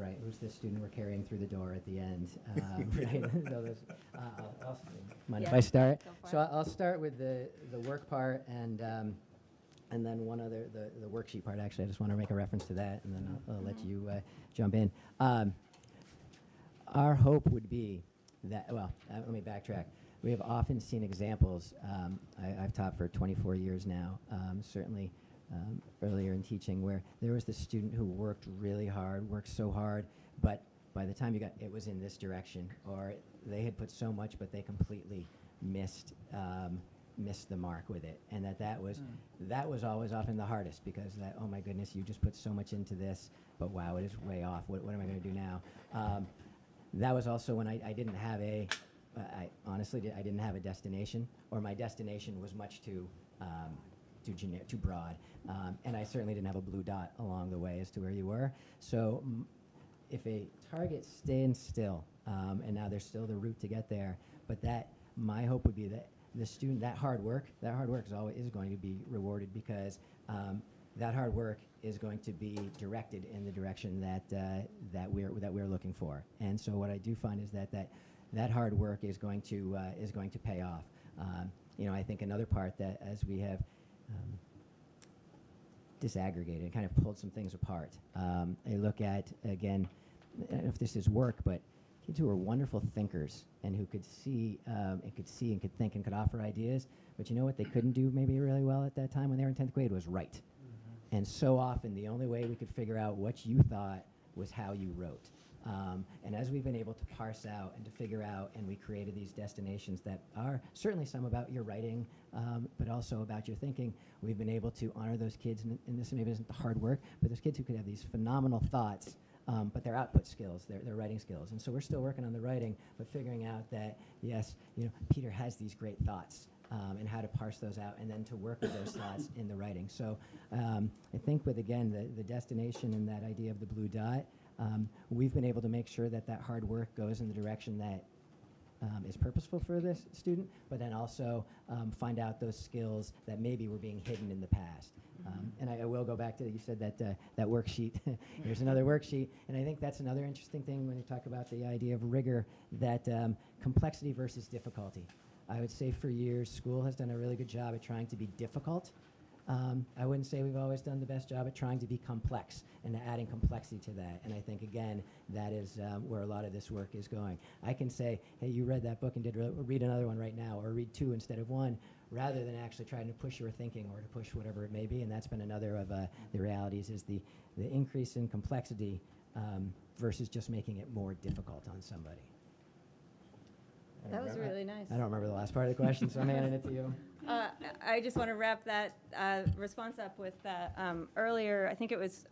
right, who's the student we're carrying through the door at the end? Right, so mind if I start? So I'll start with the work part, and then one other, the worksheet part. Actually, I just want to make a reference to that, and then I'll let you jump in. Our hope would be that, well, let me backtrack. We have often seen examples. I've taught for 24 years now, certainly earlier in teaching, where there was this student who worked really hard, worked so hard, but by the time you got, it was in this direction, or they had put so much, but they completely missed the mark with it, and that was always often the hardest, because that, oh my goodness, you just put so much into this, but wow, it is way off. What am I going to do now? That was also when I didn't have I honestly I didn't have a destination, or my destination was much too too broad, and I certainly didn't have a blue dot along the way as to where you were. So if a target stands still, and now there's still the route to get there, but that my hope would be that the student, that hard work is going to be rewarded, because that hard work is going to be directed in the direction that we're looking for. And so what I do find is that hard work is going to pay off. I think another part that, as we have disaggregated and kind of pulled some things apart, I look at, again, I don't know if this is work, but kids who are wonderful thinkers and who could see and could think and could offer ideas, but you know what they couldn't do maybe really well at that time when they were in 10th grade was write. And so often the only way we could figure out what you thought was how you wrote. And as we've been able to parse out and to figure out, and we created these destinations that are certainly some about your writing, but also about your thinking, we've been able to honor those kids, and this maybe isn't the hard work, but those kids who could have these phenomenal thoughts, but their output skills, their writing skills. And so we're still working on the writing, but figuring out that, yes, Peter has these great thoughts, and how to parse those out, and then to work with those thoughts in the writing. So I think with, again, the destination and that idea of the blue dot, we've been able to make sure that hard work goes in the direction that is purposeful for this student, but then also find out those skills that maybe were being hidden in the past. And I will go back to, you said that worksheet. Here's another worksheet. And I think that's another interesting thing when you talk about the idea of rigor, that complexity versus difficulty. I would say for years, school has done a really good job at trying to be difficult. I wouldn't say we've always done the best job at trying to be complex and adding complexity to that. And I think, again, that is where a lot of this work is going. I can say, hey, you read that book and did read another one right now, or read 2 instead of 1, rather than actually trying to push your thinking or to push whatever it may be. And that's been another of the realities, is the increase in complexity versus just making it more difficult on somebody. That was really nice. I don't remember the last part of the question, so I'm handing it to you. I just want to wrap that response up with earlier, I think it was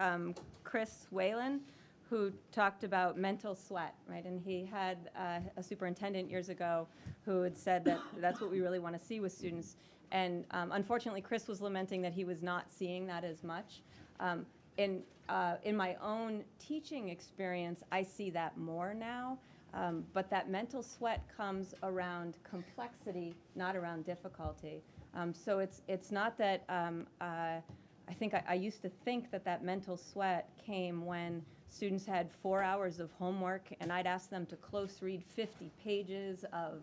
Chris Whalen, who talked about mental sweat, right? And he had a superintendent years ago who had said that that's what we really want to see with students. And unfortunately, Chris was lamenting that he was not seeing that as much. In my own teaching experience, I see that more now. But that mental sweat comes around complexity, not around difficulty. So it's not that I think I used to think that mental sweat came when students had 4 hours of homework and I'd ask them to close read 50 pages of,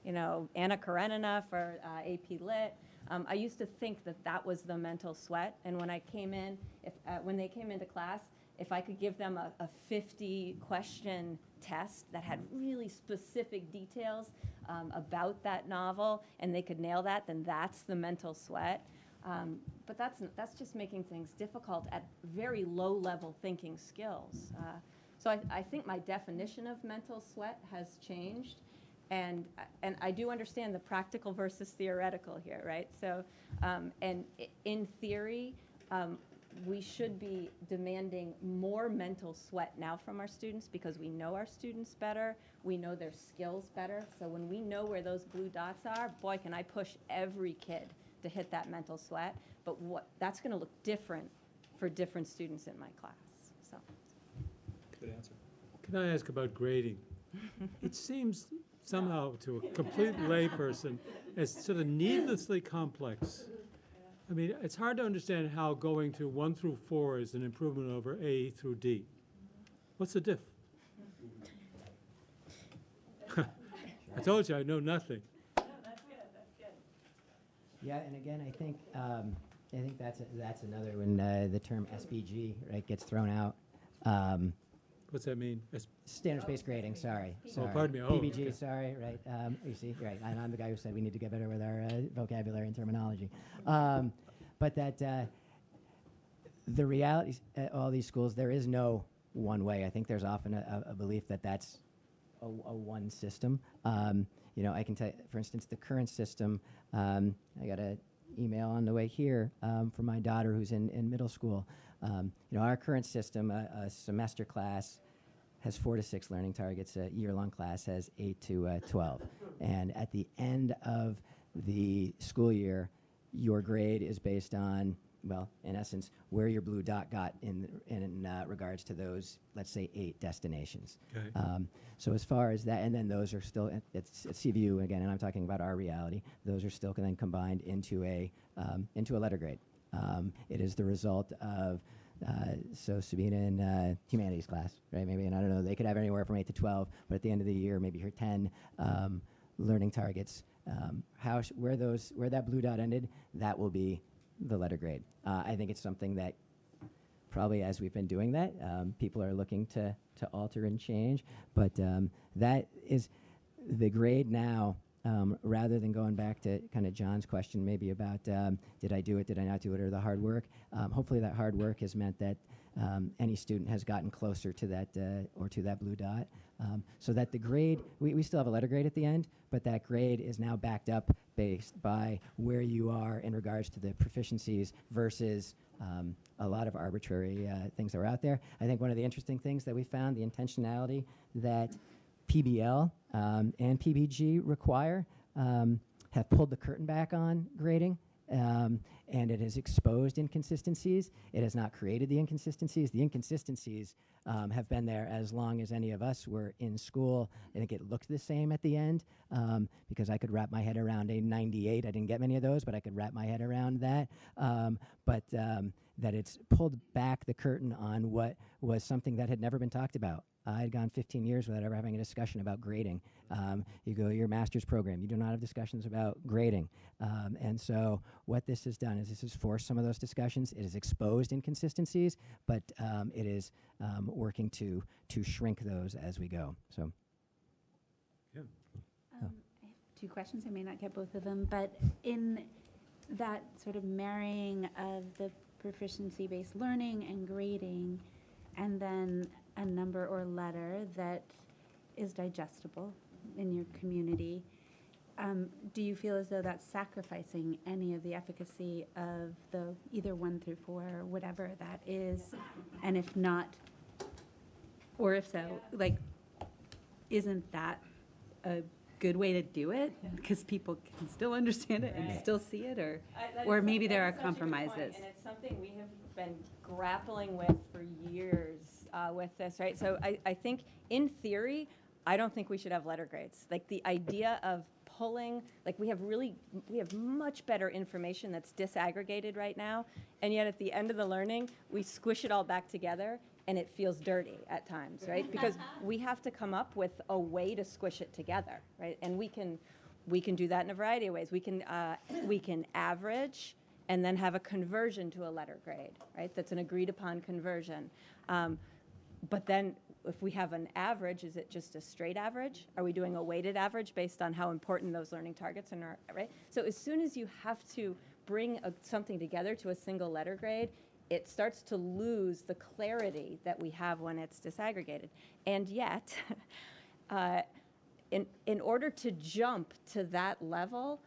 Anna Karenina for AP Lit. I used to think that was the mental sweat. And when I came in, when they came into class, if I could give them a 50-question test that had really specific details about that novel, and they could nail that, then that's the mental sweat. But that's just making things difficult at very low-level thinking skills. So I think my definition of mental sweat has changed, and I do understand the practical versus theoretical here, right? So, and in theory, we should be demanding more mental sweat now from our students, because we know our students better, we know their skills better. So when we know where those blue dots are, boy, can I push every kid to hit that mental sweat. But that's going to look different for different students in my class. So. Good answer. Can I ask about grading? It seems somehow to a complete layperson as sort of needlessly complex. I mean, it's hard to understand how going to 1 through 4 is an improvement over A through D. What's the diff? I told you I know nothing. Yeah, and again, I think that's another when the term SBG, right, gets thrown out. What's that mean? Standards-based grading. Sorry. Pardon me. Oh, PBG. okay. Sorry. Right. You see. Right. And I'm the guy who said we need to get better with our vocabulary and terminology. But that the reality at all these schools, there is no one way. I think there's often a belief that that's a one system. You know, I can tell you, for instance, the current system. I got an email on the way here from my daughter who's in middle school. You know, our current system, a semester class has 4 to 6 learning targets. A year-long class has 8 to 12. And at the end of the school year, your grade is based on, well, in essence, where your blue dot got in regards to those, let's say, 8 destinations. Okay. So as far as that, and then those are still, it's CVU again, and I'm talking about our reality. Those are still then combined into a letter grade. It is the result of, so Sabina in humanities class, right? Maybe, and I don't know, they could have anywhere from 8 to 12, but at the end of the year, maybe her 10 learning targets. Where that blue dot ended, that will be the letter grade. I think it's something that probably as we've been doing that, people are looking to alter and change, but that is the grade now. Rather than going back to kind of John's question maybe about did I do it, did I not do it, or the hard work, hopefully that hard work has meant that any student has gotten closer to that or to that blue dot, so that the grade, we still have a letter grade at the end, but that grade is now backed up based by where you are in regards to the proficiencies versus a lot of arbitrary things that were out there. I think one of the interesting things that we found, the intentionality that PBL and PBG require have pulled the curtain back on grading, and it has exposed inconsistencies. It has not created the inconsistencies. The inconsistencies have been there as long as any of us were in school. I think it looked the same at the end because I could wrap my head around a 98. I didn't get many of those, but I could wrap my head around that. But that it's pulled back the curtain on what was something that had never been talked about. I had gone 15 years without ever having a discussion about grading. You go to your master's program, you do not have discussions about grading. And so what this has done is this has forced some of those discussions. It has exposed inconsistencies, but it is working to shrink those as we go. So. Yeah. I have 2 questions. I may not get both of them, but in that sort of marrying of the proficiency-based learning and grading, and then a number or letter that is digestible in your community, do you feel as though that's sacrificing any of the efficacy of the either 1 through 4 or whatever that is? And if not, or if so, like, isn't that a good way to do it? Because people can still understand it and still see it, or maybe there are compromises. And it's something we have been grappling with for years with this, right? So I think in theory, I don't think we should have letter grades. Like the idea of pulling, like we have much better information that's disaggregated right now, and yet at the end of the learning, we squish it all back together and it feels dirty at times, right? Because we have to come up with a way to squish it together, right? And we can do that in a variety of ways. We can average and then have a conversion to a letter grade, right? That's an agreed upon conversion. But then if we have an average, is it just a straight average? Are we doing a weighted average based on how important those learning targets are, right? So as soon as you have to bring something together to a single letter grade, it starts to lose the clarity that we have when it's disaggregated. And yet, in order to jump to that level,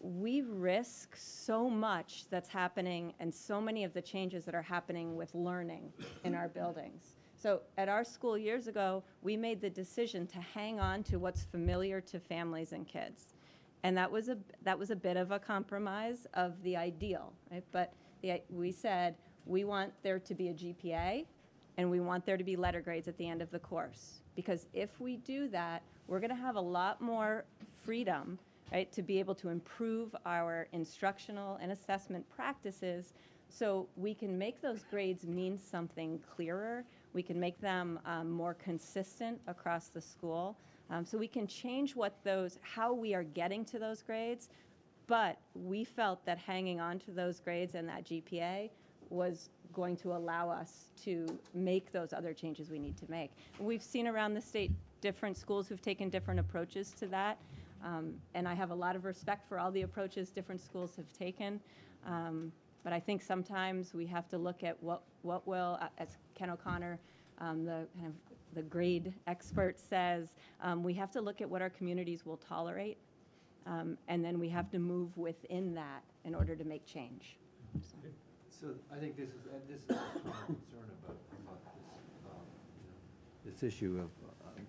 we risk so much that's happening and so many of the changes that are happening with learning in our buildings. So at our school years ago, we made the decision to hang on to what's familiar to families and kids. And that was a bit of a compromise of the ideal, right? But we said we want there to be a GPA and we want there to be letter grades at the end of the course. Because if we do that, we're going to have a lot more freedom right? To be able to improve our instructional and assessment practices so we can make those grades mean something clearer. We can make them more consistent across the school. So we can change how we are getting to those grades, but we felt that hanging on to those grades and that GPA was going to allow us to make those other changes we need to make. We've seen around the state different schools who've taken different approaches to that, and I have a lot of respect for all the approaches different schools have taken. But I think sometimes we have to look at what will, as Ken O'Connor, the grade expert says, we have to look at what our communities will tolerate, and then we have to move within that in order to make change. So I think this is my concern about this issue of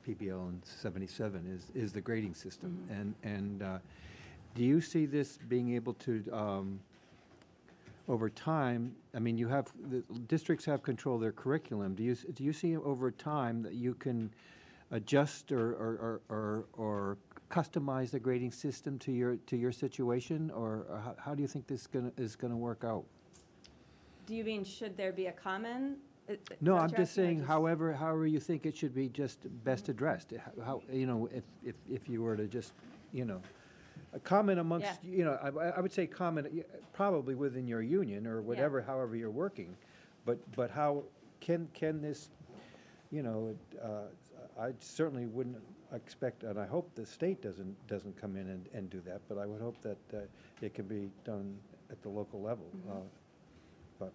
PBL and 77 is the grading system. And do you see this being able to, over time, I mean, the districts have control of their curriculum. Do you see over time that you can adjust or customize the grading system to your situation, or how do you think this is gonna work out? Do you mean should there be a common? No, I'm just saying, however you think it should be just best addressed. How, if you were to just, a common amongst, I would say common, probably within your union or whatever, however you're working, but how can this, I certainly wouldn't expect, and I hope the state doesn't come in and do that, but I would hope that it can be done at the local level. But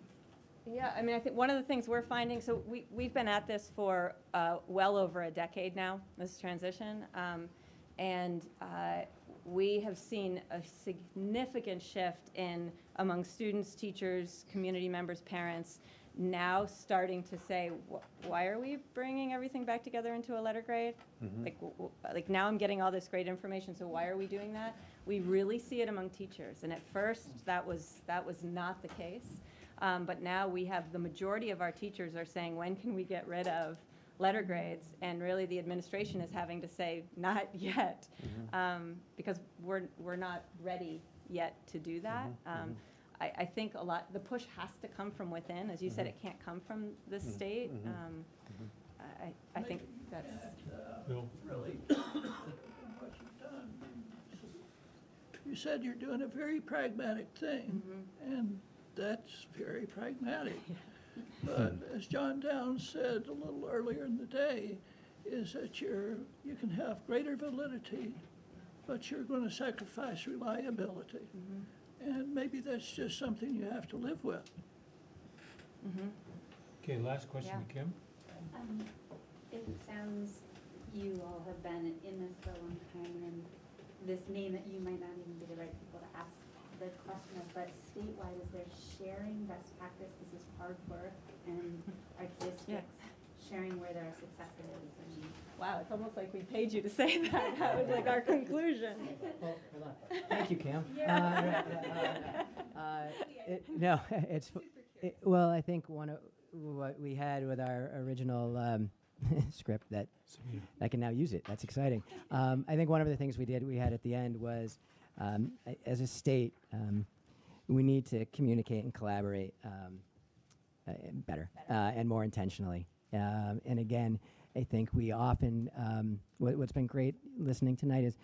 yeah, I mean, I think one of the things we're finding, so we've been at this for well over a decade now, this transition, and we have seen a significant shift among students, teachers, community members, parents, now starting to say, why are we bringing everything back together into a letter grade? Like now I'm getting all this great information, so why are we doing that? We really see it among teachers, and at first that was not the case. But now we have the majority of our teachers are saying, when can we get rid of letter grades? And really the administration is having to say, not yet, because we're not ready yet to do that. I think the push has to come from within. As you said, it can't come from the state. I think that's... Really, what you've done, you said you're doing a very pragmatic thing, and that's very pragmatic. But as John Downs said a little earlier in the day, is that you can have greater validity, but you're going to sacrifice reliability. And maybe that's just something you have to live with. Okay, last question to Kim. It sounds you all have been in this for a long time, and this may that you might not even be the right people to ask the question of, but statewide, is there sharing best practice? This is hard work, and our districts sharing where there are successes. And wow, it's almost like we paid you to say that. That was like our conclusion. Well, hold on. Thank you, Kim. Well, I think one of what we had with our original script that I can now use it. That's exciting. I think one of the things we had at the end was, as a state, we need to communicate and collaborate better and more intentionally. And again, I think we often, what's been great listening tonight is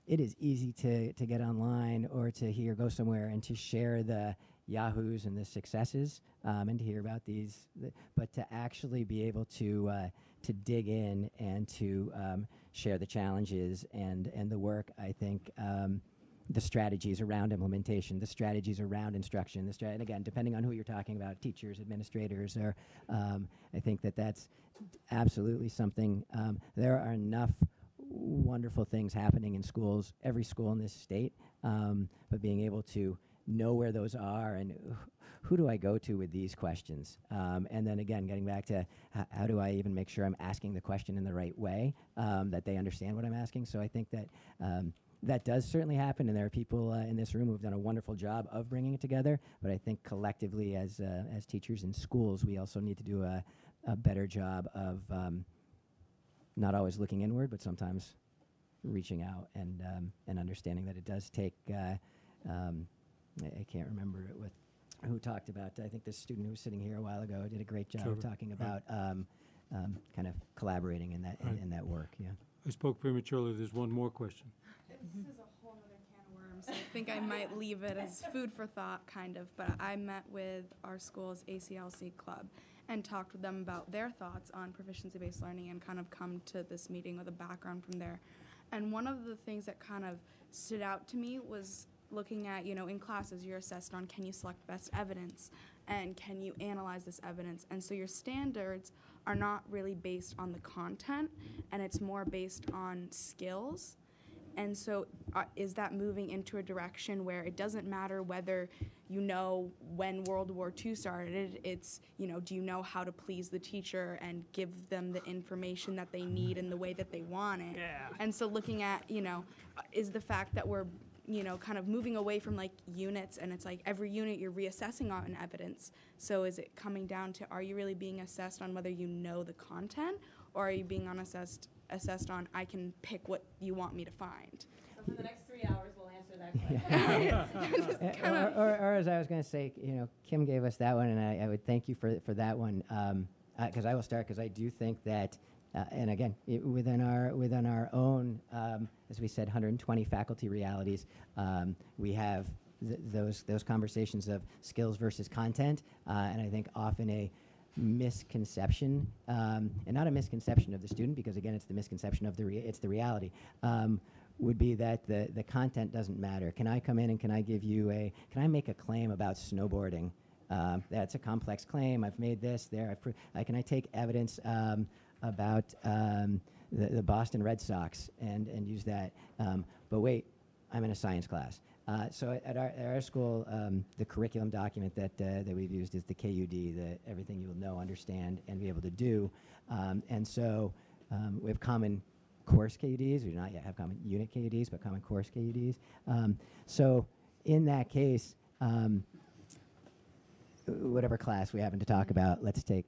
it is easy to get online or to go somewhere and to share the yahoos and the successes and to hear about these, but to actually be able to dig in and to share the challenges and the work, I think, the strategies around implementation, the strategies around instruction, and again, depending on who you're talking about, teachers, administrators, or I think that's absolutely something. There are enough wonderful things happening in schools, every school in this state, but being able to know where those are and who do I go to with these questions? And then again, getting back to how do I even make sure I'm asking the question in the right way, that they understand what I'm asking. So I think that that does certainly happen, and there are people in this room who've done a wonderful job of bringing it together. But I think collectively, as teachers in schools, we also need to do a better job of not always looking inward, but sometimes reaching out and understanding that it does take. I can't remember it with who talked about. I think this student who was sitting here a while ago did a great job Trevor, talking right. about kind of collaborating in that Right. in that work. Yeah. I spoke prematurely. There's one more question. This is a whole other can of worms. I think I might leave it as food for thought, kind of. But I met with our school's ACLC club and talked with them about their thoughts on proficiency-based learning and kind of come to this meeting with a background from there. And one of the things that kind of stood out to me was looking at, in classes, you're assessed on can you select best evidence and can you analyze this evidence. And so your standards are not really based on the content, and it's more based on skills. And so is that moving into a direction where it doesn't matter whether you know when World War II started, it's, do you know how to please the teacher and give them the information that they need in the way that they want it? Yeah. And so looking at, is the fact that we're, kind of moving away from like units, and it's like every unit you're reassessing on evidence. So is it coming down to, are you really being assessed on whether you know the content, or are you being assessed on I can pick what you want me to find? So for the next 3 hours, we'll answer that question. or as I was going to say, Kim gave us that one, and I would thank you for that one, because I will start, because I do think that, and again, within our own, as we said, 120 faculty realities, we have those conversations of skills versus content, and I think often a misconception, and not a misconception of the student, because again, it's the misconception of it's the reality, would be that the content doesn't matter. Can I come in and can I make a claim about snowboarding? That's a complex claim. I've made this there. Can I take evidence about the Boston Red Sox and use that? But wait, I'm in a science class. So at our school, the curriculum document that we've used is the KUD, the everything you will know, understand, and be able to do. And so we have common course KUDs. We do not yet have common unit KUDs, but common course KUDs. So in that case, whatever class we happen to talk about, let's take,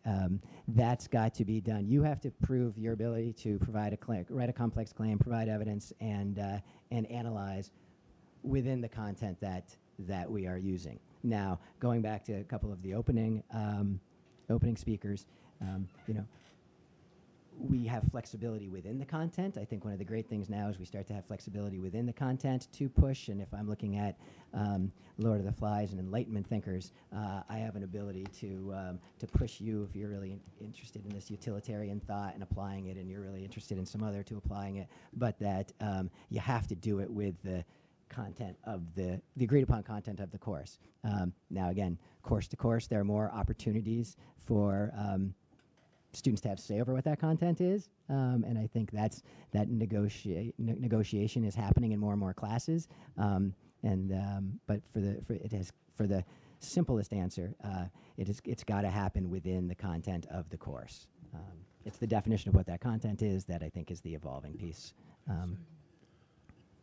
that's got to be done. You have to prove your ability to provide write a complex claim, provide evidence, and analyze within the content that we are using. Now, going back to a couple of the opening speakers, we have flexibility within the content. I think one of the great things now is we start to have flexibility within the content to push, and if I'm looking at Lord of the Flies and Enlightenment thinkers, I have an ability to push you if you're really interested in this utilitarian thought and applying it, and you're really interested in some other to applying it, but that you have to do it with the content of the agreed upon content of the course. Now again, course to course, there are more opportunities for students to have say over what that content is, and I think that negotiation is happening in more and more classes. But for the simplest answer, it's got to happen within the content of the course. It's the definition of what that content is that I think is the evolving piece.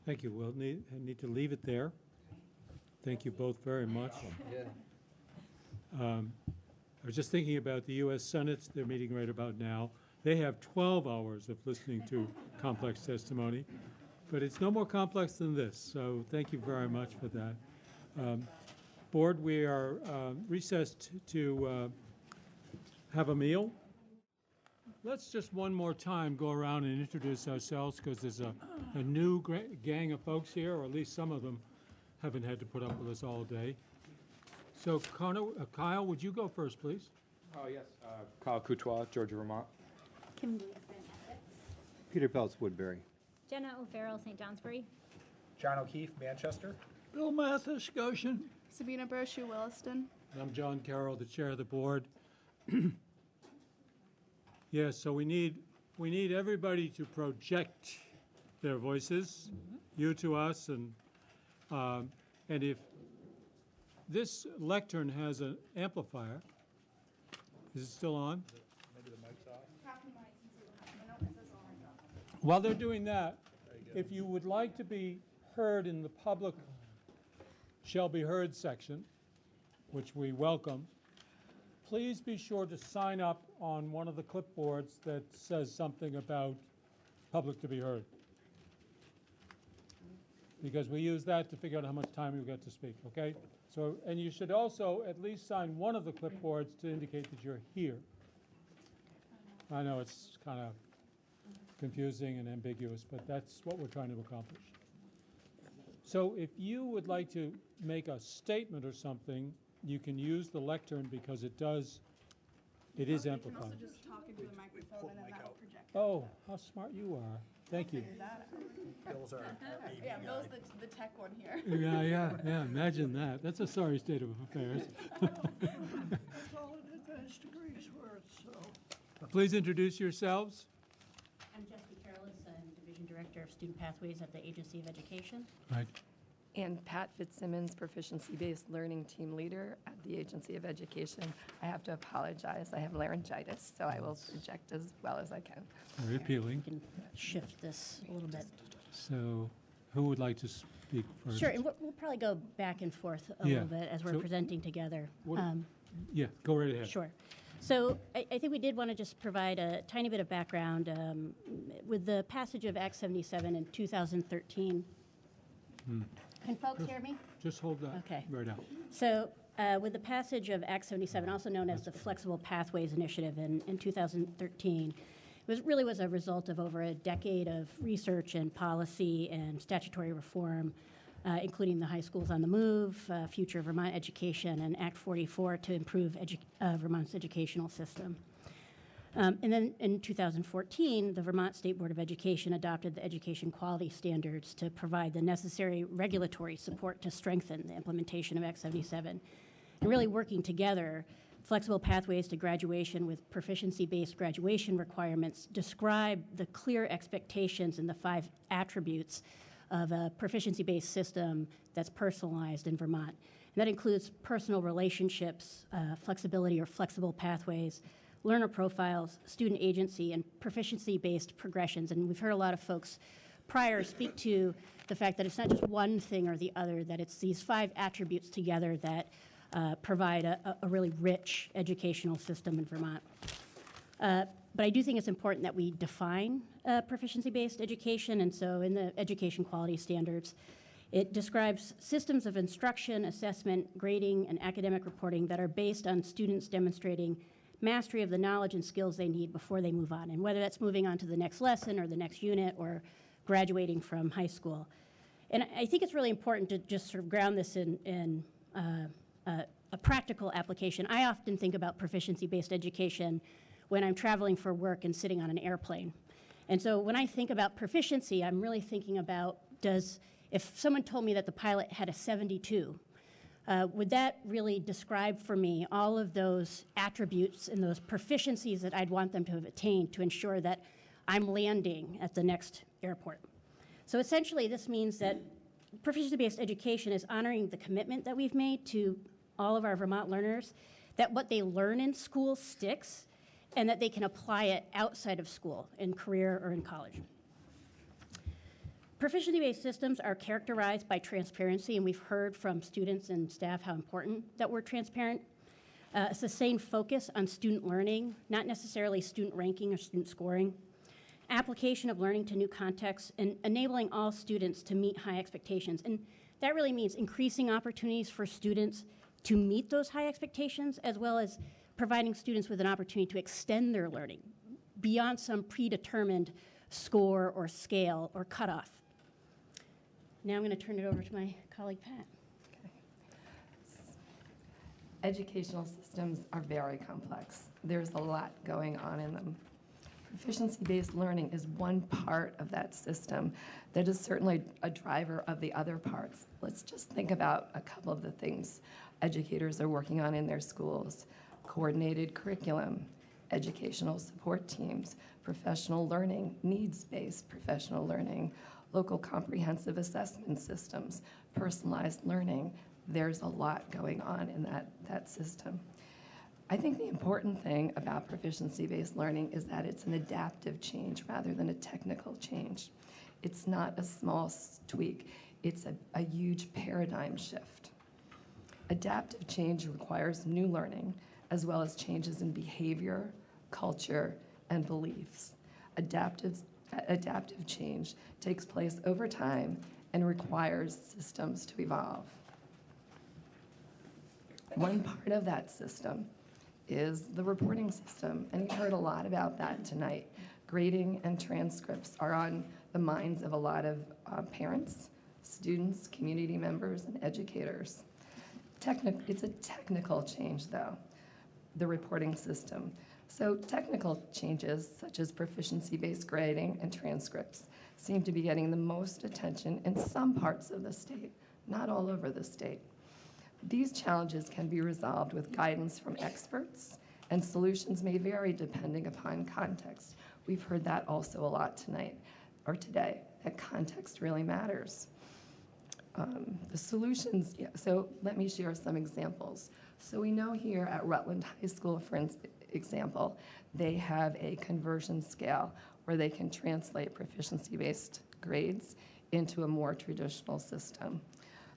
Thank you. We'll need to leave it there. Thank you both very much. I was just thinking about the U.S. Senate. They're meeting right about now. They have 12 hours of listening to complex testimony, but it's no more complex than this, so thank you very much for that. Board, we are recessed to have a meal. Let's just one more time go around and introduce ourselves, because there's a new gang of folks here, or at least some of them haven't had to put up with us all day. So, Kyle, would you go first, please? Oh, yes. Kyle Coutois, Georgia, Vermont. Kim Gleason, Essex. Peter Peltz, Woodbury. Jenna O'Farrell, St. Johnsbury. John O'Keefe, Manchester. Bill Mathis, Goshen. Sabina Brochu, Williston. And I'm John Carroll, the chair of the board. Yes, so we need everybody to project their voices, you to us, and if this lectern has an amplifier, is it still on? Maybe the mic's off. While they're doing that, if you would like to be heard in the public shall be heard section, which we welcome, please be sure to sign up on one of the clipboards that says something about public to be heard. because we use that to figure out how much time you get to speak, okay? So, and you should also at least sign one of the clipboards to indicate that you're here. I know it's kind of confusing and ambiguous, but that's what we're trying to accomplish. So if you would like to make a statement or something, you can use the lectern because it is amplified. You can also just talk into the microphone and then that will project. Oh, how smart you are. Thank you. Bill's our Yeah, Bill's the tech one here. Yeah, imagine that. That's a sorry state of affairs. That's all an advanced degree's worth, so. Please introduce yourselves. I'm Jessica Careless. I'm Division Director of Student Pathways at the Agency of Education. Right. And Pat Fitzsimmons, Proficiency-Based Learning Team Leader at the Agency of Education. I have to apologize. I have laryngitis, so I will project as well as I can. Very appealing. We can shift this a little bit. So who would like to speak first? Sure, and we'll probably go back and forth a little bit as we're So presenting together. Yeah, go right ahead. Sure. So I think we did want to just provide a tiny bit of background. With the passage of Act 77 in 2013, can folks hear me? Just hold that Okay. right out. So with the passage of Act 77, also known as the Flexible Pathways Initiative in 2013, it was a result of over a decade of research and policy and statutory reform, including the High Schools on the Move, Future of Vermont Education, and Act 44 to improve Vermont's educational system. And then in 2014, the Vermont State Board of Education adopted the education quality standards to provide the necessary regulatory support to strengthen the implementation of Act 77. And really working together, Flexible Pathways to Graduation with proficiency-based graduation requirements describe the clear expectations and the 5 attributes of a proficiency-based system that's personalized in Vermont. And that includes personal relationships, flexibility or flexible pathways, learner profiles, student agency, and proficiency-based progressions. And we've heard a lot of folks prior speak to the fact that it's not just one thing or the other, that it's these 5 attributes together that provide a really rich educational system in Vermont. But I do think it's important that we define proficiency-based education, and so in the education quality standards, it describes systems of instruction, assessment, grading, and academic reporting that are based on students demonstrating mastery of the knowledge and skills they need before they move on, and whether that's moving on to the next lesson or the next unit or graduating from high school. And I think it's really important to just sort of ground this in a practical application. I often think about proficiency-based education when I'm traveling for work and sitting on an airplane. And so when I think about proficiency, I'm really thinking about if someone told me that the pilot had a 72, would that really describe for me all of those attributes and those proficiencies that I'd want them to have attained to ensure that I'm landing at the next airport? So essentially, this means that proficiency-based education is honoring the commitment that we've made to all of our Vermont learners, that what they learn in school sticks, and that they can apply it outside of school, in career or in college. Proficiency-based systems are characterized by transparency, and we've heard from students and staff how important that we're transparent. A sustained focus on student learning, not necessarily student ranking or student scoring. Application of learning to new contexts, and enabling all students to meet high expectations. And that really means increasing opportunities for students to meet those high expectations, as well as providing students with an opportunity to extend their learning beyond some predetermined score or scale or cutoff. Now I'm going to turn it over to my colleague, Pat. Educational systems are very complex. There's a lot going on in them. Proficiency-based learning is one part of that system that is certainly a driver of the other parts. Let's just think about a couple of the things educators are working on in their schools. Coordinated curriculum, educational support teams, professional learning, needs-based professional learning, local comprehensive assessment systems, personalized learning. There's a lot going on in that system. I think the important thing about proficiency-based learning is that it's an adaptive change rather than a technical change. It's not a small tweak. It's a huge paradigm shift. Adaptive change requires new learning, as well as changes in behavior, culture, and beliefs. Adaptive change takes place over time and requires systems to evolve. One part of that system is the reporting system, and you heard a lot about that tonight. Grading and transcripts are on the minds of a lot of parents, students, community members, and educators. It's a technical change, though, the reporting system. So technical changes, such as proficiency-based grading and transcripts, seem to be getting the most attention in some parts of the state, not all over the state. These challenges can be resolved with guidance from experts, and solutions may vary depending upon context. We've heard that also a lot tonight, or today, that context really matters. The solutions, so let me share some examples. So we know here at Rutland High School, for example, they have a conversion scale where they can translate proficiency-based grades into a more traditional system.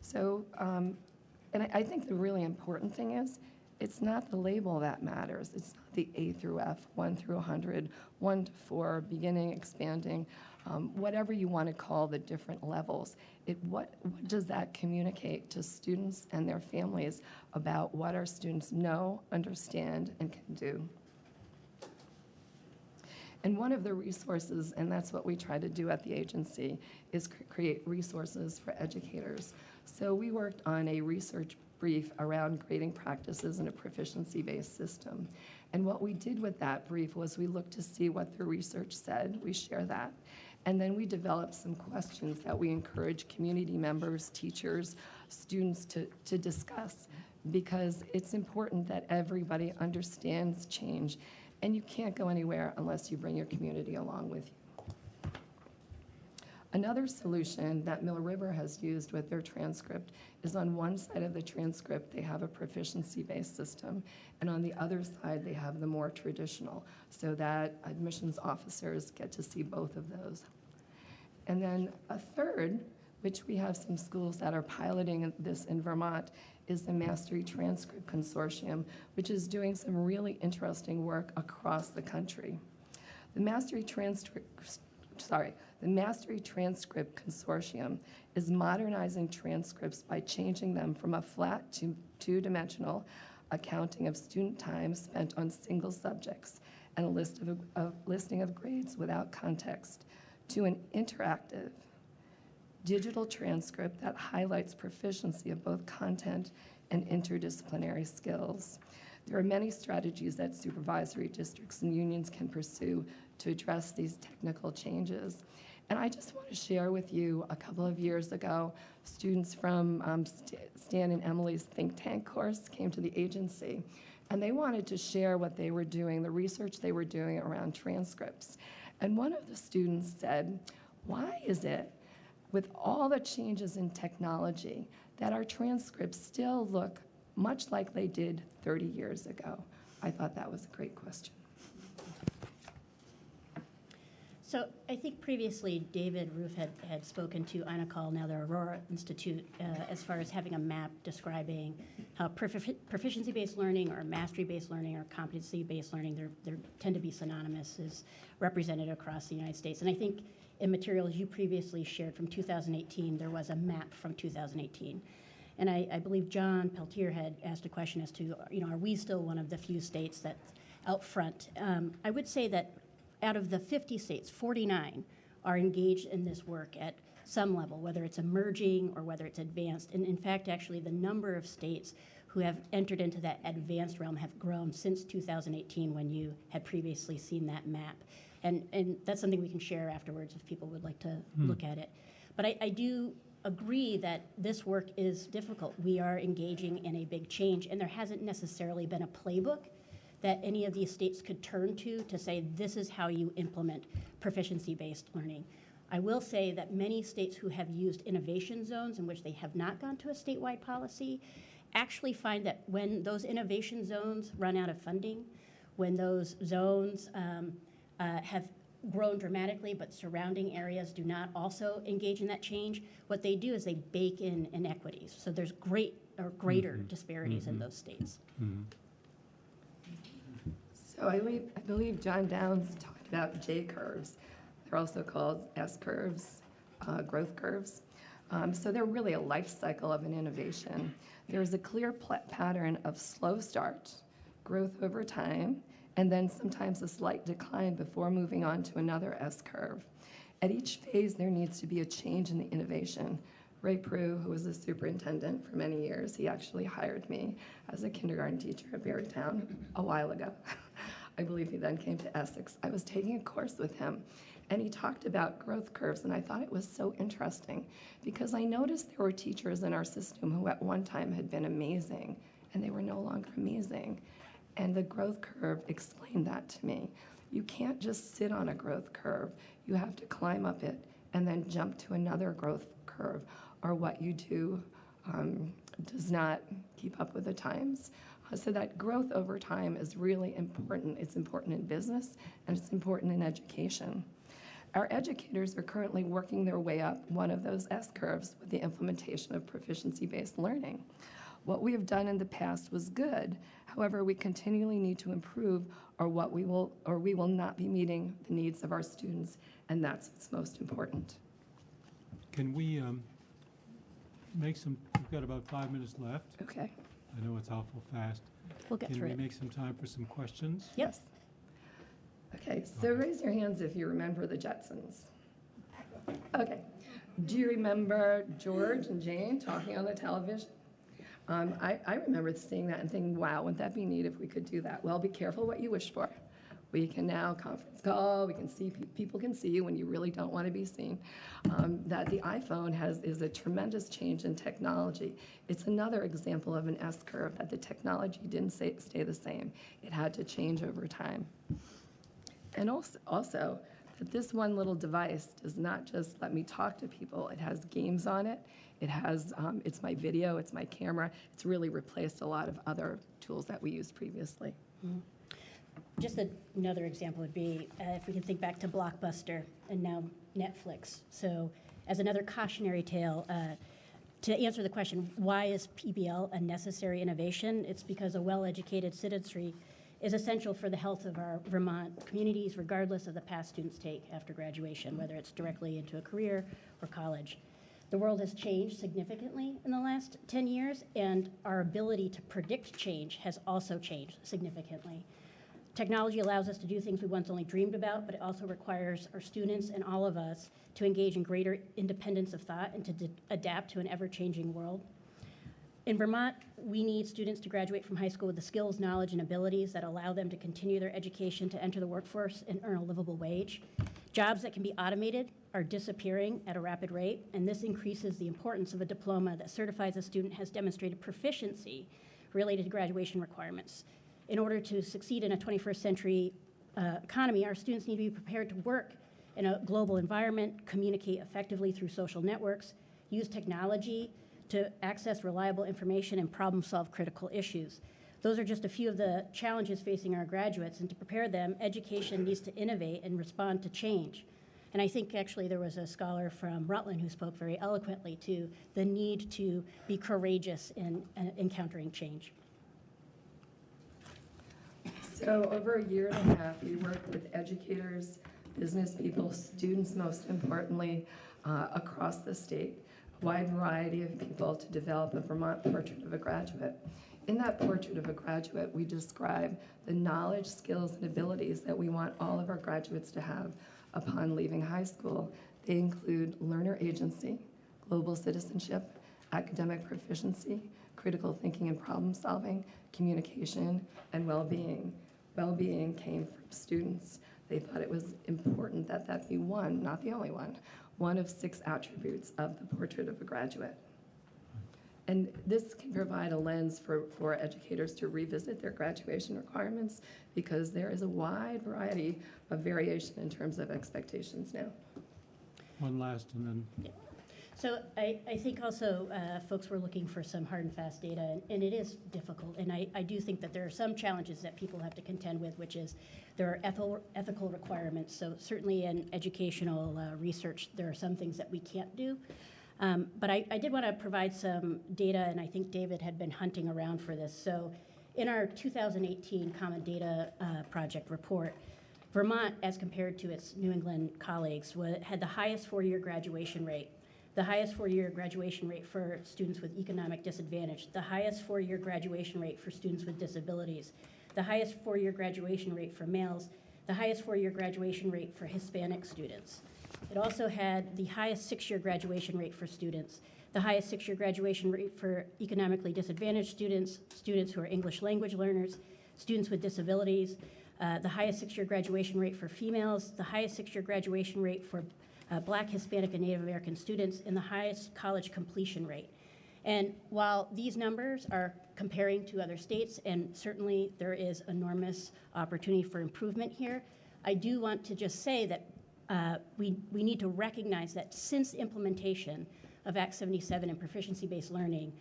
So, and I think the really important thing is, it's not the label that matters. It's not the A through F, 1 through 100, 1 to 4, beginning, expanding, whatever you want to call the different levels. What does that communicate to students and their families about what our students know, understand, and can do? And one of the resources, and that's what we try to do at the agency, is create resources for educators. So we worked on a research brief around grading practices in a proficiency-based system. And what we did with that brief was we looked to see what the research said. We share that. And then we developed some questions that we encourage community members, teachers, students to discuss, because it's important that everybody understands change. And you can't go anywhere unless you bring your community along with you. Another solution that Mill River has used with their transcript is on one side of the transcript, they have a proficiency-based system, and on the other side, they have the more traditional, so that admissions officers get to see both of those. And then a third, which we have some schools that are piloting this in Vermont, is the Mastery Transcript Consortium, which is doing some really interesting work across the country. The Mastery Transcript Consortium is modernizing transcripts by changing them from a flat to two-dimensional accounting of student time spent on single subjects and a listing of grades without context to an interactive digital transcript that highlights proficiency of both content and interdisciplinary skills. There are many strategies that supervisory districts and unions can pursue to address these technical changes. And I just want to share with you, a couple of years ago, students from Stan and Emily's think tank course came to the agency, and they wanted to share what they were doing, the research they were doing around transcripts. And one of the students said, why is it, with all the changes in technology, that our transcripts still look much like they did 30 years ago? I thought that was a great question. So I think previously David Roof had spoken to INACOL, now the Aurora Institute, as far as having a map describing how proficiency-based learning or mastery-based learning or competency-based learning, they tend to be synonymous, is represented across the United States. And I think in materials you previously shared from 2018, there was a map from 2018. And I believe John Peltier had asked a question as to, are we still one of the few states that's out front? I would say that out of the 50 states, 49 are engaged in this work at some level, whether it's emerging or whether it's advanced. And in fact, actually, the number of states who have entered into that advanced realm have grown since 2018 when you had previously seen that map. And that's something we can share afterwards if people would like to look at it. But I do agree that this work is difficult. We are engaging in a big change, and there hasn't necessarily been a playbook that any of these states could turn to say, this is how you implement proficiency-based learning. I will say that many states who have used innovation zones in which they have not gone to a statewide policy actually find that when those innovation zones run out of funding, when those zones have grown dramatically but surrounding areas do not also engage in that change, what they do is they bake in inequities. So there's greater disparities in those states. So I believe John Downs talked about J curves. They're also called S curves, growth curves. So they're really a life cycle of an innovation. There's a clear pattern of slow start, growth over time, and then sometimes a slight decline before moving on to another S-curve. At each phase, there needs to be a change in the innovation. Ray Prue, who was a superintendent for many years, he actually hired me as a kindergarten teacher at Berrytown a while ago. I believe he then came to Essex. I was taking a course with him, and he talked about growth curves, and I thought it was so interesting because I noticed there were teachers in our system who at one time had been amazing, and they were no longer amazing. And the growth curve explained that to me. You can't just sit on a growth curve. You have to climb up it and then jump to another growth curve, or what you do does not keep up with the times. So that growth over time is really important. It's important in business, and it's important in education. Our educators are currently working their way up one of those S-curves with the implementation of proficiency-based learning. What we have done in the past was good. However, we continually need to improve, or we will not be meeting the needs of our students, and that's what's most important. Can we make some, we've got about 5 minutes left. Okay. I know it's awful fast. We'll get through Can it. we make some time for some questions? Yes. Okay, so raise your hands if you remember the Jetsons. Okay. Do you remember George and Jane talking on the television? I remember seeing that and thinking, wow, wouldn't that be neat if we could do that? Well, be careful what you wish for. We can now conference call, we can see, people can see you when you really don't want to be seen. That the iPhone is a tremendous change in technology. It's another example of an S-curve, that the technology didn't stay the same. It had to change over time. And also that this one little device does not just let me talk to people. It has games on it. It has, it's my video, it's my camera. It's really replaced a lot of other tools that we used previously. Mm-hmm. Just another example would be if we can think back to Blockbuster and now Netflix. So as another cautionary tale, to answer the question, why is PBL a necessary innovation? It's because a well-educated citizenry is essential for the health of our Vermont communities, regardless of the path students take after graduation, whether it's directly into a career or college. The world has changed significantly in the last 10 years, and our ability to predict change has also changed significantly. Technology allows us to do things we once only dreamed about, but it also requires our students and all of us to engage in greater independence of thought and to adapt to an ever-changing world. In Vermont, we need students to graduate from high school with the skills, knowledge, and abilities that allow them to continue their education to enter the workforce and earn a livable wage. Jobs that can be automated are disappearing at a rapid rate, and this increases the importance of a diploma that certifies a student has demonstrated proficiency related to graduation requirements. In order to succeed in a 21st century economy, our students need to be prepared to work in a global environment, communicate effectively through social networks, use technology to access reliable information, and problem-solve critical issues. Those are just a few of the challenges facing our graduates, and to prepare them, education needs to innovate and respond to change. And I think actually there was a scholar from Rutland who spoke very eloquently to the need to be courageous in encountering change. So over a year and a half, we worked with educators, business people, students most importantly, across the state, a wide variety of people to develop a Vermont portrait of a graduate. In that portrait of a graduate, we describe the knowledge, skills, and abilities that we want all of our graduates to have upon leaving high school. They include learner agency, global citizenship, academic proficiency, critical thinking and problem solving, communication, and well-being. Well-being came from students. They thought it was important that that be one, not the only one of 6 attributes of the portrait of a graduate. And this can provide a lens for educators to revisit their graduation requirements, because there is a wide variety of variation in terms of expectations now. One last, and then. Yeah. So I think also folks were looking for some hard and fast data, and it is difficult. And I do think that there are some challenges that people have to contend with, which is there are ethical requirements. So certainly in educational research, there are some things that we can't do. But I did want to provide some data, and I think David had been hunting around for this. So in our 2018 Common Data Project report, Vermont, as compared to its New England colleagues, had the highest 4-year graduation rate the highest four-year graduation rate for students with economic disadvantage, the highest four-year graduation rate for students with disabilities, the highest four-year graduation rate for males, the highest four-year graduation rate for Hispanic students. It also had the highest six-year graduation rate for students, the highest six-year graduation rate for economically disadvantaged students, students who are English language learners, students with disabilities, the highest six-year graduation rate for females, the highest six-year graduation rate for Black, Hispanic, and Native American students, and the highest college completion rate. And while these numbers are comparing to other states, and certainly there is enormous opportunity for improvement here, I do want to just say that we need to recognize that since implementation of Act 77 and proficiency-based learning,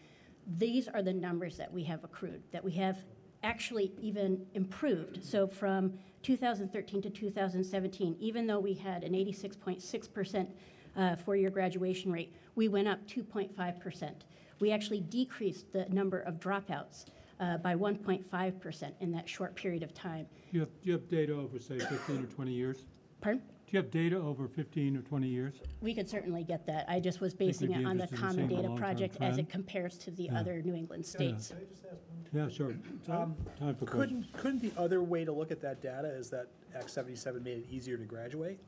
these are the numbers that we have accrued, that we have actually even improved. So from 2013 to 2017, even though we had an 86.6% four-year graduation rate, we went up 2.5%. We actually decreased the number of dropouts by 1.5% in that short period of time. Do you have data over, say, 15 or 20 years? Pardon? Do you have data over 15 or 20 years? We could certainly get that. I just was basing it on the Common Data Project as it compares to the other New England states. Yeah, sure. Time for questions. Couldn't the other way to look at that data is that Act 77 made it easier to graduate?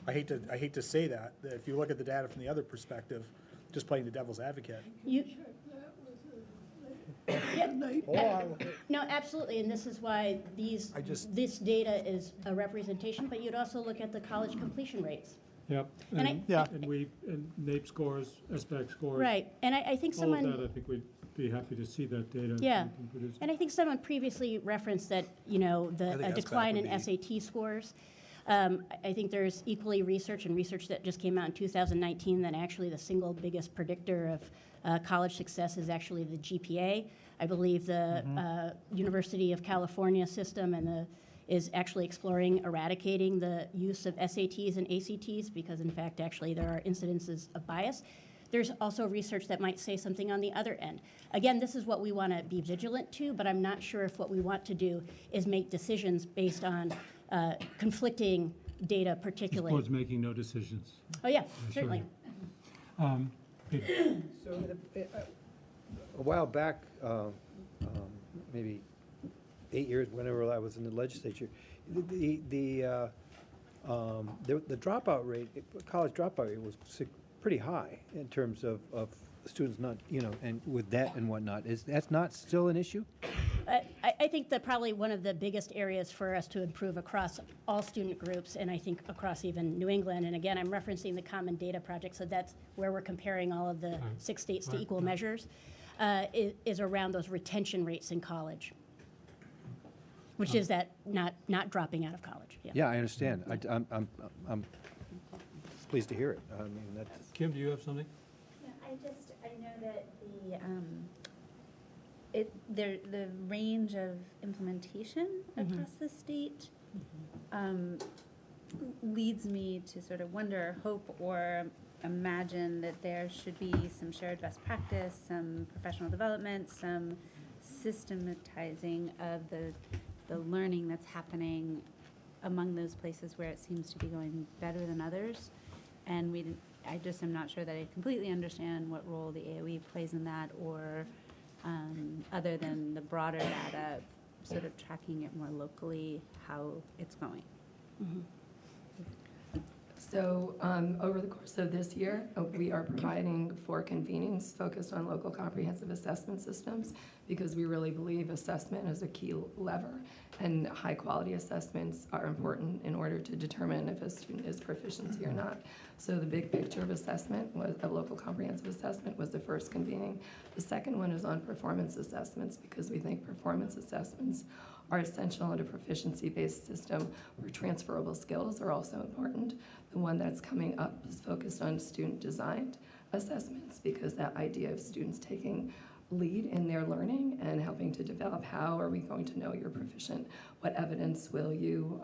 I hate to say that if you look at the data from the other perspective, just playing the devil's advocate. No, absolutely, and this is why this data is a representation, but you'd also look at the college completion rates. Yep, and NAEP scores, SBAC scores. Right, and I think someone... All of that, I think we'd be happy to see that data. Yeah, and I think someone previously referenced that, you know, a decline in SAT scores. I think there's equally research that just came out in 2019 that actually the single biggest predictor of college success is actually the GPA. I believe the University of California system is actually exploring eradicating the use of SATs and ACTs because, in fact, actually there are incidences of bias. There's also research that might say something on the other end. Again, this is what we want to be vigilant to, but I'm not sure if what we want to do is make decisions based on conflicting data, particularly. Towards making no decisions. Oh, yeah, certainly. So a while back, maybe 8 years, whenever I was in the legislature, the dropout rate, college dropout rate was pretty high in terms of students not, you know, and with debt and whatnot. That's not still an issue? I think that probably one of the biggest areas for us to improve across all student groups, and I think across even New England, and again, I'm referencing the Common Data Project, so that's where we're comparing all of the 6 states to equal measures, is around those retention rates in college, which is that not dropping out of college. Yeah, I understand. I'm pleased to hear it. I mean, that's... Kim, do you have something? Yeah, I know that the range of implementation across the state leads me to sort of wonder, hope, or imagine that there should be some shared best practice, some professional development, some systematizing of the learning that's happening among those places where it seems to be going better than others. And I just am not sure that I completely understand what role the AOE plays in that, or other than the broader data, sort of tracking it more locally, how it's going. So over the course of this year, we are providing 4 convenings focused on local comprehensive assessment systems because we really believe assessment is a key lever, and high-quality assessments are important in order to determine if a student is proficiency or not. So the big picture of assessment, of local comprehensive assessment, was the first convening. The second one is on performance assessments because we think performance assessments are essential in a proficiency-based system where transferable skills are also important. The one that's coming up is focused on student-designed assessments because that idea of students taking lead in their learning and helping to develop how are we going to know you're proficient, what evidence will you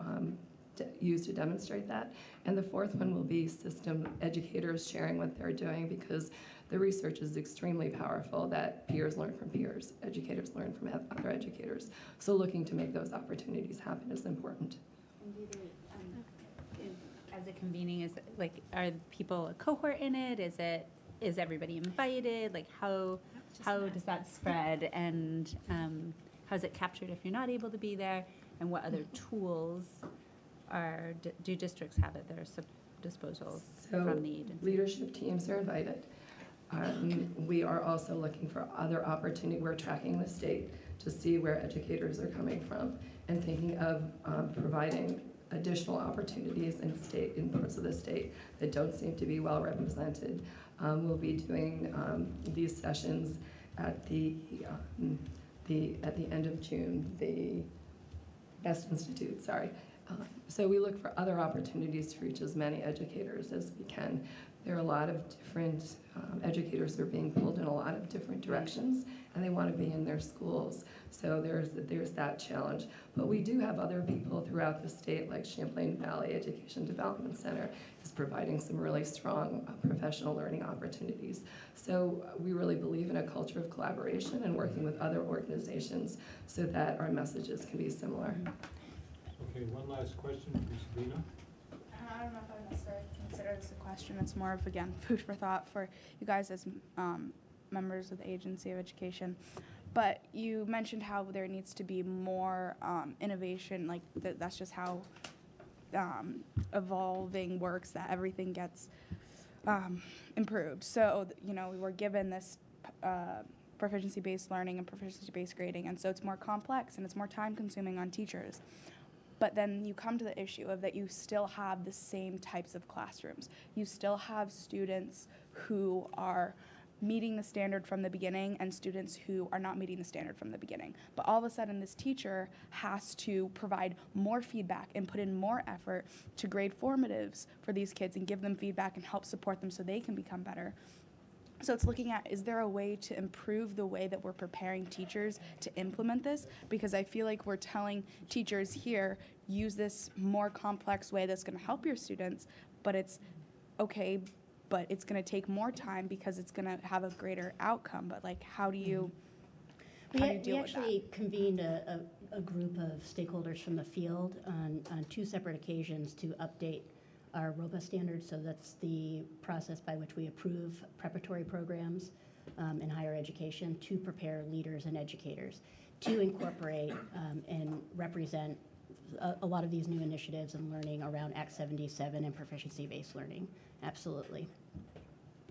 use to demonstrate that. And the fourth one will be system educators sharing what they're doing because the research is extremely powerful that peers learn from peers, educators learn from other educators. So looking to make those opportunities happen is important. as a convening, is like, are people a cohort in it? Is everybody invited? Like how does that spread, and how is it captured if you're not able to be there? And what other tools do districts have at their disposal from the agency? Leadership teams are invited. We are also looking for other opportunity. We're tracking the state to see where educators are coming from and thinking of providing additional opportunities in parts of the state that don't seem to be well represented. We'll be doing these sessions at the end of June, the Best Institute, sorry. So we look for other opportunities to reach as many educators as we can. There are a lot of different educators that are being pulled in a lot of different directions, and they want to be in their schools. So there's that challenge. But we do have other people throughout the state, like Champlain Valley Education Development Center is providing some really strong professional learning opportunities. So we really believe in a culture of collaboration and working with other organizations so that our messages can be similar. Okay, one last question from Sabina. I don't know if I necessarily consider this a question. It's more of, again, food for thought for you guys as members of the Agency of Education. But you mentioned how there needs to be more innovation, like that's just how evolving works, that everything gets improved. So, we were given this proficiency-based learning and proficiency-based grading, and so it's more complex and it's more time-consuming on teachers. But then you come to the issue of that you still have the same types of classrooms. You still have students who are meeting the standard from the beginning and students who are not meeting the standard from the beginning. But all of a sudden, this teacher has to provide more feedback and put in more effort to grade formatives for these kids and give them feedback and help support them so they can become better. So it's looking at, is there a way to improve the way that we're preparing teachers to implement this? Because I feel like we're telling teachers here, use this more complex way that's going to help your students, but it's okay, but it's going to take more time because it's going to have a greater outcome. But like, how do you deal with that? We actually convened a group of stakeholders from the field on two separate occasions to update our ROPA standards. So that's the process by which we approve preparatory programs in higher education to prepare leaders and educators to incorporate and represent a lot of these new initiatives and learning around Act 77 and proficiency-based learning. Absolutely.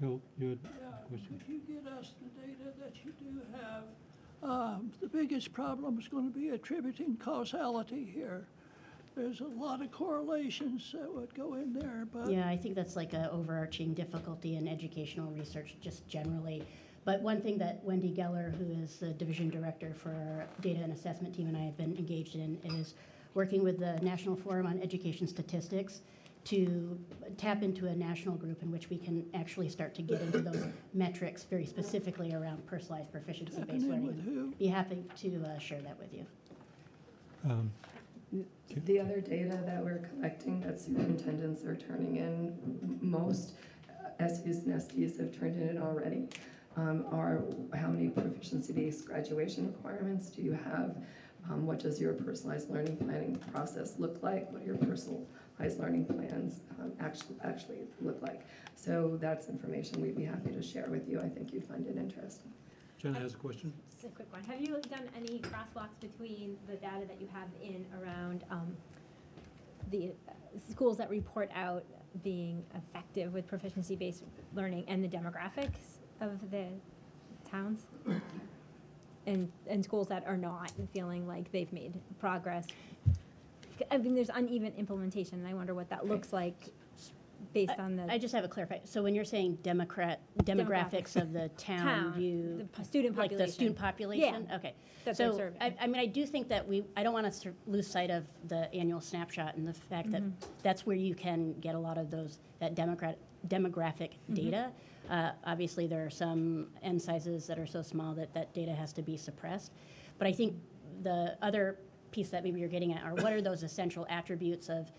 Bill, you had a question? Could you get us the data that you do have? The biggest problem is going to be attributing causality here. There's a lot of correlations that would go in there, but... Yeah, I think that's like an overarching difficulty in educational research just generally. But one thing that Wendy Geller, who is the division director for our data and assessment team, and I have been engaged in is working with the National Forum on Education Statistics to tap into a national group in which we can actually start to get into those metrics very specifically around personalized proficiency-based learning. Be happy to share that with you. The other data that we're collecting that superintendents are turning in, most SUs and SDs have turned it in already, are how many proficiency-based graduation requirements do you have? What does your personalized learning planning process look like? What do your personalized learning plans actually look like? So that's information we'd be happy to share with you. I think you'd find it interesting. Jenna has a question. Just a quick one. Have you done any crosswalks between the data that you have in around the schools that report out being effective with proficiency-based learning and the demographics of the towns? And schools that are not feeling like they've made progress? I mean, there's uneven implementation, and I wonder what that looks like based on the... I just have a clarify. So when you're saying demographics of the town view... The student population. Like the student population? Yeah. Okay. That's So, I mean, I do think that I don't want us to lose sight of the annual snapshot and the fact that that's where you can get a lot of that demographic data. Obviously, there are some N sizes that are so small that that data has to be suppressed. But I think the other piece that maybe you're getting at are what are those essential attributes of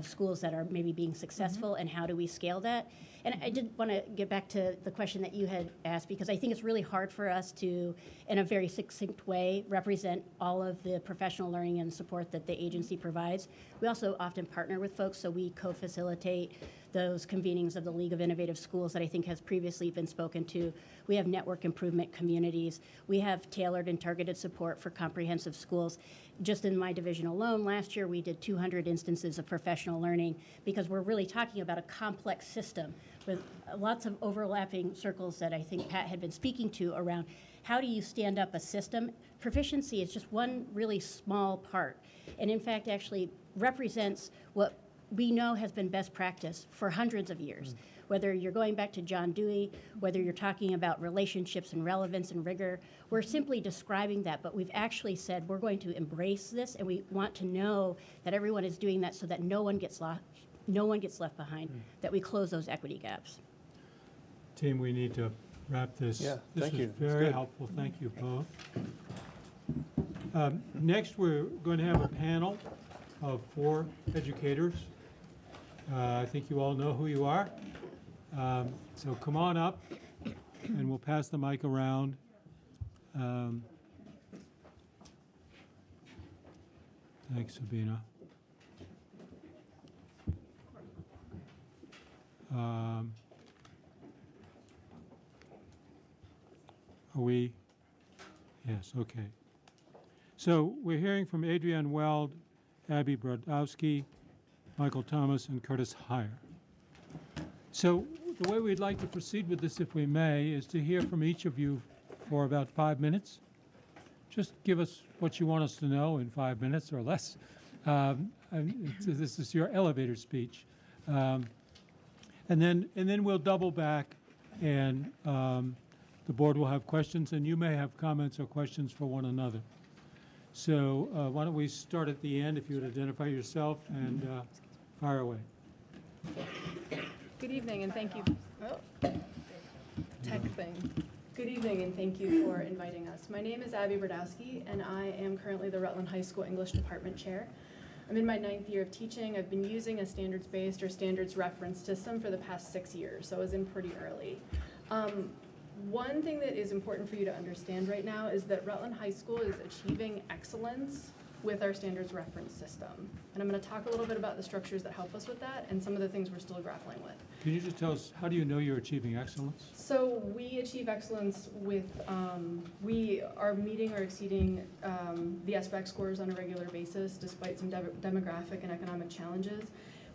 schools that are maybe being successful, and how do we scale that? And I did want to get back to the question that you had asked, because I think it's really hard for us to, in a very succinct way, represent all of the professional learning and support that the agency provides. We also often partner with folks, so we co-facilitate those convenings of the League of Innovative Schools that I think has previously been spoken to. We have network improvement communities. We have tailored and targeted support for comprehensive schools. Just in my division alone, last year we did 200 instances of professional learning, because we're really talking about a complex system with lots of overlapping circles that I think Pat had been speaking to around how do you stand up a system. Proficiency is just one really small part, and in fact actually represents what we know has been best practice for hundreds of years. Whether you're going back to John Dewey, whether you're talking about relationships and relevance and rigor, we're simply describing that, but we've actually said we're going to embrace this, and we want to know that everyone is doing that so that no one gets left behind, that we close those equity gaps. Team, we need to wrap this. Yeah, this thank was you. That's very good. helpful. Thank you both. Next, we're going to have a panel of 4 educators. I think you all know who you are. So come on up, and we'll pass the mic around. Thanks, Sabina. Are we? Yes, okay. So we're hearing from Adrienne Weld, Abby Brodowski, Michael Thomas, and Curtis Heyer. So the way we'd like to proceed with this, if we may, is to hear from each of you for about 5 minutes. Just give us what you want us to know in 5 minutes or less. This is your elevator speech. And then we'll double back, and the board will have questions, and you may have comments or questions for one another. So why don't we start at the end, if you would identify yourself and fire away. Good evening, and thank you. Tech thing. Good evening, and thank you for inviting us. My name is Abby Brodowski, and I am currently the Rutland High School English Department Chair. I'm in my 9th year of teaching. I've been using a standards-based or standards reference system for the past 6 years, so I was in pretty early. One thing that is important for you to understand right now is that Rutland High School is achieving excellence with our standards reference system. And I'm going to talk a little bit about the structures that help us with that and some of the things we're still grappling with. Can you just tell us, how do you know you're achieving excellence? So we achieve excellence with, we are meeting or exceeding the SBAC scores on a regular basis despite some demographic and economic challenges.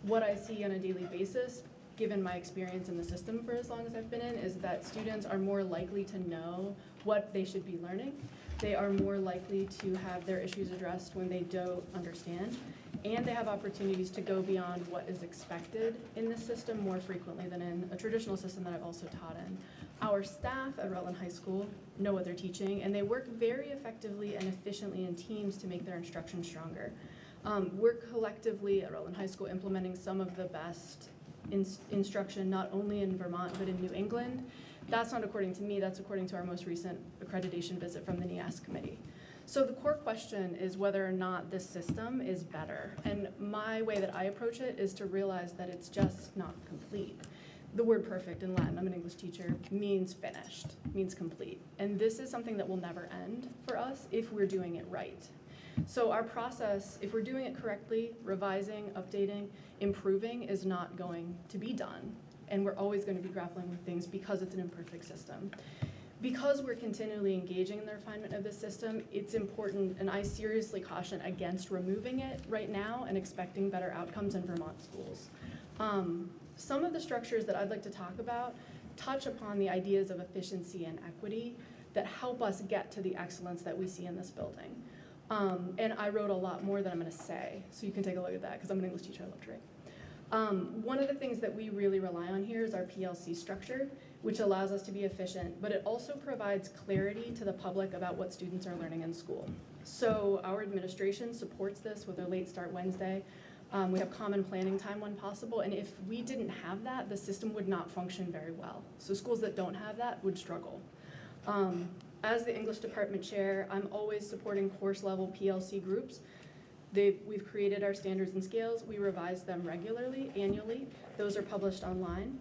What I see on a daily basis, given my experience in the system for as long as I've been in, is that students are more likely to know what they should be learning. They are more likely to have their issues addressed when they don't understand, and they have opportunities to go beyond what is expected in this system more frequently than in a traditional system that I've also taught in. Our staff at Rutland High School know what they're teaching, and they work very effectively and efficiently in teams to make their instruction stronger. We're collectively at Rutland High School implementing some of the best instruction, not only in Vermont, but in New England. That's not according to me, that's according to our most recent accreditation visit from the NIASC committee. So the core question is whether or not this system is better. And my way that I approach it is to realize that it's just not complete. The word perfect in Latin, I'm an English teacher, means finished, means complete. And this is something that will never end for us if we're doing it right. So our process, if we're doing it correctly, revising, updating, improving is not going to be done. And we're always going to be grappling with things because it's an imperfect system. Because we're continually engaging in the refinement of this system, it's important, and I seriously caution against removing it right now and expecting better outcomes in Vermont schools. Some of the structures that I'd like to talk about touch upon the ideas of efficiency and equity that help us get to the excellence that we see in this building. And I wrote a lot more than I'm going to say, so you can take a look at that because I'm an English teacher, I love to write. One of the things that we really rely on here is our PLC structure, which allows us to be efficient, but it also provides clarity to the public about what students are learning in school. So our administration supports this with a late start Wednesday. We have common planning time when possible, and if we didn't have that, the system would not function very well. So schools that don't have that would struggle. As the English department chair, I'm always supporting course level PLC groups We've created our standards and scales. We revise them regularly, annually. Those are published online.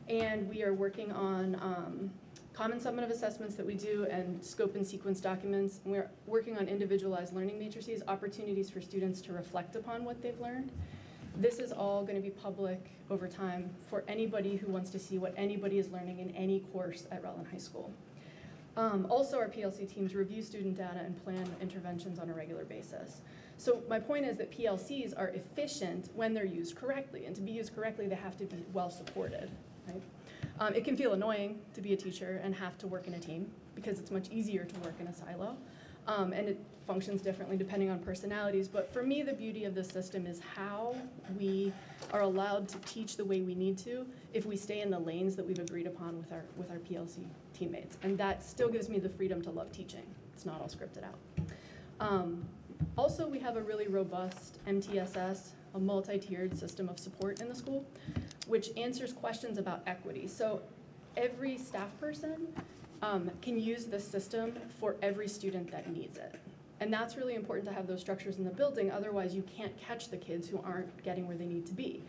And we are working on common summative assessments that we do and scope and sequence documents. And we're working on individualized learning matrices, opportunities for students to reflect upon what they've learned. This is all going to be public over time for anybody who wants to see what anybody is learning in any course at Rutland High School. Also, our PLC teams review student data and plan interventions on a regular basis. So my point is that PLCs are efficient when they're used correctly, and to be used correctly, they have to be well supported, right? It can feel annoying to be a teacher and have to work in a team because it's much easier to work in a silo, and it functions differently depending on personalities. But for me, the beauty of this system is how we are allowed to teach the way we need to if we stay in the lanes that we've agreed upon with our PLC teammates. And that still gives me the freedom to love teaching. It's not all scripted out. Also, we have a really robust MTSS, a multi-tiered system of support in the school, which answers questions about equity. So every staff person can use this system for every student that needs it. And that's really important to have those structures in the building, otherwise you can't catch the kids who aren't getting where they need to be.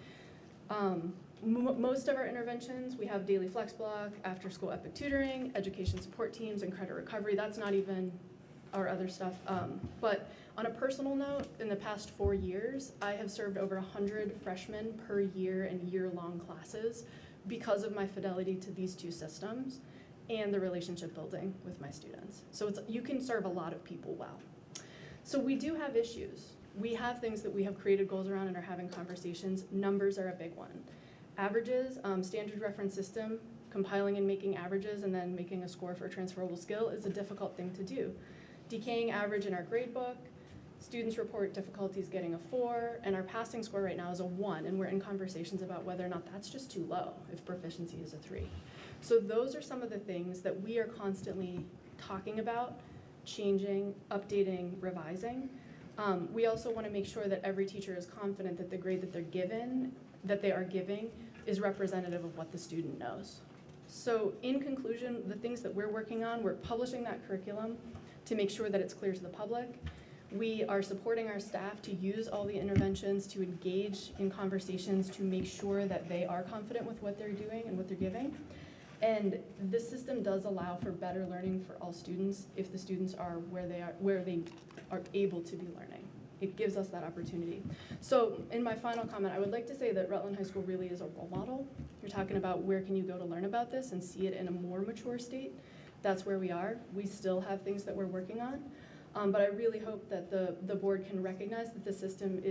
Most of our interventions, we have daily flex block, after school epic tutoring, education support teams, and credit recovery. That's not even our other stuff. But on a personal note, in the past 4 years, I have served over 100 freshmen per year in year-long classes because of my fidelity to these two systems and the relationship building with my students. So you can serve a lot of people well. So we do have issues. We have things that we have created goals around and are having conversations. Numbers are a big one. Averages, standard reference system, compiling and making averages and then making a score for a transferable skill is a difficult thing to do. Decaying average in our grade book, students report difficulties getting a 4, and our passing score right now is a 1, and we're in conversations about whether or not that's just too low if proficiency is a 3. So those are some of the things that we are constantly talking about, changing, updating, revising. We also want to make sure that every teacher is confident that the grade that they are giving is representative of what the student knows. So in conclusion, the things that we're working on, we're publishing that curriculum to make sure that it's clear to the public. We are supporting our staff to use all the interventions, to engage in conversations, to make sure that they are confident with what they're doing and what they're giving. And this system does allow for better learning for all students if the students are where they are able to be learning. It gives us that opportunity. So in my final comment, I would like to say that Rutland High School really is a role model. You're talking about where can you go to learn about this and see it in a more mature state. That's where we are. We still have things that we're working on. But I really hope that the board can recognize that the system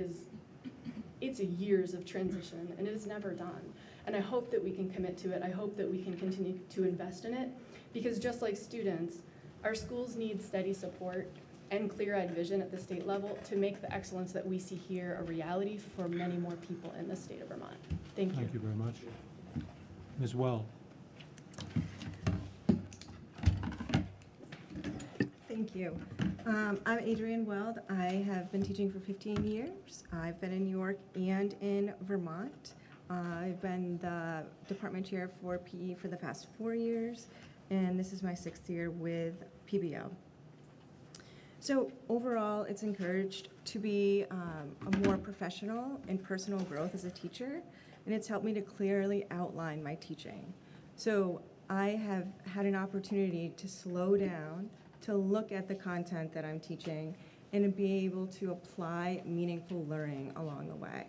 it's years of transition and it is never done. And I hope that we can commit to it. I hope that we can continue to invest in it because just like students, our schools need steady support and clear-eyed vision at the state level to make the excellence that we see here a reality for many more people in the state of Vermont. Thank you. Thank you very much. Ms. Well. Thank you. I'm Adrienne Weld. I have been teaching for 15 years. I've been in New York and in Vermont. I've been the department chair for PE for the past 4 years, and this is my 6th year with PBL. So overall, it's encouraged to be a more professional and personal growth as a teacher, and it's helped me to clearly outline my teaching. So I have had an opportunity to slow down, to look at the content that I'm teaching, and to be able to apply meaningful learning along the way.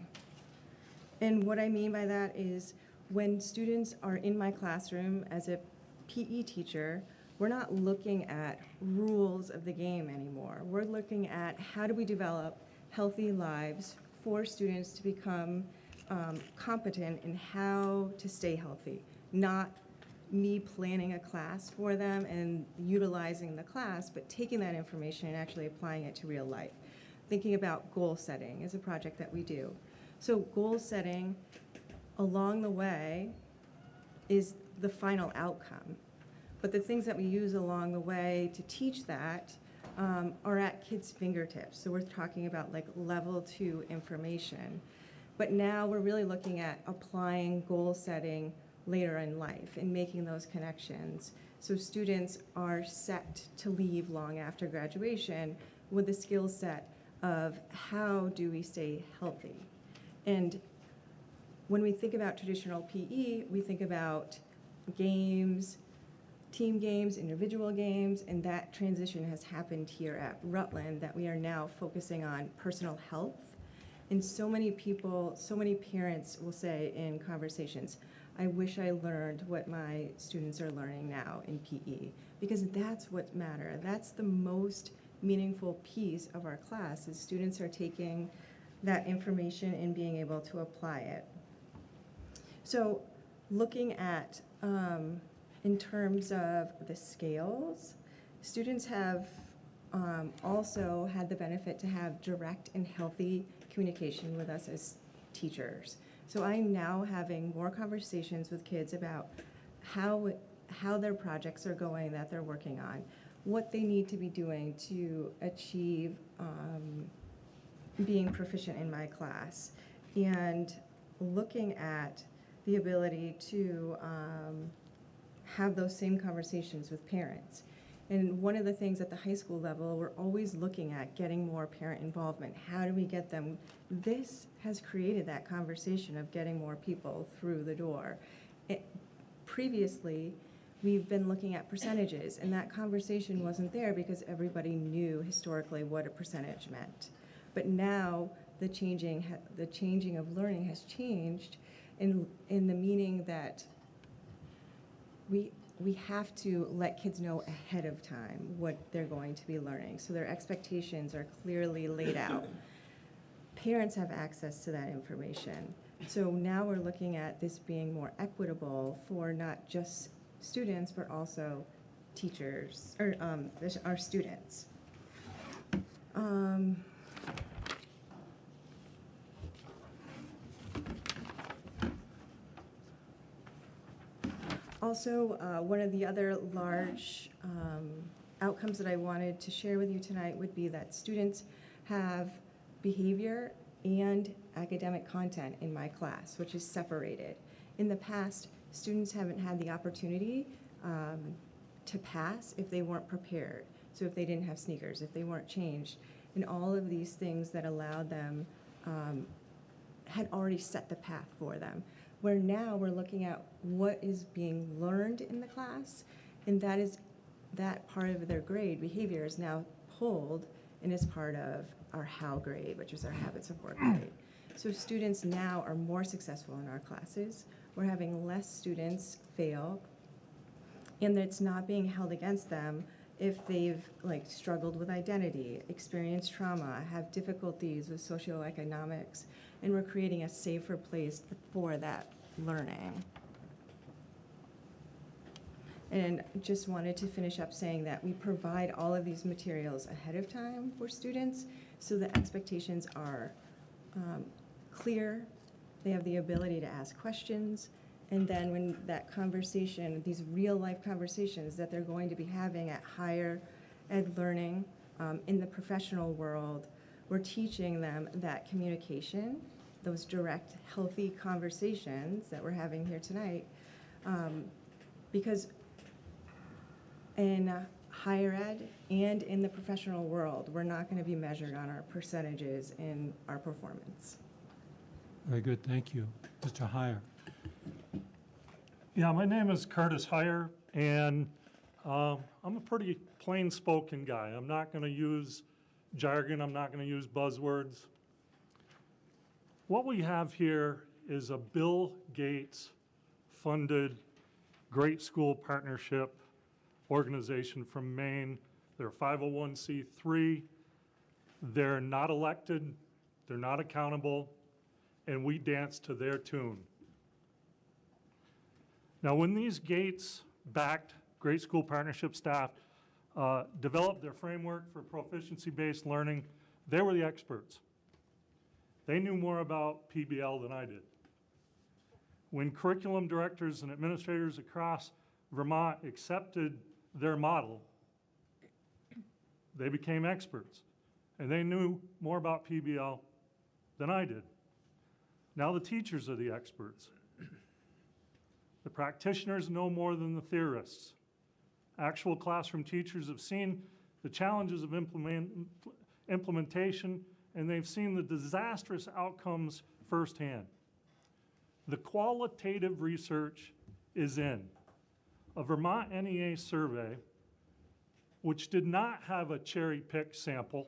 And what I mean by that is when students are in my classroom as a PE teacher, we're not looking at rules of the game anymore. We're looking at how do we develop healthy lives for students to become competent in how to stay healthy, not me planning a class for them and utilizing the class, but taking that information and actually applying it to real life. Thinking about goal setting is a project that we do. So goal setting along the way is the final outcome. But the things that we use along the way to teach that are at kids' fingertips. So we're talking about like level 2 information. But now we're really looking at applying goal setting later in life and making those connections. So students are set to leave long after graduation with a skill set of how do we stay healthy. And when we think about traditional PE, we think about games, team games, individual games, and that transition has happened here at Rutland, that we are now focusing on personal health. And so many people, so many parents will say in conversations, I wish I learned what my students are learning now in PE, because that's what matters. That's the most meaningful piece of our class, is students are taking that information and being able to apply it. So looking at, in terms of the scales, students have also had the benefit to have direct and healthy communication with us as teachers. So I'm now having more conversations with kids about how their projects are going that they're working on, what they need to be doing to achieve being proficient in my class, and looking at the ability to have those same conversations with parents. And one of the things at the high school level, we're always looking at getting more parent involvement. How do we get them? This has created that conversation of getting more people through the door. Previously, we've been looking at percentages, and that conversation wasn't there because everybody knew historically what a percentage meant. But now the changing of learning has changed in the meaning that we have to let kids know ahead of time what they're going to be learning, so their expectations are clearly laid out. Parents have access to that information. So now we're looking at this being more equitable for not just students, but also teachers, or our students. Also, one of the other large outcomes that I wanted to share with you tonight would be that students have behavior and academic content in my class, which is separated. In the past, students haven't had the opportunity to pass if they weren't prepared. So if they didn't have sneakers, if they weren't changed, and all of these things that allowed them had already set the path for them. Where now we're looking at what is being learned in the class, and that part of their grade behavior is now pulled and is part of our HAL grade, which is our habits of work grade. So students now are more successful in our classes. We're having less students fail, and it's not being held against them if they've struggled with identity, experienced trauma, have difficulties with socioeconomics, and we're creating a safer place for that learning. And just wanted to finish up saying that we provide all of these materials ahead of time for students, so the expectations are clear, they have the ability to ask questions, and then when that conversation, these real life conversations that they're going to be having at higher ed learning in the professional world, we're teaching them that communication, those direct, healthy conversations that we're having here tonight, because in higher ed and in the professional world, we're not going to be measured on our percentages in our performance. Very good, thank you. Mr. Heyer. Yeah, my name is Curtis Heyer, and I'm a pretty plain-spoken guy. I'm not going to use jargon. I'm not going to use buzzwords. What we have here is a Bill Gates funded Great School Partnership organization from Maine. They're 501c3. They're not elected. They're not accountable. And we dance to their tune. Now, when these Gates-backed Great School Partnership staff developed their framework for proficiency-based learning, they were the experts. They knew more about PBL than I did. When curriculum directors and administrators across Vermont accepted their model, they became experts, and they knew more about PBL than I did. Now the teachers are the experts. The practitioners know more than the theorists. Actual classroom teachers have seen the challenges of implementation, and they've seen the disastrous outcomes firsthand. The qualitative research is in. A Vermont NEA survey, which did not have a cherry-picked sample,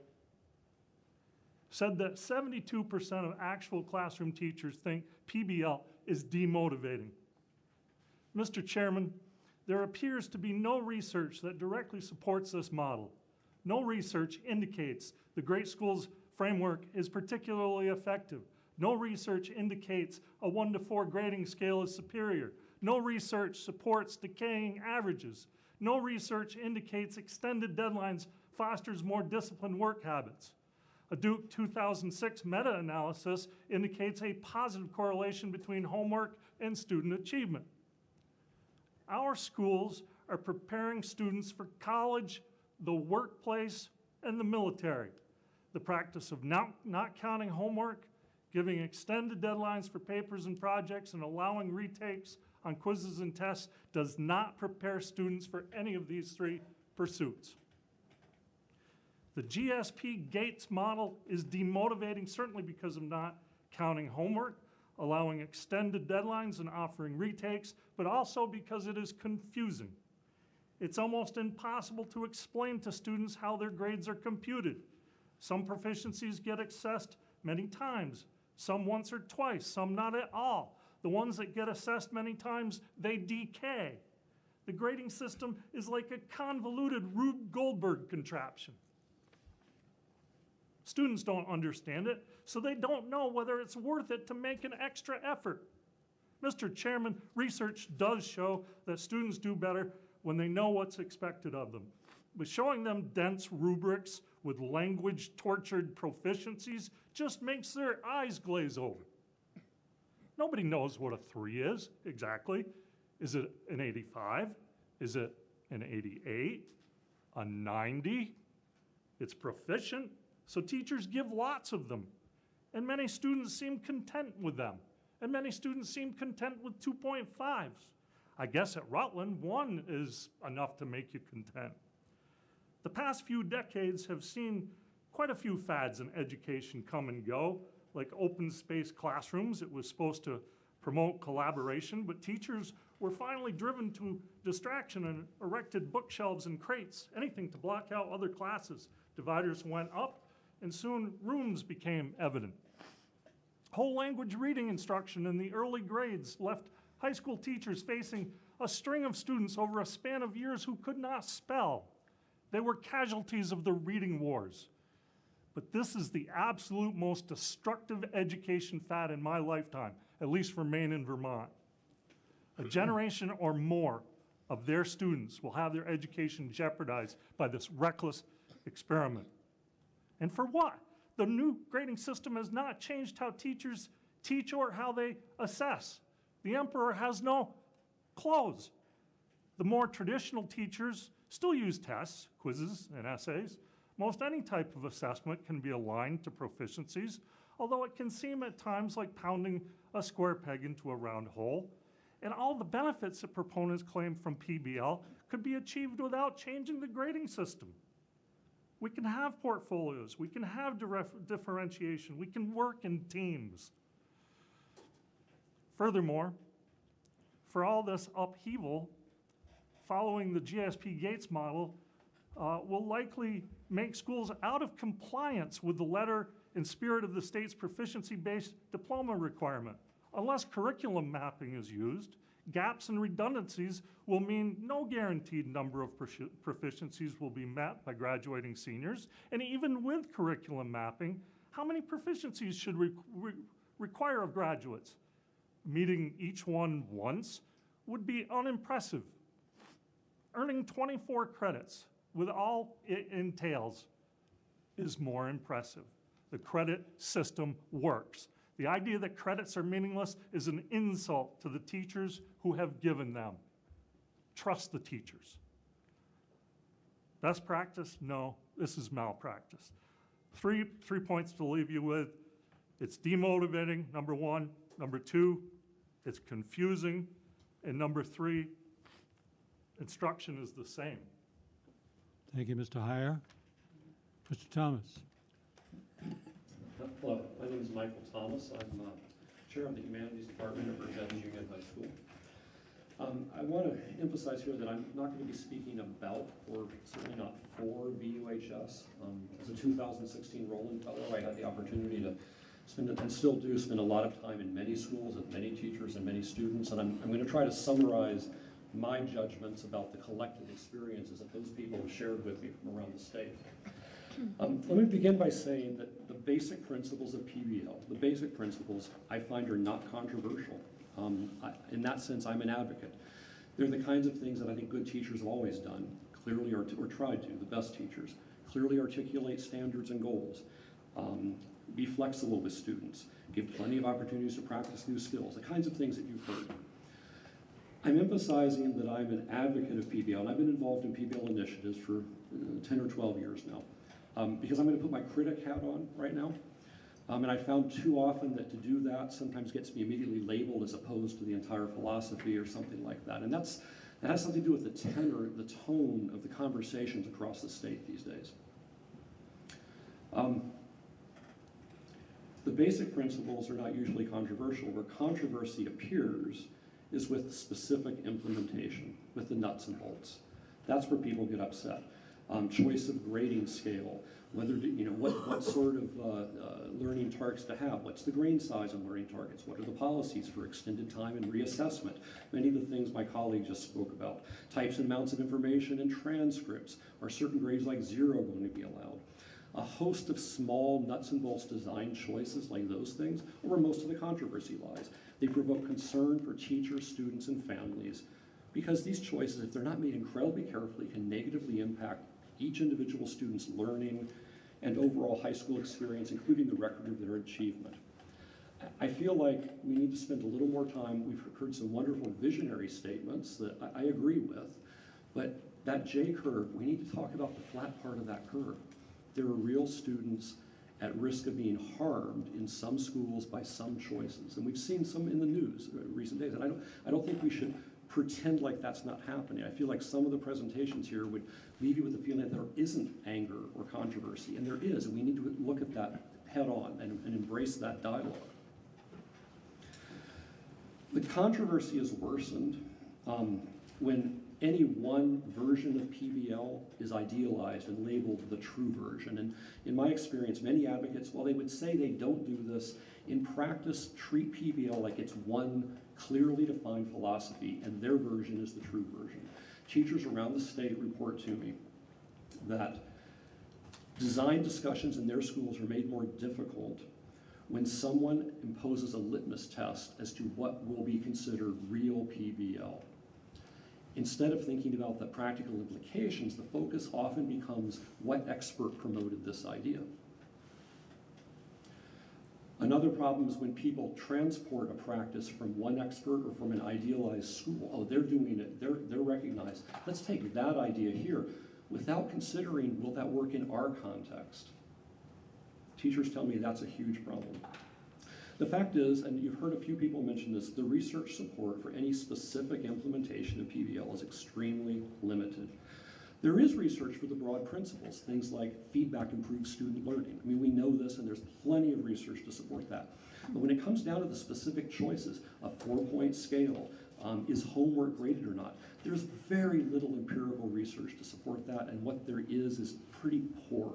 said that 72% of actual classroom teachers think PBL is demotivating. Mr. Chairman, there appears to be no research that directly supports this model. No research indicates the Great Schools framework is particularly effective. No research indicates a 1 to 4 grading scale is superior. No research supports decaying averages. No research indicates extended deadlines fosters more disciplined work habits. A Duke 2006 meta-analysis indicates a positive correlation between homework and student achievement. Our schools are preparing students for college, the workplace, and the military. The practice of not counting homework, giving extended deadlines for papers and projects, and allowing retakes on quizzes and tests does not prepare students for any of these 3 pursuits. The GSP Gates model is demotivating, certainly because of not counting homework, allowing extended deadlines, and offering retakes, but also because it is confusing. It's almost impossible to explain to students how their grades are computed. Some proficiencies get assessed many times, some once or twice, some not at all. The ones that get assessed many times, they decay. The grading system is like a convoluted Rube Goldberg contraption. Students don't understand it, so they don't know whether it's worth it to make an extra effort. Mr. Chairman, research does show that students do better when they know what's expected of them. But showing them dense rubrics with language-tortured proficiencies just makes their eyes glaze over. Nobody knows what a 3 is exactly. Is it an 85? Is it an 88? A 90? It's proficient, so teachers give lots of them. And many students seem content with them. And many students seem content with 2.5s. I guess at Rutland, 1 is enough to make you content. The past few decades have seen quite a few fads in education come and go, like open space classrooms. It was supposed to promote collaboration, but teachers were finally driven to distraction and erected bookshelves and crates, anything to block out other classes. Dividers went up, and soon rooms became evident. Whole language reading instruction in the early grades left high school teachers facing a string of students over a span of years who could not spell. They were casualties of the reading wars. But this is the absolute most destructive education fad in my lifetime, at least for Maine and Vermont. A generation or more of their students will have their education jeopardized by this reckless experiment. And for what? The new grading system has not changed how teachers teach or how they assess. The emperor has no clothes. The more traditional teachers still use tests, quizzes, and essays. Most any type of assessment can be aligned to proficiencies, although it can seem at times like pounding a square peg into a round hole. And all the benefits that proponents claim from PBL could be achieved without changing the grading system. We can have portfolios, we can have differentiation, we can work in teams. Furthermore, for all this upheaval, following the GSP Gates model will likely make schools out of compliance with the letter and spirit of the state's proficiency-based diploma requirement. Unless curriculum mapping is used, gaps and redundancies will mean no guaranteed number of proficiencies will be met by graduating seniors. And even with curriculum mapping, how many proficiencies should require of graduates? Meeting each one once would be unimpressive. Earning 24 credits with all it entails is more impressive. The credit system works. The idea that credits are meaningless is an insult to the teachers who have given them. Trust the teachers. Best practice? No, this is malpractice. Three points to leave you with. It's demotivating, number 1. Number 2, it's confusing. And number 3, instruction is the same. Thank you, Mr. Heyer. Mr. Thomas. Hello, my name is Michael Thomas. I'm chair of the Humanities Department at Virginia Union High School. I want to emphasize here that I'm not going to be speaking about, or certainly not for, VUHS. As a 2016 Rowland Fellow, I had the opportunity to spend, and still do, spend a lot of time in many schools with many teachers and many students, and I'm going to try to summarize my judgments about the collective experiences that those people have shared with me from around the state. Let me begin by saying that the basic principles of PBL, the basic principles, I find are not controversial. In that sense, I'm an advocate. They're the kinds of things that I think good teachers have always done, clearly, or tried to, the best teachers. Clearly articulate standards and goals. Be flexible with students. Give plenty of opportunities to practice new skills, the kinds of things that you've heard. I'm emphasizing that I'm an advocate of PBL, and I've been involved in PBL initiatives for 10 or 12 years now. Because I'm going to put my critic hat on right now. And I found too often that to do that sometimes gets me immediately labeled as opposed to the entire philosophy or something like that. And that has something to do with the tenor, the tone of the conversations across the state these days. The basic principles are not usually controversial. Where controversy appears is with specific implementation, with the nuts and bolts. That's where people get upset. Choice of grading scale, whether to, what sort of learning targets to have, what's the grain size on learning targets, what are the policies for extended time and reassessment, many of the things my colleague just spoke about, types and amounts of information and transcripts, are certain grades like 0 going to be allowed? A host of small nuts and bolts design choices like those things, or where most of the controversy lies. They provoke concern for teachers, students, and families, because these choices, if they're not made incredibly carefully, can negatively impact each individual student's learning and overall high school experience, including the record of their achievement. I feel like we need to spend a little more time. We've heard some wonderful visionary statements that I agree with, but that J curve, we need to talk about the flat part of that curve. There are real students at risk of being harmed in some schools by some choices, and we've seen some in the news in recent days, and I don't think we should pretend like that's not happening. I feel like some of the presentations here would leave you with the feeling that there isn't anger or controversy, and there is, and we need to look at that head on and embrace that dialogue. The controversy is worsened when any one version of PBL is idealized and labeled the true version. And in my experience, many advocates, while they would say they don't do this, in practice treat PBL like it's one clearly defined philosophy, and their version is the true version. Teachers around the state report to me that design discussions in their schools are made more difficult when someone imposes a litmus test as to what will be considered real PBL. Instead of thinking about the practical implications, the focus often becomes what expert promoted this idea. Another problem is when people transport a practice from one expert or from an idealized school. Oh, they're doing it, they're recognized. Let's take that idea here without considering, will that work in our context? Teachers tell me that's a huge problem. The fact is, and you've heard a few people mention this, the research support for any specific implementation of PBL is extremely limited. There is research for the broad principles, things like feedback improves student learning. I mean, we know this, and there's plenty of research to support that. But when it comes down to the specific choices, a 4-point scale, is homework graded or not, there's very little empirical research to support that, and what there is pretty poor,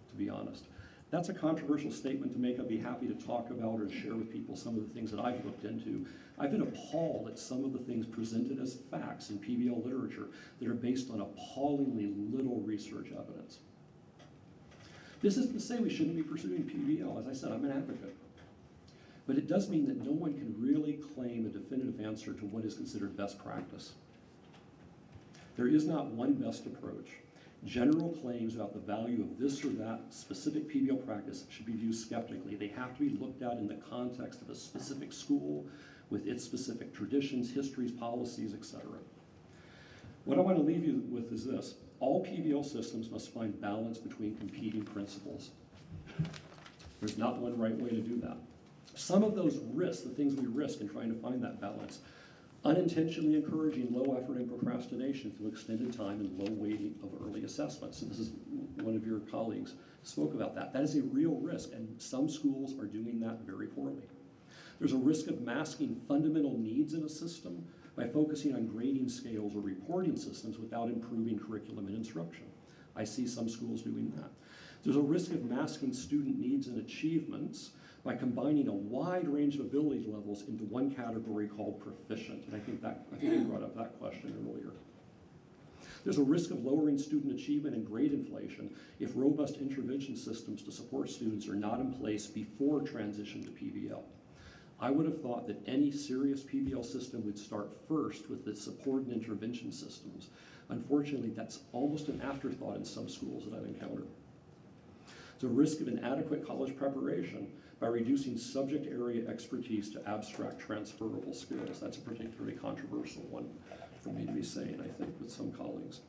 to be honest. That's a controversial statement to make. I'd be happy to talk about or share with people some of the things that I've looked into. I've been appalled at some of the things presented as facts in PBL literature that are based on appallingly little research evidence. This isn't to say we shouldn't be pursuing PBL. As I said, I'm an advocate. But it does mean that no one can really claim a definitive answer to what is considered best practice. There is not one best approach. General claims about the value of this or that specific PBL practice should be viewed skeptically. They have to be looked at in the context of a specific school with its specific traditions, histories, policies, etc. What I want to leave you with is this. All PBL systems must find balance between competing principles. There's not one right way to do that. Some of those risks, the things we risk in trying to find that balance, Unintentionally encouraging low effort and procrastination through extended time and low weighting of early assessments. And this is one of your colleagues spoke about that. That is a real risk, and some schools are doing that very poorly. There's a risk of masking fundamental needs in a system by focusing on grading scales or reporting systems without improving curriculum and instruction. I see some schools doing that. There's a risk of masking student needs and achievements by combining a wide range of ability levels into one category called proficient. And I think you brought up that question earlier. There's a risk of lowering student achievement and grade inflation if robust intervention systems to support students are not in place before transition to PBL. I would have thought that any serious PBL system would start first with the support and intervention systems. Unfortunately, that's almost an afterthought in some schools that I've encountered. There's a risk of inadequate college preparation by reducing subject area expertise to abstract transferable skills. That's a particularly controversial one for me to be saying, I think, with some colleagues.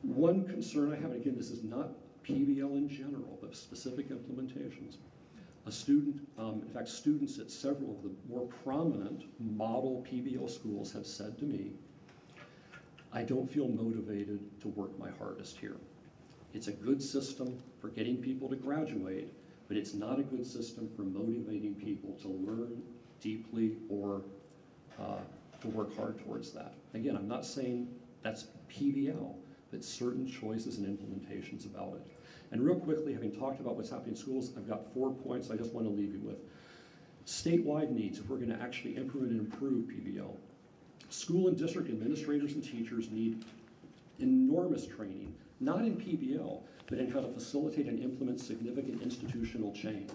One concern I have, and again, this is not PBL in general, but specific implementations. A student, in fact, students at several of the more prominent model PBL schools have said to me, I don't feel motivated to work my hardest here. It's a good system for getting people to graduate, but it's not a good system for motivating people to learn deeply or to work hard towards that. Again, I'm not saying that's PBL, but certain choices and implementations about it. And real quickly, having talked about what's happening in schools, I've got 4 points I just want to leave you with. Statewide needs, if we're going to actually implement and improve PBL. School and district administrators and teachers need enormous training, not in PBL, but in how to facilitate and implement significant institutional change.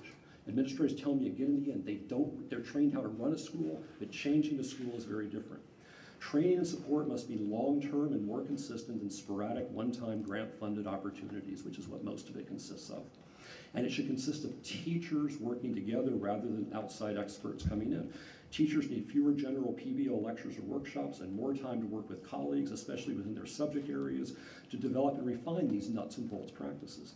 Administrators tell me again and again, they're trained how to run a school, but changing the school is very different. Training and support must be long-term and more consistent than sporadic, one-time grant-funded opportunities, which is what most of it consists of. And it should consist of teachers working together rather than outside experts coming in. Teachers need fewer general PBL lectures or workshops and more time to work with colleagues, especially within their subject areas, to develop and refine these nuts and bolts practices.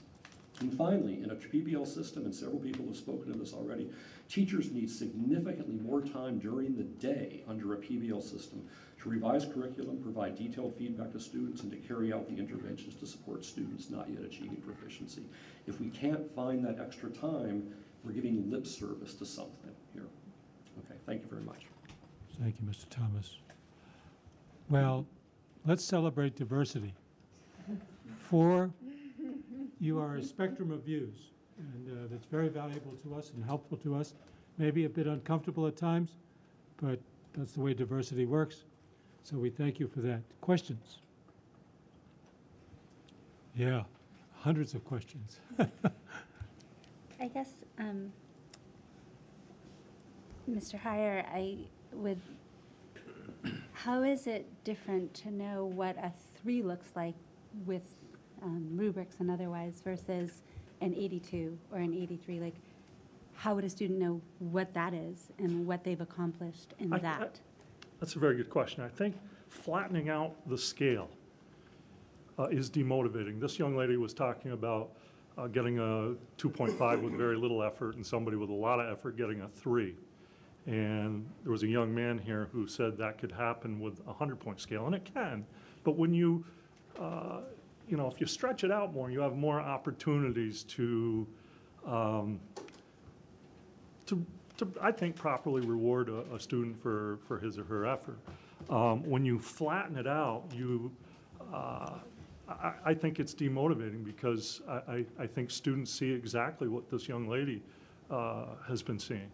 And finally, in a PBL system, and several people have spoken to this already, teachers need significantly more time during the day under a PBL system to revise curriculum, provide detailed feedback to students, and to carry out the interventions to support students not yet achieving proficiency. If we can't find that extra time, we're giving lip service to something here. Okay, thank you very much. Thank you, Mr. Thomas. Well, let's celebrate diversity. You are a spectrum of views, and that's very valuable to us and helpful to us. Maybe a bit uncomfortable at times, but that's the way diversity works. So we thank you for that. Questions? Yeah, hundreds of questions. I guess, Mr. Heyer, how is it different to know what a 3 looks like with rubrics and otherwise versus an 82 or an 83? Like, how would a student know what that is and what they've accomplished in that? That's a very good question. I think flattening out the scale is demotivating. This young lady was talking about getting a 2.5 with very little effort and somebody with a lot of effort getting a 3. And there was a young man here who said that could happen with a 100-point scale, and it can. But when you if you stretch it out more, you have more opportunities to I think, properly reward a student for his or her effort. When you flatten it out, I think it's demotivating because I think students see exactly what this young lady has been seeing.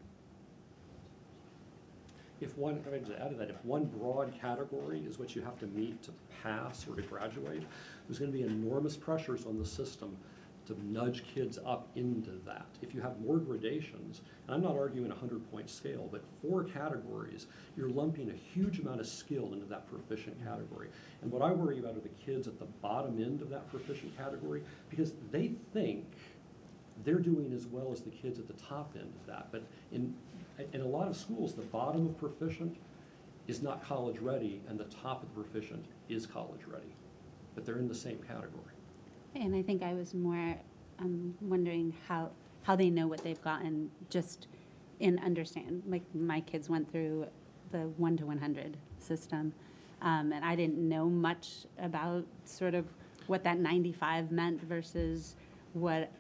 If one, I mean, to add to that, if one broad category is what you have to meet to pass or to graduate, there's going to be enormous pressures on the system to nudge kids up into that. If you have more gradations, and I'm not arguing a 100-point scale, but 4 categories, you're lumping a huge amount of skill into that proficient category. And what I worry about are the kids at the bottom end of that proficient category, because they think they're doing as well as the kids at the top end of that. But in a lot of schools, the bottom of proficient is not college ready, and the top of proficient is college ready. But they're in the same category. And I think I was more wondering how they know what they've gotten just in understand, like my kids went through the 1 to 100 system, and I didn't know much about sort of what that 95 meant versus what,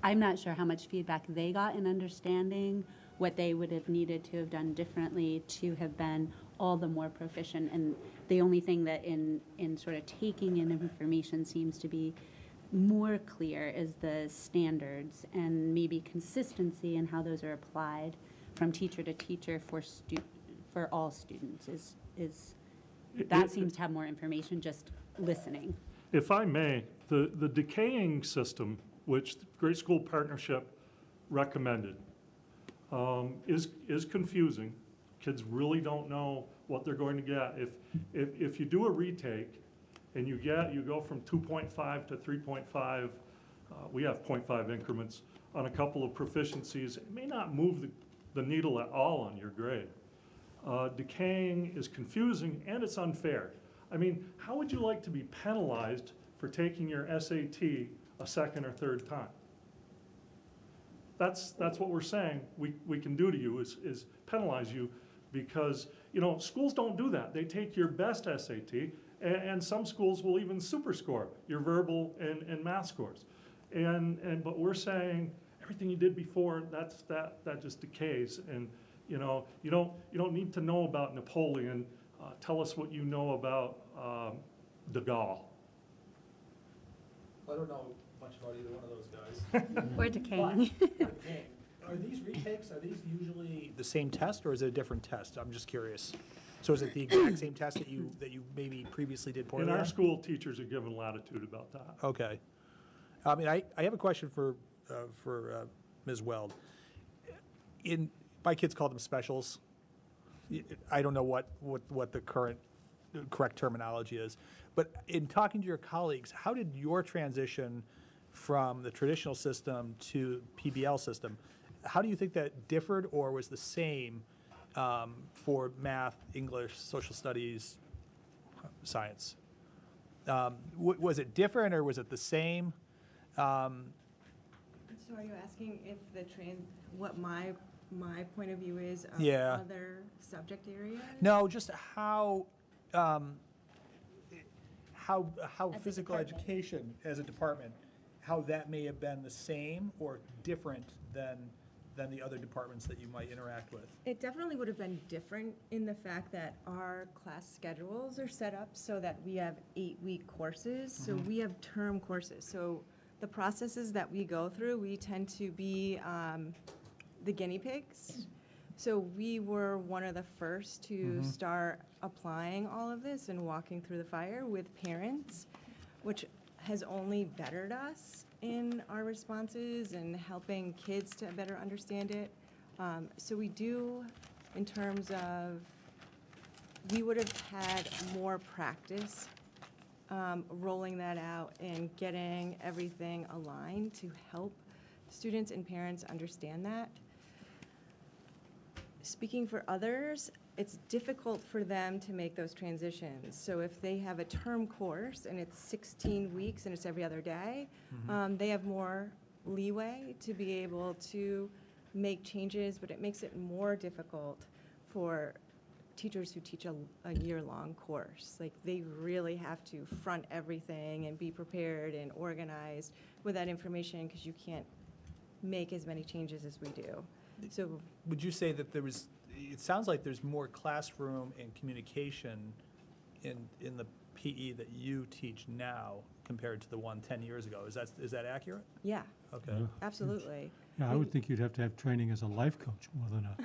I'm not sure how much feedback they got in understanding what they would have needed to have done differently to have been all the more proficient. And the only thing that in sort of taking in information seems to be more clear is the standards and maybe consistency in how those are applied from teacher to teacher for all students is that seems to have more information just listening. If I may, the decaying system, which the Great School Partnership recommended, is confusing. Kids really don't know what they're going to get. If you do a retake and you go from 2.5 to 3.5, we have 0.5 increments on a couple of proficiencies, it may not move the needle at all on your grade. Decaying is confusing and it's unfair. I mean, how would you like to be penalized for taking your SAT a second or third time? That's what we're saying we can do to you is penalize you, because schools don't do that. They take your best SAT, and some schools will even superscore your verbal and math scores. But we're saying everything you did before, that just decays. And you don't need to know about Napoleon. Tell us what you know about de Gaulle. I don't know much about either one of those guys. Or decaying. Are these retakes, are these usually the same test, or is it a different test? I'm just curious. So is it the exact same test that you maybe previously did poorly In our on? school, teachers are given latitude about that. Okay. I mean, I have a question for Ms. Weld. My kids call them specials. I don't know what the correct terminology is. But in talking to your colleagues, how did your transition from the traditional system to PBL system, how do you think that differed or was the same for math, English, social studies, science? Was it different or was it the same? So are you asking if what my point of view is of other subject areas? No, just how physical education as a department, how that may have been the same or different than the other departments that you might interact with. It definitely would have been different in the fact that our class schedules are set up so that we have 8-week courses. So we have term courses. So the processes that we go through, we tend to be the guinea pigs. So we were one of the first to start applying all of this and walking through the fire with parents, which has only bettered us in our responses and helping kids to better understand it. So we do, in terms of, we would have had more practice rolling that out and getting everything aligned to help students and parents understand that. Speaking for others, it's difficult for them to make those transitions. So if they have a term course and it's 16 weeks and it's every other day, they have more leeway to be able to make changes, but it makes it more difficult for teachers who teach a year-long course. Like, they really have to front everything and be prepared and organized with that information because you can't make as many changes as we do. So would you say that it sounds like there's more classroom and communication in the PE that you teach now compared to the one 10 years ago. Is that accurate? Yeah. Okay. Yeah. Absolutely. Yeah, I would think you'd have to have training as a life coach more than a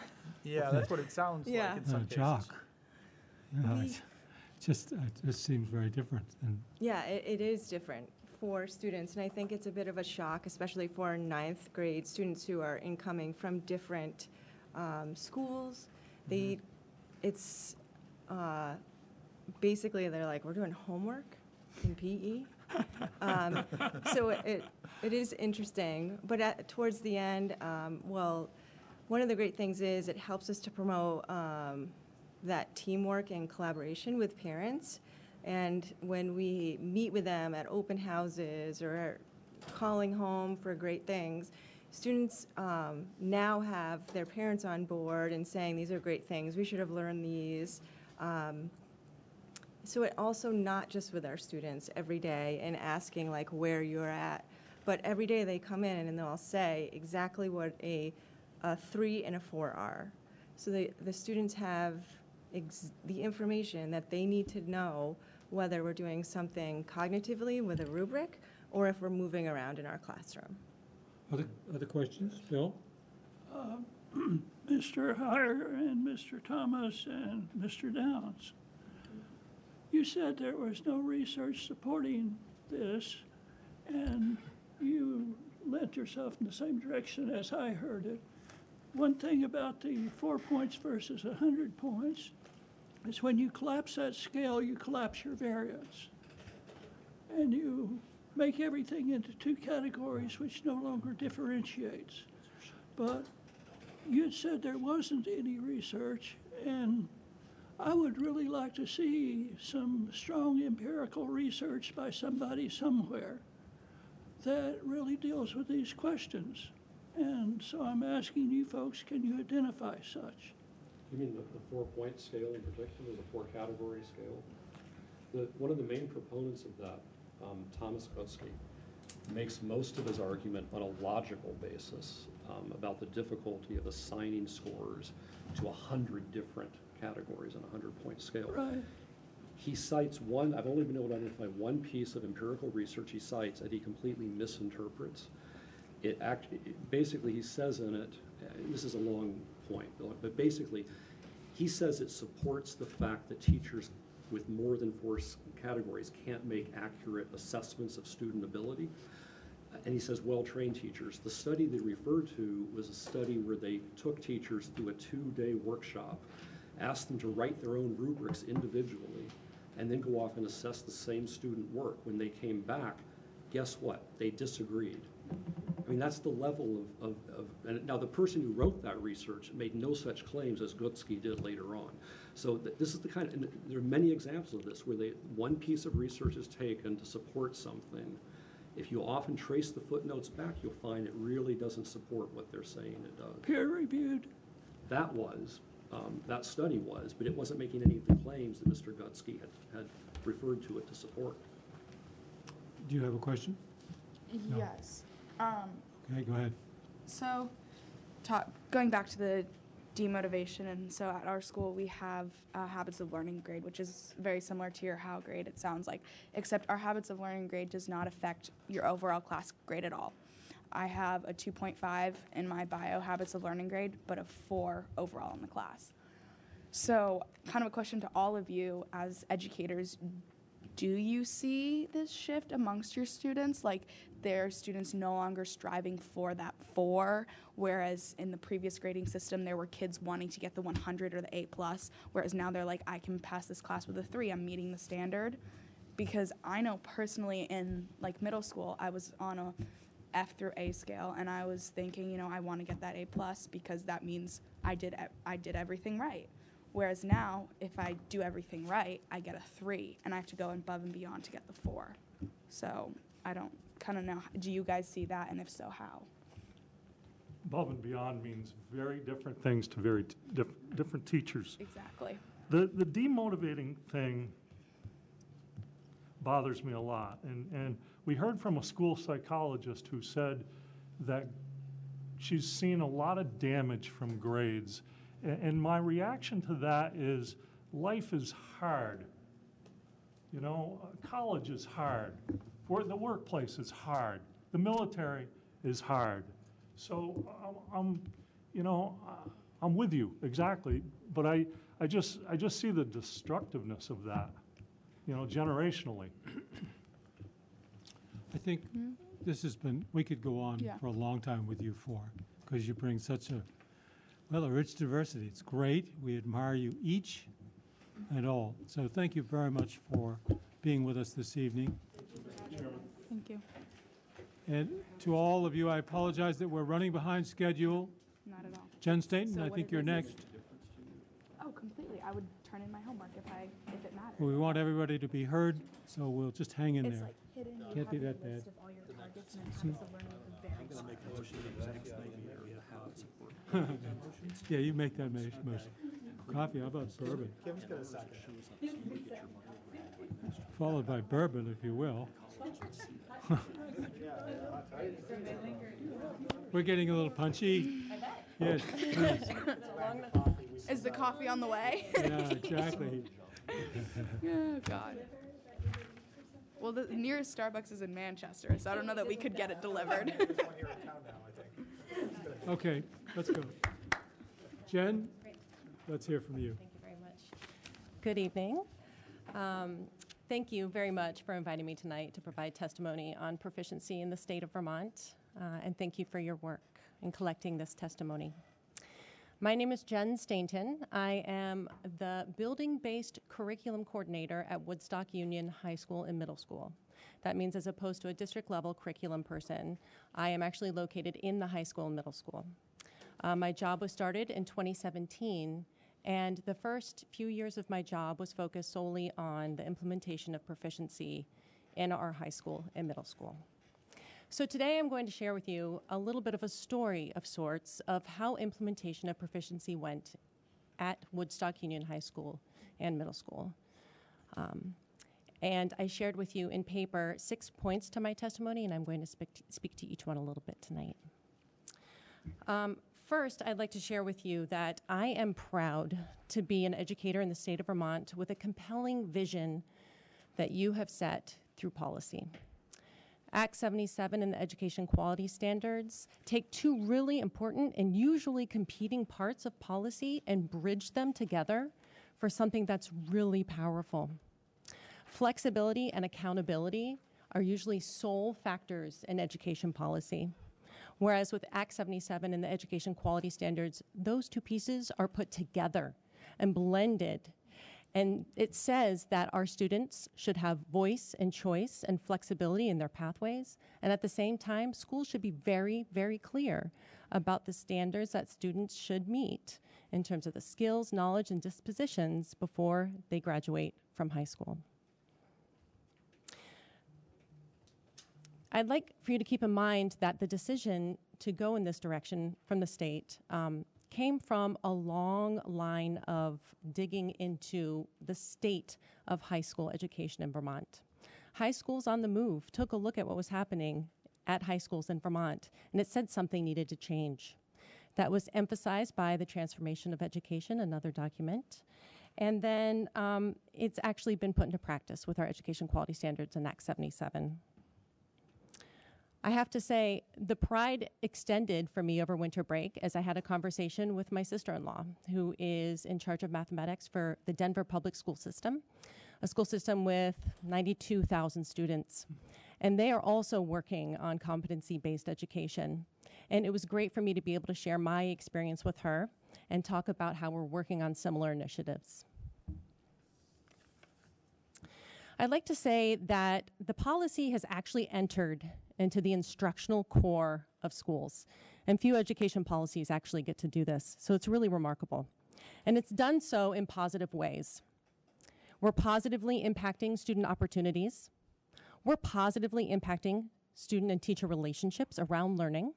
Yeah, that's what it sounds like in some cases. jock. Yeah, it just seems very different. And yeah, it is different for students, and I think it's a bit of a shock, especially for 9th grade students who are incoming from different schools. It's basically they're like, we're doing homework in PE. So it is interesting, but towards the end, one of the great things is it helps us to promote that teamwork and collaboration with parents. And when we meet with them at open houses or calling home for great things, students now have their parents on board and saying, these are great things, we should have learned these. So it also not just with our students every day and asking like where you're at, but every day they come in and they'll say exactly what a 3 and a 4 are. So the students have the information that they need to know whether we're doing something cognitively with a rubric or if we're moving around in our classroom. Other questions? Bill? Mr. Heyer and Mr. Thomas and Mr. Downs, you said there was no research supporting this, and you lent yourself in the same direction as I heard it. One thing about the 4 points versus 100 points is when you collapse that scale, you collapse your variance. And you make everything into 2 categories, which no longer differentiates. But you had said there wasn't any research, and I would really like to see some strong empirical research by somebody somewhere that really deals with these questions. And so I'm asking you folks, can you identify such? You mean the 4-point scale in particular, the 4-category scale? One of the main proponents of that, Thomas Gutsky, makes most of his argument on a logical basis about the difficulty of assigning scores to 100 different categories on a 100-point scale. Right. He cites one, I've only been able to identify one piece of empirical research he cites that he completely misinterprets. Basically, he says in it, this is a long point, but basically, he says it supports the fact that teachers with more than 4 categories can't make accurate assessments of student ability. And he says well-trained teachers. The study they referred to was a study where they took teachers through a 2-day workshop, asked them to write their own rubrics individually, and then go off and assess the same student work. When they came back, guess what? They disagreed. I mean, that's the level and now the person who wrote that research made no such claims as Gutsky did later on. So this is the kind of, and there are many examples of this where one piece of research is taken to support something. If you often trace the footnotes back, you'll find it really doesn't support what they're saying it does. Peer-reviewed? That study was, but it wasn't making any of the claims that Mr. Gutsky had referred to it to support. Do you have a question? No. Yes. Okay, go ahead. So, going back to the demotivation, and so at our school we have a habits of learning grade, which is very similar to your HOW grade, it sounds like, except our habits of learning grade does not affect your overall class grade at all. I have a 2.5 in my bio habits of learning grade, but a 4 overall in the class. So, kind of a question to all of you as educators, do you see this shift amongst your students? Like, their students no longer striving for that 4, whereas in the previous grading system, there were kids wanting to get the 100 or the A+, whereas now they're like, I can pass this class with a 3, I'm meeting the standard. Because I know personally in like middle school, I was on a F through A scale, and I was thinking, I want to get that A+ because that means I did everything right. Whereas now, if I do everything right, I get a 3, and I have to go above and beyond to get the 4. So I don't kind of know. Do you guys see that, and if so, how? Above and beyond means very different things to very different teachers. Exactly. The demotivating thing bothers me a lot. And we heard from a school psychologist who said that she's seen a lot of damage from grades. And my reaction to that is life is hard. College is hard. The workplace is hard. The military is hard. So I'm with you exactly. But I just see the destructiveness of that, generationally. I think this has been, we could go on for a long time with you four, because you bring such a rich diversity. It's great. We admire you each and all. So thank you very much for being with us this evening. Thank you. And to all of you, I apologize that we're running behind schedule. Not at all. Jen Staten, So I what think it you're is next. Oh, completely. I would turn in my homework if it mattered. We want everybody to be heard, so we'll just hang in It's there. like hidden. You Can't be have a that bad. list of all your targets, and then habits of learning at the very Yeah, you make that motion. Coffee, how about bourbon? Kim's got a second. Followed by bourbon, if you will. We're getting a little punchy. Yes, please. Is the coffee on the way? Yeah, exactly. Oh, God. Well, the nearest Starbucks is in Manchester, so I don't know that we could get it delivered. Okay, let's go. Jen, let's hear from you. Thank you very much. Good evening. Thank you very much for inviting me tonight to provide testimony on proficiency in the state of Vermont, and thank you for your work in collecting this testimony. My name is Jen Stainton. I am the building-based curriculum coordinator at Woodstock Union High School and Middle School. That means as opposed to a district-level curriculum person, I am actually located in the high school and middle school. My job was started in 2017, and the first few years of my job was focused solely on the implementation of proficiency in our high school and middle school. So today I'm going to share with you a little bit of a story of sorts of how implementation of proficiency went at Woodstock Union High School and middle school. And I shared with you in paper 6 points to my testimony, and I'm going to speak to each one a little bit tonight. First, I'd like to share with you that I am proud to be an educator in the state of Vermont with a compelling vision that you have set through policy. Act 77 and the education quality standards take two really important and usually competing parts of policy and bridge them together for something that's really powerful. Flexibility and accountability are usually sole factors in education policy. Whereas with Act 77 and the education quality standards, those two pieces are put together and blended. And it says that our students should have voice and choice and flexibility in their pathways. And at the same time, schools should be very, very clear about the standards that students should meet in terms of the skills, knowledge, and dispositions before they graduate from high school. I'd like for you to keep in mind that the decision to go in this direction from the state came from a long line of digging into the state of high school education in Vermont. High schools on the move took a look at what was happening at high schools in Vermont, and it said something needed to change. That was emphasized by the Transformation of Education, another document. And then it's actually been put into practice with our education quality standards in Act 77. I have to say, the pride extended for me over winter break as I had a conversation with my sister-in-law, who is in charge of mathematics for the Denver public school system, a school system with 92,000 students. And they are also working on competency-based education. And it was great for me to be able to share my experience with her and talk about how we're working on similar initiatives. I'd like to say that the policy has actually entered into the instructional core of schools. And few education policies actually get to do this, so it's really remarkable. And it's done so in positive ways. We're positively impacting student opportunities. We're positively impacting student and teacher relationships around learning.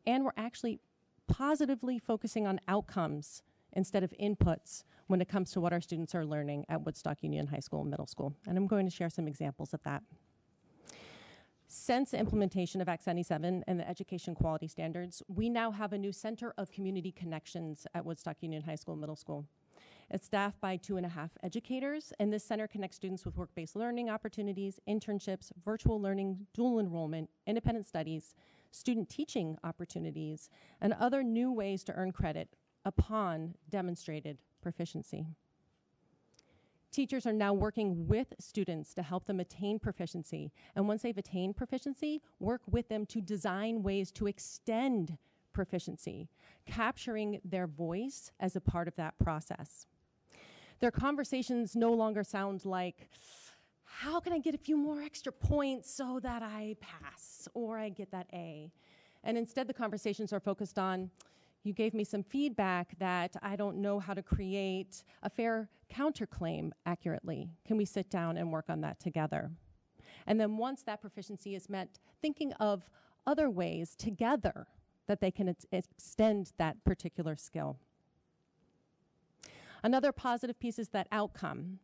And we're actually positively focusing on outcomes instead of inputs when it comes to what our students are learning at Woodstock Union High School and Middle School. And I'm going to share some examples of that. Since the implementation of Act 77 and the education quality standards, we now have a new Center of Community Connections at Woodstock Union High School and Middle School. It's staffed by 2.5 educators, and this center connects students with work-based learning opportunities, internships, virtual learning, dual enrollment, independent studies, student teaching opportunities, and other new ways to earn credit upon demonstrated proficiency. Teachers are now working with students to help them attain proficiency. And once they've attained proficiency, work with them to design ways to extend proficiency, capturing their voice as a part of that process. Their conversations no longer sound like, how can I get a few more extra points so that I pass or I get that A? And instead, the conversations are focused on, you gave me some feedback that I don't know how to create a fair counterclaim accurately. Can we sit down and work on that together? And then once that proficiency is met, thinking of other ways together that they can extend that particular skill. Another positive piece is that outcome.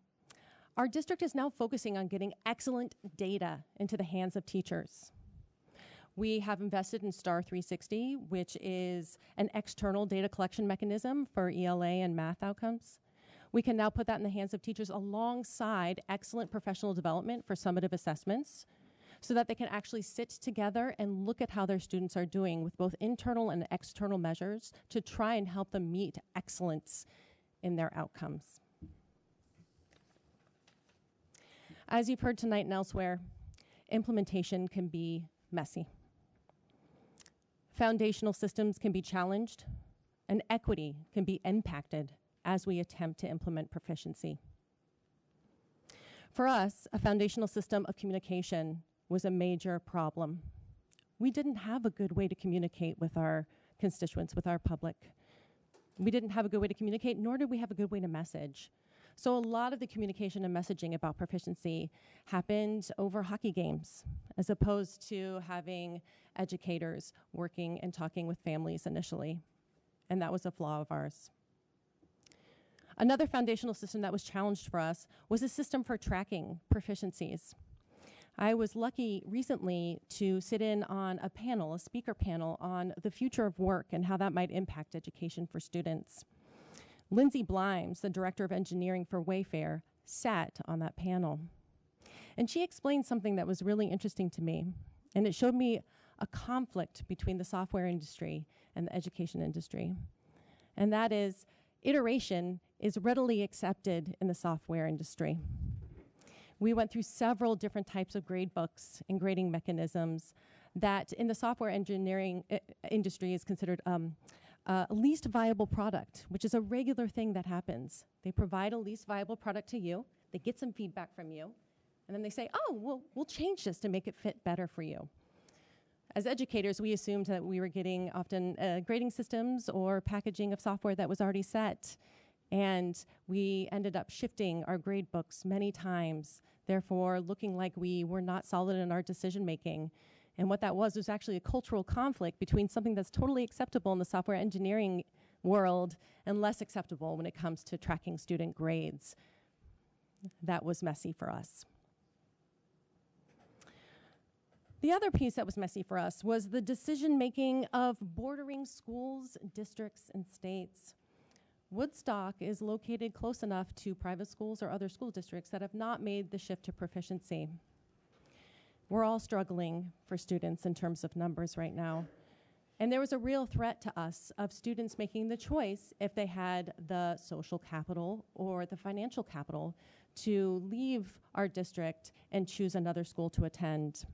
Our district is now focusing on getting excellent data into the hands of teachers. We have invested in STAR 360, which is an external data collection mechanism for ELA and math outcomes. We can now put that in the hands of teachers alongside excellent professional development for summative assessments so that they can actually sit together and look at how their students are doing with both internal and external measures to try and help them meet excellence in their outcomes. As you've heard tonight and elsewhere, implementation can be messy. Foundational systems can be challenged, and equity can be impacted as we attempt to implement proficiency. For us, a foundational system of communication was a major problem. We didn't have a good way to communicate with our constituents, with our public. We didn't have a good way to communicate, nor did we have a good way to message. So a lot of the communication and messaging about proficiency happened over hockey games, as opposed to having educators working and talking with families initially. And that was a flaw of ours. Another foundational system that was challenged for us was a system for tracking proficiencies. I was lucky recently to sit in on a panel, a speaker panel, on the future of work and how that might impact education for students. Lindsay Blimes, the director of engineering for Wayfair, sat on that panel. And she explained something that was really interesting to me. And it showed me a conflict between the software industry and the education industry. And that is, iteration is readily accepted in the software industry. We went through several different types of grade books and grading mechanisms that in the software engineering industry is considered least viable product, which is a regular thing that happens. They provide a least viable product to you, they get some feedback from you, and then they say, oh, we'll change this to make it fit better for you. As educators, we assumed that we were getting often grading systems or packaging of software that was already set, and we ended up shifting our grade books many times, therefore looking like we were not solid in our decision making. And what that was actually a cultural conflict between something that's totally acceptable in the software engineering world and less acceptable when it comes to tracking student grades. That was messy for us. The other piece that was messy for us was the decision making of bordering schools, districts, and states. Woodstock is located close enough to private schools or other school districts that have not made the shift to proficiency. We're all struggling for students in terms of numbers right now. And there was a real threat to us of students making the choice, if they had the social capital or the financial capital, to leave our district and choose another school to attend.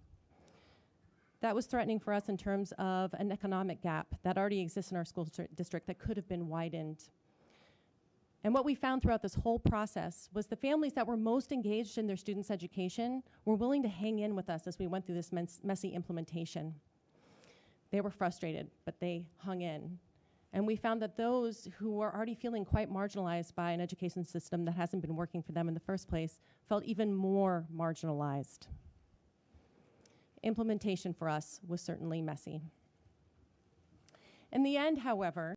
That was threatening for us in terms of an economic gap that already exists in our school district that could have been widened. And what we found throughout this whole process was the families that were most engaged in their students' education were willing to hang in with us as we went through this messy implementation. They were frustrated, but they hung in. And we found that those who were already feeling quite marginalized by an education system that hasn't been working for them in the first place felt even more marginalized. Implementation for us was certainly messy. In the end, however,